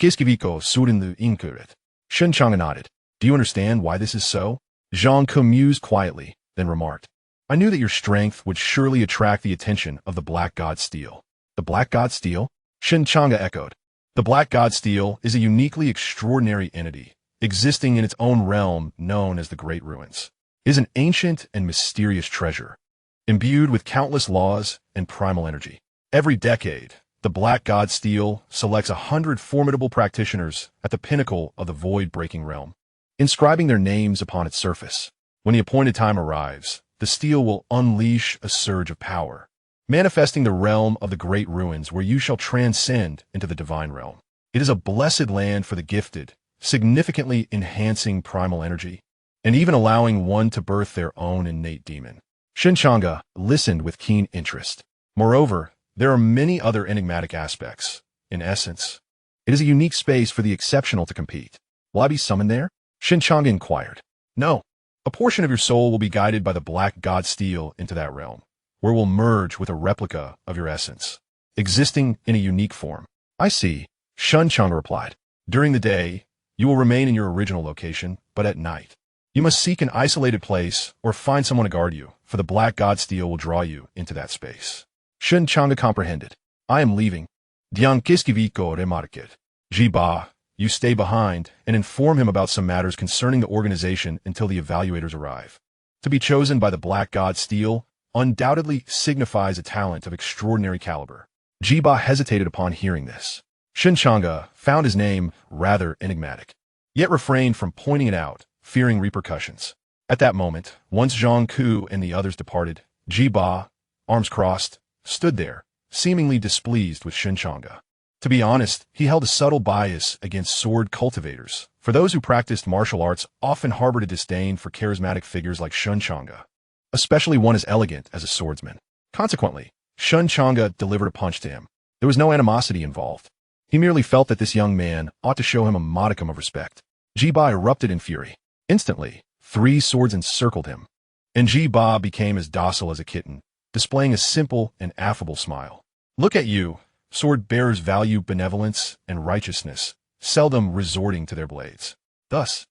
Changge nodded. Do you understand why this is so? Xianxia mused quietly, then remarked, I knew that your strength would surely attract the attention of the Black God Steel. The Black God Steel? Shen Changge echoed. The Black God Steel is a uniquely extraordinary entity, existing in its own realm known as the Great Ruins. It is an ancient and mysterious treasure, imbued with countless laws and primal energy. Every decade, the Black God Steel selects 100 formidable practitioners at the pinnacle of the void-breaking realm, inscribing their names upon its surface. When the appointed time arrives, the steel will unleash a surge of power, manifesting the realm of the Great Ruins where you shall transcend into the divine realm. It is a blessed land for the gifted, significantly enhancing primal energy, and even allowing one to birth their own innate demon. Shen Changge listened with keen interest. Moreover, there are many other enigmatic aspects. In essence, it is a unique space for the exceptional to compete. Will I be summoned there? Shen Changge inquired. No. A portion of your soul will be guided by the Black God Steel into that realm, where it will merge with a replica of your essence, existing in a unique form. I see, Shen Changge replied. During the day, you will remain in your original location, but at night, you must seek an isolated place or find someone to guard you, for the Black God Steel will draw you into that space. Shen Changge comprehended. I am leaving. Jiba, you stay behind and inform him about some matters concerning the organization until the evaluators arrive. To be chosen by the Black God Steel undoubtedly signifies a talent of extraordinary caliber. Jiba hesitated upon hearing this. Shen Changge found his name rather enigmatic, yet refrained from pointing it out, fearing repercussions. At that moment, once Xianxia and the others departed, Jiba, arms crossed, stood there, seemingly displeased with Shen Changge. To be honest, he held a subtle bias against sword cultivators, for those who practiced martial arts often harbored a disdain for charismatic figures like Shen Changge, especially one as elegant as a swordsman. Consequently, Shen Changge delivered a punch to him. There was no animosity involved. He merely felt that this young man ought to show him a modicum of respect. Jiba erupted in fury. Instantly, 3 swords encircled him, and Jiba became as docile as a kitten, displaying a simple and affable smile. Look at you. Sword bearers value benevolence and righteousness, seldom resorting to their blades. Thus,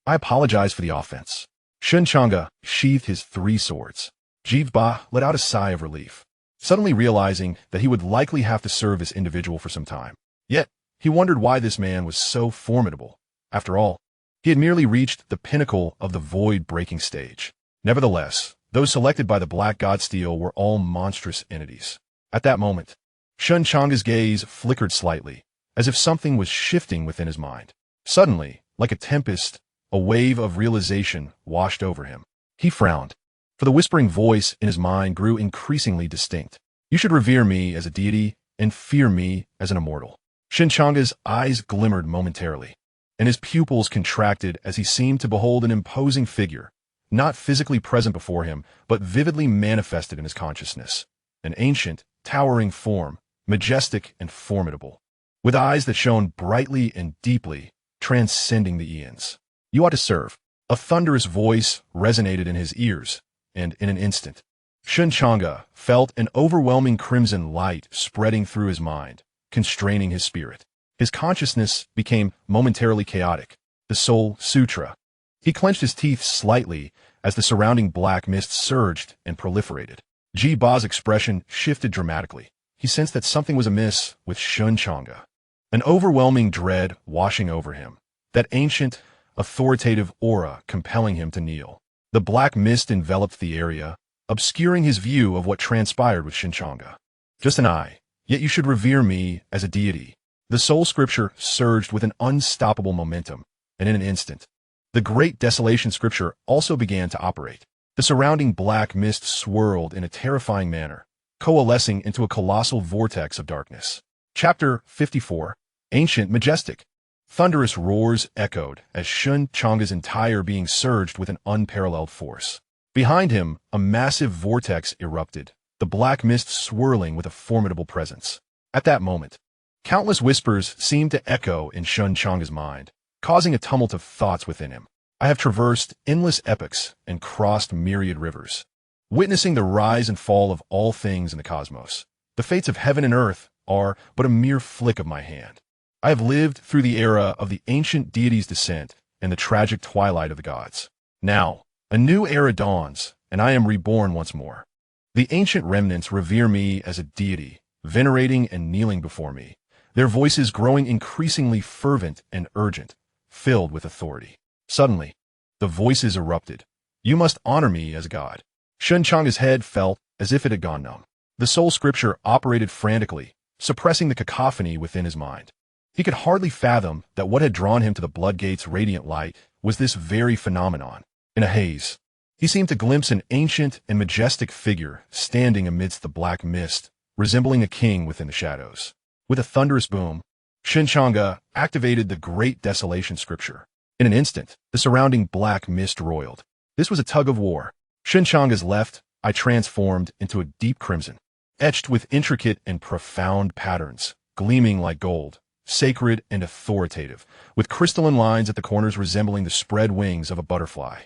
I apologize for the offense. Shen Changge sheathed his 3 swords. Jiba let out a sigh of relief, suddenly realizing that he would likely have to serve this individual for some time. Yet, he wondered why this man was so formidable. After all, He had merely reached the pinnacle of the void-breaking stage. Nevertheless, those selected by the Black God Steel were all monstrous entities. At that moment, Shen Changge's gaze flickered slightly, as if something was shifting within his mind. Suddenly, like a tempest, a wave of realization washed over him. He frowned, for the whispering voice in his mind grew increasingly distinct. You should revere me as a deity and fear me as an immortal. Shen Changge's eyes glimmered momentarily, and his pupils contracted as he seemed to behold an imposing figure, not physically present before him, but vividly manifested in his consciousness. An ancient, towering form, majestic and formidable, with eyes that shone brightly and deeply, transcending the eons. You ought to serve. A thunderous voice resonated in his ears, and in an instant, Shen Changge felt an overwhelming crimson light spreading through his mind, constraining his spirit. His consciousness became momentarily chaotic, the Soul Sutra. He clenched his teeth slightly as the surrounding black mist surged and proliferated. Ji Ba's expression shifted dramatically. He sensed that something was amiss with Shen Changge. An overwhelming dread washing over him, that ancient, authoritative aura compelling him to kneel. The black mist enveloped the area, obscuring his view of what transpired with Shen Changge. Just an eye, yet you should revere me as a deity. The soul scripture surged with an unstoppable momentum, and in an instant, the great desolation scripture also began to operate. The surrounding black mist swirled in a terrifying manner, coalescing into a colossal vortex of darkness. Chapter 54, Ancient Majestic. Thunderous roars echoed as Shen Changge's entire being surged with an unparalleled force. Behind him, a massive vortex erupted, the black mist swirling with a formidable presence. At that moment, countless whispers seemed to echo in Shen Changge's mind, causing a tumult of thoughts within him. I have traversed endless epochs and crossed myriad rivers, witnessing the rise and fall of all things in the cosmos. The fates of heaven and earth are but a mere flick of my hand. I have lived through the era of the ancient deity's descent and the tragic twilight of the gods. Now, a new era dawns, and I am reborn once more. The ancient remnants revere me as a deity, venerating and kneeling before me, their voices growing increasingly fervent and urgent, filled with authority. Suddenly, the voices erupted. You must honor me as a god. Shen Changge's head felt as if it had gone numb. The soul scripture operated frantically, suppressing the cacophony within his mind. He could hardly fathom that what had drawn him to the Bloodgate's radiant light was this very phenomenon. In a haze, he seemed to glimpse an ancient and majestic figure standing amidst the black mist, resembling a king within the shadows. With a thunderous boom, Shen Changge activated the great desolation scripture. In an instant, the surrounding black mist roiled. This was a tug of war. Shen Changge's left eye transformed into a deep crimson, etched with intricate and profound patterns, gleaming like gold, sacred and authoritative, with crystalline lines at the corners resembling the spread wings of a butterfly.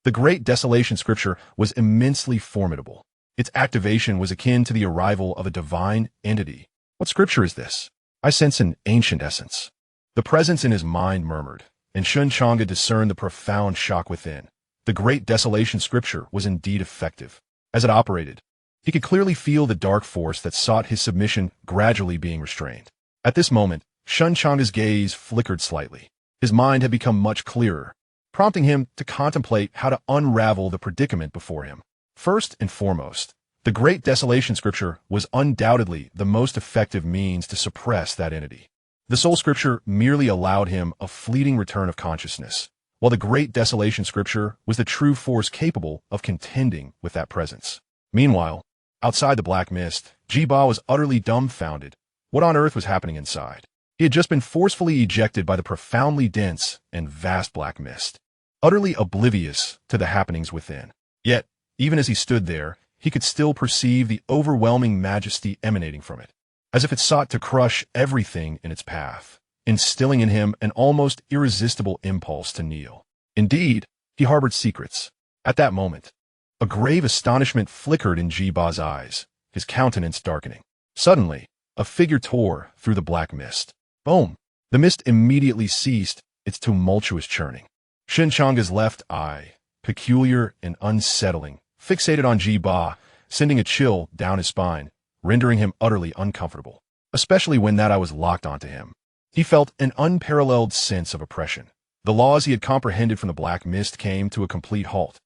The great desolation scripture was immensely formidable. Its activation was akin to the arrival of a divine entity. What scripture is this? I sense an ancient essence. The presence in his mind murmured, and Shen Changge discerned the profound shock within. The great desolation scripture was indeed effective. As it operated, he could clearly feel the dark force that sought his submission gradually being restrained. At this moment, Shen Changge's gaze flickered slightly. His mind had become much clearer, prompting him to contemplate how to unravel the predicament before him. First and foremost, the great desolation scripture was undoubtedly the most effective means to suppress that entity. The soul scripture merely allowed him a fleeting return of consciousness, while the great desolation scripture was the true force capable of contending with that presence. Meanwhile, outside the black mist, Ji Ba was utterly dumbfounded. What on earth was happening inside? He had just been forcefully ejected by the profoundly dense and vast black mist, utterly oblivious to the happenings within. Yet, even as he stood there, he could still perceive the overwhelming majesty emanating from it, as if it sought to crush everything in its path, instilling in him an almost irresistible impulse to kneel. Indeed, he harbored secrets. At that moment, a grave astonishment flickered in Ji Ba's eyes, his countenance darkening. Suddenly, a figure tore through the black mist. Boom! The mist immediately ceased its tumultuous churning. Shen Changge's left eye, peculiar and unsettling, fixated on Ji Ba, sending a chill down his spine, rendering him utterly uncomfortable, especially when that eye was locked onto him. He felt an unparalleled sense of oppression. The laws he had comprehended from the black mist came to a complete halt,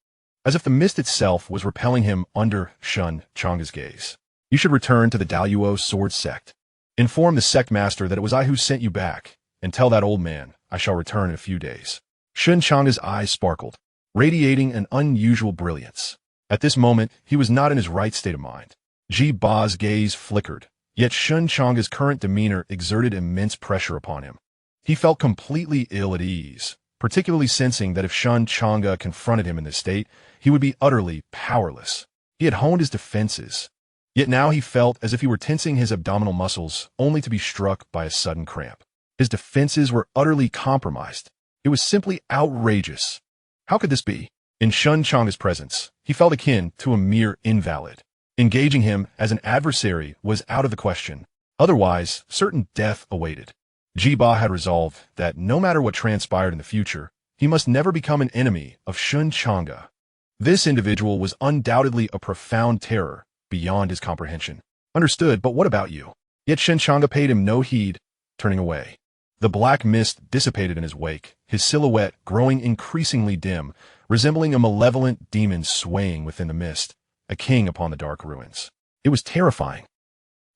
as if the mist itself was repelling him under Shen Changge's gaze. You should return to the Daluo Sword sect. Inform the sect master that it was I who sent you back, and tell that old man I shall return in a few days. Shen Changge's eyes sparkled, radiating an unusual brilliance. At this moment, he was not in his right state of mind. Ji Ba's gaze flickered, yet Shen Changge's current demeanor exerted immense pressure upon him. He felt completely ill at ease, particularly sensing that if Shen Changge confronted him in this state, he would be utterly powerless. He had honed his defenses, yet now he felt as if he were tensing his abdominal muscles only to be struck by a sudden cramp. His defenses were utterly compromised. It was simply outrageous. How could this be? In Shen Changge's presence, he felt akin to a mere invalid. Engaging him as an adversary was out of the question. Otherwise, certain death awaited. Ji Ba had resolved that no matter what transpired in the future, he must never become an enemy of Shen Changge. This individual was undoubtedly a profound terror beyond his comprehension. Understood, but what about you? Yet Shen Changge paid him no heed, turning away. The black mist dissipated in his wake, his silhouette growing increasingly dim, resembling a malevolent demon swaying within the mist, a king upon the dark ruins. It was terrifying.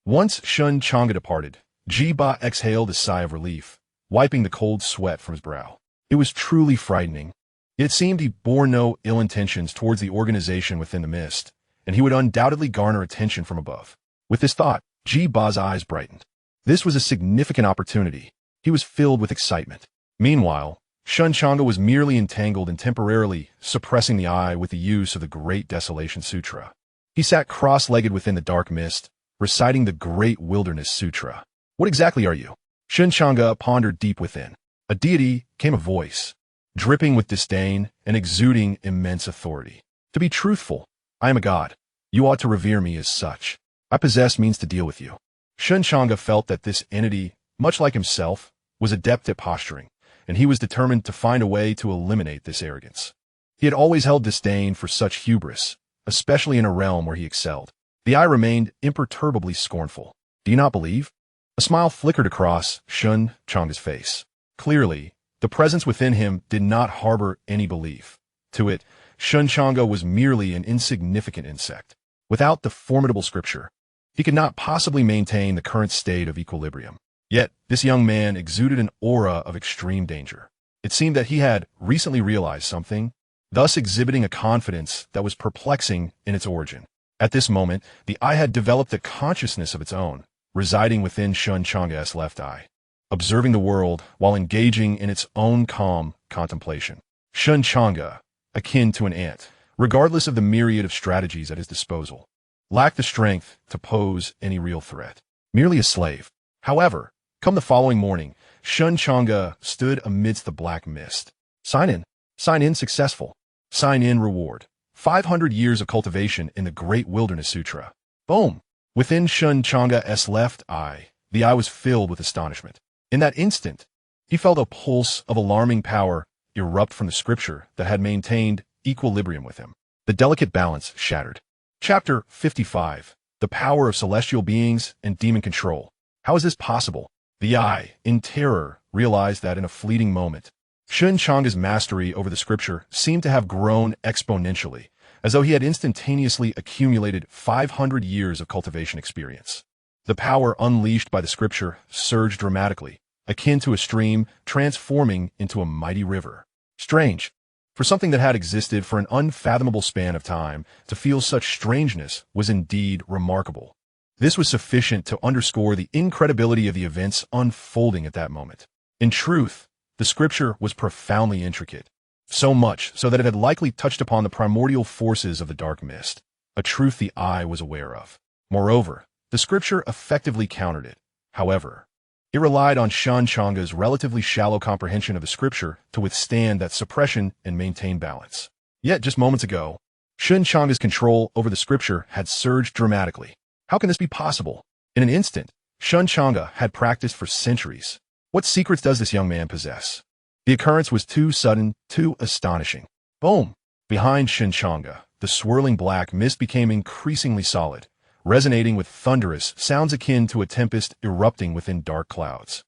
Once Shen Changge departed, Ji Ba exhaled a sigh of relief, wiping the cold sweat from his brow. It was truly frightening. It seemed he bore no ill intentions towards the organization within the mist, and he would undoubtedly garner attention from above. With this thought, Ji Ba's eyes brightened. This was a significant opportunity. He was filled with excitement. Meanwhile, Shen Changge was merely entangled and temporarily suppressing the eye with the use of the Great Desolation Sutra. He sat cross-legged within the dark mist, reciting the Great Wilderness Sutra. What exactly are you? Shen Changge pondered deep within. A deity came a voice, dripping with disdain and exuding immense authority. To be truthful, I am a god. You ought to revere me as such. I possess means to deal with you. Shen Changge felt that this entity, much like himself, was adept at posturing, and he was determined to find a way to eliminate this arrogance. He had always held disdain for such hubris, especially in a realm where he excelled. The eye remained imperturbably scornful. Do you not believe? A smile flickered across Shen Changge's face. Clearly, the presence within him did not harbor any belief. To it, Shen Changge was merely an insignificant insect. Without the formidable scripture, he could not possibly maintain the current state of equilibrium. Yet, this young man exuded an aura of extreme danger. It seemed that he had recently realized something, thus exhibiting a confidence that was perplexing in its origin. At this moment, the eye had developed a consciousness of its own, residing within Shen Changge's left eye, observing the world while engaging in its own calm contemplation. Shen Changge, akin to an ant, regardless of the myriad of strategies at his disposal, lacked the strength to pose any real threat. Merely a slave. However, come the following morning, Shen Changge stood amidst the black mist. Sign in. Sign in successful. Sign in reward. 500 years of cultivation in the Great Wilderness Sutra. Boom! Within Shen Changge's left eye, the eye was filled with astonishment. In that instant, he felt a pulse of alarming power erupt from the scripture that had maintained equilibrium with him. The delicate balance shattered. Chapter 55. The Power of Celestial Beings and Demon Control. How is this possible? The eye, in terror, realized that in a fleeting moment, Shen Changge's mastery over the scripture seemed to have grown exponentially, as though he had instantaneously accumulated 500 years of cultivation experience. The power unleashed by the scripture surged dramatically, akin to a stream transforming into a mighty river. Strange. For something that had existed for an unfathomable span of time, to feel such strangeness was indeed remarkable. This was sufficient to underscore the incredibility of the events unfolding at that moment. In truth, the scripture was profoundly intricate, so much so that it had likely touched upon the primordial forces of the dark mist, a truth the eye was aware of. Moreover, the scripture effectively countered it. However, it relied on Shen Changge's relatively shallow comprehension of the scripture to withstand that suppression and maintain balance. Yet just moments ago, Shen Changge's control over the scripture had surged dramatically. How can this be possible? In an instant, Shen Changge had practiced for centuries. What secrets does this young man possess? The occurrence was too sudden, too astonishing. Boom! Behind Shen Changge, the swirling black mist became increasingly solid, resonating with thunderous sounds akin to a tempest erupting within dark clouds.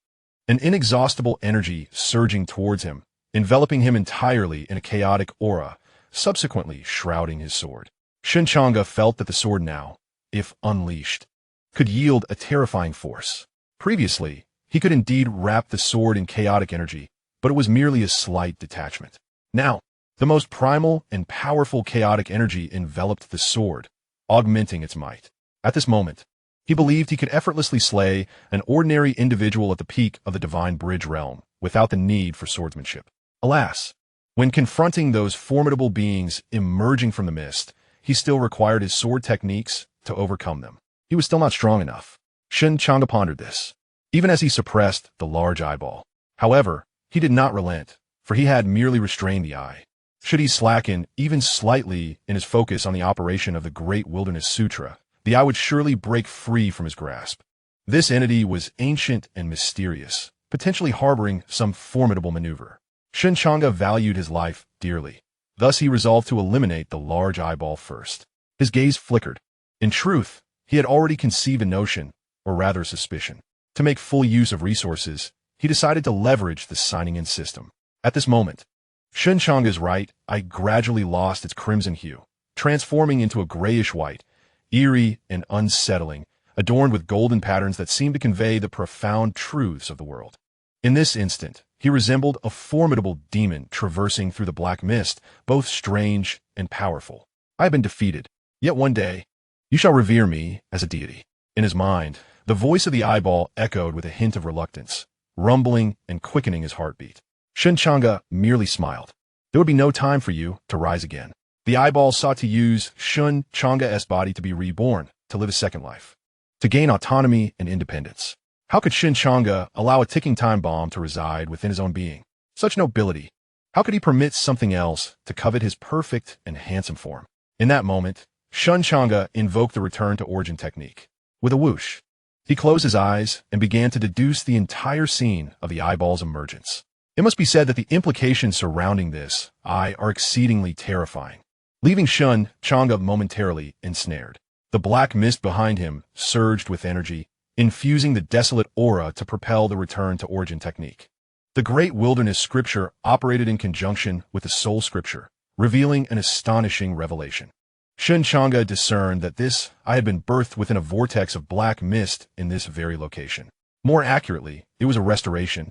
An inexhaustible energy surging towards him, enveloping him entirely in a chaotic aura, subsequently shrouding his sword. Shen Changge felt that the sword now, if unleashed, could yield a terrifying force. Previously, he could indeed wrap the sword in chaotic energy, but it was merely a slight detachment. Now, the most primal and powerful chaotic energy enveloped the sword, augmenting its might. At this moment, he believed he could effortlessly slay an ordinary individual at the peak of the divine bridge realm, without the need for swordsmanship. Alas, when confronting those formidable beings emerging from the mist, he still required his sword techniques to overcome them. He was still not strong enough. Shen Changge pondered this, even as he suppressed the large eyeball. However, he did not relent, for he had merely restrained the eye. Should he slacken even slightly in his focus on the operation of the Great Wilderness Sutra, the eye would surely break free from his grasp. This entity was ancient and mysterious, potentially harboring some formidable maneuver. Shen Changge valued his life dearly. Thus he resolved to eliminate the large eyeball first. His gaze flickered. In truth, he had already conceived a notion, or rather a suspicion. To make full use of resources, he decided to leverage the signing-in system. At this moment, Shen Changge's right eye gradually lost its crimson hue, transforming into a grayish-white, eerie and unsettling, adorned with golden patterns that seemed to convey the profound truths of the world. In this instant, he resembled a formidable demon traversing through the black mist, both strange and powerful. I have been defeated, yet one day, you shall revere me as a deity. In his mind, the voice of the eyeball echoed with a hint of reluctance, rumbling and quickening his heartbeat. Shen Changge merely smiled. There would be no time for you to rise again. The eyeball sought to use Shen Changge's body to be reborn, to live a second life, to gain autonomy and independence. How could Shen Changge allow a ticking time bomb to reside within his own being? Such nobility. How could he permit something else to covet his perfect and handsome form? In that moment, Shen Changge invoked the return to origin technique. With a whoosh, he closed his eyes and began to deduce the entire scene of the eyeball's emergence. It must be said that the implications surrounding this eye are exceedingly terrifying, leaving Shen Changge momentarily ensnared. The black mist behind him surged with energy, infusing the desolate aura to propel the return to origin technique. The Great Wilderness Scripture operated in conjunction with the Soul Scripture, revealing an astonishing revelation. Shen Changge discerned that this eye had been birthed within a vortex of black mist in this very location. More accurately, it was a restoration,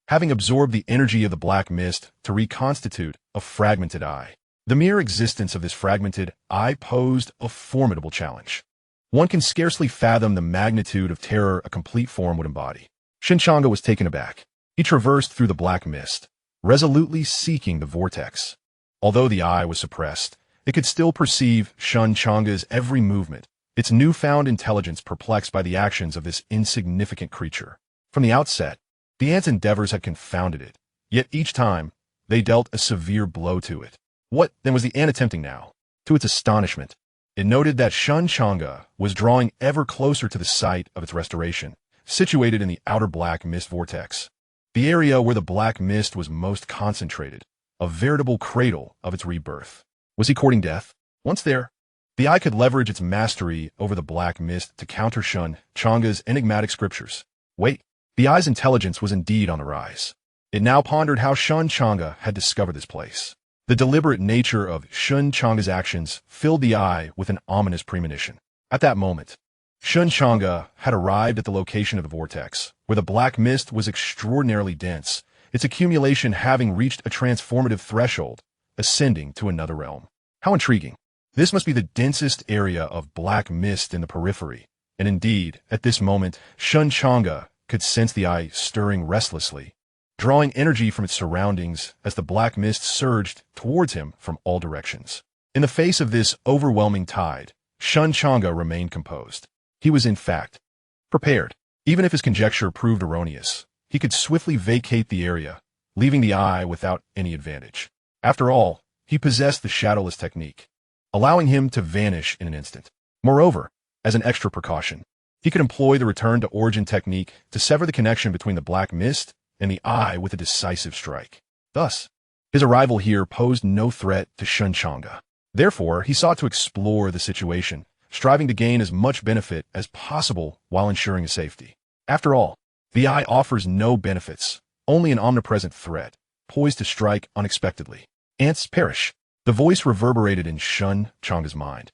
having absorbed the energy of the black mist to reconstitute a fragmented eye. The mere existence of this fragmented eye posed a formidable challenge. One can scarcely fathom the magnitude of terror a complete form would embody. Shen Changge was taken aback. He traversed through the black mist, resolutely seeking the vortex. Although the eye was suppressed, it could still perceive Shen Changge's every movement, its newfound intelligence perplexed by the actions of this insignificant creature. From the outset, the ant's endeavors had confounded it, yet each time, they dealt a severe blow to it. What, then, was the ant attempting now? To its astonishment, it noted that Shen Changge was drawing ever closer to the site of its restoration, situated in the outer black mist vortex, the area where the black mist was most concentrated, a veritable cradle of its rebirth. Was he courting death? Once there, the eye could leverage its mastery over the black mist to counter Shen Changge's enigmatic scriptures. Wait, the eye's intelligence was indeed on the rise. It now pondered how Shen Changge had discovered this place. The deliberate nature of Shen Changge's actions filled the eye with an ominous premonition. At that moment, Shen Changge had arrived at the location of the vortex, where the black mist was extraordinarily dense, its accumulation having reached a transformative threshold, ascending to another realm. How intriguing. This must be the densest area of black mist in the periphery, and indeed, at this moment, Shen Changge could sense the eye stirring restlessly, drawing energy from its surroundings as the black mist surged towards him from all directions. In the face of this overwhelming tide, Shen Changge remained composed. He was, in fact, prepared. Even if his conjecture proved erroneous, he could swiftly vacate the area, leaving the eye without any advantage. After all, he possessed the shadowless technique, allowing him to vanish in an instant. Moreover, as an extra precaution, he could employ the return to origin technique to sever the connection between the black mist and the eye with a decisive strike. Thus, his arrival here posed no threat to Shen Changge. Therefore, he sought to explore the situation, striving to gain as much benefit as possible while ensuring his safety. After all, the eye offers no benefits, only an omnipresent threat, poised to strike unexpectedly. Ants perish. The voice reverberated in Shen Changge's mind.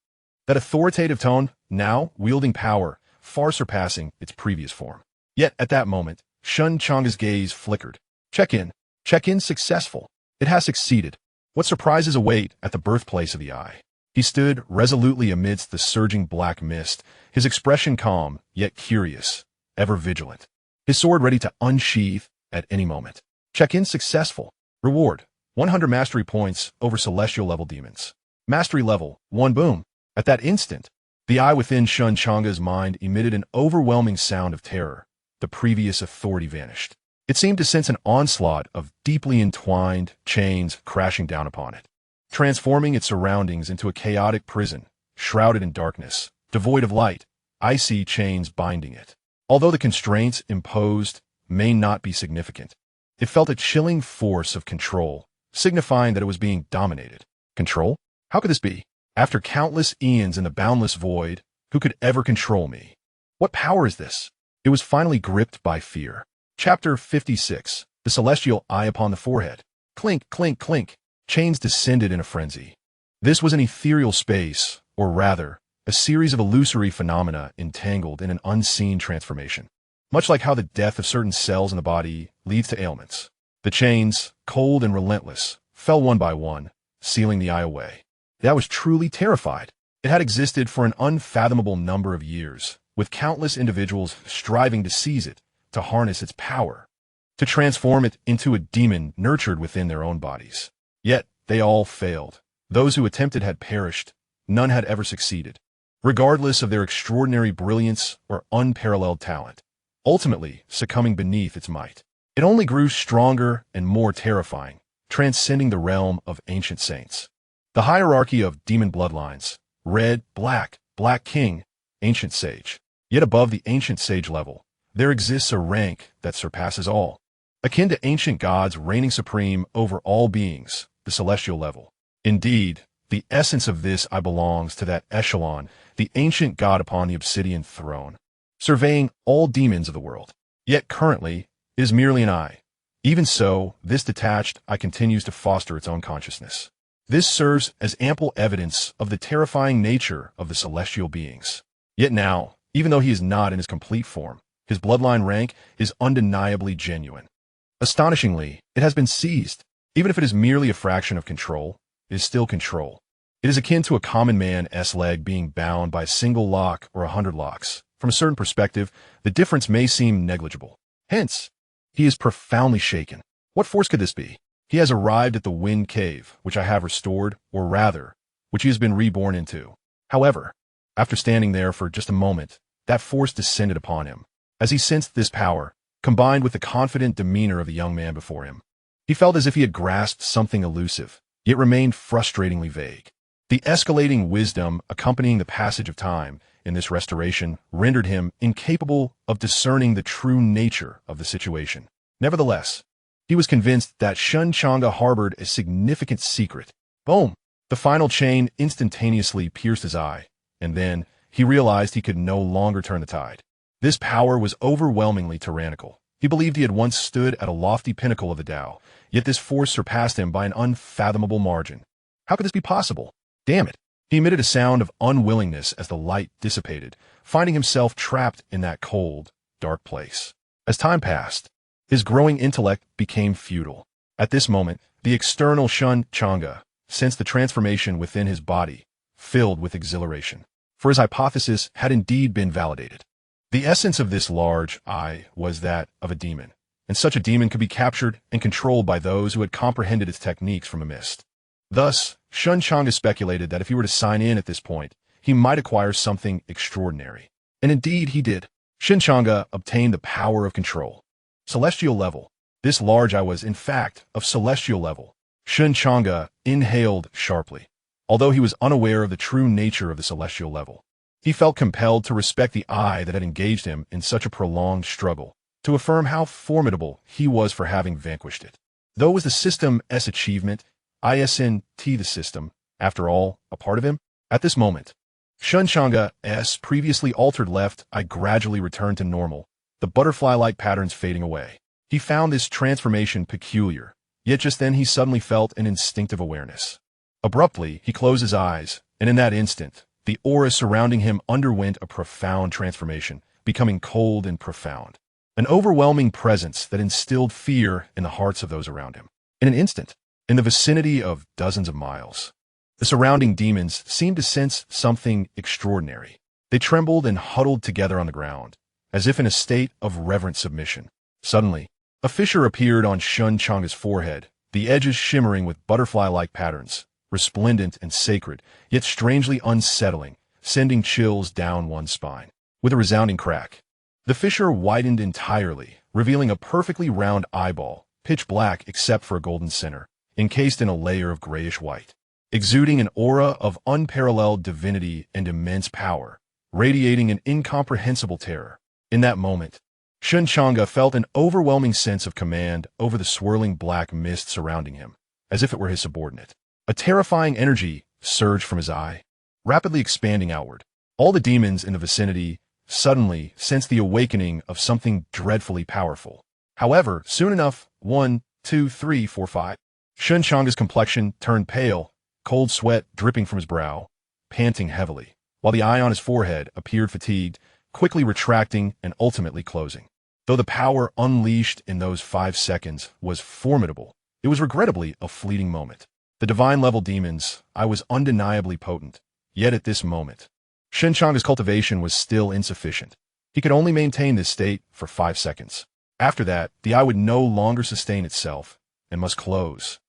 That authoritative tone, now wielding power, far surpassing its previous form. Yet at that moment, Shen Changge's gaze flickered. Check-in. Check-in successful. It has succeeded. What surprises await at the birthplace of the eye? He stood resolutely amidst the surging black mist, his expression calm, yet curious, ever vigilant. His sword ready to unsheath at any moment. Check-in successful. Reward: 100 mastery points over celestial level demons. Mastery level 1 boom. At that instant, the eye within Shen Changge's mind emitted an overwhelming sound of terror. The previous authority vanished. It seemed to sense an onslaught of deeply entwined chains crashing down upon it, transforming its surroundings into a chaotic prison, shrouded in darkness, devoid of light, icy chains binding it. Although the constraints imposed may not be significant, it felt a chilling force of control, signifying that it was being dominated. Control? How could this be? After countless eons in the boundless void, who could ever control me? What power is this? It was finally gripped by fear. Chapter 56. The Celestial Eye Upon the Forehead. Clink, clink, clink. Chains descended in a frenzy. This was an ethereal space, or rather, a series of illusory phenomena entangled in an unseen transformation. Much like how the death of certain cells in the body leads to ailments. The chains, cold and relentless, fell one by one, sealing the eye away. That was truly terrified. It had existed for an unfathomable number of years, with countless individuals striving to seize it, to harness its power, to transform it into a demon nurtured within their own bodies. Yet they all failed. Those who attempted had perished. None had ever succeeded, regardless of their extraordinary brilliance or unparalleled talent, ultimately succumbing beneath its might. It only grew stronger and more terrifying, transcending the realm of ancient saints. The hierarchy of demon bloodlines: red, black, black king, ancient sage. Yet above the ancient sage level, there exists a rank that surpasses all. Akin to ancient gods reigning supreme over all beings, the celestial level. Indeed, the essence of this eye belongs to that echelon, the ancient god upon the obsidian throne, surveying all demons of the world. Yet currently, it is merely an eye. Even so, this detached eye continues to foster its own consciousness. This serves as ample evidence of the terrifying nature of the celestial beings. Yet now, even though he is not in his complete form, his bloodline rank is undeniably genuine. Astonishingly, it has been seized. Even if it is merely a fraction of control, it is still control. It is akin to a common man's leg being bound by a single lock or 100 locks. From a certain perspective, the difference may seem negligible. Hence, he is profoundly shaken. What force could this be? He has arrived at the wind cave, which I have restored, or rather, which he has been reborn into. However, after standing there for just a moment, that force descended upon him. As he sensed this power, combined with the confident demeanor of the young man before him, he felt as if he had grasped something elusive, yet remained frustratingly vague. The escalating wisdom accompanying the passage of time in this restoration rendered him incapable of discerning the true nature of the situation. Nevertheless, he was convinced that Shen Changge harbored a significant secret. Boom! The final chain instantaneously pierced his eye, and then he realized he could no longer turn the tide. This power was overwhelmingly tyrannical. He believed he had once stood at a lofty pinnacle of the Tao, yet this force surpassed him by an unfathomable margin. How could this be possible? Damn it! He emitted a sound of unwillingness as the light dissipated, finding himself trapped in that cold, dark place. As time passed, his growing intellect became futile. At this moment, the external Shen Changge sensed the transformation within his body, filled with exhilaration. For his hypothesis had indeed been validated. The essence of this large eye was that of a demon, and such a demon could be captured and controlled by those who had comprehended its techniques from a mist. Thus, Shen Changge speculated that if he were to sign in at this point, he might acquire something extraordinary. And indeed he did. Shen Changge obtained the power of control. Celestial level. This large eye was, in fact, of celestial level. Shen Changge inhaled sharply. Although he was unaware of the true nature of the celestial level, he felt compelled to respect the eye that had engaged him in such a prolonged struggle, to affirm how formidable he was for having vanquished it. Though it was the system's achievement, isn't the system, after all, a part of him? At this moment, Shen Changge's previously altered left eye gradually returned to normal, the butterfly-like patterns fading away. He found this transformation peculiar, Yet just then he suddenly felt an instinctive awareness. Abruptly, he closed his eyes, and in that instant, the aura surrounding him underwent a profound transformation, becoming cold and profound. An overwhelming presence that instilled fear in the hearts of those around him. In an instant, in the vicinity of dozens of miles, the surrounding demons seemed to sense something extraordinary. They trembled and huddled together on the ground, as if in a state of reverent submission. Suddenly, a fissure appeared on Shen Changge's forehead, the edges shimmering with butterfly-like patterns, resplendent and sacred, yet strangely unsettling, sending chills down one's spine. With a resounding crack, the fissure widened entirely, revealing a perfectly round eyeball, pitch black except for a golden center, encased in a layer of grayish white, exuding an aura of unparalleled divinity and immense power, radiating an incomprehensible terror. In that moment, Shen Changge felt an overwhelming sense of command over the swirling black mist surrounding him, as if it were his subordinate. A terrifying energy surged from his eye, rapidly expanding outward. All the demons in the vicinity suddenly sensed the awakening of something dreadfully powerful. However, soon enough, 1, 2, 3, 4, 5. Shen Changge's complexion turned pale, cold sweat dripping from his brow, panting heavily, while the eye on his forehead appeared fatigued, quickly retracting and ultimately closing. Though the power unleashed in those 5 seconds was formidable, it was regrettably a fleeting moment. The divine-level demons, I was undeniably potent, yet at this moment, Shen Changge's cultivation was still insufficient. He could only maintain this state for 5 seconds. After that, the eye would no longer sustain itself and must close,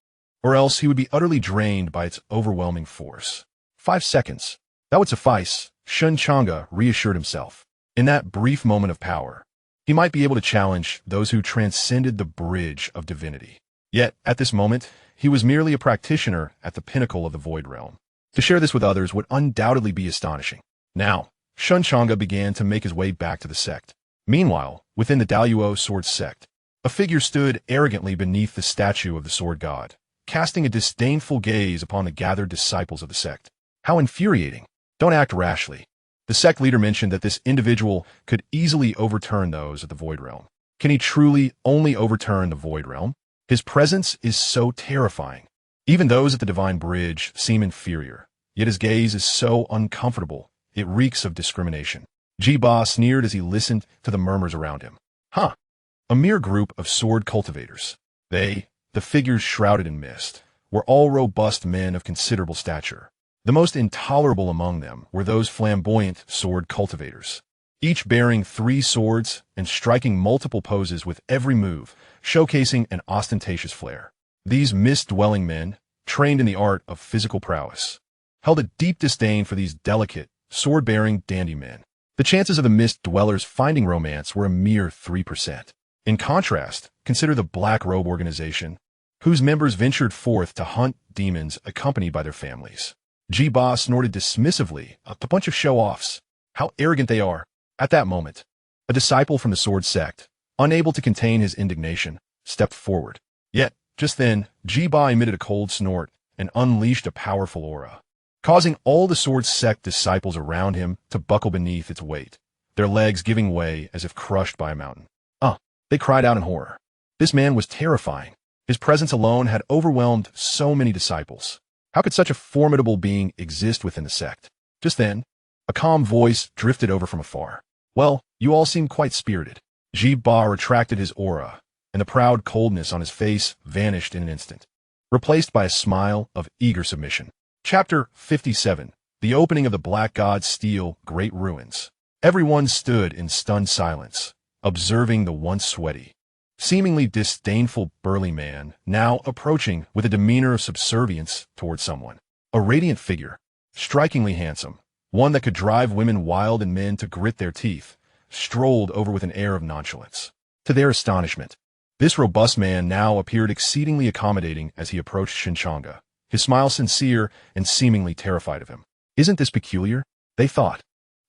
or else he would be utterly drained by its overwhelming force. 5 seconds. That would suffice, Shen Changge reassured himself. In that brief moment of power, he might be able to challenge those who transcended the bridge of divinity. Yet, at this moment, he was merely a practitioner at the pinnacle of the Void Realm. To share this with others would undoubtedly be astonishing. Now, Shen Changge began to make his way back to the sect. Meanwhile, within the Daluo Sword sect, a figure stood arrogantly beneath the statue of the Sword God, casting a disdainful gaze upon the gathered disciples of the sect. How infuriating. Don't act rashly. The sect leader mentioned that this individual could easily overturn those of the Void Realm. Can he truly only overturn the Void Realm? His presence is so terrifying. Even those at the Divine Bridge seem inferior, yet his gaze is so uncomfortable, it reeks of discrimination. Ji-Ba sneered as he listened to the murmurs around him. Huh. A mere group of sword cultivators. They, the figures shrouded in mist, were all robust men of considerable stature. The most intolerable among them were those flamboyant sword cultivators, each bearing 3 swords and striking multiple poses with every move, showcasing an ostentatious flair. These mist-dwelling men, trained in the art of physical prowess, held a deep disdain for these delicate, sword-bearing dandy men. The chances of the mist-dwellers finding romance were a mere 3%. In contrast, consider the Black Robe organization, whose members ventured forth to hunt demons accompanied by their families. Ji-Ba snorted dismissively, a bunch of show-offs. How arrogant they are. At that moment, a disciple from the Sword sect, unable to contain his indignation, stepped forward. Yet, just then, Ji-Ba emitted a cold snort and unleashed a powerful aura, causing all the Sword sect disciples around him to buckle beneath its weight, their legs giving way as if crushed by a mountain. They cried out in horror. This man was terrifying. His presence alone had overwhelmed so many disciples. How could such a formidable being exist within the sect? Just then, a calm voice drifted over from afar. Well, you all seem quite spirited. Ji-Ba retracted his aura, and the proud coldness on his face vanished in an instant, replaced by a smile of eager submission. Chapter 57. The Opening of the Black God's Steel Great Ruins. Everyone stood in stunned silence, observing the once sweaty, seemingly disdainful burly man now approaching with a demeanor of subservience toward someone. A radiant figure, strikingly handsome, one that could drive women wild and men to grit their teeth, strolled over with an air of nonchalance. To their astonishment, this robust man now appeared exceedingly accommodating as he approached Shen Changge, his smile sincere and seemingly terrified of him. Isn't this peculiar? They thought.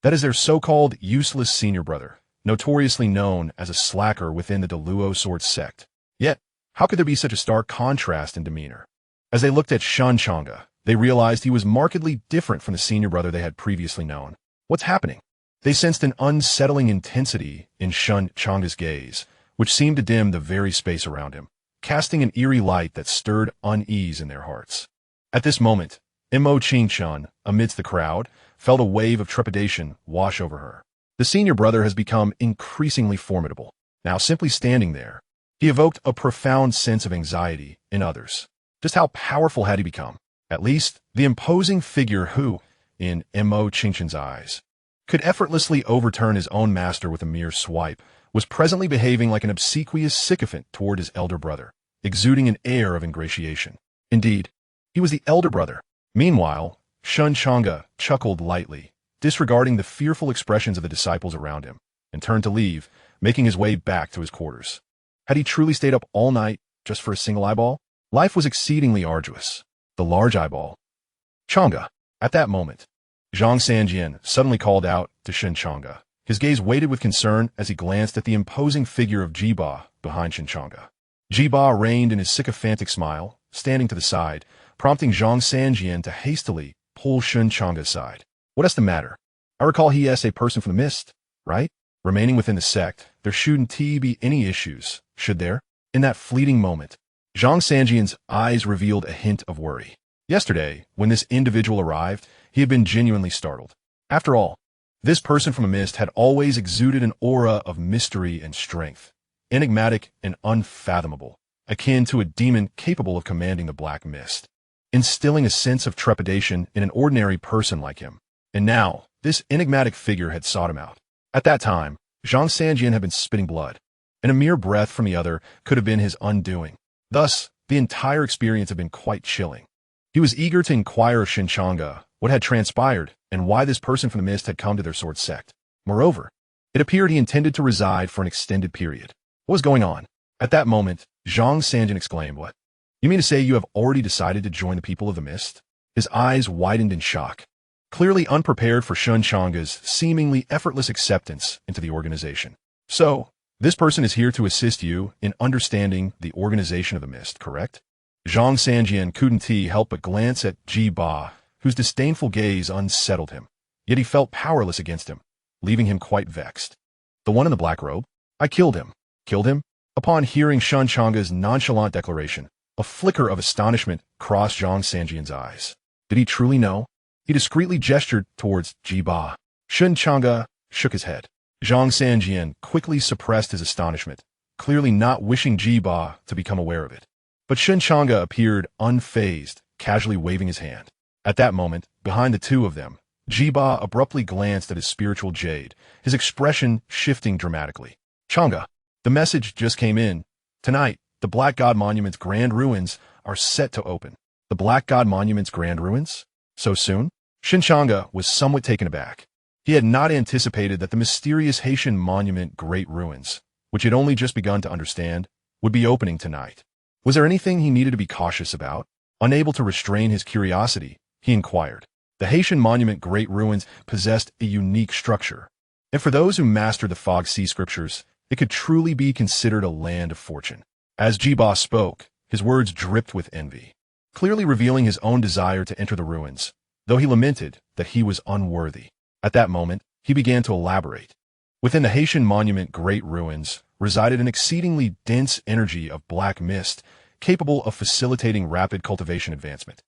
That is their so-called useless senior brother, notoriously known as a slacker within the Daluo Sword sect. Yet, how could there be such a stark contrast in demeanor? As they looked at Shen Changge, they realized he was markedly different from the senior brother they had previously known. What's happening? They sensed an unsettling intensity in Shen Changge's gaze, which seemed to dim the very space around him. casting an eerie light that stirred unease in their hearts. At this moment, Mo Qingchun, amidst the crowd, felt a wave of trepidation wash over her. The senior brother has become increasingly formidable. Now simply standing there, he evoked a profound sense of anxiety in others. Just how powerful had he become? At least, the imposing figure who, in Mo Qingchun's eyes, could effortlessly overturn his own master with a mere swipe, was presently behaving like an obsequious sycophant toward his elder brother, exuding an air of ingratiation. Indeed, he was the elder brother. Meanwhile, Shen Changge chuckled lightly, disregarding the fearful expressions of the disciples around him, and turned to leave, making his way back to his quarters. Had he truly stayed up all night just for a single eyeball? Life was exceedingly arduous. The large eyeball. Changge. At that moment, Xianxia suddenly called out to Shen Changge. His gaze weighted with concern as he glanced at the imposing figure of Jiba behind Shen Changge. Jiba reined in his sycophantic smile, standing to the side, prompting Xianxia to hastily pull Shen Changge aside. What's the matter? I recall he is a person from the mist, right? Remaining within the sect, there shouldn't be any issues, should there? In that fleeting moment, Xianxia's eyes revealed a hint of worry. Yesterday, when this individual arrived, he had been genuinely startled. After all, this person from a mist had always exuded an aura of mystery and strength, enigmatic and unfathomable, akin to a demon capable of commanding the black mist, instilling a sense of trepidation in an ordinary person like him. And now, this enigmatic figure had sought him out. At that time, Xianxia had been spitting blood, and a mere breath from the other could have been his undoing. Thus, the entire experience had been quite chilling. He was eager to inquire of Shen Changge what had transpired and why this person from the mist had come to their sword sect. Moreover, it appeared he intended to reside for an extended period. What was going on? At that moment, Xianxia exclaimed, "What? You mean to say you have already decided to join the people of the mist?" His eyes widened in shock, clearly unprepared for Shen Changge's seemingly effortless acceptance into the organization. So, this person is here to assist you in understanding the organization of the mist, correct? Xianxia couldn't help but glance at Jiba, whose disdainful gaze unsettled him. Yet he felt powerless against him, leaving him quite vexed. The one in the black robe? I killed him. Killed him? Upon hearing Shen Changge's nonchalant declaration, a flicker of astonishment crossed Xianxia's eyes. Did he truly know? He discreetly gestured towards Jiba. Shen Changge shook his head. Xianxia quickly suppressed his astonishment, clearly not wishing Jiba to become aware of it. But Shen Changge appeared unfazed, casually waving his hand. At that moment, behind the two of them, Jiba abruptly glanced at his spiritual jade, his expression shifting dramatically. Changge, the message just came in. Tonight, the Black God Monument's grand ruins are set to open. The Black God Monument's grand ruins? So soon? Shen Changge was somewhat taken aback. He had not anticipated that the mysterious Haitian monument great ruins, which he had only just begun to understand, would be opening tonight. Was there anything he needed to be cautious about? Unable to restrain his curiosity, he inquired. The Haitian monument great ruins possessed a unique structure, and for those who mastered the Fog Sea scriptures, it could truly be considered a land of fortune. As Jiba spoke, his words dripped with envy, clearly revealing his own desire to enter the ruins, though he lamented that he was unworthy. At that moment, he began to elaborate. Within the Haitian monument great ruins resided an exceedingly dense energy of black mist capable of facilitating rapid cultivation advancement,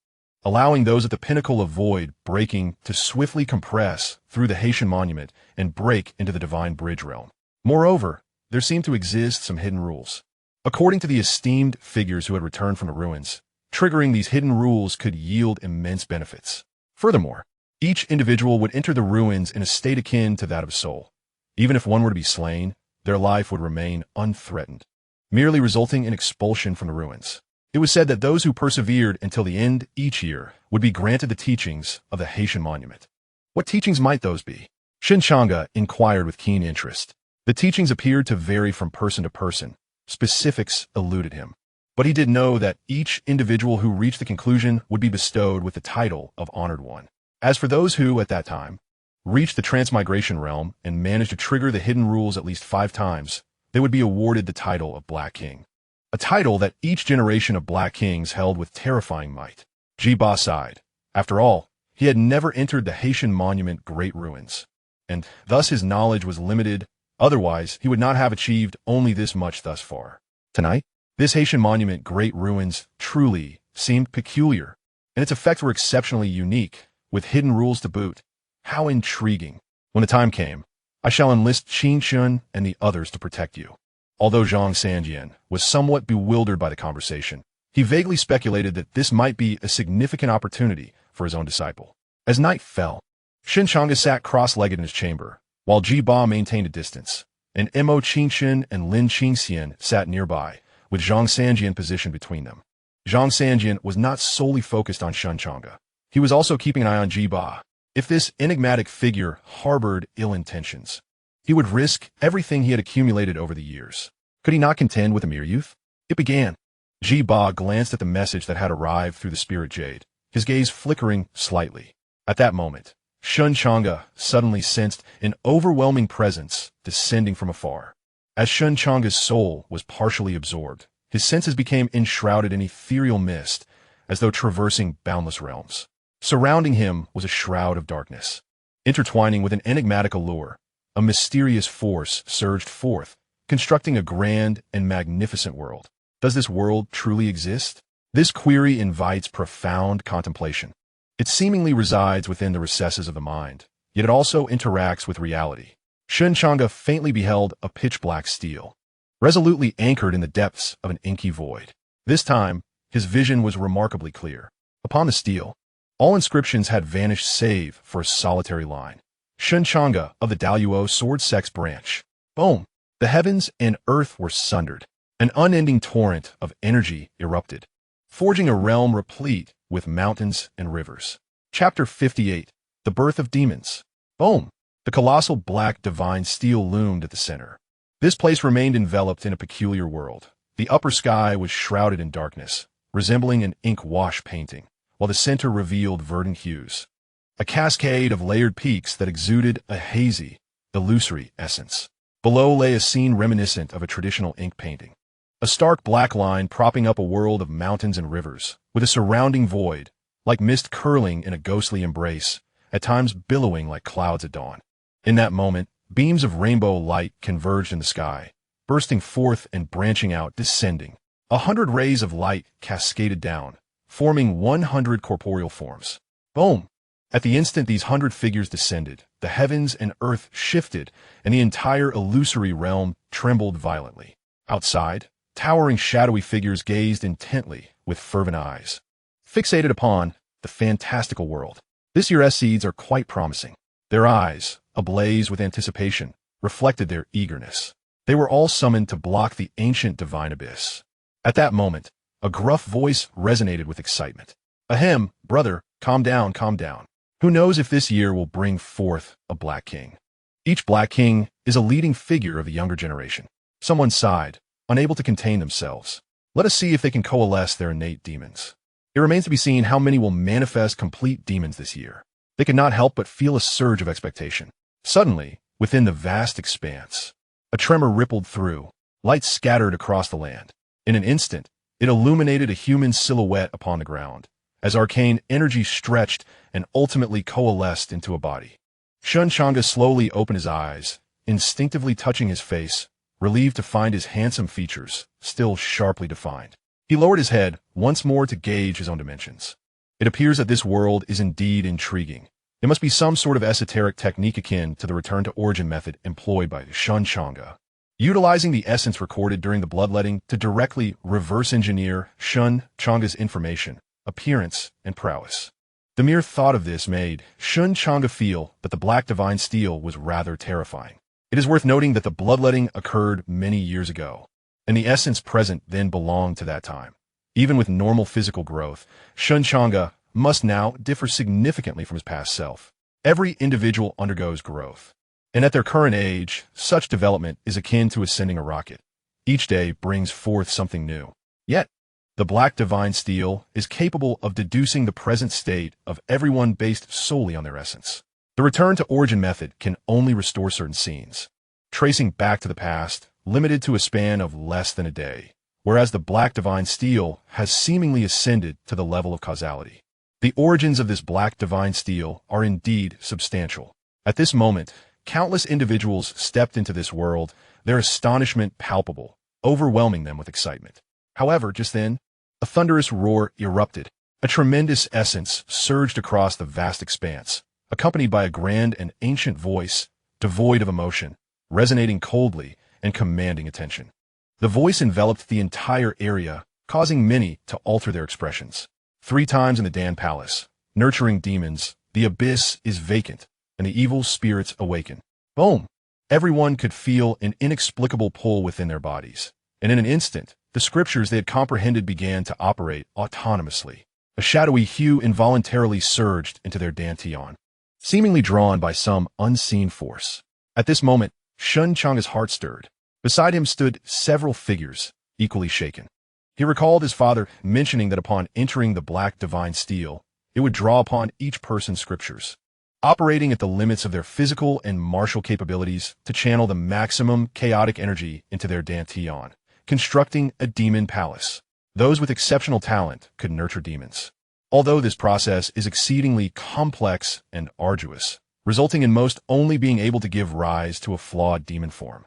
allowing those at the pinnacle of void breaking to swiftly compress through the Haitian monument and break into the divine bridge realm. Moreover, there seemed to exist some hidden rules. According to the esteemed figures who had returned from the ruins, triggering these hidden rules could yield immense benefits. Furthermore, each individual would enter the ruins in a state akin to that of soul. Even if one were to be slain, their life would remain unthreatened, merely resulting in expulsion from the ruins. It was said that those who persevered until the end each year would be granted the teachings of the Haitian monument. What teachings might those be? Shen Changge inquired with keen interest. The teachings appeared to vary from person to person. Specifics eluded him. But he did know that each individual who reached the conclusion would be bestowed with the title of Honored One. As for those who, at that time, reached the transmigration realm and managed to trigger the hidden rules at least 5 times, they would be awarded the title of Black King. A title that each generation of Black Kings held with terrifying might. Jiba sighed. After all, he had never entered the Haitian monument great ruins, and thus his knowledge was limited. Otherwise, he would not have achieved only this much thus far. Tonight, This Haitian monument, Great Ruins, truly seemed peculiar, and its effects were exceptionally unique, with hidden rules to boot. How intriguing. When the time came, I shall enlist Xianxia and the others to protect you. Although Shen Changge was somewhat bewildered by the conversation, he vaguely speculated that this might be a significant opportunity for his own disciple. As night fell, Shen Changge sat cross-legged in his chamber, while Ji Ba maintained a distance, and Mo Qingshan and Lin Qingxian sat nearby, with Shen Changge in position between them. Shen Changge was not solely focused on Shen Changge. He was also keeping an eye on Ji Ba. If this enigmatic figure harbored ill intentions, he would risk everything he had accumulated over the years. Could he not contend with a mere youth? It began. Ji Ba glanced at the message that had arrived through the spirit jade, his gaze flickering slightly. At that moment, Shen Changge suddenly sensed an overwhelming presence descending from afar. As Shen Changge's soul was partially absorbed, his senses became enshrouded in ethereal mist, as though traversing boundless realms. Surrounding him was a shroud of darkness. Intertwining with an enigmatic allure, a mysterious force surged forth, constructing a grand and magnificent world. Does this world truly exist? This query invites profound contemplation. It seemingly resides within the recesses of the mind, yet it also interacts with reality. Shen Changge faintly beheld a pitch-black stele, resolutely anchored in the depths of an inky void. This time, his vision was remarkably clear. Upon the stele, all inscriptions had vanished save for a solitary line. Shen Changge of the Daluo Sword Sect's branch. Boom! The heavens and earth were sundered. An unending torrent of energy erupted, forging a realm replete with mountains and rivers. Chapter 58. The Birth of Demons. Boom! The colossal black divine stele loomed at the center. This place remained enveloped in a peculiar world. The upper sky was shrouded in darkness, resembling an ink-wash painting, while the center revealed verdant hues. A cascade of layered peaks that exuded a hazy, illusory essence. Below lay a scene reminiscent of a traditional ink painting. A stark black line propping up a world of mountains and rivers, with a surrounding void, like mist curling in a ghostly embrace, at times billowing like clouds at dawn. In that moment, beams of rainbow light converged in the sky, bursting forth and branching out, descending. 100 rays of light cascaded down, forming 100 corporeal forms. Boom! At the instant these 100 figures descended, the heavens and earth shifted, and the entire illusory realm trembled violently. Outside, towering shadowy figures gazed intently with fervent eyes, fixated upon the fantastical world. This year's seeds are quite promising. Their eyes, ablaze with anticipation, reflected their eagerness. They were all summoned to block the ancient divine abyss. At that moment, a gruff voice resonated with excitement. Ahem, brother, calm down, calm down. Who knows if this year will bring forth a Black King? Each Black King is a leading figure of the younger generation. Someone sighed, unable to contain themselves. Let us see if they can coalesce their innate demons. It remains to be seen how many will manifest complete demons this year. They could not help but feel a surge of expectation. Suddenly, within the vast expanse, a tremor rippled through, light scattered across the land. In an instant, it illuminated a human silhouette upon the ground, as arcane energy stretched and ultimately coalesced into a body. Shen Changge slowly opened his eyes, instinctively touching his face, relieved to find his handsome features still sharply defined. He lowered his head once more to gauge his own dimensions. It appears that this world is indeed intriguing. It must be some sort of esoteric technique akin to the return to origin method employed by Shen Changge, utilizing the essence recorded during the bloodletting to directly reverse engineer Shen Changge's information, appearance, and prowess. The mere thought of this made Shen Changge feel that the black divine stele was rather terrifying. It is worth noting that the bloodletting occurred many years ago, and the essence present then belonged to that time. Even with normal physical growth, Shen Changge must now differ significantly from his past self. Every individual undergoes growth, and at their current age, such development is akin to ascending a rocket. Each day brings forth something new. Yet, the black divine stele is capable of deducing the present state of everyone based solely on their essence. The return to origin method can only restore certain scenes, tracing back to the past, limited to a span of less than a day, whereas the black divine stele has seemingly ascended to the level of causality. The origins of this black divine stele are indeed substantial. At this moment, countless individuals stepped into this world, their astonishment palpable, overwhelming them with excitement. However, just then, a thunderous roar erupted. A tremendous essence surged across the vast expanse, accompanied by a grand and ancient voice, devoid of emotion, resonating coldly and commanding attention. The voice enveloped the entire area, causing many to alter their expressions. 3 times in the Dan Palace, nurturing demons, the abyss is vacant, and the evil spirits awaken. Boom! Everyone could feel an inexplicable pull within their bodies, and in an instant, the scriptures they had comprehended began to operate autonomously. A shadowy hue involuntarily surged into their dantian, seemingly drawn by some unseen force. At this moment, Shen Changge's heart stirred. Beside him stood several figures, equally shaken. He recalled his father mentioning that upon entering the black divine steel, it would draw upon each person's scriptures, operating at the limits of their physical and martial capabilities to channel the maximum chaotic energy into their dantian, constructing a demon palace. Those with exceptional talent could nurture demons. Although this process is exceedingly complex and arduous, resulting in most only being able to give rise to a flawed demon form.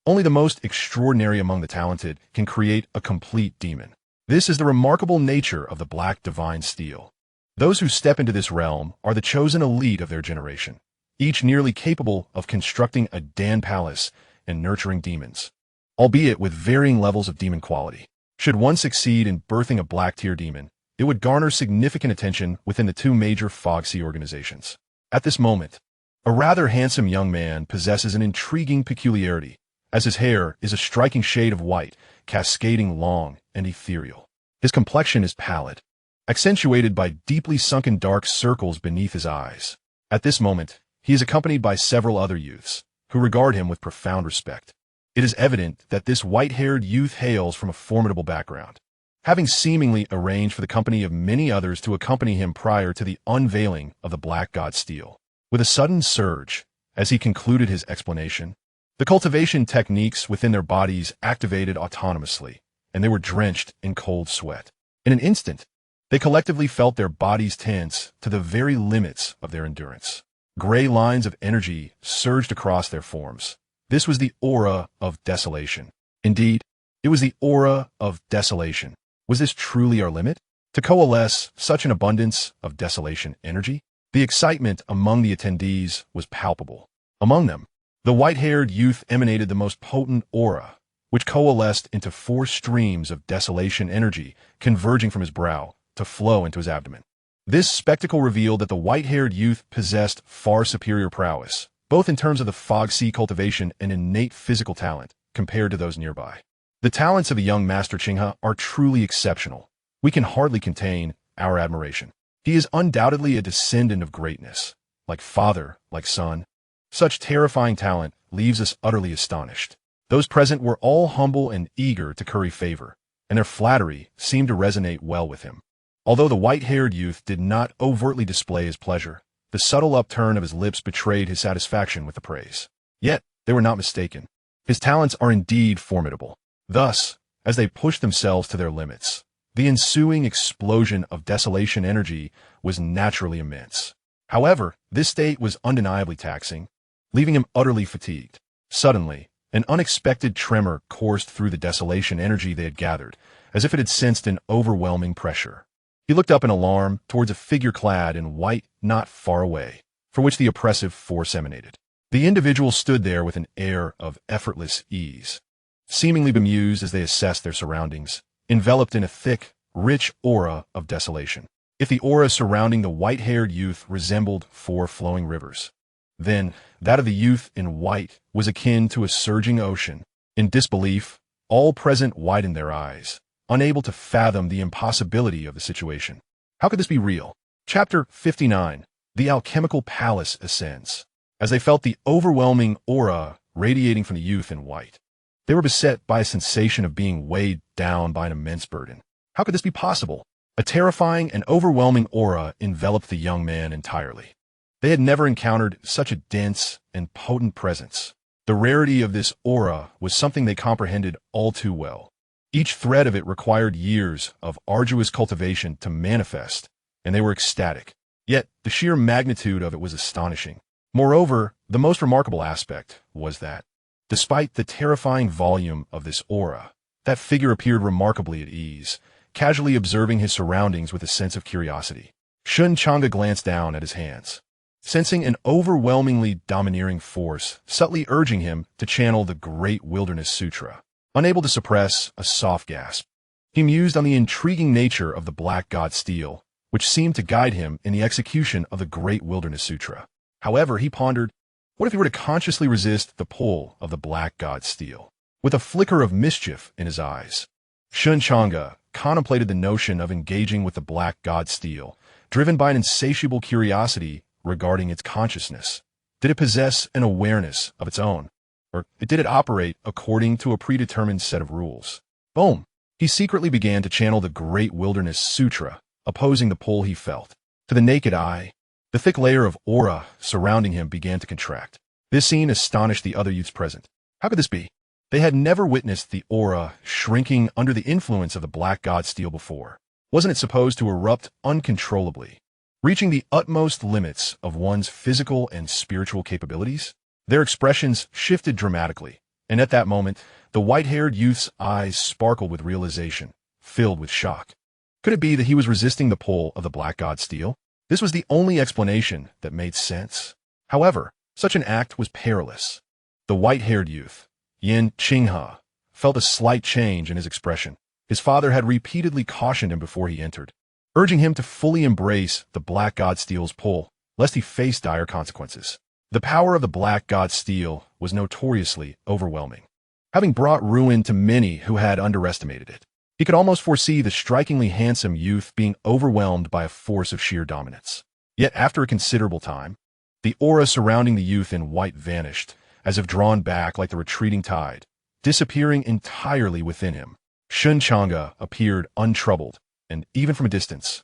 Only the most extraordinary among the talented can create a complete demon. This is the remarkable nature of the black divine steel. Those who step into this realm are the chosen elite of their generation, each nearly capable of constructing a Dan palace and nurturing demons, albeit with varying levels of demon quality. Should one succeed in birthing a black tier demon, it would garner significant attention within the 2 major Fogsea organizations. At this moment, a rather handsome young man possesses an intriguing peculiarity, as his hair is a striking shade of white, cascading long and ethereal. His complexion is pallid, accentuated by deeply sunken dark circles beneath his eyes. At this moment, he is accompanied by several other youths, who regard him with profound respect. It is evident that this white-haired youth hails from a formidable background, having seemingly arranged for the company of many others to accompany him prior to the unveiling of the Black God Steel. With a sudden surge, as he concluded his explanation, the cultivation techniques within their bodies activated autonomously, and they were drenched in cold sweat. In an instant, they collectively felt their bodies tense to the very limits of their endurance. Gray lines of energy surged across their forms. This was the aura of desolation. Indeed, it was the aura of desolation. Was this truly our limit? To coalesce such an abundance of desolation energy? The excitement among the attendees was palpable. Among them, the white-haired youth emanated the most potent aura, which coalesced into 4 streams of desolation energy converging from his brow to flow into his abdomen. This spectacle revealed that the white-haired youth possessed far superior prowess, both in terms of the Fogsea cultivation and innate physical talent, compared to those nearby. The talents of the young Master Changge are truly exceptional. We can hardly contain our admiration. He is undoubtedly a descendant of greatness, like father, like son. Such terrifying talent leaves us utterly astonished. Those present were all humble and eager to curry favor, and their flattery seemed to resonate well with him. Although the white-haired youth did not overtly display his pleasure, the subtle upturn of his lips betrayed his satisfaction with the praise. Yet, they were not mistaken. His talents are indeed formidable. Thus, as they pushed themselves to their limits, the ensuing explosion of desolation energy was naturally immense. However, this state was undeniably taxing, leaving him utterly fatigued. Suddenly, an unexpected tremor coursed through the desolation energy they had gathered, as if it had sensed an overwhelming pressure. He looked up in alarm towards a figure clad in white not far away, from which the oppressive force emanated. The individual stood there with an air of effortless ease, seemingly bemused as they assessed their surroundings, enveloped in a thick, rich aura of desolation. If the aura surrounding the white-haired youth resembled 4 flowing rivers, then that of the youth in white was akin to a surging ocean. In disbelief, all present widened their eyes, unable to fathom the impossibility of the situation. How could this be real? Chapter 59. The Alchemical Palace Ascends. As they felt the overwhelming aura radiating from the youth in white, they were beset by a sensation of being weighed down by an immense burden. How could this be possible? A terrifying and overwhelming aura enveloped the young man entirely. They had never encountered such a dense and potent presence. The rarity of this aura was something they comprehended all too well. Each thread of it required years of arduous cultivation to manifest, and they were ecstatic. Yet, the sheer magnitude of it was astonishing. Moreover, the most remarkable aspect was that, despite the terrifying volume of this aura, That figure appeared remarkably at ease, casually observing his surroundings with a sense of curiosity. Shen Changge glanced down at his hands, sensing an overwhelmingly domineering force subtly urging him to channel the Great Wilderness Sutra. Unable to suppress a soft gasp, he mused on the intriguing nature of the Black God Steel, which seemed to guide him in the execution of the Great Wilderness Sutra. However, he pondered, what if he were to consciously resist the pull of the Black God Steel? With a flicker of mischief in his eyes, Shen Changge contemplated the notion of engaging with the Black God Steel, driven by an insatiable curiosity regarding its consciousness. Did it possess an awareness of its own? Or did it operate according to a predetermined set of rules? Boom! He secretly began to channel the Great Wilderness Sutra, opposing the pull he felt. To the naked eye, the thick layer of aura surrounding him began to contract. This scene astonished the other youths present. How could this be? They had never witnessed the aura shrinking under the influence of the Black God Steel before. Wasn't it supposed to erupt uncontrollably, reaching the utmost limits of one's physical and spiritual capabilities? Their expressions shifted dramatically, and at that moment, the white-haired youth's eyes sparkled with realization, filled with shock. Could it be that he was resisting the pull of the Black God Steel? This was the only explanation that made sense. However, such an act was perilous. The white-haired youth, Xianxia, felt a slight change in his expression. His father had repeatedly cautioned him before he entered, urging him to fully embrace the Black God Steel's pull, lest he face dire consequences. The power of the Black God Steel was notoriously overwhelming, having brought ruin to many who had underestimated it. He could almost foresee the strikingly handsome youth being overwhelmed by a force of sheer dominance. Yet after a considerable time, the aura surrounding the youth in white vanished, as if drawn back like the retreating tide, disappearing entirely within him. Shen Changge appeared untroubled, and even from a distance,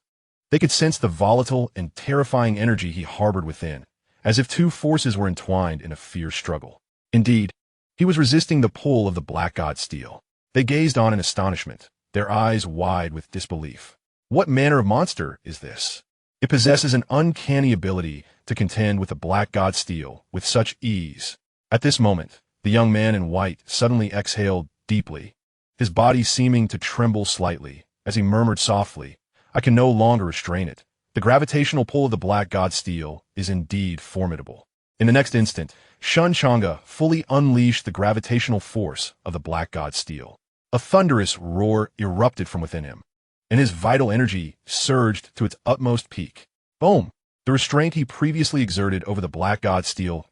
they could sense the volatile and terrifying energy he harbored within, as if two forces were entwined in a fierce struggle. Indeed, he was resisting the pull of the Black God Steel. They gazed on in astonishment, their eyes wide with disbelief. What manner of monster is this? It possesses an uncanny ability to contend with the Black God Steel with such ease. At this moment, the young man in white suddenly exhaled deeply, his body seeming to tremble slightly, as he murmured softly, I can no longer restrain it. The gravitational pull of the Black God Steel is indeed formidable. In the next instant, Shen Changge fully unleashed the gravitational force of the Black God Steel. A thunderous roar erupted from within him, and his vital energy surged to its utmost peak. Boom! The restraint he previously exerted over the Black God Steel's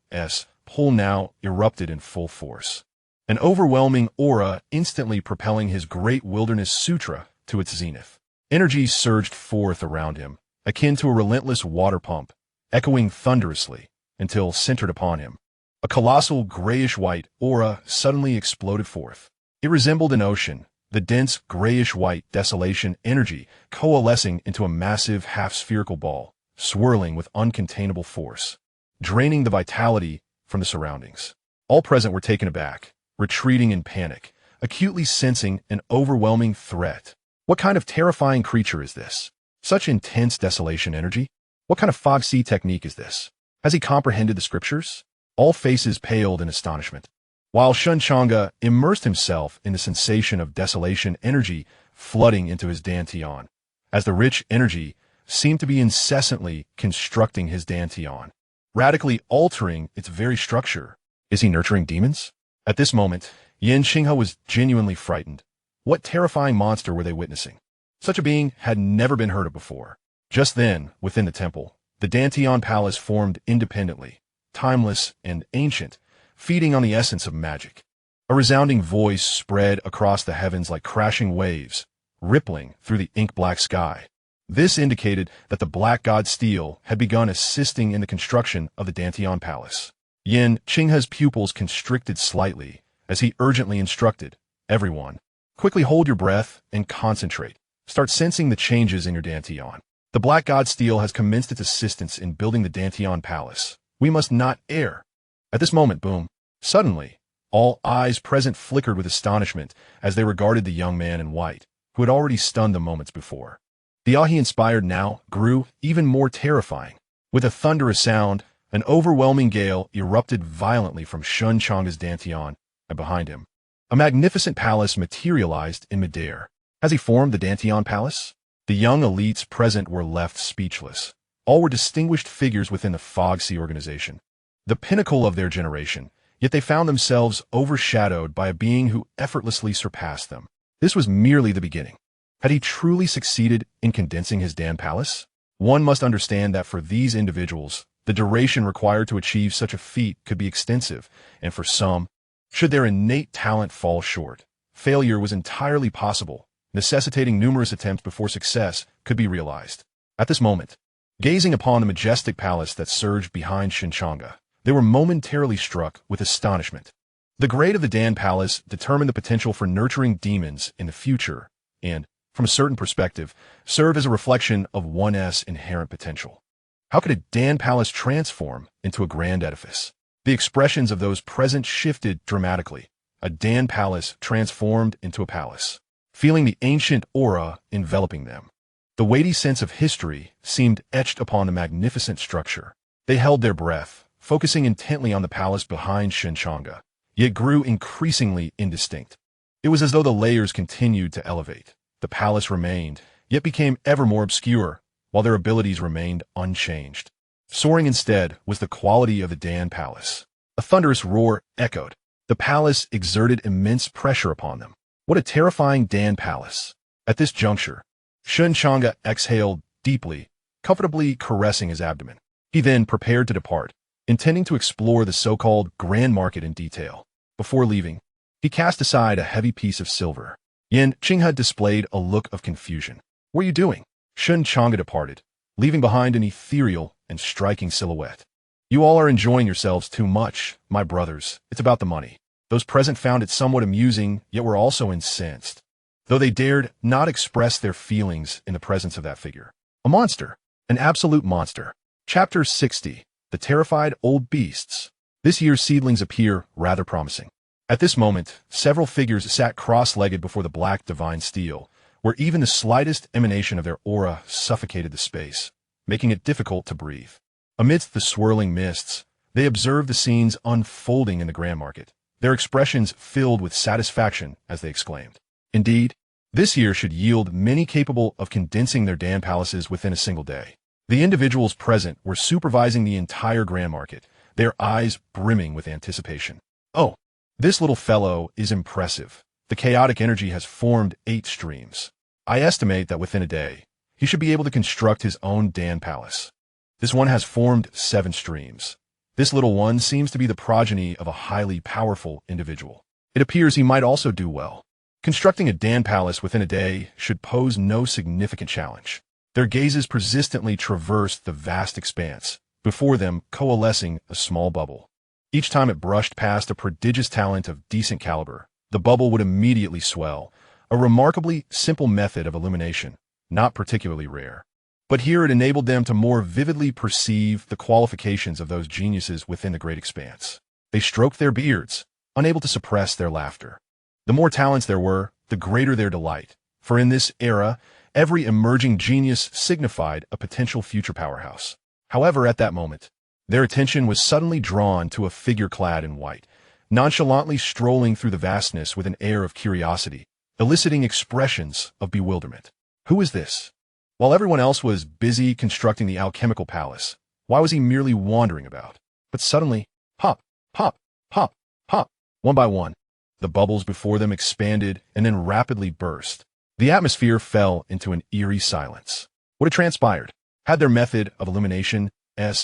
pull now erupted in full force, an overwhelming aura instantly propelling his Great Wilderness Sutra to its zenith. Energy surged forth around him, akin to a relentless water pump, echoing thunderously until centered upon him. A colossal grayish-white aura suddenly exploded forth. It resembled an ocean, the dense grayish-white desolation energy coalescing into a massive half-spherical ball, swirling with uncontainable force, draining the vitality from the surroundings. All present were taken aback, retreating in panic, acutely sensing an overwhelming threat. What kind of terrifying creature is this? Such intense desolation energy? What kind of fog sea technique is this? Has he comprehended the scriptures? All faces paled in astonishment, while Shen Changge immersed himself in the sensation of desolation energy flooding into his dantian, as the rich energy seemed to be incessantly constructing his dantian, radically altering its very structure. Is he nurturing demons? At this moment, Xianxia was genuinely frightened. What terrifying monster were they witnessing? Such a being had never been heard of before. Just then, within the temple, the Dantian Palace formed independently, timeless and ancient, feeding on the essence of magic. A resounding voice spread across the heavens like crashing waves, rippling through the ink-black sky. This indicated that the Black God Steel had begun assisting in the construction of the Dantian Palace. Xianxia's pupils constricted slightly as he urgently instructed, everyone, quickly hold your breath and concentrate. Start sensing the changes in your Dantian. The Black God Steel has commenced its assistance in building the Dantian Palace. We must not err. At this moment, boom, suddenly, all eyes present flickered with astonishment as they regarded the young man in white, who had already stunned them moments before. The awe he inspired now grew even more terrifying. With a thunderous sound, an overwhelming gale erupted violently from Shen Changge's Dantian and behind him. A magnificent palace materialized in midair. Has he formed the Dantian Palace? The young elites present were left speechless. All were distinguished figures within the Fogsea organization, the pinnacle of their generation, yet they found themselves overshadowed by a being who effortlessly surpassed them. This was merely the beginning. Had he truly succeeded in condensing his Dan Palace? One must understand that for these individuals, the duration required to achieve such a feat could be extensive, and for some, should their innate talent fall short, failure was entirely possible, necessitating numerous attempts before success could be realized. At this moment, gazing upon the majestic palace that surged behind Shen Changge, they were momentarily struck with astonishment. The grade of the Dan Palace determined the potential for nurturing demons in the future, and, from a certain perspective, serve as a reflection of one's inherent potential. How could a Dan Palace transform into a grand edifice? The expressions of those present shifted dramatically. A Dan Palace transformed into a palace, feeling the ancient aura enveloping them. The weighty sense of history seemed etched upon the magnificent structure. They held their breath, focusing intently on the palace behind Shen Changge, yet grew increasingly indistinct. It was as though the layers continued to elevate. The palace remained, yet became ever more obscure, while their abilities remained unchanged. Soaring instead was the quality of the Dan Palace. A thunderous roar echoed. The palace exerted immense pressure upon them. What a terrifying Dan Palace! At this juncture, Shen Changge exhaled deeply, comfortably caressing his abdomen. He then prepared to depart, intending to explore the so-called Grand Market in detail. Before leaving, he cast aside a heavy piece of silver. Xianxia displayed a look of confusion. "What are you doing?" Shen Changge departed, leaving behind an ethereal and striking silhouette. "You all are enjoying yourselves too much, my brothers. It's about the money." Those present found it somewhat amusing, yet were also incensed, though they dared not express their feelings in the presence of that figure. A monster. An absolute monster. Chapter 60. The Terrified Old Beasts. This year's seedlings appear rather promising. At this moment, several figures sat cross-legged before the black divine steel, where even the slightest emanation of their aura suffocated the space, making it difficult to breathe. Amidst the swirling mists, they observed the scenes unfolding in the Grand Market, their expressions filled with satisfaction as they exclaimed. Indeed, this year should yield many capable of condensing their Dan Palaces within a single day. The individuals present were supervising the entire Grand Market, their eyes brimming with anticipation. "Oh, this little fellow is impressive. The chaotic energy has formed 8 streams. I estimate that within a day, he should be able to construct his own Dan Palace. This one has formed 7 streams. This little one seems to be the progeny of a highly powerful individual. It appears he might also do well. Constructing a Dan Palace within a day should pose no significant challenge." Their gazes persistently traversed the vast expanse, before them coalescing a small bubble. Each time it brushed past a prodigious talent of decent caliber, the bubble would immediately swell, a remarkably simple method of illumination, not particularly rare. But here it enabled them to more vividly perceive the qualifications of those geniuses within the great expanse. They stroked their beards, unable to suppress their laughter. The more talents there were, the greater their delight, for in this era, every emerging genius signified a potential future powerhouse. However, at that moment, their attention was suddenly drawn to a figure clad in white, nonchalantly strolling through the vastness with an air of curiosity, eliciting expressions of bewilderment. Who is this? While everyone else was busy constructing the alchemical palace, why was he merely wandering about? But suddenly, pop, pop, pop, pop, one by one, the bubbles before them expanded and then rapidly burst. The atmosphere fell into an eerie silence. What had transpired? Had their method of illumination's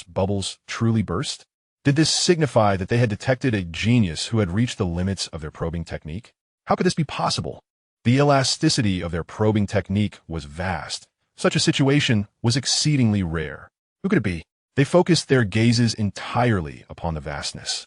bubbles truly burst? Did this signify that they had detected a genius who had reached the limits of their probing technique? How could this be possible? The elasticity of their probing technique was vast. Such a situation was exceedingly rare. Who could it be? They focused their gazes entirely upon the vastness.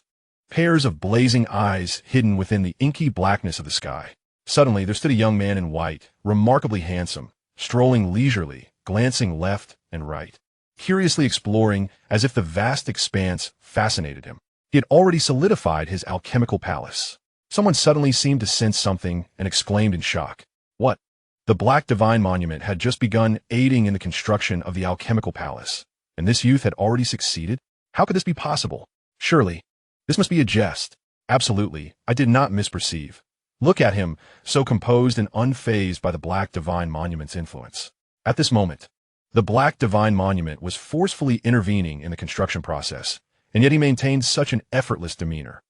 Pairs of blazing eyes hidden within the inky blackness of the sky. Suddenly, there stood a young man in white, remarkably handsome, strolling leisurely, glancing left and right, curiously exploring as if the vast expanse fascinated him. He had already solidified his alchemical palace. Someone suddenly seemed to sense something and exclaimed in shock. What? The Black Divine Monument had just begun aiding in the construction of the alchemical palace, and this youth had already succeeded? How could this be possible? Surely, this must be a jest. Absolutely, I did not misperceive. Look at him, so composed and unfazed by the Black Divine Monument's influence. At this moment, the Black Divine Monument was forcefully intervening in the construction process, and yet he maintained such an effortless demeanor.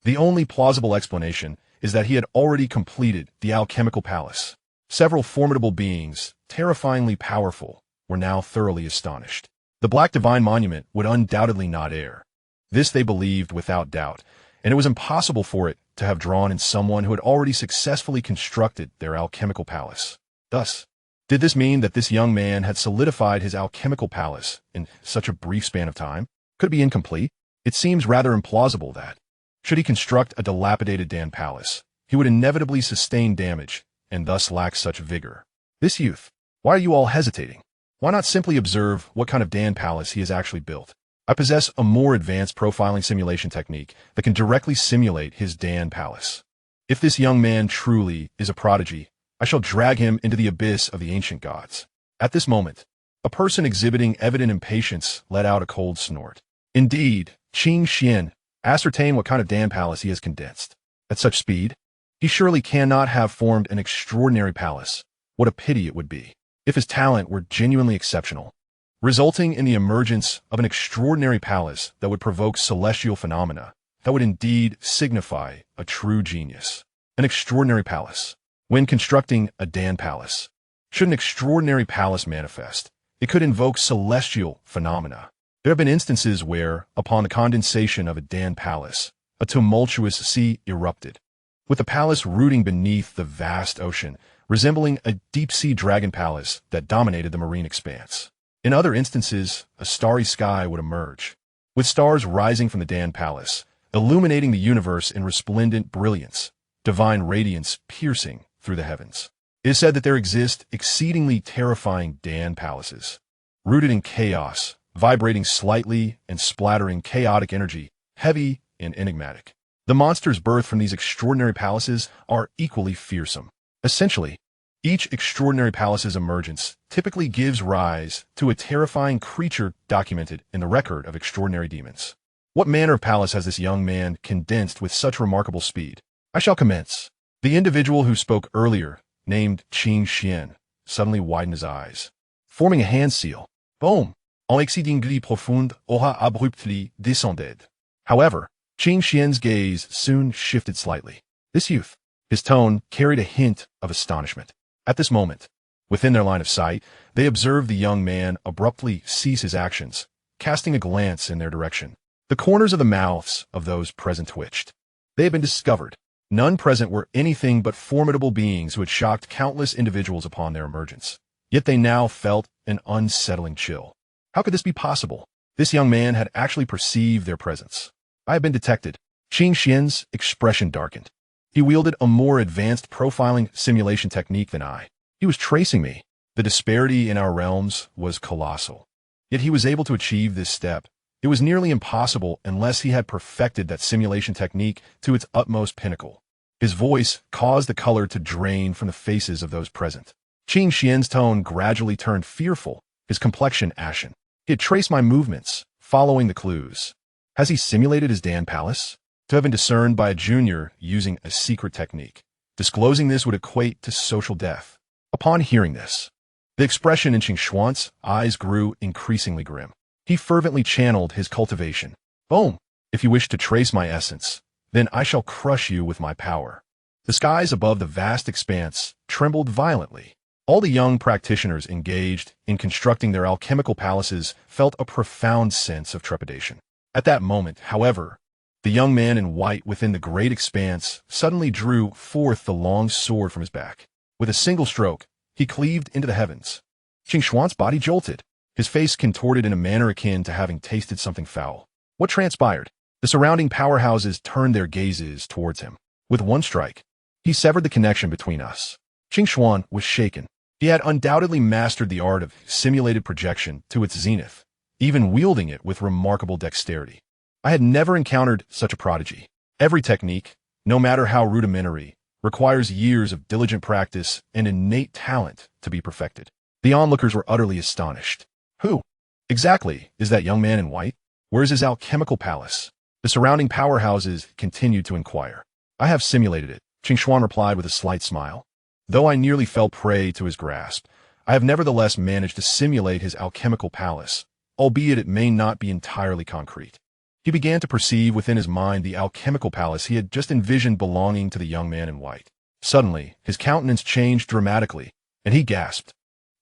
The only plausible explanation is that he had already completed the alchemical palace. Several formidable beings, terrifyingly powerful, were now thoroughly astonished. The Black Divine Monument would undoubtedly not err. This they believed without doubt, and it was impossible for it to have drawn in someone who had already successfully constructed their alchemical palace. Thus, did this mean that this young man had solidified his alchemical palace in such a brief span of time? Could it be incomplete? It seems rather implausible that, should he construct a dilapidated Dan palace, he would inevitably sustain damage and thus lack such vigor. This youth, why are you all hesitating? Why not simply observe what kind of Dan palace he has actually built? I possess a more advanced profiling simulation technique that can directly simulate his Dan palace. If this young man truly is a prodigy, I shall drag him into the abyss of the ancient gods. At this moment, a person exhibiting evident impatience let out a cold snort. Indeed, Xianxia, ascertain what kind of Dan palace he has condensed. At such speed, he surely cannot have formed an extraordinary palace. What a pity it would be if his talent were genuinely exceptional, resulting in the emergence of an extraordinary palace that would provoke celestial phenomena. That would indeed signify a true genius. An extraordinary palace. When constructing a Dan palace, should an extraordinary palace manifest, it could invoke celestial phenomena. There have been instances where, upon the condensation of a Dan palace, a tumultuous sea erupted, with the palace rooting beneath the vast ocean, resembling a deep-sea dragon palace that dominated the marine expanse. In other instances, a starry sky would emerge, with stars rising from the Dan palace, illuminating the universe in resplendent brilliance, divine radiance piercing through the heavens. It is said that there exist exceedingly terrifying Dan palaces, rooted in chaos, vibrating slightly and splattering chaotic energy, heavy and enigmatic. The monsters birthed from these extraordinary palaces are equally fearsome. Essentially, each extraordinary palace's emergence typically gives rise to a terrifying creature documented in the record of extraordinary demons. What manner of palace has this young man condensed with such remarkable speed? I shall commence. The individual who spoke earlier, named Xianxia, suddenly widened his eyes, forming a hand seal. Boom! En exceedingly profonde aura abruptly descended. However, Xianxia's gaze soon shifted slightly. This youth, his tone carried a hint of astonishment. At this moment, within their line of sight, they observed the young man abruptly cease his actions, casting a glance in their direction. The corners of the mouths of those present twitched. They had been discovered. None present were anything but formidable beings who had shocked countless individuals upon their emergence. Yet they now felt an unsettling chill. How could this be possible? This young man had actually perceived their presence. I have been detected. Xianxia's expression darkened. He wielded a more advanced profiling simulation technique than I. He was tracing me. The disparity in our realms was colossal. Yet he was able to achieve this step. It was nearly impossible unless he had perfected that simulation technique to its utmost pinnacle. His voice caused the color to drain from the faces of those present. Xianxia's tone gradually turned fearful, his complexion ashen. He had traced my movements, following the clues. Has he simulated his Dan palace? To have been discerned by a junior using a secret technique. Disclosing this would equate to social death. Upon hearing this, the expression in Xianxia's eyes grew increasingly grim. He fervently channeled his cultivation. Boom! If you wish to trace my essence, then I shall crush you with my power. The skies above the vast expanse trembled violently. All the young practitioners engaged in constructing their alchemical palaces felt a profound sense of trepidation. At that moment, however, the young man in white within the great expanse suddenly drew forth the long sword from his back. With a single stroke, he cleaved into the heavens. Xianxia's body jolted, his face contorted in a manner akin to having tasted something foul. What transpired? The surrounding powerhouses turned their gazes towards him. With one strike, he severed the connection between us. Xianxia was shaken. He had undoubtedly mastered the art of simulated projection to its zenith, even wielding it with remarkable dexterity. I had never encountered such a prodigy. Every technique, no matter how rudimentary, requires years of diligent practice and innate talent to be perfected. The onlookers were utterly astonished. Who exactly is that young man in white? Where is his alchemical palace? The surrounding powerhouses continued to inquire. I have simulated it. Xianxia replied with a slight smile. Though I nearly fell prey to his grasp, I have nevertheless managed to simulate his alchemical palace, albeit it may not be entirely concrete. He began to perceive within his mind the alchemical palace he had just envisioned belonging to the young man in white. Suddenly, his countenance changed dramatically, and he gasped.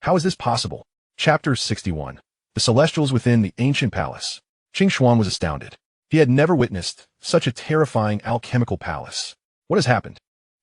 How is this possible? Chapter 61. The Celestials Within the Ancient Palace. Xianxia was astounded. He had never witnessed such a terrifying alchemical palace. What has happened?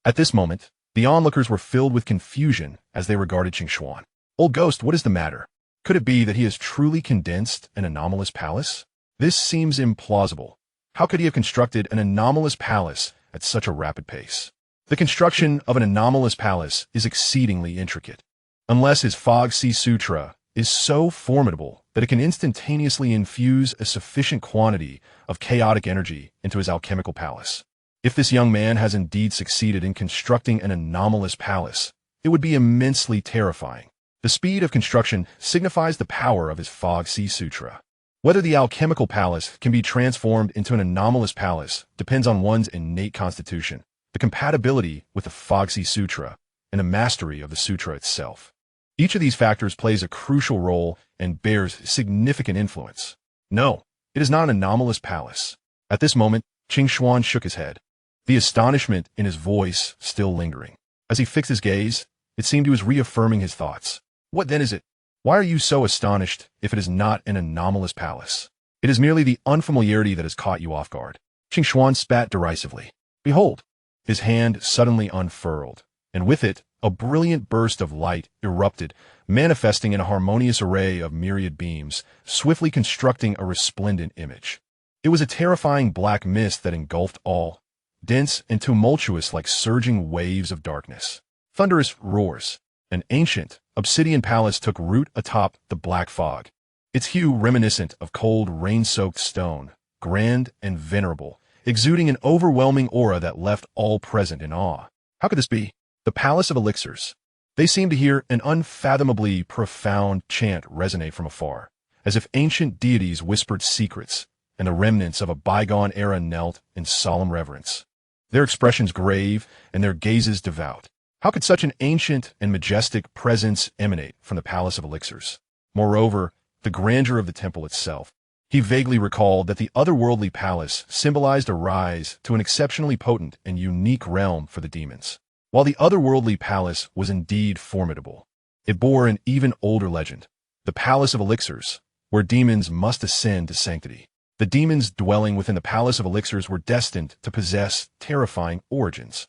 At this moment, the onlookers were filled with confusion as they regarded Xianxia. Old ghost, what is the matter? Could it be that he has truly condensed an anomalous palace? This seems implausible. How could he have constructed an anomalous palace at such a rapid pace? The construction of an anomalous palace is exceedingly intricate. Unless his Fog Sea Sutra is so formidable that it can instantaneously infuse a sufficient quantity of chaotic energy into his alchemical palace. If this young man has indeed succeeded in constructing an anomalous palace, it would be immensely terrifying. The speed of construction signifies the power of his Fog Sea Sutra. Whether the alchemical palace can be transformed into an anomalous palace depends on one's innate constitution, the compatibility with the Fog Sea Sutra, and the mastery of the sutra itself. Each of these factors plays a crucial role and bears significant influence. No, it is not an anomalous palace. At this moment, Xianxia shook his head, the astonishment in his voice still lingering. As he fixed his gaze, it seemed he was reaffirming his thoughts. What then is it? Why are you so astonished if it is not an anomalous palace? It is merely the unfamiliarity that has caught you off guard. Xianxia spat derisively. Behold! His hand suddenly unfurled, and with it, a brilliant burst of light erupted, manifesting in a harmonious array of myriad beams, swiftly constructing a resplendent image. It was a terrifying black mist that engulfed all, dense and tumultuous like surging waves of darkness. Thunderous roars. An ancient, obsidian palace took root atop the black fog, its hue reminiscent of cold, rain-soaked stone, grand and venerable, exuding an overwhelming aura that left all present in awe. How could this be? The Palace of Elixirs. They seemed to hear an unfathomably profound chant resonate from afar, as if ancient deities whispered secrets, and the remnants of a bygone era knelt in solemn reverence. Their expressions grave and their gazes devout. How could such an ancient and majestic presence emanate from the Palace of Elixirs? Moreover, the grandeur of the temple itself. He vaguely recalled that the otherworldly palace symbolized a rise to an exceptionally potent and unique realm for the demons. While the otherworldly palace was indeed formidable, it bore an even older legend, the Palace of Elixirs, where demons must ascend to sanctity. The demons dwelling within the Palace of Elixirs were destined to possess terrifying origins.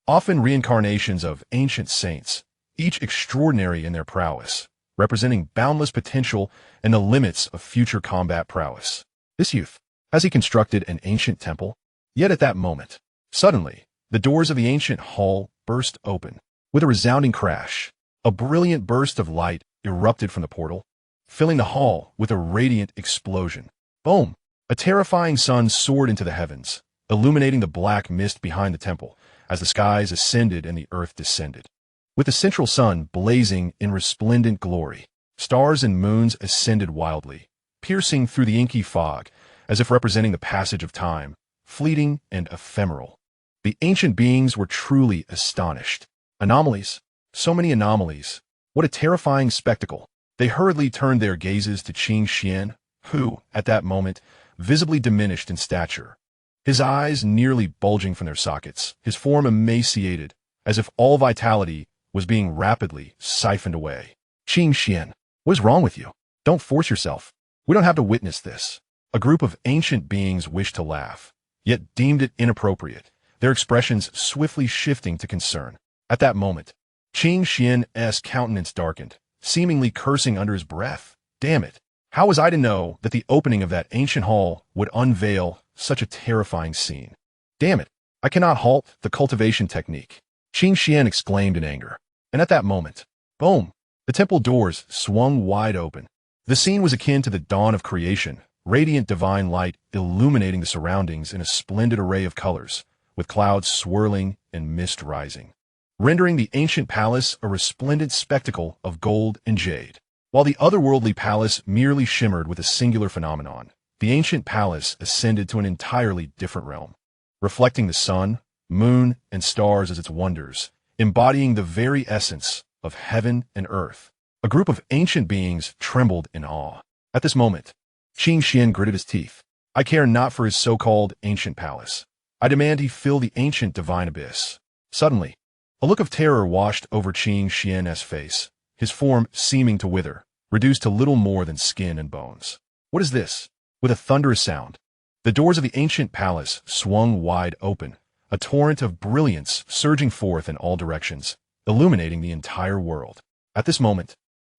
Often reincarnations of ancient saints, each extraordinary in their prowess, representing boundless potential and the limits of future combat prowess. This youth, has he constructed an ancient temple? Yet at that moment, suddenly, the doors of the ancient hall burst open. With a resounding crash, a brilliant burst of light erupted from the portal, filling the hall with a radiant explosion. Boom! A terrifying sun soared into the heavens, illuminating the black mist behind the temple, as the skies ascended and the earth descended. With the central sun blazing in resplendent glory, stars and moons ascended wildly, piercing through the inky fog, as if representing the passage of time, fleeting and ephemeral. The ancient beings were truly astonished. Anomalies. So many anomalies. What a terrifying spectacle. They hurriedly turned their gazes to Xianxia, who, at that moment, visibly diminished in stature. His eyes nearly bulging from their sockets, his form emaciated, as if all vitality was being rapidly siphoned away. Xianxia, what is wrong with you? Don't force yourself. We don't have to witness this. A group of ancient beings wished to laugh, yet deemed it inappropriate, their expressions swiftly shifting to concern. At that moment, Xianxia's countenance darkened, seemingly cursing under his breath. Damn it! How was I to know that the opening of that ancient hall would unveil such a terrifying scene? Damn it! I cannot halt the cultivation technique. Xianxia exclaimed in anger. And at that moment, boom! The temple doors swung wide open. The scene was akin to the dawn of creation, radiant divine light illuminating the surroundings in a splendid array of colors, with clouds swirling and mist rising, rendering the ancient palace a resplendent spectacle of gold and jade. While the otherworldly palace merely shimmered with a singular phenomenon, the ancient palace ascended to an entirely different realm. Reflecting the sun, moon, and stars as its wonders, embodying the very essence of heaven and earth. A group of ancient beings trembled in awe. At this moment, Xianxia gritted his teeth. I care not for his so-called ancient palace. I demand he fill the ancient divine abyss. Suddenly, a look of terror washed over Xianxia's face, his form seeming to wither, reduced to little more than skin and bones. What is this? With a thunderous sound, the doors of the ancient palace swung wide open, a torrent of brilliance surging forth in all directions, illuminating the entire world. At this moment,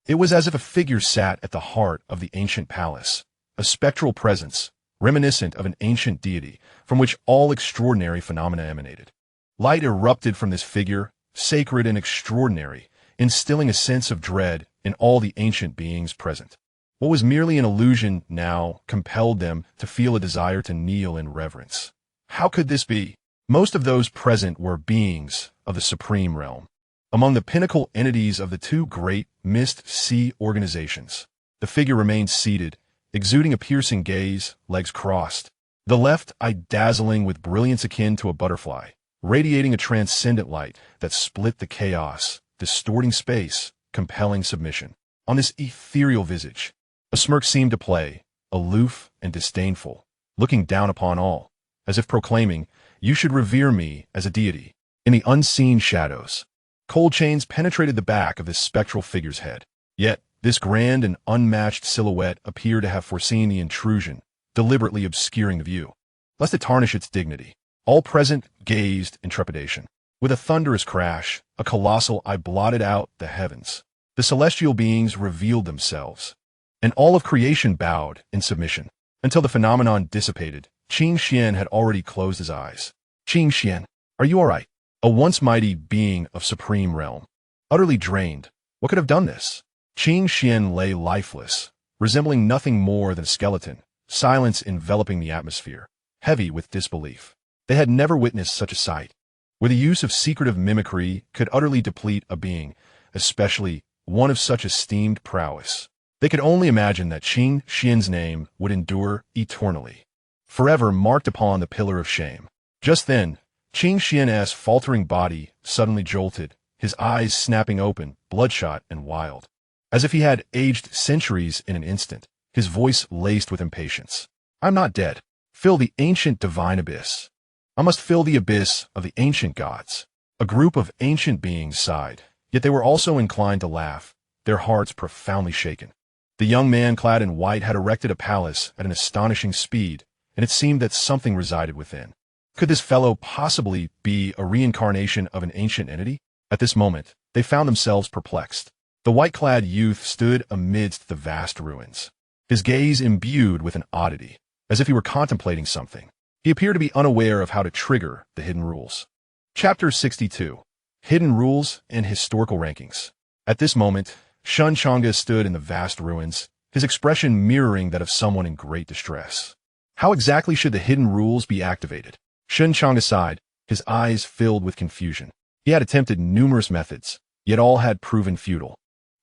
it was as if a figure sat at the heart of the ancient palace, a spectral presence, reminiscent of an ancient deity from which all extraordinary phenomena emanated. Light erupted from this figure, sacred and extraordinary, instilling a sense of dread in all the ancient beings present. What was merely an illusion now compelled them to feel a desire to kneel in reverence. How could this be? Most of those present were beings of the supreme realm, among the pinnacle entities of the two great Mist Sea organizations. The figure remained seated, exuding a piercing gaze, legs crossed, the left eye dazzling with brilliance akin to a butterfly, radiating a transcendent light that split the chaos, distorting space, compelling submission. On this ethereal visage, a smirk seemed to play, aloof and disdainful, looking down upon all, as if proclaiming, "You should revere me as a deity." In the unseen shadows, cold chains penetrated the back of this spectral figure's head. Yet, this grand and unmatched silhouette appeared to have foreseen the intrusion, deliberately obscuring the view, lest it tarnish its dignity. All present gazed in trepidation. With a thunderous crash, a colossal eye blotted out the heavens. The celestial beings revealed themselves, and all of creation bowed in submission. Until the phenomenon dissipated, Xianxia had already closed his eyes. Xianxia, are you all right? A once mighty being of supreme realm. Utterly drained, what could have done this? Xianxia lay lifeless, resembling nothing more than a skeleton, silence enveloping the atmosphere, heavy with disbelief. They had never witnessed such a sight, where the use of secretive mimicry could utterly deplete a being, especially one of such esteemed prowess. They could only imagine that Xianxia's name would endure eternally, forever marked upon the pillar of shame. Just then, Xianxia's faltering body suddenly jolted, his eyes snapping open, bloodshot and wild. As if he had aged centuries in an instant, his voice laced with impatience. I'm not dead. Fill the ancient divine abyss. I must fill the abyss of the ancient gods. A group of ancient beings sighed, yet they were also inclined to laugh, their hearts profoundly shaken. The young man clad in white had erected a palace at an astonishing speed, and it seemed that something resided within. Could this fellow possibly be a reincarnation of an ancient entity? At this moment, they found themselves perplexed. The white-clad youth stood amidst the vast ruins, his gaze imbued with an oddity, as if he were contemplating something. He appeared to be unaware of how to trigger the hidden rules. Chapter 62. Hidden Rules and Historical Rankings. At this moment, Shen Changge stood in the vast ruins, his expression mirroring that of someone in great distress. How exactly should the hidden rules be activated? Shen Changge sighed, his eyes filled with confusion. He had attempted numerous methods, yet all had proven futile.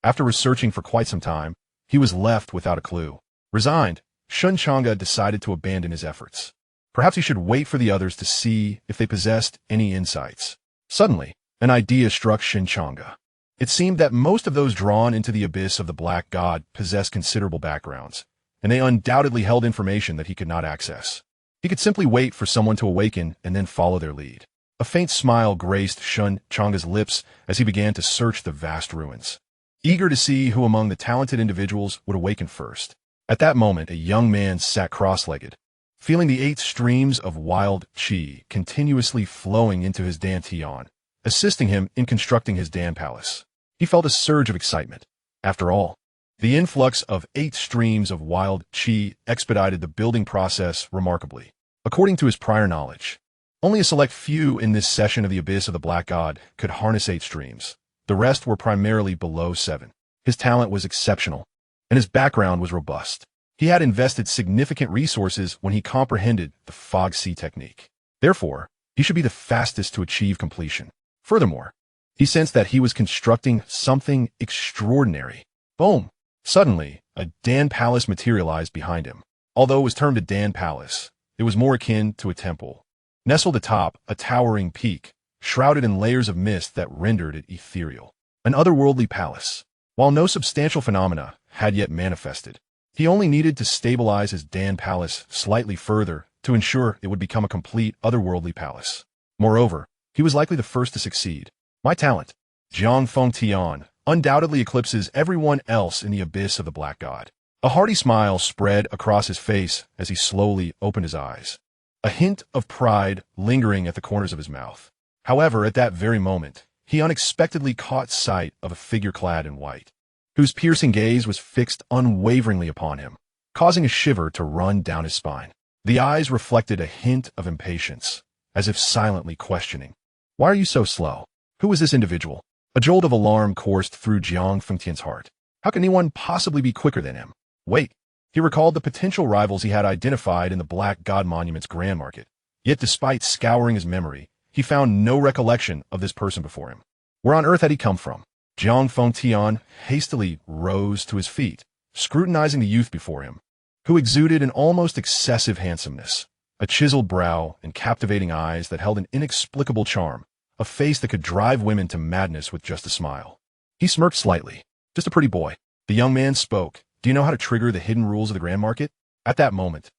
After researching for quite some time, he was left without a clue. Resigned, Shen Changge decided to abandon his efforts. Perhaps he should wait for the others to see if they possessed any insights. Suddenly, an idea struck Shen Changge. It seemed that most of those drawn into the abyss of the Black God possessed considerable backgrounds, and they undoubtedly held information that he could not access. He could simply wait for someone to awaken and then follow their lead. A faint smile graced Shen Changge's lips as he began to search the vast ruins, eager to see who among the talented individuals would awaken first. At that moment, a young man sat cross-legged, feeling the 8 streams of wild qi continuously flowing into his dantian, assisting him in constructing his Dan Palace. He felt a surge of excitement. After all, the influx of 8 streams of wild qi expedited the building process remarkably. According to his prior knowledge, only a select few in this session of the Abyss of the Black God could harness 8 streams. The rest were primarily below 7. His talent was exceptional, and his background was robust. He had invested significant resources when he comprehended the fog sea technique. Therefore, he should be the fastest to achieve completion. Furthermore, he sensed that he was constructing something extraordinary. Boom! Suddenly, a Dan Palace materialized behind him. Although it was termed a Dan Palace, it was more akin to a temple. nestled atop a towering peak, shrouded in layers of mist that rendered it ethereal. An otherworldly palace. While no substantial phenomena had yet manifested, he only needed to stabilize his Dan palace slightly further to ensure it would become a complete otherworldly palace. Moreover, he was likely the first to succeed. My talent, Jiang Fengtian, undoubtedly eclipses everyone else in the abyss of the Black God. A hearty smile spread across his face as he slowly opened his eyes, a hint of pride lingering at the corners of his mouth. However, at that very moment, he unexpectedly caught sight of a figure clad in white, whose piercing gaze was fixed unwaveringly upon him, causing a shiver to run down his spine. The eyes reflected a hint of impatience, as if silently questioning, "Why are you so slow? Who is this individual?" A jolt of alarm coursed through Jiang Fengtian's heart. How can anyone possibly be quicker than him? Wait. He recalled the potential rivals he had identified in the Black God Monument's Grand Market. Yet despite scouring his memory, he found no recollection of this person before him. Where on earth had he come from? Jiang Fengtian hastily rose to his feet, scrutinizing the youth before him, who exuded an almost excessive handsomeness, a chiseled brow and captivating eyes that held an inexplicable charm, a face that could drive women to madness with just a smile. He smirked slightly. Just a pretty boy. The young man spoke. Do you know how to trigger the hidden rules of the Grand Market? At that moment,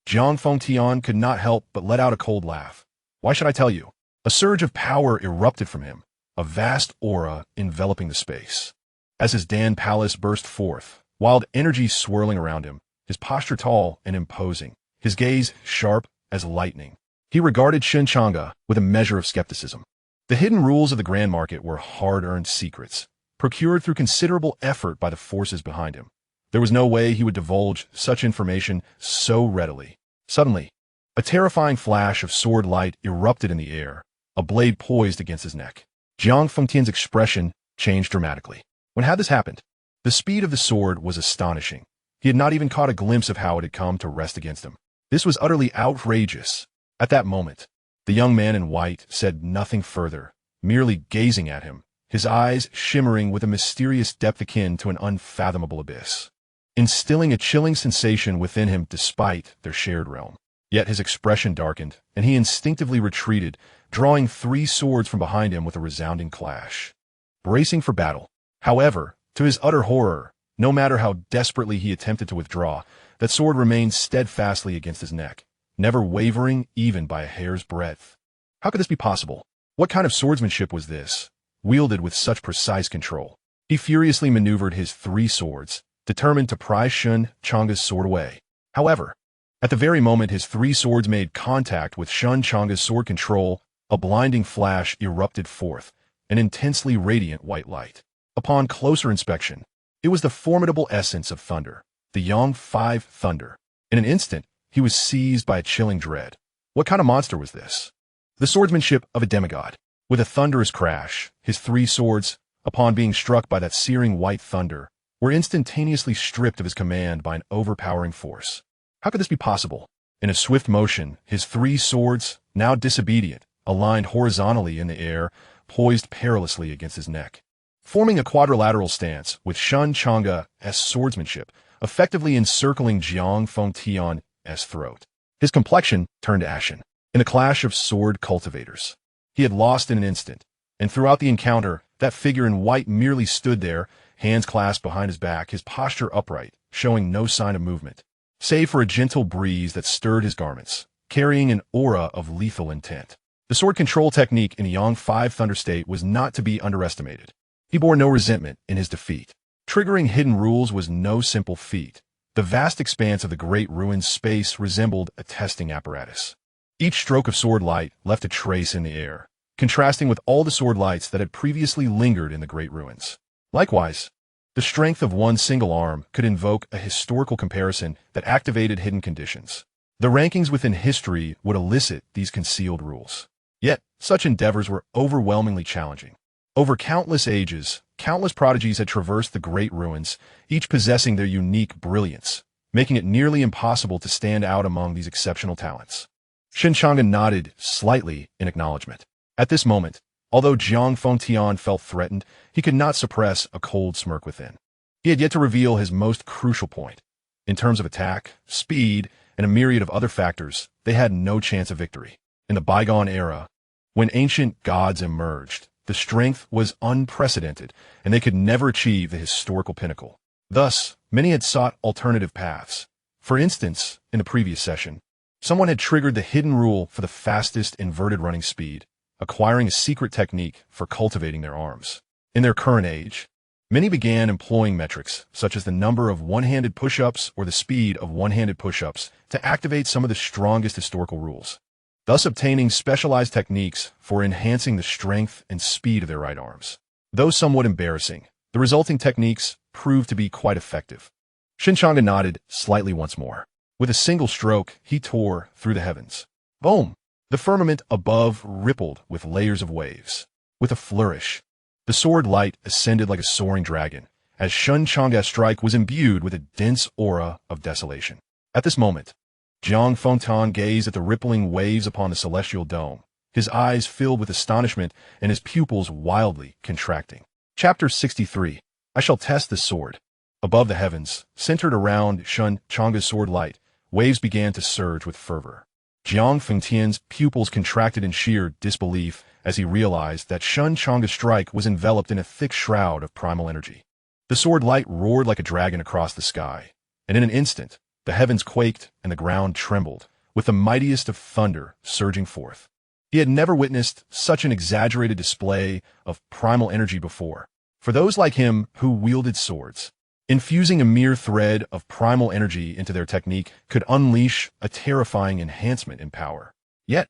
Jiang Fengtian could not help but let out a cold laugh. Why should I tell you? A surge of power erupted from him, a vast aura enveloping the space. As his Dan palace burst forth, wild energy swirling around him, his posture tall and imposing, his gaze sharp as lightning, he regarded Shen Changge with a measure of skepticism. The hidden rules of the Grand Market were hard-earned secrets, procured through considerable effort by the forces behind him. There was no way he would divulge such information so readily. Suddenly, a terrifying flash of sword light erupted in the air, a blade poised against his neck. Jiang Fengtian's expression changed dramatically. When had this happened? The speed of the sword was astonishing. He had not even caught a glimpse of how it had come to rest against him. This was utterly outrageous. At that moment, the young man in white said nothing further, merely gazing at him, his eyes shimmering with a mysterious depth akin to an unfathomable abyss, instilling a chilling sensation within him despite their shared realm. Yet his expression darkened, and he instinctively retreated, drawing 3 swords from behind him with a resounding clash, bracing for battle. However, to his utter horror, no matter how desperately he attempted to withdraw, that sword remained steadfastly against his neck, never wavering even by a hair's breadth. How could this be possible? What kind of swordsmanship was this, wielded with such precise control? He furiously maneuvered his 3 swords, determined to pry Shen Changge's sword away. However, at the very moment his 3 swords made contact with Shen Changge's sword control, a blinding flash erupted forth, an intensely radiant white light. Upon closer inspection, it was the formidable essence of thunder, the Yang 5 Thunder. In an instant, he was seized by a chilling dread. What kind of monster was this? The swordsmanship of a demigod. With a thunderous crash, his 3 swords, upon being struck by that searing white thunder, were instantaneously stripped of his command by an overpowering force. How could this be possible? In a swift motion, his 3 swords, now disobedient, aligned horizontally in the air, poised perilously against his neck, forming a quadrilateral stance with Shen Changge's swordsmanship, effectively encircling Jiang Fengtian's throat. His complexion turned ashen. In the clash of sword cultivators, he had lost in an instant, and throughout the encounter, that figure in white merely stood there, hands clasped behind his back, his posture upright, showing no sign of movement, save for a gentle breeze that stirred his garments, carrying an aura of lethal intent. The sword control technique in the Yang 5 Thunder state was not to be underestimated. He bore no resentment in his defeat. Triggering hidden rules was no simple feat. The vast expanse of the Great Ruins space resembled a testing apparatus. Each stroke of sword light left a trace in the air, contrasting with all the sword lights that had previously lingered in the Great Ruins. Likewise, the strength of one single arm could invoke a historical comparison that activated hidden conditions. The rankings within history would elicit these concealed rules. Yet, such endeavors were overwhelmingly challenging. Over countless ages, countless prodigies had traversed the Great Ruins, each possessing their unique brilliance, making it nearly impossible to stand out among these exceptional talents. Shen Changge nodded slightly in acknowledgement. At this moment, although Jiang Fengtian felt threatened, he could not suppress a cold smirk within. He had yet to reveal his most crucial point. In terms of attack, speed, and a myriad of other factors, they had no chance of victory. In the bygone era, when ancient gods emerged, the strength was unprecedented, and they could never achieve the historical pinnacle. Thus, many had sought alternative paths. For instance, in the previous session, someone had triggered the hidden rule for the fastest inverted running speed, acquiring a secret technique for cultivating their arms. In their current age, many began employing metrics, such as the number of one-handed push-ups or the speed of one-handed push-ups, to activate some of the strongest historical rules, thus obtaining specialized techniques for enhancing the strength and speed of their right arms. Though somewhat embarrassing, the resulting techniques proved to be quite effective. Shen Changge nodded slightly once more. With a single stroke, he tore through the heavens. Boom! The firmament above rippled with layers of waves. With a flourish, the sword light ascended like a soaring dragon, as Shen Changge's strike was imbued with a dense aura of desolation. At this moment, Jiang Fengtian gazed at the rippling waves upon the celestial dome, his eyes filled with astonishment and his pupils wildly contracting. Chapter 63. I shall test this sword. Above the heavens, centered around Shen Changge's sword light, waves began to surge with fervor. Jiang Fengtian's pupils contracted in sheer disbelief as he realized that Shen Changge's strike was enveloped in a thick shroud of primal energy. The sword light roared like a dragon across the sky, and in an instant, the heavens quaked and the ground trembled, with the mightiest of thunder surging forth. He had never witnessed such an exaggerated display of primal energy before. For those like him who wielded swords, infusing a mere thread of primal energy into their technique could unleash a terrifying enhancement in power. Yet,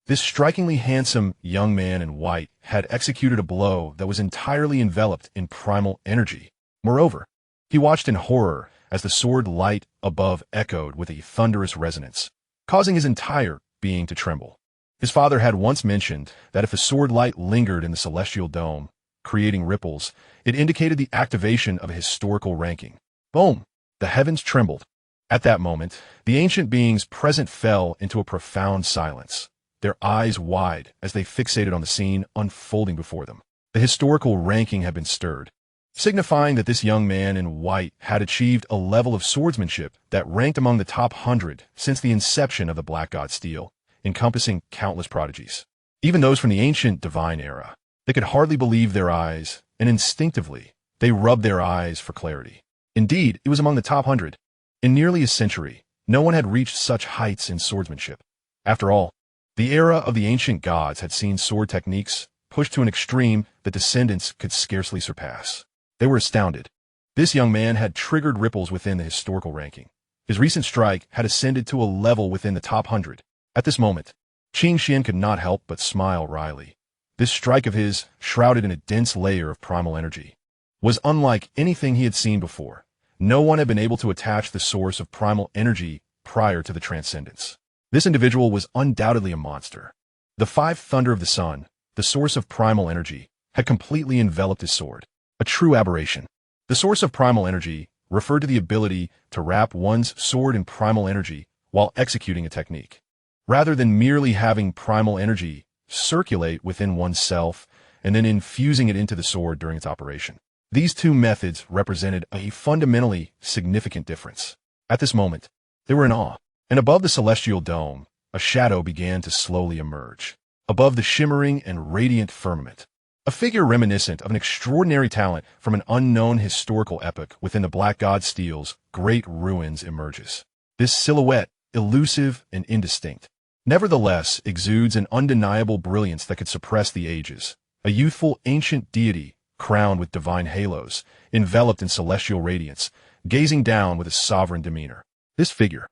this strikingly handsome young man in white had executed a blow that was entirely enveloped in primal energy. Moreover, he watched in horror as the sword light above echoed with a thunderous resonance, causing his entire being to tremble. His father had once mentioned that if a sword light lingered in the celestial dome, creating ripples, it indicated the activation of a historical ranking. Boom! The heavens trembled. At that moment, the ancient beings present fell into a profound silence, their eyes wide as they fixated on the scene unfolding before them. The historical ranking had been stirred, signifying that this young man in white had achieved a level of swordsmanship that ranked among the top 100 since the inception of the Black God Steel, encompassing countless prodigies. Even those from the ancient divine era. They could hardly believe their eyes, and instinctively, they rubbed their eyes for clarity. Indeed, it was among the top 100. In nearly a century, no one had reached such heights in swordsmanship. After all, the era of the ancient gods had seen sword techniques pushed to an extreme that descendants could scarcely surpass. They were astounded. This young man had triggered ripples within the historical ranking. His recent strike had ascended to a level within the top 100. At this moment, Xianxia could not help but smile wryly. This strike of his, shrouded in a dense layer of primal energy, was unlike anything he had seen before. No one had been able to attach the source of primal energy prior to the transcendence. This individual was undoubtedly a monster. The five thunder of the sun, the source of primal energy, had completely enveloped his sword. A true aberration. The source of primal energy referred to the ability to wrap one's sword in primal energy while executing a technique, rather than merely having primal energy circulate within oneself and then infusing it into the sword during its operation. These two methods represented a fundamentally significant difference. At this moment, they were in awe, and above the celestial dome, a shadow began to slowly emerge. Above the shimmering and radiant firmament, a figure reminiscent of an extraordinary talent from an unknown historical epoch within the Black God Steel's great ruins emerges. This silhouette, elusive and indistinct, nevertheless exudes an undeniable brilliance that could suppress the ages. A youthful ancient deity, crowned with divine halos, enveloped in celestial radiance, gazing down with a sovereign demeanor. This figure,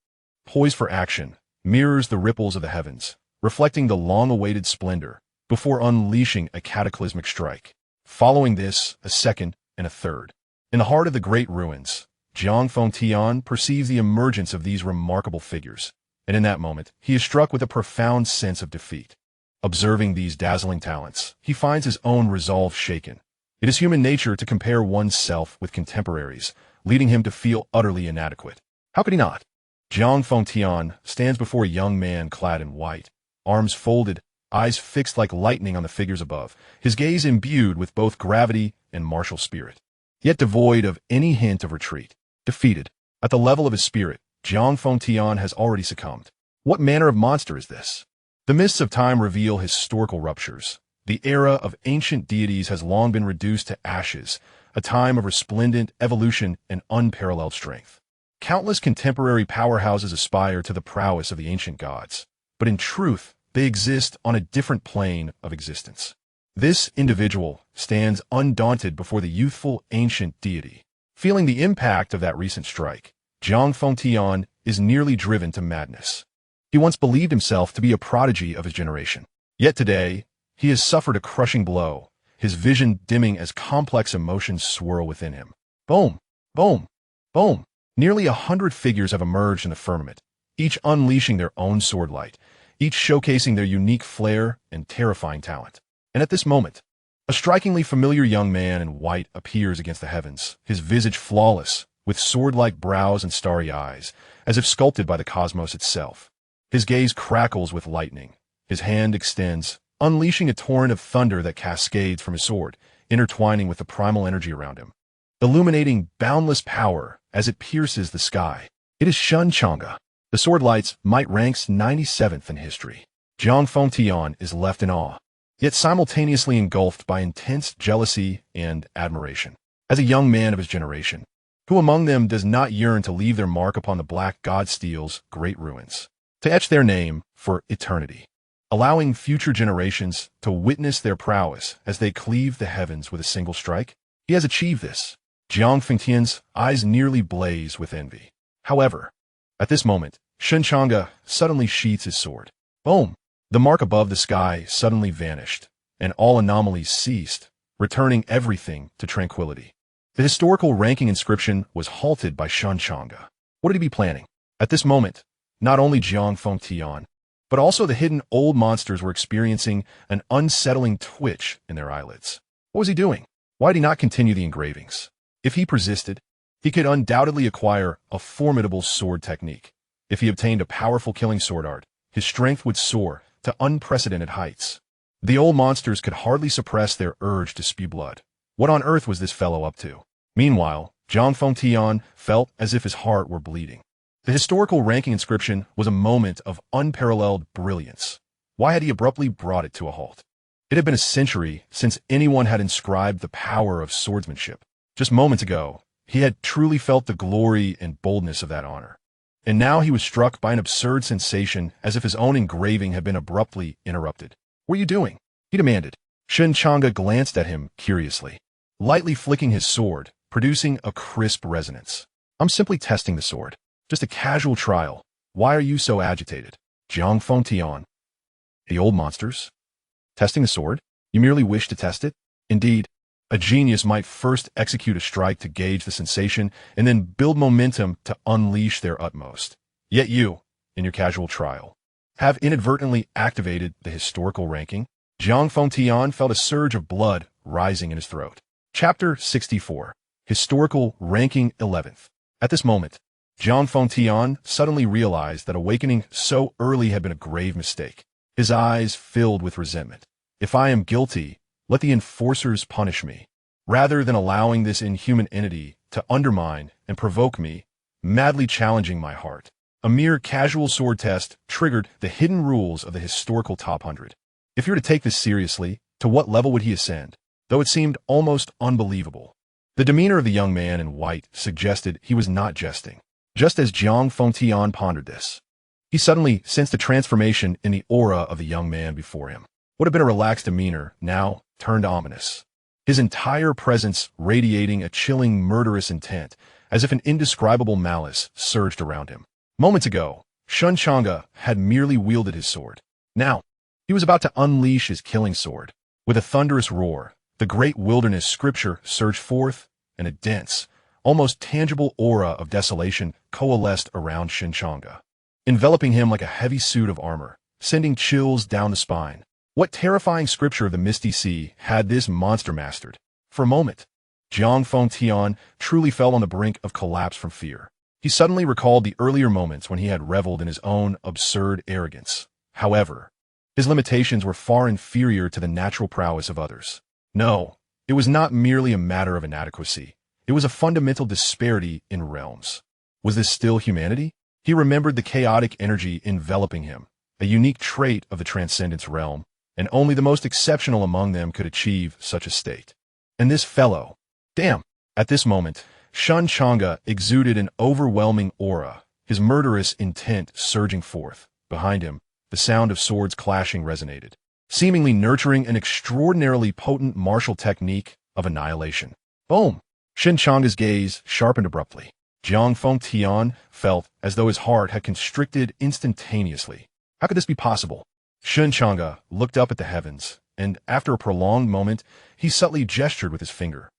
poised for action, mirrors the ripples of the heavens, reflecting the long-awaited splendor, before unleashing a cataclysmic strike. Following this, a second and a third. In the heart of the great ruins, Jiang Fengtian perceives the emergence of these remarkable figures, and in that moment, he is struck with a profound sense of defeat. Observing these dazzling talents, he finds his own resolve shaken. It is human nature to compare oneself with contemporaries, leading him to feel utterly inadequate. How could he not? Jiang Fengtian stands before a young man clad in white, arms folded, eyes fixed like lightning on the figures above, his gaze imbued with both gravity and martial spirit, yet devoid of any hint of retreat. Defeated, at the level of his spirit, Jiang Fengtian has already succumbed. What manner of monster is this? The mists of time reveal historical ruptures. The era of ancient deities has long been reduced to ashes, a time of resplendent evolution and unparalleled strength. Countless contemporary powerhouses aspire to the prowess of the ancient gods, but in truth, they exist on a different plane of existence. This individual stands undaunted before the youthful ancient deity. Feeling the impact of that recent strike, Zhang Fengtian is nearly driven to madness. He once believed himself to be a prodigy of his generation. Yet today, he has suffered a crushing blow, his vision dimming as complex emotions swirl within him. Boom! Boom! Boom! Nearly 100 figures have emerged in the firmament, each unleashing their own sword light, each showcasing their unique flair and terrifying talent. And at this moment, a strikingly familiar young man in white appears against the heavens, his visage flawless, with sword-like brows and starry eyes, as if sculpted by the cosmos itself. His gaze crackles with lightning. His hand extends, unleashing a torrent of thunder that cascades from his sword, intertwining with the primal energy around him, illuminating boundless power as it pierces the sky. It is Shen Changge. The sword light's might ranks 97th in history. Zhang Fengtian is left in awe, yet simultaneously engulfed by intense jealousy and admiration. As a young man of his generation, who among them does not yearn to leave their mark upon the Black God Steel's great ruins, to etch their name for eternity, allowing future generations to witness their prowess as they cleave the heavens with a single strike? He has achieved this. Zhang Fengtian's eyes nearly blaze with envy. However, at this moment, Shen Changge suddenly sheathes his sword. Boom! The mark above the sky suddenly vanished, and all anomalies ceased, returning everything to tranquility. The historical ranking inscription was halted by Shen Changge. What did he be planning? At this moment, not only Zhang Fengtian, but also the hidden old monsters were experiencing an unsettling twitch in their eyelids. What was he doing? Why did he not continue the engravings? If he persisted, he could undoubtedly acquire a formidable sword technique. If he obtained a powerful killing sword art, his strength would soar to unprecedented heights. The old monsters could hardly suppress their urge to spew blood. What on earth was this fellow up to? Meanwhile, Zhang Fengtian felt as if his heart were bleeding. The historical ranking inscription was a moment of unparalleled brilliance. Why had he abruptly brought it to a halt? It had been a century since anyone had inscribed the power of swordsmanship. Just moments ago, he had truly felt the glory and boldness of that honor. And now he was struck by an absurd sensation as if his own engraving had been abruptly interrupted. "What are you doing?" he demanded. Shen Changge glanced at him curiously, lightly flicking his sword, producing a crisp resonance. "I'm simply testing the sword. Just a casual trial. Why are you so agitated?" Zhang Fengtian. "The old monsters? Testing the sword? You merely wish to test it?" Indeed, a genius might first execute a strike to gauge the sensation and then build momentum to unleash their utmost. Yet you, in your casual trial, have inadvertently activated the historical ranking. Zhang Fengtian felt a surge of blood rising in his throat. Chapter 64. Historical Ranking 11th. At this moment, Zhang Fengtian suddenly realized that awakening so early had been a grave mistake. His eyes filled with resentment. "If I am guilty, let the enforcers punish me, rather than allowing this inhuman entity to undermine and provoke me, madly challenging my heart." A mere casual sword test triggered the hidden rules of the historical top 100. If he were to take this seriously, to what level would he ascend? Though it seemed almost unbelievable. The demeanor of the young man in white suggested he was not jesting. Just as Zhang Fengtian pondered this, he suddenly sensed a transformation in the aura of the young man before him. What had been a relaxed demeanor now turned ominous, his entire presence radiating a chilling, murderous intent, as if an indescribable malice surged around him. Moments ago, Shen Changge had merely wielded his sword. Now, he was about to unleash his killing sword. With a thunderous roar, the great wilderness scripture surged forth, and a dense, almost tangible aura of desolation coalesced around Shen Changge, enveloping him like a heavy suit of armor, sending chills down the spine. What terrifying scripture of the Misty Sea had this monster mastered? For a moment, Zhang Fengtian truly fell on the brink of collapse from fear. He suddenly recalled the earlier moments when he had reveled in his own absurd arrogance. However, his limitations were far inferior to the natural prowess of others. No, it was not merely a matter of inadequacy. It was a fundamental disparity in realms. Was this still humanity? He remembered the chaotic energy enveloping him, a unique trait of the Transcendence realm, and only the most exceptional among them could achieve such a state. And this fellow, damn! At this moment, Shen Changge exuded an overwhelming aura, his murderous intent surging forth. Behind him, the sound of swords clashing resonated, seemingly nurturing an extraordinarily potent martial technique of annihilation. Boom! Shen Changge's gaze sharpened abruptly. Xianxia felt as though his heart had constricted instantaneously. How could this be possible? Shen Changge looked up at the heavens, and after a prolonged moment, he subtly gestured with his finger,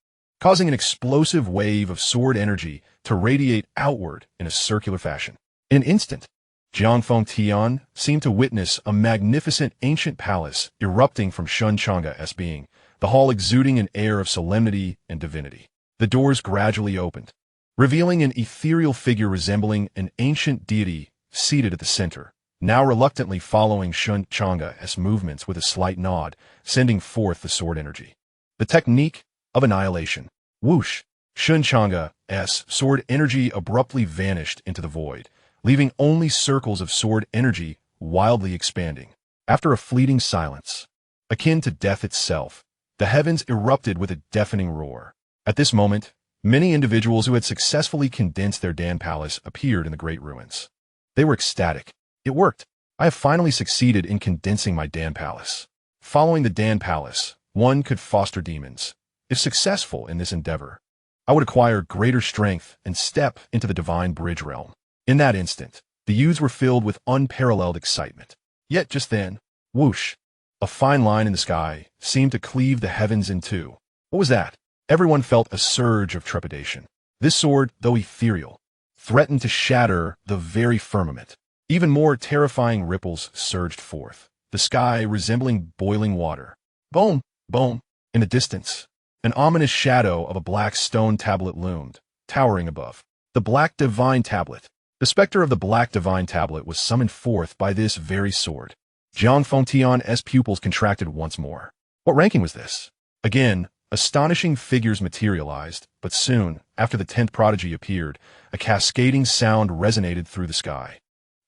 causing an explosive wave of sword energy to radiate outward in a circular fashion. In an instant, Xianxia seemed to witness a magnificent ancient palace erupting from Shen Changge's being, the hall exuding an air of solemnity and divinity. The doors gradually opened, revealing an ethereal figure resembling an ancient deity seated at the center, now reluctantly following Shen Changge's movements with a slight nod, sending forth the sword energy. The technique of annihilation. Whoosh! Shen Changge's sword energy abruptly vanished into the void, leaving only circles of sword energy wildly expanding. After a fleeting silence, akin to death itself, the heavens erupted with a deafening roar. At this moment, many individuals who had successfully condensed their Dan Palace appeared in the great ruins. They were ecstatic. It worked. I have finally succeeded in condensing my Dan Palace. Following the Dan Palace, one could foster demons. If successful in this endeavor, I would acquire greater strength and step into the divine bridge realm. In that instant, the youths were filled with unparalleled excitement. Yet just then, whoosh, a fine line in the sky seemed to cleave the heavens in two. What was that? Everyone felt a surge of trepidation. This sword, though ethereal, threatened to shatter the very firmament. Even more terrifying ripples surged forth, the sky resembling boiling water. Boom! Boom! In the distance, an ominous shadow of a black stone tablet loomed, towering above. The Black Divine Tablet. The specter of the Black Divine Tablet was summoned forth by this very sword. Xianxia's pupils contracted once more. What ranking was this? Again, astonishing figures materialized, but soon, after the 10th prodigy appeared, a cascading sound resonated through the sky,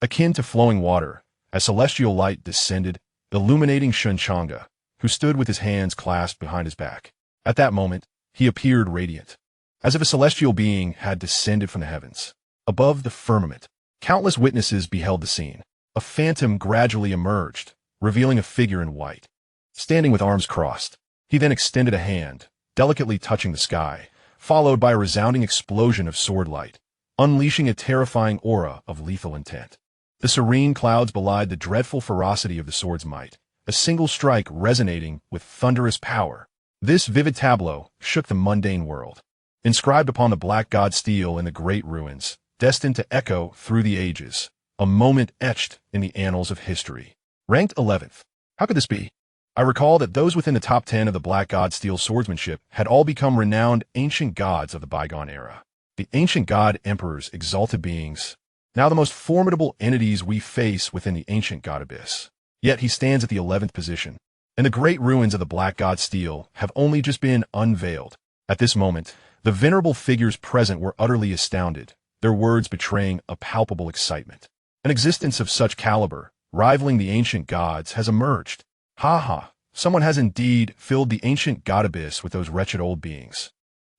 akin to flowing water, as celestial light descended, illuminating Shen Changge, who stood with his hands clasped behind his back. At that moment, he appeared radiant, as if a celestial being had descended from the heavens. Above the firmament, countless witnesses beheld the scene. A phantom gradually emerged, revealing a figure in white, standing with arms crossed. He then extended a hand, delicately touching the sky, followed by a resounding explosion of sword light, unleashing a terrifying aura of lethal intent. The serene clouds belied the dreadful ferocity of the sword's might, a single strike resonating with thunderous power. This vivid tableau shook the mundane world. Inscribed upon the black god stele in the great ruins, destined to echo through the ages, a moment etched in the annals of history. Ranked 11th. How could this be? I recall that those within the top 10 of the black god stele swordsmanship had all become renowned ancient gods of the bygone era. The ancient god emperors, exalted beings, now the most formidable entities we face within the ancient god abyss. Yet he stands at the 11th position, and the great ruins of the black god stele have only just been unveiled. At this moment, the venerable figures present were utterly astounded, their words betraying a palpable excitement. An existence of such caliber, rivaling the ancient gods, has emerged. Ha ha, someone has indeed filled the ancient god abyss with those wretched old beings.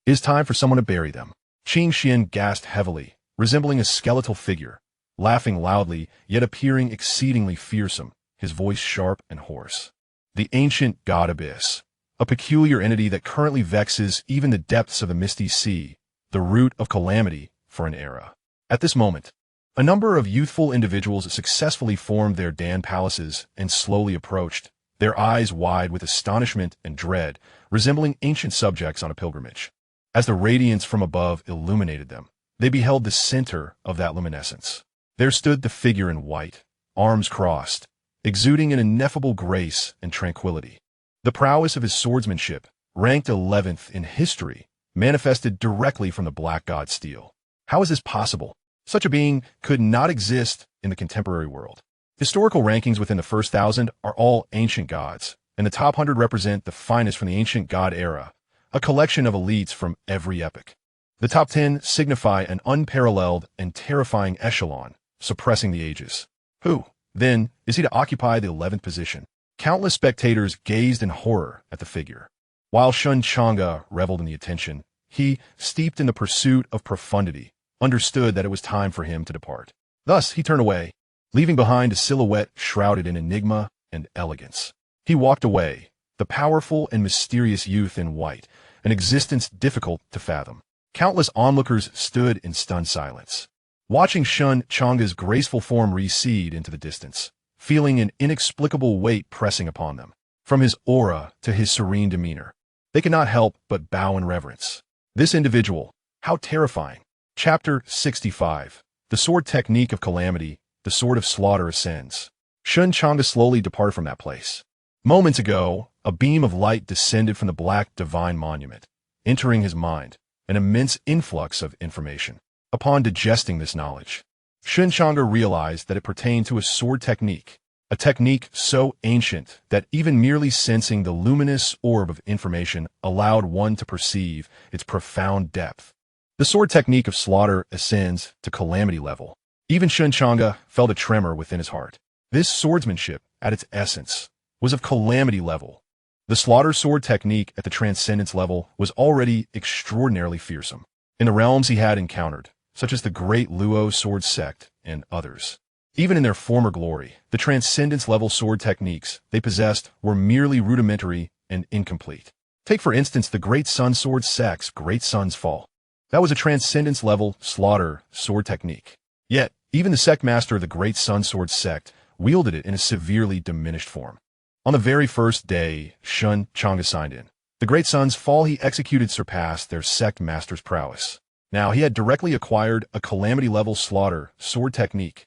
It is time for someone to bury them. Xianxia gasped heavily, resembling a skeletal figure, laughing loudly, yet appearing exceedingly fearsome, his voice sharp and hoarse. The ancient god abyss, a peculiar entity that currently vexes even the depths of the misty sea, the root of calamity for an era. At this moment, a number of youthful individuals successfully formed their Dan palaces and slowly approached, their eyes wide with astonishment and dread, resembling ancient subjects on a pilgrimage. As the radiance from above illuminated them, they beheld the center of that luminescence. There stood the figure in white, arms crossed, exuding an ineffable grace and tranquility. The prowess of his swordsmanship, ranked 11th in history, manifested directly from the black god stele. How is this possible? Such a being could not exist in the contemporary world. Historical rankings within the first 1,000 are all ancient gods, and the top 100 represent the finest from the ancient god era, a collection of elites from every epoch. The top 10 signify an unparalleled and terrifying echelon, suppressing the ages. Who? Then, is he to occupy the 11th position? Countless spectators gazed in horror at the figure. While Shen Changge reveled in the attention, he, steeped in the pursuit of profundity, understood that it was time for him to depart. Thus, he turned away, leaving behind a silhouette shrouded in enigma and elegance. He walked away, the powerful and mysterious youth in white, an existence difficult to fathom. Countless onlookers stood in stunned silence, watching Shen Changge's graceful form recede into the distance, feeling an inexplicable weight pressing upon them. From his aura to his serene demeanor, they could not help but bow in reverence. This individual, how terrifying. Chapter 65. The Sword Technique of Calamity, the Sword of Slaughter ascends. Shen Changge slowly departed from that place. Moments ago, a beam of light descended from the black divine monument, entering his mind, an immense influx of information. Upon digesting this knowledge, Shen Changge realized that it pertained to a sword technique, a technique so ancient that even merely sensing the luminous orb of information allowed one to perceive its profound depth. The sword technique of slaughter ascends to calamity level. Even Shen Changge felt a tremor within his heart. This swordsmanship, at its essence, was of calamity level. The slaughter sword technique at the transcendence level was already extraordinarily fearsome. In the realms he had encountered, such as the great Luo sword sect and others, even in their former glory, the transcendence level sword techniques they possessed were merely rudimentary and incomplete. Take for instance the Great Sun Sword sect's Great Sun's Fall. That was a transcendence level slaughter sword technique. Yet, even the sect master of the Great Sun Sword sect wielded it in a severely diminished form. On the very first day Shen Changge signed in, the Great Sun's Fall he executed surpassed their sect master's prowess. Now he had directly acquired a calamity-level slaughter sword technique.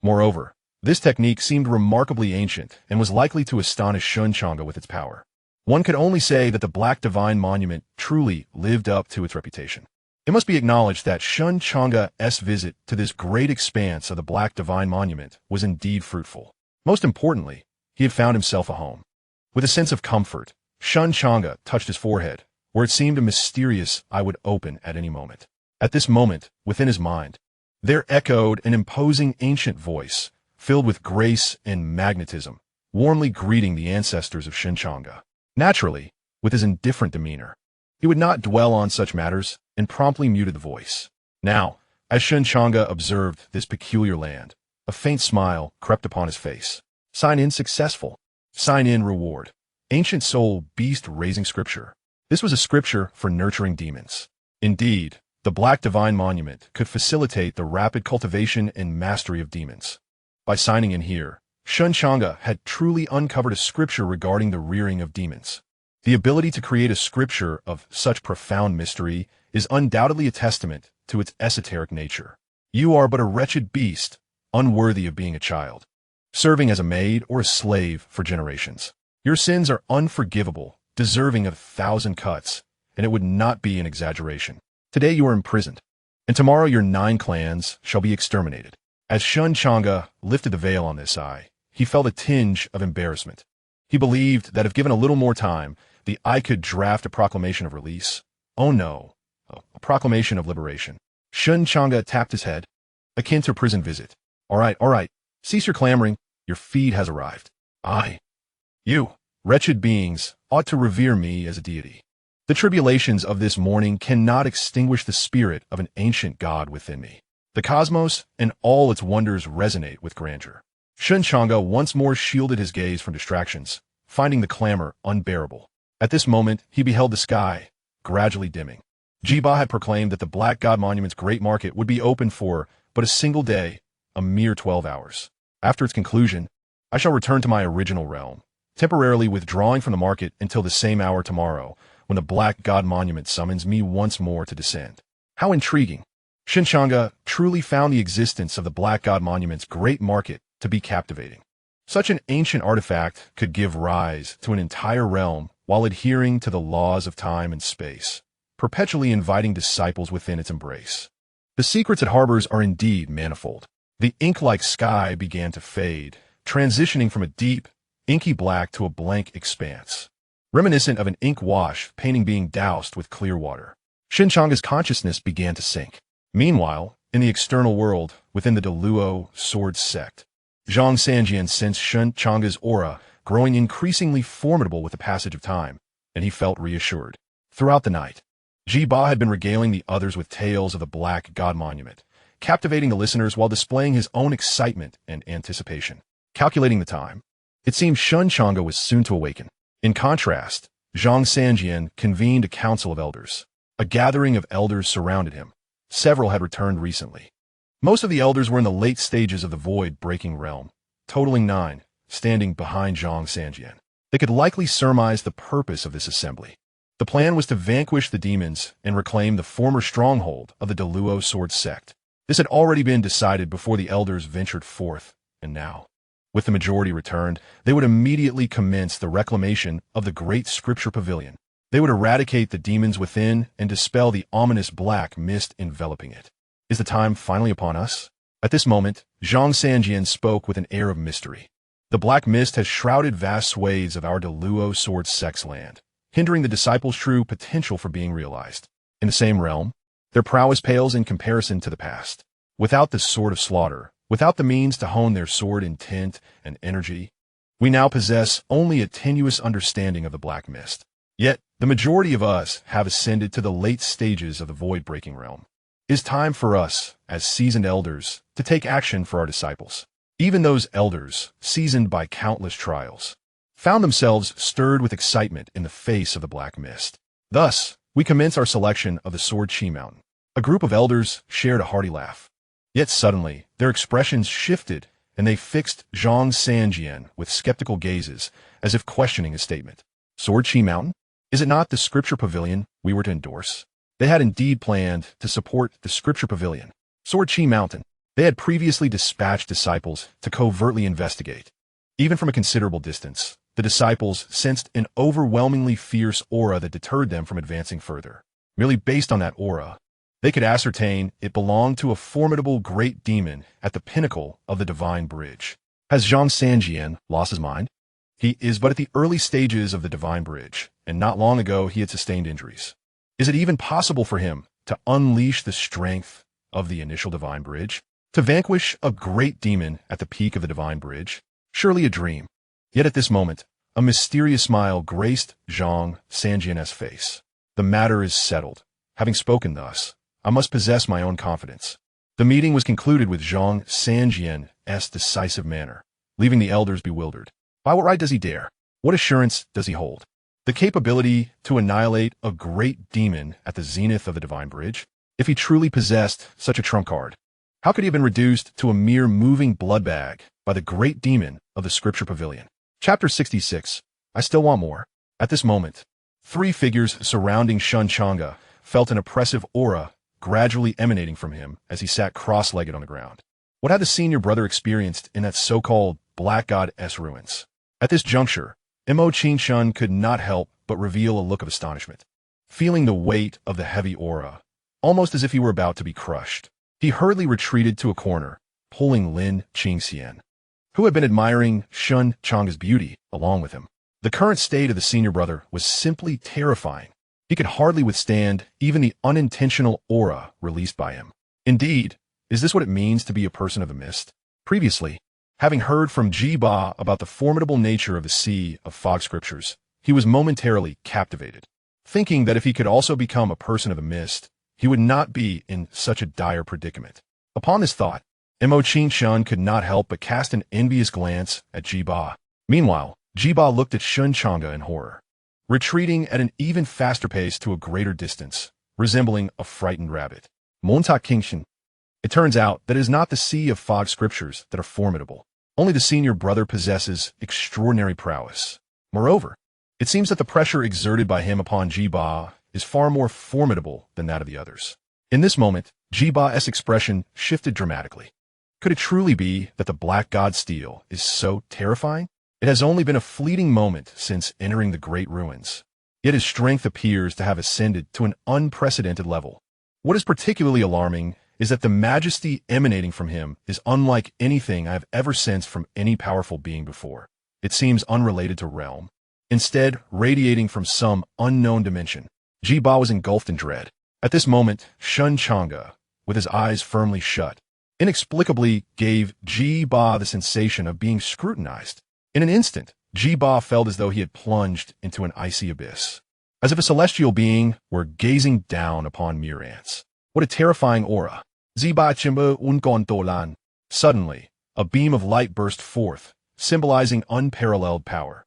Moreover, this technique seemed remarkably ancient and was likely to astonish Shen Changge with its power. One could only say that the Black Divine Monument truly lived up to its reputation. It must be acknowledged that Shen Changge's visit to this great expanse of the Black Divine Monument was indeed fruitful. Most importantly, he had found himself a home. With a sense of comfort, Shen Changge touched his forehead, where it seemed a mysterious eye would open at any moment. At this moment, within his mind, there echoed an imposing ancient voice, filled with grace and magnetism, warmly greeting the ancestors of Shen Changge. Naturally, with his indifferent demeanor, he would not dwell on such matters and promptly muted the voice. Now, as Shen Changge observed this peculiar land, a faint smile crept upon his face. Sign in successful. Sign in reward. Ancient soul beast raising scripture. This was a scripture for nurturing demons. Indeed, the Black Divine Monument could facilitate the rapid cultivation and mastery of demons. By signing in here, Shen Changge had truly uncovered a scripture regarding the rearing of demons. The ability to create a scripture of such profound mystery is undoubtedly a testament to its esoteric nature. You are but a wretched beast, unworthy of being a child, serving as a maid or a slave for generations. Your sins are unforgivable, deserving of 1,000 cuts, and it would not be an exaggeration. Today you are imprisoned, and tomorrow your 9 clans shall be exterminated. As Shen Changge lifted the veil on this eye, he felt a tinge of embarrassment. He believed that if given a little more time, the eye could draft a proclamation of release. Oh no, a proclamation of liberation. Shen Changge tapped his head, akin to a prison visit. All right, cease your clamoring, your feed has arrived. You, wretched beings, ought to revere me as a deity. The tribulations of this morning cannot extinguish the spirit of an ancient god within me. The cosmos and all its wonders resonate with grandeur. Shen Changge once more shielded his gaze from distractions, finding the clamor unbearable. At this moment, he beheld the sky, gradually dimming. Jiba had proclaimed that the Black God Monument's great market would be open for but a single day, a mere 12 hours. After its conclusion, I shall return to my original realm, temporarily withdrawing from the market until the same hour tomorrow, when the Black God Monument summons me once more to descend. How intriguing! Shen Changge truly found the existence of the Black God Monument's great market to be captivating. Such an ancient artifact could give rise to an entire realm while adhering to the laws of time and space, perpetually inviting disciples within its embrace. The secrets it harbors are indeed manifold. The ink-like sky began to fade, transitioning from a deep, inky black to a blank expanse, reminiscent of an ink wash painting being doused with clear water. Shen Changge's consciousness began to sink. Meanwhile, in the external world, within the Luo sword sect, Xianxia sensed Shen Changge's aura growing increasingly formidable with the passage of time, and he felt reassured. Throughout the night, Ba had been regaling the others with tales of the Black God Monument, captivating the listeners while displaying his own excitement and anticipation. Calculating the time, it seemed Shen Changge was soon to awaken. In contrast, Xianxia convened a council of elders. A gathering of elders surrounded him. Several had returned recently. Most of the elders were in the late stages of the void-breaking realm, totaling 9, standing behind Xianxia. They could likely surmise the purpose of this assembly. The plan was to vanquish the demons and reclaim the former stronghold of the Deluo Sword sect. This had already been decided before the elders ventured forth, and now, with the majority returned, they would immediately commence the reclamation of the great scripture pavilion. They would eradicate the demons within and dispel the ominous black mist enveloping it. Is the time finally upon us? At this moment, Xianxia spoke with an air of mystery. The black mist has shrouded vast swathes of our Deluo Sword sect's land, hindering the disciples' true potential for being realized. In the same realm, their prowess pales in comparison to the past. Without the sword of slaughter, without the means to hone their sword intent and energy, we now possess only a tenuous understanding of the black mist. Yet, the majority of us have ascended to the late stages of the void-breaking realm. It is time for us, as seasoned elders, to take action for our disciples. Even those elders, seasoned by countless trials, found themselves stirred with excitement in the face of the black mist. Thus, we commence our selection of the Sword Chi Mountain. A group of elders shared a hearty laugh. Yet suddenly, their expressions shifted, and they fixed Xianxia with skeptical gazes, as if questioning his statement. Sword Chi Mountain? Is it not the scripture pavilion we were to endorse? They had indeed planned to support the scripture pavilion. Sword Chi Mountain. They had previously dispatched disciples to covertly investigate. Even from a considerable distance, the disciples sensed an overwhelmingly fierce aura that deterred them from advancing further. Merely based on that aura, they could ascertain it belonged to a formidable great demon at the pinnacle of the divine bridge. Has Xianxia lost his mind? He is but at the early stages of the divine bridge, and not long ago he had sustained injuries. Is it even possible for him to unleash the strength of the initial divine bridge? To vanquish a great demon at the peak of the divine bridge? Surely a dream. Yet at this moment, a mysterious smile graced Xianxia's face. The matter is settled. Having spoken thus, I must possess my own confidence. The meeting was concluded with Xianxia's decisive manner, leaving the elders bewildered. By what right does he dare? What assurance does he hold? The capability to annihilate a great demon at the zenith of the divine bridge? If he truly possessed such a trump card, how could he have been reduced to a mere moving blood bag by the great demon of the scripture pavilion? Chapter 66. I still want more. At this moment, 3 figures surrounding Shen Changge felt an oppressive aura gradually emanating from him as he sat cross-legged on the ground. What had the senior brother experienced in that so-called Black God-S ruins? At this juncture, Mo Qingshun could not help but reveal a look of astonishment. Feeling the weight of the heavy aura, almost as if he were about to be crushed, he hurriedly retreated to a corner, pulling Lin Qingxian, who had been admiring Shen Changge's beauty, along with him. The current state of the senior brother was simply terrifying. He could hardly withstand even the unintentional aura released by him. Indeed, is this what it means to be a person of the mist? Previously, having heard from Ba about the formidable nature of the Sea of Fog Scriptures, he was momentarily captivated, thinking that if he could also become a person of the mist, he would not be in such a dire predicament. Upon this thought, Mo Qingshun could not help but cast an envious glance at Ba. Meanwhile, Ba looked at Shen Changge in horror, retreating at an even faster pace to a greater distance, resembling a frightened rabbit. Monta Kingshan. It turns out that it is not the Sea of Fog Scriptures that are formidable. Only the senior brother possesses extraordinary prowess. Moreover, it seems that the pressure exerted by him upon Ba is far more formidable than that of the others. In this moment, Ba's expression shifted dramatically. Could it truly be that the Black God Steel is so terrifying? It has only been a fleeting moment since entering the great ruins, yet his strength appears to have ascended to an unprecedented level. What is particularly alarming is that the majesty emanating from him is unlike anything I have ever sensed from any powerful being before. It seems unrelated to realm, instead radiating from some unknown dimension. Ba was engulfed in dread. At this moment, Shen Changge, with his eyes firmly shut, inexplicably gave Ji Ba the sensation of being scrutinized. In an instant, Ji Ba felt as though he had plunged into an icy abyss, as if a celestial being were gazing down upon mere ants. What a terrifying aura. Ziba Chimba Unkon Tolan. Suddenly, a beam of light burst forth, symbolizing unparalleled power.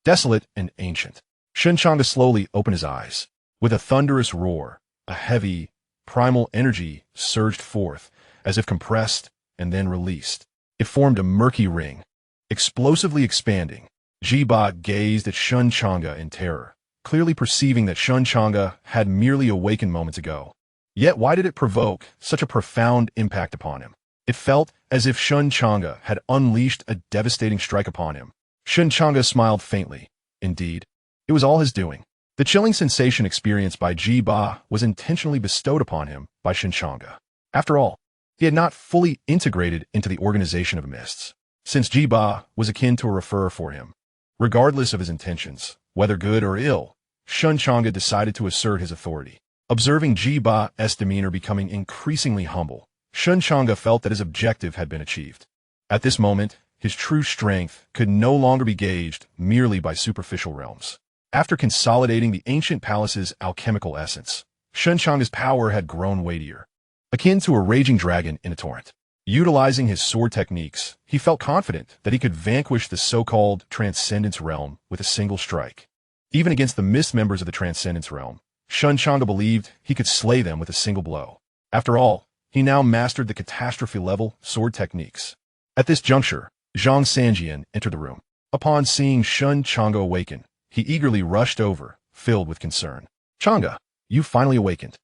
Desolate and ancient, Shen Changge slowly opened his eyes. With a thunderous roar, a heavy, primal energy surged forth, as if compressed and then released. It formed a murky ring, explosively expanding. Ji Ba gazed at Shen Changge in terror, clearly perceiving that Shen Changge had merely awakened moments ago. Yet why did it provoke such a profound impact upon him? It felt as if Shen Changge had unleashed a devastating strike upon him. Shen Changge smiled faintly. Indeed, it was all his doing. The chilling sensation experienced by Ji Ba was intentionally bestowed upon him by Shen Changge. After all, he had not fully integrated into the organization of mists, since Ji Ba was akin to a referrer for him. Regardless of his intentions, whether good or ill, Shen Changge decided to assert his authority. Observing Ji Ba's demeanor becoming increasingly humble, Shen Changge felt that his objective had been achieved. At this moment, his true strength could no longer be gauged merely by superficial realms. After consolidating the ancient palace's alchemical essence, Shen Changge's power had grown weightier, akin to a raging dragon in a torrent. Utilizing his sword techniques, he felt confident that he could vanquish the so-called Transcendence Realm with a single strike. Even against the mist members of the Transcendence Realm, Shen Changge believed he could slay them with a single blow. After all, he now mastered the catastrophe-level sword techniques. At this juncture, Xianxia entered the room. Upon seeing Shen Changge awaken, he eagerly rushed over, filled with concern. Changge, you finally awakened.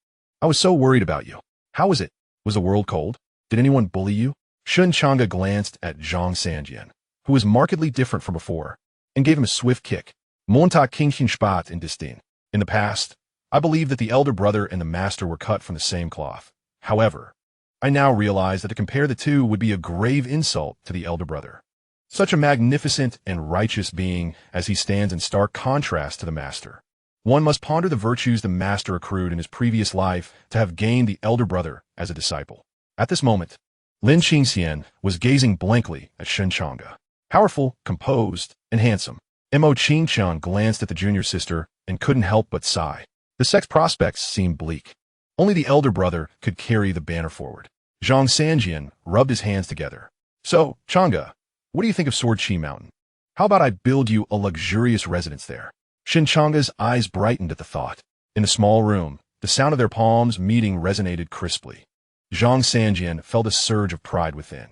I was so worried about you. How was it? Was the world cold? Did anyone bully you? Shen Changge glanced at Xianxia, who was markedly different from before, and gave him a swift kick. Monta Kingshin Spat in Distin. In the past, I believed that the elder brother and the master were cut from the same cloth. However, I now realize that to compare the two would be a grave insult to the elder brother. Such a magnificent and righteous being as he stands in stark contrast to the master. One must ponder the virtues the master accrued in his previous life to have gained the elder brother as a disciple. At this moment, Lin Qingxian was gazing blankly at Shen Changge. Powerful, composed, and handsome, Mo Qingqian glanced at the junior sister and couldn't help but sigh. The sect's prospects seemed bleak. Only the elder brother could carry the banner forward. Xianxia rubbed his hands together. So, Changge, what do you think of Sword Chi Mountain? How about I build you a luxurious residence there? Shen Changge's eyes brightened at the thought. In the small room, the sound of their palms meeting resonated crisply. Xianxia felt a surge of pride within.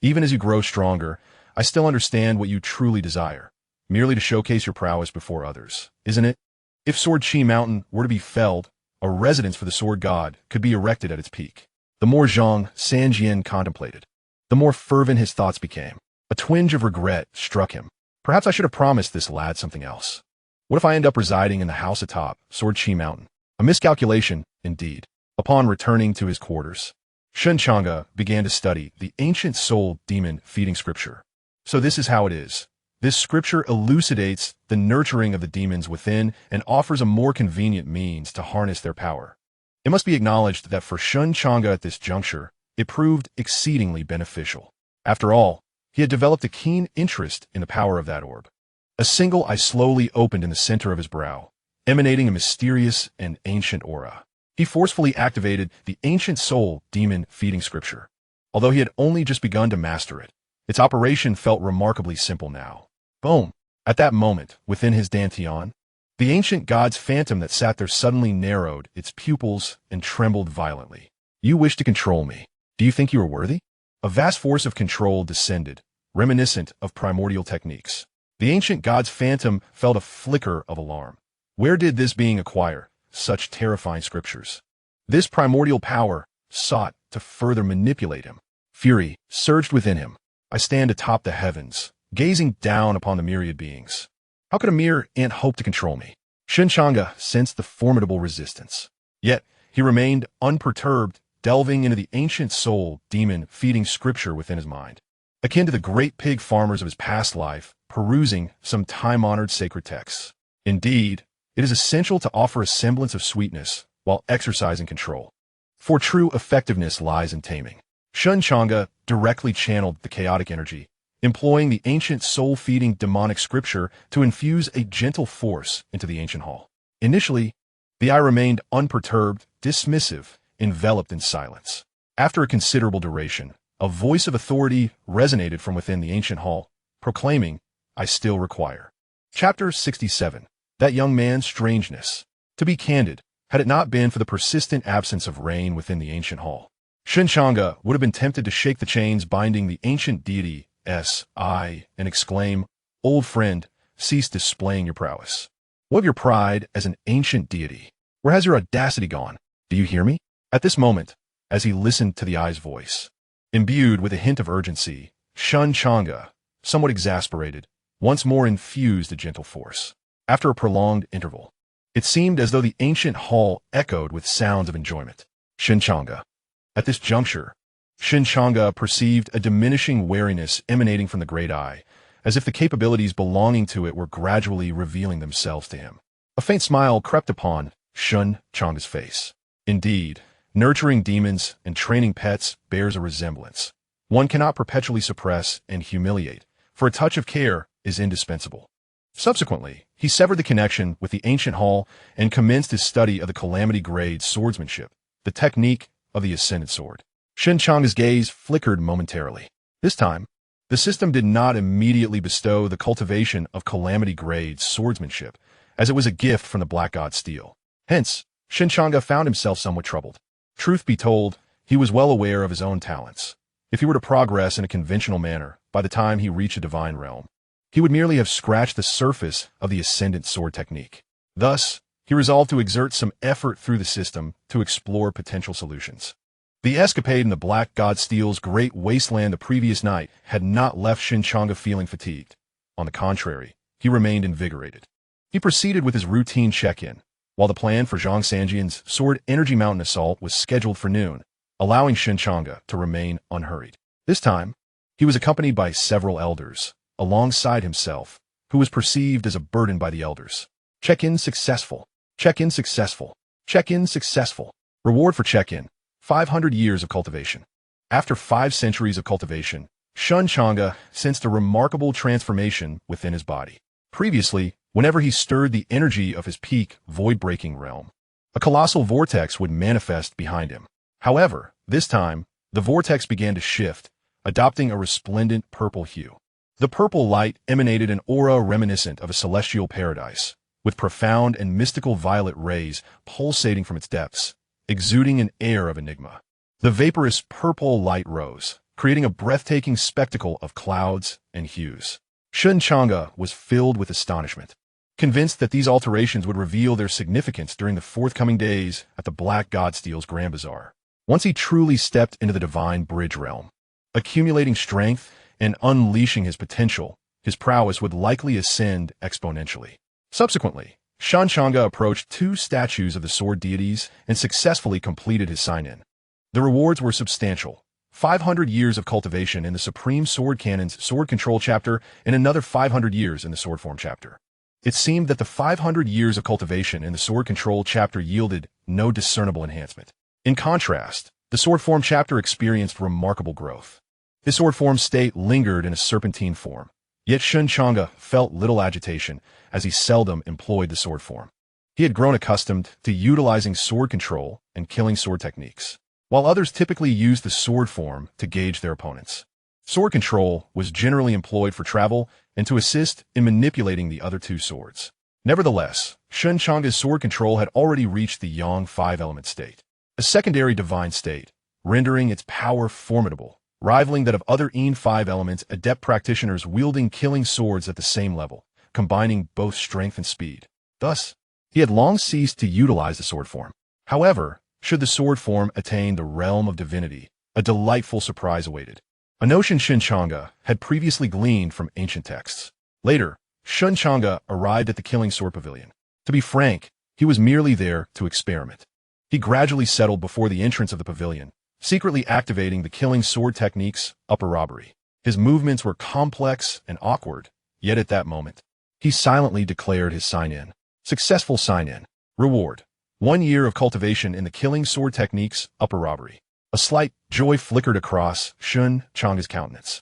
Even as you grow stronger, I still understand what you truly desire, merely to showcase your prowess before others, isn't it? If Sword Chi Mountain were to be felled, a residence for the sword god could be erected at its peak. The more Xianxia contemplated, the more fervent his thoughts became. A twinge of regret struck him. Perhaps I should have promised this lad something else. What if I end up residing in the house atop Sword Chi Mountain? A miscalculation, indeed. Upon returning to his quarters, Shen Changge began to study the ancient soul demon feeding scripture. So this is how it is. This scripture elucidates the nurturing of the demons within and offers a more convenient means to harness their power. It must be acknowledged that for Shen Changge at this juncture, it proved exceedingly beneficial. After all, he had developed a keen interest in the power of that orb. A single eye slowly opened in the center of his brow, emanating a mysterious and ancient aura. He forcefully activated the ancient soul demon feeding scripture. Although he had only just begun to master it, its operation felt remarkably simple now. Boom! At that moment, within his dantian, the ancient god's phantom that sat there suddenly narrowed its pupils and trembled violently. You wish to control me. Do you think you are worthy? A vast force of control descended, reminiscent of primordial techniques. The ancient god's phantom felt a flicker of alarm. Where did this being acquire such terrifying scriptures? This primordial power sought to further manipulate him. Fury surged within him. I stand atop the heavens, gazing down upon the myriad beings. How could a mere ant hope to control me? Shen Changge sensed the formidable resistance. Yet, he remained unperturbed, delving into the ancient soul demon feeding scripture within his mind. Akin to the great pig farmers of his past life, perusing some time-honored sacred texts. Indeed, it is essential to offer a semblance of sweetness while exercising control. For true effectiveness lies in taming. Shen Changge directly channeled the chaotic energy, employing the ancient soul-feeding demonic scripture to infuse a gentle force into the ancient hall. Initially, the eye remained unperturbed, dismissive, enveloped in silence. After a considerable duration, a voice of authority resonated from within the ancient hall, proclaiming, "I still require." Chapter 67. That young man's strangeness. To be candid, had it not been for the persistent absence of rain within the ancient hall, Shen Changge would have been tempted to shake the chains binding the ancient deity's eye and exclaim, "Old friend, cease displaying your prowess. What of your pride as an ancient deity? Where has your audacity gone? Do you hear me?" At this moment, as he listened to the eye's voice, imbued with a hint of urgency, Shen Changge, somewhat exasperated, once more infused a gentle force. After a prolonged interval, it seemed as though the ancient hall echoed with sounds of enjoyment. Shen Changge. At this juncture, Shen Changge perceived a diminishing wariness emanating from the great eye, as if the capabilities belonging to it were gradually revealing themselves to him. A faint smile crept upon Shen Changge's face. Indeed, nurturing demons and training pets bears a resemblance. One cannot perpetually suppress and humiliate, for a touch of care is indispensable. Subsequently, he severed the connection with the ancient hall and commenced his study of the calamity-grade swordsmanship, the technique of the ascended sword. Shen Changge's gaze flickered momentarily. This time, the system did not immediately bestow the cultivation of calamity-grade swordsmanship, as it was a gift from the Black God Steel. Hence, Shen Changge found himself somewhat troubled. Truth be told, he was well aware of his own talents. If he were to progress in a conventional manner, by the time he reached a divine realm, he would merely have scratched the surface of the ascendant sword technique. Thus, he resolved to exert some effort through the system to explore potential solutions. The escapade in the Black God Steel's great wasteland the previous night had not left Shen Changge feeling fatigued. On the contrary, he remained invigorated. He proceeded with his routine check-in, while the plan for Xianxia's Sword Energy Mountain assault was scheduled for noon, allowing Shen Changge to remain unhurried. This time, he was accompanied by several elders, alongside himself, who was perceived as a burden by the elders. Check-in successful. Check-in successful. Check-in successful. Reward for check-in. 500 years of cultivation. After 5 centuries of cultivation, Shen Changge sensed a remarkable transformation within his body. Previously, whenever he stirred the energy of his peak void-breaking realm, a colossal vortex would manifest behind him. However, this time, the vortex began to shift, adopting a resplendent purple hue. The purple light emanated an aura reminiscent of a celestial paradise, with profound and mystical violet rays pulsating from its depths, exuding an air of enigma. The vaporous purple light rose, creating a breathtaking spectacle of clouds and hues. Shen Changge was filled with astonishment, convinced that these alterations would reveal their significance during the forthcoming days at the Black God Steel's Grand Bazaar. Once he truly stepped into the divine bridge realm, accumulating strength and unleashing his potential, his prowess would likely ascend exponentially. Subsequently, Shen Changge approached 2 statues of the sword deities and successfully completed his sign-in. The rewards were substantial: 500 years of cultivation in the Supreme Sword Canon's Sword Control chapter and another 500 years in the Sword Form chapter. It seemed that the 500 years of cultivation in the Sword Control chapter yielded no discernible enhancement. In contrast, the Sword Form chapter experienced remarkable growth. His sword form state lingered in a serpentine form, yet Shen Changge felt little agitation as he seldom employed the sword form. He had grown accustomed to utilizing sword control and killing sword techniques, while others typically used the sword form to gauge their opponents. Sword control was generally employed for travel and to assist in manipulating the other 2 swords. Nevertheless, Shen Changge's sword control had already reached the Yang 5-element state, a secondary divine state, rendering its power formidable, rivaling that of other Yin 5-element adept practitioners wielding killing swords at the same level, combining both strength and speed. Thus, he had long ceased to utilize the sword form. However, should the sword form attain the realm of divinity, a delightful surprise awaited. A notion Shen Changge had previously gleaned from ancient texts. Later, Shen Changge arrived at the Killing Sword Pavilion. To be frank, he was merely there to experiment. He gradually settled before the entrance of the pavilion, secretly activating the killing sword technique's upper robbery. His movements were complex and awkward, yet at that moment, he silently declared his sign-in. Successful sign-in. Reward: 1 year of cultivation in the killing sword technique's upper robbery. A slight joy flickered across Shen Changge's countenance.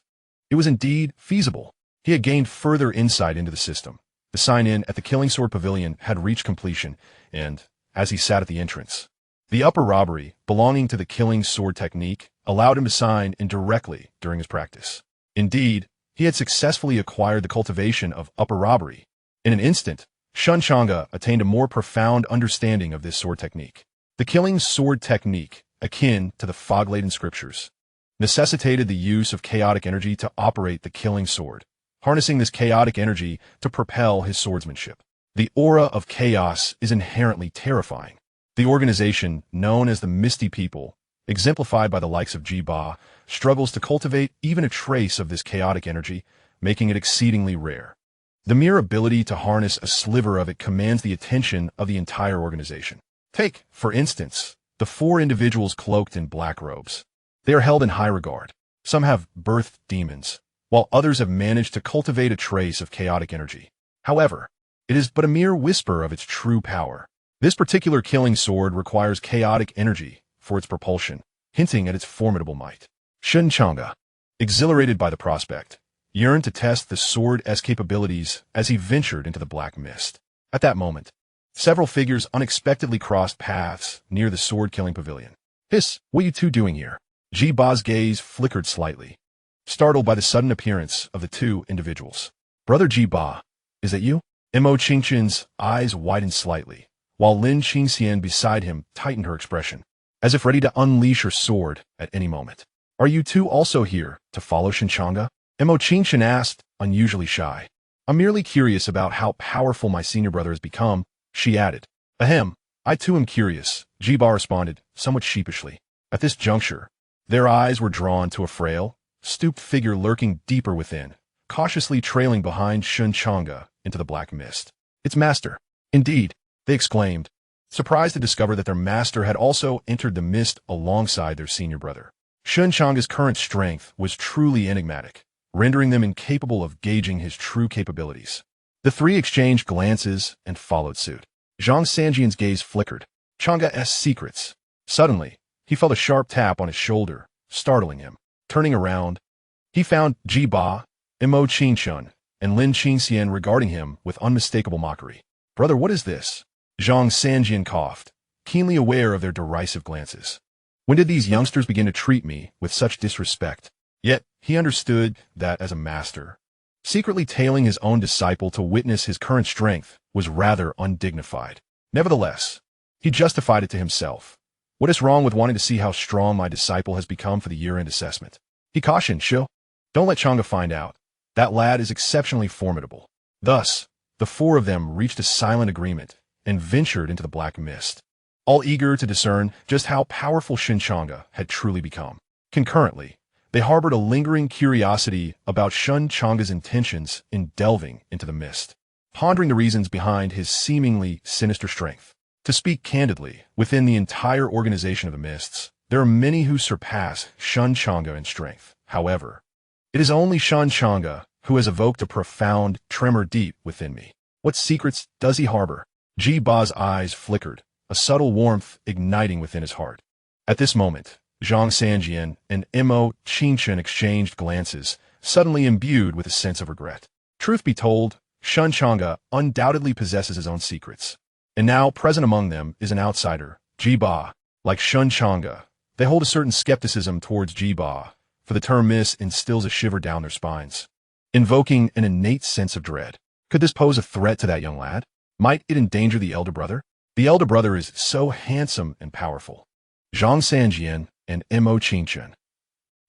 It was indeed feasible. He had gained further insight into the system. The sign-in at the Killing Sword Pavilion had reached completion, and, as he sat at the entrance, the upper robbery, belonging to the Killing Sword technique, allowed him to sign in directly during his practice. Indeed, he had successfully acquired the cultivation of upper robbery. In an instant, Shen Changge attained a more profound understanding of this sword technique. The Killing Sword technique, akin to the fog-laden scriptures, necessitated the use of chaotic energy to operate the killing sword, harnessing this chaotic energy to propel his swordsmanship. The aura of chaos is inherently terrifying. The organization, known as the Misty People, exemplified by the likes of Ba, struggles to cultivate even a trace of this chaotic energy, making it exceedingly rare. The mere ability to harness a sliver of it commands the attention of the entire organization. Take, for instance, the 4 individuals cloaked in black robes. They are held in high regard. Some have birthed demons, while others have managed to cultivate a trace of chaotic energy. However, it is but a mere whisper of its true power. This particular killing sword requires chaotic energy for its propulsion, hinting at its formidable might. Shen Changge, exhilarated by the prospect, yearned to test the sword's capabilities as he ventured into the black mist. At that moment, several figures unexpectedly crossed paths near the sword-killing pavilion. "Hiss, what are you two doing here?" Ba's gaze flickered slightly, startled by the sudden appearance of the 2 individuals. "Brother Ba, is that you?" Xianxia's eyes widened slightly, while Xianxia beside him tightened her expression, as if ready to unleash her sword at any moment. "Are you two also here to follow Shen Changge?" Xianxia asked, unusually shy. "I'm merely curious about how powerful my senior brother has become," she added. "Ahem, I too am curious," Ba responded, somewhat sheepishly. At this juncture, their eyes were drawn to a frail, stooped figure lurking deeper within, cautiously trailing behind Shen Changge into the black mist. "It's Master." "Indeed," they exclaimed, surprised to discover that their master had also entered the mist alongside their senior brother. Shen Changge's current strength was truly enigmatic, rendering them incapable of gauging his true capabilities. The 3 exchanged glances and followed suit. Xiang Sanjian's gaze flickered. Changge's secrets. Suddenly, he felt a sharp tap on his shoulder, startling him. Turning around, he found Ba, Xianxia, and Xianxia regarding him with unmistakable mockery. "Brother, what is this?" Xiang Sanjian coughed, keenly aware of their derisive glances. "When did these youngsters begin to treat me with such disrespect?" Yet, he understood that as a master, secretly tailing his own disciple to witness his current strength was rather undignified. Nevertheless, he justified it to himself. "What is wrong with wanting to see how strong my disciple has become for the year-end assessment?" He cautioned, "Don't let Changge find out. That lad is exceptionally formidable." Thus, the 4 of them reached a silent agreement and ventured into the black mist, all eager to discern just how powerful Shen Changge had truly become. Concurrently, they harbored a lingering curiosity about Shen Changge's intentions in delving into the mist, pondering the reasons behind his seemingly sinister strength. To speak candidly, within the entire organization of the Mists, there are many who surpass Shen Changge in strength. However, it is only Shen Changge who has evoked a profound tremor deep within me. What secrets does he harbor? Ba's eyes flickered, a subtle warmth igniting within his heart. At this moment, Xiang Sanjian and Xianxia exchanged glances, suddenly imbued with a sense of regret. Truth be told, Shen Changge undoubtedly possesses his own secrets. And now, present among them is an outsider, Ba. Like Shen Changge, they hold a certain skepticism towards Ba, for the term miss instills a shiver down their spines, invoking an innate sense of dread. Could this pose a threat to that young lad? Might it endanger the elder brother? The elder brother is so handsome and powerful. Xiang Sanjian and Xianxia.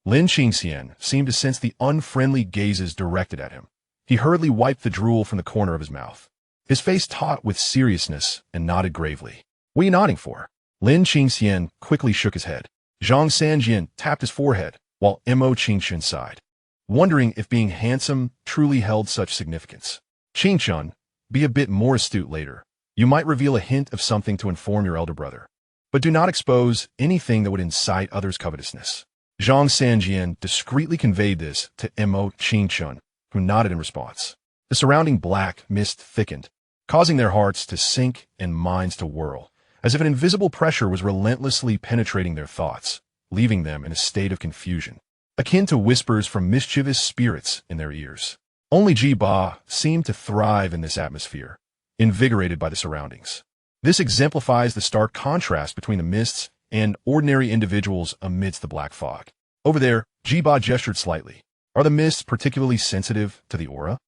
Xianxia seemed to sense the unfriendly gazes directed at him. He hurriedly wiped the drool from the corner of his mouth, his face taut with seriousness, and nodded gravely. "What are you nodding for?" Xianxia quickly shook his head. Xiang Sanjian tapped his forehead, while Xianxia sighed, wondering if being handsome truly held such significance. "Xianxia, be a bit more astute later. You might reveal a hint of something to inform your elder brother, but do not expose anything that would incite others' covetousness." Xiang Sanjian discreetly conveyed this to Xianxia, who nodded in response. The surrounding black mist thickened, causing their hearts to sink and minds to whirl, as if an invisible pressure was relentlessly penetrating their thoughts. leaving them in a state of confusion, akin to whispers from mischievous spirits in their ears. Only Ji-Ba seemed to thrive in this atmosphere, invigorated by the surroundings. This exemplifies the stark contrast between the mists and ordinary individuals amidst the black fog. Over there, Ji-Ba gestured slightly. Are the mists particularly sensitive to the aura?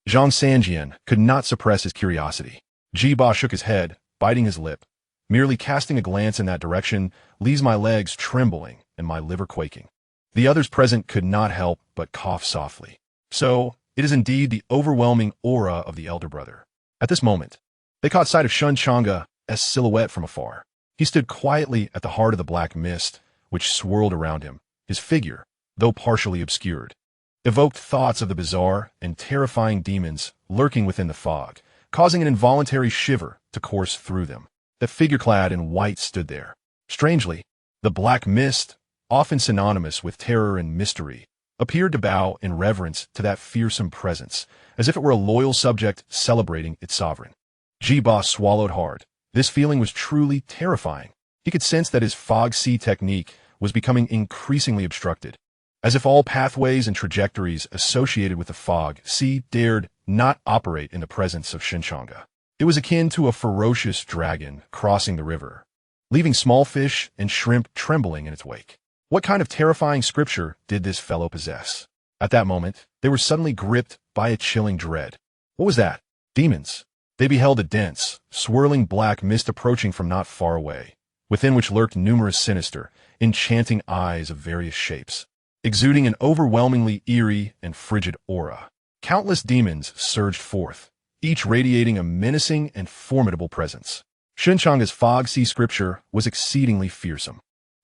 Xianxia could not suppress his curiosity. Ji-Ba shook his head, biting his lip. Merely casting a glance in that direction leaves my legs trembling and my liver quaking. The others present could not help but cough softly. So, it is indeed the overwhelming aura of the elder brother. At this moment, they caught sight of Shen Changge as silhouette from afar. He stood quietly at the heart of the black mist, which swirled around him. His figure, though partially obscured, evoked thoughts of the bizarre and terrifying demons lurking within the fog, causing an involuntary shiver to course through them. The figure clad in white stood there. Strangely, the black mist, often synonymous with terror and mystery, appeared to bow in reverence to that fearsome presence, as if it were a loyal subject celebrating its sovereign. Ji-Ba swallowed hard. This feeling was truly terrifying. He could sense that his fog sea technique was becoming increasingly obstructed, as if all pathways and trajectories associated with the fog sea dared not operate in the presence of Shen Changge. It was akin to a ferocious dragon crossing the river, leaving small fish and shrimp trembling in its wake. What kind of terrifying scripture did this fellow possess? At that moment, they were suddenly gripped by a chilling dread. What was that? Demons. They beheld a dense, swirling black mist approaching from not far away, within which lurked numerous sinister, enchanting eyes of various shapes, exuding an overwhelmingly eerie and frigid aura. Countless demons surged forth, each radiating a menacing and formidable presence. Shen Changge's fog sea scripture was exceedingly fearsome,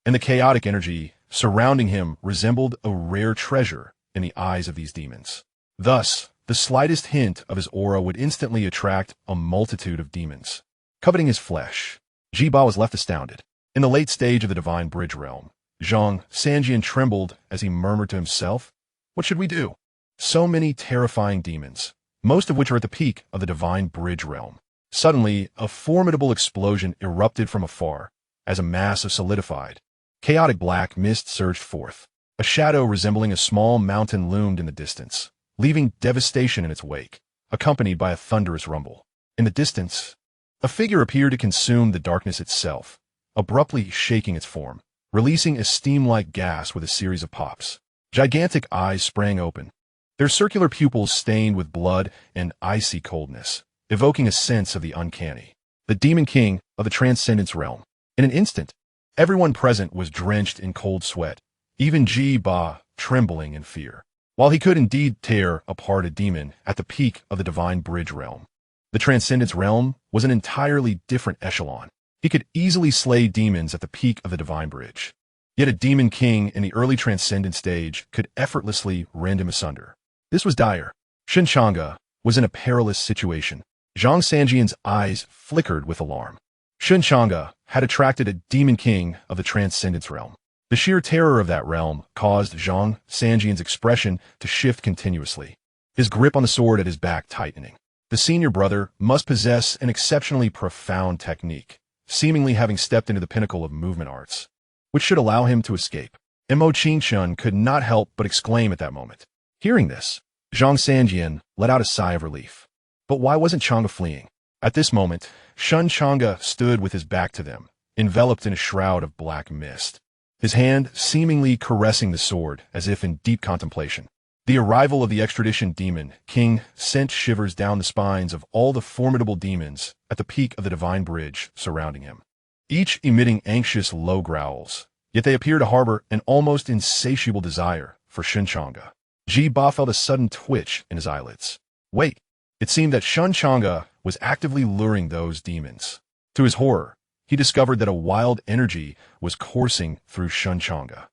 and the chaotic energy surrounding him resembled a rare treasure in the eyes of these demons. Thus, the slightest hint of his aura would instantly attract a multitude of demons. Coveting his flesh, Ji-Ba was left astounded. In the late stage of the Divine Bridge realm, Xianxia trembled as he murmured to himself, "What should we do? So many terrifying demons, most of which are at the peak of the Divine Bridge realm." Suddenly, a formidable explosion erupted from afar, as a mass of solidified, chaotic black mist surged forth. A shadow resembling a small mountain loomed in the distance, leaving devastation in its wake, accompanied by a thunderous rumble. In the distance, a figure appeared to consume the darkness itself, abruptly shaking its form, releasing a steam-like gas with a series of pops. Gigantic eyes sprang open, their circular pupils stained with blood and icy coldness, evoking a sense of the uncanny. The Demon King of the Transcendence realm. In an instant, everyone present was drenched in cold sweat, even Ji-Ba trembling in fear. While he could indeed tear apart a demon at the peak of the Divine Bridge realm, the Transcendence realm was an entirely different echelon. He could easily slay demons at the peak of the Divine Bridge. Yet a Demon King in the early Transcendent stage could effortlessly rend him asunder. This was dire. Shen Changge was in a perilous situation. Xianxia's eyes flickered with alarm. Shen Changge had attracted a Demon King of the Transcendence realm. The sheer terror of that realm caused Xianxia's expression to shift continuously, his grip on the sword at his back tightening. The senior brother must possess an exceptionally profound technique, seemingly having stepped into the pinnacle of movement arts, which should allow him to escape. Mo Qingshun could not help but exclaim at that moment. Hearing this, Xianxia let out a sigh of relief. But why wasn't Changge fleeing? At this moment, Shen Changge stood with his back to them, enveloped in a shroud of black mist, his hand seemingly caressing the sword as if in deep contemplation. The arrival of the extradition demon king sent shivers down the spines of all the formidable demons at the peak of the Divine Bridge surrounding him, each emitting anxious low growls, yet they appear to harbor an almost insatiable desire for Shen Changge. Ji-Ba felt a sudden twitch in his eyelids. Wait, it seemed that Shen Changge was actively luring those demons. To his horror, he discovered that a wild energy was coursing through Shen Changge,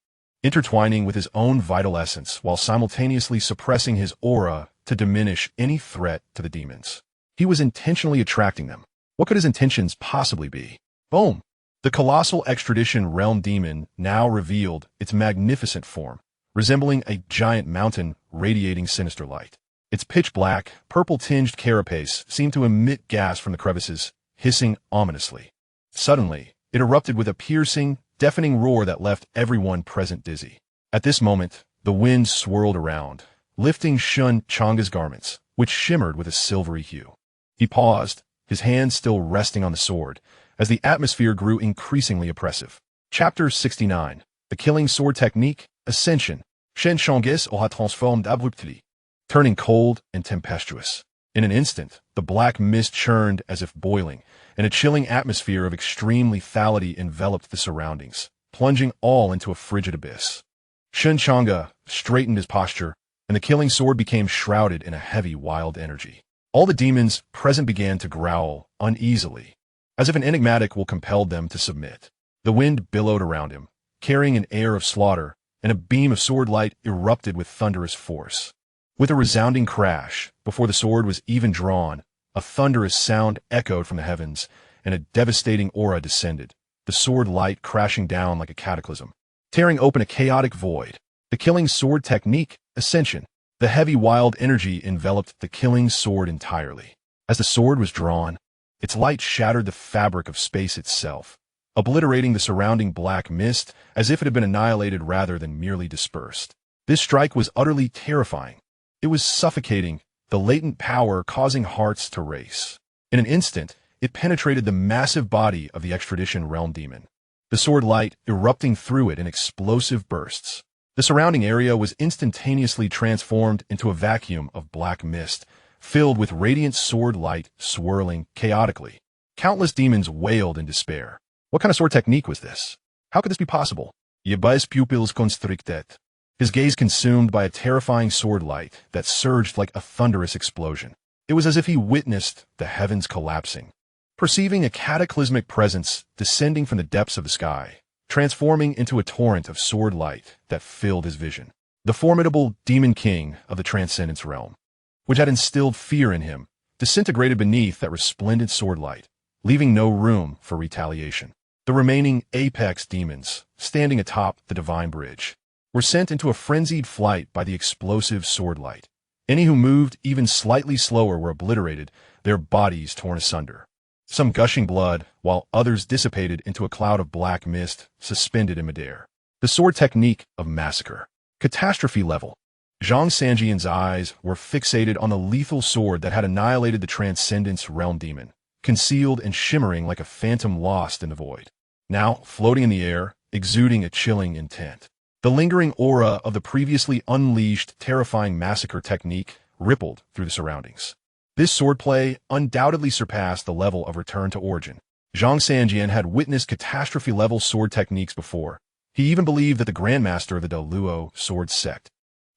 intertwining with his own vital essence while simultaneously suppressing his aura to diminish any threat to the demons. He was intentionally attracting them. What could his intentions possibly be? Boom! The colossal extradition realm demon now revealed its magnificent form, resembling a giant mountain radiating sinister light. Its pitch-black, purple-tinged carapace seemed to emit gas from the crevices, hissing ominously. Suddenly, it erupted with a piercing, deafening roar that left everyone present dizzy. At this moment, the wind swirled around, lifting Shen Changge's garments, which shimmered with a silvery hue. He paused, his hands still resting on the sword, as the atmosphere grew increasingly oppressive. Chapter 69. The Killing Sword Technique, Ascension. Shen Changge aura transformed abruptly, turning cold and tempestuous. In an instant, the black mist churned as if boiling, and a chilling atmosphere of extreme lethality enveloped the surroundings, plunging all into a frigid abyss. Shen Changge straightened his posture, and the killing sword became shrouded in a heavy, wild energy. All the demons present began to growl uneasily, as if an enigmatic will compelled them to submit. The wind billowed around him, carrying an air of slaughter, and a beam of sword light erupted with thunderous force. With a resounding crash, before the sword was even drawn, a thunderous sound echoed from the heavens, and a devastating aura descended, the sword light crashing down like a cataclysm, tearing open a chaotic void. The killing sword technique, Ascension. The heavy wild energy enveloped the killing sword entirely. As the sword was drawn, its light shattered the fabric of space itself, obliterating the surrounding black mist as if it had been annihilated rather than merely dispersed. This strike was utterly terrifying. It was suffocating, the latent power causing hearts to race. In an instant, it penetrated the massive body of the extradition realm demon, the sword light erupting through it in explosive bursts. The surrounding area was instantaneously transformed into a vacuum of black mist, filled with radiant sword light swirling chaotically. Countless demons wailed in despair. What kind of sword technique was this? How could this be possible? Yebai's pupils constricted, his gaze consumed by a terrifying sword light that surged like a thunderous explosion. It was as if he witnessed the heavens collapsing, perceiving a cataclysmic presence descending from the depths of the sky, transforming into a torrent of sword light that filled his vision. The formidable demon king of the transcendence realm, which had instilled fear in him, disintegrated beneath that resplendent sword light, leaving no room for retaliation. The remaining apex demons, standing atop the divine bridge, were sent into a frenzied flight by the explosive sword light. Any who moved even slightly slower were obliterated, their bodies torn asunder. Some gushing blood, while others dissipated into a cloud of black mist suspended in midair. The sword technique of massacre. Catastrophe level. Xianxia's eyes were fixated on the lethal sword that had annihilated the Transcendence Realm demon, concealed and shimmering like a phantom lost in the void. Now, floating in the air, exuding a chilling intent. The lingering aura of the previously unleashed, terrifying massacre technique rippled through the surroundings. This swordplay undoubtedly surpassed the level of Return to Origin. Xianxia had witnessed catastrophe-level sword techniques before. He even believed that the Grandmaster of the Deluo sword sect,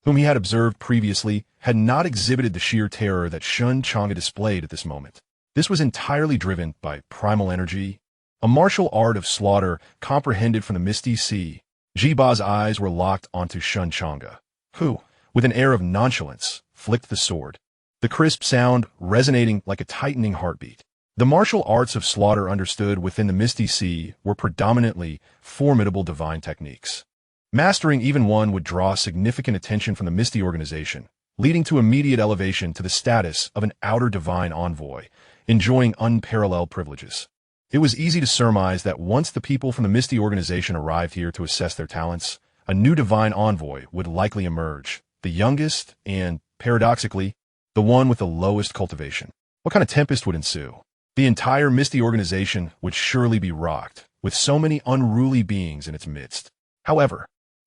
whom he had observed previously, had not exhibited the sheer terror that Shen Changge displayed at this moment. This was entirely driven by primal energy, a martial art of slaughter comprehended from the misty sea. Jiba's eyes were locked onto Shen Changge, who, with an air of nonchalance, flicked the sword, the crisp sound resonating like a tightening heartbeat. The martial arts of slaughter understood within the Misty Sea were predominantly formidable divine techniques. Mastering even one would draw significant attention from the Misty organization, leading to immediate elevation to the status of an outer divine envoy, enjoying unparalleled privileges. It was easy to surmise that once the people from the Misty organization arrived here to assess their talents, a new divine envoy would likely emerge, the youngest and, paradoxically, the one with the lowest cultivation. What kind of tempest would ensue? The entire Misty organization would surely be rocked, with so many unruly beings in its midst. However,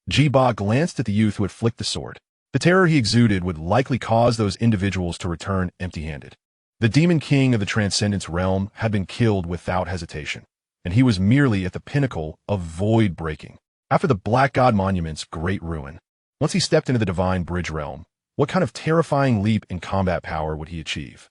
Jiba glanced at the youth who had flicked the sword. The terror he exuded would likely cause those individuals to return empty-handed. The demon king of the Transcendence Realm had been killed without hesitation, and he was merely at the pinnacle of void breaking. After the Black God Monument's great ruin, once he stepped into the Divine Bridge Realm, what kind of terrifying leap in combat power would he achieve?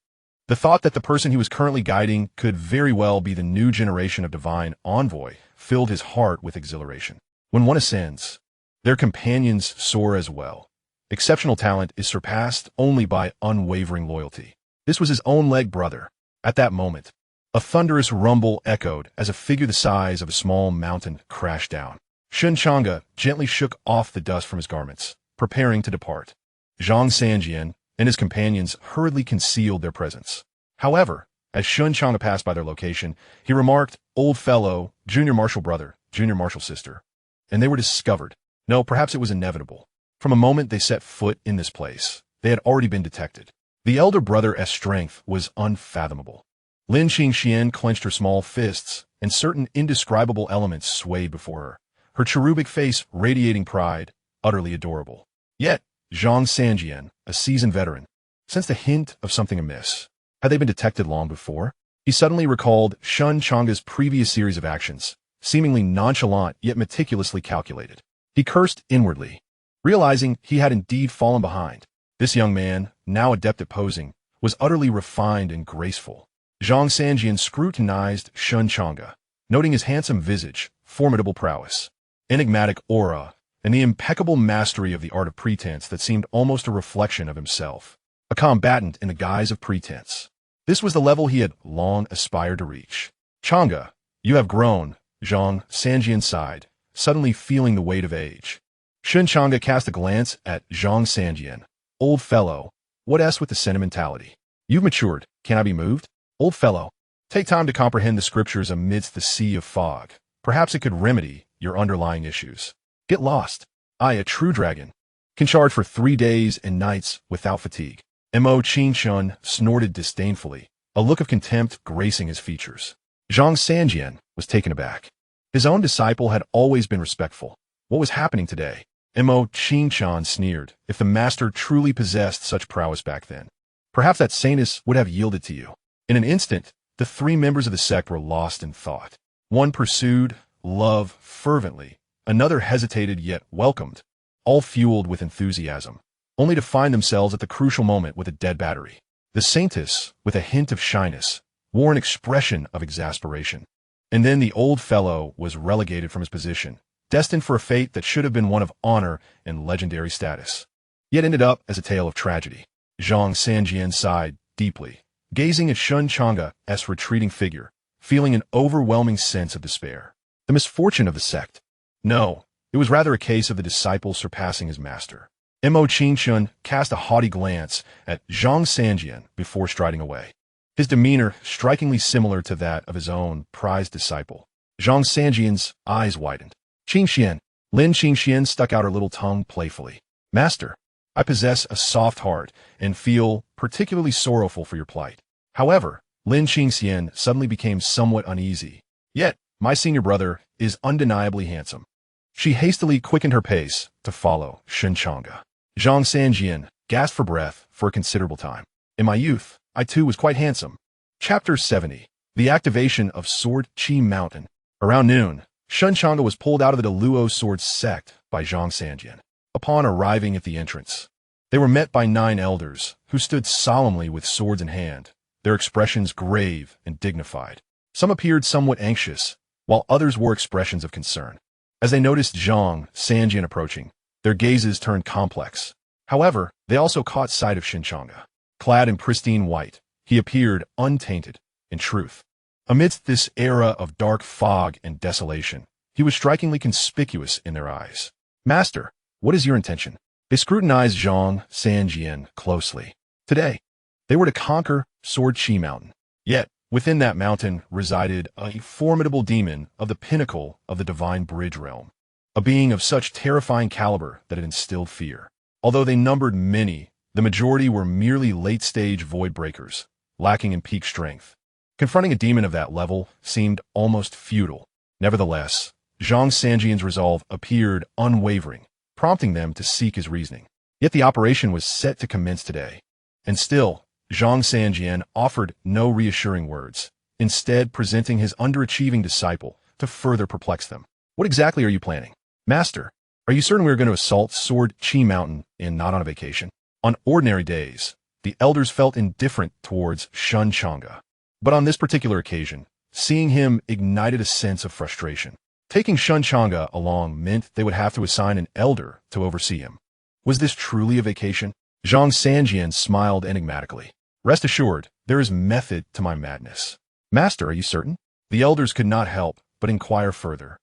The thought that the person he was currently guiding could very well be the new generation of divine envoy filled his heart with exhilaration. When one ascends, their companions soar as well. Exceptional talent is surpassed only by unwavering loyalty. This was his own leg brother. At that moment, a thunderous rumble echoed as a figure the size of a small mountain crashed down. Shen Changge gently shook off the dust from his garments, preparing to depart. Xianxia and his companions hurriedly concealed their presence. However, as Shen Changge passed by their location, he remarked, "Old fellow, junior martial brother, junior martial sister. And they were discovered. No, perhaps it was inevitable. From a moment they set foot in this place, they had already been detected. The elder brother's strength was unfathomable. Lin Qingxian clenched her small fists, and certain indescribable elements swayed before her cherubic face radiating pride, utterly adorable. Yet, Xianxia, a seasoned veteran, sensed a hint of something amiss. Had they been detected long before? He suddenly recalled Shen Changge's previous series of actions, seemingly nonchalant yet meticulously calculated. He cursed inwardly, realizing he had indeed fallen behind. This young man, now adept at posing, was utterly refined and graceful. Xianxia scrutinized Shen Changge, noting his handsome visage, formidable prowess, enigmatic aura, and the impeccable mastery of the art of pretense that seemed almost a reflection of himself. A combatant in the guise of pretense. This was the level he had long aspired to reach. Changge, you have grown, Xianxia sighed, suddenly feeling the weight of age. Shen Changge cast a glance at Xianxia. Old fellow, what's with the sentimentality? You've matured, can I be moved? Old fellow, take time to comprehend the scriptures amidst the sea of fog. Perhaps it could remedy your underlying issues. Get lost. I, a true dragon, can charge for 3 days and nights without fatigue. Mo Qingxian snorted disdainfully, a look of contempt gracing his features. Xianxia was taken aback. His own disciple had always been respectful. What was happening today? Mo Qingxian sneered. If the master truly possessed such prowess back then, perhaps that saintess would have yielded to you. In an instant, the 3 members of the sect were lost in thought. One pursued love fervently, another hesitated yet welcomed, all fueled with enthusiasm, only to find themselves at the crucial moment with a dead battery. The saintess, with a hint of shyness, wore an expression of exasperation. And then the old fellow was relegated from his position, destined for a fate that should have been one of honor and legendary status, yet ended up as a tale of tragedy. Xianxia sighed deeply, gazing at Shen Changge's retreating figure, feeling an overwhelming sense of despair. The misfortune of the sect? No, it was rather a case of the disciple surpassing his master. Mo Qingxian cast a haughty glance at Xianxia before striding away, his demeanor strikingly similar to that of his own prized disciple. Xianxia's eyes widened. Qingxian, Lin Qingxian stuck out her little tongue playfully. Master, I possess a soft heart and feel particularly sorrowful for your plight. However, Lin Qingxian suddenly became somewhat uneasy. Yet, my senior brother is undeniably handsome. She hastily quickened her pace to follow Shen Changge. Xianxia gasped for breath for a considerable time. In my youth, I too was quite handsome. Chapter 70. The Activation of Sword Chi Mountain. Around noon, Shen Changge was pulled out of the Luo sword sect by Xianxia. Upon arriving at the entrance, they were met by 9 elders, who stood solemnly with swords in hand, their expressions grave and dignified. Some appeared somewhat anxious, while others wore expressions of concern. As they noticed Xianxia approaching, their gazes turned complex. However, they also caught sight of Shen Changge. Clad in pristine white, he appeared untainted, in truth. Amidst this era of dark fog and desolation, he was strikingly conspicuous in their eyes. Master, what is your intention? They scrutinized Xianxia closely. Today, they were to conquer Sword Chi Mountain. Yet, within that mountain resided a formidable demon of the pinnacle of the divine bridge realm, a being of such terrifying caliber that it instilled fear. Although they numbered many, the majority were merely late-stage void breakers, lacking in peak strength. Confronting a demon of that level seemed almost futile. Nevertheless, Xianxia's resolve appeared unwavering, prompting them to seek his reasoning. Yet the operation was set to commence today. And still, Xianxia offered no reassuring words, instead presenting his underachieving disciple to further perplex them. What exactly are you planning? Master, are you certain we are going to assault Sword Chi Mountain and not on a vacation? On ordinary days, the elders felt indifferent towards Shen Changge. But on this particular occasion, seeing him ignited a sense of frustration. Taking Shen Changge along meant they would have to assign an elder to oversee him. Was this truly a vacation? Xianxia smiled enigmatically. Rest assured, there is method to my madness. Master, are you certain? The elders could not help but inquire further,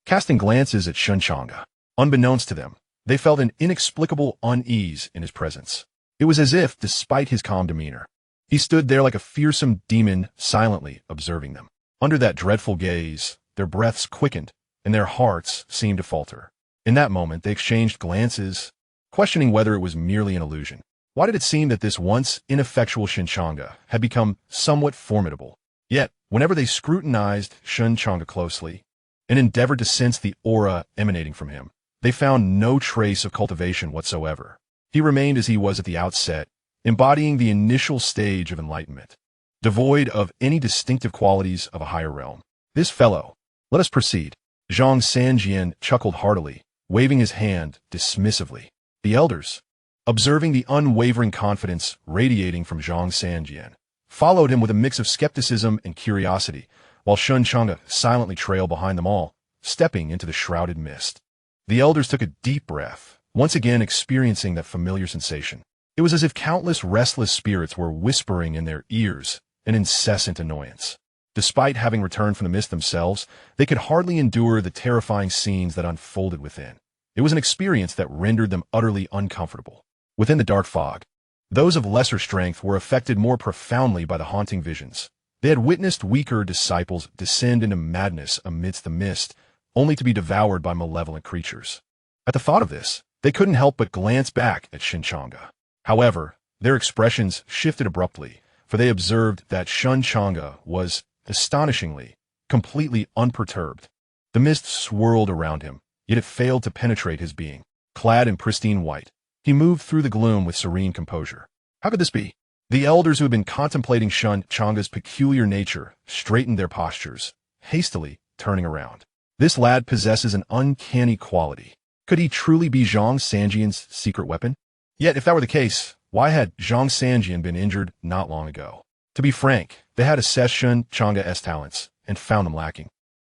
casting glances at Shen Changge. Unbeknownst to them, they felt an inexplicable unease in his presence. It was as if, despite his calm demeanor, he stood there like a fearsome demon, silently observing them. Under that dreadful gaze, their breaths quickened, and their hearts seemed to falter. In that moment, they exchanged glances, questioning whether it was merely an illusion. Why did it seem that this once ineffectual Shen Changge had become somewhat formidable? Yet, whenever they scrutinized Shen Changge closely and endeavored to sense the aura emanating from him, they found no trace of cultivation whatsoever. He remained as he was at the outset, embodying the initial stage of enlightenment, devoid of any distinctive qualities of a higher realm. This fellow, let us proceed. Xianxia chuckled heartily, waving his hand dismissively. The elders, observing the unwavering confidence radiating from Xianxia, followed him with a mix of skepticism and curiosity, while Shen Changge silently trailed behind them all, stepping into the shrouded mist. The elders took a deep breath, once again experiencing that familiar sensation. It was as if countless restless spirits were whispering in their ears, an incessant annoyance. Despite having returned from the mist themselves, they could hardly endure the terrifying scenes that unfolded within. It was an experience that rendered them utterly uncomfortable. Within the dark fog, those of lesser strength were affected more profoundly by the haunting visions. They had witnessed weaker disciples descend into madness amidst the mist, only to be devoured by malevolent creatures. At the thought of this, they couldn't help but glance back at Shen Changge. However, their expressions shifted abruptly, for they observed that Shen Changge was, astonishingly, completely unperturbed. The mist swirled around him, yet it failed to penetrate his being. Clad in pristine white, he moved through the gloom with serene composure. How could this be? The elders who had been contemplating Shen Changge's peculiar nature straightened their postures, hastily turning around. This lad possesses an uncanny quality. Could he truly be Xianxia's secret weapon? Yet, if that were the case, why had Xianxia been injured not long ago? To be frank, they had assessed Shen Changge's talents and found them lacking,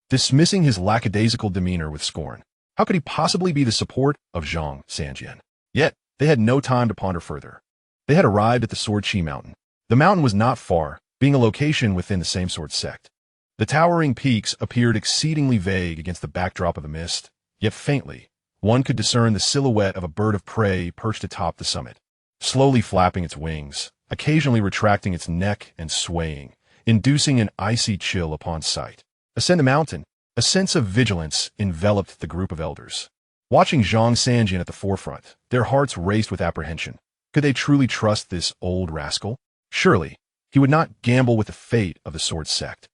dismissing his lackadaisical demeanor with scorn. How could he possibly be the support of Xianxia? Yet, they had no time to ponder further. They had arrived at the Sword Chi Mountain. The mountain was not far, being a location within the same sword sect. The towering peaks appeared exceedingly vague against the backdrop of the mist, yet faintly, one could discern the silhouette of a bird of prey perched atop the summit, slowly flapping its wings, occasionally retracting its neck and swaying, inducing an icy chill upon sight. Ascend the mountain. A sense of vigilance enveloped the group of elders. Watching Xianxia at the forefront, their hearts raced with apprehension. Could they truly trust this old rascal? Surely, he would not gamble with the fate of the sword sect.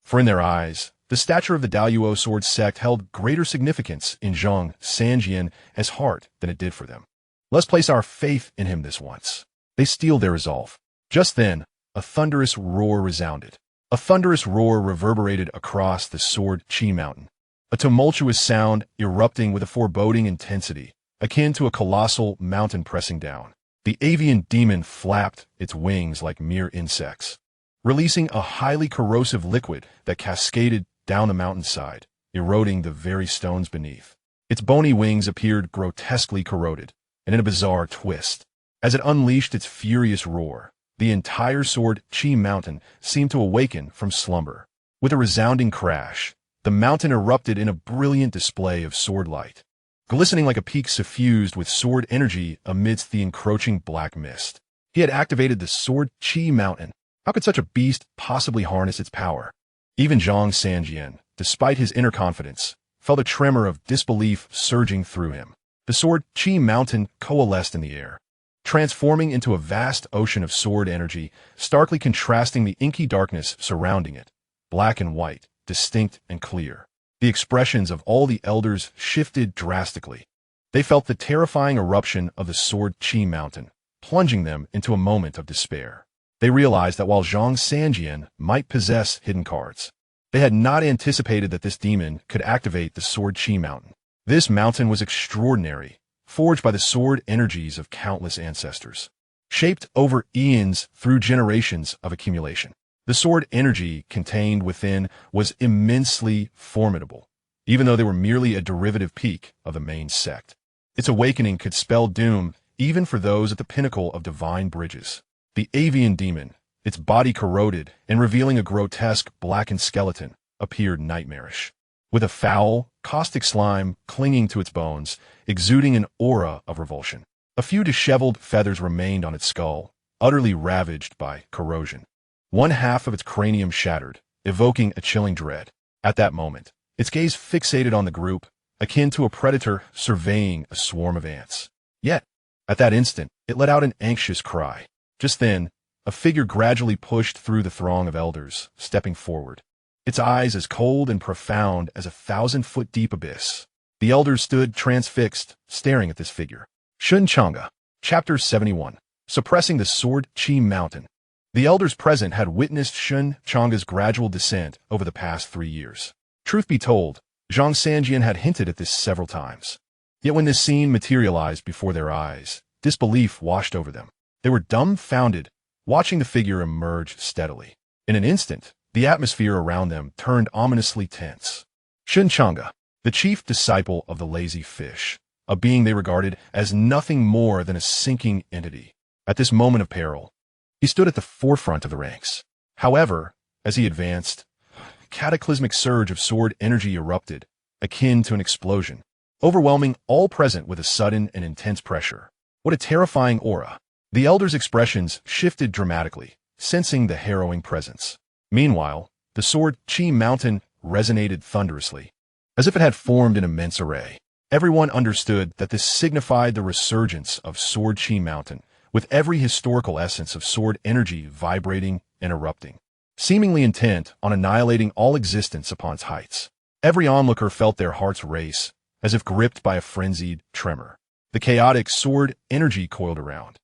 For in their eyes, the stature of the Daluo sword sect held greater significance in Xianxia's heart than it did for them. Let's place our faith in him this once. They steeled their resolve. Just then, a thunderous roar resounded. A thunderous roar reverberated across the Sword Chi Mountain, a tumultuous sound erupting with a foreboding intensity, akin to a colossal mountain pressing down. The avian demon flapped its wings like mere insects, releasing a highly corrosive liquid that cascaded down the mountainside, eroding the very stones beneath. Its bony wings appeared grotesquely corroded, and in a bizarre twist, as it unleashed its furious roar, the entire Sword Chi Mountain seemed to awaken from slumber. With a resounding crash, the mountain erupted in a brilliant display of sword light, glistening like a peak suffused with sword energy amidst the encroaching black mist. He had activated the Sword Chi Mountain. How could such a beast possibly harness its power? Even Xianxia, despite his inner confidence, felt a tremor of disbelief surging through him. The Sword Chi Mountain coalesced in the air, transforming into a vast ocean of sword energy, starkly contrasting the inky darkness surrounding it, black and white, distinct and clear. The expressions of all the elders shifted drastically. They felt the terrifying eruption of the Sword Chi Mountain, plunging them into a moment of despair. They realized that while Xianxia might possess hidden cards, they had not anticipated that this demon could activate the Sword Chi Mountain. This mountain was extraordinary, forged by the sword energies of countless ancestors, shaped over eons through generations of accumulation. The sword energy contained within was immensely formidable, even though they were merely a derivative peak of the main sect. Its awakening could spell doom even for those at the pinnacle of divine bridges. The avian demon, its body corroded and revealing a grotesque blackened skeleton, appeared nightmarish, with a foul, caustic slime clinging to its bones, exuding an aura of revulsion. A few disheveled feathers remained on its skull, utterly ravaged by corrosion. One half of its cranium shattered, evoking a chilling dread. At that moment, its gaze fixated on the group, akin to a predator surveying a swarm of ants. Yet, at that instant, it let out an anxious cry. Just then, a figure gradually pushed through the throng of elders, stepping forward, its eyes as cold and profound as a 1,000-foot-deep abyss. The elders stood transfixed, staring at this figure. Shen Changge, Chapter 71. Suppressing the Sword Chi Mountain. The elders present had witnessed Shen Changge's gradual descent over the past 3 years. Truth be told, Xianxia had hinted at this several times. Yet when this scene materialized before their eyes, disbelief washed over them. They were dumbfounded, watching the figure emerge steadily. In an instant, the atmosphere around them turned ominously tense. Shen Changge, the chief disciple of the lazy fish, a being they regarded as nothing more than a sinking entity. At this moment of peril, he stood at the forefront of the ranks. However, as he advanced, a cataclysmic surge of sword energy erupted, akin to an explosion, overwhelming all present with a sudden and intense pressure. What a terrifying aura! The elders' expressions shifted dramatically, sensing the harrowing presence. Meanwhile, the Sword Chi Mountain resonated thunderously, as if it had formed an immense array. Everyone understood that this signified the resurgence of Sword Chi Mountain, with every historical essence of sword energy vibrating and erupting, seemingly intent on annihilating all existence upon its heights. Every onlooker felt their hearts race, as if gripped by a frenzied tremor. The chaotic sword energy coiled around,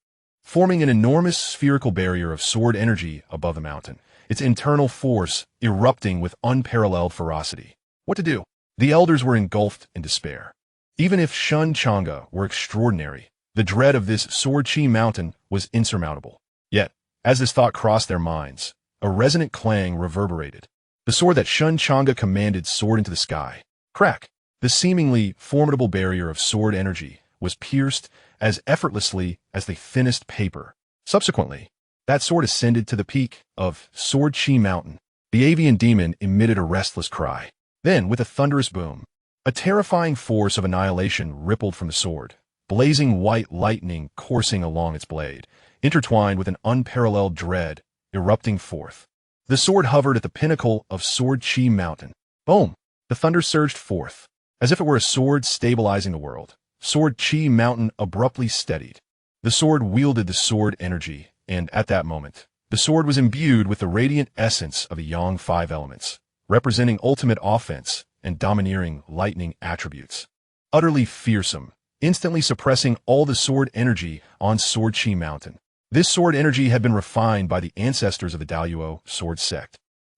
forming an enormous spherical barrier of sword energy above the mountain, its internal force erupting with unparalleled ferocity. What to do? The elders were engulfed in despair. Even if Shen Changge were extraordinary, the dread of this Sword Chi Mountain was insurmountable. Yet, as this thought crossed their minds, a resonant clang reverberated. The sword that Shen Changge commanded soared into the sky. Crack! The seemingly formidable barrier of sword energy was pierced as effortlessly as the thinnest paper. Subsequently, that sword ascended to the peak of Sword Chi Mountain. The avian demon emitted a restless cry. Then, with a thunderous boom, a terrifying force of annihilation rippled from the sword, blazing white lightning coursing along its blade, intertwined with an unparalleled dread erupting forth. The sword hovered at the pinnacle of Sword Chi Mountain. Boom! The thunder surged forth, as if it were a sword stabilizing the world. Sword Chi Mountain abruptly steadied. The sword wielded the sword energy, and at that moment, the sword was imbued with the radiant essence of the Yang 5 elements, representing ultimate offense and domineering lightning attributes. Utterly fearsome, instantly suppressing all the sword energy on Sword Chi Mountain. This sword energy had been refined by the ancestors of the Daluo sword sect,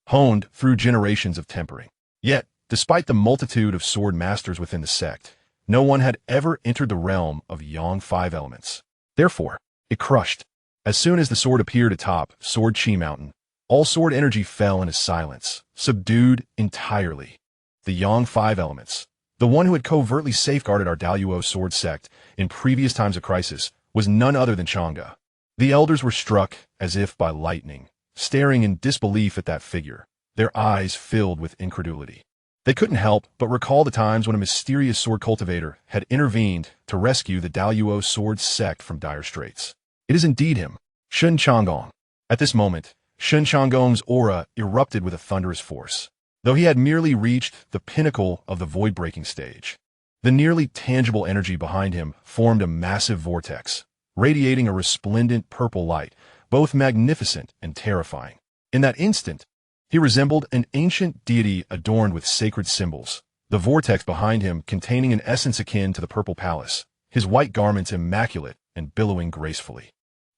honed through generations of tempering. Yet, despite the multitude of sword masters within the sect, no one had ever entered the realm of Yang 5 elements. Therefore, it crushed. As soon as the sword appeared atop Sword Chi Mountain, all sword energy fell into silence, subdued entirely. The Yang 5 elements, the one who had covertly safeguarded our Daluo sword sect in previous times of crisis, was none other than Changge. The elders were struck as if by lightning, staring in disbelief at that figure, their eyes filled with incredulity. They couldn't help but recall the times when a mysterious sword cultivator had intervened to rescue the Daluo sword sect from dire straits. It is indeed him, Shen Changge. At this moment, Shen Changge's aura erupted with a thunderous force. Though he had merely reached the pinnacle of the void-breaking stage, the nearly tangible energy behind him formed a massive vortex, radiating a resplendent purple light, both magnificent and terrifying. In that instant, he resembled an ancient deity adorned with sacred symbols, the vortex behind him containing an essence akin to the purple palace, his white garments immaculate and billowing gracefully.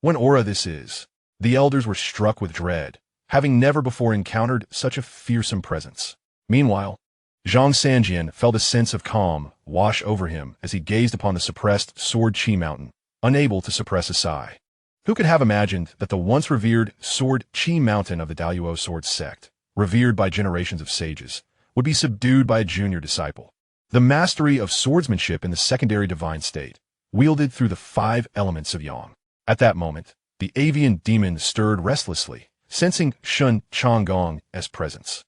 What aura this is! The elders were struck with dread, having never before encountered such a fearsome presence. Meanwhile, Xianxia felt a sense of calm wash over him as he gazed upon the suppressed Sword Chi Mountain, unable to suppress a sigh. Who could have imagined that the once revered Sword Chi Mountain of the Daluo sword sect, revered by generations of sages, would be subdued by a junior disciple? The mastery of swordsmanship in the secondary divine state, wielded through the 5 elements of Yang. At that moment, the avian demon stirred restlessly, sensing Shen Changge's presence.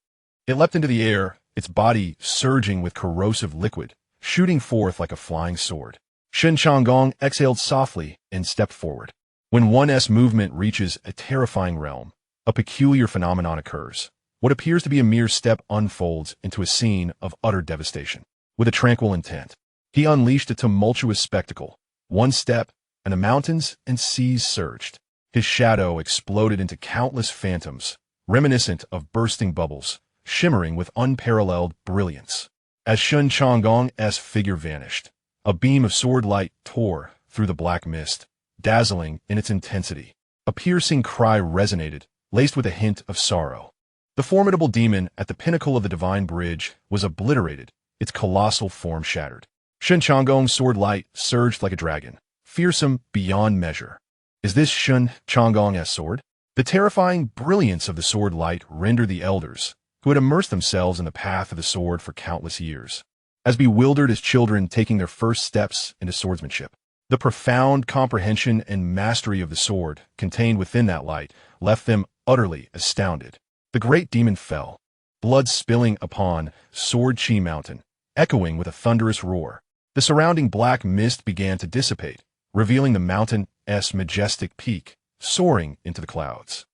It leapt into the air, its body surging with corrosive liquid, shooting forth like a flying sword. Shen Changge exhaled softly and stepped forward. When one's movement reaches a terrifying realm, a peculiar phenomenon occurs. What appears to be a mere step unfolds into a scene of utter devastation. With a tranquil intent, he unleashed a tumultuous spectacle. One step, and the mountains and seas surged. His shadow exploded into countless phantoms, reminiscent of bursting bubbles, shimmering with unparalleled brilliance. As Shen Changge's figure vanished, a beam of sword light tore through the black mist, dazzling in its intensity. A piercing cry resonated, laced with a hint of sorrow. The formidable demon at the pinnacle of the divine bridge was obliterated, its colossal form shattered. Shen Changge's sword light surged like a dragon, fearsome beyond measure. Is this Shen Changge's sword? The terrifying brilliance of the sword light rendered the elders, who had immersed themselves in the path of the sword for countless years, as bewildered as children taking their first steps into swordsmanship. The profound comprehension and mastery of the sword contained within that light left them utterly astounded. The great demon fell, blood spilling upon Sword Chi Mountain, echoing with a thunderous roar. The surrounding black mist began to dissipate, revealing the mountain's majestic peak, soaring into the clouds.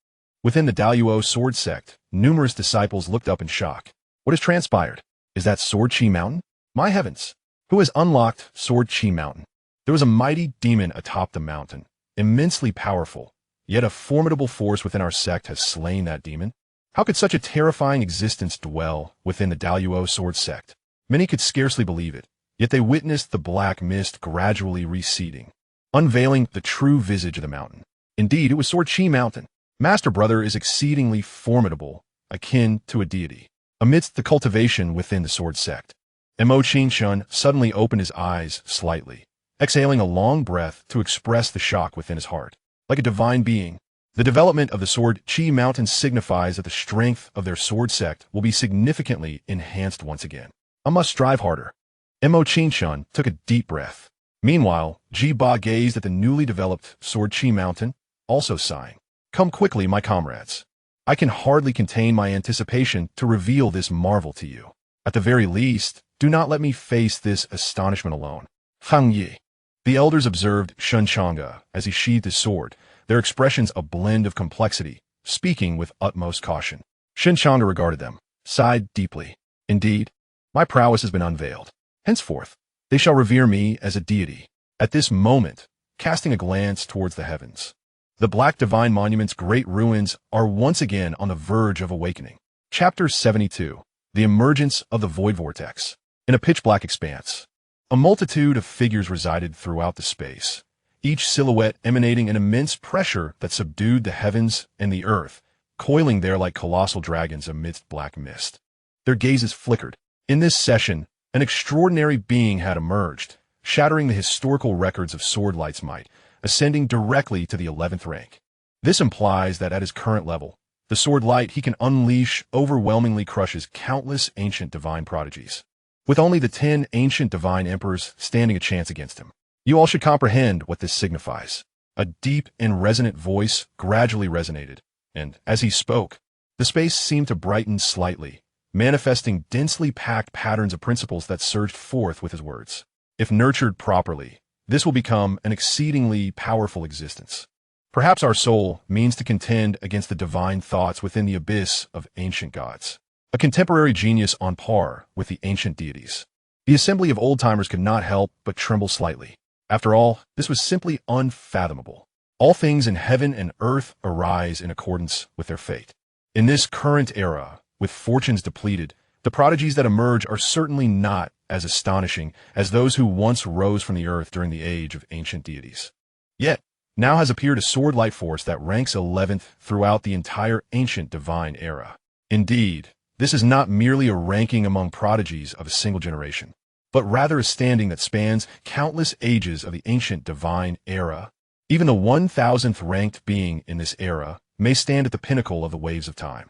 Within the Daluo sword sect, numerous disciples looked up in shock. What has transpired? Is that Sword Chi Mountain? My heavens! Who has unlocked Sword Chi Mountain? There was a mighty demon atop the mountain, immensely powerful, yet a formidable force within our sect has slain that demon. How could such a terrifying existence dwell within the Daluo sword sect? Many could scarcely believe it, yet they witnessed the black mist gradually receding, unveiling the true visage of the mountain. Indeed, it was Sword Chi Mountain. Master Brother is exceedingly formidable, akin to a deity. Amidst the cultivation within the sword sect, Mo Qingshun suddenly opened his eyes slightly, exhaling a long breath to express the shock within his heart. Like a divine being, the development of the Sword Chi Mountain signifies that the strength of their sword sect will be significantly enhanced once again. I must strive harder. Mo Qingshun took a deep breath. Meanwhile, Ji Ba gazed at the newly developed Sword Chi Mountain, also sighing. Come quickly, my comrades. I can hardly contain my anticipation to reveal this marvel to you. At the very least, do not let me face this astonishment alone. Fang Yi. The elders observed Shen Changge as he sheathed his sword, their expressions a blend of complexity, speaking with utmost caution. Shen Changge regarded them, sighed deeply. Indeed, my prowess has been unveiled. Henceforth, they shall revere me as a deity. At this moment, casting a glance towards the heavens, the Black Divine Monument's great ruins are once again on the verge of awakening. Chapter 72. The Emergence of the Void Vortex. In a pitch-black expanse, a multitude of figures resided throughout the space, each silhouette emanating an immense pressure that subdued the heavens and the earth, coiling there like colossal dragons amidst black mist. Their gazes flickered. In this session, an extraordinary being had emerged, shattering the historical records of Swordlight's might, ascending directly to the 11th rank. This implies that at his current level, the Swordlight he can unleash overwhelmingly crushes countless ancient divine prodigies, with only the 10 ancient divine emperors standing a chance against him. You all should comprehend what this signifies. A deep and resonant voice gradually resonated, and as he spoke, the space seemed to brighten slightly, manifesting densely packed patterns of principles that surged forth with his words. If nurtured properly, this will become an exceedingly powerful existence. Perhaps our soul means to contend against the divine thoughts within the abyss of ancient gods, a contemporary genius on par with the ancient deities. The assembly of old-timers could not help but tremble slightly. After all, this was simply unfathomable. All things in heaven and earth arise in accordance with their fate. In this current era, with fortunes depleted, the prodigies that emerge are certainly not as astonishing as those who once rose from the earth during the age of ancient deities. Yet, now has appeared a sword-light force that ranks 11th throughout the entire ancient divine era. Indeed, this is not merely a ranking among prodigies of a single generation, but rather a standing that spans countless ages of the ancient divine era. Even the 1000th ranked being in this era may stand at the pinnacle of the waves of time.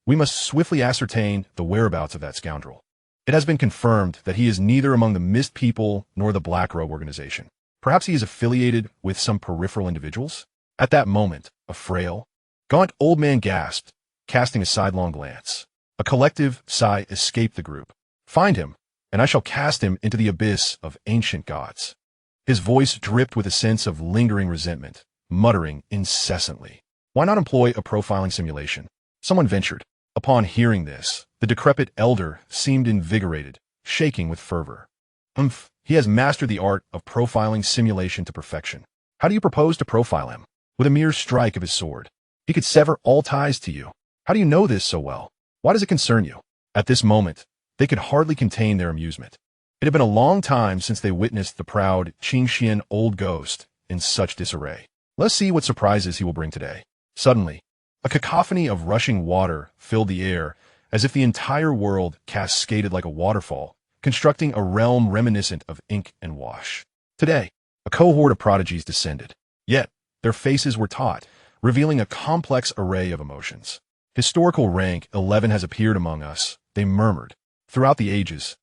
We must swiftly ascertain the whereabouts of that scoundrel. It has been confirmed that he is neither among the Mist People nor the Black Robe organization. Perhaps he is affiliated with some peripheral individuals? At that moment, a frail, gaunt old man gasped, casting a sidelong glance. A collective sigh escaped the group. Find him, and I shall cast him into the abyss of ancient gods. His voice dripped with a sense of lingering resentment, muttering incessantly. Why not employ a profiling simulation? Someone ventured. Upon hearing this, the decrepit elder seemed invigorated, shaking with fervor. He has mastered the art of profiling simulation to perfection. How do you propose to profile him? With a mere strike of his sword. He could sever all ties to you. How do you know this so well? Why does it concern you? At this moment, they could hardly contain their amusement. It had been a long time since they witnessed the proud Xianxia old ghost in such disarray. Let's see what surprises he will bring today. Suddenly, a cacophony of rushing water filled the air, as if the entire world cascaded like a waterfall, constructing a realm reminiscent of ink and wash. Today, a cohort of prodigies descended. Yet, their faces were taut, revealing a complex array of emotions. Historical rank 11 has appeared among us, they murmured. Throughout the ages,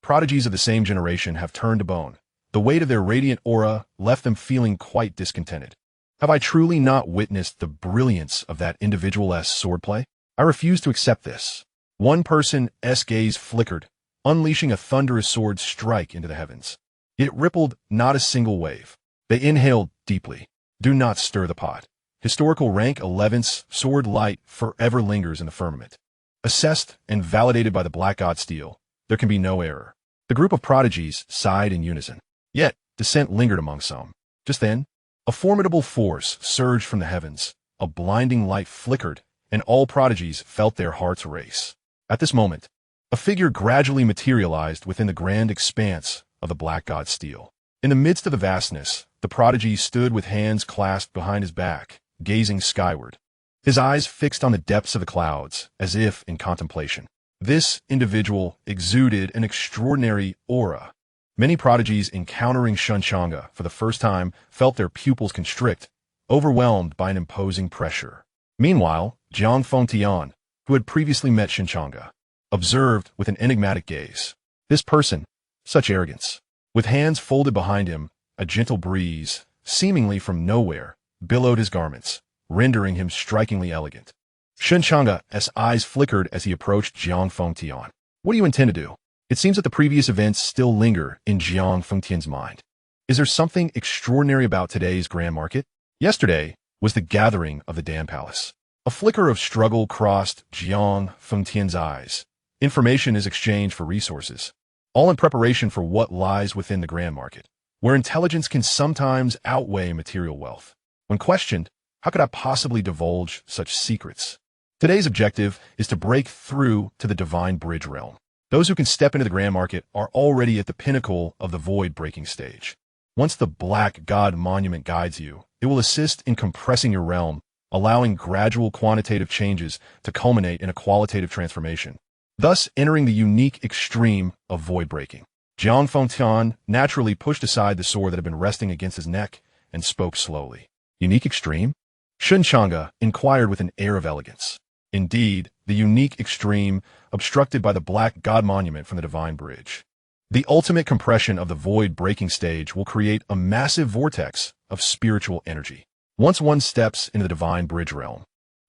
prodigies of the same generation have turned to bone. The weight of their radiant aura left them feeling quite discontented. Have I truly not witnessed the brilliance of that individual's swordplay? I refuse to accept this. One person's gaze flickered, unleashing a thunderous sword strike into the heavens. It rippled not a single wave. They inhaled deeply. Do not stir the pot. Historical rank 11's sword light forever lingers in the firmament. Assessed and validated by the Black God steel, there can be no error. The group of prodigies sighed in unison. Yet, dissent lingered among some. Just then, a formidable force surged from the heavens. A blinding light flickered, and all prodigies felt their hearts race. At this moment, a figure gradually materialized within the grand expanse of the Black God steel. In the midst of the vastness, the prodigy stood with hands clasped behind his back, gazing skyward, his eyes fixed on the depths of the clouds, as if in contemplation. This individual exuded an extraordinary aura. Many prodigies encountering Shen Changge for the first time felt their pupils constrict, overwhelmed by an imposing pressure. Meanwhile, Xianxia, who had previously met Shen Changge, observed with an enigmatic gaze. This person, such arrogance. With hands folded behind him, a gentle breeze, seemingly from nowhere, billowed his garments, rendering him strikingly elegant. Shen Changge's eyes flickered as he approached Xianxia. What do you intend to do? It seems that the previous events still linger in Xianxia's mind. Is there something extraordinary about today's grand market? Yesterday was the gathering of the Dam Palace. A flicker of struggle crossed Xianxia's eyes. Information is exchanged for resources, all in preparation for what lies within the grand market, where intelligence can sometimes outweigh material wealth. When questioned, how could I possibly divulge such secrets? Today's objective is to break through to the divine bridge realm. Those who can step into the grand market are already at the pinnacle of the void-breaking stage. Once the Black God monument guides you, it will assist in compressing your realm, allowing gradual quantitative changes to culminate in a qualitative transformation, thus entering the unique extreme of void breaking. Xianxia naturally pushed aside the sword that had been resting against his neck and spoke slowly. Unique extreme? Shen Changge inquired with an air of elegance. Indeed, the unique extreme obstructed by the Black God monument from the divine bridge. The ultimate compression of the void breaking stage will create a massive vortex of spiritual energy. Once one steps into the divine bridge realm,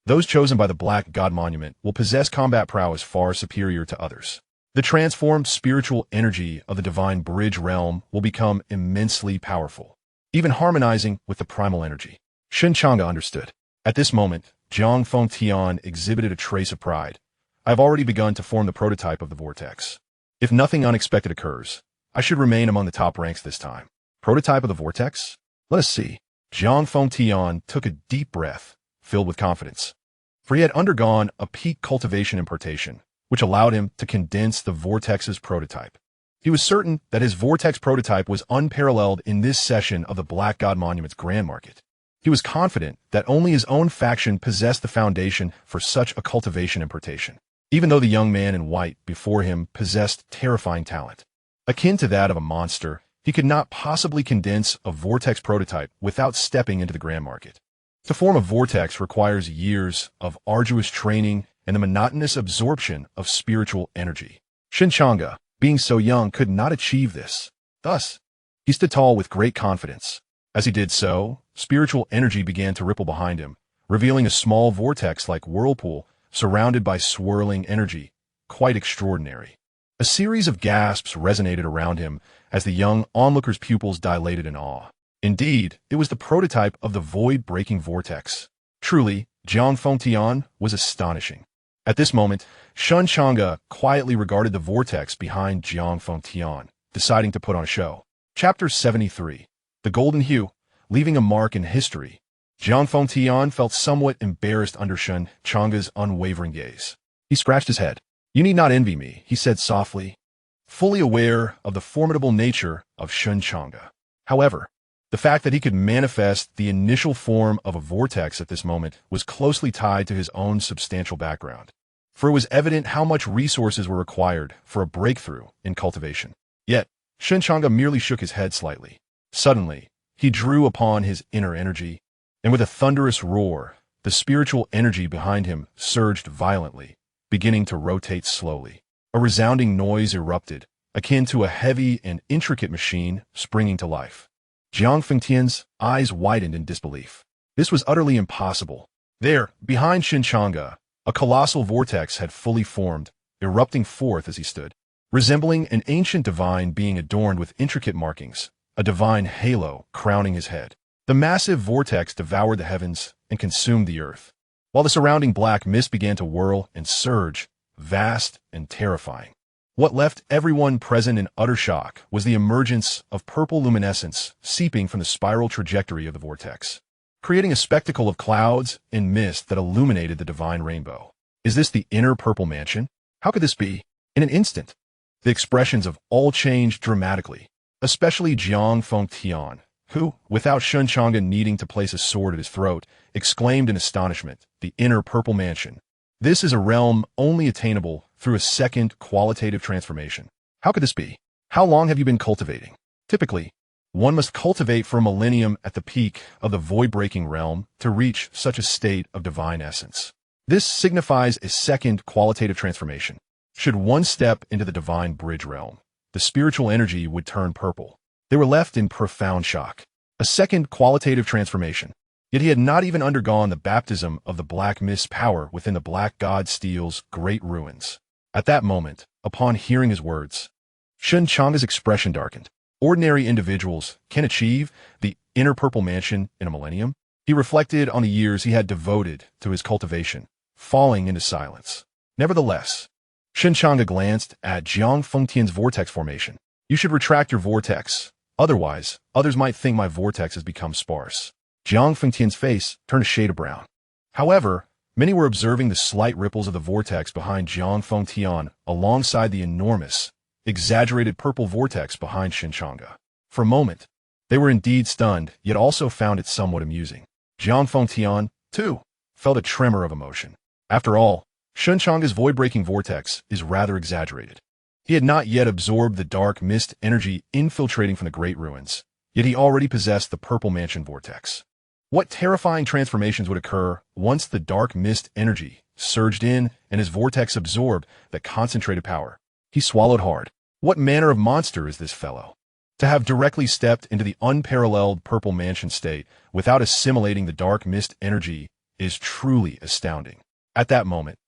those chosen by the Black God monument will possess combat prowess far superior to others. The transformed spiritual energy of the divine bridge realm will become immensely powerful, even harmonizing with the primal energy. Shen Changge understood. At this moment, Xianxia exhibited a trace of pride. I have already begun to form the prototype of the vortex. If nothing unexpected occurs, I should remain among the top ranks this time. Prototype of the vortex? Let us see. Xianxia took a deep breath, filled with confidence, for he had undergone a peak cultivation impartation, which allowed him to condense the vortex's prototype. He was certain that his vortex prototype was unparalleled in this session of the Black God Monument's grand market. He was confident that only his own faction possessed the foundation for such a cultivation impartation, even though the young man in white before him possessed terrifying talent. Akin to that of a monster, he could not possibly condense a vortex prototype without stepping into the grand market. To form a vortex requires years of arduous training and the monotonous absorption of spiritual energy. Shen Changge, being so young, could not achieve this. Thus, he stood tall with great confidence. As he did so, spiritual energy began to ripple behind him, revealing a small vortex-like whirlpool surrounded by swirling energy, quite extraordinary. A series of gasps resonated around him as the young onlooker's pupils dilated in awe. Indeed, it was the prototype of the void-breaking vortex. Truly, Xianxia was astonishing. At this moment, Shen Changge quietly regarded the vortex behind Jiang Fengtian, deciding to put on a show. Chapter 73. The Golden Hue, leaving a mark in history. Jiang Fengtian felt somewhat embarrassed under Shen Changge's unwavering gaze. He scratched his head. "You need not envy me," he said softly, fully aware of the formidable nature of Shen Changge. However, the fact that he could manifest the initial form of a vortex at this moment was closely tied to his own substantial background, for it was evident how much resources were required for a breakthrough in cultivation. Yet, Shen Changge merely shook his head slightly. Suddenly, he drew upon his inner energy, and with a thunderous roar, the spiritual energy behind him surged violently, beginning to rotate slowly. A resounding noise erupted, akin to a heavy and intricate machine springing to life. Jiang Fengtian's eyes widened in disbelief. This was utterly impossible. There, behind Shen Changge, a colossal vortex had fully formed, erupting forth as he stood, resembling an ancient divine being adorned with intricate markings, a divine halo crowning his head. The massive vortex devoured the heavens and consumed the earth, while the surrounding black mist began to whirl and surge, vast and terrifying. What left everyone present in utter shock was the emergence of purple luminescence seeping from the spiral trajectory of the vortex, creating a spectacle of clouds and mist that illuminated the divine rainbow. Is this the inner purple mansion? How could this be? In an instant, the expressions of all changed dramatically, especially Jiang Fengtian, who, without Shen Changge needing to place a sword at his throat, exclaimed in astonishment, "The inner purple mansion. This is a realm only attainable through a second qualitative transformation. How could this be? How long have you been cultivating?" Typically, one must cultivate for a millennium at the peak of the void-breaking realm to reach such a state of divine essence. This signifies a second qualitative transformation. Should one step into the divine bridge realm, the spiritual energy would turn purple. They were left in profound shock. A second qualitative transformation. Yet he had not even undergone the baptism of the black mist's power within the black god steel's great ruins. At that moment, upon hearing his words, Shen Changge's expression darkened. Ordinary individuals can achieve the inner purple mansion in a millennium. He reflected on the years he had devoted to his cultivation, falling into silence. Nevertheless, Shen Changge glanced at Jiang Fengtian's vortex formation. "You should retract your vortex. Otherwise, others might think my vortex has become sparse." Jiang Fengtian's face turned a shade of brown. However, many were observing the slight ripples of the vortex behind Jiang Fengtian alongside the enormous, exaggerated purple vortex behind Shen Changge. For a moment, they were indeed stunned, yet also found it somewhat amusing. Jiang Fengtian, too, felt a tremor of emotion. After all, Shen Changge's void-breaking vortex is rather exaggerated. He had not yet absorbed the dark mist energy infiltrating from the great ruins, yet he already possessed the purple mansion vortex. What terrifying transformations would occur once the dark mist energy surged in and his vortex absorbed that concentrated power? He swallowed hard. What manner of monster is this fellow? To have directly stepped into the unparalleled purple mansion state without assimilating the dark mist energy is truly astounding. At that moment,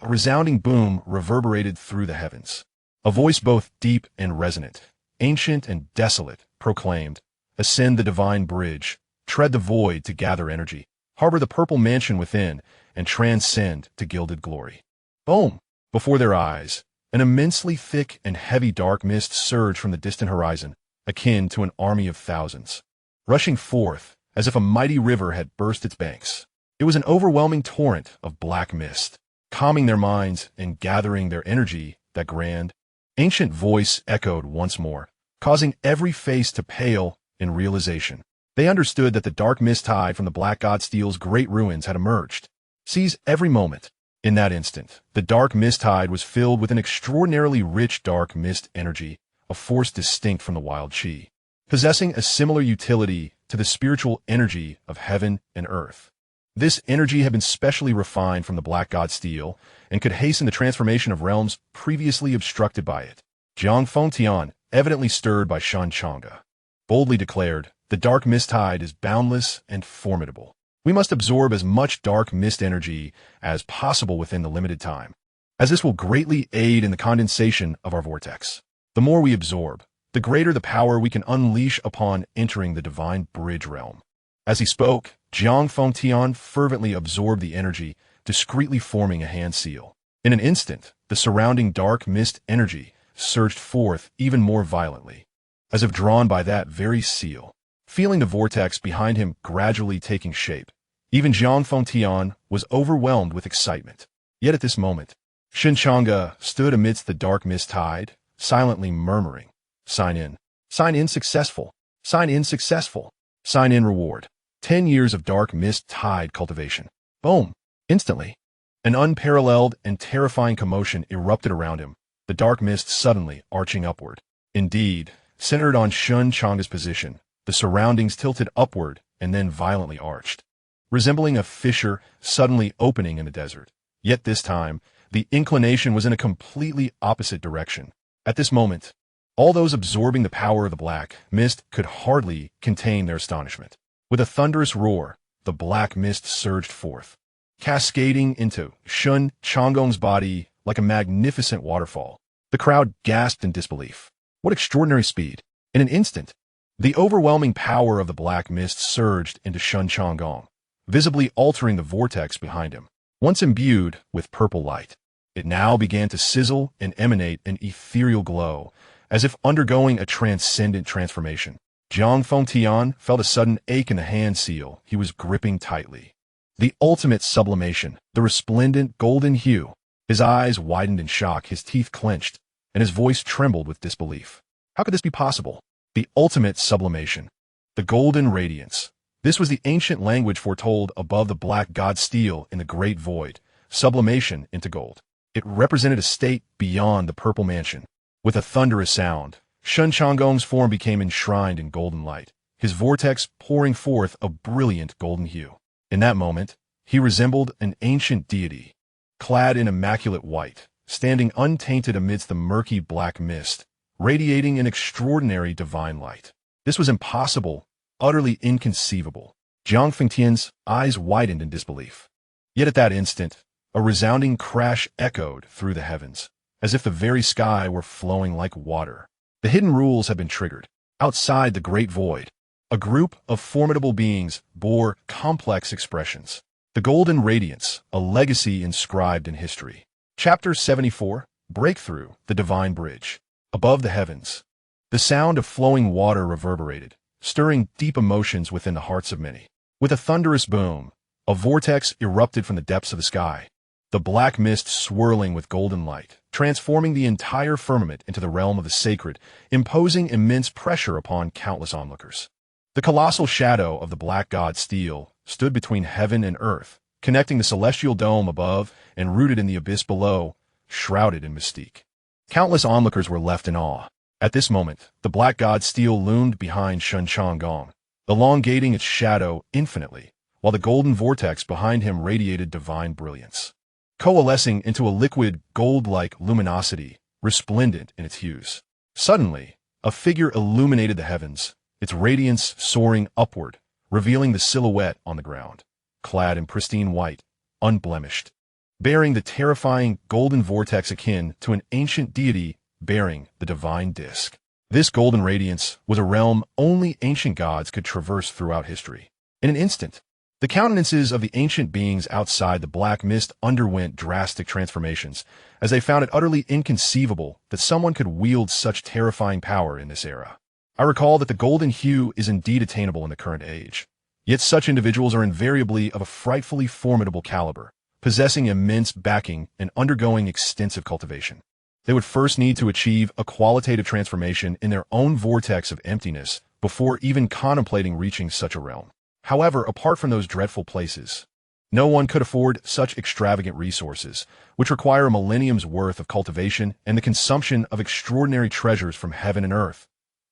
a resounding boom reverberated through the heavens. A voice both deep and resonant, ancient and desolate, proclaimed, "Ascend the divine bridge, tread the void to gather energy, harbor the purple mansion within, and transcend to gilded glory." Boom! Before their eyes, an immensely thick and heavy dark mist surged from the distant horizon, akin to an army of thousands, rushing forth as if a mighty river had burst its banks. It was an overwhelming torrent of black mist, calming their minds and gathering their energy. That grand, ancient voice echoed once more, causing every face to pale in realization. They understood that the dark mist tide from the Black God Steel's great ruins had emerged. Seize every moment. In that instant, the dark mist tide was filled with an extraordinarily rich dark mist energy, a force distinct from the wild chi, possessing a similar utility to the spiritual energy of heaven and earth. This energy had been specially refined from the Black God Steel and could hasten the transformation of realms previously obstructed by it. Jiang Fengtian, evidently stirred by Shen Changge, boldly declared, "The dark mist tide is boundless and formidable. We must absorb as much dark mist energy as possible within the limited time, as this will greatly aid in the condensation of our vortex. The more we absorb, the greater the power we can unleash upon entering the divine bridge realm." As he spoke, Jiang Fengtian fervently absorbed the energy, discreetly forming a hand seal. In an instant, the surrounding dark mist energy surged forth even more violently, as if drawn by that very seal. Feeling the vortex behind him gradually taking shape, even Zhang Fengtian was overwhelmed with excitement. Yet at this moment, Shen Changge stood amidst the dark mist tide, silently murmuring, "Sign in. Sign in successful. Sign in successful. Sign in reward. 10 years of dark mist tide cultivation." Boom! Instantly, an unparalleled and terrifying commotion erupted around him, the dark mist suddenly arching upward. Indeed, centered on Shen Changge's position, the surroundings tilted upward and then violently arched, resembling a fissure suddenly opening in the desert. Yet this time, the inclination was in a completely opposite direction. At this moment, all those absorbing the power of the black mist could hardly contain their astonishment. With a thunderous roar, the black mist surged forth, cascading into Shen Changge's body like a magnificent waterfall. The crowd gasped in disbelief. What extraordinary speed! In an instant, the overwhelming power of the black mist surged into Shen Changge, visibly altering the vortex behind him. Once imbued with purple light, it now began to sizzle and emanate an ethereal glow, as if undergoing a transcendent transformation. Zhang Fengtian felt a sudden ache in the hand seal he was gripping tightly. The ultimate sublimation, the resplendent golden hue. His eyes widened in shock, his teeth clenched, and his voice trembled with disbelief. How could this be possible? The ultimate sublimation. The golden radiance. This was the ancient language foretold above the black god steel in the great void, sublimation into gold. It represented a state beyond the purple mansion. With a thunderous sound, Shen Changge's form became enshrined in golden light, his vortex pouring forth a brilliant golden hue. In that moment, he resembled an ancient deity, clad in immaculate white, standing untainted amidst the murky black mist, radiating an extraordinary divine light. This was impossible, utterly inconceivable. Zhang Fengtian's eyes widened in disbelief. Yet at that instant, a resounding crash echoed through the heavens, as if the very sky were flowing like water. The hidden rules had been triggered. Outside the great void, a group of formidable beings bore complex expressions. The golden radiance, a legacy inscribed in history. Chapter 74, Breakthrough the Divine Bridge. Above the heavens, the sound of flowing water reverberated, stirring deep emotions within the hearts of many. With a thunderous boom, a vortex erupted from the depths of the sky, the black mist swirling with golden light, transforming the entire firmament into the realm of the sacred, imposing immense pressure upon countless onlookers. The colossal shadow of the black god steel stood between heaven and earth, connecting the celestial dome above and rooted in the abyss below, shrouded in mystique. Countless onlookers were left in awe. At this moment, the black god steel loomed behind Shen Changge, elongating its shadow infinitely, while the golden vortex behind him radiated divine brilliance, coalescing into a liquid gold-like luminosity, resplendent in its hues. Suddenly, a figure illuminated the heavens, its radiance soaring upward, revealing the silhouette on the ground, clad in pristine white, unblemished, bearing the terrifying golden vortex akin to an ancient deity bearing the divine disk. This golden radiance was a realm only ancient gods could traverse throughout history. In an instant, the countenances of the ancient beings outside the black mist underwent drastic transformations, as they found it utterly inconceivable that someone could wield such terrifying power in this era. I recall that the golden hue is indeed attainable in the current age, yet such individuals are invariably of a frightfully formidable caliber, possessing immense backing and undergoing extensive cultivation. They would first need to achieve a qualitative transformation in their own vortex of emptiness before even contemplating reaching such a realm. However, apart from those dreadful places, no one could afford such extravagant resources, which require a millennium's worth of cultivation and the consumption of extraordinary treasures from heaven and earth.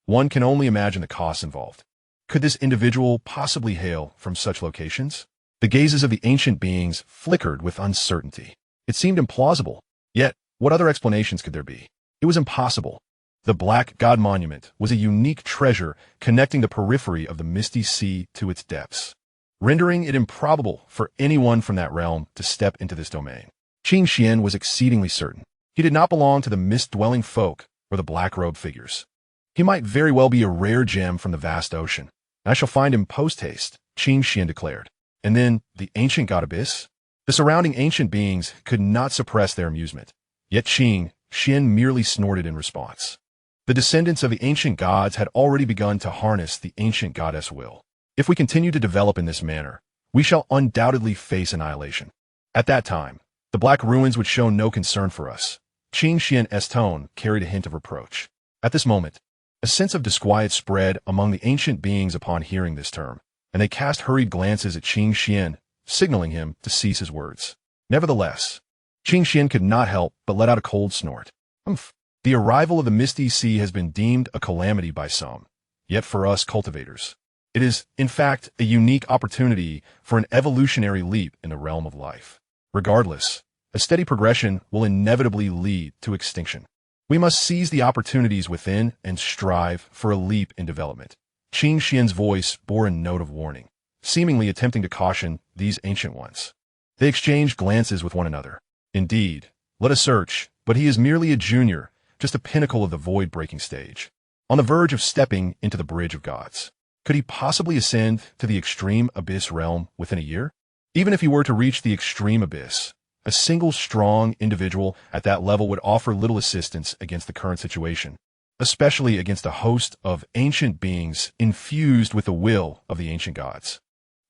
One can only imagine the costs involved. Could this individual possibly hail from such locations? The gazes of the ancient beings flickered with uncertainty. It seemed implausible. Yet, what other explanations could there be? It was impossible. The Black God Monument was a unique treasure connecting the periphery of the misty sea to its depths, rendering it improbable for anyone from that realm to step into this domain. Xianxia was exceedingly certain. He did not belong to the mist-dwelling folk or the black-robed figures. He might very well be a rare gem from the vast ocean. I shall find him post-haste, Xianxia declared. And then, the ancient god Abyss? The surrounding ancient beings could not suppress their amusement. Yet Shen merely snorted in response. The descendants of the ancient gods had already begun to harness the ancient goddess will. If we continue to develop in this manner, we shall undoubtedly face annihilation. At that time, the black ruins would show no concern for us. Xianxia's tone carried a hint of reproach. At this moment, a sense of disquiet spread among the ancient beings upon hearing this term, and they cast hurried glances at Xianxia, signaling him to cease his words. Nevertheless, Xianxia could not help but let out a cold snort. Humph. The arrival of the Misty Sea has been deemed a calamity by some, yet for us cultivators, it is, in fact, a unique opportunity for an evolutionary leap in the realm of life. Regardless, a steady progression will inevitably lead to extinction. We must seize the opportunities within and strive for a leap in development. Xianxia's voice bore a note of warning, seemingly attempting to caution these ancient ones. They exchanged glances with one another. Indeed, let us search, but he is merely a junior, just a pinnacle of the void-breaking stage, on the verge of stepping into the bridge of gods. Could he possibly ascend to the extreme abyss realm within a year? Even if he were to reach the extreme abyss, a single strong individual at that level would offer little assistance against the current situation, especially against a host of ancient beings infused with the will of the ancient gods.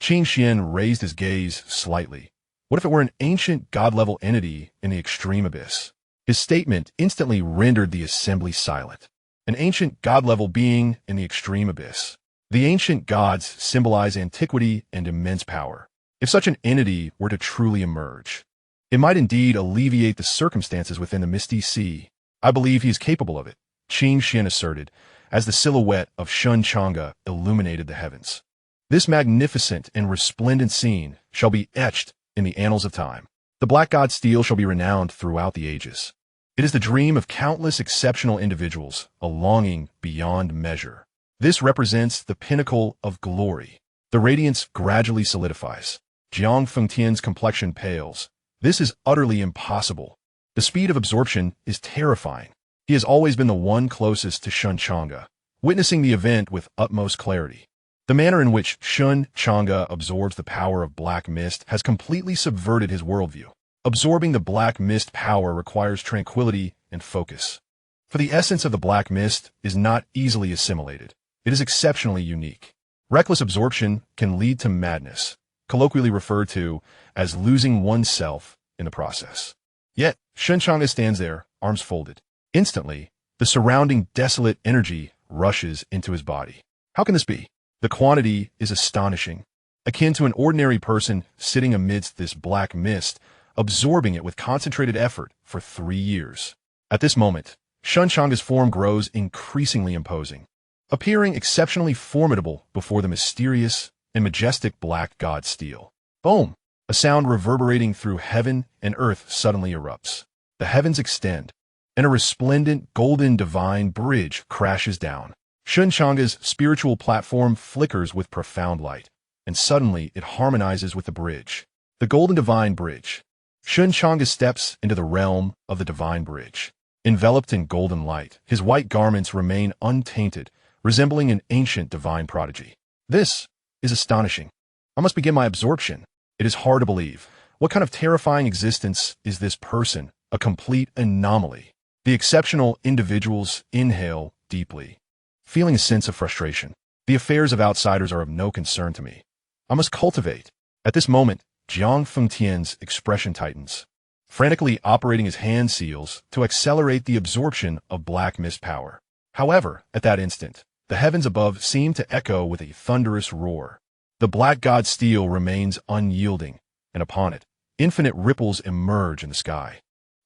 Xianxia raised his gaze slightly. What if it were an ancient god-level entity in the extreme abyss? His statement instantly rendered the assembly silent. An ancient god-level being in the extreme abyss. The ancient gods symbolize antiquity and immense power. If such an entity were to truly emerge, it might indeed alleviate the circumstances within the Misty Sea. I believe he is capable of it, Xianxia asserted, as the silhouette of Shen Changge illuminated the heavens. This magnificent and resplendent scene shall be etched in the annals of time. The black god steel shall be renowned throughout the ages. It is the dream of countless exceptional individuals, a longing beyond measure. This represents the pinnacle of glory. The radiance gradually solidifies. Jiang Fengtian's complexion pales. This is utterly impossible. The speed of absorption is terrifying. He has always been the one closest to Shen Changge, witnessing the event with utmost clarity. The manner in which Shen Changge absorbs the power of black mist has completely subverted his worldview. Absorbing the black mist power requires tranquility and focus. For the essence of the black mist is not easily assimilated. It is exceptionally unique. Reckless absorption can lead to madness, colloquially referred to as losing oneself in the process. Yet, Shen Changge stands there, arms folded. Instantly, the surrounding desolate energy rushes into his body. How can this be? The quantity is astonishing, akin to an ordinary person sitting amidst this black mist, absorbing it with concentrated effort for 3 years. At this moment, Shen Changge's form grows increasingly imposing, appearing exceptionally formidable before the mysterious and majestic black god steel. Boom! A sound reverberating through heaven and earth suddenly erupts. The heavens extend, and a resplendent golden divine bridge crashes down. Shen Changge's spiritual platform flickers with profound light, and suddenly it harmonizes with the bridge. The golden divine bridge. Shen Changge steps into the realm of the divine bridge. Enveloped in golden light, his white garments remain untainted, resembling an ancient divine prodigy. This is astonishing. I must begin my absorption. It is hard to believe. What kind of terrifying existence is this person? A complete anomaly. The exceptional individuals inhale deeply, feeling a sense of frustration. The affairs of outsiders are of no concern to me. I must cultivate. At this moment, Jiang Fengtian's expression tightens, frantically operating his hand seals to accelerate the absorption of black mist power. However, at that instant, the heavens above seem to echo with a thunderous roar. The black god steel remains unyielding, and upon it, infinite ripples emerge in the sky,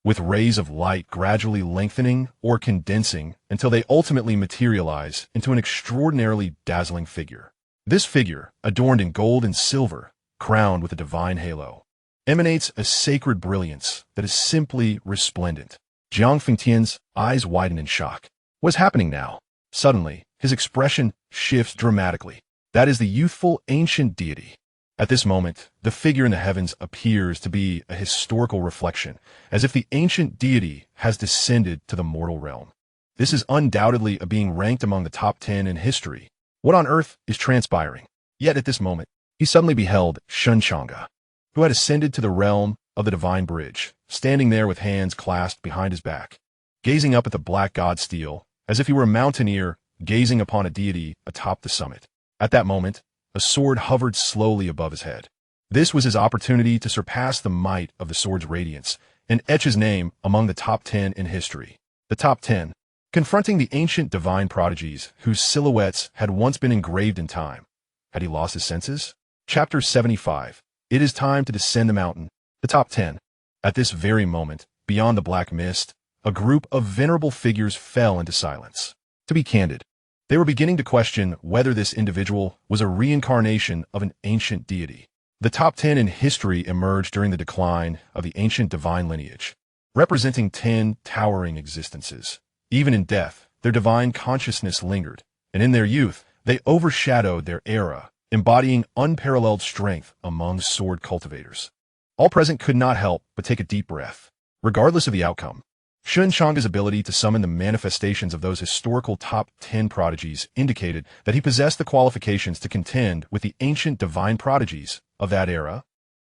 with rays of light gradually lengthening or condensing until they ultimately materialize into an extraordinarily dazzling figure. This figure, adorned in gold and silver, crowned with a divine halo, emanates a sacred brilliance that is simply resplendent. Jiang Fengtian's eyes widen in shock. What is happening now? Suddenly, his expression shifts dramatically. That is the youthful ancient deity. At this moment, the figure in the heavens appears to be a historical reflection, as if the ancient deity has descended to the mortal realm. This is undoubtedly a being ranked among the top 10 in history. What on earth is transpiring? Yet at this moment, he suddenly beheld Shen Changge. who had ascended to the realm of the divine bridge, standing there with hands clasped behind his back, gazing up at the black god steel, as if he were a mountaineer gazing upon a deity atop the summit. At that moment, a sword hovered slowly above his head. This was his opportunity to surpass the might of the sword's radiance and etch his name among the top 10 in history. The top 10. Confronting the ancient divine prodigies whose silhouettes had once been engraved in time. Had he lost his senses? Chapter 75. It is time to descend the mountain. The top 10. At this very moment, beyond the black mist, a group of venerable figures fell into silence. To be candid, they were beginning to question whether this individual was a reincarnation of an ancient deity. The top 10 in history emerged during the decline of the ancient divine lineage, representing 10 towering existences. Even in death, their divine consciousness lingered, and in their youth, they overshadowed their era, embodying unparalleled strength among sword cultivators. All present could not help but take a deep breath. Regardless of the outcome, Shen Changge's ability to summon the manifestations of those historical top 10 prodigies indicated that he possessed the qualifications to contend with the ancient divine prodigies of that era.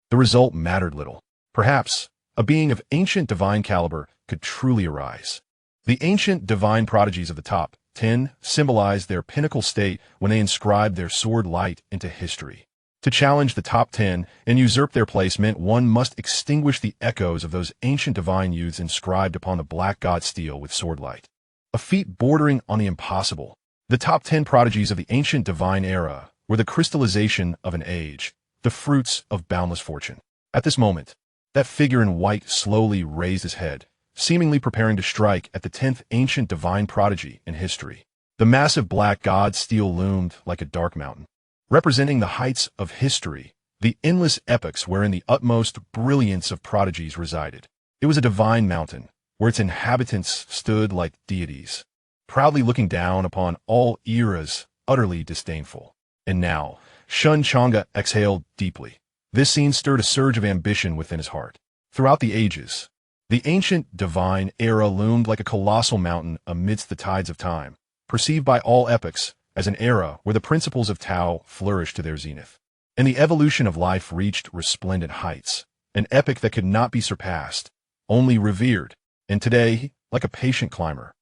The result mattered little. Perhaps a being of ancient divine caliber could truly arise. The ancient divine prodigies of the top 10 symbolized their pinnacle state when they inscribed their sword light into history. To challenge the top 10 and usurp their place meant one must extinguish the echoes of those ancient divine youths inscribed upon the black god steel with sword light. A feat bordering on the impossible. The top 10 prodigies of the ancient divine era were the crystallization of an age, the fruits of boundless fortune. At this moment, that figure in white slowly raised his head, seemingly preparing to strike at the 10th ancient divine prodigy in history. The massive black god steel loomed like a dark mountain, representing the heights of history, the endless epochs wherein the utmost brilliance of prodigies resided. It was a divine mountain, where its inhabitants stood like deities, proudly looking down upon all eras, utterly disdainful. And now, Shen Changge exhaled deeply. This scene stirred a surge of ambition within his heart. Throughout the ages, the ancient divine era loomed like a colossal mountain amidst the tides of time, perceived by all epochs as an era where the principles of Tao flourished to their zenith, and the evolution of life reached resplendent heights, an epic that could not be surpassed, only revered, and today, like a patient climber,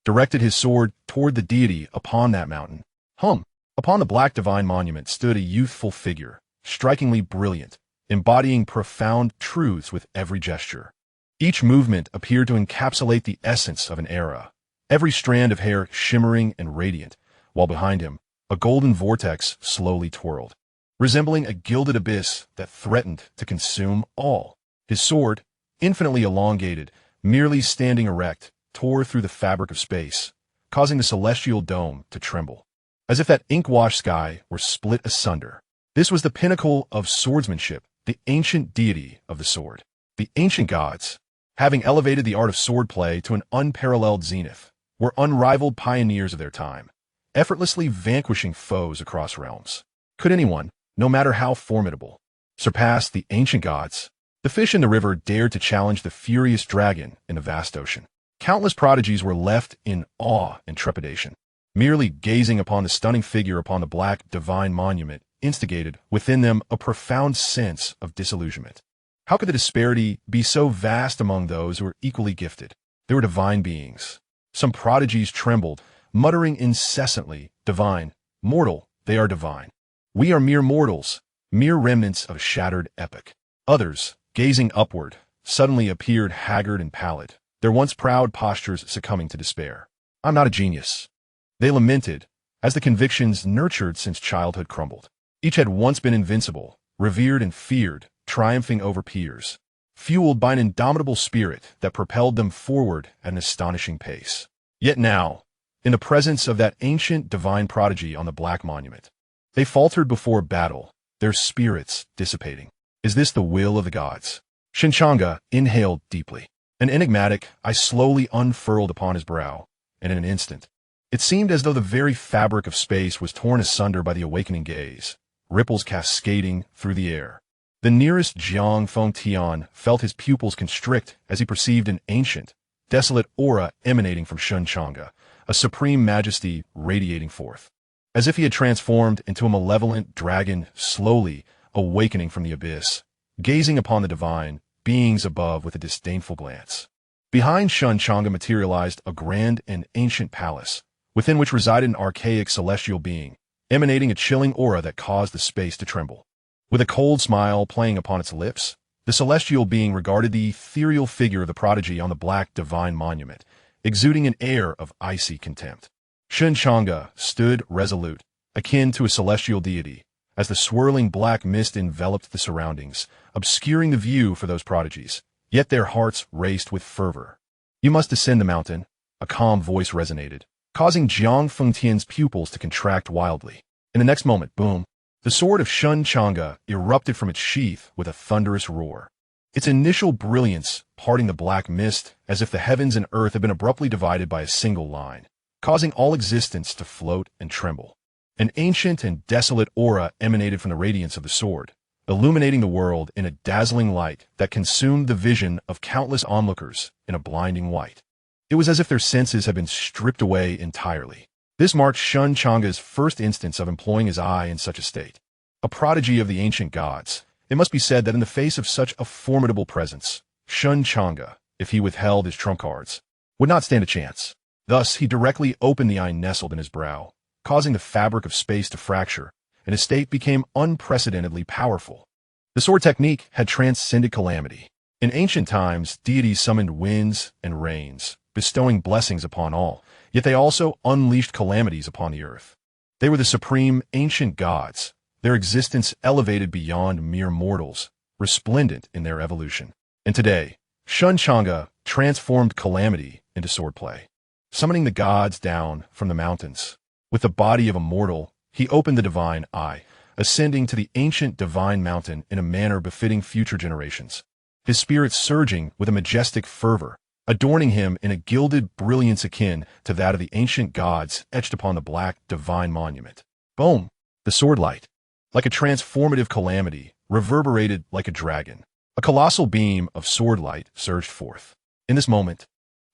directed his sword toward the deity upon that mountain. Upon the black divine monument stood a youthful figure, strikingly brilliant, embodying profound truths with every gesture. Each movement appeared to encapsulate the essence of an era, every strand of hair shimmering and radiant, while behind him, a golden vortex slowly twirled, resembling a gilded abyss that threatened to consume all. His sword, infinitely elongated, merely standing erect, tore through the fabric of space, causing the celestial dome to tremble, as if that ink-washed sky were split asunder. This was the pinnacle of swordsmanship, the ancient deity of the sword. The ancient gods, having elevated the art of swordplay to an unparalleled zenith, were unrivaled pioneers of their time, effortlessly vanquishing foes across realms. Could anyone, no matter how formidable, surpass the ancient gods? The fish in the river dared to challenge the furious dragon in the vast ocean. Countless prodigies were left in awe and trepidation. Merely gazing upon the stunning figure upon the black divine monument instigated within them a profound sense of disillusionment. How could the disparity be so vast among those who were equally gifted? They were divine beings. Some prodigies trembled, muttering incessantly, "Divine, mortal, they are divine. We are mere mortals, mere remnants of a shattered epoch." Others, gazing upward, suddenly appeared haggard and pallid, their once proud postures succumbing to despair. "I'm not a genius," they lamented, as the convictions nurtured since childhood crumbled. Each had once been invincible, revered and feared, triumphing over peers, fueled by an indomitable spirit that propelled them forward at an astonishing pace. Yet now, in the presence of that ancient divine prodigy on the black monument, they faltered before battle, their spirits dissipating. Is this the will of the gods? Shen Changge inhaled deeply. An enigmatic eye slowly unfurled upon his brow, and in an instant, it seemed as though the very fabric of space was torn asunder by the awakening gaze, ripples cascading through the air. The nearest Jiang Fengtian felt his pupils constrict as he perceived an ancient, desolate aura emanating from Shen Changge, a supreme majesty radiating forth, as if he had transformed into a malevolent dragon slowly awakening from the abyss, gazing upon the divine beings above with a disdainful glance. Behind Shen Changge materialized a grand and ancient palace, within which resided an archaic celestial being, emanating a chilling aura that caused the space to tremble. With a cold smile playing upon its lips, the celestial being regarded the ethereal figure of the prodigy on the black divine monument, exuding an air of icy contempt. Shen Changge stood resolute, akin to a celestial deity, as the swirling black mist enveloped the surroundings, obscuring the view for those prodigies. Yet their hearts raced with fervor. "You must descend the mountain," a calm voice resonated, causing Jiang Fengtian's pupils to contract wildly. In the next moment, boom, the sword of Shen Changge erupted from its sheath with a thunderous roar. Its initial brilliance parting the black mist as if the heavens and earth had been abruptly divided by a single line, causing all existence to float and tremble. An ancient and desolate aura emanated from the radiance of the sword, illuminating the world in a dazzling light that consumed the vision of countless onlookers in a blinding white. It was as if their senses had been stripped away entirely. This marked Shen Changge's first instance of employing his eye in such a state. A prodigy of the ancient gods, it must be said that in the face of such a formidable presence, Shen Changge, if he withheld his trump cards, would not stand a chance. Thus, he directly opened the eye nestled in his brow, causing the fabric of space to fracture, and his state became unprecedentedly powerful. The sword technique had transcended calamity. In ancient times, deities summoned winds and rains, bestowing blessings upon all, yet they also unleashed calamities upon the earth. They were the supreme ancient gods, their existence elevated beyond mere mortals, resplendent in their evolution. And today, Shen Changge transformed calamity into swordplay, summoning the gods down from the mountains. With the body of a mortal, he opened the divine eye, ascending to the ancient divine mountain in a manner befitting future generations, his spirit surging with a majestic fervor, adorning him in a gilded brilliance akin to that of the ancient gods etched upon the black divine monument. Boom! The sword light, like a transformative calamity, reverberated like a dragon. A colossal beam of sword light surged forth. In this moment,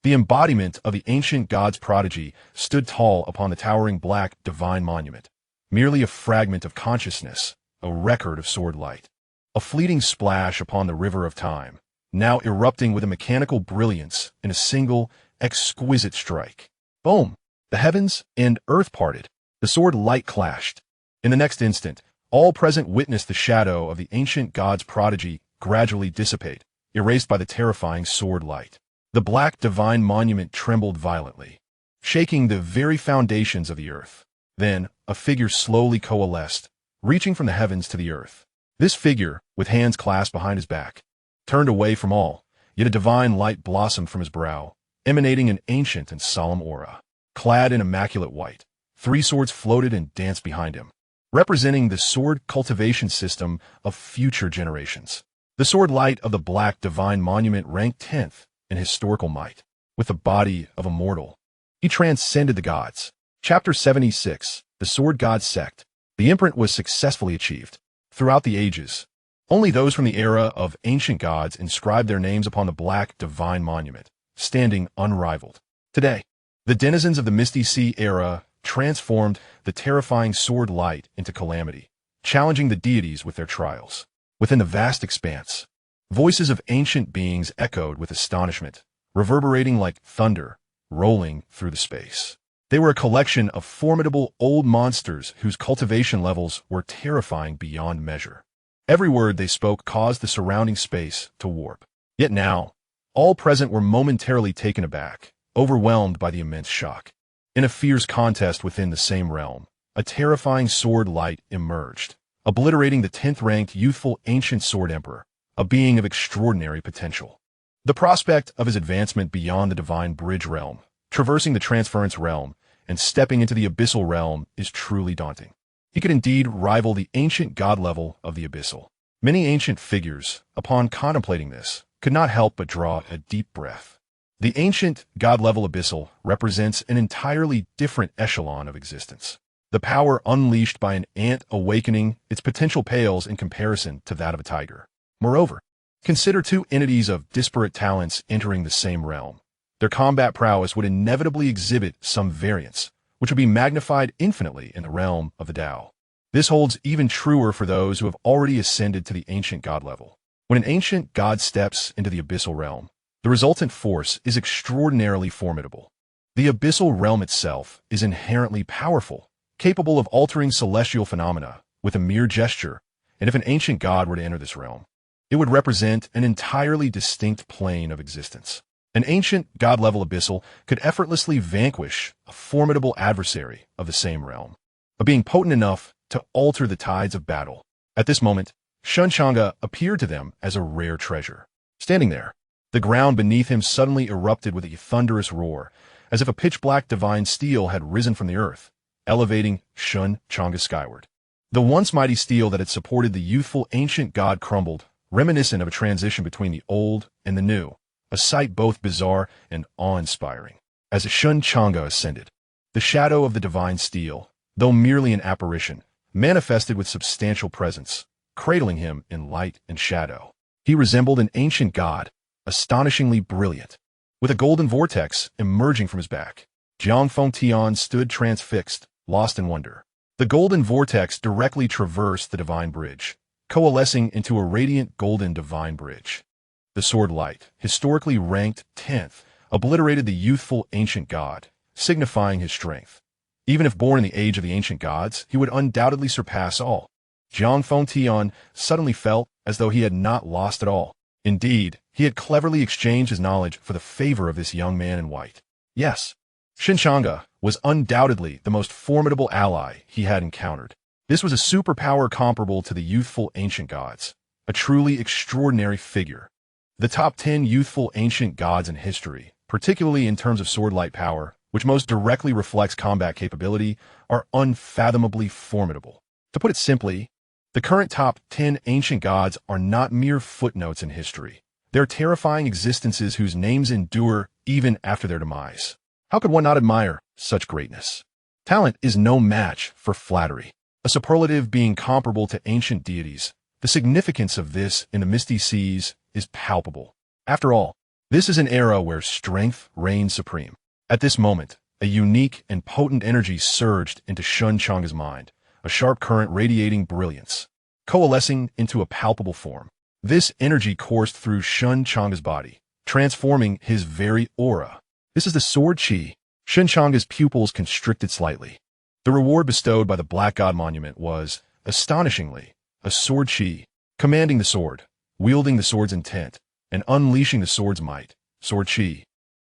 the embodiment of the ancient god's prodigy stood tall upon the towering black divine monument, merely a fragment of consciousness, a record of sword light. A fleeting splash upon the river of time, now erupting with a mechanical brilliance in a single, exquisite strike. Boom! The heavens and earth parted. The sword light clashed. In the next instant, all present witnessed the shadow of the ancient god's prodigy gradually dissipate, erased by the terrifying sword light. The black divine monument trembled violently, shaking the very foundations of the earth. Then, a figure slowly coalesced, reaching from the heavens to the earth. This figure, with hands clasped behind his back, turned away from all, yet a divine light blossomed from his brow, emanating an ancient and solemn aura. Clad in immaculate white, 3 swords floated and danced behind him, representing the sword cultivation system of future generations. The sword light of the black divine monument ranked 10th in historical might. With the body of a mortal, he transcended the gods. Chapter 76, The Sword God Sect. The imprint was successfully achieved. Throughout the ages, only those from the era of ancient gods inscribed their names upon the black divine monument, standing unrivaled. Today, the denizens of the Misty Sea era transformed the terrifying sword light into calamity, challenging the deities with their trials. Within the vast expanse, voices of ancient beings echoed with astonishment, reverberating like thunder, rolling through the space. They were a collection of formidable old monsters whose cultivation levels were terrifying beyond measure. Every word they spoke caused the surrounding space to warp. Yet now, all present were momentarily taken aback, overwhelmed by the immense shock. In a fierce contest within the same realm, a terrifying sword light emerged, obliterating the 10th-ranked youthful ancient sword emperor, a being of extraordinary potential. The prospect of his advancement beyond the divine bridge realm, traversing the transference realm, and stepping into the abyssal realm is truly daunting. He could indeed rival the ancient god level of the abyssal. Many ancient figures, upon contemplating this, could not help but draw a deep breath. The ancient god-level abyssal represents an entirely different echelon of existence. The power unleashed by an ant awakening its potential pales in comparison to that of a tiger. Moreover, consider 2 entities of disparate talents entering the same realm. Their combat prowess would inevitably exhibit some variance, which would be magnified infinitely in the realm of the Tao. This holds even truer for those who have already ascended to the ancient god level. When an ancient god steps into the abyssal realm, the resultant force is extraordinarily formidable. The abyssal realm itself is inherently powerful, capable of altering celestial phenomena with a mere gesture, and if an ancient god were to enter this realm, it would represent an entirely distinct plane of existence. An ancient god-level abyssal could effortlessly vanquish a formidable adversary of the same realm, a being potent enough to alter the tides of battle. At this moment, Shen Changge appeared to them as a rare treasure. Standing there, the ground beneath him suddenly erupted with a thunderous roar, as if a pitch-black divine steel had risen from the earth, elevating Shen Changge skyward. The once mighty steel that had supported the youthful ancient god crumbled, reminiscent of a transition between the old and the new, a sight both bizarre and awe-inspiring. As Shen Changge ascended, the shadow of the divine steel, though merely an apparition, manifested with substantial presence, cradling him in light and shadow. He resembled an ancient god, astonishingly brilliant, with a golden vortex emerging from his back. Xianxia stood transfixed, lost in wonder. The golden vortex directly traversed the divine bridge, coalescing into a radiant golden divine bridge. The sword light, historically ranked 10th, obliterated the youthful ancient god, signifying his strength. Even if born in the age of the ancient gods, he would undoubtedly surpass all. Xianxia suddenly felt as though he had not lost at all. Indeed, he had cleverly exchanged his knowledge for the favor of this young man in white. Yes, Shen Changge was undoubtedly the most formidable ally he had encountered. This was a superpower comparable to the youthful ancient gods, a truly extraordinary figure. The top 10 youthful ancient gods in history, particularly in terms of sword light power, which most directly reflects combat capability, are unfathomably formidable. To put it simply, the current top 10 ancient gods are not mere footnotes in history. They're terrifying existences whose names endure even after their demise. How could one not admire such greatness? Talent is no match for flattery, a superlative being comparable to ancient deities. The significance of this in the misty seas is palpable. After all, this is an era where strength reigns supreme. At this moment, a unique and potent energy surged into Shen Changge's mind, a sharp current radiating brilliance, coalescing into a palpable form. This energy coursed through Shen Changge's body, transforming his very aura. This is the sword chi. Shen Changge's pupils constricted slightly. The reward bestowed by the Black God Monument was, astonishingly, a sword chi, commanding the sword, wielding the sword's intent, and unleashing the sword's might, sword chi.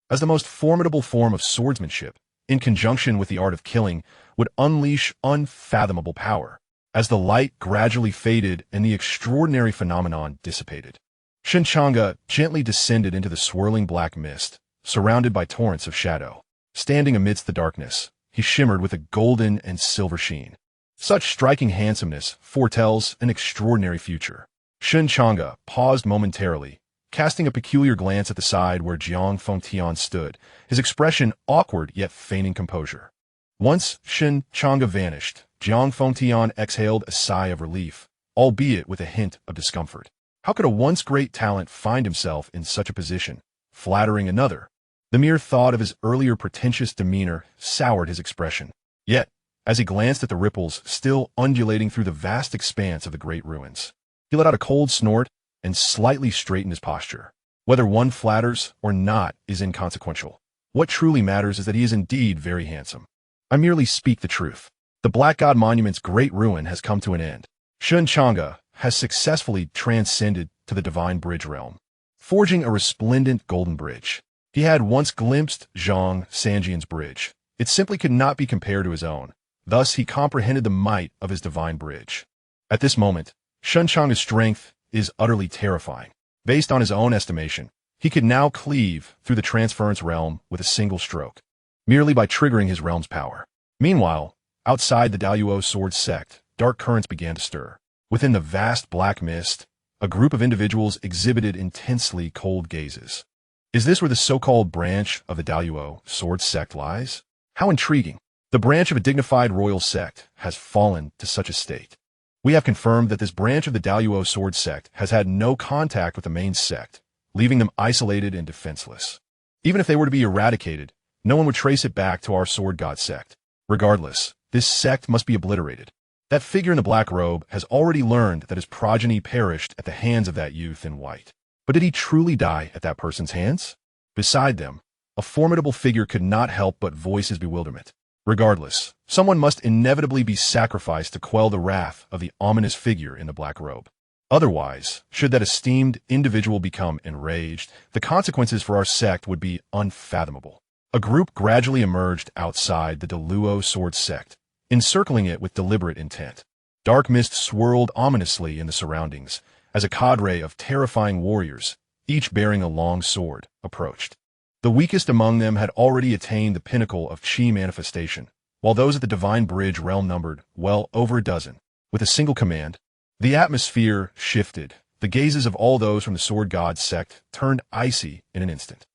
As the most formidable form of swordsmanship, in conjunction with the art of killing, would unleash unfathomable power. As the light gradually faded and the extraordinary phenomenon dissipated, Shen Changge gently descended into the swirling black mist, surrounded by torrents of shadow. Standing amidst the darkness, he shimmered with a golden and silver sheen. Such striking handsomeness foretells an extraordinary future. Shen Changge paused momentarily, casting a peculiar glance at the side where Xianxia stood, his expression awkward yet feigning composure. Once Shen Changge vanished, Xianxia exhaled a sigh of relief, albeit with a hint of discomfort. How could a once great talent find himself in such a position, flattering another? The mere thought of his earlier pretentious demeanor soured his expression. Yet, as he glanced at the ripples still undulating through the vast expanse of the great ruins, he let out a cold snort and slightly straightened his posture. Whether one flatters or not is inconsequential. What truly matters is that he is indeed very handsome. I merely speak the truth. The Black God Monument's great ruin has come to an end. Shen Changge has successfully transcended to the divine bridge realm, forging a resplendent golden bridge. He had once glimpsed Xianxia's bridge. It simply could not be compared to his own. Thus he comprehended the might of his divine bridge. At this moment, Shen Changge's strength is utterly terrifying. Based on his own estimation, he could now cleave through the transference realm with a single stroke, merely by triggering his realm's power. Meanwhile, outside the Daluo sword sect, dark currents began to stir. Within the vast black mist, a group of individuals exhibited intensely cold gazes. Is this where the so-called branch of the Daluo sword sect lies? How intriguing. The branch of a dignified royal sect has fallen to such a state. We have confirmed that this branch of the Daluo sword sect has had no contact with the main sect, leaving them isolated and defenseless. Even if they were to be eradicated, no one would trace it back to our sword god sect. Regardless, this sect must be obliterated. That figure in the black robe has already learned that his progeny perished at the hands of that youth in white. But did he truly die at that person's hands? Beside them, a formidable figure could not help but voice his bewilderment. Regardless, someone must inevitably be sacrificed to quell the wrath of the ominous figure in the black robe. Otherwise, should that esteemed individual become enraged, the consequences for our sect would be unfathomable. A group gradually emerged outside the Deluo sword sect, encircling it with deliberate intent. Dark mist swirled ominously in the surroundings as a cadre of terrifying warriors, each bearing a long sword, approached. The weakest among them had already attained the pinnacle of chi manifestation, while those at the Divine Bridge realm numbered well over a dozen. With a single command, the atmosphere shifted. The gazes of all those from the Sword God sect turned icy in an instant.